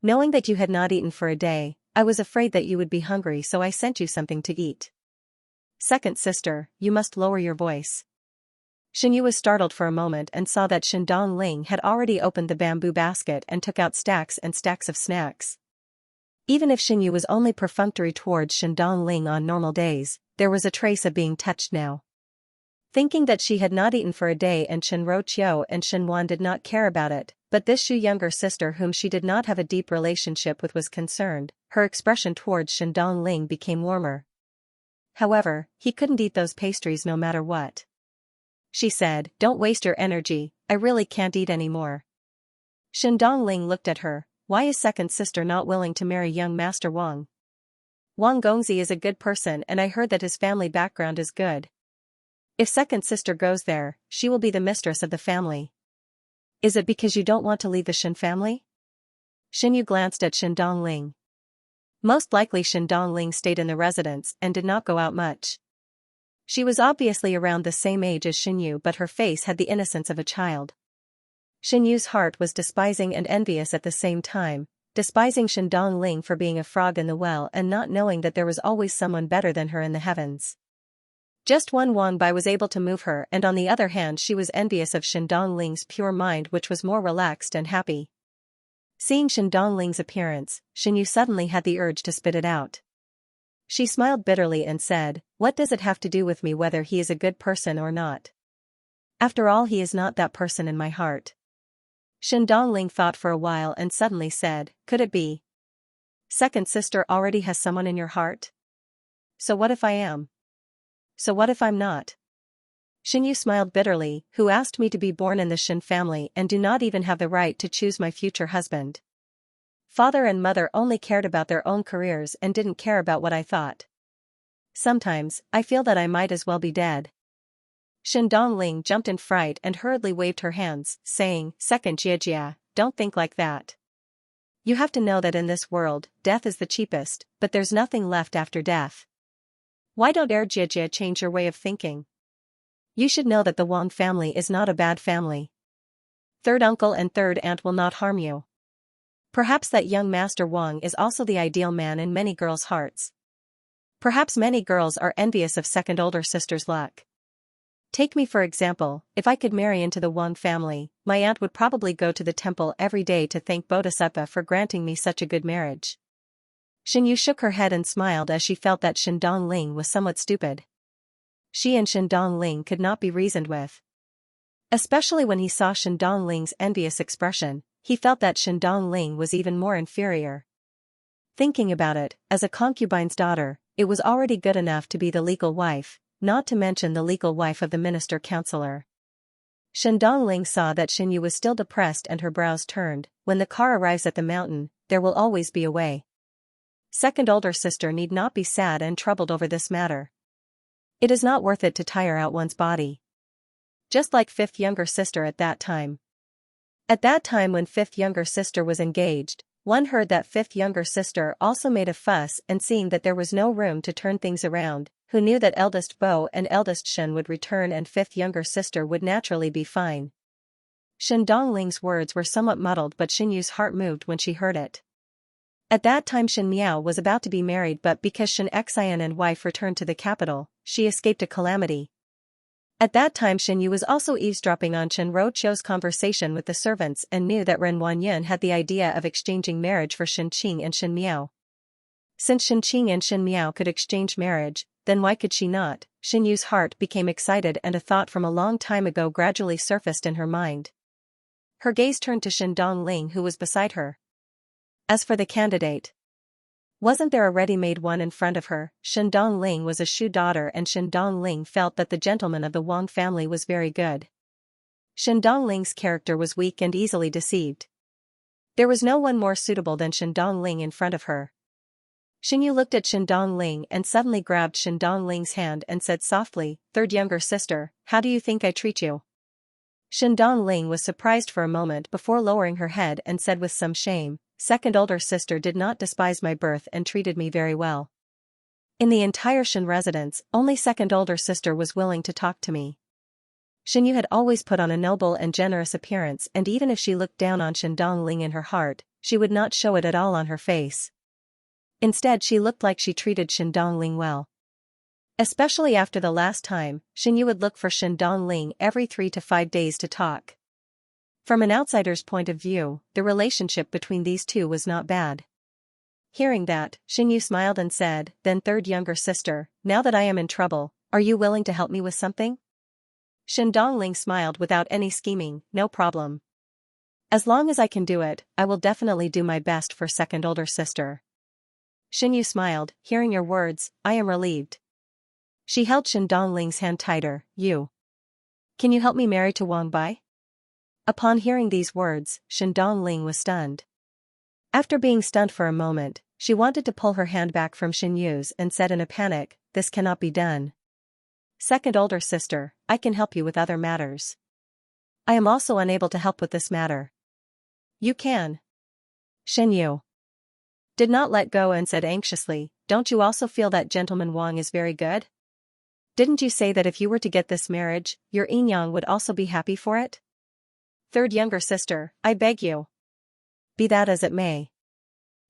Knowing that you had not eaten for a day, I was afraid that you would be hungry, so I sent you something to eat. Second sister, you must lower your voice. Shen Yu was startled for a moment and saw that Shen Dongling had already opened the bamboo basket and took out stacks and stacks of snacks. Even if Shen Yu was only perfunctory towards Shen Dongling on normal days, there was a trace of being touched now. Thinking that she had not eaten for a day and Chen Qiu and Shen Wan did not care about it, but this Shu younger sister whom she did not have a deep relationship with was concerned, her expression towards Shen Dongling became warmer. However, he couldn't eat those pastries no matter what. She said, don't waste your energy, I really can't eat anymore. Shen Dongling looked at her, why is second sister not willing to marry young Master Wang? Wang Gongzi is a good person and I heard that his family background is good. If second sister goes there, she will be the mistress of the family. Is it because you don't want to leave the Shen family? Shen Yu glanced at Shen Dongling. Most likely Shen Dongling stayed in the residence and did not go out much. She was obviously around the same age as Shen Yu, but her face had the innocence of a child. Shen Yu's heart was despising and envious at the same time, despising Shen Dongling for being a frog in the well and not knowing that there was always someone better than her in the heavens. Just one Wang Bai was able to move her, and on the other hand she was envious of Shen Dongling's pure mind, which was more relaxed and happy. Seeing Shen Dongling's appearance, Shen Yu suddenly had the urge to spit it out. She smiled bitterly and said, what does it have to do with me whether he is a good person or not? After all, he is not that person in my heart. Shen Dongling thought for a while and suddenly said, could it be? Second sister already has someone in your heart? So what if I am? So what if I'm not? Shen Yu smiled bitterly, who asked me to be born in the Shen family and do not even have the right to choose my future husband. Father and mother only cared about their own careers and didn't care about what I thought. Sometimes, I feel that I might as well be dead. Shen Dongling jumped in fright and hurriedly waved her hands, saying, second Jia, don't think like that. You have to know that in this world, death is the cheapest, but there's nothing left after death. Why don't Jia change your way of thinking? You should know that the Wang family is not a bad family. Third uncle and third aunt will not harm you. Perhaps that young Master Wang is also the ideal man in many girls' hearts. Perhaps many girls are envious of second older sister's luck. Take me for example, if I could marry into the Wang family, my aunt would probably go to the temple every day to thank Bodhisattva for granting me such a good marriage. Shen Yu shook her head and smiled as she felt that Shen Dongling was somewhat stupid. She and Shen Dongling could not be reasoned with. Especially when he saw Shen Dongling's envious expression, he felt that Shen Dongling was even more inferior. Thinking about it, as a concubine's daughter, it was already good enough to be the legal wife, not to mention the legal wife of the minister-counselor. Shen Dongling saw that Shen Yu was still depressed and her brows turned. When the car arrives at the mountain, there will always be a way. Second older sister need not be sad and troubled over this matter. It is not worth it to tire out one's body. Just like fifth younger sister at that time. At that time when fifth younger sister was engaged, one heard that fifth younger sister also made a fuss, and seeing that there was no room to turn things around, who knew that eldest Bo and eldest Shen would return and fifth younger sister would naturally be fine. Shen Dongling's words were somewhat muddled, but Xin Yu's heart moved when she heard it. At that time Shen Miao was about to be married, but because Xianxia and wife returned to the capital, she escaped a calamity. At that time Shen Yu was also eavesdropping on Chen Roqiu's conversation with the servants and knew that Ren Wanyan had the idea of exchanging marriage for Shen Qing and Shen Miao. Since Shen Qing and Shen Miao could exchange marriage, then why could she not? Shen Yu's heart became excited and a thought from a long time ago gradually surfaced in her mind. Her gaze turned to Shen Dongling, who was beside her. As for the candidate, wasn't there a ready-made one in front of her? Shen Dongling was a Shu daughter, and Shen Dongling felt that the gentleman of the Wang family was very good. Shen Dongling's character was weak and easily deceived. There was no one more suitable than Shen Dongling in front of her. Shen Yu looked at Shen Dongling and suddenly grabbed Shen Dongling's hand and said softly, "Third younger sister, how do you think I treat you?" Shen Dongling was surprised for a moment before lowering her head and said with some shame, "Second older sister did not despise my birth and treated me very well. In the entire Shen residence, only second older sister was willing to talk to me." Shen Yu had always put on a noble and generous appearance, and even if she looked down on Shen Dongling in her heart, she would not show it at all on her face. Instead, she looked like she treated Shen Dongling well. Especially after the last time, Shen Yu would look for Shen Dongling every 3 to 5 days to talk. From an outsider's point of view, the relationship between these two was not bad. Hearing that, Shen Yu smiled and said, "Then third younger sister, now that I am in trouble, are you willing to help me with something?" Shen Dongling smiled without any scheming, "No problem. As long as I can do it, I will definitely do my best for second older sister." Shen Yu smiled, "Hearing your words, I am relieved." She held Shen Dongling's hand tighter. Can you help me marry to Wang Bai?" Upon hearing these words, Shen Dongling was stunned. After being stunned for a moment, she wanted to pull her hand back from Shen Yu's and said in a panic, "This cannot be done. Second older sister, I can help you with other matters. I am also unable to help with this matter." "You can." Shen Yu did not let go and said anxiously, "Don't you also feel that gentleman Wang is very good? Didn't you say that if you were to get this marriage, your Yinyang would also be happy for it?" "Third younger sister, I beg you." "Be that as it may."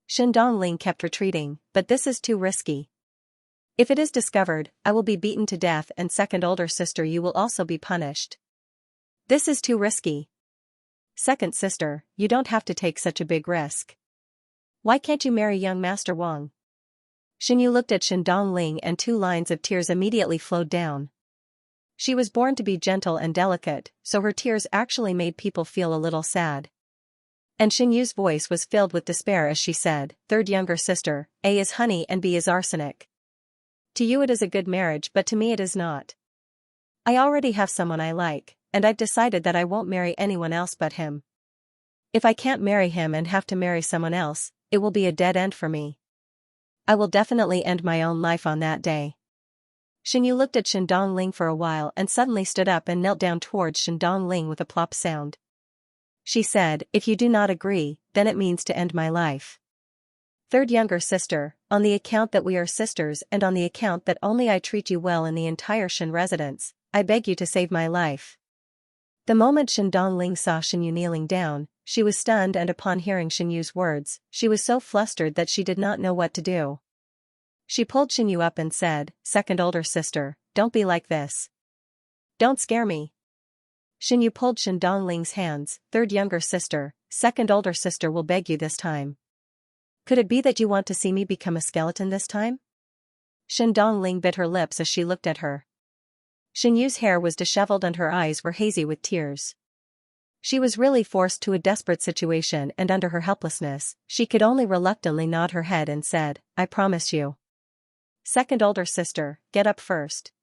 Shen Dongling kept retreating, "But this is too risky. If it is discovered, I will be beaten to death, and second older sister, you will also be punished. This is too risky." "Second sister, you don't have to take such a big risk. Why can't you marry young Master Wang?" Shen Yu looked at Shen Dongling and 2 lines of tears immediately flowed down. She was born to be gentle and delicate, so her tears actually made people feel a little sad. And Shen Yu's voice was filled with despair as she said, "Third younger sister, A is honey and B is arsenic. To you it is a good marriage, but to me it is not. I already have someone I like, and I've decided that I won't marry anyone else but him. If I can't marry him and have to marry someone else, it will be a dead end for me. I will definitely end my own life on that day." Shen Yu looked at Shen Dongling for a while and suddenly stood up and knelt down towards Shen Dongling with a plop sound. She said, "If you do not agree, then it means to end my life. Third younger sister, on the account that we are sisters and on the account that only I treat you well in the entire Shen residence, I beg you to save my life." The moment Shen Dongling saw Shen Yu kneeling down, she was stunned, and upon hearing Shen Yu's words, she was so flustered that she did not know what to do. She pulled Shen Yu up and said, "Second older sister, don't be like this. Don't scare me." Shen Yu pulled Shen Dongling's hands. "Third younger sister, second older sister will beg you this time. Could it be that you want to see me become a skeleton this time?" Shen Dongling bit her lips as she looked at her. Shen Yu's hair was disheveled and her eyes were hazy with tears. She was really forced to a desperate situation, and under her helplessness, she could only reluctantly nod her head and said, "I promise you." "Second older sister, get up first."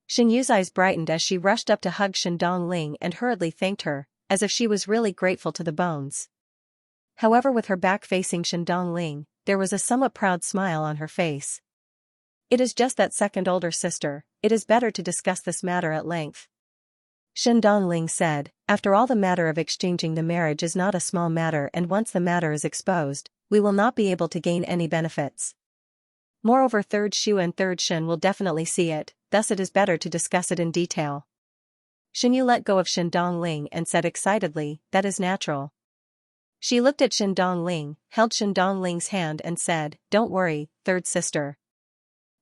Shen Yu's eyes brightened as she rushed up to hug Shen Dongling and hurriedly thanked her, as if she was really grateful to the bones. However, with her back facing Ling, there was a somewhat proud smile on her face. It is just that, second older sister, it is better to discuss this matter at length. Ling said, after all, the matter of exchanging the marriage is not a small matter, and once the matter is exposed, we will not be able to gain any benefits. Moreover, third Shu and third Shen will definitely see it, thus it is better to discuss it in detail. Xinyu let go of Ling and said excitedly, that is natural. She looked at Ling, held Ling's hand and said, don't worry, third sister.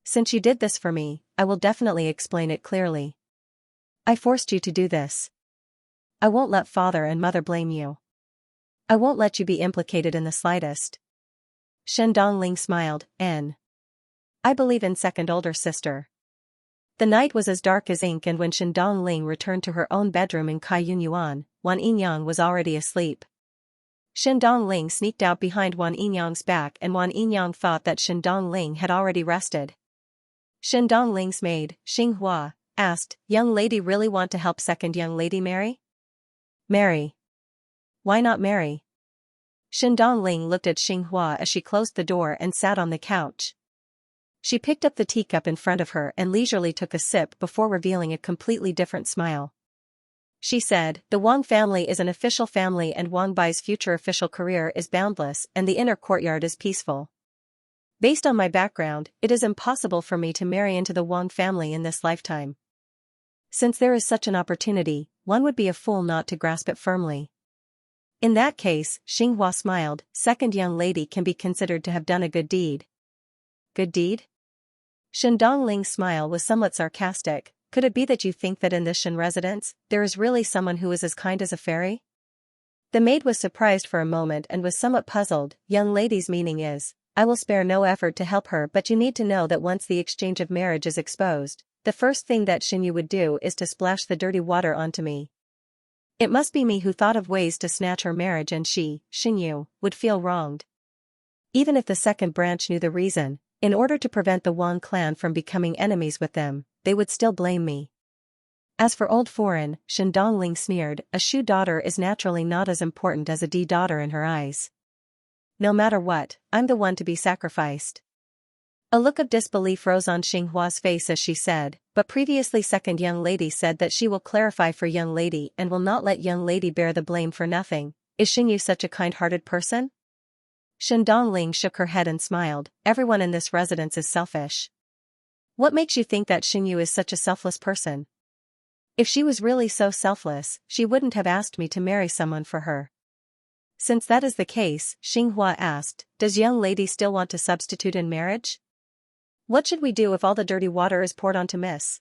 Since you did this for me, I will definitely explain it clearly. I forced you to do this. I won't let father and mother blame you. I won't let you be implicated in the slightest. Ling smiled, I believe in second older sister. The night was as dark as ink, and when Ling returned to her own bedroom in Kaiyun Yuan, Wan Yinyang was already asleep. Ling sneaked out behind Wan Yinyang's back, and Wan Yinyang thought that Ling had already rested. Ling's maid, Xinghua, asked, young lady really want to help second young lady marry? Marry? Why not marry? Ling looked at Xinghua as she closed the door and sat on the couch. She picked up the teacup in front of her and leisurely took a sip before revealing a completely different smile. She said, the Wang family is an official family, and Wang Bai's future official career is boundless, and the inner courtyard is peaceful. Based on my background, it is impossible for me to marry into the Wang family in this lifetime. Since there is such an opportunity, one would be a fool not to grasp it firmly. In that case, Xinghua smiled, second young lady can be considered to have done a good deed. Good deed? Ling's smile was somewhat sarcastic. Could it be that you think that in this Shen residence, there is really someone who is as kind as a fairy? The maid was surprised for a moment and was somewhat puzzled. Young lady's meaning is, I will spare no effort to help her, but you need to know that once the exchange of marriage is exposed, the first thing that Xinyu would do is to splash the dirty water onto me. It must be me who thought of ways to snatch her marriage, and she, Xinyu, would feel wronged. Even if the second branch knew the reason, in order to prevent the Wang clan from becoming enemies with them, they would still blame me. As for old foreign, Ling sneered, a Shu daughter is naturally not as important as a D daughter in her eyes. No matter what, I'm the one to be sacrificed. A look of disbelief rose on Xinghua's face as she said, but previously second young lady said that she will clarify for young lady and will not let young lady bear the blame for nothing. Is Xingyu such a kind-hearted person? Ling shook her head and smiled, everyone in this residence is selfish. What makes you think that Xingyu is such a selfless person? If she was really so selfless, she wouldn't have asked me to marry someone for her. Since that is the case, Xinghua asked, does young lady still want to substitute in marriage? What should we do if all the dirty water is poured onto Miss?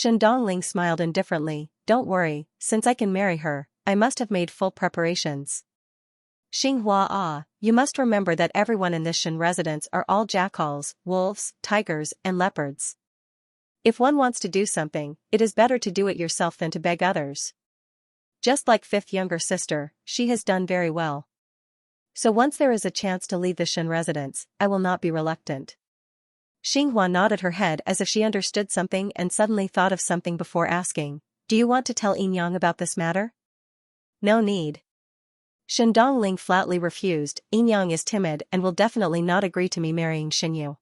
Ling smiled indifferently, don't worry, since I can marry her, I must have made full preparations. Xinghua, you must remember that everyone in this Shen residence are all jackals, wolves, tigers, and leopards. If one wants to do something, it is better to do it yourself than to beg others. Just like fifth younger sister, she has done very well. So once there is a chance to leave the Shen residence, I will not be reluctant. Xinghua nodded her head as if she understood something and suddenly thought of something before asking, do you want to tell Yinyang about this matter? No need. Ling flatly refused, Yinyang is timid and will definitely not agree to me marrying Xinyu.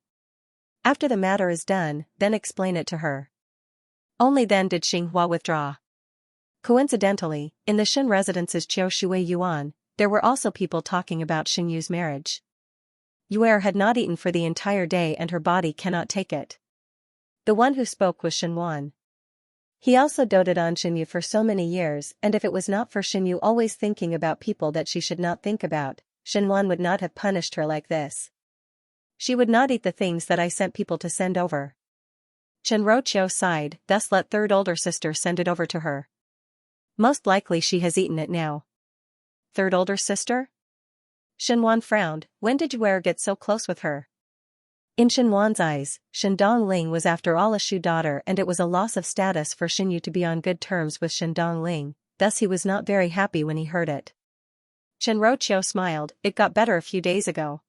After the matter is done, then explain it to her. Only then did Xinghua withdraw. Coincidentally, in the Shen residence's Qiu Shui Yuan, there were also people talking about Xinyu's marriage. Yuer had not eaten for the entire day and her body cannot take it. The one who spoke was Shenwan. He also doted on Xinyu for so many years, and if it was not for Xinyu always thinking about people that she should not think about, Shenwan would not have punished her like this. She would not eat the things that I sent people to send over. Chen Roqiu sighed, thus let third older sister send it over to her. Most likely she has eaten it now. Third older sister? Shenwan frowned, when did Yuer get so close with her? In Shenwan's eyes, Ling was after all a Shu daughter, and it was a loss of status for Xinyu to be on good terms with Ling, thus he was not very happy when he heard it. Chen Roqiu smiled, it got better a few days ago.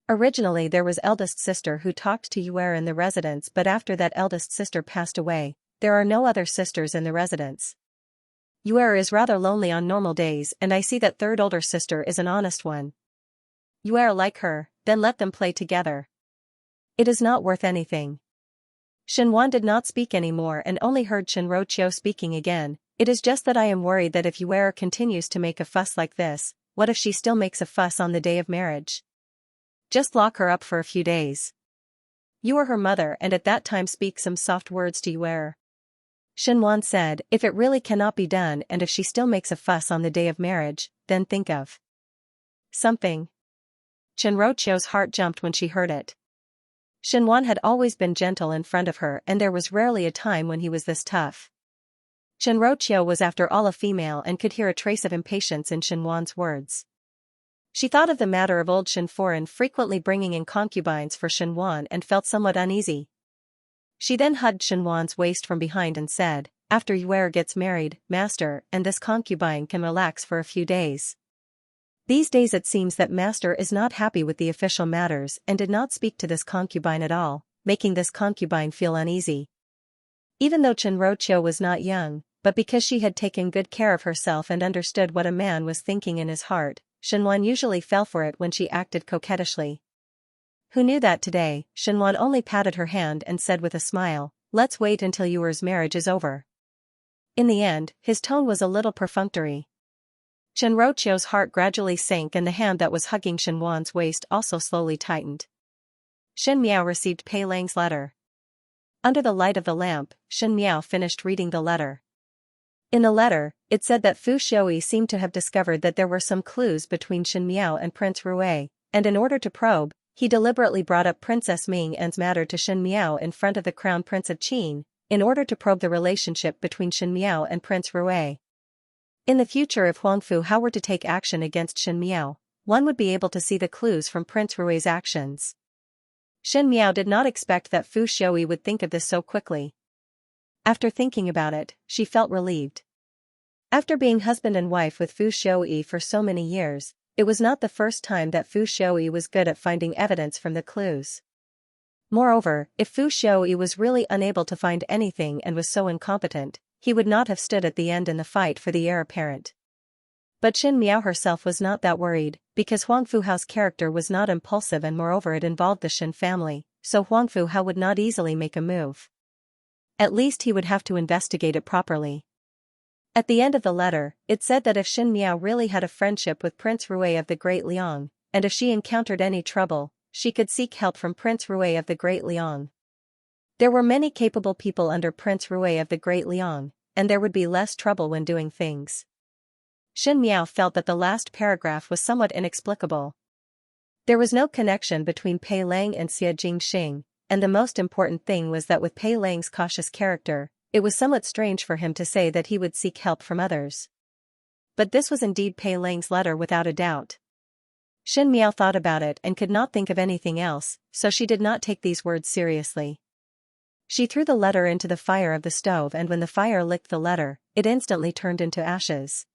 Originally there was eldest sister who talked to Yuer in the residence, but after that eldest sister passed away, there are no other sisters in the residence. Yuer is rather lonely on normal days and I see that third older sister is an honest one. Yuer like her, then let them play together. It is not worth anything. Shenwan did not speak anymore and only heard Shenroqiu speaking again. It is just that I am worried that if Yuer continues to make a fuss like this, what if she still makes a fuss on the day of marriage? Just lock her up for a few days. You are her mother and at that time speak some soft words to Yuer. Shenwan said, if it really cannot be done and if she still makes a fuss on the day of marriage, then think of something. Shenroqiu's heart jumped when she heard it. Shenwan had always been gentle in front of her and there was rarely a time when he was this tough. Shenroqiu was after all a female and could hear a trace of impatience in Shenwan's words. She thought of the matter of old Shenforan frequently bringing in concubines for Shenwan and felt somewhat uneasy. She then hugged Shenwan's waist from behind and said, after Yuer gets married, master, and this concubine can relax for a few days. These days it seems that master is not happy with the official matters and did not speak to this concubine at all, making this concubine feel uneasy. Even though Shenroqiu was not young, but because she had taken good care of herself and understood what a man was thinking in his heart, Shenwan usually fell for it when she acted coquettishly. Who knew that today? Shenwan only patted her hand and said with a smile, let's wait until Yuer's marriage is over. In the end, his tone was a little perfunctory. Shenroqiu's heart gradually sank and the hand that was hugging Shenwan's waist also slowly tightened. Shen Miao received Pei Lang's letter. Under the light of the lamp, Shen Miao finished reading the letter. In the letter, it said that Fu Xiui seemed to have discovered that there were some clues between Shen Miao and Prince Rui, and in order to probe, he deliberately brought up Princess Ming An's matter to Shen Miao in front of the Crown Prince of Qin, in order to probe the relationship between Shen Miao and Prince Rui. In the future if Huang Fu Hao were to take action against Shen Miao, one would be able to see the clues from Prince Rui's actions. Shen Miao did not expect that Fu Xiui would think of this so quickly. After thinking about it, she felt relieved. After being husband and wife with Fu Xiui for so many years, it was not the first time that Fu Xiui was good at finding evidence from the clues. Moreover, if Fu Xiui was really unable to find anything and was so incompetent, he would not have stood at the end in the fight for the heir apparent. But Shen Miao herself was not that worried, because Huang Fu Hao's character was not impulsive and moreover it involved the Shen family, so Huang Fu Hao would not easily make a move. At least he would have to investigate it properly. At the end of the letter, it said that if Shen Miao really had a friendship with Prince Rui of the Great Liang, and if she encountered any trouble, she could seek help from Prince Rui of the Great Liang. There were many capable people under Prince Rui of the Great Liang, and there would be less trouble when doing things. Shen Miao felt that the last paragraph was somewhat inexplicable. There was no connection between Pei Lang and Xia Jingxing, and the most important thing was that with Pei Lang's cautious character, it was somewhat strange for him to say that he would seek help from others. But this was indeed Pei Lang's letter without a doubt. Shen Miao thought about it and could not think of anything else, so she did not take these words seriously. She threw the letter into the fire of the stove and when the fire licked the letter, it instantly turned into ashes.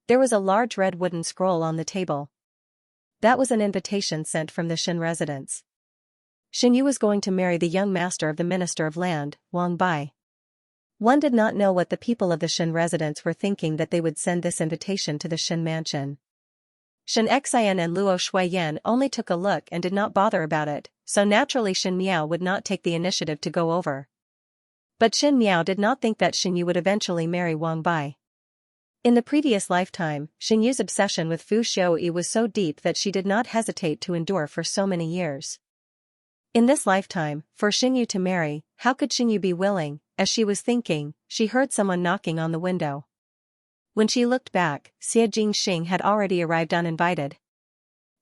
There was a large red wooden scroll on the table. That was an invitation sent from the Shen residence. Shen Yu was going to marry the young master of the Minister of Land, Wang Bai. One did not know what the people of the Shen residence were thinking that they would send this invitation to the Shen mansion. Shen Xian and Luo Shuiyan only took a look and did not bother about it, so naturally Shen Miao would not take the initiative to go over. But Shen Miao did not think that Shen Yu would eventually marry Wang Bai. In the previous lifetime, Shen Yu's obsession with Fu Xiui was so deep that she did not hesitate to endure for so many years. In this lifetime, for Shen Yu to marry, how could Shen Yu be willing? As she was thinking, she heard someone knocking on the window. When she looked back, Xia Jingxing had already arrived uninvited.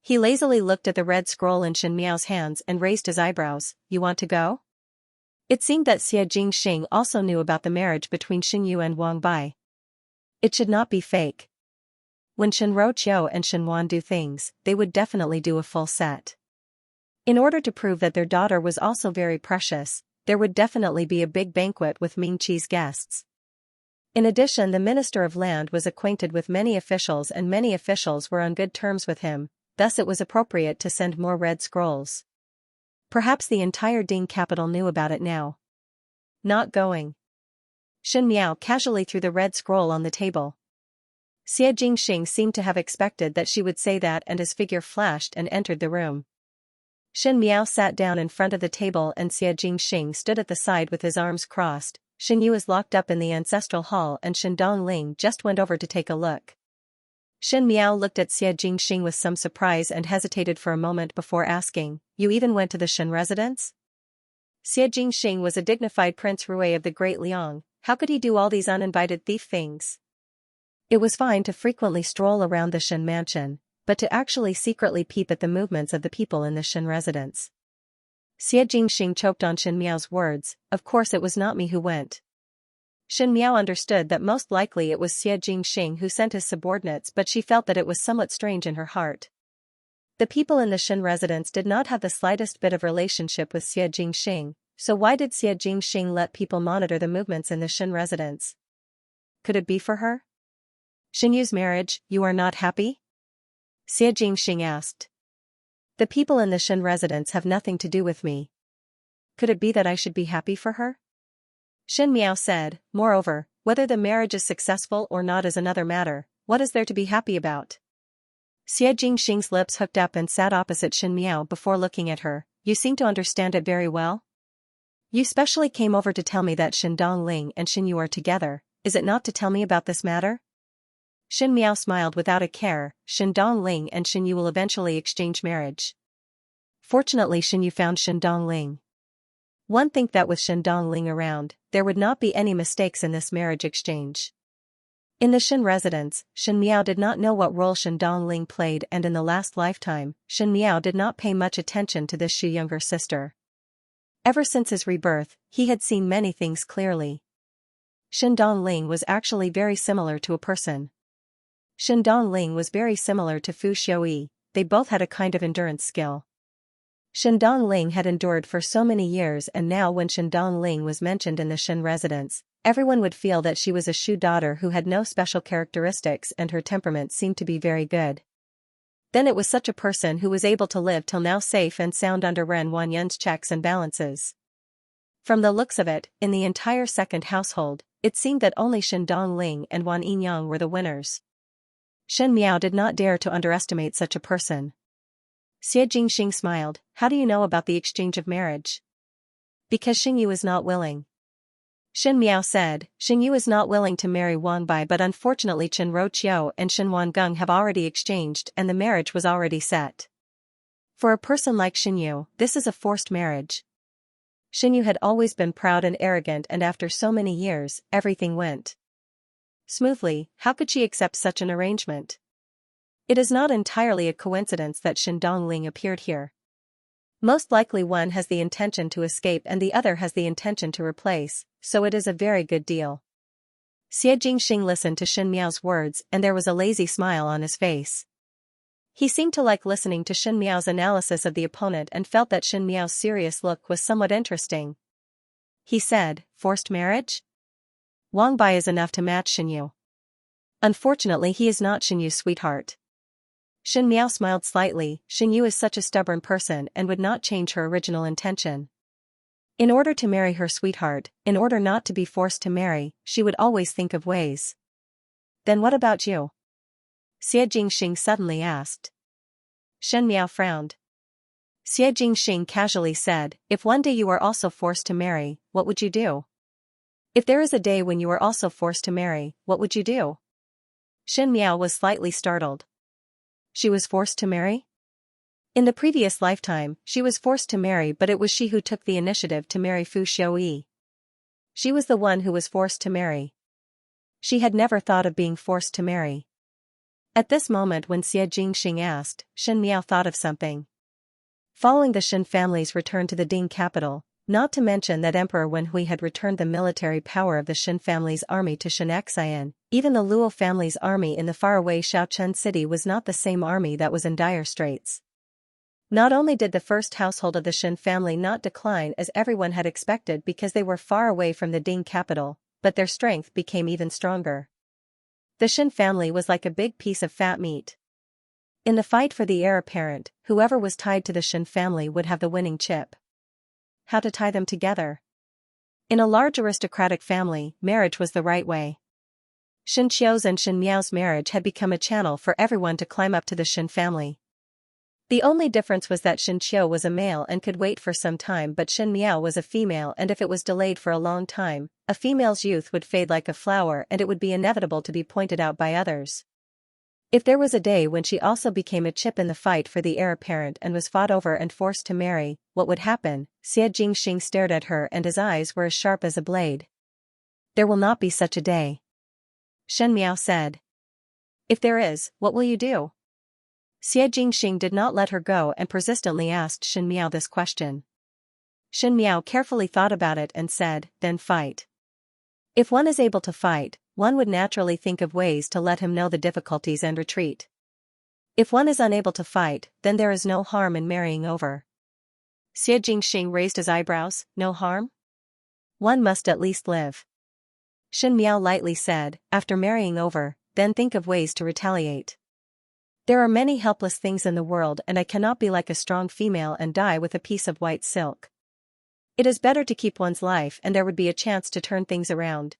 He lazily looked at the red scroll in Shen Miao's hands and raised his eyebrows. You want to go? It seemed that Xia Jingxing also knew about the marriage between Shen Yu and Wang Bai. It should not be fake. When Shenroqiu and Shenwan do things, they would definitely do a full set. In order to prove that their daughter was also very precious, there would definitely be a big banquet with Ming Qi's guests. In addition, the Minister of Land was acquainted with many officials and many officials were on good terms with him, thus it was appropriate to send more red scrolls. Perhaps the entire Ding capital knew about it now. Not going. Shen Miao casually threw the red scroll on the table. Xie Jingxing seemed to have expected that she would say that, and his figure flashed and entered the room. Shen Miao sat down in front of the table and Xie Jingxing stood at the side with his arms crossed. Shen Yu is locked up in the ancestral hall and Shen Dongling just went over to take a look. Shen Miao looked at Xie Jingxing with some surprise and hesitated for a moment before asking, "You even went to the Shen residence?" Xie Jingxing was a dignified Prince Rui of the Great Liang. How could he do all these uninvited thief things? It was fine to frequently stroll around the Shen mansion, but to actually secretly peep at the movements of the people in the Shen residence. Xie Jingxing choked on Shen Miao's words, "Of course it was not me who went." Shen Miao understood that most likely it was Xie Jingxing who sent his subordinates, but she felt that it was somewhat strange in her heart. The people in the Shen residence did not have the slightest bit of relationship with Xie Jingxing, so why did Xie Jingxing let people monitor the movements in the Shen residence? Could it be for her? Shen Yu's marriage, you are not happy? Xie Jingxing asked. The people in the Shen residence have nothing to do with me. Could it be that I should be happy for her? Shen Miao said, moreover, whether the marriage is successful or not is another matter, what is there to be happy about? Xie Jingxing's lips hooked up and sat opposite Shen Miao before looking at her. You seem to understand it very well. You specially came over to tell me that Shen Dongling and Shen Yu are together, is it not to tell me about this matter? Shen Miao smiled without a care. Shen Dongling and Shen Yu will eventually exchange marriage. Fortunately Shen Yu found Shen Dongling. One think that with Shen Dongling around, there would not be any mistakes in this marriage exchange. In the Shen residence, Shen Miao did not know what role Shen Dongling played, and in the last lifetime, Shen Miao did not pay much attention to this Shu younger sister. Ever since his rebirth, he had seen many things clearly. Shen Dongling was actually very similar to a person. Shen Dongling was very similar to Fu Xiaoyi, they both had a kind of endurance skill. Shen Dongling had endured for so many years, and now when Shen Dongling was mentioned in the Shen residence, everyone would feel that she was a Shu daughter who had no special characteristics and her temperament seemed to be very good. Then it was such a person who was able to live till now safe and sound under Ren Wanyan's checks and balances. From the looks of it, in the entire second household, it seemed that only Shen Dongling and Wan Yinyang were the winners. Shen Miao did not dare to underestimate such a person. Xie Jingxing smiled, how do you know about the exchange of marriage? Because Shen Yu is not willing. Shen Miao said, Shen Yu is not willing to marry Wang Bai, but unfortunately Chen Roqiu and Shen Wangung have already exchanged and the marriage was already set. For a person like Shen Yu, this is a forced marriage. Shen Yu had always been proud and arrogant, and after so many years, everything went smoothly. How could she accept such an arrangement? It is not entirely a coincidence that Shen Dongling appeared here. Most likely one has the intention to escape and the other has the intention to replace, so it is a very good deal. Xie Jingxing listened to Shen Miao's words and there was a lazy smile on his face. He seemed to like listening to Shen Miao's analysis of the opponent and felt that Shen Miao's serious look was somewhat interesting. He said, forced marriage? Wang Bai is enough to match Shen Yu. Unfortunately he is not Shen Yu's sweetheart. Shen Miao smiled slightly. Shen Yu is such a stubborn person and would not change her original intention. In order to marry her sweetheart, in order not to be forced to marry, she would always think of ways. Then what about you? Xie Jingxing suddenly asked. Shen Miao frowned. Xie Jingxing casually said, if one day you are also forced to marry, what would you do? If there is a day when you are also forced to marry, what would you do? Shen Miao was slightly startled. She was forced to marry? In the previous lifetime, she was forced to marry, but it was she who took the initiative to marry Fu Xiaoyi. She was the one who was forced to marry. She had never thought of being forced to marry. At this moment when Xie Jingxing asked, Shen Miao thought of something. Following the Shen family's return to the Ding capital, not to mention that Emperor Wenhui had returned the military power of the Shen family's army to Xianxia, even the Luo family's army in the faraway Shaochun city was not the same army that was in dire straits. Not only did the first household of the Shen family not decline as everyone had expected because they were far away from the Ding capital, but their strength became even stronger. The Shen family was like a big piece of fat meat. In the fight for the heir apparent, whoever was tied to the Shen family would have the winning chip. How to tie them together? In a large aristocratic family, marriage was the right way. Xianxia's and Xin Miao's marriage had become a channel for everyone to climb up to the Xin family. The only difference was that Xianxia was a male and could wait for some time, but Xin Miao was a female, and if it was delayed for a long time, a female's youth would fade like a flower and it would be inevitable to be pointed out by others. If there was a day when she also became a chip in the fight for the heir apparent and was fought over and forced to marry, what would happen? Xie Jingxing stared at her and his eyes were as sharp as a blade. There will not be such a day. Shen Miao said. If there is, what will you do? Xie Jingxing did not let her go and persistently asked Shen Miao this question. Shen Miao carefully thought about it and said, then fight. If one is able to fight, one would naturally think of ways to let him know the difficulties and retreat. If one is unable to fight, then there is no harm in marrying over. Xie Jingxing raised his eyebrows. No harm? One must at least live. Shen Miao lightly said, after marrying over, then think of ways to retaliate. There are many helpless things in the world and I cannot be like a strong female and die with a piece of white silk. It is better to keep one's life and there would be a chance to turn things around.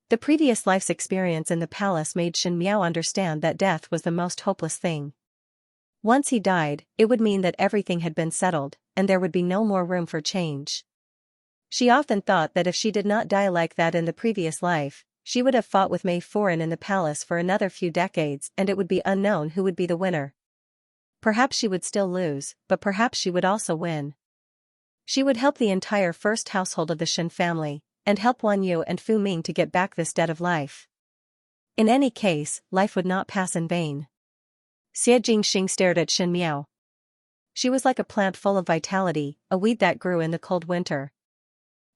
The previous life's experience in the palace made Shen Miao understand that death was the most hopeless thing. Once he died, it would mean that everything had been settled, and there would be no more room for change. She often thought that if she did not die like that in the previous life, she would have fought with Mei Foran in the palace for another few decades and it would be unknown who would be the winner. Perhaps she would still lose, but perhaps she would also win. She would help the entire first household of the Shen family, and help Wan Yu and Fu Ming to get back this debt of life. In any case, life would not pass in vain. Xie Jingxing stared at Shen Miao. She was like a plant full of vitality, a weed that grew in the cold winter.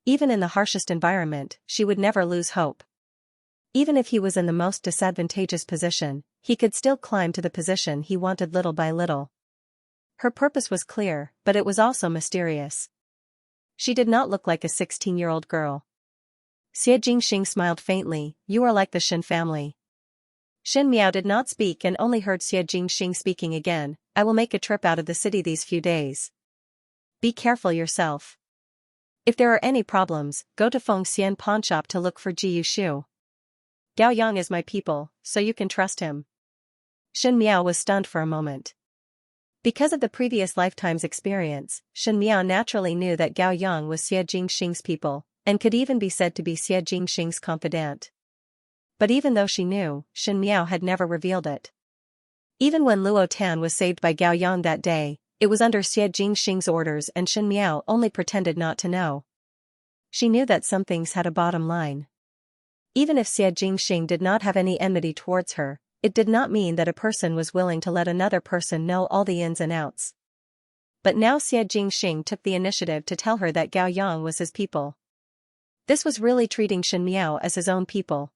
Even in the harshest environment, she would never lose hope. Even if he was in the most disadvantageous position, he could still climb to the position he wanted little by little. Her purpose was clear, but it was also mysterious. She did not look like a 16-year-old girl. Xie Jingxing smiled faintly. You are like the Shen family. Shen Miao did not speak and only heard Xie Jingxing speaking again. I will make a trip out of the city these few days. Be careful yourself. If there are any problems, go to Feng Xian pawnshop to look for Ji Yushu. Gao Yang is my people, so you can trust him. Shen Miao was stunned for a moment. Because of the previous lifetime's experience, Shen Miao naturally knew that Gao Yang was Xie Jingxing's people, and could even be said to be Xie Jingxing's confidant. But even though she knew, Shen Miao had never revealed it. Even when Luo Tan was saved by Gao Yang that day, it was under Xie Jingxing's orders and Shen Miao only pretended not to know. She knew that some things had a bottom line. Even if Xie Jingxing did not have any enmity towards her, it did not mean that a person was willing to let another person know all the ins and outs. But now Xie Jingxing took the initiative to tell her that Gao Yang was his people. This was really treating Shen Miao as his own people.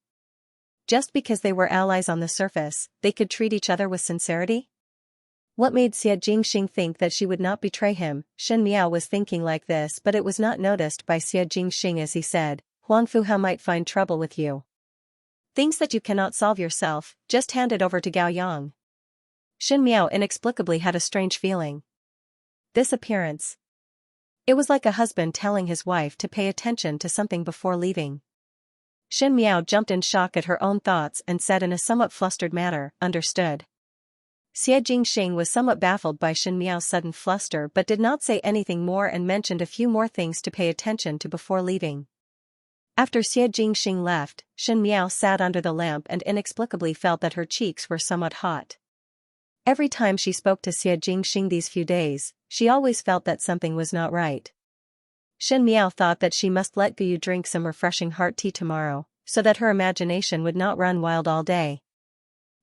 Just because they were allies on the surface, they could treat each other with sincerity? What made Xie Jingxing think that she would not betray him? Shen Miao was thinking like this, but it was not noticed by Xie Jingxing as he said, Huang Fuhao might find trouble with you. Things that you cannot solve yourself, just hand it over to Gao Yang. Shen Miao inexplicably had a strange feeling. This appearance. It was like a husband telling his wife to pay attention to something before leaving. Shen Miao jumped in shock at her own thoughts and said in a somewhat flustered manner, understood. Xie Jingxing was somewhat baffled by Shen Miao's sudden fluster but did not say anything more and mentioned a few more things to pay attention to before leaving. After Xie Jingxing left, Shen Miao sat under the lamp and inexplicably felt that her cheeks were somewhat hot. Every time she spoke to Xie Jingxing these few days, she always felt that something was not right. Shen Miao thought that she must let Guyu drink some refreshing heart tea tomorrow, so that her imagination would not run wild all day.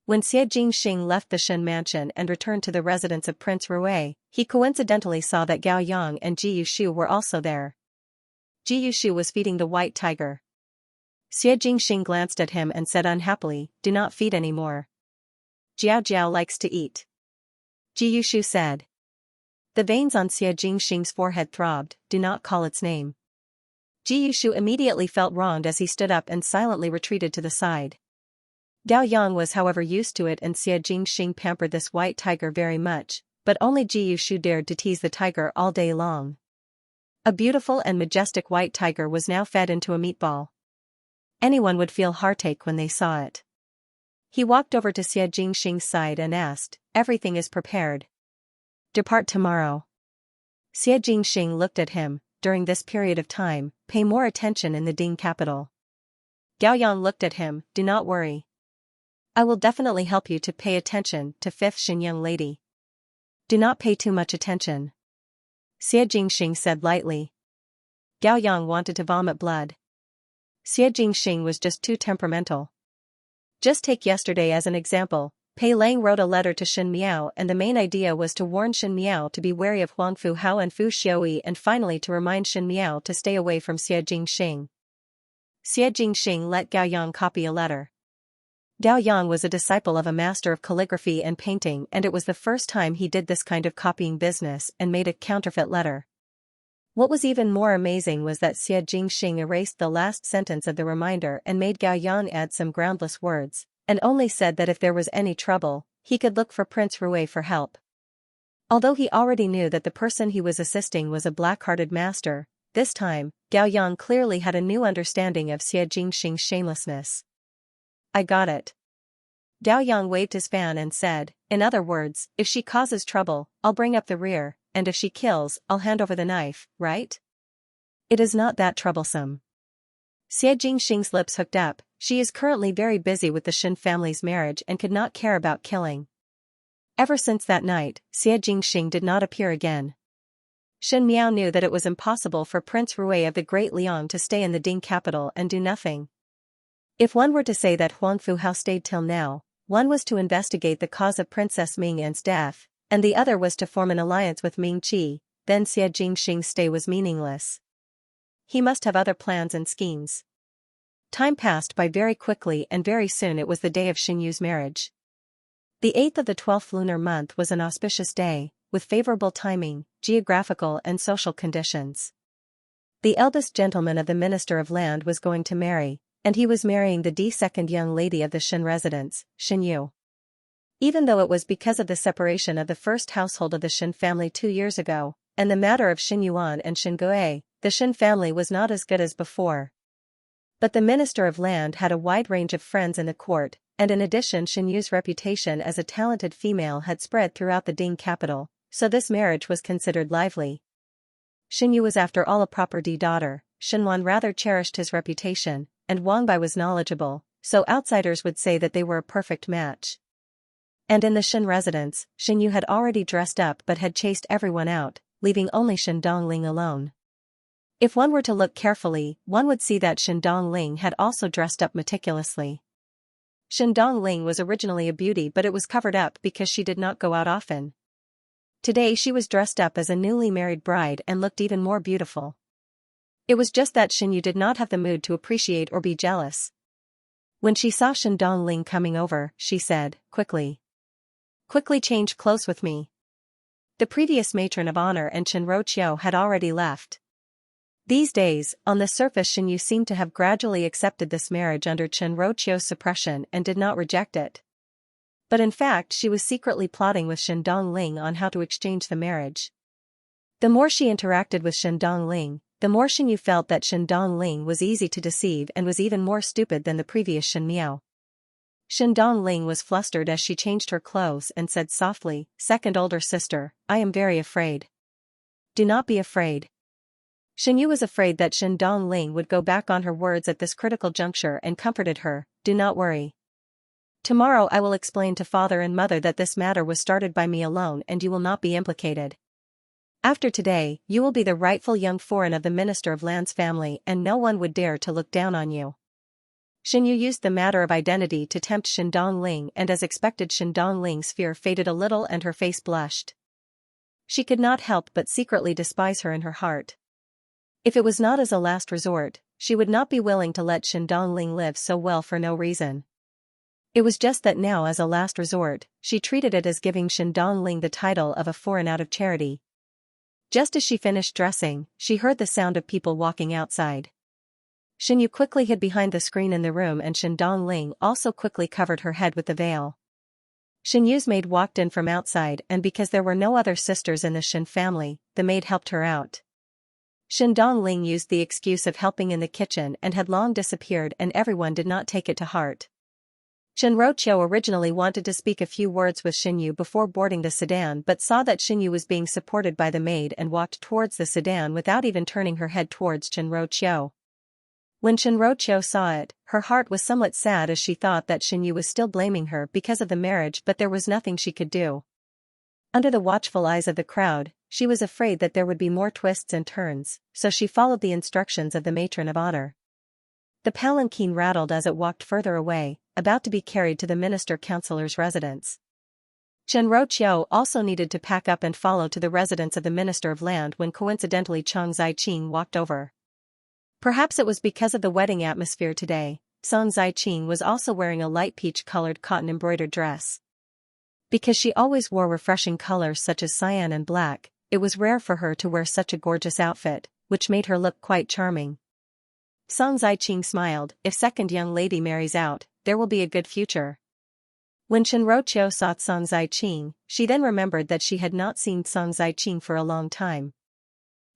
When Xie Jingxing left the Shen mansion and returned to the residence of Prince Rui, he coincidentally saw that Gao Yang and Ji Yushu were also there. Ji Yushu was feeding the white tiger. Xie Jingxing glanced at him and said unhappily, do not feed anymore. Jiao Jiao likes to eat. Ji Yushu said. The veins on Xie Jingxing's forehead throbbed, do not call its name. Ji Yushu immediately felt wronged as he stood up and silently retreated to the side. Gao Yang was however used to it and Xie Jingxing pampered this white tiger very much, but only Ji Yushu dared to tease the tiger all day long. A beautiful and majestic white tiger was now fed into a meatball. Anyone would feel heartache when they saw it. He walked over to Xianxia's side and asked, "Everything is prepared. Depart tomorrow." Xianxia looked at him. During this period of time, pay more attention in the Ding capital. Gaoyang looked at him. Do not worry. I will definitely help you to pay attention to 5th Shin young lady. Do not pay too much attention. Xianxia said lightly. Gaoyang wanted to vomit blood. Xianxia was just too temperamental. Just take yesterday as an example. Pei Lang wrote a letter to Shin Miao, and the main idea was to warn Shin Miao to be wary of Huang Fu Hao and Fu Xiaoyi, and finally to remind Shin Miao to stay away from Xianxia. Xianxia let Gaoyang copy a letter. Gaoyang was a disciple of a master of calligraphy and painting, and it was the first time he did this kind of copying business and made a counterfeit letter. What was even more amazing was that Xianxia erased the last sentence of the reminder and made Gaoyang add some groundless words, and only said that if there was any trouble, he could look for Prince Rui for help. Although he already knew that the person he was assisting was a black-hearted master, this time, Gaoyang clearly had a new understanding of Xianxia's shamelessness. I got it. Gaoyang waved his fan and said, in other words, if she causes trouble, I'll bring up the rear, and if she kills, I'll hand over the knife, right? It is not that troublesome. Xianxia's lips hooked up. She is currently very busy with the Shin family's marriage and could not care about killing. Ever since that night, Xianxia did not appear again. Shin Miao knew that it was impossible for Prince Rui of the Great Liang to stay in the Ding capital and do nothing. If one were to say that Huang Fu Hao stayed till now, one was to investigate the cause of Princess Ming An's death, and the other was to form an alliance with Ming Qi, then Xianxing's stay was meaningless. He must have other plans and schemes. Time passed by very quickly, and very soon it was the day of Xinyu's marriage. The 8th of the 12th lunar month was an auspicious day, with favorable timing, geographical and social conditions. The eldest gentleman of the Minister of Land was going to marry, and he was marrying the second young lady of the Shin residence, Xinyu. Even though it was because of the separation of the first household of the Shin family 2 years ago, and the matter of Xin Yuan and Xin Guo, the Shin family was not as good as before. But the Minister of Land had a wide range of friends in the court, and in addition Xinyu's reputation as a talented female had spread throughout the Ding capital, so this marriage was considered lively. Xinyu was after all a proper daughter, Xinwan rather cherished his reputation, and Wang Bai was knowledgeable, so outsiders would say that they were a perfect match. And in the Shin residence, Xinyu had already dressed up but had chased everyone out, leaving only Shin Dongling alone. If one were to look carefully, one would see that Shin Dongling had also dressed up meticulously. Shin Dongling was originally a beauty, but it was covered up because she did not go out often. Today she was dressed up as a newly married bride and looked even more beautiful. It was just that Xinyu did not have the mood to appreciate or be jealous. When she saw Shin Dongling coming over, she said, quickly change clothes with me. The previous matron of honor and Chen Roqiu had already left. These days, on the surface Xinyu seemed to have gradually accepted this marriage under Chen Roqiu's suppression and did not reject it. But in fact she was secretly plotting with Shin Dongling on how to exchange the marriage. The more she interacted with Shin Dongling, the more Xinyu felt that Shin Dongling was easy to deceive and was even more stupid than the previous Shin Miao. Shin Dongling was flustered as she changed her clothes and said softly, "Second older sister, I am very afraid." "Do not be afraid." Xinyu was afraid that Shin Dongling would go back on her words at this critical juncture and comforted her, "Do not worry. Tomorrow I will explain to father and mother that this matter was started by me alone and you will not be implicated. After today, you will be the rightful young foreign of the Minister of Land's family and no one would dare to look down on you." Xinyu used the matter of identity to tempt Shin Dongling, and as expected Shin Dongling's fear faded a little and her face blushed. She could not help but secretly despise her in her heart. If it was not as a last resort, she would not be willing to let Shin Dongling live so well for no reason. It was just that now as a last resort, she treated it as giving Shin Dongling the title of a foreign out of charity. Just as she finished dressing, she heard the sound of people walking outside. Xinyu quickly hid behind the screen in the room and Shin Dongling also quickly covered her head with the veil. Xinyu's maid walked in from outside and because there were no other sisters in the Shin family, the maid helped her out. Shen Dongling used the excuse of helping in the kitchen and had long disappeared, and everyone did not take it to heart. Shen Roqiu originally wanted to speak a few words with Xinyu before boarding the sedan, but saw that Xinyu was being supported by the maid and walked towards the sedan without even turning her head towards Shen Roqiu. When Shen Roqiu saw it, her heart was somewhat sad as she thought that Xinyu was still blaming her because of the marriage, but there was nothing she could do. Under the watchful eyes of the crowd, she was afraid that there would be more twists and turns, so she followed the instructions of the matron of honor. The palanquin rattled as it walked further away, about to be carried to the minister-councillor's residence. Shen Roqiu also needed to pack up and follow to the residence of the Minister of Land when coincidentally Chang Ziqing walked over. Perhaps it was because of the wedding atmosphere today, Chang Ziqing was also wearing a light peach-colored cotton-embroidered dress. Because she always wore refreshing colors such as cyan and black, it was rare for her to wear such a gorgeous outfit, which made her look quite charming. Chang Ziqing smiled. If second young lady marries out, there will be a good future. When Shen Roqiu saw Chang Ziqing, she then remembered that she had not seen Chang Ziqing for a long time.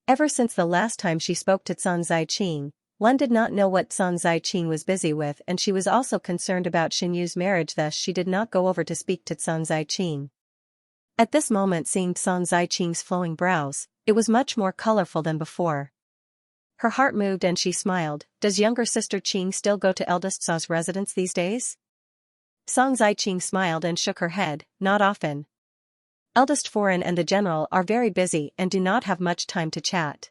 Ever since the last time she spoke to Chang Ziqing, one did not know what Chang Ziqing was busy with, and she was also concerned about Xinyu's marriage, thus she did not go over to speak to Chang Ziqing. At this moment, seeing Chang Ziqing's flowing brows, it was much more colorful than before. Her heart moved and she smiled. Does younger sister Qing still go to eldest Sa's residence these days? Chang Ziqing smiled and shook her head. Not often. Eldest Foreign and the general are very busy and do not have much time to chat.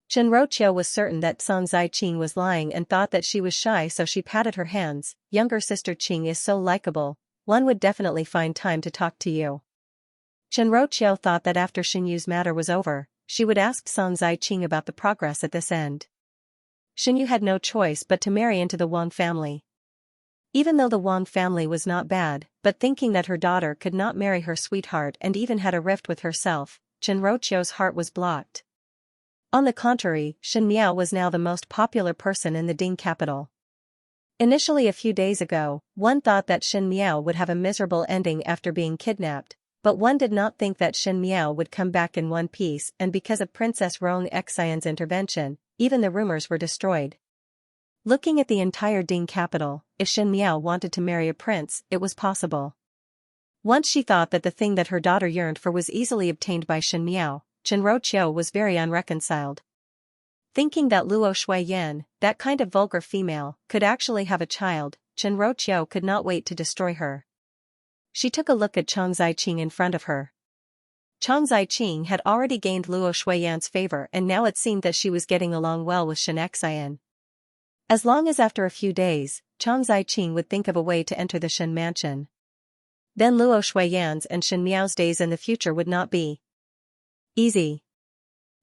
Shen Roqiu was certain that Chang Ziqing was lying and thought that she was shy, so she patted her hands. Younger sister Qing is so likable, one would definitely find time to talk to you. Shen Roqiu thought that after Xinyu's matter was over, she would ask Chang Ziqing about the progress at this end. Xinyu had no choice but to marry into the Wang family. Even though the Wang family was not bad, but thinking that her daughter could not marry her sweetheart and even had a rift with herself, Shen Roqiu's heart was blocked. On the contrary, Shen Miao was now the most popular person in the Ding capital. Initially, a few days ago, one thought that Shen Miao would have a miserable ending after being kidnapped, but one did not think that Shen Miao would come back in one piece, and because of Princess Rong Xian's intervention, even the rumors were destroyed. Looking at the entire Ding capital, if Shen Miao wanted to marry a prince, it was possible. Once she thought that the thing that her daughter yearned for was easily obtained by Shen Miao, Shen Roqiu was very unreconciled. Thinking that Luo Shuiyan, that kind of vulgar female, could actually have a child, Shen Roqiu could not wait to destroy her. She took a look at Chang Ziqing in front of her. Chang Ziqing had already gained Luo Shuiyan's favor, and now it seemed that she was getting along well with Xianxia. As long as after a few days, Chang Ziqing would think of a way to enter the Shen mansion. Then Luo Shuiyan's and Shen Miao's days in the future would not be easy.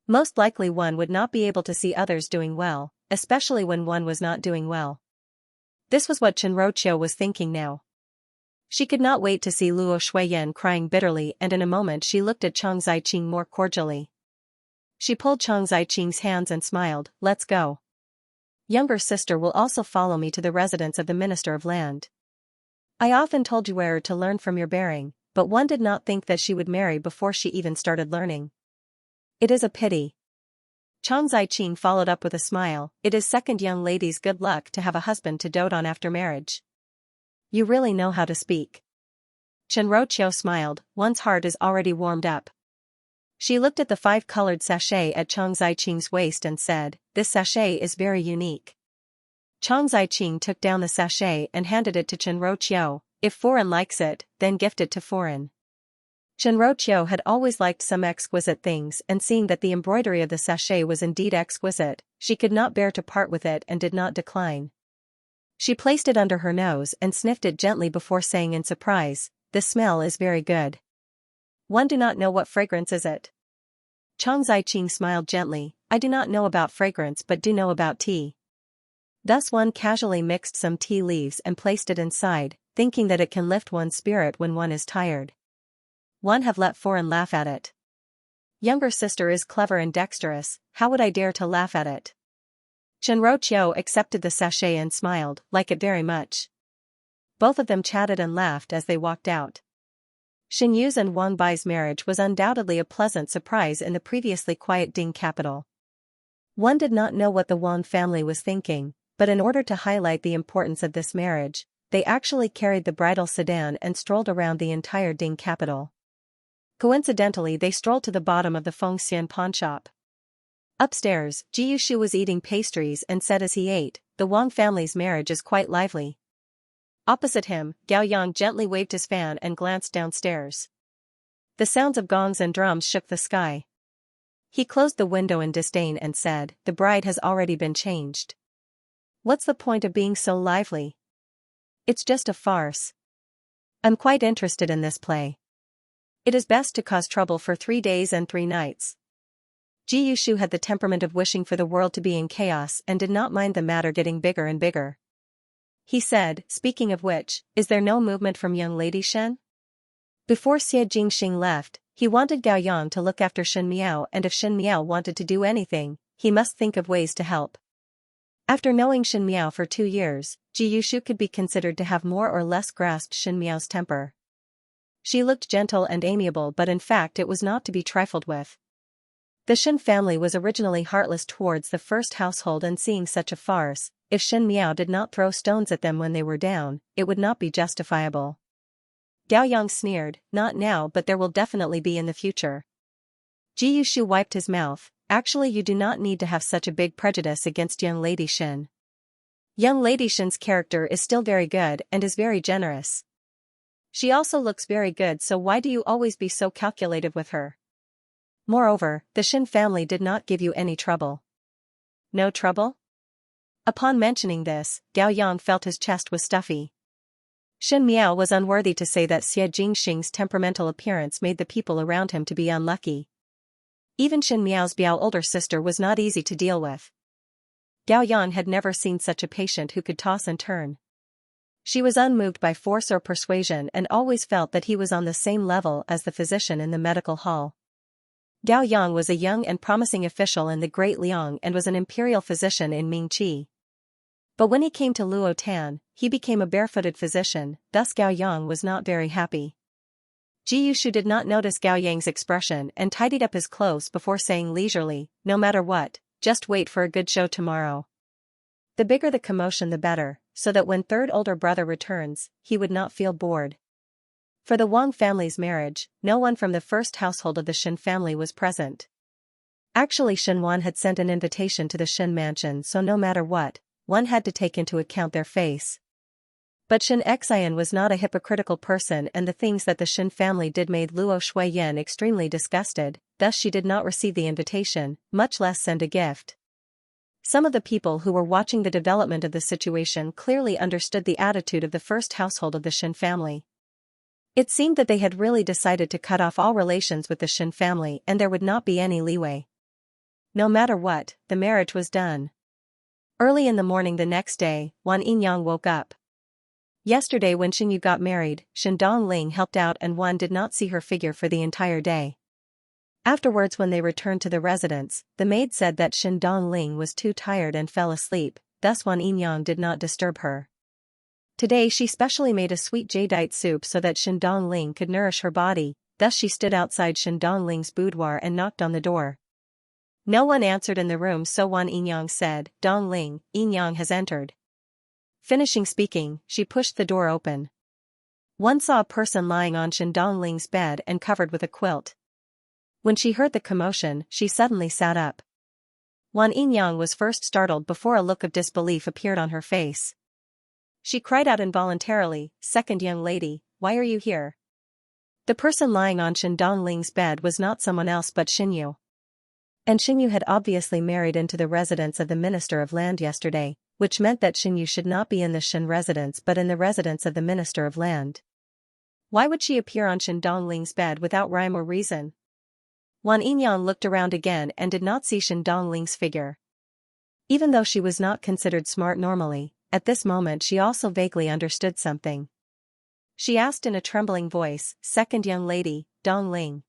Most likely one would not be able to see others doing well, especially when one was not doing well. This was what Shen Roqiu was thinking now. She could not wait to see Luo Shuiyan crying bitterly, and in a moment she looked at Chang Ziqing more cordially. She pulled Chang Ziqing's hands and smiled. Let's go. Younger sister will also follow me to the residence of the Minister of Land. I often told you where to learn from your bearing, but one did not think that she would marry before she even started learning. It is a pity. Chang Ziqing followed up with a smile. It is second young lady's good luck to have a husband to dote on after marriage. You really know how to speak. Shen Roqiu smiled. One's heart is already warmed up. She looked at the 5-colored sachet at Chang Ziqing's waist and said, this sachet is very unique. Chang Ziqing took down the sachet and handed it to Shen Roqiu. If Foreign likes it, then gift it to Foreign. Shen Roqiu had always liked some exquisite things, and seeing that the embroidery of the sachet was indeed exquisite, she could not bear to part with it and did not decline. She placed it under her nose and sniffed it gently before saying in surprise, the smell is very good. One do not know what fragrance is it. Chang Ziqing smiled gently. I do not know about fragrance but do know about tea. Thus one casually mixed some tea leaves and placed it inside, thinking that it can lift one's spirit when one is tired. One have let Foreign laugh at it. Younger sister is clever and dexterous, how would I dare to laugh at it? Shen Roqiu accepted the sachet and smiled, like it very much. Both of them chatted and laughed as they walked out. Xinyu's and Wang Bai's marriage was undoubtedly a pleasant surprise in the previously quiet Ding capital. One did not know what the Wang family was thinking, but in order to highlight the importance of this marriage, they actually carried the bridal sedan and strolled around the entire Ding capital. Coincidentally, they strolled to the bottom of the Fengxian pawn shop. Upstairs, Jiyushu was eating pastries and said as he ate, "The Wang family's marriage is quite lively." Opposite him, Gao Yang gently waved his fan and glanced downstairs. The sounds of gongs and drums shook the sky. He closed the window in disdain and said, "The bride has already been changed. What's the point of being so lively? It's just a farce. I'm quite interested in this play. It is best to cause trouble for 3 days and 3 nights." Jiyushu had the temperament of wishing for the world to be in chaos and did not mind the matter getting bigger and bigger. He said, "Speaking of which, is there no movement from young lady Shen?" Before Xie Jingxing left, he wanted Gao Yang to look after Shen Miao, and if Shen Miao wanted to do anything, he must think of ways to help. After knowing Shen Miao for 2 years, Jiyushu could be considered to have more or less grasped Shen Miao's temper. She looked gentle and amiable, but in fact it was not to be trifled with. The Shen family was originally heartless towards the first household, and seeing such a farce, if Shen Miao did not throw stones at them when they were down, it would not be justifiable. Gao Yang sneered, "Not now, but there will definitely be in the future." Jiyushu wiped his mouth. "Actually, you do not need to have such a big prejudice against young lady Shen. Young lady Shen's character is still very good and is very generous. She also looks very good, so why do you always be so calculative with her? Moreover, the Shen family did not give you any trouble." "No trouble?" Upon mentioning this, Gao Yang felt his chest was stuffy. Shen Miao was unworthy to say that Xie Jingxing's temperamental appearance made the people around him to be unlucky. Even Shen Miao's Biao older sister was not easy to deal with. Gao Yang had never seen such a patient who could toss and turn. She was unmoved by force or persuasion and always felt that he was on the same level as the physician in the medical hall. Gao Yang was a young and promising official in the Great Liang and was an imperial physician in Mingqi. But when he came to Luotan, he became a barefooted physician, thus Gao Yang was not very happy. Jiyushu did not notice Gao Yang's expression and tidied up his clothes before saying leisurely, "No matter what, just wait for a good show tomorrow. The bigger the commotion the better, so that when third older brother returns, he would not feel bored." For the Wang family's marriage, no one from the first household of the Shen family was present. Actually, Shen Wan had sent an invitation to the Shen mansion, so no matter what, one had to take into account their face. But Xianxia was not a hypocritical person, and the things that the Shen family did made Luo Shuiyan extremely disgusted, thus she did not receive the invitation, much less send a gift. Some of the people who were watching the development of the situation clearly understood the attitude of the first household of the Shen family. It seemed that they had really decided to cut off all relations with the Shen family, and there would not be any leeway. No matter what, the marriage was done. Early in the morning the next day, Wan Yinyang woke up. Yesterday when Xinyu got married, Shen Dongling helped out and Wan did not see her figure for the entire day. Afterwards, when they returned to the residence, the maid said that Shen Dongling was too tired and fell asleep, thus Wan Yinyang did not disturb her. Today she specially made a sweet jadeite soup so that Shen Dongling could nourish her body, thus she stood outside Shen Dongling's boudoir and knocked on the door. No one answered in the room, so Wan Yinyang said, "Dongling, Yinyang has entered." Finishing speaking, she pushed the door open. One saw a person lying on Shen Dongling's bed and covered with a quilt. When she heard the commotion, she suddenly sat up. Wan Yinyang was first startled before a look of disbelief appeared on her face. She cried out involuntarily, "Second young lady, why are you here?" The person lying on Shen Dongling's bed was not someone else but Xinyu. And Xinyu had obviously married into the residence of the Minister of Land yesterday, which meant that Xinyu should not be in the Shen residence but in the residence of the Minister of Land. Why would she appear on Shen Dongling's bed without rhyme or reason? Wan Yinyang looked around again and did not see Shen Dongling's figure. Even though she was not considered smart normally, at this moment she also vaguely understood something. She asked in a trembling voice, "Second young lady, Dongling."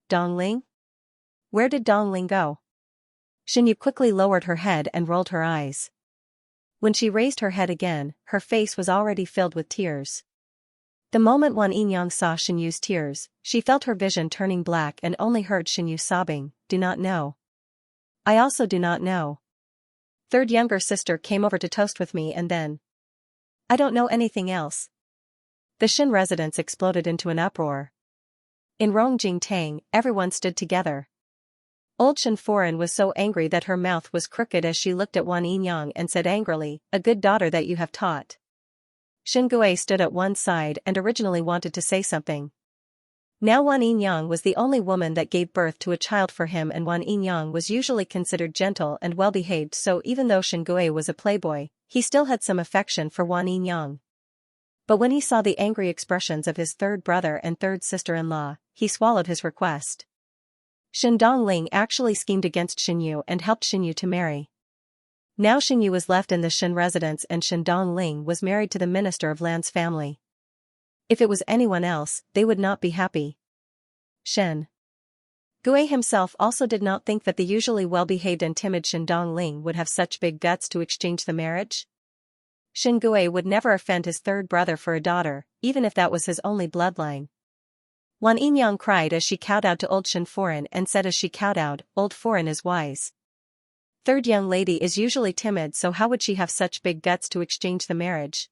"Dongling? Where did Dongling go?" Xinyu quickly lowered her head and rolled her eyes. When she raised her head again, her face was already filled with tears. The moment Wan Yinyang saw Xinyu's tears, she felt her vision turning black and only heard Xinyu sobbing, "Do not know. I also do not know. Third younger sister came over to toast with me and then. I don't know anything else. The Xin residents exploded into an uproar. In Rongjingtang, everyone stood together. Old Xin Foreign was so angry that her mouth was crooked as she looked at Wan Yinyang and said angrily, "A good daughter that you have taught." Xin Gui stood at one side and originally wanted to say something. Now Wan Yinyang was the only woman that gave birth to a child for him, and Wan Yinyang was usually considered gentle and well-behaved, so even though Xin Gui was a playboy, he still had some affection for Wan Yinyang. But when he saw the angry expressions of his third brother and third sister-in-law, he swallowed his request. Xin Dongling actually schemed against Xin Yu and helped Xin Yu to marry. Now Xin Yu was left in the Xin residence and Xin Dongling was married to the Minister of Land's family. If it was anyone else, they would not be happy. Xin Gui himself also did not think that the usually well-behaved and timid Xin Dongling would have such big guts to exchange the marriage. Xin Gui would never offend his third brother for a daughter, even if that was his only bloodline. Wan Yinyang cried as she kowtowed to old Xin Foreign and said as she kowtowed, "Old Foreign is wise. Third young lady is usually timid, so how would she have such big guts to exchange the marriage?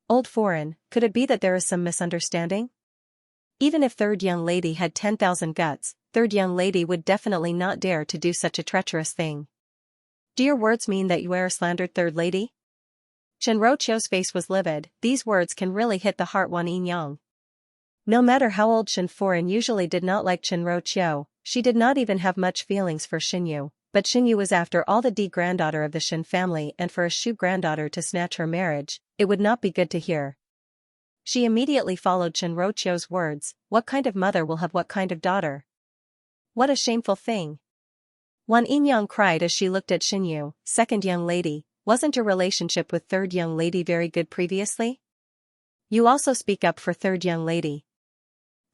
Old Foreign, could it be that there is some misunderstanding? Even if third young lady had 10,000 guts, third young lady would definitely not dare to do such a treacherous thing. Do your words mean that you e'er slandered third lady?" Chen Rochio's face was livid. These words can really hit the heart. Wan Yinyang. No matter how old Xin Foreign usually did not like Chen Rochio, she did not even have much feelings for Xin Yu, but Xin Yu was after all the granddaughter of the Xin family, and for a Shu granddaughter to snatch her marriage, it would not be good to hear. She immediately followed Chen Rochio's words, "What kind of mother will have what kind of daughter? What a shameful thing." Wan Yinyang cried as she looked at Xin Yu. "Second young lady, wasn't your relationship with third young lady very good previously? You also speak up for third young lady.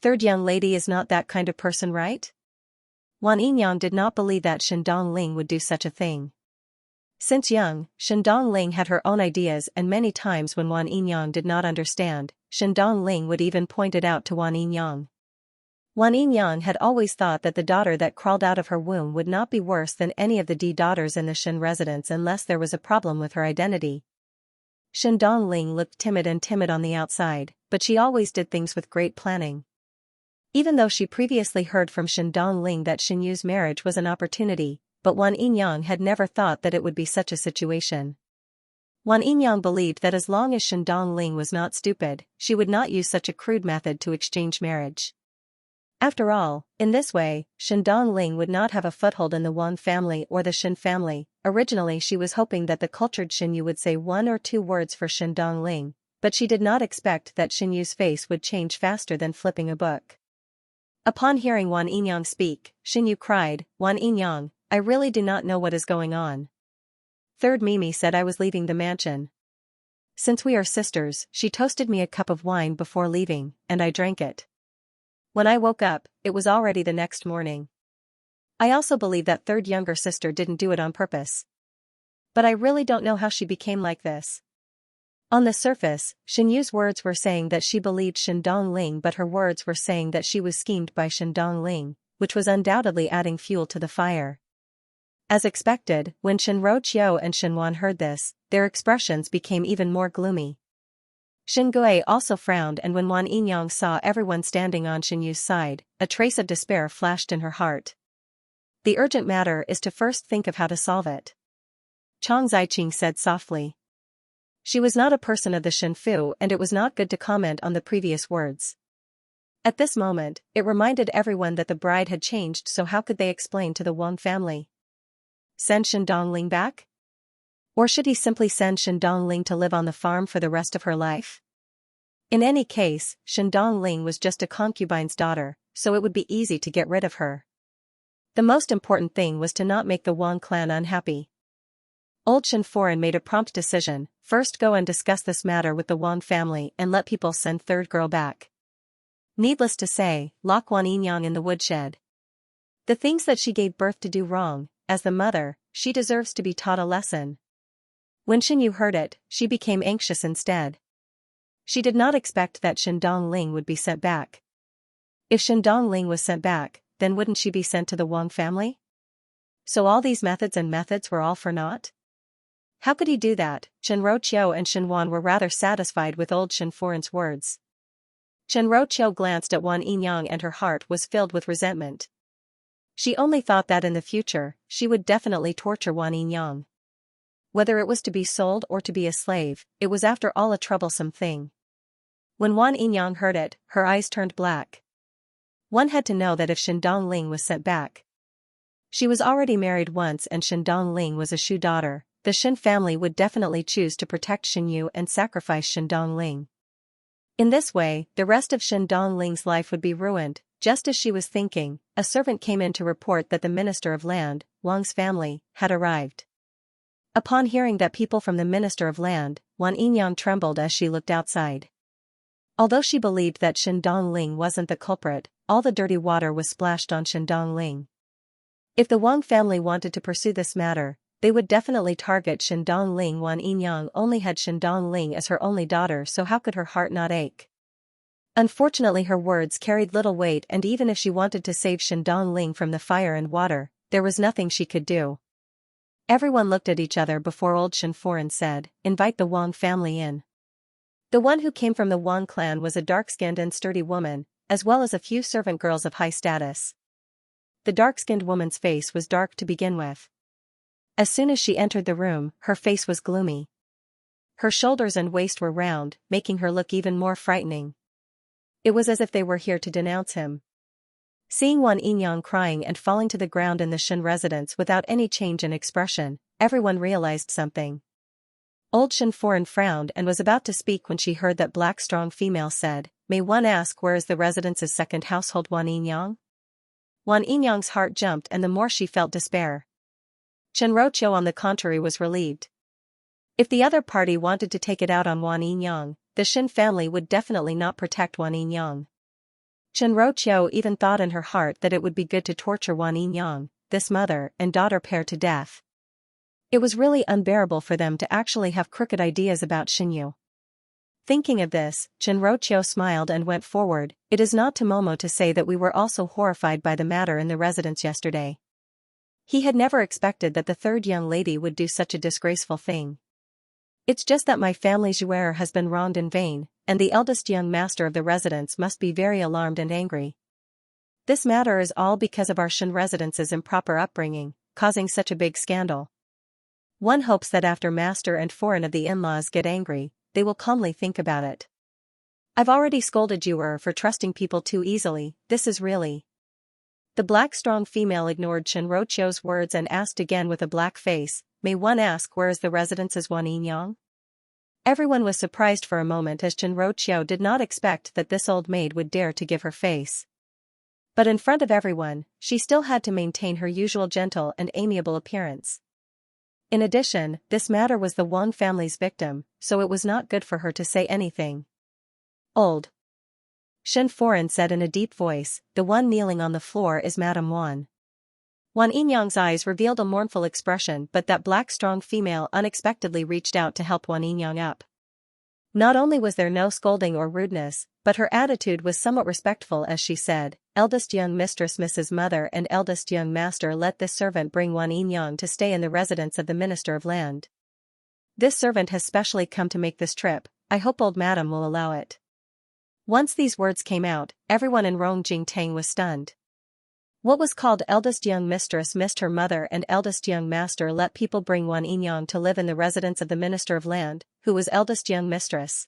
Third young lady is not that kind of person, right?" Wan Yinyang did not believe that Xin Dongling would do such a thing. Since young, Xin Dongling had her own ideas, and many times when Wan Yinyang did not understand, Xin Dongling would even point it out to Wan Yinyang. Wan Yinyang had always thought that the daughter that crawled out of her womb would not be worse than any of the daughters in the Xin residence unless there was a problem with her identity. Xin Dongling looked timid on the outside, but she always did things with great planning. Even though she previously heard from Xin Dongling that Xin Yu's marriage was an opportunity, but Wan Yinyang had never thought that it would be such a situation. Wan Yinyang believed that as long as Xin Dongling was not stupid, she would not use such a crude method to exchange marriage. After all, in this way, Xin Dongling would not have a foothold in the Wan family or the Xin family. Originally she was hoping that the cultured Xin Yu would say 1 or 2 words for Xin Dongling, but she did not expect that Xin Yu's face would change faster than flipping a book. Upon hearing Wan Yinyang speak, Xin Yu cried, "Wan Yinyang, I really do not know what is going on. Third Mimi said I was leaving the mansion. Since we are sisters, she toasted me a cup of wine before leaving, and I drank it. When I woke up, it was already the next morning. I also believe that third younger sister didn't do it on purpose. But I really don't know how she became like this." On the surface, Xin Yu's words were saying that she believed Xin Dongling, but her words were saying that she was schemed by Xin Dongling, which was undoubtedly adding fuel to the fire. As expected, when Xin Rochio and Xin Wan heard this, their expressions became even more gloomy. Xin Gui also frowned, and when Wan Yinyang saw everyone standing on Xin Yu's side, a trace of despair flashed in her heart. The urgent matter is to first think of how to solve it. Chang Ziqing said softly. She was not a person of the Xin Fu, and it was not good to comment on the previous words. At this moment, it reminded everyone that the bride had changed, so how could they explain to the Wang family? Send Xin Dongling back? Or should he simply send Xin Dongling to live on the farm for the rest of her life? In any case, Xin Dongling was just a concubine's daughter, so it would be easy to get rid of her. The most important thing was to not make the Wang clan unhappy. Old Xin Foreign made a prompt decision: first go and discuss this matter with the Wang family and let people send third girl back. Needless to say, lock Wan Yinyang in the woodshed. The things that she gave birth to do wrong, as the mother, she deserves to be taught a lesson. When Xin Yu heard it, she became anxious instead. She did not expect that Xin Dongling would be sent back. If Xin Dongling was sent back, then wouldn't she be sent to the Wang family? So all these methods were all for naught? How could he do that? Shenrouqiu and Shenwan were rather satisfied with old Shenforan's words. Shenrouqiu glanced at Wan Yinyang and her heart was filled with resentment. She only thought that in the future, she would definitely torture Wan Yinyang. Whether it was to be sold or to be a slave, it was after all a troublesome thing. When Wan Yinyang heard it, her eyes turned black. One had to know that if Shen Dongling was sent back. She was already married once and Shen Dongling was a Shu daughter. The Shen family would definitely choose to protect Shen Yu and sacrifice Shen Dongling. In this way, the rest of Shen Dongling's life would be ruined. Just as she was thinking, a servant came in to report that the Minister of Land, Wang's family, had arrived. Upon hearing that people from the Minister of Land, Wan Yinyang trembled as she looked outside. Although she believed that Shen Dongling wasn't the culprit, all the dirty water was splashed on Shen Dongling. If the Wang family wanted to pursue this matter, they would definitely target Shen Dongling. Wan Yinyang only had Shen Dongling as her only daughter, so how could her heart not ache? Unfortunately her words carried little weight, and even if she wanted to save Shen Dongling from the fire and water, there was nothing she could do. Everyone looked at each other before old Shenforan said, "Invite the Wang family in." The one who came from the Wang clan was a dark-skinned and sturdy woman, as well as a few servant girls of high status. The dark-skinned woman's face was dark to begin with. As soon as she entered the room, her face was gloomy. Her shoulders and waist were round, making her look even more frightening. It was as if they were here to denounce him. Seeing Wan Yinyang crying and falling to the ground in the Shen residence without any change in expression, everyone realized something. Old Shenforan frowned and was about to speak when she heard that black strong female said, "May one ask where is the residence's second household Wan Yinyang?" Wan Yinyang's heart jumped and the more she felt despair. Shenrouqiu on the contrary was relieved. If the other party wanted to take it out on Wan Yinyang, the Shen family would definitely not protect Wan Yinyang. Shenrouqiu even thought in her heart that it would be good to torture Wan Yinyang, this mother and daughter pair, to death. It was really unbearable for them to actually have crooked ideas about Xinyu. Thinking of this, Shenrouqiu smiled and went forward. "It is not to Momo to say that we were also horrified by the matter in the residence yesterday. He had never expected that the third young lady would do such a disgraceful thing. It's just that my family's Juer has been wronged in vain, and the eldest young master of the residence must be very alarmed and angry. This matter is all because of our Shen residence's improper upbringing, causing such a big scandal. One hopes that after master and foreign of the in-laws get angry, they will calmly think about it. I've already scolded Juer for trusting people too easily. This is really..." The black strong female ignored Shenrouqiu's words and asked again with a black face, "May one ask where is the residence's Wan Yinyang?" Everyone was surprised for a moment, as Shenrouqiu did not expect that this old maid would dare to give her face. But in front of everyone, she still had to maintain her usual gentle and amiable appearance. In addition, this matter was the Wang family's victim, so it was not good for her to say anything. "Old Shenforan said in a deep voice, "The one kneeling on the floor is Madame Wan." Wan Yinyang's eyes revealed a mournful expression, but that black strong female unexpectedly reached out to help Wan Yinyang up. Not only was there no scolding or rudeness, but her attitude was somewhat respectful as she said, "Eldest young mistress Mrs. Mother and eldest young master, let this servant bring Wan Yinyang to stay in the residence of the Minister of Land. This servant has specially come to make this trip. I hope old madam will allow it." Once these words came out, everyone in Rongjingtang was stunned. What was called eldest young mistress missed her mother and eldest young master let people bring Wan Yinyang to live in the residence of the Minister of Land, who was eldest young mistress.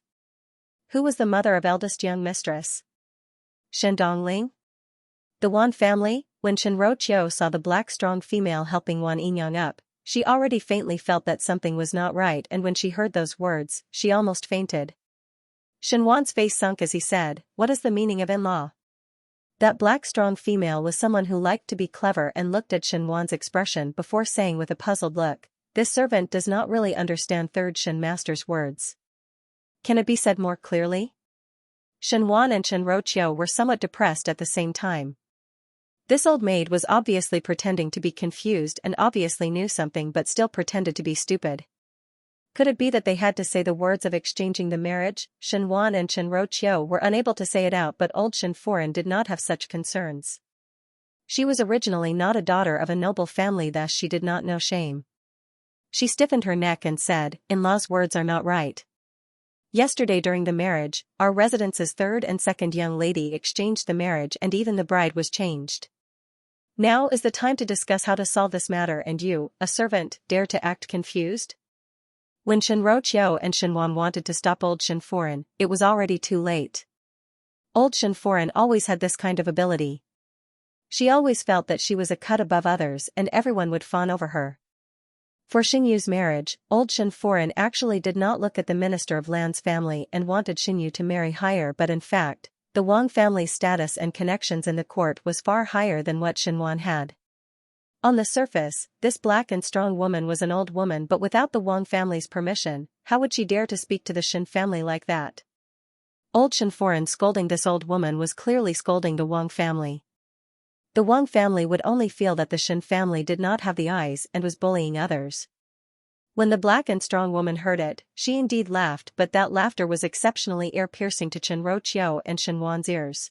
Who was the mother of eldest young mistress? Shen Dongling? The Wan family? When Shenrouqiu saw the black strong female helping Wan Yinyang up, she already faintly felt that something was not right, and when she heard those words, she almost fainted. Shenwan's face sunk as he said, "What is the meaning of in-law?" That black strong female was someone who liked to be clever and looked at Shenwan's expression before saying with a puzzled look, "This servant does not really understand third Shen master's words. Can it be said more clearly?" Shenwan and Shenrouqiu were somewhat depressed at the same time. This old maid was obviously pretending to be confused and obviously knew something but still pretended to be stupid. Could it be that they had to say the words of exchanging the marriage? Shenwan and Shenrouqiu were unable to say it out, but old Shenforan did not have such concerns. She was originally not a daughter of a noble family, thus she did not know shame. She stiffened her neck and said, "In-laws' words are not right. Yesterday during the marriage, our residence's third and second young lady exchanged the marriage and even the bride was changed. Now is the time to discuss how to solve this matter, and you, a servant, dare to act confused?" When Xianxia and Xianwan wanted to stop old Xianforan, it was already too late. Old Xianforan always had this kind of ability. She always felt that she was a cut above others and everyone would fawn over her. For Xinyu's marriage, old Xianforan actually did not look at the Minister of Land's family and wanted Xinyu to marry higher, but in fact, the Wang family's status and connections in the court was far higher than what Xianwan had. On the surface, this black and strong woman was an old woman, but without the Wang family's permission, how would she dare to speak to the Xin family like that? Old Xianforan scolding this old woman was clearly scolding the Wang family. The Wang family would only feel that the Xin family did not have the eyes and was bullying others. When the black and strong woman heard it, she indeed laughed, but that laughter was exceptionally ear-piercing to Qianruoqiu and Xianwan's ears.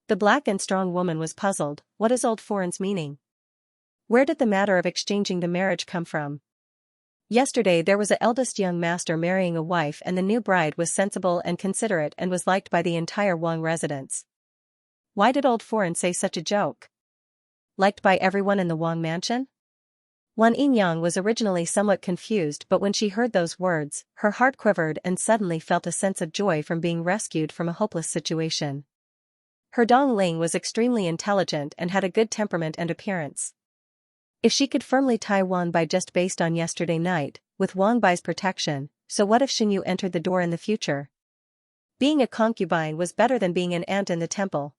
The black and strong woman was puzzled. What is old Foran's meaning? Where did the matter of exchanging the marriage come from? Yesterday there was an eldest young master marrying a wife, and the new bride was sensible and considerate and was liked by the entire Wang residence. Why did old Foran say such a joke? Liked by everyone in the Wang mansion? Wan Yinyang was originally somewhat confused, but when she heard those words, her heart quivered and suddenly felt a sense of joy from being rescued from a hopeless situation. Her Dong Ling was extremely intelligent and had a good temperament and appearance. If she could firmly tie Wang Bai just based on yesterday night, with Wang Bai's protection, so what if Xinyu entered the door in the future? Being a concubine was better than being an ant in the temple.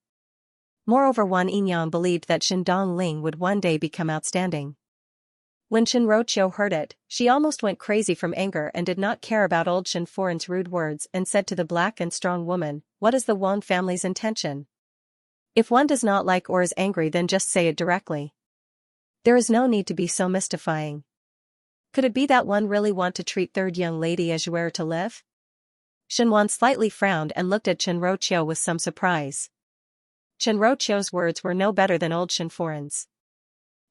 Moreover, Wan Yinyang believed that Xin Dongling would one day become outstanding. When Qianruoqiu heard it, she almost went crazy from anger and did not care about old Xianforan's rude words and said to the black and strong woman, "What is the Wang family's intention? If one does not like or is angry, then just say it directly. There is no need to be so mystifying. Could it be that one really want to treat third young lady as you were to live?" Xianwan slightly frowned and looked at Qianruoqiu with some surprise. Qianruoqiu's words were no better than old Xianforan's.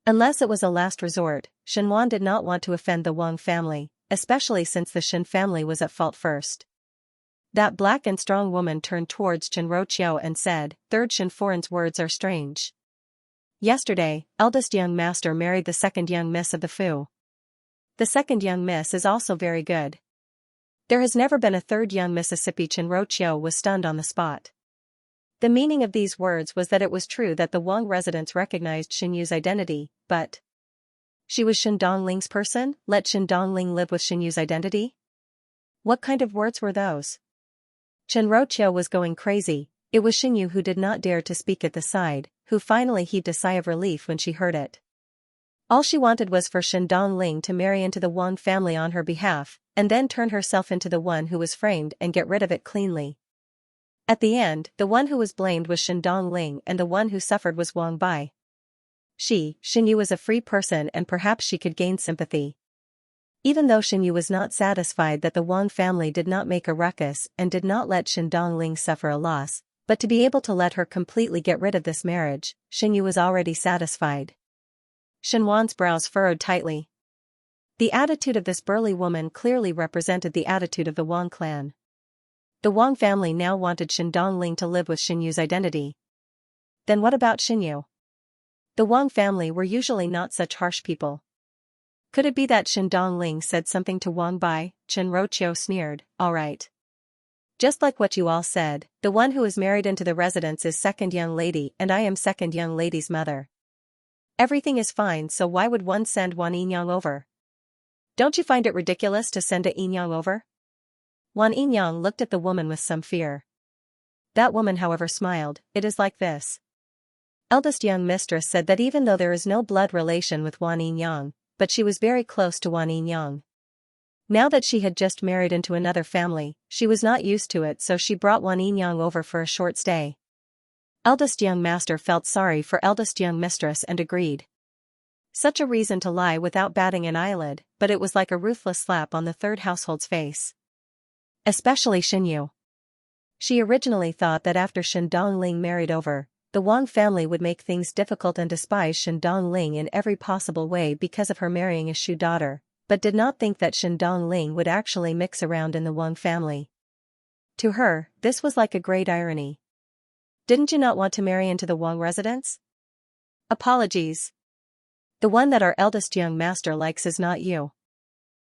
Unless it was a last resort, Xianwan did not want to offend the Wang family, especially since the Xin family was at fault first. That black and strong woman turned towards Qianruoqiu and said, "Third Xianforan's words are strange. Yesterday, eldest young master married the second young miss of the Fu. The second young miss is also very good. There has never been a third young Mississippi." Qianruoqiu was stunned on the spot. The meaning of these words was that it was true that the Wang residents recognized Xinyu's identity, but she was Xin Dongling's person. Let Xin Dongling live with Xinyu's identity? What kind of words were those? Qianruoqiu was going crazy. It was Xinyu who did not dare to speak at the side, who finally heaved a sigh of relief when she heard it. All she wanted was for Xin Dongling to marry into the Wang family on her behalf, and then turn herself into the one who was framed and get rid of it cleanly. At the end, the one who was blamed was Xin Dongling and the one who suffered was Wang Bai. Xinyu was a free person and perhaps she could gain sympathy. Even though Xinyu was not satisfied that the Wang family did not make a ruckus and did not let Xin Dongling suffer a loss, but to be able to let her completely get rid of this marriage, Xinyu was already satisfied. Xianwan's brows furrowed tightly. The attitude of this burly woman clearly represented the attitude of the Wang clan. The Wang family now wanted Xin Dongling to live with Xinyu's identity. Then what about Xinyu? The Wang family were usually not such harsh people. Could it be that Xin Dongling said something to Wang Bai? Qianruoqiu sneered, "All right. Just like what you all said, the one who is married into the residence is second young lady and I am second young lady's mother. Everything is fine, so why would one send Wan Yinyang over? Don't you find it ridiculous to send a Yinyang over?" Wan Yinyang looked at the woman with some fear. That woman however smiled. "It is like this. Eldest young mistress said that even though there is no blood relation with Wan Yinyang, but she was very close to Wan Yinyang. Now that she had just married into another family, she was not used to it, so she brought Wan Yinyang over for a short stay." Eldest young master felt sorry for eldest young mistress and agreed. Such a reason to lie without batting an eyelid, but it was like a ruthless slap on the third household's face. Especially Xinyu. She originally thought that after Xin Dongling married over, the Wang family would make things difficult and despise Shen Dongling in every possible way because of her marrying a Shu daughter, but did not think that Shen Dongling would actually mix around in the Wang family. To her, this was like a great irony. Didn't you not want to marry into the Wang residence? Apologies. The one that our eldest young master likes is not you.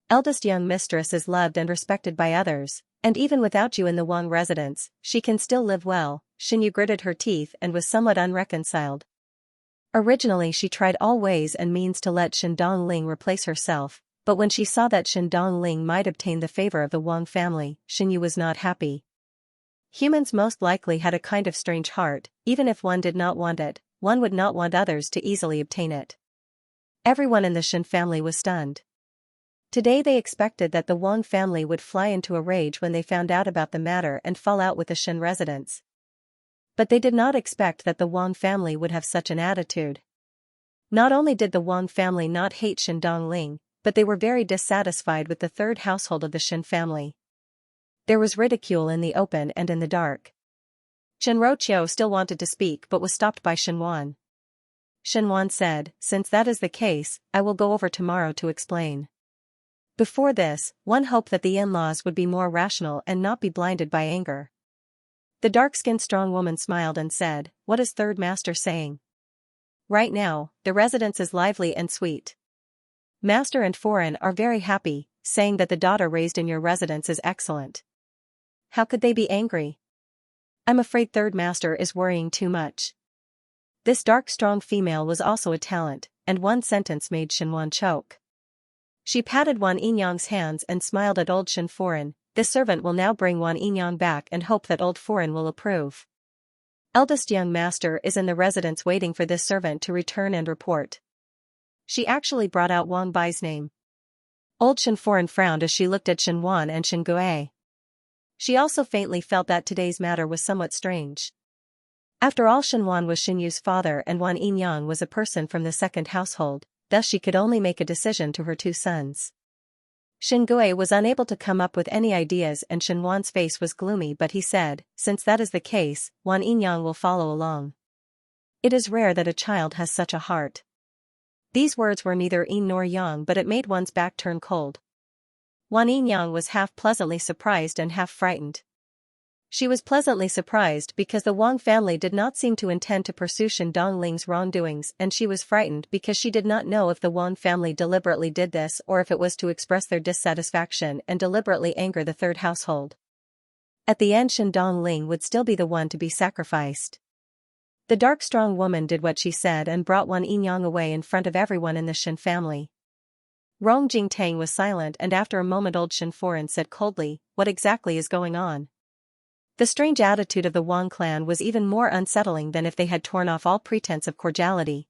Eldest young mistress is loved and respected by others, and even without you in the Wang residence, she can still live well. Xinyu gritted her teeth and was somewhat unreconciled. Originally she tried all ways and means to let Shen Dongling replace herself, but when she saw that Shen Dongling might obtain the favor of the Wang family, Xinyu was not happy. Humans most likely had a kind of strange heart. Even if one did not want it, one would not want others to easily obtain it. Everyone in the Shen family was stunned. Today they expected that the Wang family would fly into a rage when they found out about the matter and fall out with the Shen residents. But they did not expect that the Wang family would have such an attitude. Not only did the Wang family not hate Shen Dongling, but they were very dissatisfied with the third household of the Shen family. There was ridicule in the open and in the dark. Chen Roqiu still wanted to speak but was stopped by Shen Wan. Shen Wan said, "Since that is the case, I will go over tomorrow to explain." Before this, one hoped that the in-laws would be more rational and not be blinded by anger. The dark-skinned strong woman smiled and said, "What is third master saying?" "Right now, the residence is lively and sweet. Master and foreign are very happy, saying that the daughter raised in your residence is excellent. How could they be angry? I'm afraid third master is worrying too much." This dark strong female was also a talent, and one sentence made Shen Wan choke. She patted Wan Yinyang's hands and smiled at old Shen Foreign. "This servant will now bring Wan Yinyang back and hope that old Foreign will approve. Eldest young master is in the residence waiting for this servant to return and report." She actually brought out Wang Bai's name. Old Shen Foreign frowned as she looked at Shen Wan and Shen Gui. She also faintly felt that today's matter was somewhat strange. After all, Shen Wan was Xinyu's father and Wan Yinyang was a person from the second household, thus she could only make a decision to her two sons. Shen Gui was unable to come up with any ideas and Shen Wan's face was gloomy, but he said, "Since that is the case, Wan Yinyang will follow along. It is rare that a child has such a heart." These words were neither yin nor yang, but it made one's back turn cold. Wan Yinyang was half pleasantly surprised and half frightened. She was pleasantly surprised because the Wang family did not seem to intend to pursue Shen Dongling's wrongdoings, and she was frightened because she did not know if the Wang family deliberately did this or if it was to express their dissatisfaction and deliberately anger the third household. At the end, Shen Dongling would still be the one to be sacrificed. The dark strong woman did what she said and brought Wan Yinyang away in front of everyone in the Shen family. Rong Jingtang was silent, and after a moment old Shen Foreign said coldly, "What exactly is going on?" The strange attitude of the Wang clan was even more unsettling than if they had torn off all pretense of cordiality.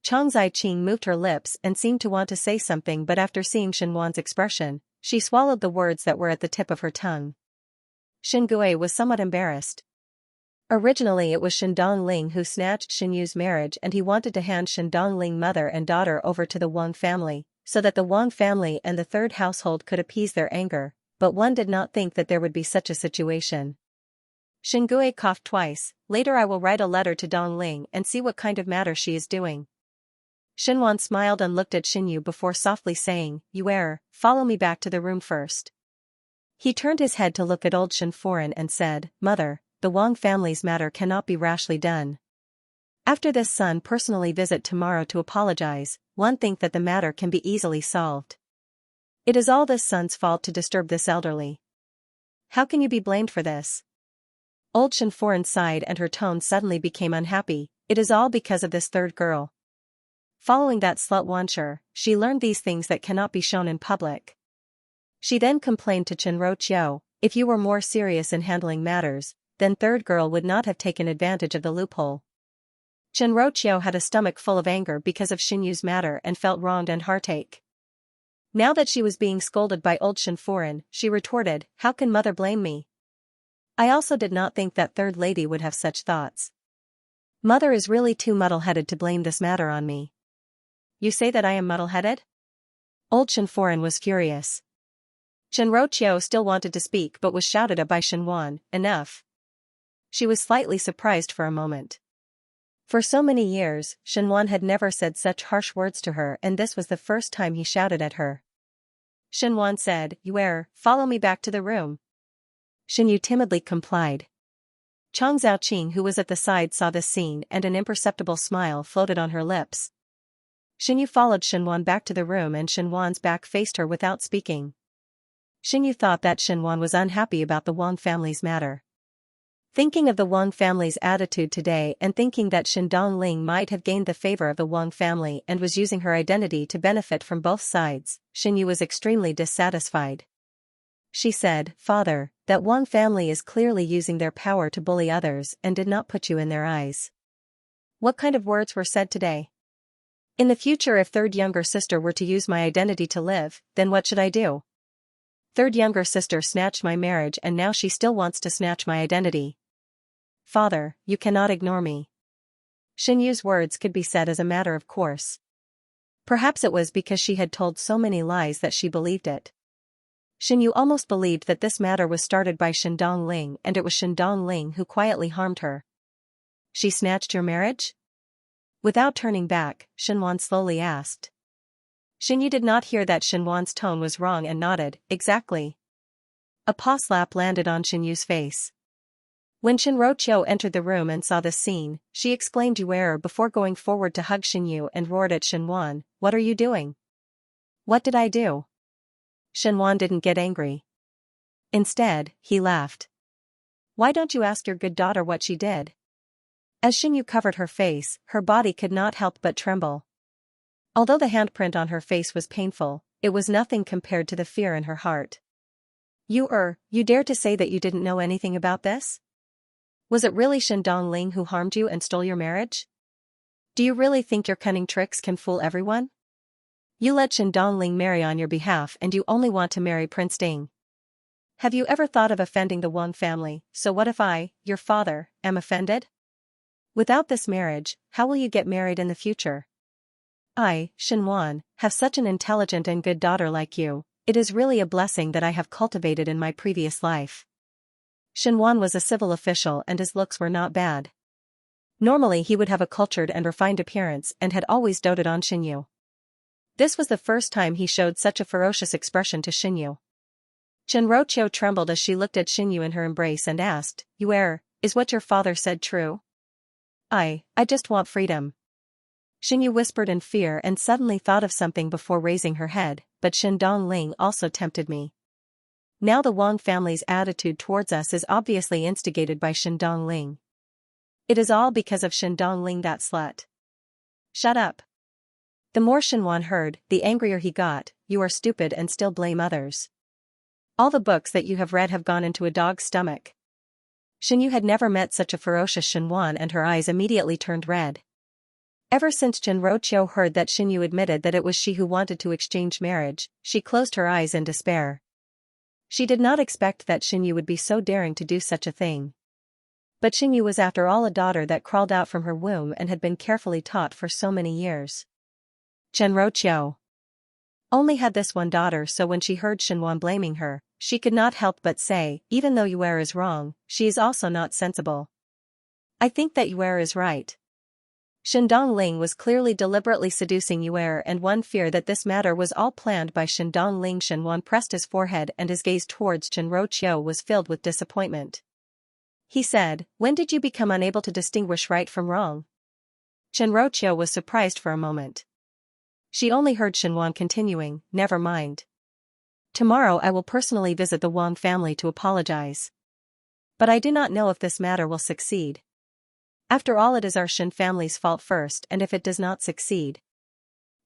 Chang Ziqing moved her lips and seemed to want to say something, but after seeing Shen Wan's expression, she swallowed the words that were at the tip of her tongue. Shen Gui was somewhat embarrassed. Originally it was Shen Dongling who snatched Xinyu's marriage, and he wanted to hand Shen Dongling mother and daughter over to the Wang family, so that the Wang family and the third household could appease their anger, but one did not think that there would be such a situation. Shen Gui coughed twice. "Later I will write a letter to Dongling and see what kind of matter she is doing." Shen Wan smiled and looked at Xinyu before softly saying, "You err, follow me back to the room first." He turned his head to look at old Shen Foreign and said, "Mother, the Wang family's matter cannot be rashly done. After this son personally visit tomorrow to apologize, one think that the matter can be easily solved. It is all this son's fault to disturb this elderly. How can you be blamed for this?" Old Shen Foreign sighed and her tone suddenly became unhappy. "It is all because of this third girl. Following that slut Wancher, she learned these things that cannot be shown in public." She then complained to Chen Roqiu, "If you were more serious in handling matters, then third girl would not have taken advantage of the loophole." Chen Roqiu had a stomach full of anger because of Xinyu's matter and felt wronged and heartache. Now that she was being scolded by old Shen Foreign, she retorted, "How can mother blame me? I also did not think that third lady would have such thoughts. Mother is really too muddle-headed to blame this matter on me." "You say that I am muddle-headed?" Old Shen Foreign was furious. Chen Roqiu still wanted to speak but was shouted at by Shen Wan, "Enough." She was slightly surprised for a moment. For so many years, Xianxia had never said such harsh words to her, and this was the first time he shouted at her. Xianxia said, "Yue, follow me back to the room." Xinyu timidly complied. Chang Xiaoqing, who was at the side, saw this scene, and an imperceptible smile floated on her lips. Xinyu followed Xianxia back to the room, and Xianxia's back faced her without speaking. Xinyu thought that Xianxia was unhappy about the Wang family's matter. Thinking of the Wang family's attitude today and thinking that Xindongling might have gained the favor of the Wang family and was using her identity to benefit from both sides, Xinyu was extremely dissatisfied. She said, "Father, that Wang family is clearly using their power to bully others and did not put you in their eyes. What kind of words were said today? In the future, if third younger sister were to use my identity to live, then what should I do? Third younger sister snatched my marriage and now she still wants to snatch my identity. Father, you cannot ignore me." Xinyu's words could be said as a matter of course. Perhaps it was because she had told so many lies that she believed it. Xinyu almost believed that this matter was started by Xindongling, and it was Xindongling who quietly harmed her. "She snatched your marriage?" Without turning back, Xianxia slowly asked. Xinyu did not hear that Xianxua's tone was wrong and nodded, "Exactly." A paw slap landed on Xinyu's face. When Shinroqiu entered the room and saw this scene, she exclaimed "Yue" before going forward to hug Xinyu and roared at Xianxia, "What are you doing?" "What did I do?" Xianxia didn't get angry. Instead, he laughed. "Why don't you ask your good daughter what she did?" As Xinyu covered her face, her body could not help but tremble. Although the handprint on her face was painful, it was nothing compared to the fear in her heart. You dare to say that you didn't know anything about this? Was it really Xindongling who harmed you and stole your marriage? Do you really think your cunning tricks can fool everyone? You let Xindongling marry on your behalf and you only want to marry Prince Ding. Have you ever thought of offending the Wang family? So what if I, your father, am offended? Without this marriage, how will you get married in the future? I, Xianxia, have such an intelligent and good daughter like you. It is really a blessing that I have cultivated in my previous life. Xianxia was a civil official and his looks were not bad. Normally he would have a cultured and refined appearance and had always doted on Xinyu. This was the first time he showed such a ferocious expression to Xinyu. Shinroqiu trembled as she looked at Xinyu in her embrace and asked, "Yue, is what your father said true?" I just want freedom." Xinyu whispered in fear and suddenly thought of something before raising her head, "But Xindongling also tempted me. Now the Wang family's attitude towards us is obviously instigated by Xindongling. It is all because of Xindongling, that slut." "Shut up." The more Xianxia heard, the angrier he got. "You are stupid and still blame others. All the books that you have read have gone into a dog's stomach." Xinyu had never met such a ferocious Xianxia and her eyes immediately turned red. Ever since Shinroqiu heard that Xinyu admitted that it was she who wanted to exchange marriage, she closed her eyes in despair. She did not expect that Xinyu would be so daring to do such a thing. But Xinyu was after all a daughter that crawled out from her womb and had been carefully taught for so many years. Shinroqiu only had this one daughter, so when she heard Xianxia blaming her, she could not help but say, "Even though Yue is wrong, she is also not sensible. I think that Yue is right." Xindongling was clearly deliberately seducing Yue, and one feared that this matter was all planned by Xindongling. Xianxia pressed his forehead and his gaze towards Shinroqiu was filled with disappointment. He said, "When did you become unable to distinguish right from wrong?" Shinroqiu was surprised for a moment. She only heard Xianxia continuing, "Never mind. Tomorrow I will personally visit the Wang family to apologize. But I do not know if this matter will succeed. After all, it is our Xin family's fault first, and if it does not succeed,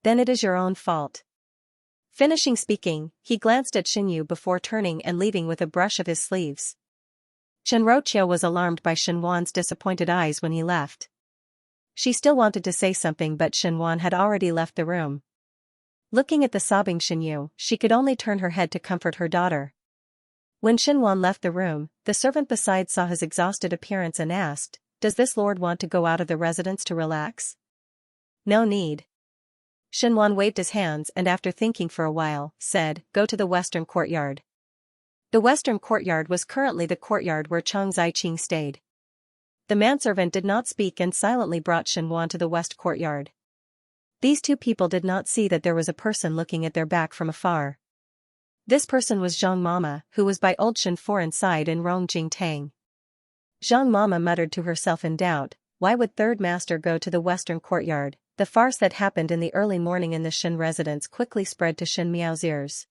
then it is your own fault." Finishing speaking, he glanced at Xinyu before turning and leaving with a brush of his sleeves. Shinroqiu was alarmed by Xianxua's disappointed eyes when he left. She still wanted to say something, but Xianxia had already left the room. Looking at the sobbing Xinyu, she could only turn her head to comfort her daughter. When Xianxia left the room, the servant beside saw his exhausted appearance and asked, "Does this lord want to go out of the residence to relax?" "No need." Xianxia waved his hands and after thinking for a while, said, "Go to the western courtyard." The western courtyard was currently the courtyard where Chang Ziqing stayed. The manservant did not speak and silently brought Xianxia to the west courtyard. These two people did not see that there was a person looking at their back from afar. This person was Zhang Mama, who was by old Shenforan's side in Rong Jingtang. Zhang Mama muttered to herself in doubt, why would third master go to the western courtyard? The farce that happened in the early morning in the Shen residence quickly spread to Shen Miao's ears.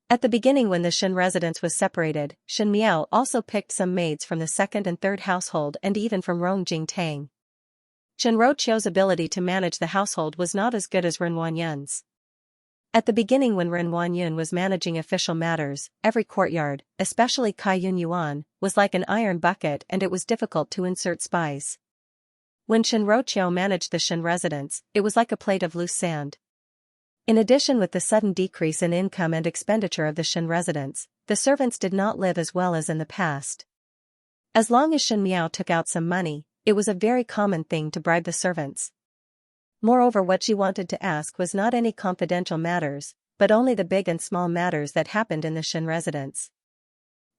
At the beginning when the Shen residence was separated, Shen Miao also picked some maids from the second and third household and even from Rong Jingtang. Chen Roqiu's ability to manage the household was not as good as Ren Wanyun's. At the beginning when Ren Wanyun was managing official matters, every courtyard, especially Kaiyun Yuan, was like an iron bucket and it was difficult to insert spies. When Chen Roqiu managed the Shen residence, it was like a plate of loose sand. In addition with the sudden decrease in income and expenditure of the Shen residence, the servants did not live as well as in the past. As long as Shen Miao took out some money, it was a very common thing to bribe the servants. Moreover, what she wanted to ask was not any confidential matters, but only the big and small matters that happened in the Shen residence.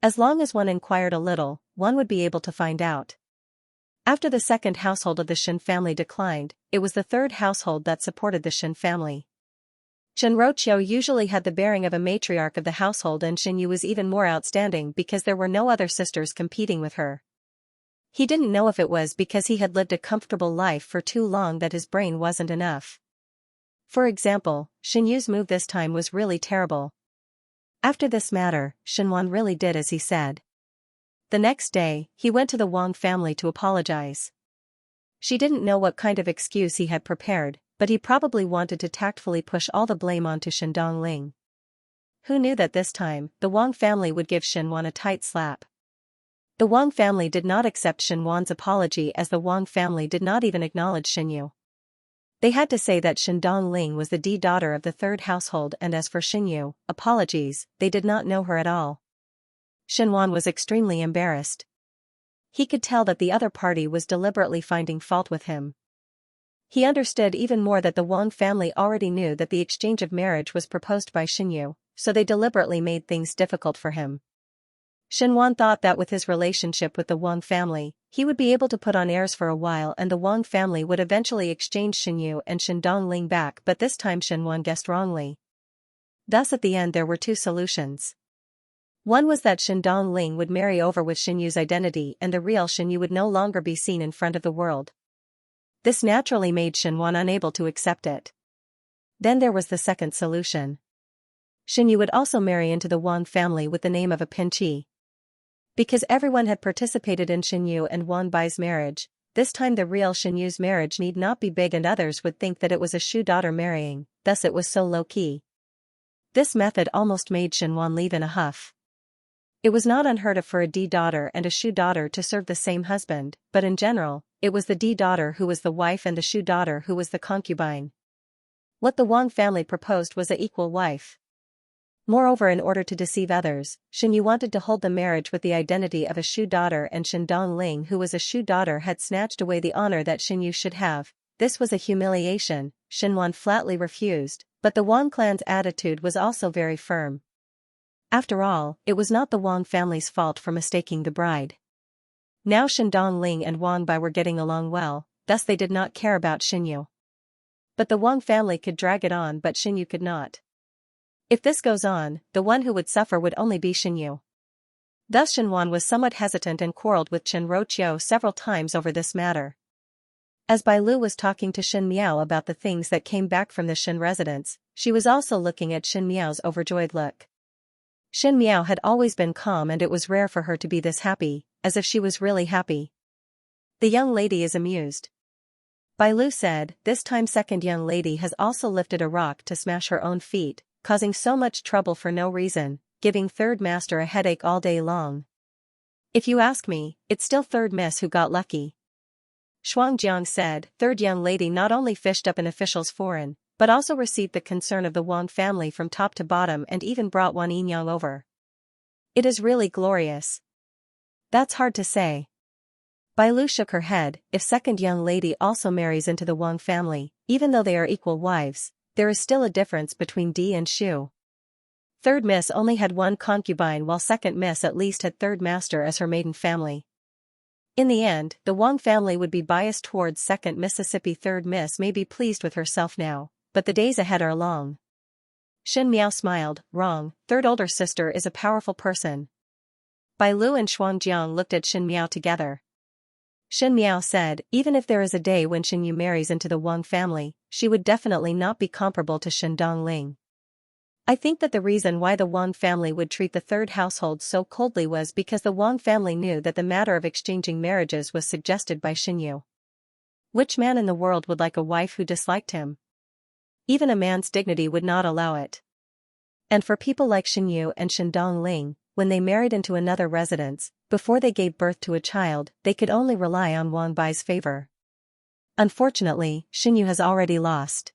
As long as one inquired a little, one would be able to find out. After the second household of the Shen family declined, it was the third household that supported the Shen family. Chen Roqiu usually had the bearing of a matriarch of the household, and Shen Yu was even more outstanding because there were no other sisters competing with her. He didn't know if it was because he had lived a comfortable life for too long that his brain wasn't enough. For example, Shen Yu's move this time was really terrible. After this matter, Shenwan really did as he said. The next day, he went to the Wang family to apologize. She didn't know what kind of excuse he had prepared, but he probably wanted to tactfully push all the blame onto Shen Dongling. Who knew that this time, the Wang family would give Shenwan a tight slap. The Wang family did not accept Shenwan's apology as the Wang family did not even acknowledge Shen Yu. They had to say that Shen Dongling was the daughter of the third household, and as for Shen Yu, apologies, they did not know her at all. Shenwan was extremely embarrassed. He could tell that the other party was deliberately finding fault with him. He understood even more that the Wang family already knew that the exchange of marriage was proposed by Shen Yu, so they deliberately made things difficult for him. Shenwan thought that with his relationship with the Wang family, he would be able to put on airs for a while and the Wang family would eventually exchange Shen Yu and Shen Dongling back, but this time Shenwan guessed wrongly. Thus at the end there were two solutions. One was that Shen Dongling would marry over with Shen Yu's identity and the real Shen Yu would no longer be seen in front of the world. This naturally made Shenwan unable to accept it. Then there was the second solution. Shen Yu would also marry into the Wang family with the name of a Pinchi. Because everyone had participated in Shen Yu and Wang Bai's marriage, this time the real Shen Yu's marriage need not be big and others would think that it was a Shu daughter marrying, thus it was so low-key. This method almost made Shenwan leave in a huff. It was not unheard of for a D daughter and a Shu daughter to serve the same husband, but in general, it was the D daughter who was the wife and the Shu daughter who was the concubine. What the Wang family proposed was an equal wife. Moreover, in order to deceive others, Shen Yu wanted to hold the marriage with the identity of a Shu daughter, and Shen Dongling, who was a Shu daughter, had snatched away the honor that Shen Yu should have. This was a humiliation. Shenwan flatly refused, but the Wang clan's attitude was also very firm. After all, it was not the Wang family's fault for mistaking the bride. Now Shen Dongling and Wang Bai were getting along well, thus they did not care about Shen Yu. But the Wang family could drag it on, but Shen Yu could not. If this goes on, the one who would suffer would only be Shen Yu. Thus Shenwan was somewhat hesitant and quarreled with Chen Roqiu several times over this matter. As Bai Lu was talking to Shen Miao about the things that came back from the Shen residence, she was also looking at Shen Miao's overjoyed look. Shen Miao had always been calm and it was rare for her to be this happy, as if she was really happy. The young lady is amused. Bai Lu said, this time second young lady has also lifted a rock to smash her own feet, causing so much trouble for no reason, giving third master a headache all day long. If you ask me, it's still third miss who got lucky. Shuangjiang said, third young lady not only fished up an official's foreign, but also received the concern of the Wang family from top to bottom and even brought Wan Yinyang over. It is really glorious. That's hard to say. Bai Lu shook her head. If second young lady also marries into the Wang family, even though they are equal wives, there is still a difference between D and Shu. Third miss only had one concubine while second miss at least had third master as her maiden family. In the end, the Wang family would be biased towards second Mississippi. Third Miss may be pleased with herself now, but the days ahead are long. Xin Miao smiled. Wrong, third older sister is a powerful person. Bai Lu and Xuangjiang looked at Xin Miao together. Xin Miao said, even if there is a day when Xin Yu marries into the Wang family, she would definitely not be comparable to Xin Dongling. I think that the reason why the Wang family would treat the third household so coldly was because the Wang family knew that the matter of exchanging marriages was suggested by Xin Yu. Which man in the world would like a wife who disliked him? Even a man's dignity would not allow it. And for people like Xin Yu and Xin Dongling, when they married into another residence, before they gave birth to a child, they could only rely on Wang Bai's favor. Unfortunately, Xin Yu has already lost.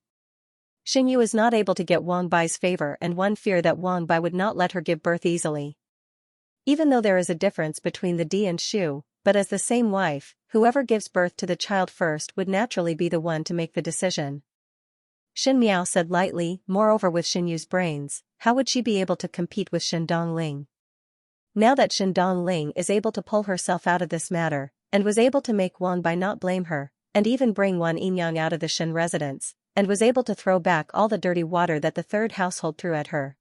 Xin Yu is not able to get Wang Bai's favor, and one fear that Wang Bai would not let her give birth easily. Even though there is a difference between the Di and Shu, but as the same wife, whoever gives birth to the child first would naturally be the one to make the decision. Xin Miao said lightly, moreover with Xin Yu's brains, how would she be able to compete with Xin Dongling? Now that Xin Dongling is able to pull herself out of this matter, and was able to make Wang Bai not blame her, and even bring Wan Yinyang out of the Xin residence, and was able to throw back all the dirty water that the third household threw at her.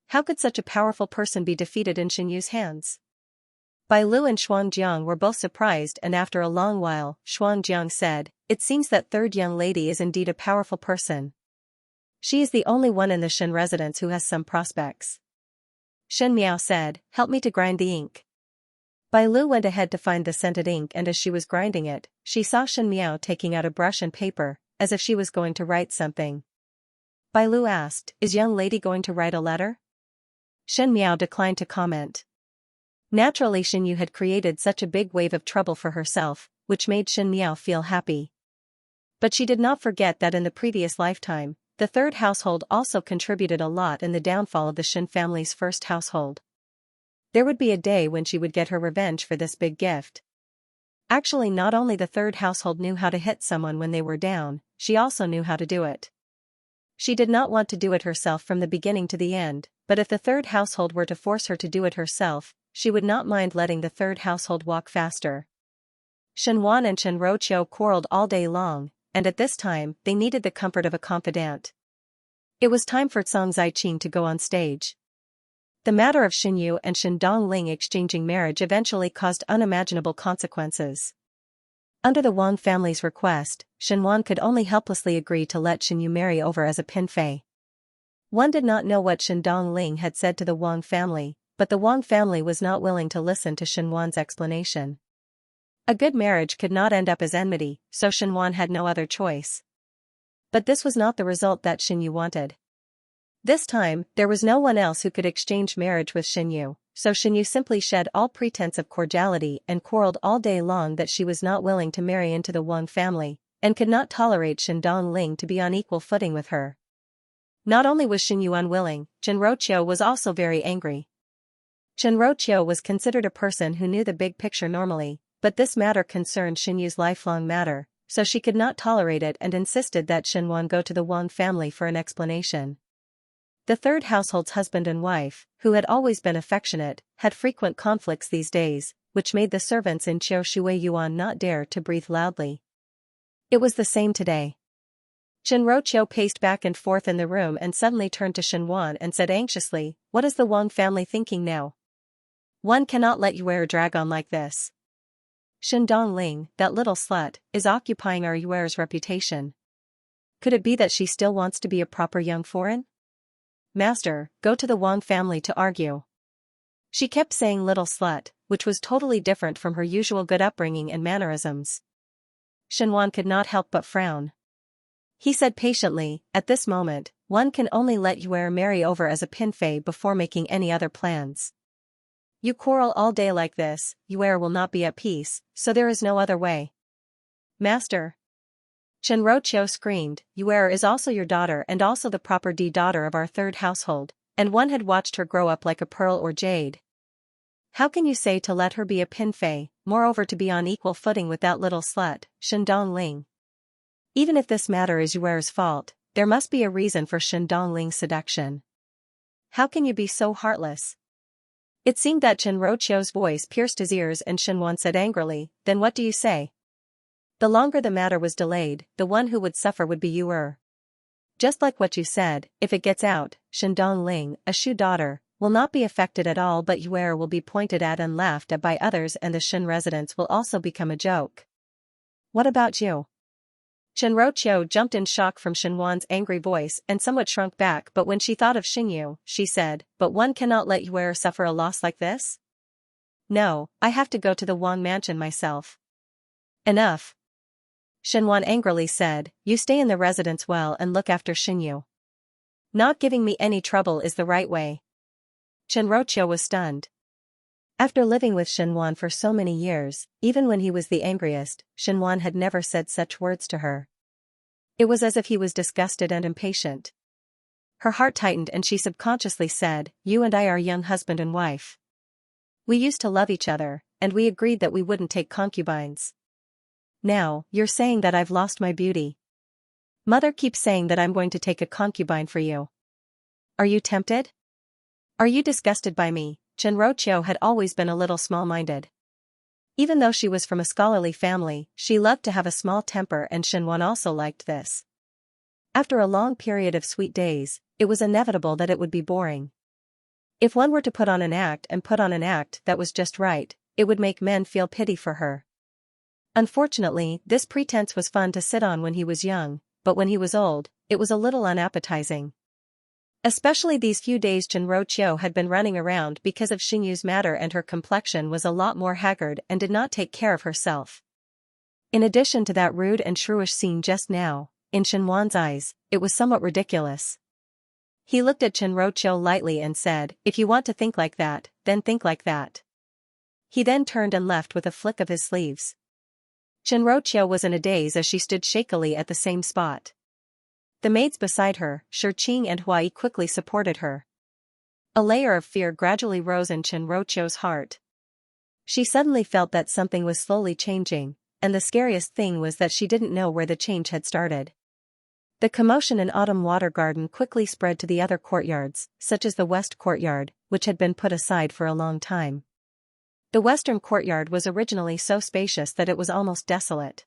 How could such a powerful person be defeated in Xin Yu's hands? Bai Lu and Xuangjiang were both surprised, and after a long while, Xuangjiang said, it seems that third young lady is indeed a powerful person. She is the only one in the Xin residence who has some prospects. Xin Miao said, help me to grind the ink. Bai Lu went ahead to find the scented ink, and as she was grinding it, she saw Xin Miao taking out a brush and paper, as if she was going to write something. Bai Lu asked, is young lady going to write a letter? Xin Miao declined to comment. Naturally, Xin Yu had created such a big wave of trouble for herself, which made Xin Miao feel happy. But she did not forget that in the previous lifetime, the third household also contributed a lot in the downfall of the Xin family's first household. There would be a day when she would get her revenge for this big gift. Actually, not only the third household knew how to hit someone when they were down, she also knew how to do it. She did not want to do it herself from the beginning to the end, but if the third household were to force her to do it herself, she would not mind letting the third household walk faster. Shen Wan and Shen Roqiu quarreled all day long, and at this time, they needed the comfort of a confidant. It was time for Cong Ziqing to go on stage. The matter of Xin Yu and Xin Dongling exchanging marriage eventually caused unimaginable consequences. Under the Wang family's request, Shen Wan could only helplessly agree to let Xin Yu marry over as a pinfei. One did not know what Xin Dongling had said to the Wang family, but the Wang family was not willing to listen to Shen Wan's explanation. A good marriage could not end up as enmity, so Shen Wan had no other choice. But this was not the result that Xin Yu wanted. This time, there was no one else who could exchange marriage with Xin Yu, so Xin Yu simply shed all pretense of cordiality and quarreled all day long that she was not willing to marry into the Wang family, and could not tolerate Xin Dongling to be on equal footing with her. Not only was Xin Yu unwilling, Chen Roqiu was also very angry. Chen Roqiu was considered a person who knew the big picture normally, but this matter concerned Xin Yu's lifelong matter, so she could not tolerate it and insisted that Shen Wan go to the Wang family for an explanation. The third household's husband and wife, who had always been affectionate, had frequent conflicts these days, which made the servants in Qiu Shui Yuan not dare to breathe loudly. It was the same today. Chen Roqiu paced back and forth in the room and suddenly turned to Shen Wan and said anxiously, "What is the Wang family thinking now? One cannot let Yuer drag on like this. Shen Dongling, that little slut, is occupying our Yuer's reputation. Could it be that she still wants to be a proper young foreign? Master, go to the Wang family to argue." She kept saying little slut, which was totally different from her usual good upbringing and mannerisms. Shen Wan could not help but frown. He said patiently, "At this moment, one can only let Yuer marry over as a pinfei before making any other plans. You quarrel all day like this, Yuer will not be at peace, so there is no other way." "Master!" Chen Roqiu screamed, "Yuer is also your daughter and also the proper daughter of our third household, and one had watched her grow up like a pearl or jade. How can you say to let her be a pinfei, moreover to be on equal footing with that little slut, Shen Dongling? Even if this matter is Yuer's fault, there must be a reason for Shen Dongling's seduction. How can you be so heartless? It seemed that Chen Roqiu's voice pierced his ears and Shenwan said angrily, "Then what do you say? The longer the matter was delayed, the one who would suffer would be you. Just like what you said, if it gets out, Shen Dongling, a Shu daughter, will not be affected at all, but Yuer will be pointed at and laughed at by others, and the Shen residents will also become a joke. What about you?" Chen Roqiu jumped in shock from Shenwan's angry voice and somewhat shrunk back, but when she thought of Xingyu, she said, "But one cannot let Yuer suffer a loss like this? No, I have to go to the Wang mansion myself." "Enough," Shenwan angrily said, "you stay in the residence well and look after Xingyu. Not giving me any trouble is the right way." Chen Roqiu was stunned. After living with Shenwan for so many years, even when he was the angriest, Shenwan had never said such words to her. It was as if he was disgusted and impatient. Her heart tightened and she subconsciously said, "You and I are young husband and wife. We used to love each other, and we agreed that we wouldn't take concubines. Now, you're saying that I've lost my beauty. Mother keeps saying that I'm going to take a concubine for you. Are you tempted? Are you disgusted by me?" Chen Roqiu had always been a little small-minded. Even though she was from a scholarly family, she loved to have a small temper, and Shenwan also liked this. After a long period of sweet days, it was inevitable that it would be boring. If one were to put on an act that was just right, it would make men feel pity for her. Unfortunately, this pretense was fun to sit on when he was young, but when he was old, it was a little unappetizing. Especially these few days Chen Roqiu had been running around because of Xingyu's matter, and her complexion was a lot more haggard and did not take care of herself. In addition to that rude and shrewish scene just now, in Shenwan's eyes, it was somewhat ridiculous. He looked at Chen Roqiu lightly and said, "If you want to think like that, then think like that." He then turned and left with a flick of his sleeves. Chen Roqiu was in a daze as she stood shakily at the same spot. The maids beside her, Shiqing and Huai, quickly supported her. A layer of fear gradually rose in Chen Roqiu's heart. She suddenly felt that something was slowly changing, and the scariest thing was that she didn't know where the change had started. The commotion in Autumn Water Garden quickly spread to the other courtyards, such as the West Courtyard, which had been put aside for a long time. The Western Courtyard was originally so spacious that it was almost desolate.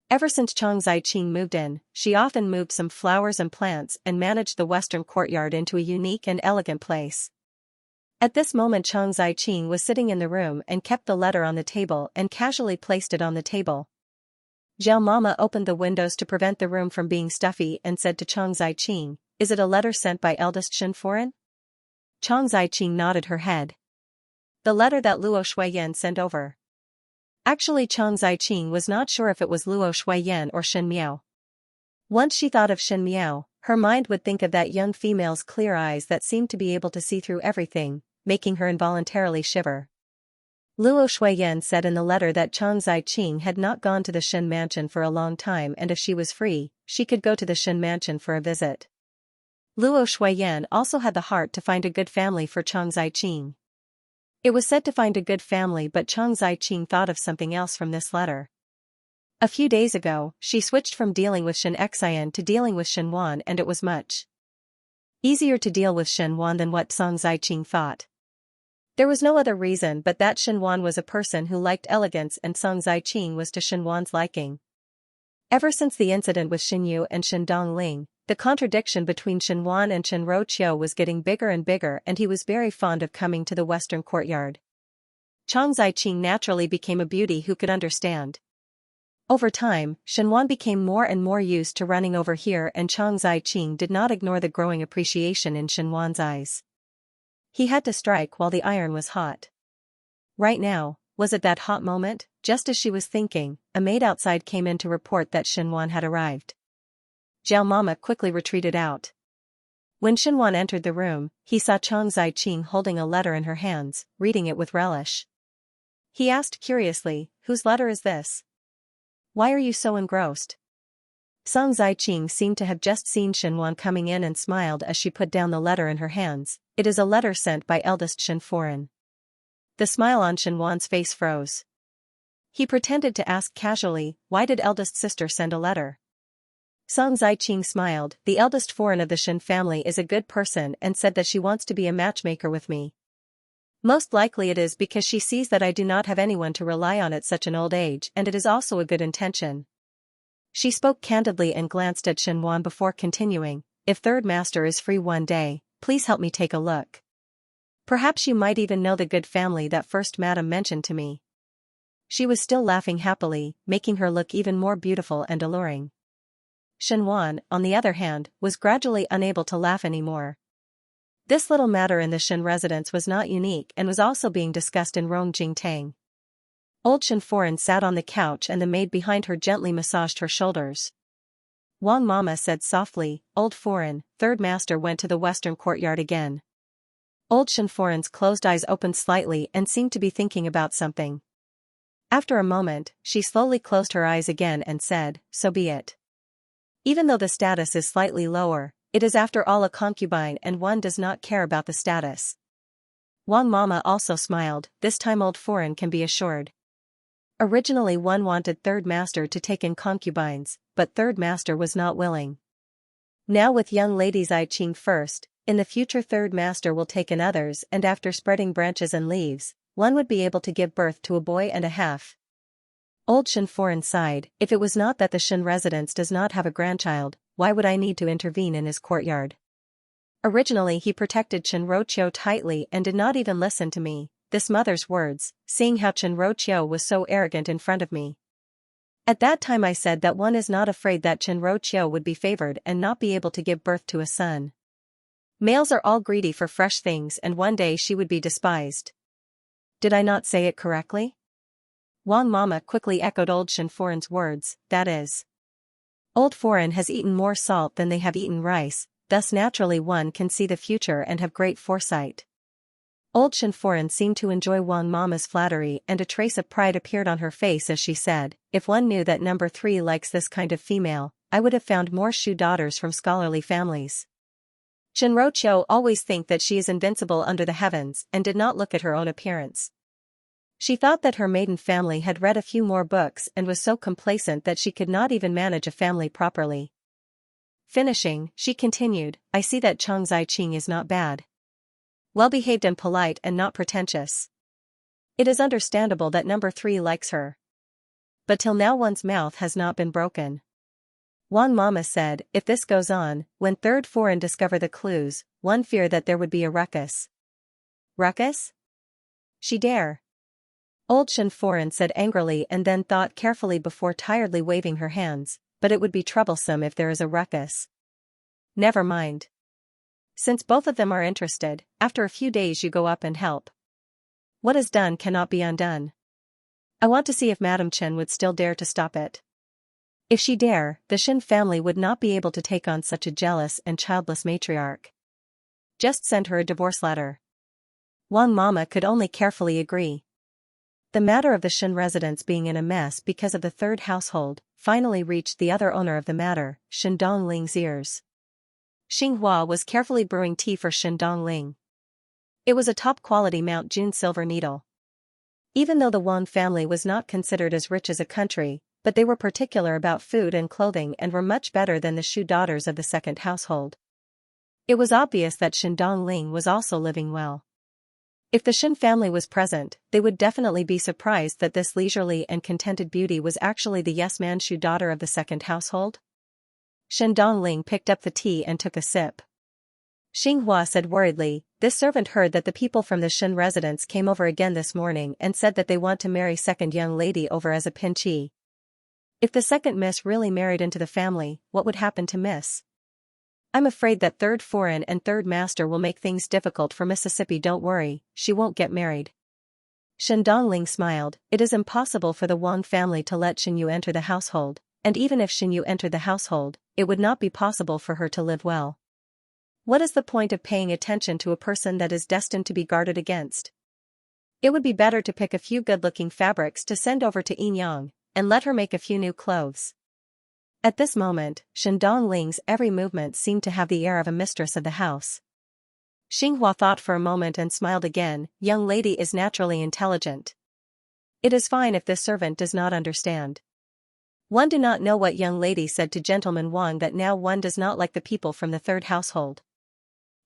Ever since Chang Ziqing moved in, she often moved some flowers and plants and managed the Western Courtyard into a unique and elegant place. At this moment Chang Ziqing was sitting in the room and kept the letter on the table and casually placed it on the table. Zhao Mama opened the windows to prevent the room from being stuffy and said to Chang Ziqing, "Is it a letter sent by eldest Shen Foreign?" Chang Ziqing nodded her head. "The letter that Luo Shuiyan sent over." Actually, Chang Ziqing was not sure if it was Luo Shuiyan or Shen Miao. Once she thought of Shen Miao, her mind would think of that young female's clear eyes that seemed to be able to see through everything, making her involuntarily shiver. Luo Shuiyan said in the letter that Chang Ziqing had not gone to the Shen mansion for a long time, and if she was free, she could go to the Shen mansion for a visit. Luo Shuiyan also had the heart to find a good family for Chang Ziqing. It was said to find a good family, but Chang Ziqing thought of something else from this letter. A few days ago, she switched from dealing with Xianxia to dealing with Shenwan, and it was much easier to deal with Shenwan than what Chang Ziqing thought. There was no other reason but that Shenwan was a person who liked elegance and Chang Ziqing was to Shenwan's liking. Ever since the incident with Xingyu and Shen Dongling, the contradiction between Shenwan and Chen Roqiu was getting bigger and bigger, and he was very fond of coming to the Western Courtyard. Chang Ziqing naturally became a beauty who could understand. Over time, Shenwan became more and more used to running over here, and Chang Ziqing did not ignore the growing appreciation in Shenwan's eyes. He had to strike while the iron was hot. Right now, was it that hot moment? Just as she was thinking, a maid outside came in to report that Shenwan had arrived. Zhao Mama quickly retreated out. When Shenwan entered the room, he saw Chang Ziqing holding a letter in her hands, reading it with relish. He asked curiously, "Whose letter is this? Why are you so engrossed?" Chang Ziqing seemed to have just seen Shenwan coming in and smiled as she put down the letter in her hands. "It is a letter sent by eldest Shen Foreign." The smile on Shenwan's face froze. He pretended to ask casually, "Why did eldest sister send a letter?" Chang Ziqing smiled. "The eldest foreign of the Shen family is a good person and said that she wants to be a matchmaker with me." Most likely it is because she sees that I do not have anyone to rely on at such an old age, and it is also a good intention. She spoke candidly and glanced at Xianxia before continuing, if third master is free one day, please help me take a look. Perhaps you might even know the good family that first madam mentioned to me. She was still laughing happily, making her look even more beautiful and alluring. Xianxia, on the other hand, was gradually unable to laugh anymore. This little matter in the Shen residence was not unique and was also being discussed in Rongjingtang. Old Xianxia sat on the couch and the maid behind her gently massaged her shoulders. Wang Mama said softly, "Old foreign, third master went to the western courtyard again." Old Xianxia's closed eyes opened slightly and seemed to be thinking about something. After a moment, she slowly closed her eyes again and said, "So be it. Even though the status is slightly lower, it is after all a concubine and one does not care about the status." Wang Mama also smiled, this time old foreign can be assured. Originally one wanted third master to take in concubines, but third master was not willing. Now with young ladies I Ching first, in the future third master will take in others, and after spreading branches and leaves, one would be able to give birth to a boy and a half. Old Xianxia sighed, if it was not that the Shen residence does not have a grandchild, why would I need to intervene in his courtyard? Originally he protected Chen Roqiu tightly and did not even listen to me, this mother's words, seeing how Chen Roqiu was so arrogant in front of me. At that time I said that one is not afraid that Chen Roqiu would be favored and not be able to give birth to a son. Males are all greedy for fresh things and one day she would be despised. Did I not say it correctly? Wang Mama quickly echoed old Xianxia's words, that is. Old foreign has eaten more salt than they have eaten rice, thus naturally one can see the future and have great foresight. Old Xianxia seemed to enjoy Wang Mama's flattery and a trace of pride appeared on her face as she said, if one knew that number 3 likes this kind of female, I would have found more Shu daughters from scholarly families. Chen Roqiu always think that she is invincible under the heavens and did not look at her own appearance. She thought that her maiden family had read a few more books and was so complacent that she could not even manage a family properly. Finishing, she continued, I see that Chang Ziqing is not bad. Well-behaved and polite and not pretentious. It is understandable that number 3 likes her. But till now one's mouth has not been broken. Wang Mama said, if this goes on, when third foreign discover the clues, one fear that there would be a ruckus. Ruckus? She dare. Old Xianxia said angrily and then thought carefully before tiredly waving her hands, but it would be troublesome if there is a ruckus. Never mind. Since both of them are interested, after a few days you go up and help. What is done cannot be undone. I want to see if Madame Chen would still dare to stop it. If she dare, the Shen family would not be able to take on such a jealous and childless matriarch. Just send her a divorce letter. Wang Mama could only carefully agree. The matter of the Shen residence being in a mess because of the third household, finally reached the other owner of the matter, Shen Dongling's ears. Xinghua was carefully brewing tea for Shen Dongling. It was a top-quality Mount June silver needle. Even though the Wang family was not considered as rich as a country, but they were particular about food and clothing and were much better than the Shu daughters of the second household. It was obvious that Shen Dongling was also living well. If the Shen family was present, they would definitely be surprised that this leisurely and contented beauty was actually the yes-man Shu daughter of the second household. Shen Dongling picked up the tea and took a sip. Xinghua said worriedly, this servant heard that the people from the Shen residence came over again this morning and said that they want to marry second young lady over as a pinchi. If the second miss really married into the family, what would happen to miss? I'm afraid that third foreign and third master will make things difficult for Mississippi. Don't worry, she won't get married. Shen Dongling smiled, it is impossible for the Wang family to let Xinyu enter the household, and even if Xinyu entered the household, it would not be possible for her to live well. What is the point of paying attention to a person that is destined to be guarded against? It would be better to pick a few good-looking fabrics to send over to Yinyang, and let her make a few new clothes. At this moment, Shen Dongling's every movement seemed to have the air of a mistress of the house. Xinghua thought for a moment and smiled again, young lady is naturally intelligent. It is fine if this servant does not understand. One do not know what young lady said to gentleman Wang that now one does not like the people from the third household.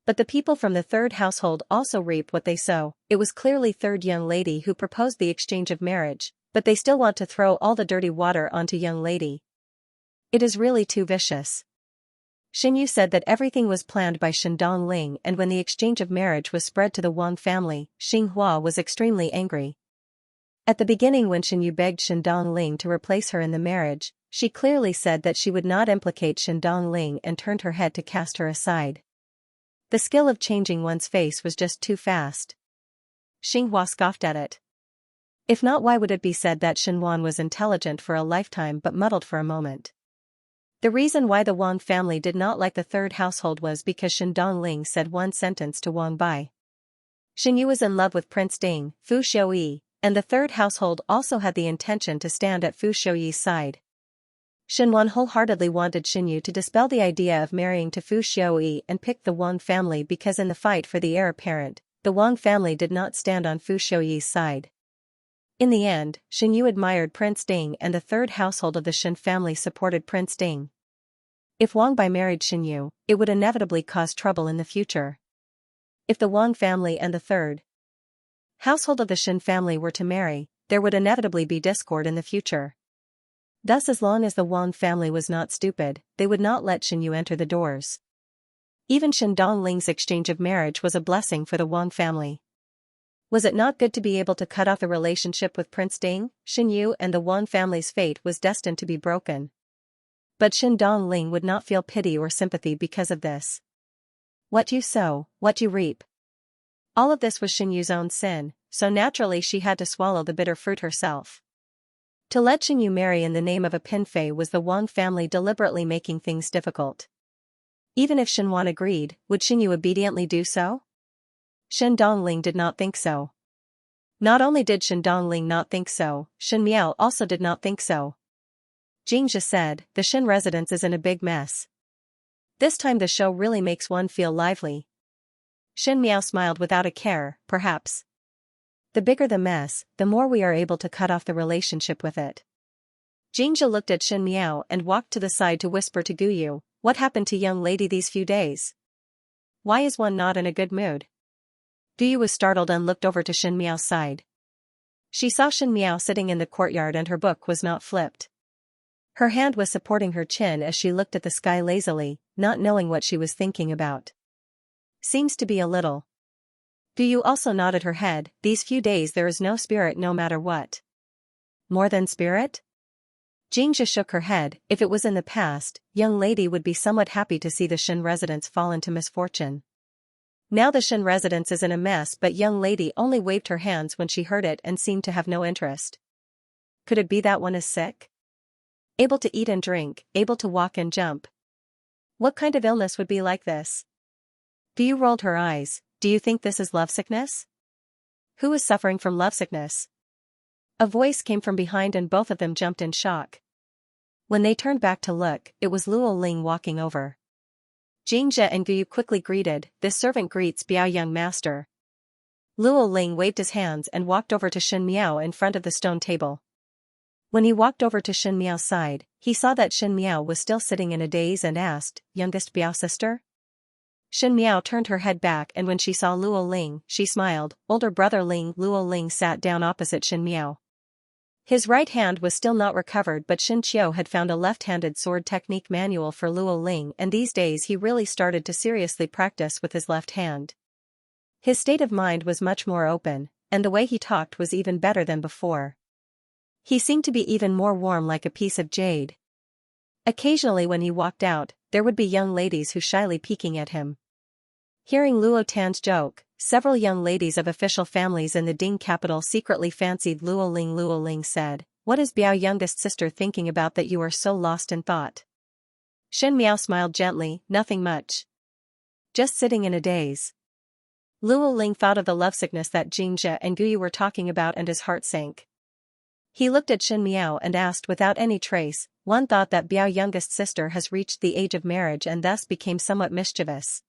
But the people from the third household also reap what they sow. It was clearly third young lady who proposed the exchange of marriage, but they still want to throw all the dirty water onto young lady. It is really too vicious. Xinyu said that everything was planned by Shen Dongling, and when the exchange of marriage was spread to the Wang family, Xinghua was extremely angry. At the beginning when Xinyu begged Shen Dongling to replace her in the marriage, she clearly said that she would not implicate Shen Dongling and turned her head to cast her aside. The skill of changing one's face was just too fast. Xinghua scoffed at it. If not, why would it be said that Shen Wan was intelligent for a lifetime but muddled for a moment? The reason why the Wang family did not like the third household was because Shen Dongling said one sentence to Wang Bai. Xinyu was in love with Prince Ding, Fu Xiuyi, and the third household also had the intention to stand at Fu Xiuyi's side. Shen Wan wholeheartedly wanted Xinyu to dispel the idea of marrying to Fu Xiuyi and pick the Wang family because in the fight for the heir apparent, the Wang family did not stand on Fu Xiuyi's side. In the end, Xinyu admired Prince Ding and the third household of the Shen family supported Prince Ding. If Wang Bai married Xinyu, it would inevitably cause trouble in the future. If the Wang family and the third household of the Shen family were to marry, there would inevitably be discord in the future. Thus, as long as the Wang family was not stupid, they would not let Xinyu enter the doors. Even Shen Dongling's exchange of marriage was a blessing for the Wang family. Was it not good to be able to cut off the relationship with Prince Ding? Xinyu and the Wang family's fate was destined to be broken. But Shen Dongling would not feel pity or sympathy because of this. What you sow, what you reap. All of this was Xinyu's own sin, so naturally she had to swallow the bitter fruit herself. To let Xinyu marry in the name of a pinfei was the Wang family deliberately making things difficult. Even if Shen Wan agreed, would Xinyu obediently do so? Shen Dongling did not think so. Not only did Shen Dongling not think so, Shen Miao also did not think so. Xianxia said, the Shen residence is in a big mess. This time the show really makes one feel lively. Shen Miao smiled without a care, perhaps. The bigger the mess, the more we are able to cut off the relationship with it. Xianxia looked at Shen Miao and walked to the side to whisper to Guyu, what happened to young lady these few days? Why is one not in a good mood? Guyu was startled and looked over to Shen Miao's side. She saw Shen Miao sitting in the courtyard and her book was not flipped. Her hand was supporting her chin as she looked at the sky lazily, not knowing what she was thinking about. Seems to be a little. Guyu also nodded her head, these few days there is no spirit no matter what. More than spirit? Xianxia shook her head, if it was in the past, young lady would be somewhat happy to see the Shen residence fall into misfortune. Now the Shen residence is in a mess but young lady only waved her hands when she heard it and seemed to have no interest. Could it be that one is sick? Able to eat and drink, able to walk and jump. What kind of illness would be like this? Guyu rolled her eyes, do you think this is lovesickness? Who is suffering from lovesickness? A voice came from behind and both of them jumped in shock. When they turned back to look, it was Luo Ling walking over. Xianxia and Guyu quickly greeted, this servant greets Biao young master. Luo Ling waved his hands and walked over to Shen Miao in front of the stone table. When he walked over to Shen Miao's side, he saw that Shen Miao was still sitting in a daze and asked, youngest Biao sister? Shen Miao turned her head back and when she saw Luo Ling, she smiled. Older brother Ling. Luo Ling sat down opposite Shen Miao. His right hand was still not recovered but Shen Qiu had found a left-handed sword technique manual for Luo Ling and these days he really started to seriously practice with his left hand. His state of mind was much more open, and the way he talked was even better than before. He seemed to be even more warm like a piece of jade. Occasionally when he walked out, there would be young ladies who shyly peeking at him. Hearing Luo Tan's joke, several young ladies of official families in the Ding capital secretly fancied Luo Ling. Luo Ling said, what is Biao youngest sister thinking about that you are so lost in thought? Shen Miao smiled gently, nothing much. Just sitting in a daze. Luo Ling thought of the lovesickness that Xianxia and Guyu were talking about and his heart sank. He looked at Shen Miao and asked without any trace, one thought that Biao youngest sister has reached the age of marriage and thus became somewhat mischievous.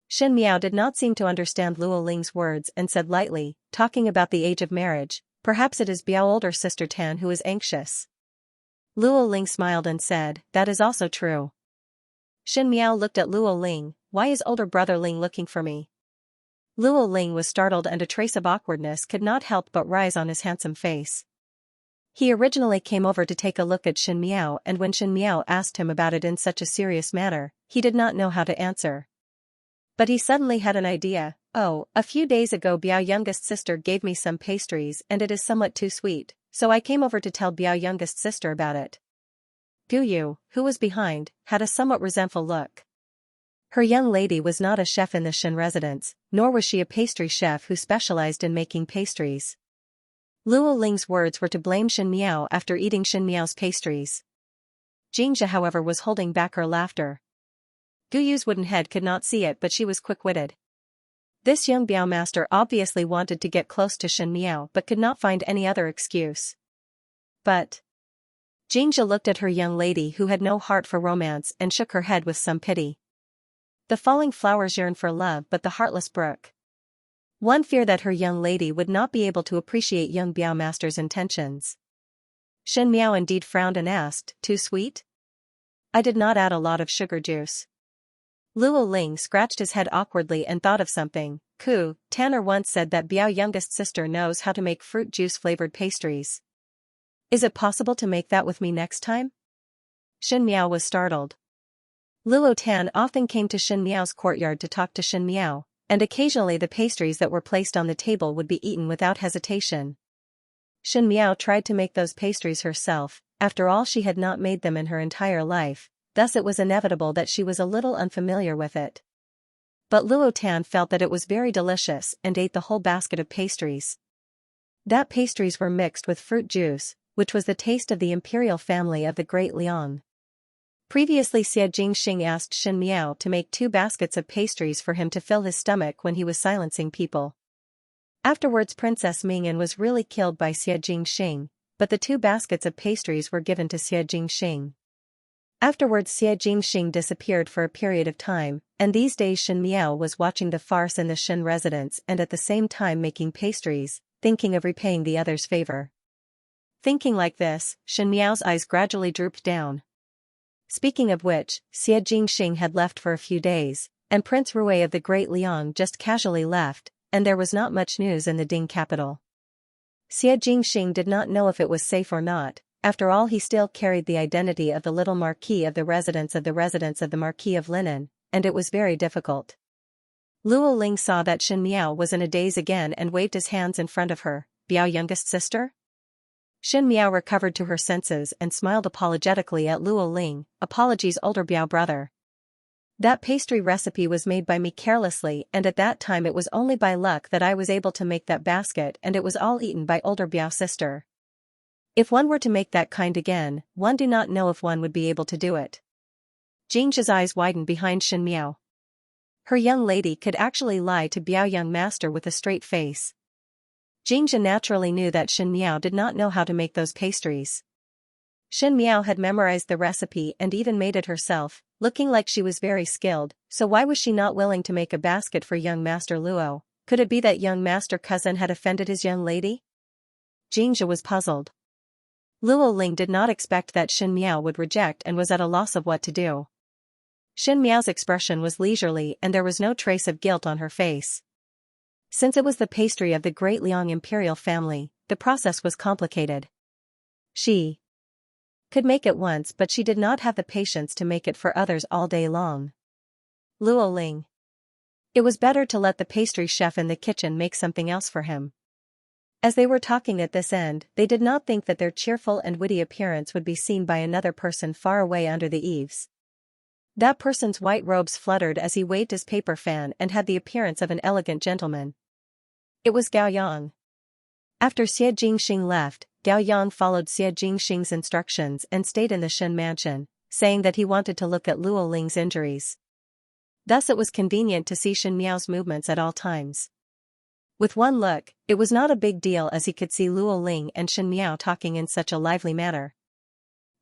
Shen Miao did not seem to understand Luo Ling's words and said lightly, talking about the age of marriage, perhaps it is Biao older sister Tan who is anxious. Luo Ling smiled and said, that is also true. Shen Miao looked at Luo Ling, why is older brother Ling looking for me? Luo Ling was startled and a trace of awkwardness could not help but rise on his handsome face. He originally came over to take a look at Shen Miao, and when Shen Miao asked him about it in such a serious manner, he did not know how to answer. But he suddenly had an idea. Oh, a few days ago Biao youngest sister gave me some pastries and it is somewhat too sweet, so I came over to tell Biao youngest sister about it. Gu Yu, who was behind, had a somewhat resentful look. Her young lady was not a chef in the Shen residence, nor was she a pastry chef who specialized in making pastries. Luo Ling's words were to blame Shen Miao after eating Shen Miao's pastries. Xianxia, however, was holding back her laughter. Gu Yu's wooden head could not see it, but she was quick-witted. This young Biao master obviously wanted to get close to Shen Miao but could not find any other excuse. But Xianxia looked at her young lady who had no heart for romance and shook her head with some pity. The falling flowers yearn for love but the heartless brook. One feared that her young lady would not be able to appreciate young Biao master's intentions. Shen Miao indeed frowned and asked, too sweet? I did not add a lot of sugar juice. Luo Ling scratched his head awkwardly and thought of something. Tanner once said that Biao youngest sister knows how to make fruit juice flavored pastries. Is it possible to make that with me next time? Shen Miao was startled. Luo Tan often came to Shen Miao's courtyard to talk to Shen Miao, and occasionally the pastries that were placed on the table would be eaten without hesitation. Shen Miao tried to make those pastries herself, after all she had not made them in her entire life, thus it was inevitable that she was a little unfamiliar with it. But Luo Tan felt that it was very delicious and ate the whole basket of pastries. That pastries were mixed with fruit juice, which was the taste of the imperial family of the Great Liang. Previously Xie Jingxing asked Shen Miao to make 2 baskets of pastries for him to fill his stomach when he was silencing people. Afterwards Princess Mingyan was really killed by Xie Jingxing, but the 2 baskets of pastries were given to Xie Jingxing. Afterwards Xie Jingxing disappeared for a period of time, and these days Shen Miao was watching the farce in the Shen residence and at the same time making pastries, thinking of repaying the other's favor. Thinking like this, Shen Miao's eyes gradually drooped down. Speaking of which, Xie Jingxing had left for a few days, and Prince Rui of the Great Liang just casually left, and there was not much news in the Ding capital. Xie Jingxing did not know if it was safe or not. After all, he still carried the identity of the little Marquis of the residence of the Marquis of Linen, and it was very difficult. Luo Ling saw that Shen Miao was in a daze again and waved his hands in front of her. Biao youngest sister? Shen Miao recovered to her senses and smiled apologetically at Luo Ling. Apologies, older Biao brother. That pastry recipe was made by me carelessly, and at that time it was only by luck that I was able to make that basket, and it was all eaten by older Biao sister. If one were to make that kind again, one do not know if one would be able to do it. Xianxia's eyes widened behind Shen Miao. Her young lady could actually lie to Biao young master with a straight face. Xianxia naturally knew that Shen Miao did not know how to make those pastries. Shen Miao had memorized the recipe and even made it herself, looking like she was very skilled, so why was she not willing to make a basket for young Master Luo? Could it be that young Master Cousin had offended his young lady? Xianxia was puzzled. Luo Ling did not expect that Shen Miao would reject and was at a loss of what to do. Shen Miao's expression was leisurely and there was no trace of guilt on her face. Since it was the pastry of the Great Liang imperial family, the process was complicated. She could make it once, but she did not have the patience to make it for others all day long. Luo Ling. It was better to let the pastry chef in the kitchen make something else for him. As they were talking at this end, they did not think that their cheerful and witty appearance would be seen by another person far away under the eaves. That person's white robes fluttered as he waved his paper fan and had the appearance of an elegant gentleman. It was Gao Yang. After Xie Jingxing left, Gao Yang followed Xie Jingxing's instructions and stayed in the Shen mansion, saying that he wanted to look at Luo Ling's injuries. Thus it was convenient to see Shen Miao's movements at all times. With one look, it was not a big deal as he could see Luo Ling and Shen Miao talking in such a lively manner.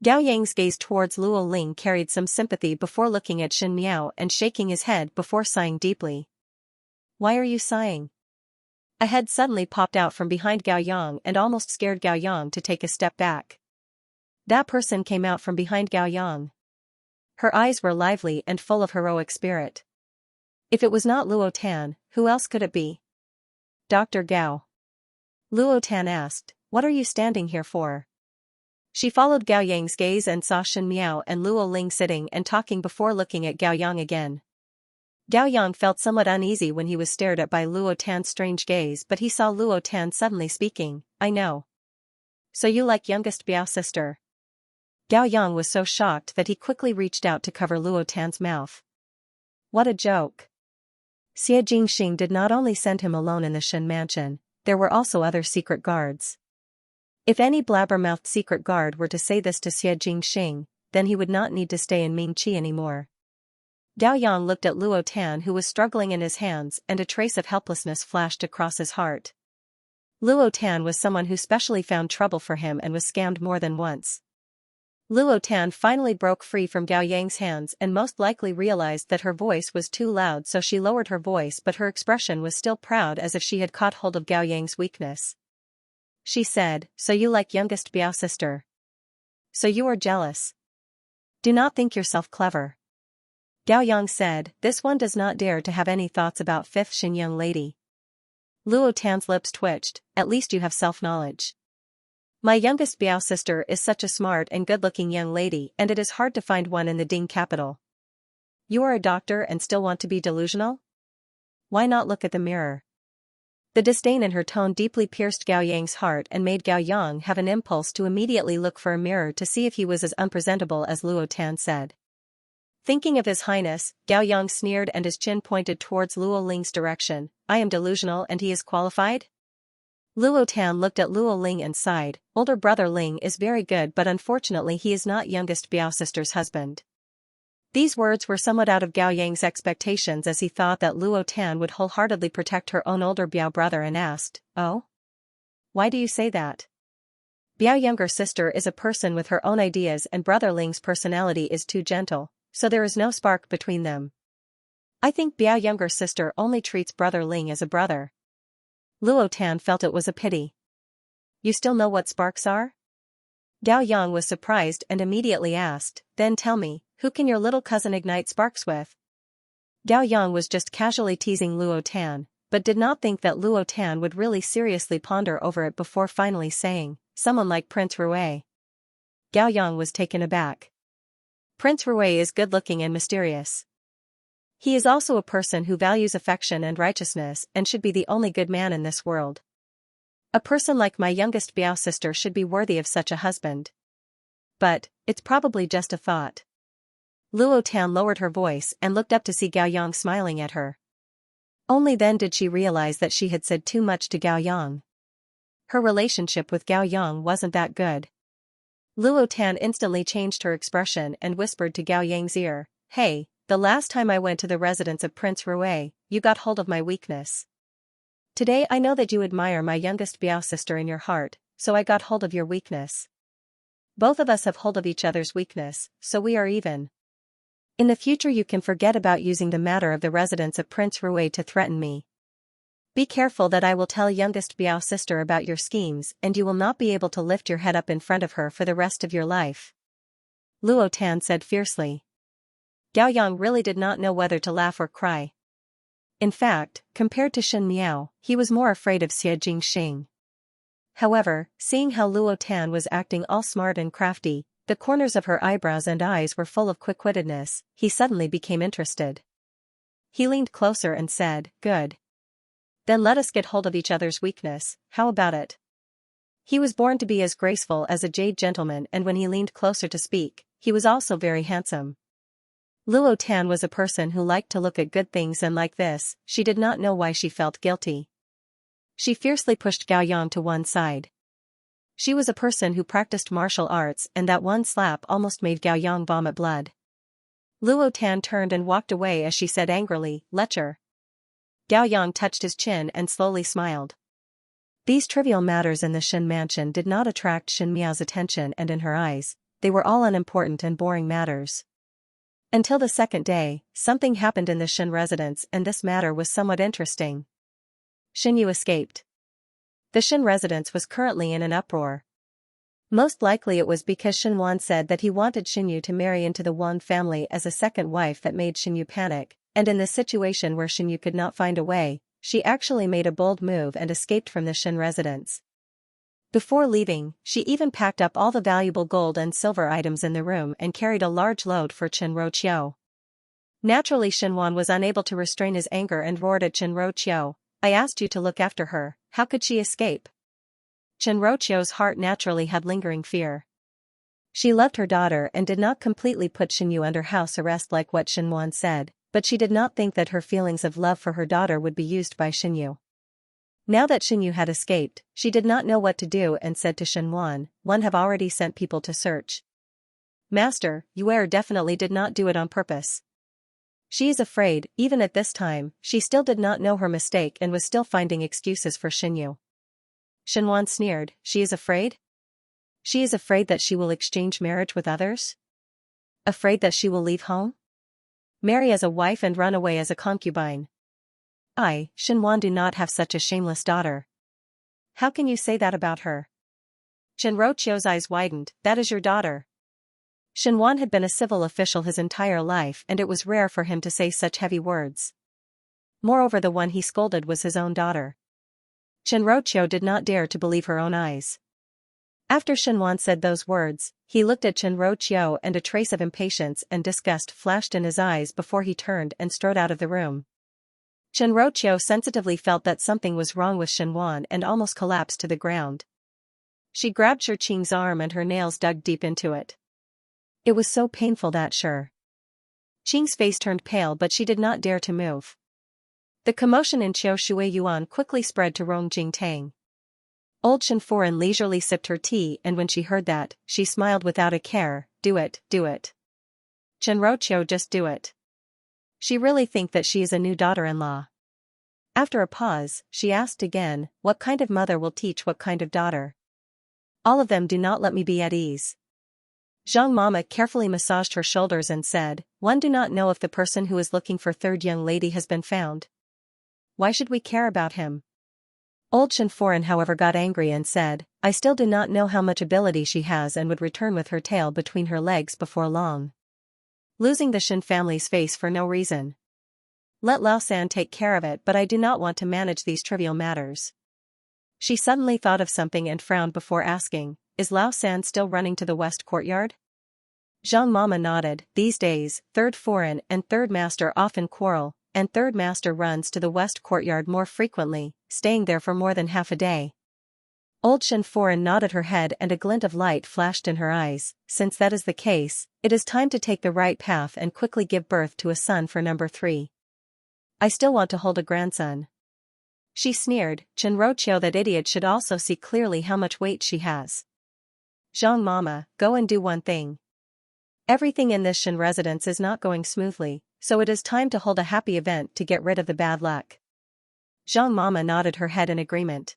Gao Yang's gaze towards Luo Ling carried some sympathy before looking at Shen Miao and shaking his head before sighing deeply. Why are you sighing? A head suddenly popped out from behind Gao Yang and almost scared Gao Yang to take a step back. That person came out from behind Gao Yang. Her eyes were lively and full of heroic spirit. If it was not Luo Tan, who else could it be? Dr. Gao. Luo Tan asked, what are you standing here for? She followed Gao Yang's gaze and saw Shen Miao and Luo Ling sitting and talking before looking at Gao Yang again. Gao Yang felt somewhat uneasy when he was stared at by Luo Tan's strange gaze, but he saw Luo Tan suddenly speaking, I know. So you like youngest Biao sister? Gao Yang was so shocked that he quickly reached out to cover Luo Tan's mouth. What a joke. Xie Jingxing did not only send him alone in the Shen mansion, there were also other secret guards. If any blabbermouthed secret guard were to say this to Xie Jingxing, then he would not need to stay in Mingqi anymore. Gao Yang looked at Luo Tan, who was struggling in his hands, and a trace of helplessness flashed across his heart. Luo Tan was someone who specially found trouble for him and was scammed more than once. Luo Tan finally broke free from Gao Yang's hands and most likely realized that her voice was too loud, so she lowered her voice, but her expression was still proud, as if she had caught hold of Gao Yang's weakness. She said, so you like youngest Biao sister? So you are jealous? Do not think yourself clever. Gao Yang said, this one does not dare to have any thoughts about fifth Shen young lady. Luo Tan's lips twitched, at least you have self-knowledge. My youngest Biao sister is such a smart and good-looking young lady, and it is hard to find one in the Ding capital. You are a doctor and still want to be delusional? Why not look at the mirror? The disdain in her tone deeply pierced Gao Yang's heart and made Gao Yang have an impulse to immediately look for a mirror to see if he was as unpresentable as Luo Tan said. Thinking of His Highness, Gao Yang sneered and his chin pointed towards Luo Ling's direction. I am delusional and he is qualified? Luo Tan looked at Luo Ling and sighed, older brother Ling is very good, but unfortunately he is not youngest Biao sister's husband. These words were somewhat out of Gao Yang's expectations, as he thought that Luo Tan would wholeheartedly protect her own older Biao brother, and asked, oh? Why do you say that? Biao younger sister is a person with her own ideas and brother Ling's personality is too gentle, so there is no spark between them. I think Biao younger sister only treats brother Ling as a brother. Luo Tan felt it was a pity. You still know what sparks are? Gao Yang was surprised and immediately asked, then tell me, who can your little cousin ignite sparks with? Gao Yang was just casually teasing Luo Tan, but did not think that Luo Tan would really seriously ponder over it before finally saying, someone like Prince Rui. Gao Yang was taken aback. Prince Rui is good-looking and mysterious. He is also a person who values affection and righteousness and should be the only good man in this world. A person like my youngest Biao sister should be worthy of such a husband. But, it's probably just a thought. Luo Tan lowered her voice and looked up to see Gao Yang smiling at her. Only then did she realize that she had said too much to Gao Yang. Her relationship with Gao Yang wasn't that good. Luo Tan instantly changed her expression and whispered to Gao Yang's ear, hey, the last time I went to the residence of Prince Rui, you got hold of my weakness. Today I know that you admire my youngest Biao sister in your heart, so I got hold of your weakness. Both of us have hold of each other's weakness, so we are even. In the future you can forget about using the matter of the residence of Prince Rui to threaten me. Be careful that I will tell youngest Biao sister about your schemes and you will not be able to lift your head up in front of her for the rest of your life. Luo Tan said fiercely. Gao Yang really did not know whether to laugh or cry. In fact, compared to Shen Miao, he was more afraid of Xie Jingxing. However, seeing how Luo Tan was acting all smart and crafty, the corners of her eyebrows and eyes were full of quick-wittedness, he suddenly became interested. He leaned closer and said, good. Then let us get hold of each other's weakness, how about it? He was born to be as graceful as a jade gentleman, and when he leaned closer to speak, he was also very handsome. Luo Tan was a person who liked to look at good things, and like this, she did not know why she felt guilty. She fiercely pushed Gao Yang to one side. She was a person who practiced martial arts, and that one slap almost made Gao Yang vomit blood. Luo Tan turned and walked away as she said angrily, lecher. Gao Yang touched his chin and slowly smiled. These trivial matters in the Shen mansion did not attract Shen Miao's attention, and in her eyes, they were all unimportant and boring matters. Until the second day, something happened in the Shen residence, and this matter was somewhat interesting. Shen Yu escaped. The Shen residence was currently in an uproar. Most likely it was because Shen Wan said that he wanted Shen Yu to marry into the Wan family as a second wife that made Shen Yu panic, And in this situation where Xinyu could not find a way, she actually made a bold move and escaped from the Xin residence. Before leaving, she even packed up all the valuable gold and silver items in the room and carried a large load for Qinro Qiu. Naturally, Xinwan was unable to restrain his anger and roared at Qinro Qiu, "I asked you to look after her, how could she escape?" Qinro Qiu's heart naturally had lingering fear. She loved her daughter and did not completely put Xinyu under house arrest like what Xinwan said, but she did not think that her feelings of love for her daughter would be used by Xinyu. Now that Xinyu had escaped, she did not know what to do and said to Xinwan, "One have already sent people to search." "Master, Yuer definitely did not do it on purpose. She is afraid." Even at this time, she still did not know her mistake and was still finding excuses for Xinyu. Xinwan sneered, "She is afraid? She is afraid that she will exchange marriage with others? Afraid that she will leave home? Marry as a wife and run away as a concubine? I, Xinwan, do not have such a shameless daughter. How can you say that about her?" Qinro Qiu's eyes widened, "That is your daughter." Xinwan had been a civil official his entire life and it was rare for him to say such heavy words. Moreover, the one he scolded was his own daughter. Qinro Qiu did not dare to believe her own eyes. After Xinwan said those words, he looked at Qinro Qiu and a trace of impatience and disgust flashed in his eyes before he turned and strode out of the room. Qinro Qiu sensitively felt that something was wrong with Xinwan and almost collapsed to the ground. She grabbed Shi Qing's arm and her nails dug deep into it. It was so painful that Shi Qing's face turned pale, but she did not dare to move. The commotion in Qiu Shui Yuan quickly spread to Rongjing Tang. Old Shenforen leisurely sipped her tea, and when she heard that, she smiled without a care. "Do it, do it. Qinro Qiu, just do it. She really think that she is a new daughter-in-law." After a pause, she asked again, "What kind of mother will teach what kind of daughter? All of them do not let me be at ease." Zhang Mama carefully massaged her shoulders and said, "One do not know if the person who is looking for third young lady has been found. Why should we care about him?" Old Shenforen however got angry and said, "I still do not know how much ability she has and would return with her tail between her legs before long. Losing the Shen family's face for no reason. Let Lao San take care of it, but I do not want to manage these trivial matters." She suddenly thought of something and frowned before asking, "Is Lao San still running to the west courtyard?" Zhang Mama nodded. "These days, third foreign and third master often quarrel, and third master runs to the west courtyard more frequently, staying there for more than half a day." Old Shenforen nodded her head and a glint of light flashed in her eyes. "Since that is the case, it is time to take the right path and quickly give birth to a son for number 3. I still want to hold a grandson." She sneered, "Qinro Qiu, that idiot should also see clearly how much weight she has. Zhang Mama, go and do one thing. Everything in this Shen residence is not going smoothly, so it is time to hold a happy event to get rid of the bad luck." Zhang Mama nodded her head in agreement.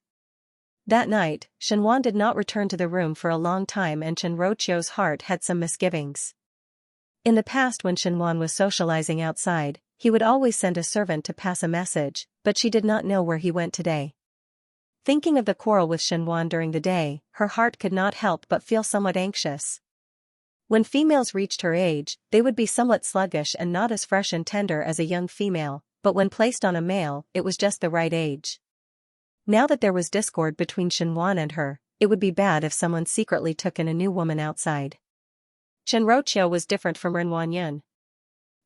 That night, Shenwan did not return to the room for a long time and Qinro Qiu's heart had some misgivings. In the past, when Shenwan was socializing outside, he would always send a servant to pass a message, but she did not know where he went today. Thinking of the quarrel with Shenwan during the day, her heart could not help but feel somewhat anxious. When females reached her age, they would be somewhat sluggish and not as fresh and tender as a young female, but when placed on a male, it was just the right age. Now that there was discord between Shenwan and her, it would be bad if someone secretly took in a new woman outside. Qinro Qiu was different from Renwan Yun.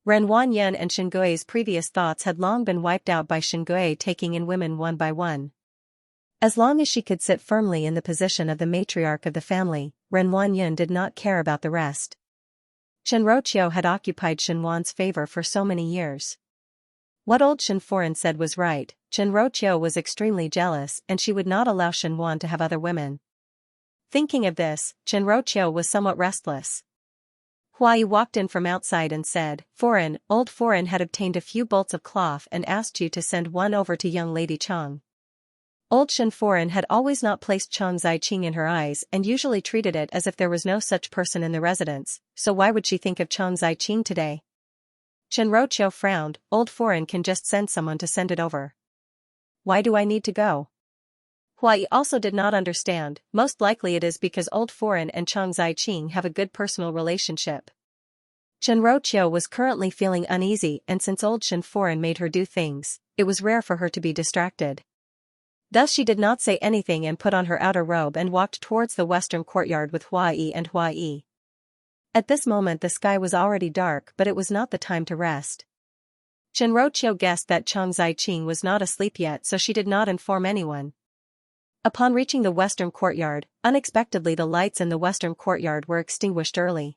Renwan Yun and Xingui's previous thoughts had long been wiped out by Xingui taking in women one by one. As long as she could sit firmly in the position of the matriarch of the family, Renwan Yun did not care about the rest. Qinro Qiu had occupied Shenwan's favor for so many years. What old Shenforen said was right, Qinro Qiu was extremely jealous and she would not allow Shenwan to have other women. Thinking of this, Qinro Qiu was somewhat restless. Huai walked in from outside and said, "Foreign, old Foreign had obtained a few bolts of cloth and asked you to send one over to young Lady Chang." Old Shenforen had always not placed Chang Ziqing in her eyes and usually treated it as if there was no such person in the residence, so why would she think of Chang Ziqing today? Qinro Qiu frowned, "Old Foreign can just send someone to send it over. Why do I need to go?" Huai also did not understand. Most likely it is because old Foreign and Chang Ziqing have a good personal relationship. Xianxia was currently feeling uneasy, and since old Xianforan made her do things, it was rare for her to be distracted. Thus she did not say anything and put on her outer robe and walked towards the western courtyard with Huai and Huai. At this moment the sky was already dark, but it was not the time to rest. Xianxia guessed that Chang Ziqing was not asleep yet, so she did not inform anyone. Upon reaching the western courtyard, unexpectedly the lights in the western courtyard were extinguished early.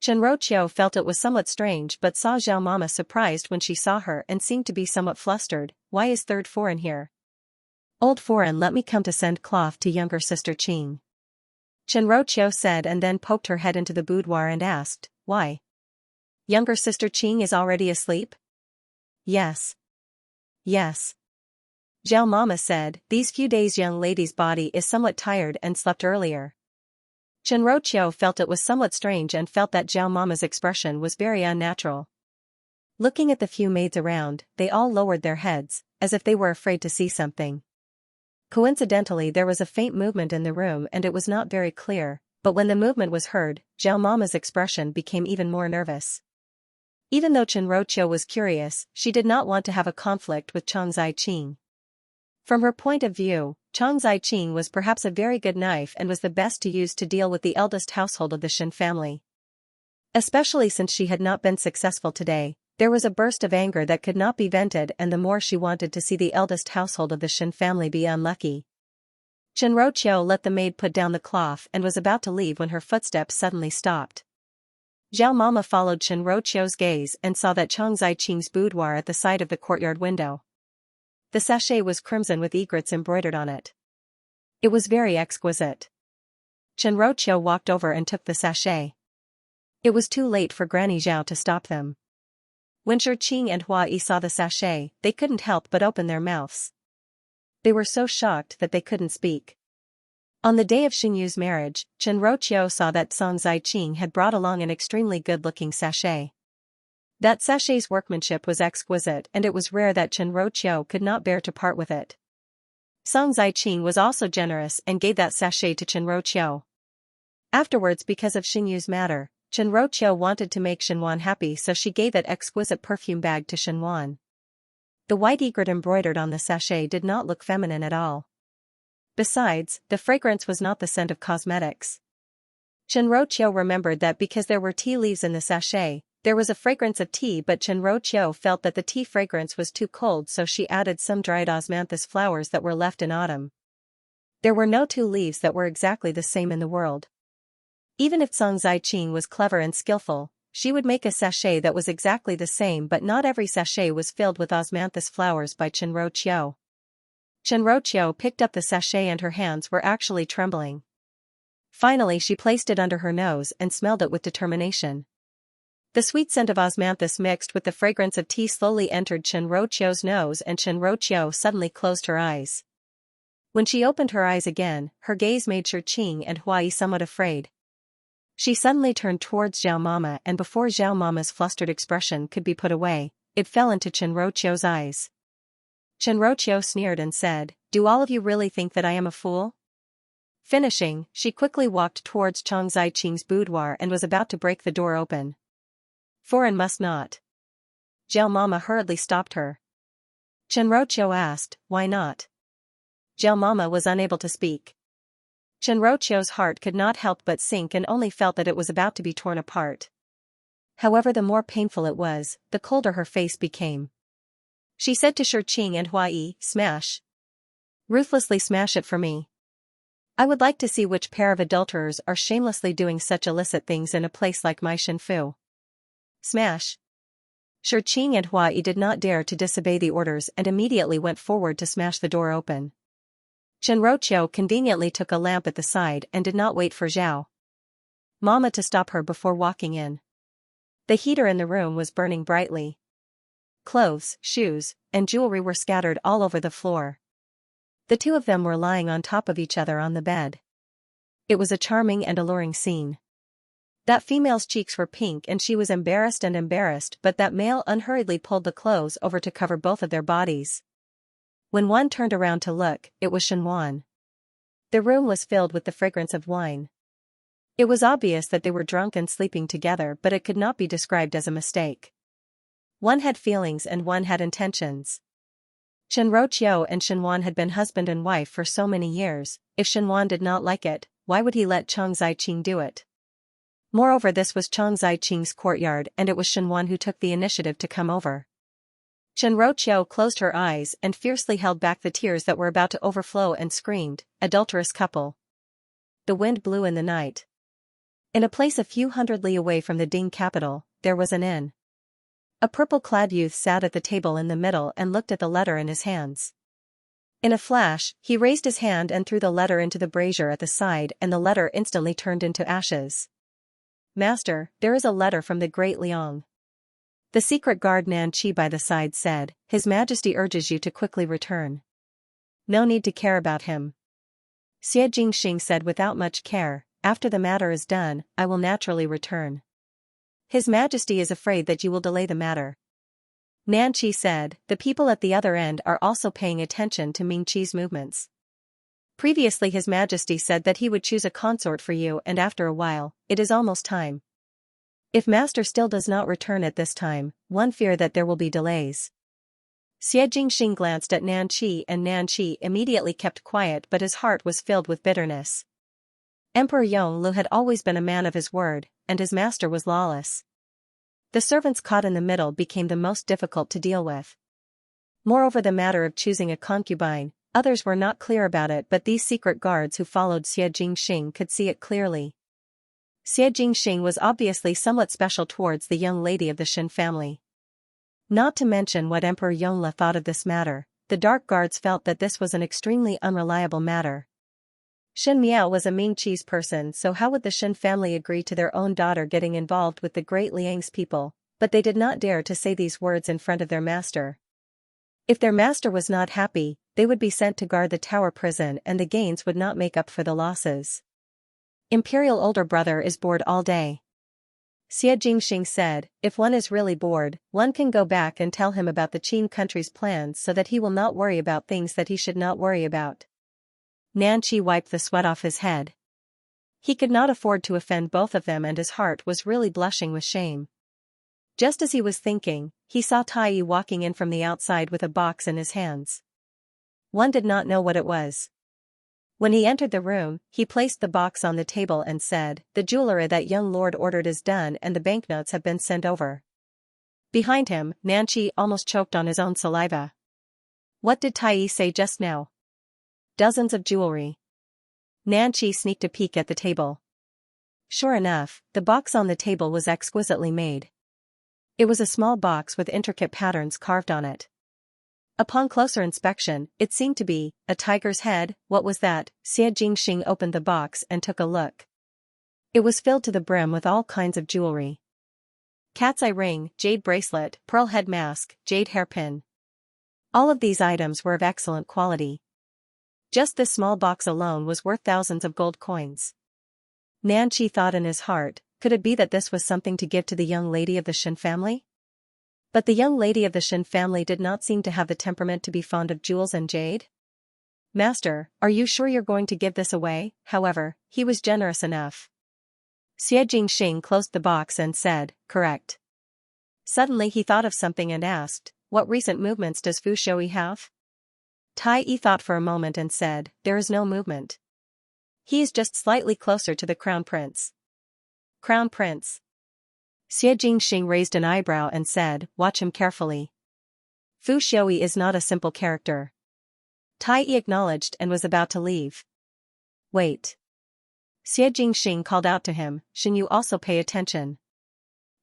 Xianxia felt it was somewhat strange but saw Zhao Mama surprised when she saw her and seemed to be somewhat flustered. Why is third foreign here? Old foreign, let me come to send cloth to younger sister Qing. Xianxia said and then poked her head into the boudoir and asked, why? Younger sister Qing is already asleep? Yes. Yes. Zhao Mama said, these few days young lady's body is somewhat tired and slept earlier. Xianxia felt it was somewhat strange and felt that Zhao Mama's expression was very unnatural. Looking at the few maids around, they all lowered their heads, as if they were afraid to see something. Coincidentally there was a faint movement in the room and it was not very clear, but when the movement was heard, Zhao Mama's expression became even more nervous. Even though Xianxia was curious, she did not want to have a conflict with Chang Ziqing. From her point of view, Chang Ziqing was perhaps a very good knife and was the best to use to deal with the eldest household of the Shen family. Especially since she had not been successful today, there was a burst of anger that could not be vented, and the more she wanted to see the eldest household of the Shen family be unlucky. Xianxia let the maid put down the cloth and was about to leave when her footsteps suddenly stopped. Zhao Mama followed Xianxia's gaze and saw that Chang Ziqing's boudoir at the side of the courtyard window. The sachet was crimson with egrets embroidered on it. It was very exquisite. Xianxia walked over and took the sachet. It was too late for Granny Zhao to stop them. When Shi Qing and Huai saw the sachet, they couldn't help but open their mouths. They were so shocked that they couldn't speak. On the day of Xingyu's marriage, Xianxia saw that Chang Ziqing had brought along an extremely good-looking sachet. That sachet's workmanship was exquisite and it was rare that Xianxia could not bear to part with it. Chang Ziqing was also generous and gave that sachet to Xianxia. Afterwards, because of Xingyu's matter, Xianxia wanted to make Shenwan happy, so she gave that exquisite perfume bag to Shenwan. The white egret embroidered on the sachet did not look feminine at all. Besides, the fragrance was not the scent of cosmetics. Xianxia remembered that because there were tea leaves in the sachet, there was a fragrance of tea, but Xianxia felt that the tea fragrance was too cold, so she added some dried osmanthus flowers that were left in autumn. There were no two leaves that were exactly the same in the world. Even if Chang Ziqing was clever and skillful, she would make a sachet that was exactly the same, but not every sachet was filled with osmanthus flowers by Xianxia. Xianxia picked up the sachet and her hands were actually trembling. Finally she placed it under her nose and smelled it with determination. The sweet scent of osmanthus mixed with the fragrance of tea slowly entered Xianxia's nose and Xianxia suddenly closed her eyes. When she opened her eyes again, her gaze made Shi Qing and Huai somewhat afraid. She suddenly turned towards Zhao Mama, and before Zhao Mama's flustered expression could be put away, it fell into Xianxia's eyes. Xianxia sneered and said, "Do all of you really think that I am a fool?" Finishing, she quickly walked towards Chang Ziqing's boudoir and was about to break the door open. "Foreign must not." Zhao Mama hurriedly stopped her. Xianxia asked, "Why not?" Zhao Mama was unable to speak. Xianxia's heart could not help but sink and only felt that it was about to be torn apart. However, the more painful it was, the colder her face became. She said to Shi Qing and Huai, "Smash. Ruthlessly smash it for me. I would like to see which pair of adulterers are shamelessly doing such illicit things in a place like my Shenfu." Smash. Shi Qing and Huai did not dare to disobey the orders and immediately went forward to smash the door open. Xianxia conveniently took a lamp at the side and did not wait for Zhao Mama to stop her before walking in. The heater in the room was burning brightly. Clothes, shoes, and jewelry were scattered all over the floor. The two of them were lying on top of each other on the bed. It was a charming and alluring scene. That female's cheeks were pink and she was embarrassed, but that male unhurriedly pulled the clothes over to cover both of their bodies. When one turned around to look, it was Shenwan. The room was filled with the fragrance of wine. It was obvious that they were drunk and sleeping together, but it could not be described as a mistake. One had feelings and one had intentions. Chen Roqiu and Shenwan had been husband and wife for so many years. If Shenwan did not like it, why would he let Chang Ziqing do it? Moreover, this was Chang Ziqing's courtyard and it was Shenwan who took the initiative to come over. Chen Roqiu closed her eyes and fiercely held back the tears that were about to overflow and screamed, "Adulterous couple." The wind blew in the night. In a place a few hundred li away from the Ding capital, there was an inn. A purple-clad youth sat at the table in the middle and looked at the letter in his hands. In a flash, he raised his hand and threw the letter into the brazier at the side and the letter instantly turned into ashes. "Master, there is a letter from the great Liang." The secret guard Nan Qi by the side said, "His Majesty urges you to quickly return. No need to care about him." Xie Jingxing said without much care, "After the matter is done, I will naturally return. His Majesty is afraid that you will delay the matter." Nan Qi said, "The people at the other end are also paying attention to Ming Qi's movements. Previously His Majesty said that he would choose a consort for you and after a while, it is almost time. If Master still does not return at this time, one fear that there will be delays." Xie Jingxing glanced at Nan Qi and Nan Qi immediately kept quiet, but his heart was filled with bitterness. Emperor Yonglu had always been a man of his word, and his master was lawless. The servants caught in the middle became the most difficult to deal with. Moreover, the matter of choosing a concubine, others were not clear about it, but these secret guards who followed Xie Jingxing could see it clearly. Xie Jingxing was obviously somewhat special towards the young lady of the Shen family. Not to mention what Emperor Yonglu thought of this matter, the dark guards felt that this was an extremely unreliable matter. Shen Miao was a Ming Qi's person, so how would the Shen family agree to their own daughter getting involved with the great Liang's people? But they did not dare to say these words in front of their master. If their master was not happy, they would be sent to guard the tower prison and the gains would not make up for the losses. Imperial older brother is bored all day. Xie Jingxing said, "If one is really bored, one can go back and tell him about the Qin country's plans so that he will not worry about things that he should not worry about." Nan Qi wiped the sweat off his head. He could not afford to offend both of them and his heart was really blushing with shame. Just as he was thinking, he saw Tai Yi walking in from the outside with a box in his hands. One did not know what it was. When he entered the room, he placed the box on the table and said, "The jewelry that young lord ordered is done and the banknotes have been sent over." Behind him, Nan Qi almost choked on his own saliva. What did Tai Yi say just now? Dozens of jewelry. Nan Qi sneaked a peek at the table. Sure enough, the box on the table was exquisitely made. It was a small box with intricate patterns carved on it. Upon closer inspection, it seemed to be a tiger's head. What was that? Xie Jingxing opened the box and took a look. It was filled to the brim with all kinds of jewelry. Cat's eye ring, jade bracelet, pearl head mask, jade hairpin. All of these items were of excellent quality. Just this small box alone was worth thousands of gold coins. Nan Qi thought in his heart, could it be that this was something to give to the young lady of the Shen family? But the young lady of the Shen family did not seem to have the temperament to be fond of jewels and jade. "Master, are you sure you're going to give this away?" However, he was generous enough. Xie Jingxing closed the box and said, "Correct." Suddenly he thought of something and asked, "What recent movements does Fu Shui have?" Tai Yi thought for a moment and said, "There is no movement. He is just slightly closer to the Crown Prince." Crown Prince. Xie Jingxing raised an eyebrow and said, "Watch him carefully. Fu Shui is not a simple character." Tai Yi acknowledged and was about to leave. "Wait." Xie Jingxing called out to him, "Shen you also pay attention."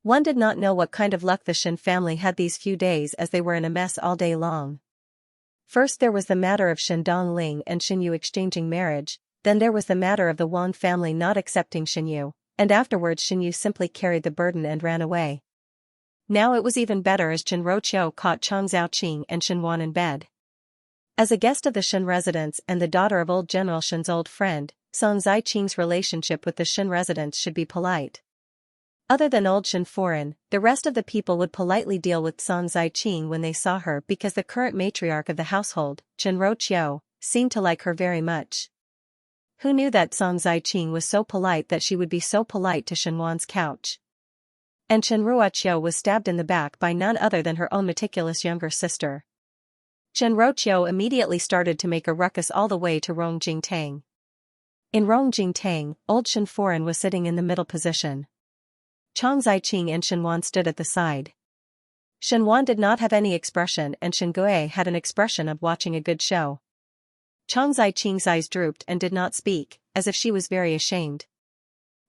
One did not know what kind of luck the Shen family had these few days as they were in a mess all day long. First there was the matter of Shen Dongling and Shen Yu exchanging marriage, then there was the matter of the Wang family not accepting Shen Yu, and afterwards Shen Yu simply carried the burden and ran away. Now it was even better as Chen Roqiu caught Chang Xiaoqing and Shen Wan in bed. As a guest of the Shen residence and the daughter of old General Shen's old friend, Song Ziqing's relationship with the Shen residents should be polite. Other than old Shen foreign, the rest of the people would politely deal with Song Ziqing when they saw her because the current matriarch of the household, Chen Roqiu, seemed to like her very much. Who knew that Song Zaiqing was so polite that she would be so polite to Shenwan's couch? And Chen Ruoqiu was stabbed in the back by none other than her own meticulous younger sister. Chen Ruoqiu immediately started to make a ruckus all the way to Rongjingtang. In Rongjingtang, old Shen Foran was sitting in the middle position. Chang Zaiqing and Shenwan stood at the side. Shenwan did not have any expression and Shen Gui had an expression of watching a good show. Chang Zaiqing's eyes drooped and did not speak, as if she was very ashamed.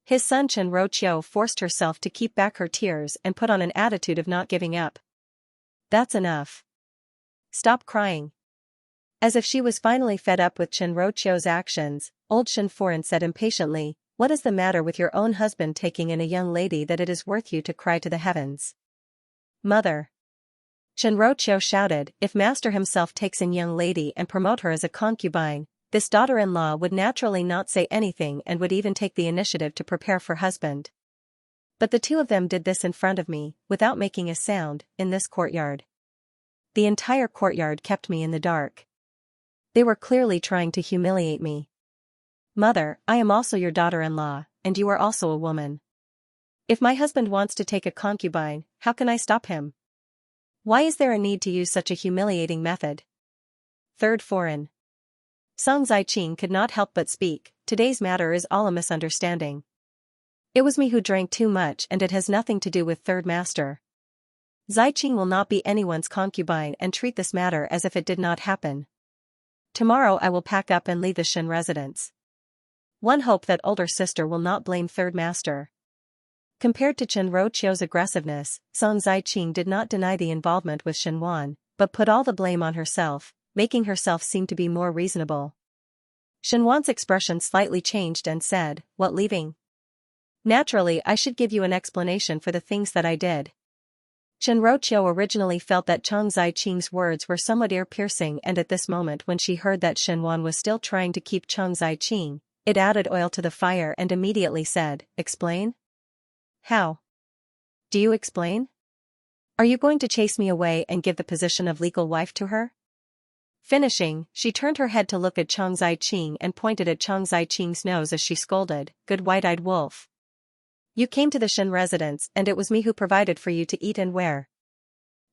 His son Chen Ruoqiu forced herself to keep back her tears and put on an attitude of not giving up. That's enough. Stop crying. As if she was finally fed up with Chen Ruoqiu's actions, old Shen Foran said impatiently, "What is the matter with your own husband taking in a young lady that it is worth you to cry to the heavens?" "Mother." Chen Ruoqiu shouted, "If master himself takes in young lady and promote her as a concubine, this daughter-in-law would naturally not say anything and would even take the initiative to prepare for husband. But the two of them did this in front of me, without making a sound, in this courtyard. The entire courtyard kept me in the dark. They were clearly trying to humiliate me. Mother, I am also your daughter-in-law, and you are also a woman. If my husband wants to take a concubine, how can I stop him? Why is there a need to use such a humiliating method?" Third Foreign. Song Zaiqing could not help but speak, "Today's matter is all a misunderstanding. It was me who drank too much and it has nothing to do with third master. Zaiqing will not be anyone's concubine and treat this matter as if it did not happen. Tomorrow I will pack up and leave the Shen residence. One hope that older sister will not blame third master." Compared to Chen Ruoqiu's aggressiveness, Song Zaiqing did not deny the involvement with Shenwan, but put all the blame on herself, making herself seem to be more reasonable. Shenwan's expression slightly changed and said, "What, leaving? Naturally I should give you an explanation for the things that I did." Chen Ruoqiu originally felt that Chang Zaiqing's words were somewhat ear-piercing, and at this moment when she heard that Shenwan was still trying to keep Chang Zaiqing, it added oil to the fire and immediately said, "Explain? How? Do you explain? Are you going to chase me away and give the position of legal wife to her?" Finishing, she turned her head to look at Chang Zaiqing and pointed at Chang Zaiqing's nose as she scolded, "Good white-eyed wolf. You came to the Shen residence and it was me who provided for you to eat and wear.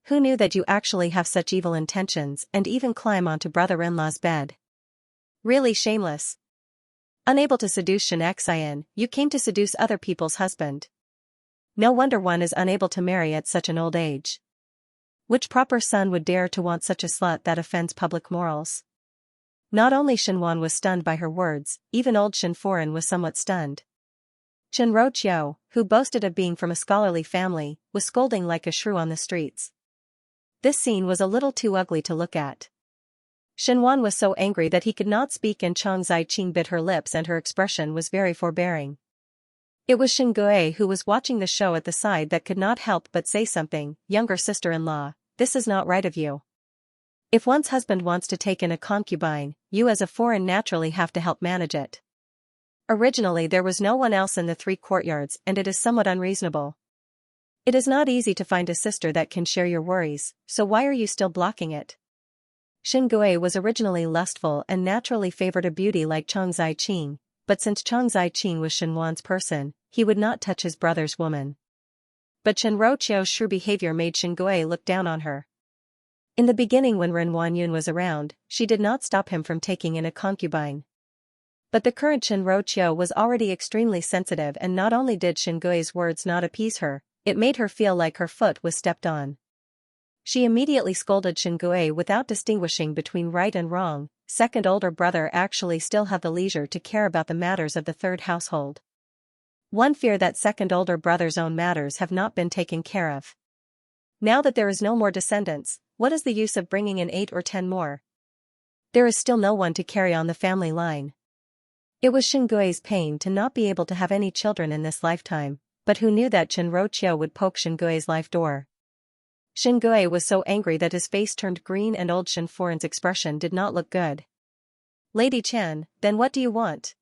Who knew that you actually have such evil intentions and even climb onto brother-in-law's bed? Really shameless. Unable to seduce Xianxia, you came to seduce other people's husband. No wonder one is unable to marry at such an old age. Which proper son would dare to want such a slut that offends public morals?" Not only Shenwan was stunned by her words, even old Shen Foran was somewhat stunned. Chen Ruoqiu, who boasted of being from a scholarly family, was scolding like a shrew on the streets. This scene was a little too ugly to look at. Shenwan was so angry that he could not speak and Chang Zaiqing bit her lips and her expression was very forbearing. It was Shen Gui who was watching the show at the side that could not help but say something, "Younger sister-in-law, this is not right of you. If one's husband wants to take in a concubine, you as a foreign naturally have to help manage it. Originally there was no one else in the 3 courtyards and it is somewhat unreasonable. It is not easy to find a sister that can share your worries, so why are you still blocking it?" Shen Gui was originally lustful and naturally favored a beauty like Chang Zaiqing, but since Chang Zaiqing was Shenwan's person, he would not touch his brother's woman. But Chen Ruoqiu's shrew behavior made Shen Gui look down on her. In the beginning when Ren Wanyun was around, she did not stop him from taking in a concubine. But the current Chen Ruoqiu was already extremely sensitive and not only did Shen Gui's words not appease her, it made her feel like her foot was stepped on. She immediately scolded Shen Gui without distinguishing between right and wrong. Second older brother actually still have the leisure to care about the matters of the third household. One fear that second older brother's own matters have not been taken care of. Now that there is no more descendants, what is the use of bringing in 8 or 10 more? There is still no one to carry on the family line. It was Shen Gui's pain to not be able to have any children in this lifetime, but who knew that Chen Ruoqiu would poke Shen Gui's life door? Shen Gui was so angry that his face turned green and old Shen Foran's expression did not look good. "Lady Chen, then what do you want?"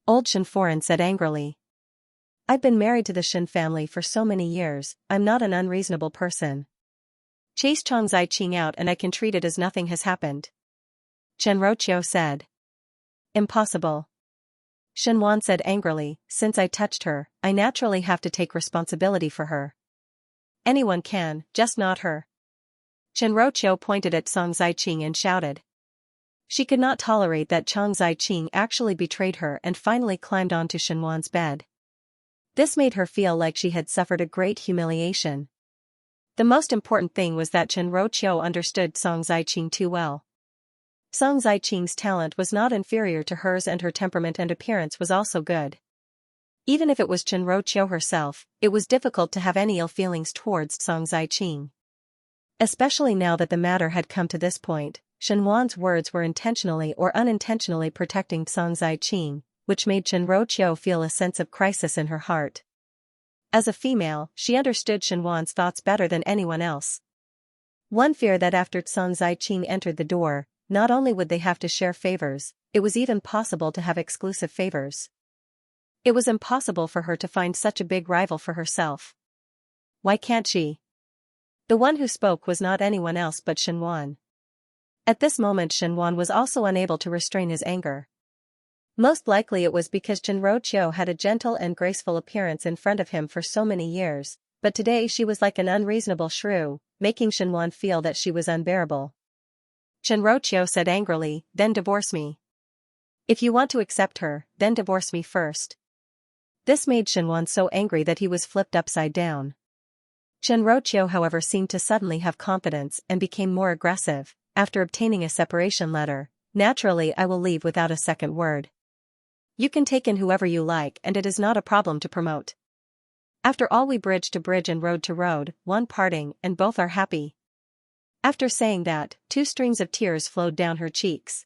Old Shen Foran said angrily. "I've been married to the Shen family for so many years, I'm not an unreasonable person. Chase Chang Zaiqing out and I can treat it as nothing has happened." Chen Ruoqiu said. "Impossible. Shenwan said angrily, since I touched her, I naturally have to take responsibility for her. Anyone can, just not her. Qiao pointed at Song Ziqing and shouted. She could not tolerate that Song Ziqing actually betrayed her and finally climbed onto Shenwan's bed. This made her feel like she had suffered a great humiliation. The most important thing was that Qiao understood Song Ziqing too well. Song Ziqing's talent was not inferior to hers and her temperament and appearance was also good. Even if it was Qiao herself, it was difficult to have any ill feelings towards Song Ziqing. Especially now that the matter had come to this point, Shenwan's words were intentionally or unintentionally protecting Song Ziqing, which made Qiao feel a sense of crisis in her heart. As a female, she understood Shenwan's thoughts better than anyone else. One fear that after Song Ziqing entered the door, not only would they have to share favors, it was even possible to have exclusive favors. It was impossible for her to find such a big rival for herself. Why can't she? The one who spoke was not anyone else but Shenwan. At this moment Shenwan was also unable to restrain his anger. Most likely it was because Qiao had a gentle and graceful appearance in front of him for so many years, but today she was like an unreasonable shrew, making Shenwan feel that she was unbearable. Qiao said angrily, then divorce me. If you want to accept her, then divorce me first. This made Shenwan so angry that he was flipped upside down. Qiao however seemed to suddenly have confidence and became more aggressive. After obtaining a separation letter, naturally I will leave without a second word. You can take in whoever you like and it is not a problem to promote. After all, we bridge to bridge and road to road, one parting and both are happy. After saying that, 2 streams of tears flowed down her cheeks.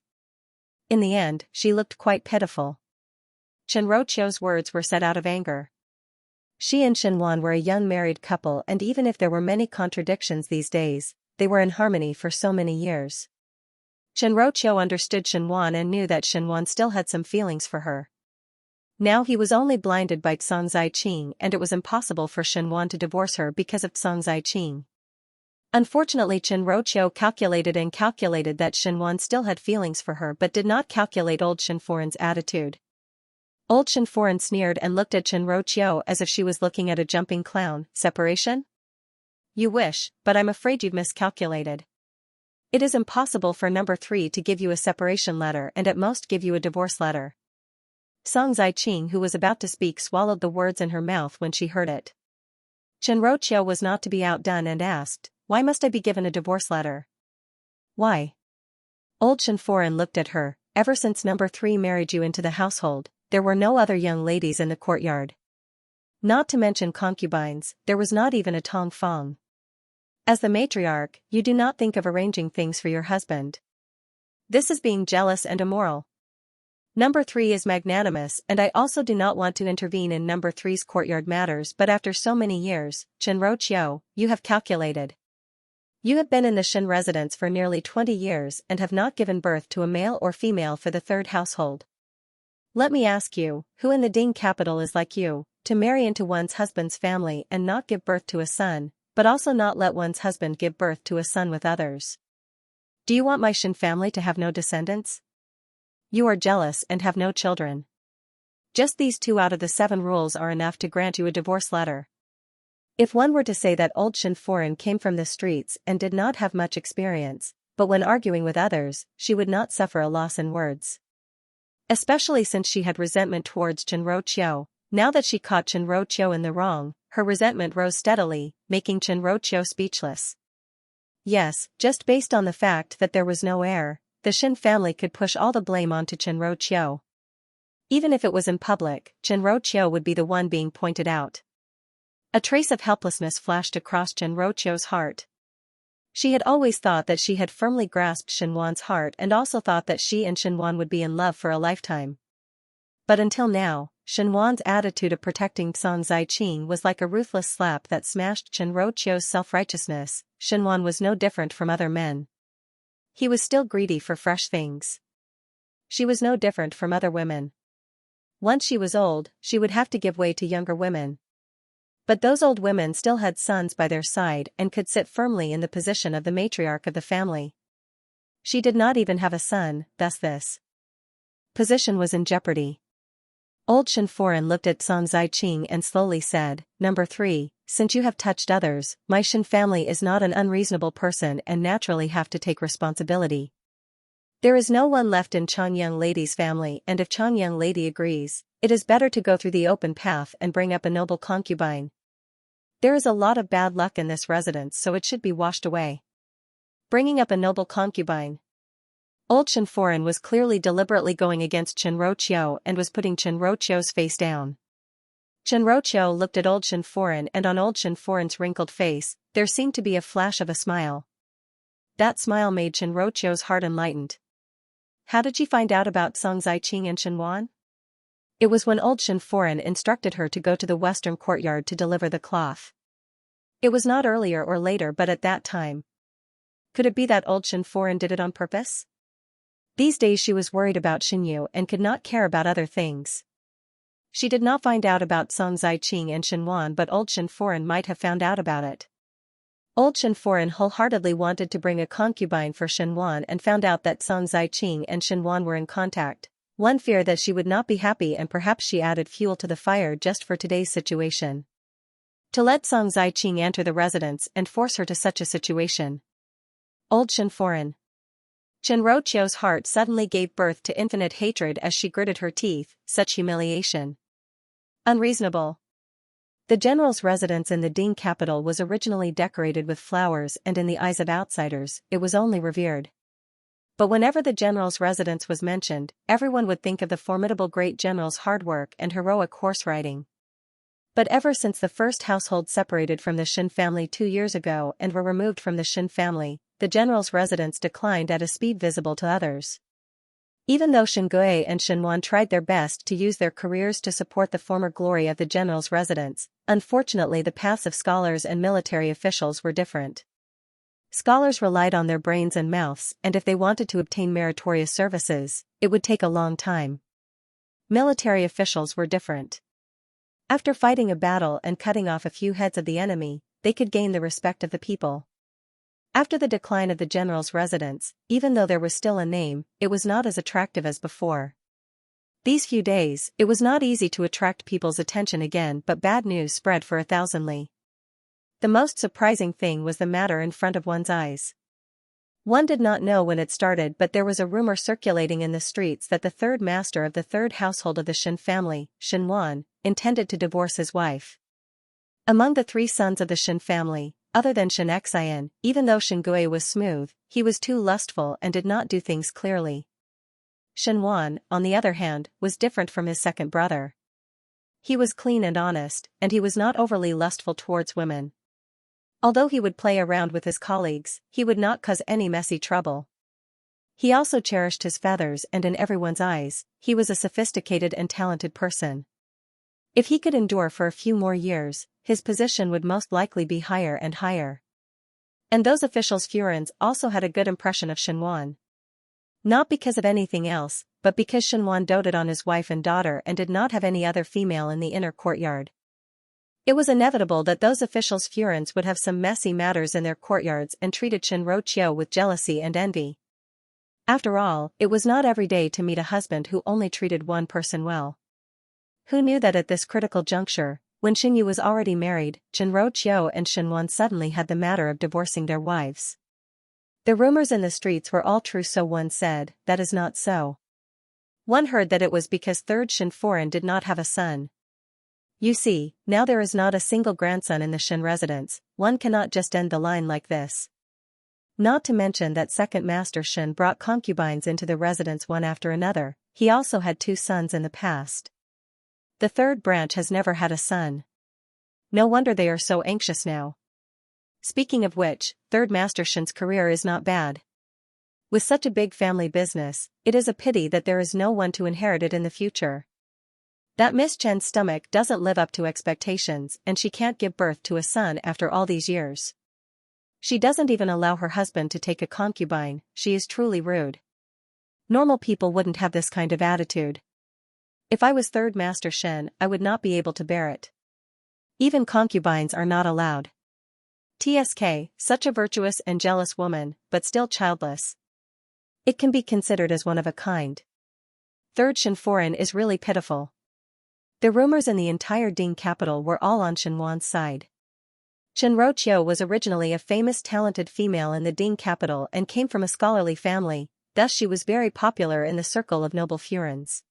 In the end, she looked quite pitiful. Qiao's words were said out of anger. She and Shenwan were a young married couple, and even if there were many contradictions these days, they were in harmony for so many years. Qiao understood Shenwan and knew that Shenwan still had some feelings for her. Now he was only blinded by Song Ziqing, and it was impossible for Shenwan to divorce her because of Song Ziqing. Unfortunately, Qiao calculated that Shenwan still had feelings for her but did not calculate old Shenforan's attitude. Old Shenforan sneered and looked at Qiao as if she was looking at a jumping clown. Separation? You wish, but I'm afraid you've miscalculated. It is impossible for number 3 to give you a separation letter and at most give you a divorce letter. Song Ziqing, who was about to speak, swallowed the words in her mouth when she heard it. Qiao was not to be outdone and asked, why must I be given a divorce letter? Why? Old Shenforan looked at her. Ever since number 3 married you into the household, there were no other young ladies in the courtyard. Not to mention concubines, there was not even a Tong Fong. As the matriarch, you do not think of arranging things for your husband. This is being jealous and immoral. Number 3 is magnanimous, and I also do not want to intervene in number 3's courtyard matters, but after so many years, Qiao, you have calculated. You have been in the Shen residence for nearly 20 years and have not given birth to a male or female for the 3rd household. Let me ask you, who in the Ding capital is like you, to marry into one's husband's family and not give birth to a son, but also not let one's husband give birth to a son with others? Do you want my Shen family to have no descendants? You are jealous and have no children. Just these 2 out of the 7 rules are enough to grant you a divorce letter. If one were to say that old Shenforan came from the streets and did not have much experience, but when arguing with others, she would not suffer a loss in words. Especially since she had resentment towards Qiao, now that she caught Qiao in the wrong, her resentment rose steadily, making Qiao speechless. Yes, just based on the fact that there was no heir, the Shen family could push all the blame onto Qiao. Even if it was in public, Qiao would be the one being pointed out. A trace of helplessness flashed across Qiao's heart. She had always thought that she had firmly grasped Shenwan's heart and also thought that she and Shenwan would be in love for a lifetime. But until now, Shenwan's attitude of protecting Song Ziqing was like a ruthless slap that smashed Qiao's self-righteousness. Shenwan was no different from other men. He was still greedy for fresh things. She was no different from other women. Once she was old, she would have to give way to younger women. But those old women still had sons by their side and could sit firmly in the position of the matriarch of the family. She did not even have a son, thus this position was in jeopardy. Old Shenforen looked at Song Zaiqing and slowly said, Number 3, since you have touched others, my Shen family is not an unreasonable person and naturally have to take responsibility. There is no one left in Changyang Lady's family, and if Changyang Lady agrees, it is better to go through the open path and bring up a noble concubine. There is a lot of bad luck in this residence, so it should be washed away. Bringing up a noble concubine. Old Shenforen was clearly deliberately going against Chen Roqiu and was putting Chen Roqiu's face down. Chen Roqiu looked at Old Shenforen, and on Old Shenforen's wrinkled face, there seemed to be a flash of a smile. That smile made Chen Roqiu's heart enlightened. How did she find out about Song Zaiqing and Shen Wan? It was when Old Shenforen instructed her to go to the western courtyard to deliver the cloth. It was not earlier or later, but at that time. Could it be that Old Shenforen did it on purpose? These days she was worried about Xinyu and could not care about other things. She did not find out about Song Zaiqing and Shen Wan, but Old Shenforen might have found out about it. Old Shenforen wholeheartedly wanted to bring a concubine for Shen Wan and found out that Song Zaiqing and Shen Wan were in contact. One fear that she would not be happy, and perhaps she added fuel to the fire just for today's situation. To let Song Zaiqing enter the residence and force her to such a situation. Old Shenforen. Chen Roqiu's heart suddenly gave birth to infinite hatred as she gritted her teeth. Such humiliation. Unreasonable. The general's residence in the Ding capital was originally decorated with flowers, and in the eyes of outsiders, it was only revered. But whenever the general's residence was mentioned, everyone would think of the formidable great general's hard work and heroic horse riding. But ever since the first household separated from the Shen family 2 years ago and were removed from the Shen family, the general's residence declined at a speed visible to others. Even though Shen Gui and Shen Wan tried their best to use their careers to support the former glory of the general's residence, unfortunately the paths of scholars and military officials were different. Scholars relied on their brains and mouths, and if they wanted to obtain meritorious services, it would take a long time. Military officials were different. After fighting a battle and cutting off a few heads of the enemy, they could gain the respect of the people. After the decline of the general's residence, even though there was still a name, it was not as attractive as before. These few days, it was not easy to attract people's attention again, but bad news spread for 1,000 li. The most surprising thing was the matter in front of one's eyes. One did not know when it started, but there was a rumor circulating in the streets that the third master of the third household of the Shen family, Shen Wan, intended to divorce his wife. Among the 3 sons of the Shen family, other than Xianxia, even though Shen Gui was smooth, he was too lustful and did not do things clearly. Shen Wan, on the other hand, was different from his second brother. He was clean and honest, and he was not overly lustful towards women. Although he would play around with his colleagues, he would not cause any messy trouble. He also cherished his feathers, and in everyone's eyes, he was a sophisticated and talented person. If he could endure for a few more years, his position would most likely be higher and higher. And those officials' Furens also had a good impression of Shen Wan. Not because of anything else, but because Shen Wan doted on his wife and daughter and did not have any other female in the inner courtyard. It was inevitable that those officials' Furens would have some messy matters in their courtyards and treated Chen Roqiu with jealousy and envy. After all, it was not every day to meet a husband who only treated one person well. Who knew that at this critical juncture, when Xinyu was already married, Chen Roqiu and Shen Wan suddenly had the matter of divorcing their wives. The rumors in the streets were all true, so one said, that is not so. One heard that it was because third Shenforen did not have a son. You see, now there is not a single grandson in the Shen residence, one cannot just end the line like this. Not to mention that second master Shen brought concubines into the residence one after another, he also had 2 sons in the past. The third branch has never had a son. No wonder they are so anxious now. Speaking of which, third master Shen's career is not bad. With such a big family business, it is a pity that there is no one to inherit it in the future. That Miss Chen's stomach doesn't live up to expectations, and she can't give birth to a son after all these years. She doesn't even allow her husband to take a concubine. She is truly rude. Normal people wouldn't have this kind of attitude. If I was third master Shen, I would not be able to bear it. Even concubines are not allowed. TSK, such a virtuous and jealous woman, but still childless. It can be considered as one of a kind. Third Shenforen is really pitiful. The rumors in the entire Ding capital were all on Shenwan's side. Qiao was originally a famous talented female in the Ding capital and came from a scholarly family, thus she was very popular in the circle of noble Furens.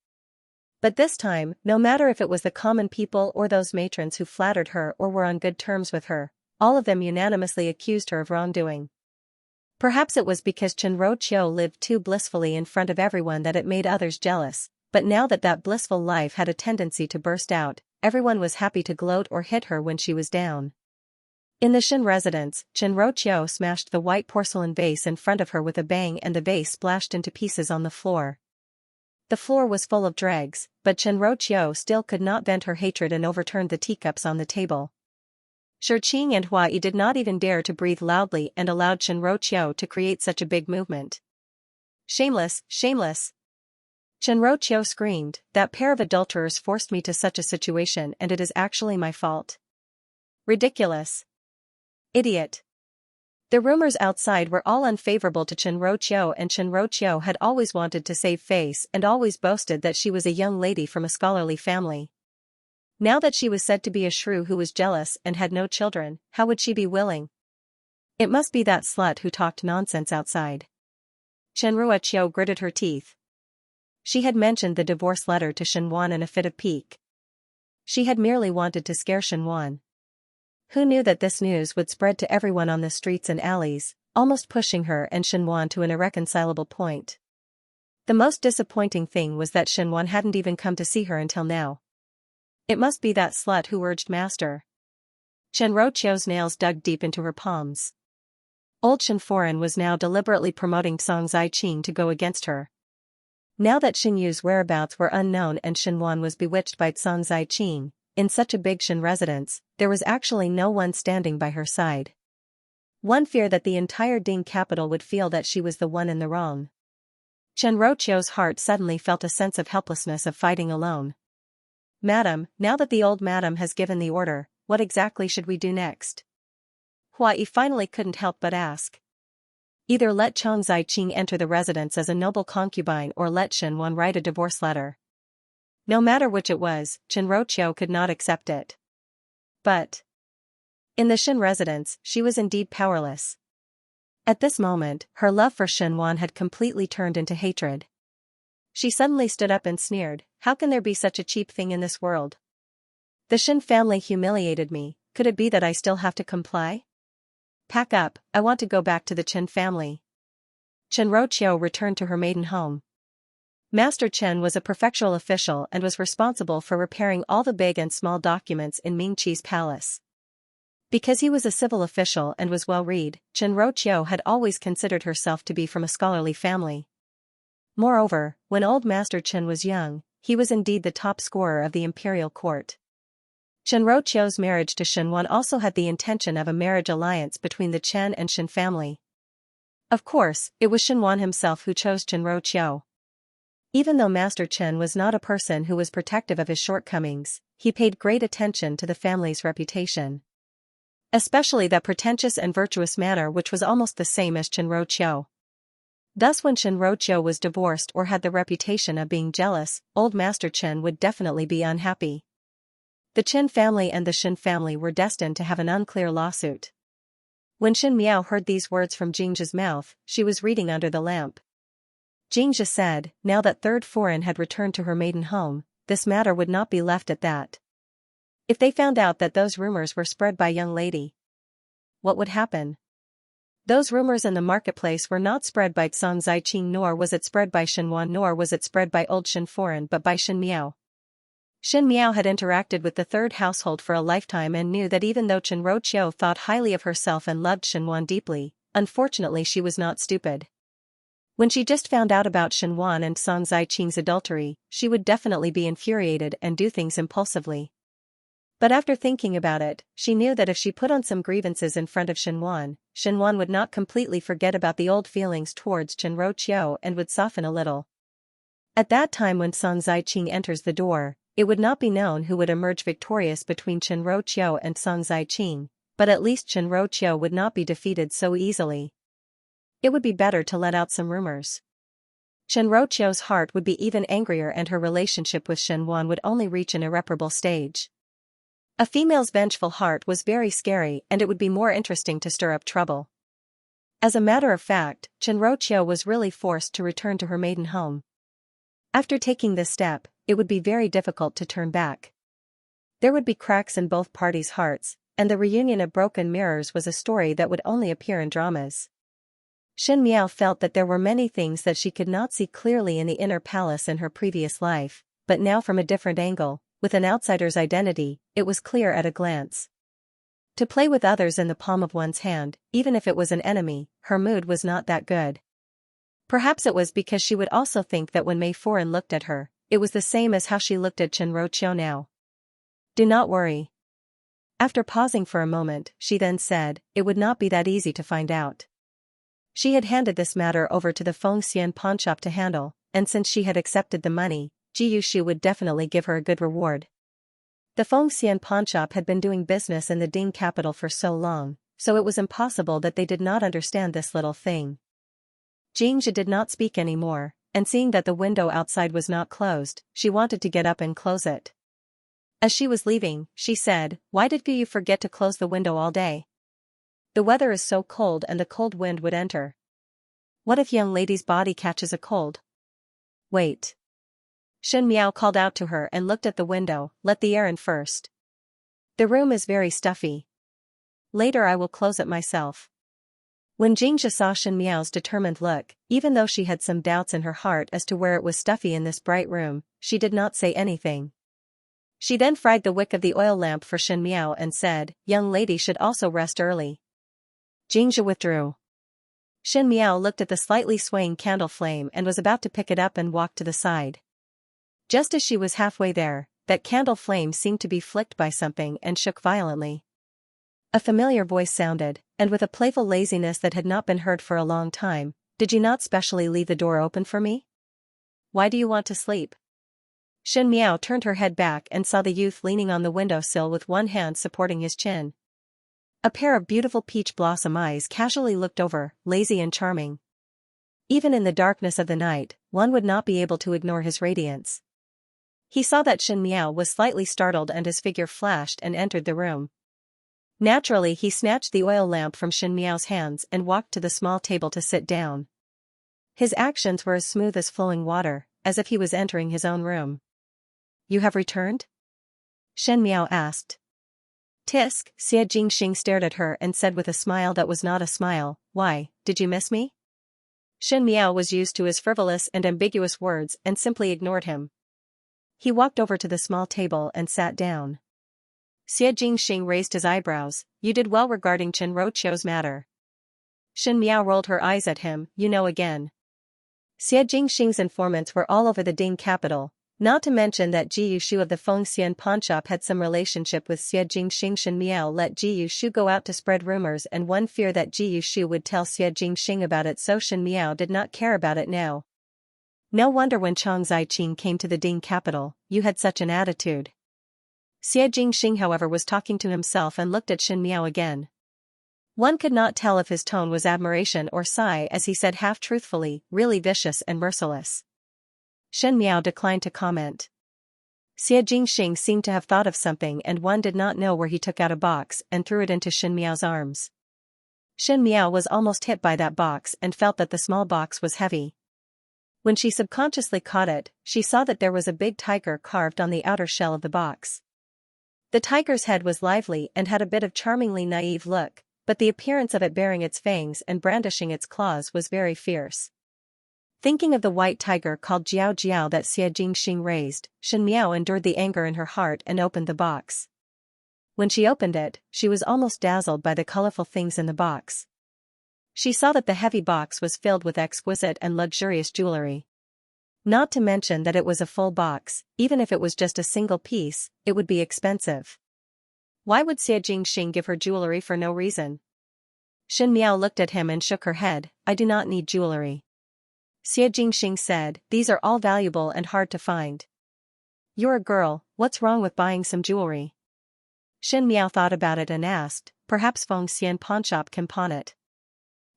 But this time, no matter if it was the common people or those matrons who flattered her or were on good terms with her, all of them unanimously accused her of wrongdoing. Perhaps it was because Qiao lived too blissfully in front of everyone that it made others jealous, but now that that blissful life had a tendency to burst out, everyone was happy to gloat or hit her when she was down. In the Xin residence, Qiao smashed the white porcelain vase in front of her with a bang and the vase splashed into pieces on the floor. The floor was full of dregs, but Qiao still could not vent her hatred and overturned the teacups on the table. Shiqing and Huai did not even dare to breathe loudly and allowed Qiao to create such a big movement. Shameless, shameless! Qiao screamed, that pair of adulterers forced me to such a situation and it is actually my fault. Ridiculous. Idiot. The rumors outside were all unfavorable to Qiao and Qiao had always wanted to save face and always boasted that she was a young lady from a scholarly family. Now that she was said to be a shrew who was jealous and had no children, how would she be willing? It must be that slut who talked nonsense outside. Qiao gritted her teeth. She had mentioned the divorce letter to Shenwan in a fit of pique. She had merely wanted to scare Shenwan. Who knew that this news would spread to everyone on the streets and alleys, almost pushing her and Shenwan to an irreconcilable point. The most disappointing thing was that Shenwan hadn't even come to see her until now. It must be that slut who urged master. Qiao's nails dug deep into her palms. Old Shenforen was now deliberately promoting Song Ziqing to go against her. Now that Xinyu's whereabouts were unknown and Shenwan was bewitched by Song Ziqing, in such a big Shen residence, there was actually no one standing by her side. One feared that the entire Ding capital would feel that she was the one in the wrong. Qiao's heart suddenly felt a sense of helplessness of fighting alone. Madam, now that the old madam has given the order, what exactly should we do next? Huai finally couldn't help but ask. Either let Song Ziqing enter the residence as a noble concubine or let Shenwan write a divorce letter. No matter which it was, Qiao could not accept it. But in the Xin residence, she was indeed powerless. At this moment, her love for Shenwan had completely turned into hatred. She suddenly stood up and sneered, how can there be such a cheap thing in this world? The Xin family humiliated me, could it be that I still have to comply? Pack up, I want to go back to the Chen family. Qiao returned to her maiden home. Master Chen was a prefectural official and was responsible for repairing all the big and small documents in Mingqi's palace. Because he was a civil official and was well-read, Qiao had always considered herself to be from a scholarly family. Moreover, when old Master Chen was young, he was indeed the top scorer of the imperial court. Qiao's marriage to Shenwan also had the intention of a marriage alliance between the Chen and Shen family. Of course, it was Shenwan himself who chose Qiao. Even though Master Chen was not a person who was protective of his shortcomings, he paid great attention to the family's reputation. Especially that pretentious and virtuous manner which was almost the same as Qiao. Thus when Qiao was divorced or had the reputation of being jealous, old Master Chen would definitely be unhappy. The Chen family and the Shen family were destined to have an unclear lawsuit. When Xin Miao heard these words from Jingzhi's mouth, she was reading under the lamp. Xianxia said, now that third foreign had returned to her maiden home, this matter would not be left at that. If they found out that those rumors were spread by young lady, what would happen? Those rumors in the marketplace were not spread by Song Ziqing, nor was it spread by Shenwan, nor was it spread by old Shenforen, but by Xin Miao. Xin Miao had interacted with the third household for a lifetime and knew that even though Qiao thought highly of herself and loved Shenwan deeply, unfortunately she was not stupid. When she just found out about Shenwan and Song Ziqing's adultery, she would definitely be infuriated and do things impulsively. But after thinking about it, she knew that if she put on some grievances in front of Shenwan would not completely forget about the old feelings towards Qiao and would soften a little. At that time when Song Ziqing enters the door, it would not be known who would emerge victorious between Qiao and Song Ziqing, but at least Qiao would not be defeated so easily. It would be better to let out some rumors. Chen Roqiu's heart would be even angrier and her relationship with Shen Wan would only reach an irreparable stage. A female's vengeful heart was very scary and it would be more interesting to stir up trouble. As a matter of fact, Chen Roqiu was really forced to return to her maiden home. After taking this step, it would be very difficult to turn back. There would be cracks in both parties' hearts, and the reunion of broken mirrors was a story that would only appear in dramas. Xin Miao felt that there were many things that she could not see clearly in the inner palace in her previous life, but now from a different angle, with an outsider's identity, it was clear at a glance. To play with others in the palm of one's hand, even if it was an enemy, her mood was not that good. Perhaps it was because she would also think that when Mei Foran looked at her, it was the same as how she looked at Chen Roqiu now. Do not worry. After pausing for a moment, she then said, it would not be that easy to find out. She had handed this matter over to the Fengxian pawnshop to handle, and since she had accepted the money, Ji Yushu would definitely give her a good reward. The Fengxian pawnshop had been doing business in the Ding capital for so long, so it was impossible that they did not understand this little thing. Xianxia did not speak anymore, and seeing that the window outside was not closed, she wanted to get up and close it. As she was leaving, she said, "Why did you forget to close the window all day? The weather is so cold and the cold wind would enter. What if young lady's body catches a cold?" Wait. Shen Miao called out to her and looked at the window, "Let the air in first. The room is very stuffy. Later I will close it myself." When Xianxia saw Shen Miao's determined look, even though she had some doubts in her heart as to where it was stuffy in this bright room, she did not say anything. She then fried the wick of the oil lamp for Shen Miao and said, "Young lady should also rest early." Xianxia withdrew. Shen Miao looked at the slightly swaying candle flame and was about to pick it up and walk to the side. Just as she was halfway there, that candle flame seemed to be flicked by something and shook violently. A familiar voice sounded, and with a playful laziness that had not been heard for a long time, "Did you not specially leave the door open for me? Why do you want to sleep?" Shen Miao turned her head back and saw the youth leaning on the windowsill with one hand supporting his chin. A pair of beautiful peach blossom eyes casually looked over, lazy and charming. Even in the darkness of the night, one would not be able to ignore his radiance. He saw that Shen Miao was slightly startled and his figure flashed and entered the room. Naturally he snatched the oil lamp from Shen Miao's hands and walked to the small table to sit down. His actions were as smooth as flowing water, as if he was entering his own room. "You have returned?" Shen Miao asked. Tisk, Xie Jingxing stared at her and said with a smile that was not a smile, "Why, did you miss me?" Shen Miao was used to his frivolous and ambiguous words and simply ignored him. He walked over to the small table and sat down. Xie Jingxing raised his eyebrows. "You did well regarding Chen Roqiu's matter." Shen Miao rolled her eyes at him, "You know again." Xie Jingxing's informants were all over the Ding capital, not to mention that Ji Yushu of the Fengxian pawnshop had some relationship with Xie Jingxing. Shen Miao let Ji Yushu go out to spread rumors and one fear that Ji Yushu would tell Xie Jingxing about it, so Shen Miao did not care about it now. No wonder when Chang Zaiqing came to the Ding capital, you had such an attitude. Xie Jingxing however was talking to himself and looked at Shen Miao again. One could not tell if his tone was admiration or sigh as he said half-truthfully, "Really vicious and merciless." Shen Miao declined to comment. Xie Jingxing seemed to have thought of something and one did not know where he took out a box and threw it into Shen Miao's arms. Shen Miao was almost hit by that box and felt that the small box was heavy. When she subconsciously caught it, she saw that there was a big tiger carved on the outer shell of the box. The tiger's head was lively and had a bit of charmingly naive look, but the appearance of it baring its fangs and brandishing its claws was very fierce. Thinking of the white tiger called Jiao Jiao that Xie Jingxing raised, Shen Miao endured the anger in her heart and opened the box. When she opened it, she was almost dazzled by the colorful things in the box. She saw that the heavy box was filled with exquisite and luxurious jewelry. Not to mention that it was a full box, even if it was just a single piece, it would be expensive. Why would Xie Jingxing give her jewelry for no reason? Shen Miao looked at him and shook her head, "I do not need jewelry." Xie Jingxing said, "These are all valuable and hard to find. You're a girl, what's wrong with buying some jewelry?" Shen Miao thought about it and asked, "Perhaps Fengxian pawnshop can pawn it."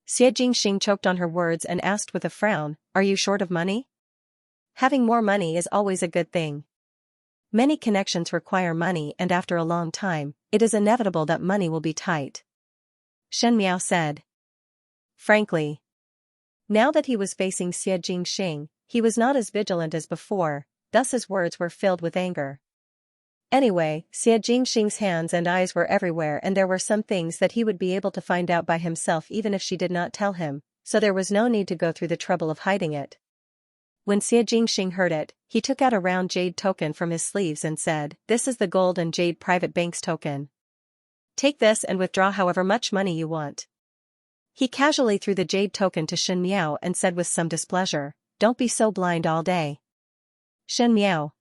Xie Jingxing choked on her words and asked with a frown, "Are you short of money?" Having more money is always a good thing. Many connections require money, and after a long time, it is inevitable that money will be tight. Shen Miao said. Frankly. Now that he was facing Xie Jingxing, he was not as vigilant as before, thus his words were filled with anger. Anyway, Xie Jingxing's hands and eyes were everywhere, and there were some things that he would be able to find out by himself even if she did not tell him, so there was no need to go through the trouble of hiding it. When Xie Jingxing heard it, he took out a round jade token from his sleeves and said, "This is the gold and jade private bank's token. Take this and withdraw however much money you want." He casually threw the jade token to Shen Miao and said with some displeasure, "Don't be so blind all day." Shen Miao.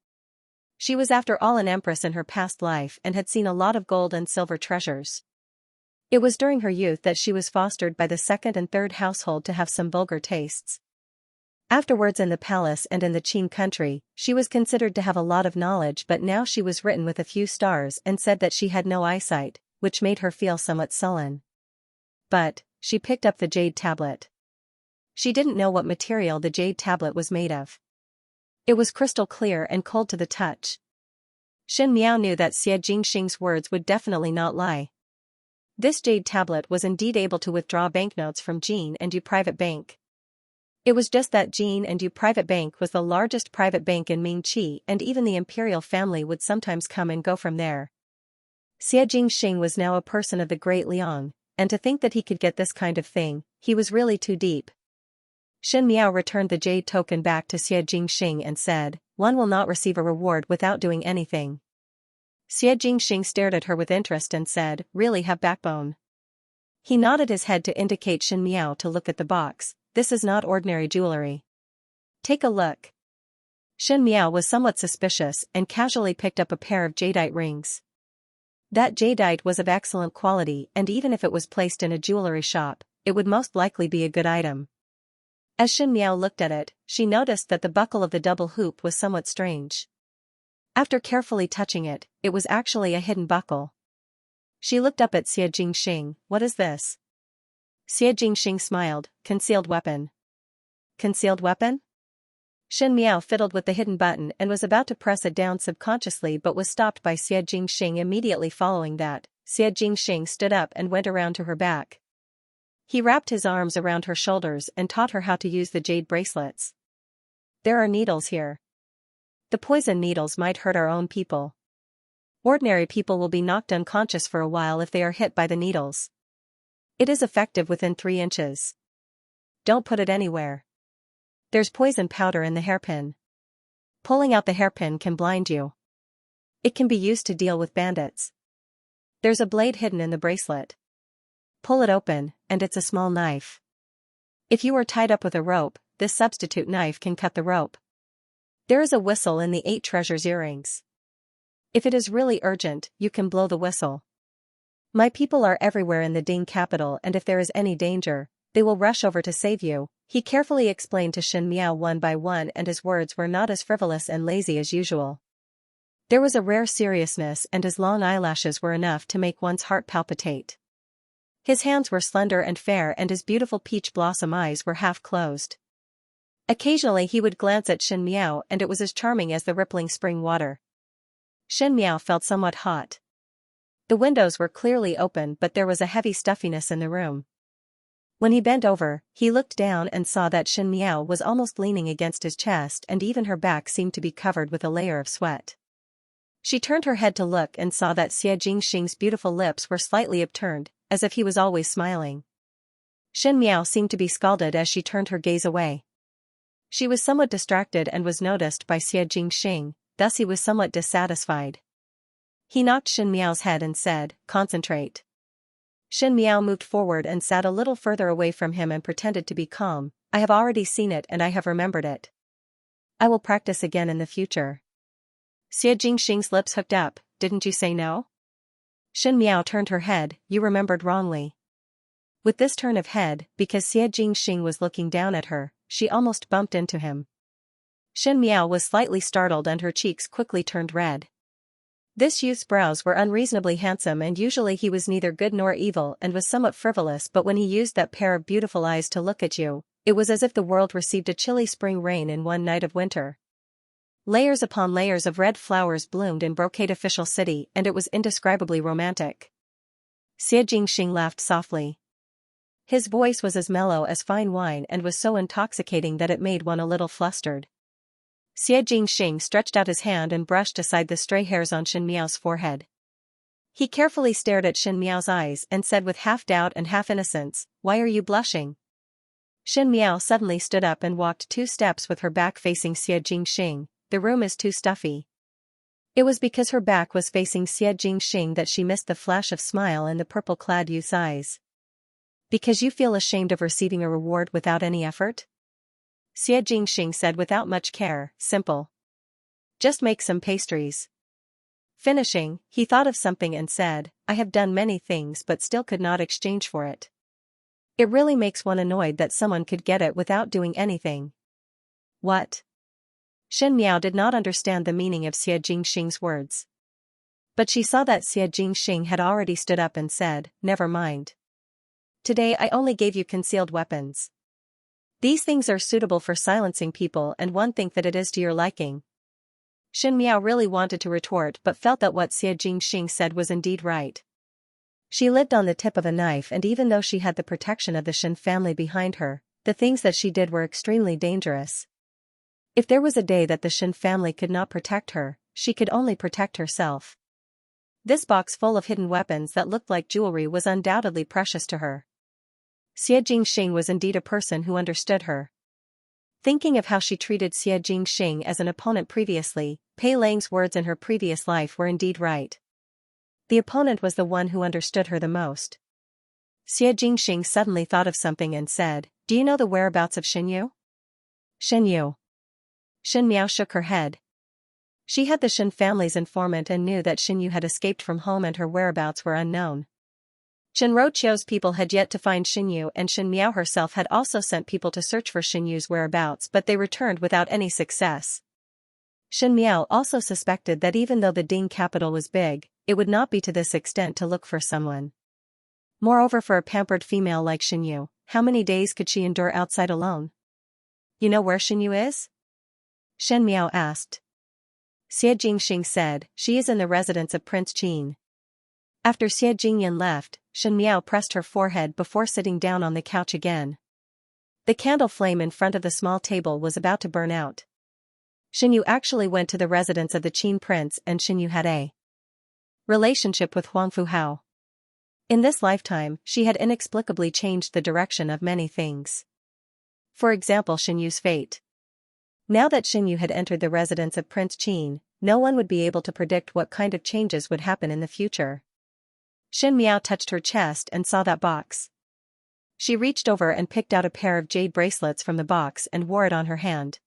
She was after all an empress in her past life and had seen a lot of gold and silver treasures. It was during her youth that she was fostered by the second and third household to have some vulgar tastes. Afterwards in the palace and in the Qin country, she was considered to have a lot of knowledge, but now she was written with a few stars and said that she had no eyesight, which made her feel somewhat sullen. But, she picked up the jade tablet. She didn't know what material the jade tablet was made of. It was crystal clear and cold to the touch. Shen Miao knew that Xie Jingxing's words would definitely not lie. This jade tablet was indeed able to withdraw banknotes from Jin and Yu Private Bank. It was just that Jin and Yu Private Bank was the largest private bank in Mingqi, and even the imperial family would sometimes come and go from there. Xie Jingxing was now a person of the Great Liang, and to think that he could get this kind of thing, he was really too deep. Shen Miao returned the jade token back to Xie Jingxing and said, "One will not receive a reward without doing anything." Xie Jingxing stared at her with interest and said, "Really have backbone." He nodded his head to indicate Shen Miao to look at the box. "This is not ordinary jewelry. Take a look." Shen Miao was somewhat suspicious and casually picked up a pair of jadeite rings. That jadeite was of excellent quality, and even if it was placed in a jewelry shop, it would most likely be a good item. As Shen Miao looked at it, she noticed that the buckle of the double hoop was somewhat strange. After carefully touching it, it was actually a hidden buckle. She looked up at Xie Jingxing. "What is this?" Xie Jingxing smiled. "Concealed weapon." "Concealed weapon?" Shen Miao fiddled with the hidden button and was about to press it down subconsciously, but was stopped by Xie Jingxing. Immediately following that, Xie Jingxing stood up and went around to her back. He wrapped his arms around her shoulders and taught her how to use the jade bracelets. "There are needles here. The poison needles might hurt our own people. Ordinary people will be knocked unconscious for a while if they are hit by the needles. It is effective within 3 inches. Don't put it anywhere. There's poison powder in the hairpin. Pulling out the hairpin can blind you. It can be used to deal with bandits. There's a blade hidden in the bracelet. Pull it open, and it's a small knife. If you are tied up with a rope, this substitute knife can cut the rope. There is a whistle in the 8 treasures earrings. If it is really urgent, you can blow the whistle. My people are everywhere in the Ding capital, and if there is any danger, they will rush over to save you." He carefully explained to Shen Miao one by one, and his words were not as frivolous and lazy as usual. There was a rare seriousness, and his long eyelashes were enough to make one's heart palpitate. His hands were slender and fair, and his beautiful peach blossom eyes were half closed. Occasionally he would glance at Shen Miao, and it was as charming as the rippling spring water. Shen Miao felt somewhat hot. The windows were clearly open, but there was a heavy stuffiness in the room. When he bent over, he looked down and saw that Shen Miao was almost leaning against his chest, and even her back seemed to be covered with a layer of sweat. She turned her head to look and saw that Xie Jingxing's beautiful lips were slightly upturned, as if he was always smiling. Shen Miao seemed to be scalded as she turned her gaze away. She was somewhat distracted and was noticed by Xie Jingxing, thus he was somewhat dissatisfied. He knocked Shen Miao's head and said, "Concentrate." Shen Miao moved forward and sat a little further away from him and pretended to be calm. "I have already seen it and I have remembered it. I will practice again in the future." Xie Jingxing's lips hooked up. "Didn't you say no?" Shen Miao turned her head. "You remembered wrongly." With this turn of head, because Xie Jingxing was looking down at her, she almost bumped into him. Shen Miao was slightly startled and her cheeks quickly turned red. This youth's brows were unreasonably handsome, and usually he was neither good nor evil and was somewhat frivolous, but when he used that pair of beautiful eyes to look at you, it was as if the world received a chilly spring rain in one night of winter. Layers upon layers of red flowers bloomed in Brocade Official City, and it was indescribably romantic. Xianxia laughed softly. His voice was as mellow as fine wine and was so intoxicating that it made one a little flustered. Xianxia stretched out his hand and brushed aside the stray hairs on Shen Miao's forehead. He carefully stared at Shen Miao's eyes and said with half doubt and half innocence, "Why are you blushing?" Shen Miao suddenly stood up and walked 2 steps with her back facing Xianxia. "The room is too stuffy." It was because her back was facing Xianxia that she missed the flash of smile in the purple-clad youth's eyes. "Because you feel ashamed of receiving a reward without any effort?" Xianxia said without much care, "Simple. Just make some pastries." Finishing, he thought of something and said, "I have done many things but still could not exchange for it. It really makes one annoyed that someone could get it without doing anything." "What?" Shen Miao did not understand the meaning of Xianxia's words. But she saw that Xianxia had already stood up and said, "Never mind. Today I only gave you concealed weapons. These things are suitable for silencing people, and one think that it is to your liking." Shen Miao really wanted to retort but felt that what Xianxia said was indeed right. She lived on the tip of a knife, and even though she had the protection of the Shen family behind her, the things that she did were extremely dangerous. If there was a day that the Shen family could not protect her, she could only protect herself. This box full of hidden weapons that looked like jewelry was undoubtedly precious to her. Xianxia was indeed a person who understood her. Thinking of how she treated Xianxia as an opponent previously, Pei Lang's words in her previous life were indeed right. The opponent was the one who understood her the most. Xianxia suddenly thought of something and said, "Do you know the whereabouts of Xinyu?" "Xinyu." Shen Miao shook her head. She had the Shen family's informant and knew that Xinyu had escaped from home and her whereabouts were unknown. Shenro Qiu's people had yet to find Xinyu, and Shen Miao herself had also sent people to search for Xinyu's whereabouts, but they returned without any success. Shen Miao also suspected that even though the Ding capital was big, it would not be to this extent to look for someone. Moreover, for a pampered female like Xinyu, how many days could she endure outside alone? "You know where Xinyu is?" Shen Miao asked. Xianxia said, "She is in the residence of Prince Qin." After Xianxia left, Shen Miao pressed her forehead before sitting down on the couch again. The candle flame in front of the small table was about to burn out. Xinyu actually went to the residence of the Qin prince, and Xinyu had a relationship with Huang Fuhao. In this lifetime, she had inexplicably changed the direction of many things. For example, Xinyu's fate. Now that Xinyu had entered the residence of Prince Qin, no one would be able to predict what kind of changes would happen in the future. Shen Miao touched her chest and saw that box. She reached over and picked out a pair of jade bracelets from the box and wore it on her hand.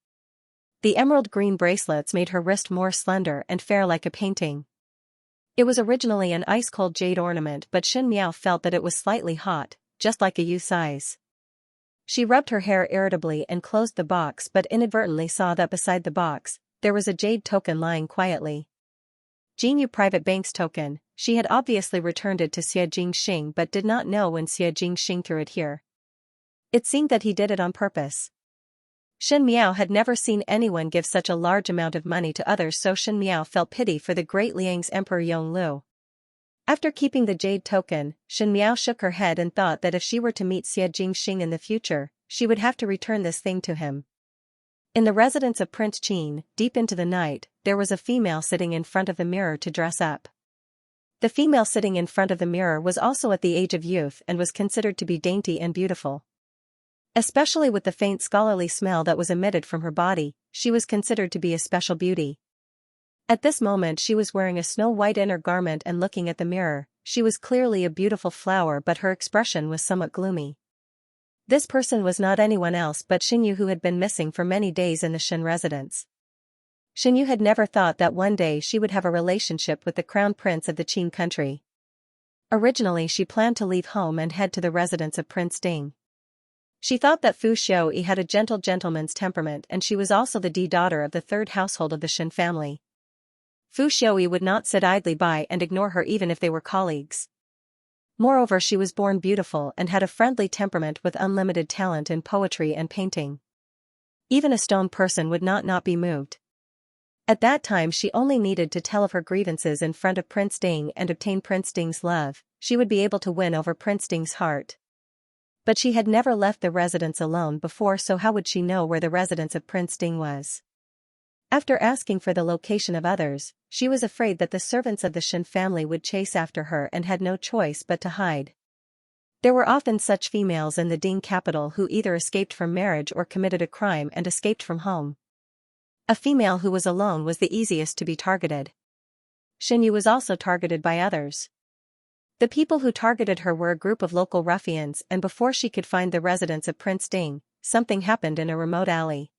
The emerald green bracelets made her wrist more slender and fair like a painting. It was originally an ice-cold jade ornament, but Shen Miao felt that it was slightly hot, just like a youth's eyes. She rubbed her hair irritably and closed the box, but inadvertently saw that beside the box, there was a jade token lying quietly. Jinyu Private Bank's token. She had obviously returned it to Xianxia but did not know when Xianxia threw it here. It seemed that he did it on purpose. Shen Miao had never seen anyone give such a large amount of money to others, so Shen Miao felt pity for the great Liang's Emperor Yonglu. After keeping the jade token, Shen Miao shook her head and thought that if she were to meet Xianxia in the future, she would have to return this thing to him. In the residence of Prince Qin, deep into the night, there was a female sitting in front of the mirror to dress up. The female sitting in front of the mirror was also at the age of youth and was considered to be dainty and beautiful. Especially with the faint scholarly smell that was emitted from her body, she was considered to be a special beauty. At this moment she was wearing a snow-white inner garment and looking at the mirror. She was clearly a beautiful flower, but her expression was somewhat gloomy. This person was not anyone else but Xinyu, who had been missing for many days in the Shen residence. Xinyu had never thought that one day she would have a relationship with the crown prince of the Qin country. Originally she planned to leave home and head to the residence of Prince Ding. She thought that Fu Xiaoyi had a gentle gentleman's temperament, and she was also the daughter of the third household of the Shen family. Fu Xiaoyi would not sit idly by and ignore her even if they were colleagues. Moreover, she was born beautiful and had a friendly temperament with unlimited talent in poetry and painting. Even a stone person would not be moved. At that time she only needed to tell of her grievances in front of Prince Ding and obtain Prince Ding's love. She would be able to win over Prince Ding's heart. But she had never left the residence alone before, so how would she know where the residence of Prince Ding was? After asking for the location of others, she was afraid that the servants of the Shen family would chase after her and had no choice but to hide. There were often such females in the Ding capital who either escaped from marriage or committed a crime and escaped from home. A female who was alone was the easiest to be targeted. Shen Yu was also targeted by others. The people who targeted her were a group of local ruffians, and before she could find the residence of Prince Ding, something happened in a remote alley.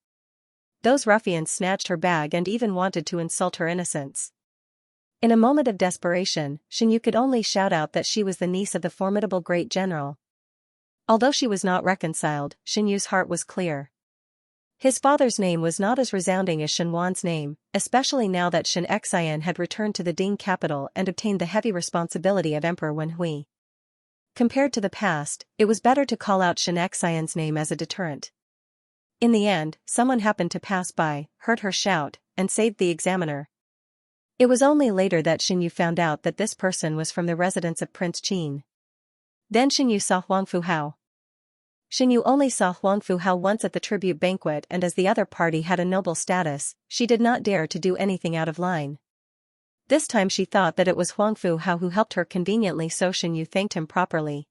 Those ruffians snatched her bag and even wanted to insult her innocence. In a moment of desperation, Shen Yu could only shout out that she was the niece of the formidable great general. Although she was not reconciled, Shen Yu's heart was clear. His father's name was not as resounding as Shen Wan's name, especially now that Xianxia had returned to the Ding capital and obtained the heavy responsibility of Emperor Wenhui. Compared to the past, it was better to call out Xianxia's name as a deterrent. In the end, someone happened to pass by, heard her shout, and saved the examiner. It was only later that Shen Yu found out that this person was from the residence of Prince Qin. Then Shen Yu saw Huang Fuhao. Shen Yu only saw Huang Fuhao once at the tribute banquet, and as the other party had a noble status, she did not dare to do anything out of line. This time she thought that it was Huang Fuhao who helped her conveniently, so Shen Yu thanked him properly.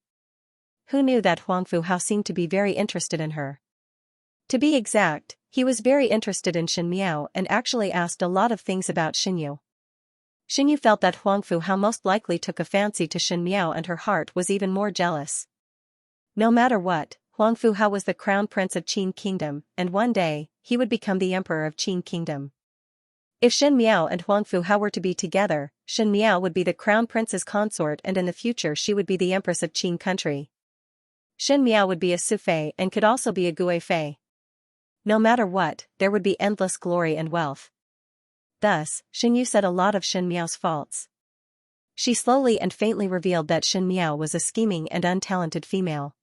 Who knew that Huang Fuhao seemed to be very interested in her? To be exact, he was very interested in Shen Miao and actually asked a lot of things about Shen Yu. Shen Yu felt that Huang Fuhao most likely took a fancy to Shen Miao, and her heart was even more jealous. No matter what, Huang Fuhao was the crown prince of Qin Kingdom, and one day, he would become the emperor of Qin Kingdom. If Shen Miao and Huang Fuhao were to be together, Shen Miao would be the crown prince's consort, and in the future she would be the empress of Qin country. Shen Miao would be a Sufei and could also be a Guifei. No matter what, there would be endless glory and wealth. Thus, Shen Yu said a lot of Shen Miao's faults. She slowly and faintly revealed that Shen Miao was a scheming and untalented female.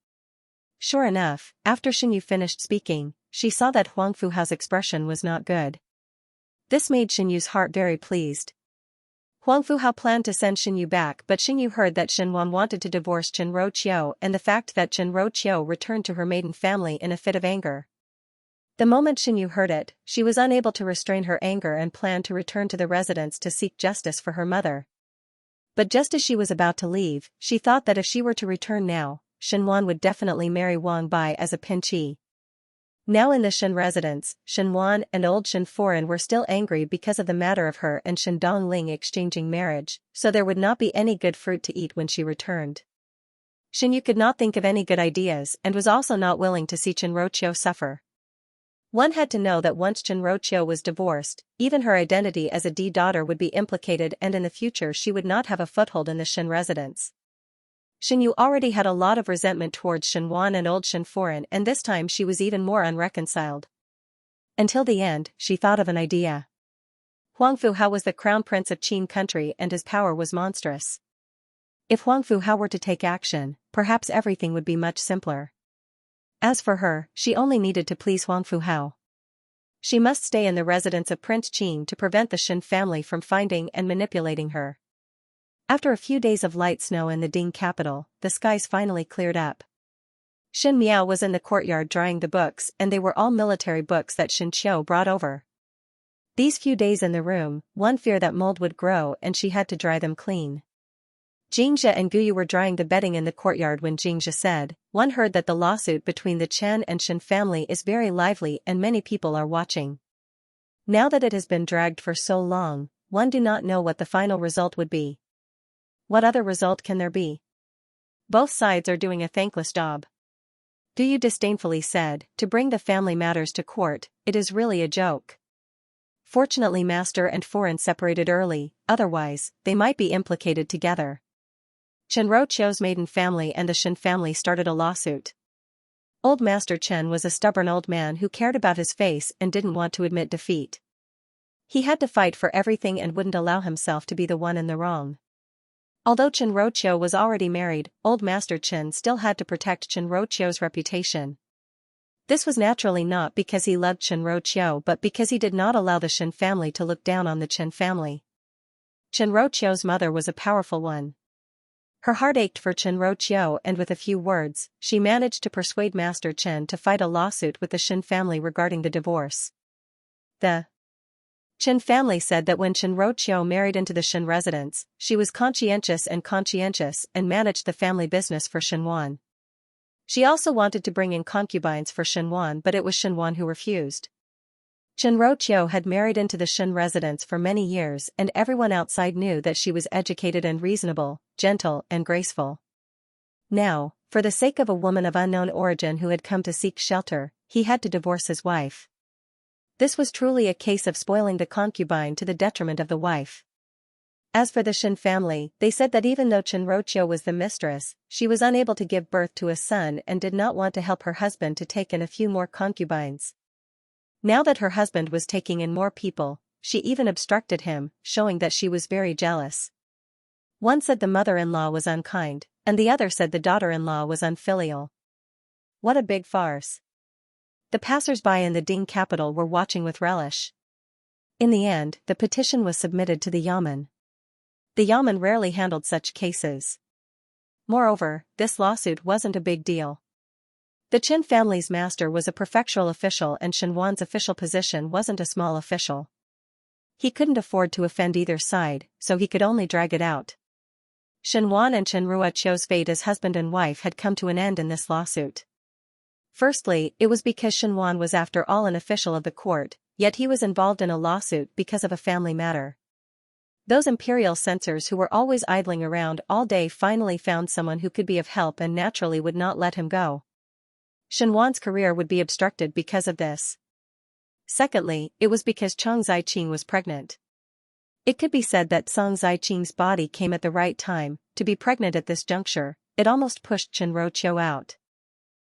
Sure enough, after Shen Yu finished speaking, she saw that Huang Fuhao's expression was not good. This made Shen Yu's heart very pleased. Huang Fuhao planned to send Shen Yu back, but Shen Yu heard that Shen Wan wanted to divorce Chen Roqiu, and the fact that Chen Roqiu returned to her maiden family in a fit of anger. The moment Shen Yu heard it, she was unable to restrain her anger and planned to return to the residence to seek justice for her mother. But just as she was about to leave, she thought that if she were to return now, Shen Wan would definitely marry Wang Bai as a pinchi. Now in the Shen residence, Shen Wan and old Shen Foran were still angry because of the matter of her and Shen Dongling exchanging marriage, so there would not be any good fruit to eat when she returned. Shen Yu could not think of any good ideas and was also not willing to see Chen Roqiu suffer. One had to know that once Chen Roqiu was divorced, even her identity as a D daughter would be implicated, and in the future she would not have a foothold in the Shen residence. Shen Yu already had a lot of resentment towards Shen Wan and old Shen Foran, and this time she was even more unreconciled. Until the end, she thought of an idea. Huang Fuhao was the crown prince of Qin country and his power was monstrous. If Huang Fuhao were to take action, perhaps everything would be much simpler. As for her, she only needed to please Huang Fuhao. She must stay in the residence of Prince Qin to prevent the Shen family from finding and manipulating her. After a few days of light snow in the Ding capital, the skies finally cleared up. Shen Miao was in the courtyard drying the books, and they were all military books that Shen Qiu brought over. These few days in the room, one feared that mold would grow and she had to dry them clean. Xianxia and Guyu were drying the bedding in the courtyard when Xianxia said, "One heard that the lawsuit between the Chen and Shen family is very lively and many people are watching. Now that it has been dragged for so long, one do not know what the final result would be." What other result can there be? Both sides are doing a thankless job. Guyu disdainfully said, "To bring the family matters to court, it is really a joke." Fortunately Master and Foreign separated early, otherwise, they might be implicated together. Chen Roqiu's maiden family and the Shen family started a lawsuit. Old Master Chen was a stubborn old man who cared about his face and didn't want to admit defeat. He had to fight for everything and wouldn't allow himself to be the one in the wrong. Although Chen Roqiu was already married, old Master Chen still had to protect Chen Roqiu's reputation. This was naturally not because he loved Chen Roqiu but because he did not allow the Shen family to look down on the Chen family. Chen Roqiu's mother was a powerful one. Her heart ached for Chen Roqiu and with a few words, she managed to persuade Master Chen to fight a lawsuit with the Shen family regarding the divorce. The Chen family said that when Chen Roqiu married into the Shen residence, she was conscientious and managed the family business for Shenwan. She also wanted to bring in concubines for Shenwan but it was Shenwan who refused. Chen Roqiu had married into the Shen residence for many years and everyone outside knew that she was educated and reasonable, gentle and graceful. Now, for the sake of a woman of unknown origin who had come to seek shelter, he had to divorce his wife. This was truly a case of spoiling the concubine to the detriment of the wife. As for the Shen family, they said that even though Chen Roqiu was the mistress, she was unable to give birth to a son and did not want to help her husband to take in a few more concubines. Now that her husband was taking in more people, she even obstructed him, showing that she was very jealous. One said the mother-in-law was unkind, and the other said the daughter-in-law was unfilial. What a big farce. The passers-by in the Ding capital were watching with relish. In the end, the petition was submitted to the Yamen. The Yamen rarely handled such cases. Moreover, this lawsuit wasn't a big deal. The Chen family's master was a prefectural official and Shenwan's official position wasn't a small official. He couldn't afford to offend either side, so he could only drag it out. Shenwan and Chen Ruoqiu's fate as husband and wife had come to an end in this lawsuit. Firstly, it was because Shenwan was after all an official of the court, yet he was involved in a lawsuit because of a family matter. Those imperial censors who were always idling around all day finally found someone who could be of help and naturally would not let him go. Shenwan's career would be obstructed because of this. Secondly, it was because Chang Ziqing was pregnant. It could be said that Chang Ziqing's body came at the right time. To be pregnant at this juncture, it almost pushed Chen Roqiu out.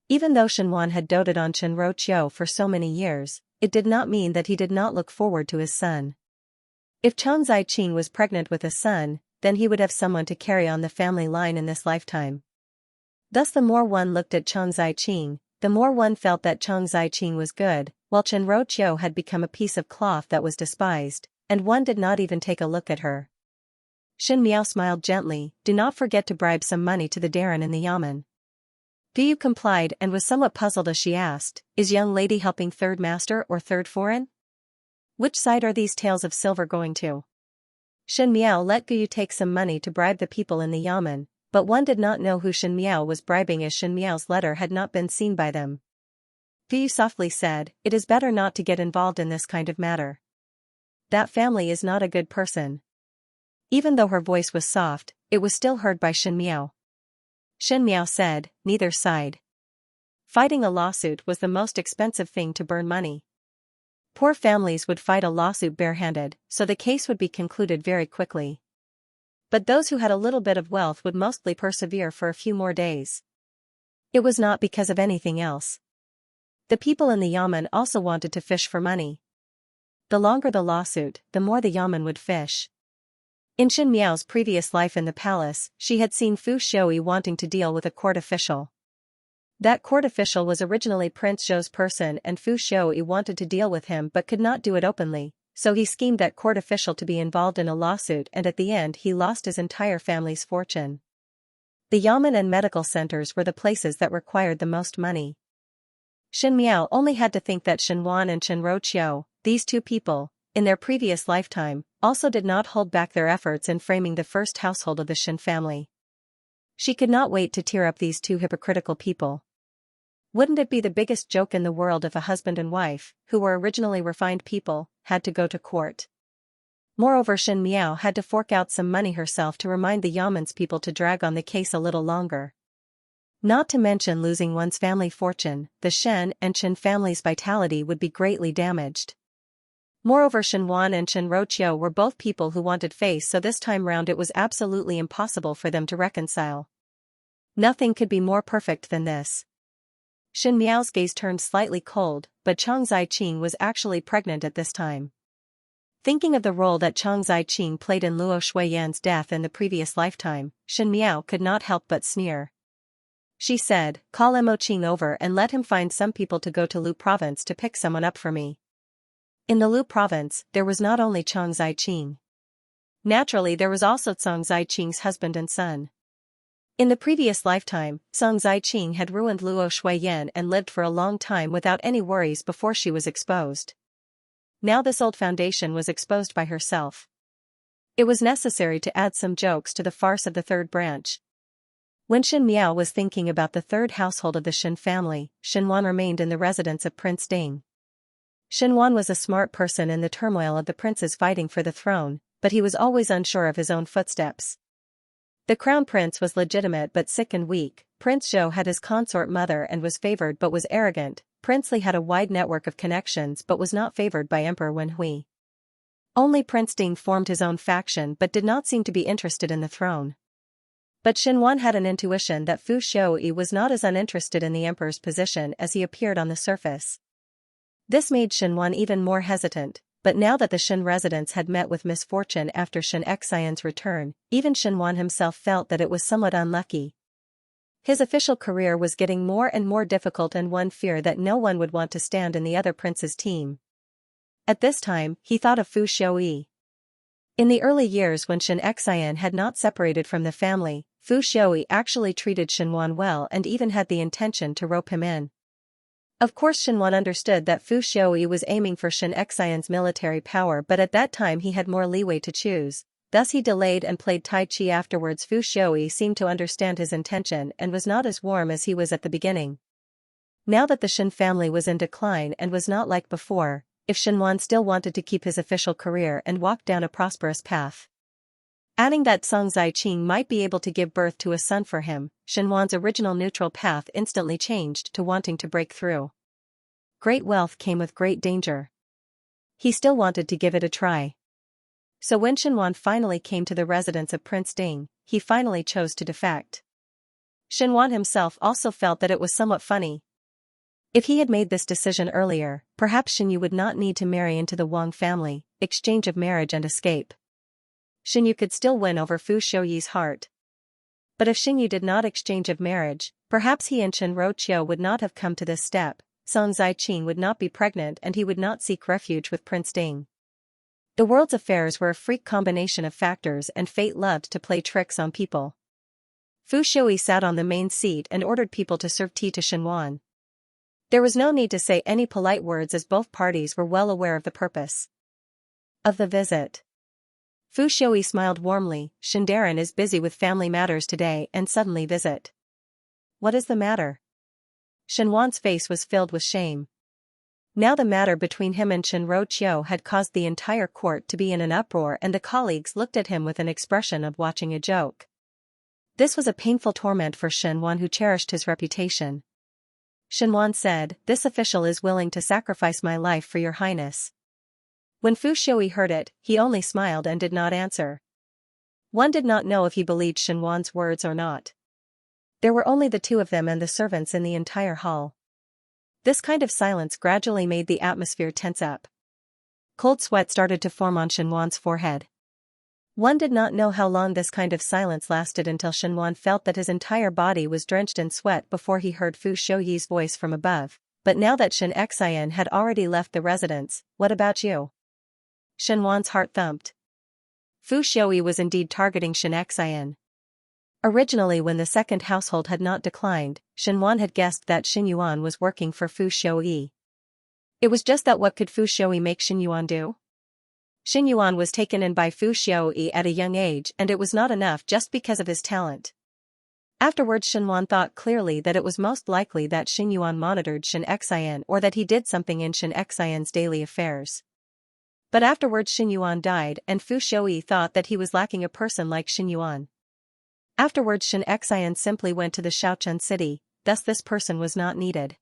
Even though Shenwan had doted on Chen Roqiu for so many years, it did not mean that he did not look forward to his son. If Chang Ziqing was pregnant with a son, then he would have someone to carry on the family line in this lifetime. Thus the more one looked at Chang Ziqing, the more one felt that Chang Ziqing was good, while Chen Roqiu had become a piece of cloth that was despised, and one did not even take a look at her. Xin Miao smiled gently, "Do not forget to bribe some money to the Darren in the Yamen." Gu complied and was somewhat puzzled as she asked, "Is young lady helping third master or third foreign? Which side are these tails of silver going to?" Xin Miao let Gu take some money to bribe the people in the Yamen, but one did not know who Xin Miao was bribing as Xin Miao's letter had not been seen by them. Gu softly said, "It is better not to get involved in this kind of matter. That family is not a good person." Even though her voice was soft, it was still heard by Xin Miao. Xin Miao said, "Neither side." Fighting a lawsuit was the most expensive thing to burn money. Poor families would fight a lawsuit barehanded, so the case would be concluded very quickly. But those who had a little bit of wealth would mostly persevere for a few more days. It was not because of anything else. The people in the Yamen also wanted to fish for money. The longer the lawsuit, the more the Yamen would fish. In Xin Miao's previous life in the palace, she had seen Fu Xiui wanting to deal with a court official. That court official was originally Prince Zhou's person and Fu Xiui wanted to deal with him but could not do it openly, so he schemed that court official to be involved in a lawsuit and at the end he lost his entire family's fortune. The Yamen and medical centers were the places that required the most money. Xin Miao only had to think that Shenwan and Chen Roqiu, these two people, in their previous lifetime, also did not hold back their efforts in framing the first household of the Shen family. She could not wait to tear up these two hypocritical people. Wouldn't it be the biggest joke in the world if a husband and wife, who were originally refined people, had to go to court? Moreover, Xin Miao had to fork out some money herself to remind the Yamen's people to drag on the case a little longer. Not to mention losing one's family fortune, the Shen and Chen family's vitality would be greatly damaged. Moreover, Shenwan and Chen Roqiu were both people who wanted face, so this time round it was absolutely impossible for them to reconcile. Nothing could be more perfect than this. Xin Miao's gaze turned slightly cold, but Chang Ziqing was actually pregnant at this time. Thinking of the role that Chang Ziqing played in Luo Shuiyan's death in the previous lifetime, Shen Miao could not help but sneer. She said, "Call Mo Qing over and let him find some people to go to Lu province to pick someone up for me." In the Lu province, there was not only Chang Ziqing. Naturally, there was also Chang Ziqing's husband and son. In the previous lifetime, Chang Ziqing had ruined Luo Shuiyan and lived for a long time without any worries before she was exposed. Now this old foundation was exposed by herself. It was necessary to add some jokes to the farce of the third branch. When Shen Miao was thinking about the third household of the Shen family, Shen Wan remained in the residence of Prince Ding. Shen Wan was a smart person in the turmoil of the princes fighting for the throne, but he was always unsure of his own footsteps. The crown prince was legitimate but sick and weak. Prince Zhou had his consort mother and was favored but was arrogant. Prince Li had a wide network of connections but was not favored by Emperor Wen Hui. Only Prince Ding formed his own faction but did not seem to be interested in the throne. But Shen Wan had an intuition that Fu Xiaoyi was not as uninterested in the emperor's position as he appeared on the surface. This made Shen Wan even more hesitant, but now that the Shen residents had met with misfortune after Xianxia's return, even Shen Wan himself felt that it was somewhat unlucky. His official career was getting more and more difficult and one feared that no one would want to stand in the other prince's team. At this time, he thought of Fu Xiaoyi. In the early years when Xianxia had not separated from the family, Fu Xiaoyi actually treated Shen Wan well and even had the intention to rope him in. Of course Shen Wan understood that Fu Xiaoyi was aiming for Xianxia's military power, but at that time he had more leeway to choose. Thus he delayed and played Tai Chi. Afterwards Fu Xiaoyi seemed to understand his intention and was not as warm as he was at the beginning. Now that the Shen family was in decline and was not like before, if Shen Wan still wanted to keep his official career and walk down a prosperous path, adding that Chang Ziqing might be able to give birth to a son for him, Shen Wan's original neutral path instantly changed to wanting to break through. Great wealth came with great danger. He still wanted to give it a try. So when Shen Wan finally came to the residence of Prince Ding, he finally chose to defect. Shen Wan himself also felt that it was somewhat funny. If he had made this decision earlier, perhaps Shen Yu would not need to marry into the Wang family, exchange of marriage and escape. Shen Yu could still win over Fu Xiaoyi's heart. But if Shen Yu did not exchange of marriage, perhaps he and Shen Roqiu would not have come to this step. Chang Ziqing would not be pregnant and he would not seek refuge with Prince Ding. The world's affairs were a freak combination of factors and fate loved to play tricks on people. Fu Xiaoyi sat on the main seat and ordered people to serve tea to Shen Wan. There was no need to say any polite words as both parties were well aware of the purpose of the visit. Fu Xiaoyi smiled warmly. "Shendaran is busy with family matters today and suddenly visit. What is the matter?" Shen Wan's face was filled with shame. Now the matter between him and Shen Roqiu had caused the entire court to be in an uproar and the colleagues looked at him with an expression of watching a joke. This was a painful torment for Shen Wan who cherished his reputation. Shen Wan said, "This official is willing to sacrifice my life for your highness." When Fu Xiaoyi heard it, he only smiled and did not answer. One did not know if he believed Shen Wan's words or not. There were only the two of them and the servants in the entire hall. This kind of silence gradually made the atmosphere tense up. Cold sweat started to form on Shen Wan's forehead. One did not know how long this kind of silence lasted until Shen Wan felt that his entire body was drenched in sweat before he heard Fu Xiaoyi's voice from above. "But now that Xianxia had already left the residence, what about you?" Shen Wan's heart thumped. Fu Xiaoyi was indeed targeting Xianxia. Originally, when the second household had not declined, Shen Wan had guessed that Xin Yuan was working for Fu Xiaoyi. It was just that what could Fu Xiaoyi make Xin Yuan do? Xin Yuan was taken in by Fu Xiaoyi at a young age and it was not enough just because of his talent. Afterwards Shen Wan thought clearly that it was most likely that Xin Yuan monitored Xianxia or that he did something in Xianxia's daily affairs. But afterwards Xin Yuan died and Fu Xiaoyi thought that he was lacking a person like Xin Yuan. Afterwards Xianxia simply went to the Shaochun city, thus this person was not needed.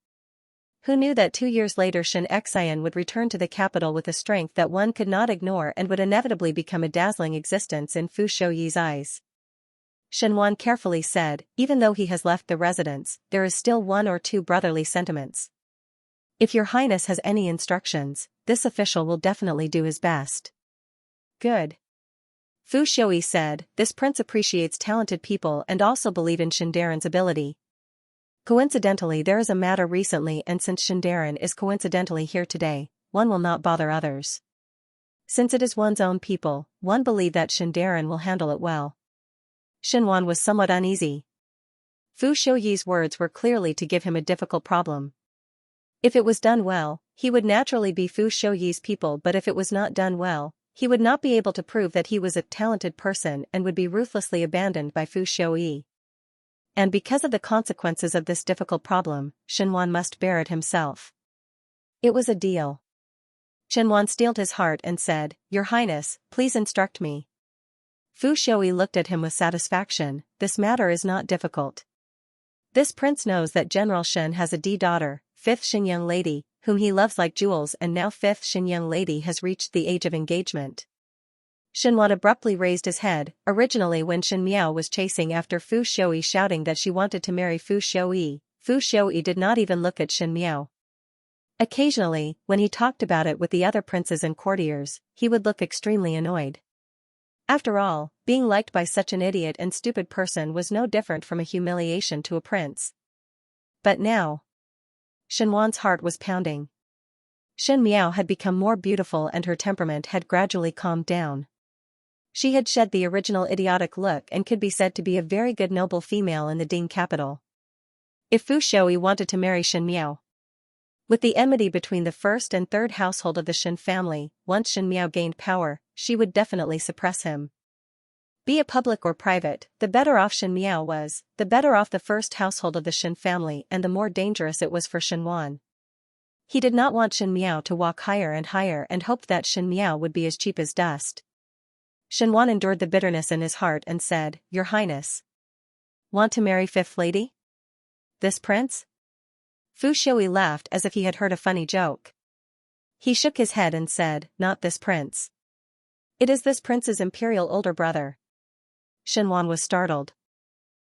Who knew that 2 years later Xianxia would return to the capital with a strength that one could not ignore and would inevitably become a dazzling existence in Fu Xiaoyi's eyes. Shen Wan carefully said, "Even though he has left the residence, there is still 1 or 2 brotherly sentiments. If your highness has any instructions, this official will definitely do his best." Good. Fu Shouyi said, this prince appreciates talented people and also believe in Shindaren's ability. Coincidentally, there is a matter recently, and since Shindaren is coincidentally here today, one will not bother others. Since it is one's own people, one believe that Shindaren will handle it well. Xinhuan was somewhat uneasy. Fu Shouyi's words were clearly to give him a difficult problem. If it was done well, he would naturally be Fu Shouyi's people, but if it was not done well, he would not be able to prove that he was a talented person and would be ruthlessly abandoned by Fu Shouyi. And because of the consequences of this difficult problem, Xinhuan must bear it himself. It was a deal. Xinhuan steeled his heart and said, Your Highness, please instruct me. Fu Shouyi looked at him with satisfaction. This matter is not difficult. This prince knows that General Shen has a daughter, 5th Xin young lady, whom he loves like jewels, and now 5th Xin young lady has reached the age of engagement. Xinhuan abruptly raised his head. Originally, when Xin Miao was chasing after Fu Shouyi shouting that she wanted to marry Fu Shouyi did not even look at Xin Miao. Occasionally, when he talked about it with the other princes and courtiers, he would look extremely annoyed. After all, being liked by such an idiot and stupid person was no different from a humiliation to a prince. But now, Xinhuan's heart was pounding. Xin Miao had become more beautiful and her temperament had gradually calmed down. She had shed the original idiotic look and could be said to be a very good noble female in the Ding capital. If Fu Shouyi wanted to marry Xin Miao, with the enmity between the first and third household of the Shen family, once Xin Miao gained power, she would definitely suppress him. Be it public or private, the better off Xin Miao was, the better off the first household of the Shen family, and the more dangerous it was for Xinhuan. He did not want Xin Miao to walk higher and higher and hoped that Xin Miao would be as cheap as dust. Xinhuan endured the bitterness in his heart and said, Your Highness. Want to marry 5th lady? This prince? Fu Shouyi laughed as if he had heard a funny joke. He shook his head and said, Not this prince. It is this prince's imperial older brother. Xinhuan was startled.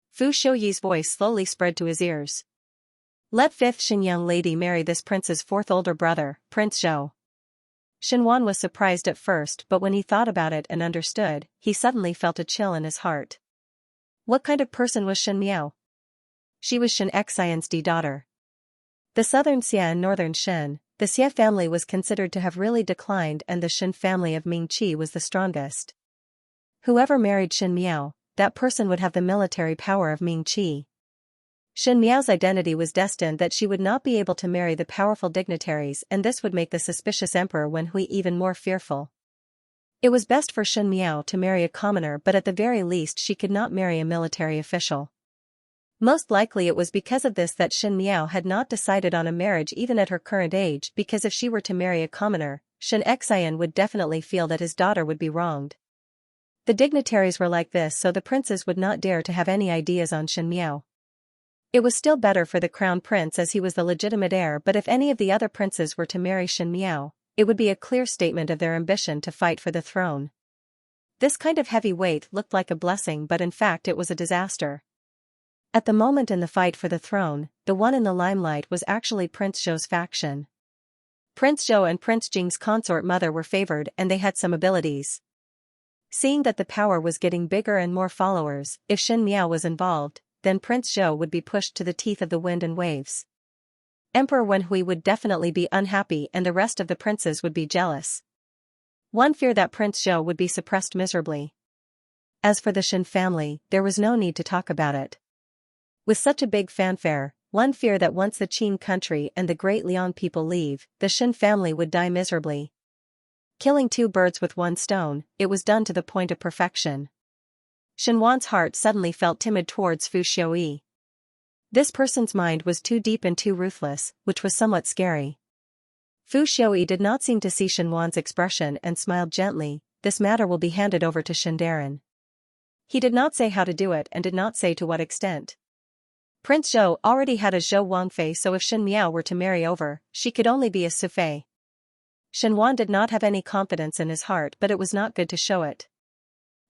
Fu Shouyi's voice slowly spread to his ears. Let 5th Xin young lady marry this prince's 4th older brother, Prince Zhou. Xinhuan was surprised at first, but when he thought about it and understood, he suddenly felt a chill in his heart. What kind of person was Xin Miao? She was Xianxia's daughter. The southern Xia and northern Shen, the Xia family was considered to have really declined, and the Shen family of Ming Qi was the strongest. Whoever married Xin Miao, that person would have the military power of Ming Qi. Xin Miao's identity was destined that she would not be able to marry the powerful dignitaries, and this would make the suspicious Emperor Wen Hui even more fearful. It was best for Xin Miao to marry a commoner, but at the very least she could not marry a military official. Most likely it was because of this that Xin Miao had not decided on a marriage even at her current age, because if she were to marry a commoner, Xianxia would definitely feel that his daughter would be wronged. The dignitaries were like this, so the princes would not dare to have any ideas on Xin Miao. It was still better for the crown prince as he was the legitimate heir, but if any of the other princes were to marry Xin Miao, it would be a clear statement of their ambition to fight for the throne. This kind of heavy weight looked like a blessing, but in fact it was a disaster. At the moment in the fight for the throne, the one in the limelight was actually Prince Zhou's faction. Prince Zhou and Prince Jing's consort mother were favored, and they had some abilities. Seeing that the power was getting bigger and more followers, if Xin Miao was involved, then Prince Zhou would be pushed to the teeth of the wind and waves. Emperor Wen Hui would definitely be unhappy, and the rest of the princes would be jealous. One feared that Prince Zhou would be suppressed miserably. As for the Shen family, there was no need to talk about it. With such a big fanfare, one feared that once the Qin country and the Great Liang people leave, the Shen family would die miserably. Killing 2 birds with 1 stone, it was done to the point of perfection. Xinhuan's heart suddenly felt timid towards Fu Shouyi. This person's mind was too deep and too ruthless, which was somewhat scary. Fu Shouyi did not seem to see Xinhuan's expression and smiled gently. This matter will be handed over to Shindaren. He did not say how to do it and did not say to what extent. Prince Zhou already had a Zhou Wangfei, so if Xin Miao were to marry over, she could only be a Sufei. Xinhuan did not have any confidence in his heart, but it was not good to show it.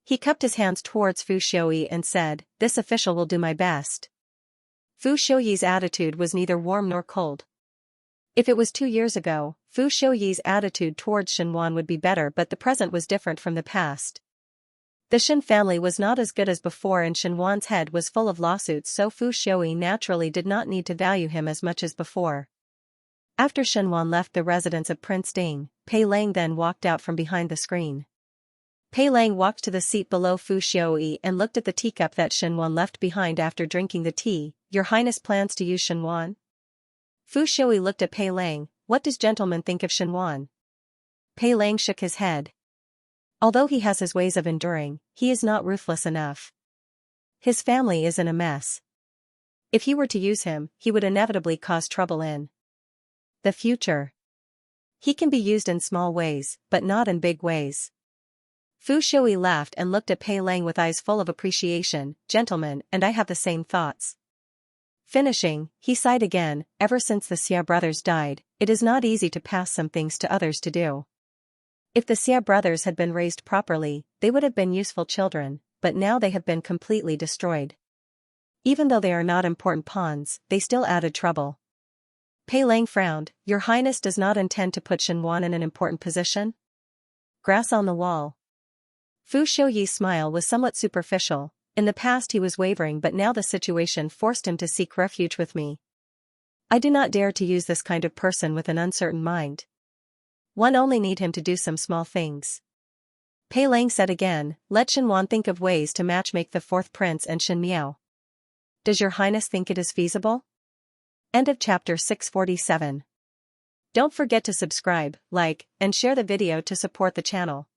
He cupped his hands towards Fu Shouyi and said, This official will do my best. Fu Shouyi's attitude was neither warm nor cold. If it was 2 years ago, Fu Shouyi's attitude towards Shenwan would be better, but the present was different from the past. The Shen family was not as good as before and Shenwan's head was full of lawsuits, so Fu Shouyi naturally did not need to value him as much as before. After Shenwan left the residence of Prince Ding, Pei Lang then walked out from behind the screen. Pei Lang walked to the seat below Fu Shouyi and looked at the teacup that Shenwan left behind after drinking the tea. Your Highness plans to use Shenwan? Fu Shouyi looked at Pei Lang. What does gentleman think of Shenwan? Pei Lang shook his head. Although he has his ways of enduring, he is not ruthless enough. His family is in a mess. If he were to use him, he would inevitably cause trouble in the future. He can be used in small ways, but not in big ways. Fu Shouyi laughed and looked at Pei Lang with eyes full of appreciation. Gentlemen, and I have the same thoughts. Finishing, he sighed again. Ever since the Xia brothers died, it is not easy to pass some things to others to do. If the Xia brothers had been raised properly, they would have been useful children, but now they have been completely destroyed. Even though they are not important pawns, they still added trouble. Pei Lang frowned. Your Highness does not intend to put Shenwan in an important position? Grass on the wall. Fu Shouyi's smile was somewhat superficial. In the past he was wavering, but now the situation forced him to seek refuge with me. I do not dare to use this kind of person with an uncertain mind. One only need him to do some small things. Pei Lang said again, let Shenwan think of ways to matchmake the fourth prince and Shen Miao. Does your Highness think it is feasible? End of chapter 647. Don't forget to subscribe, like, and share the video to support the channel.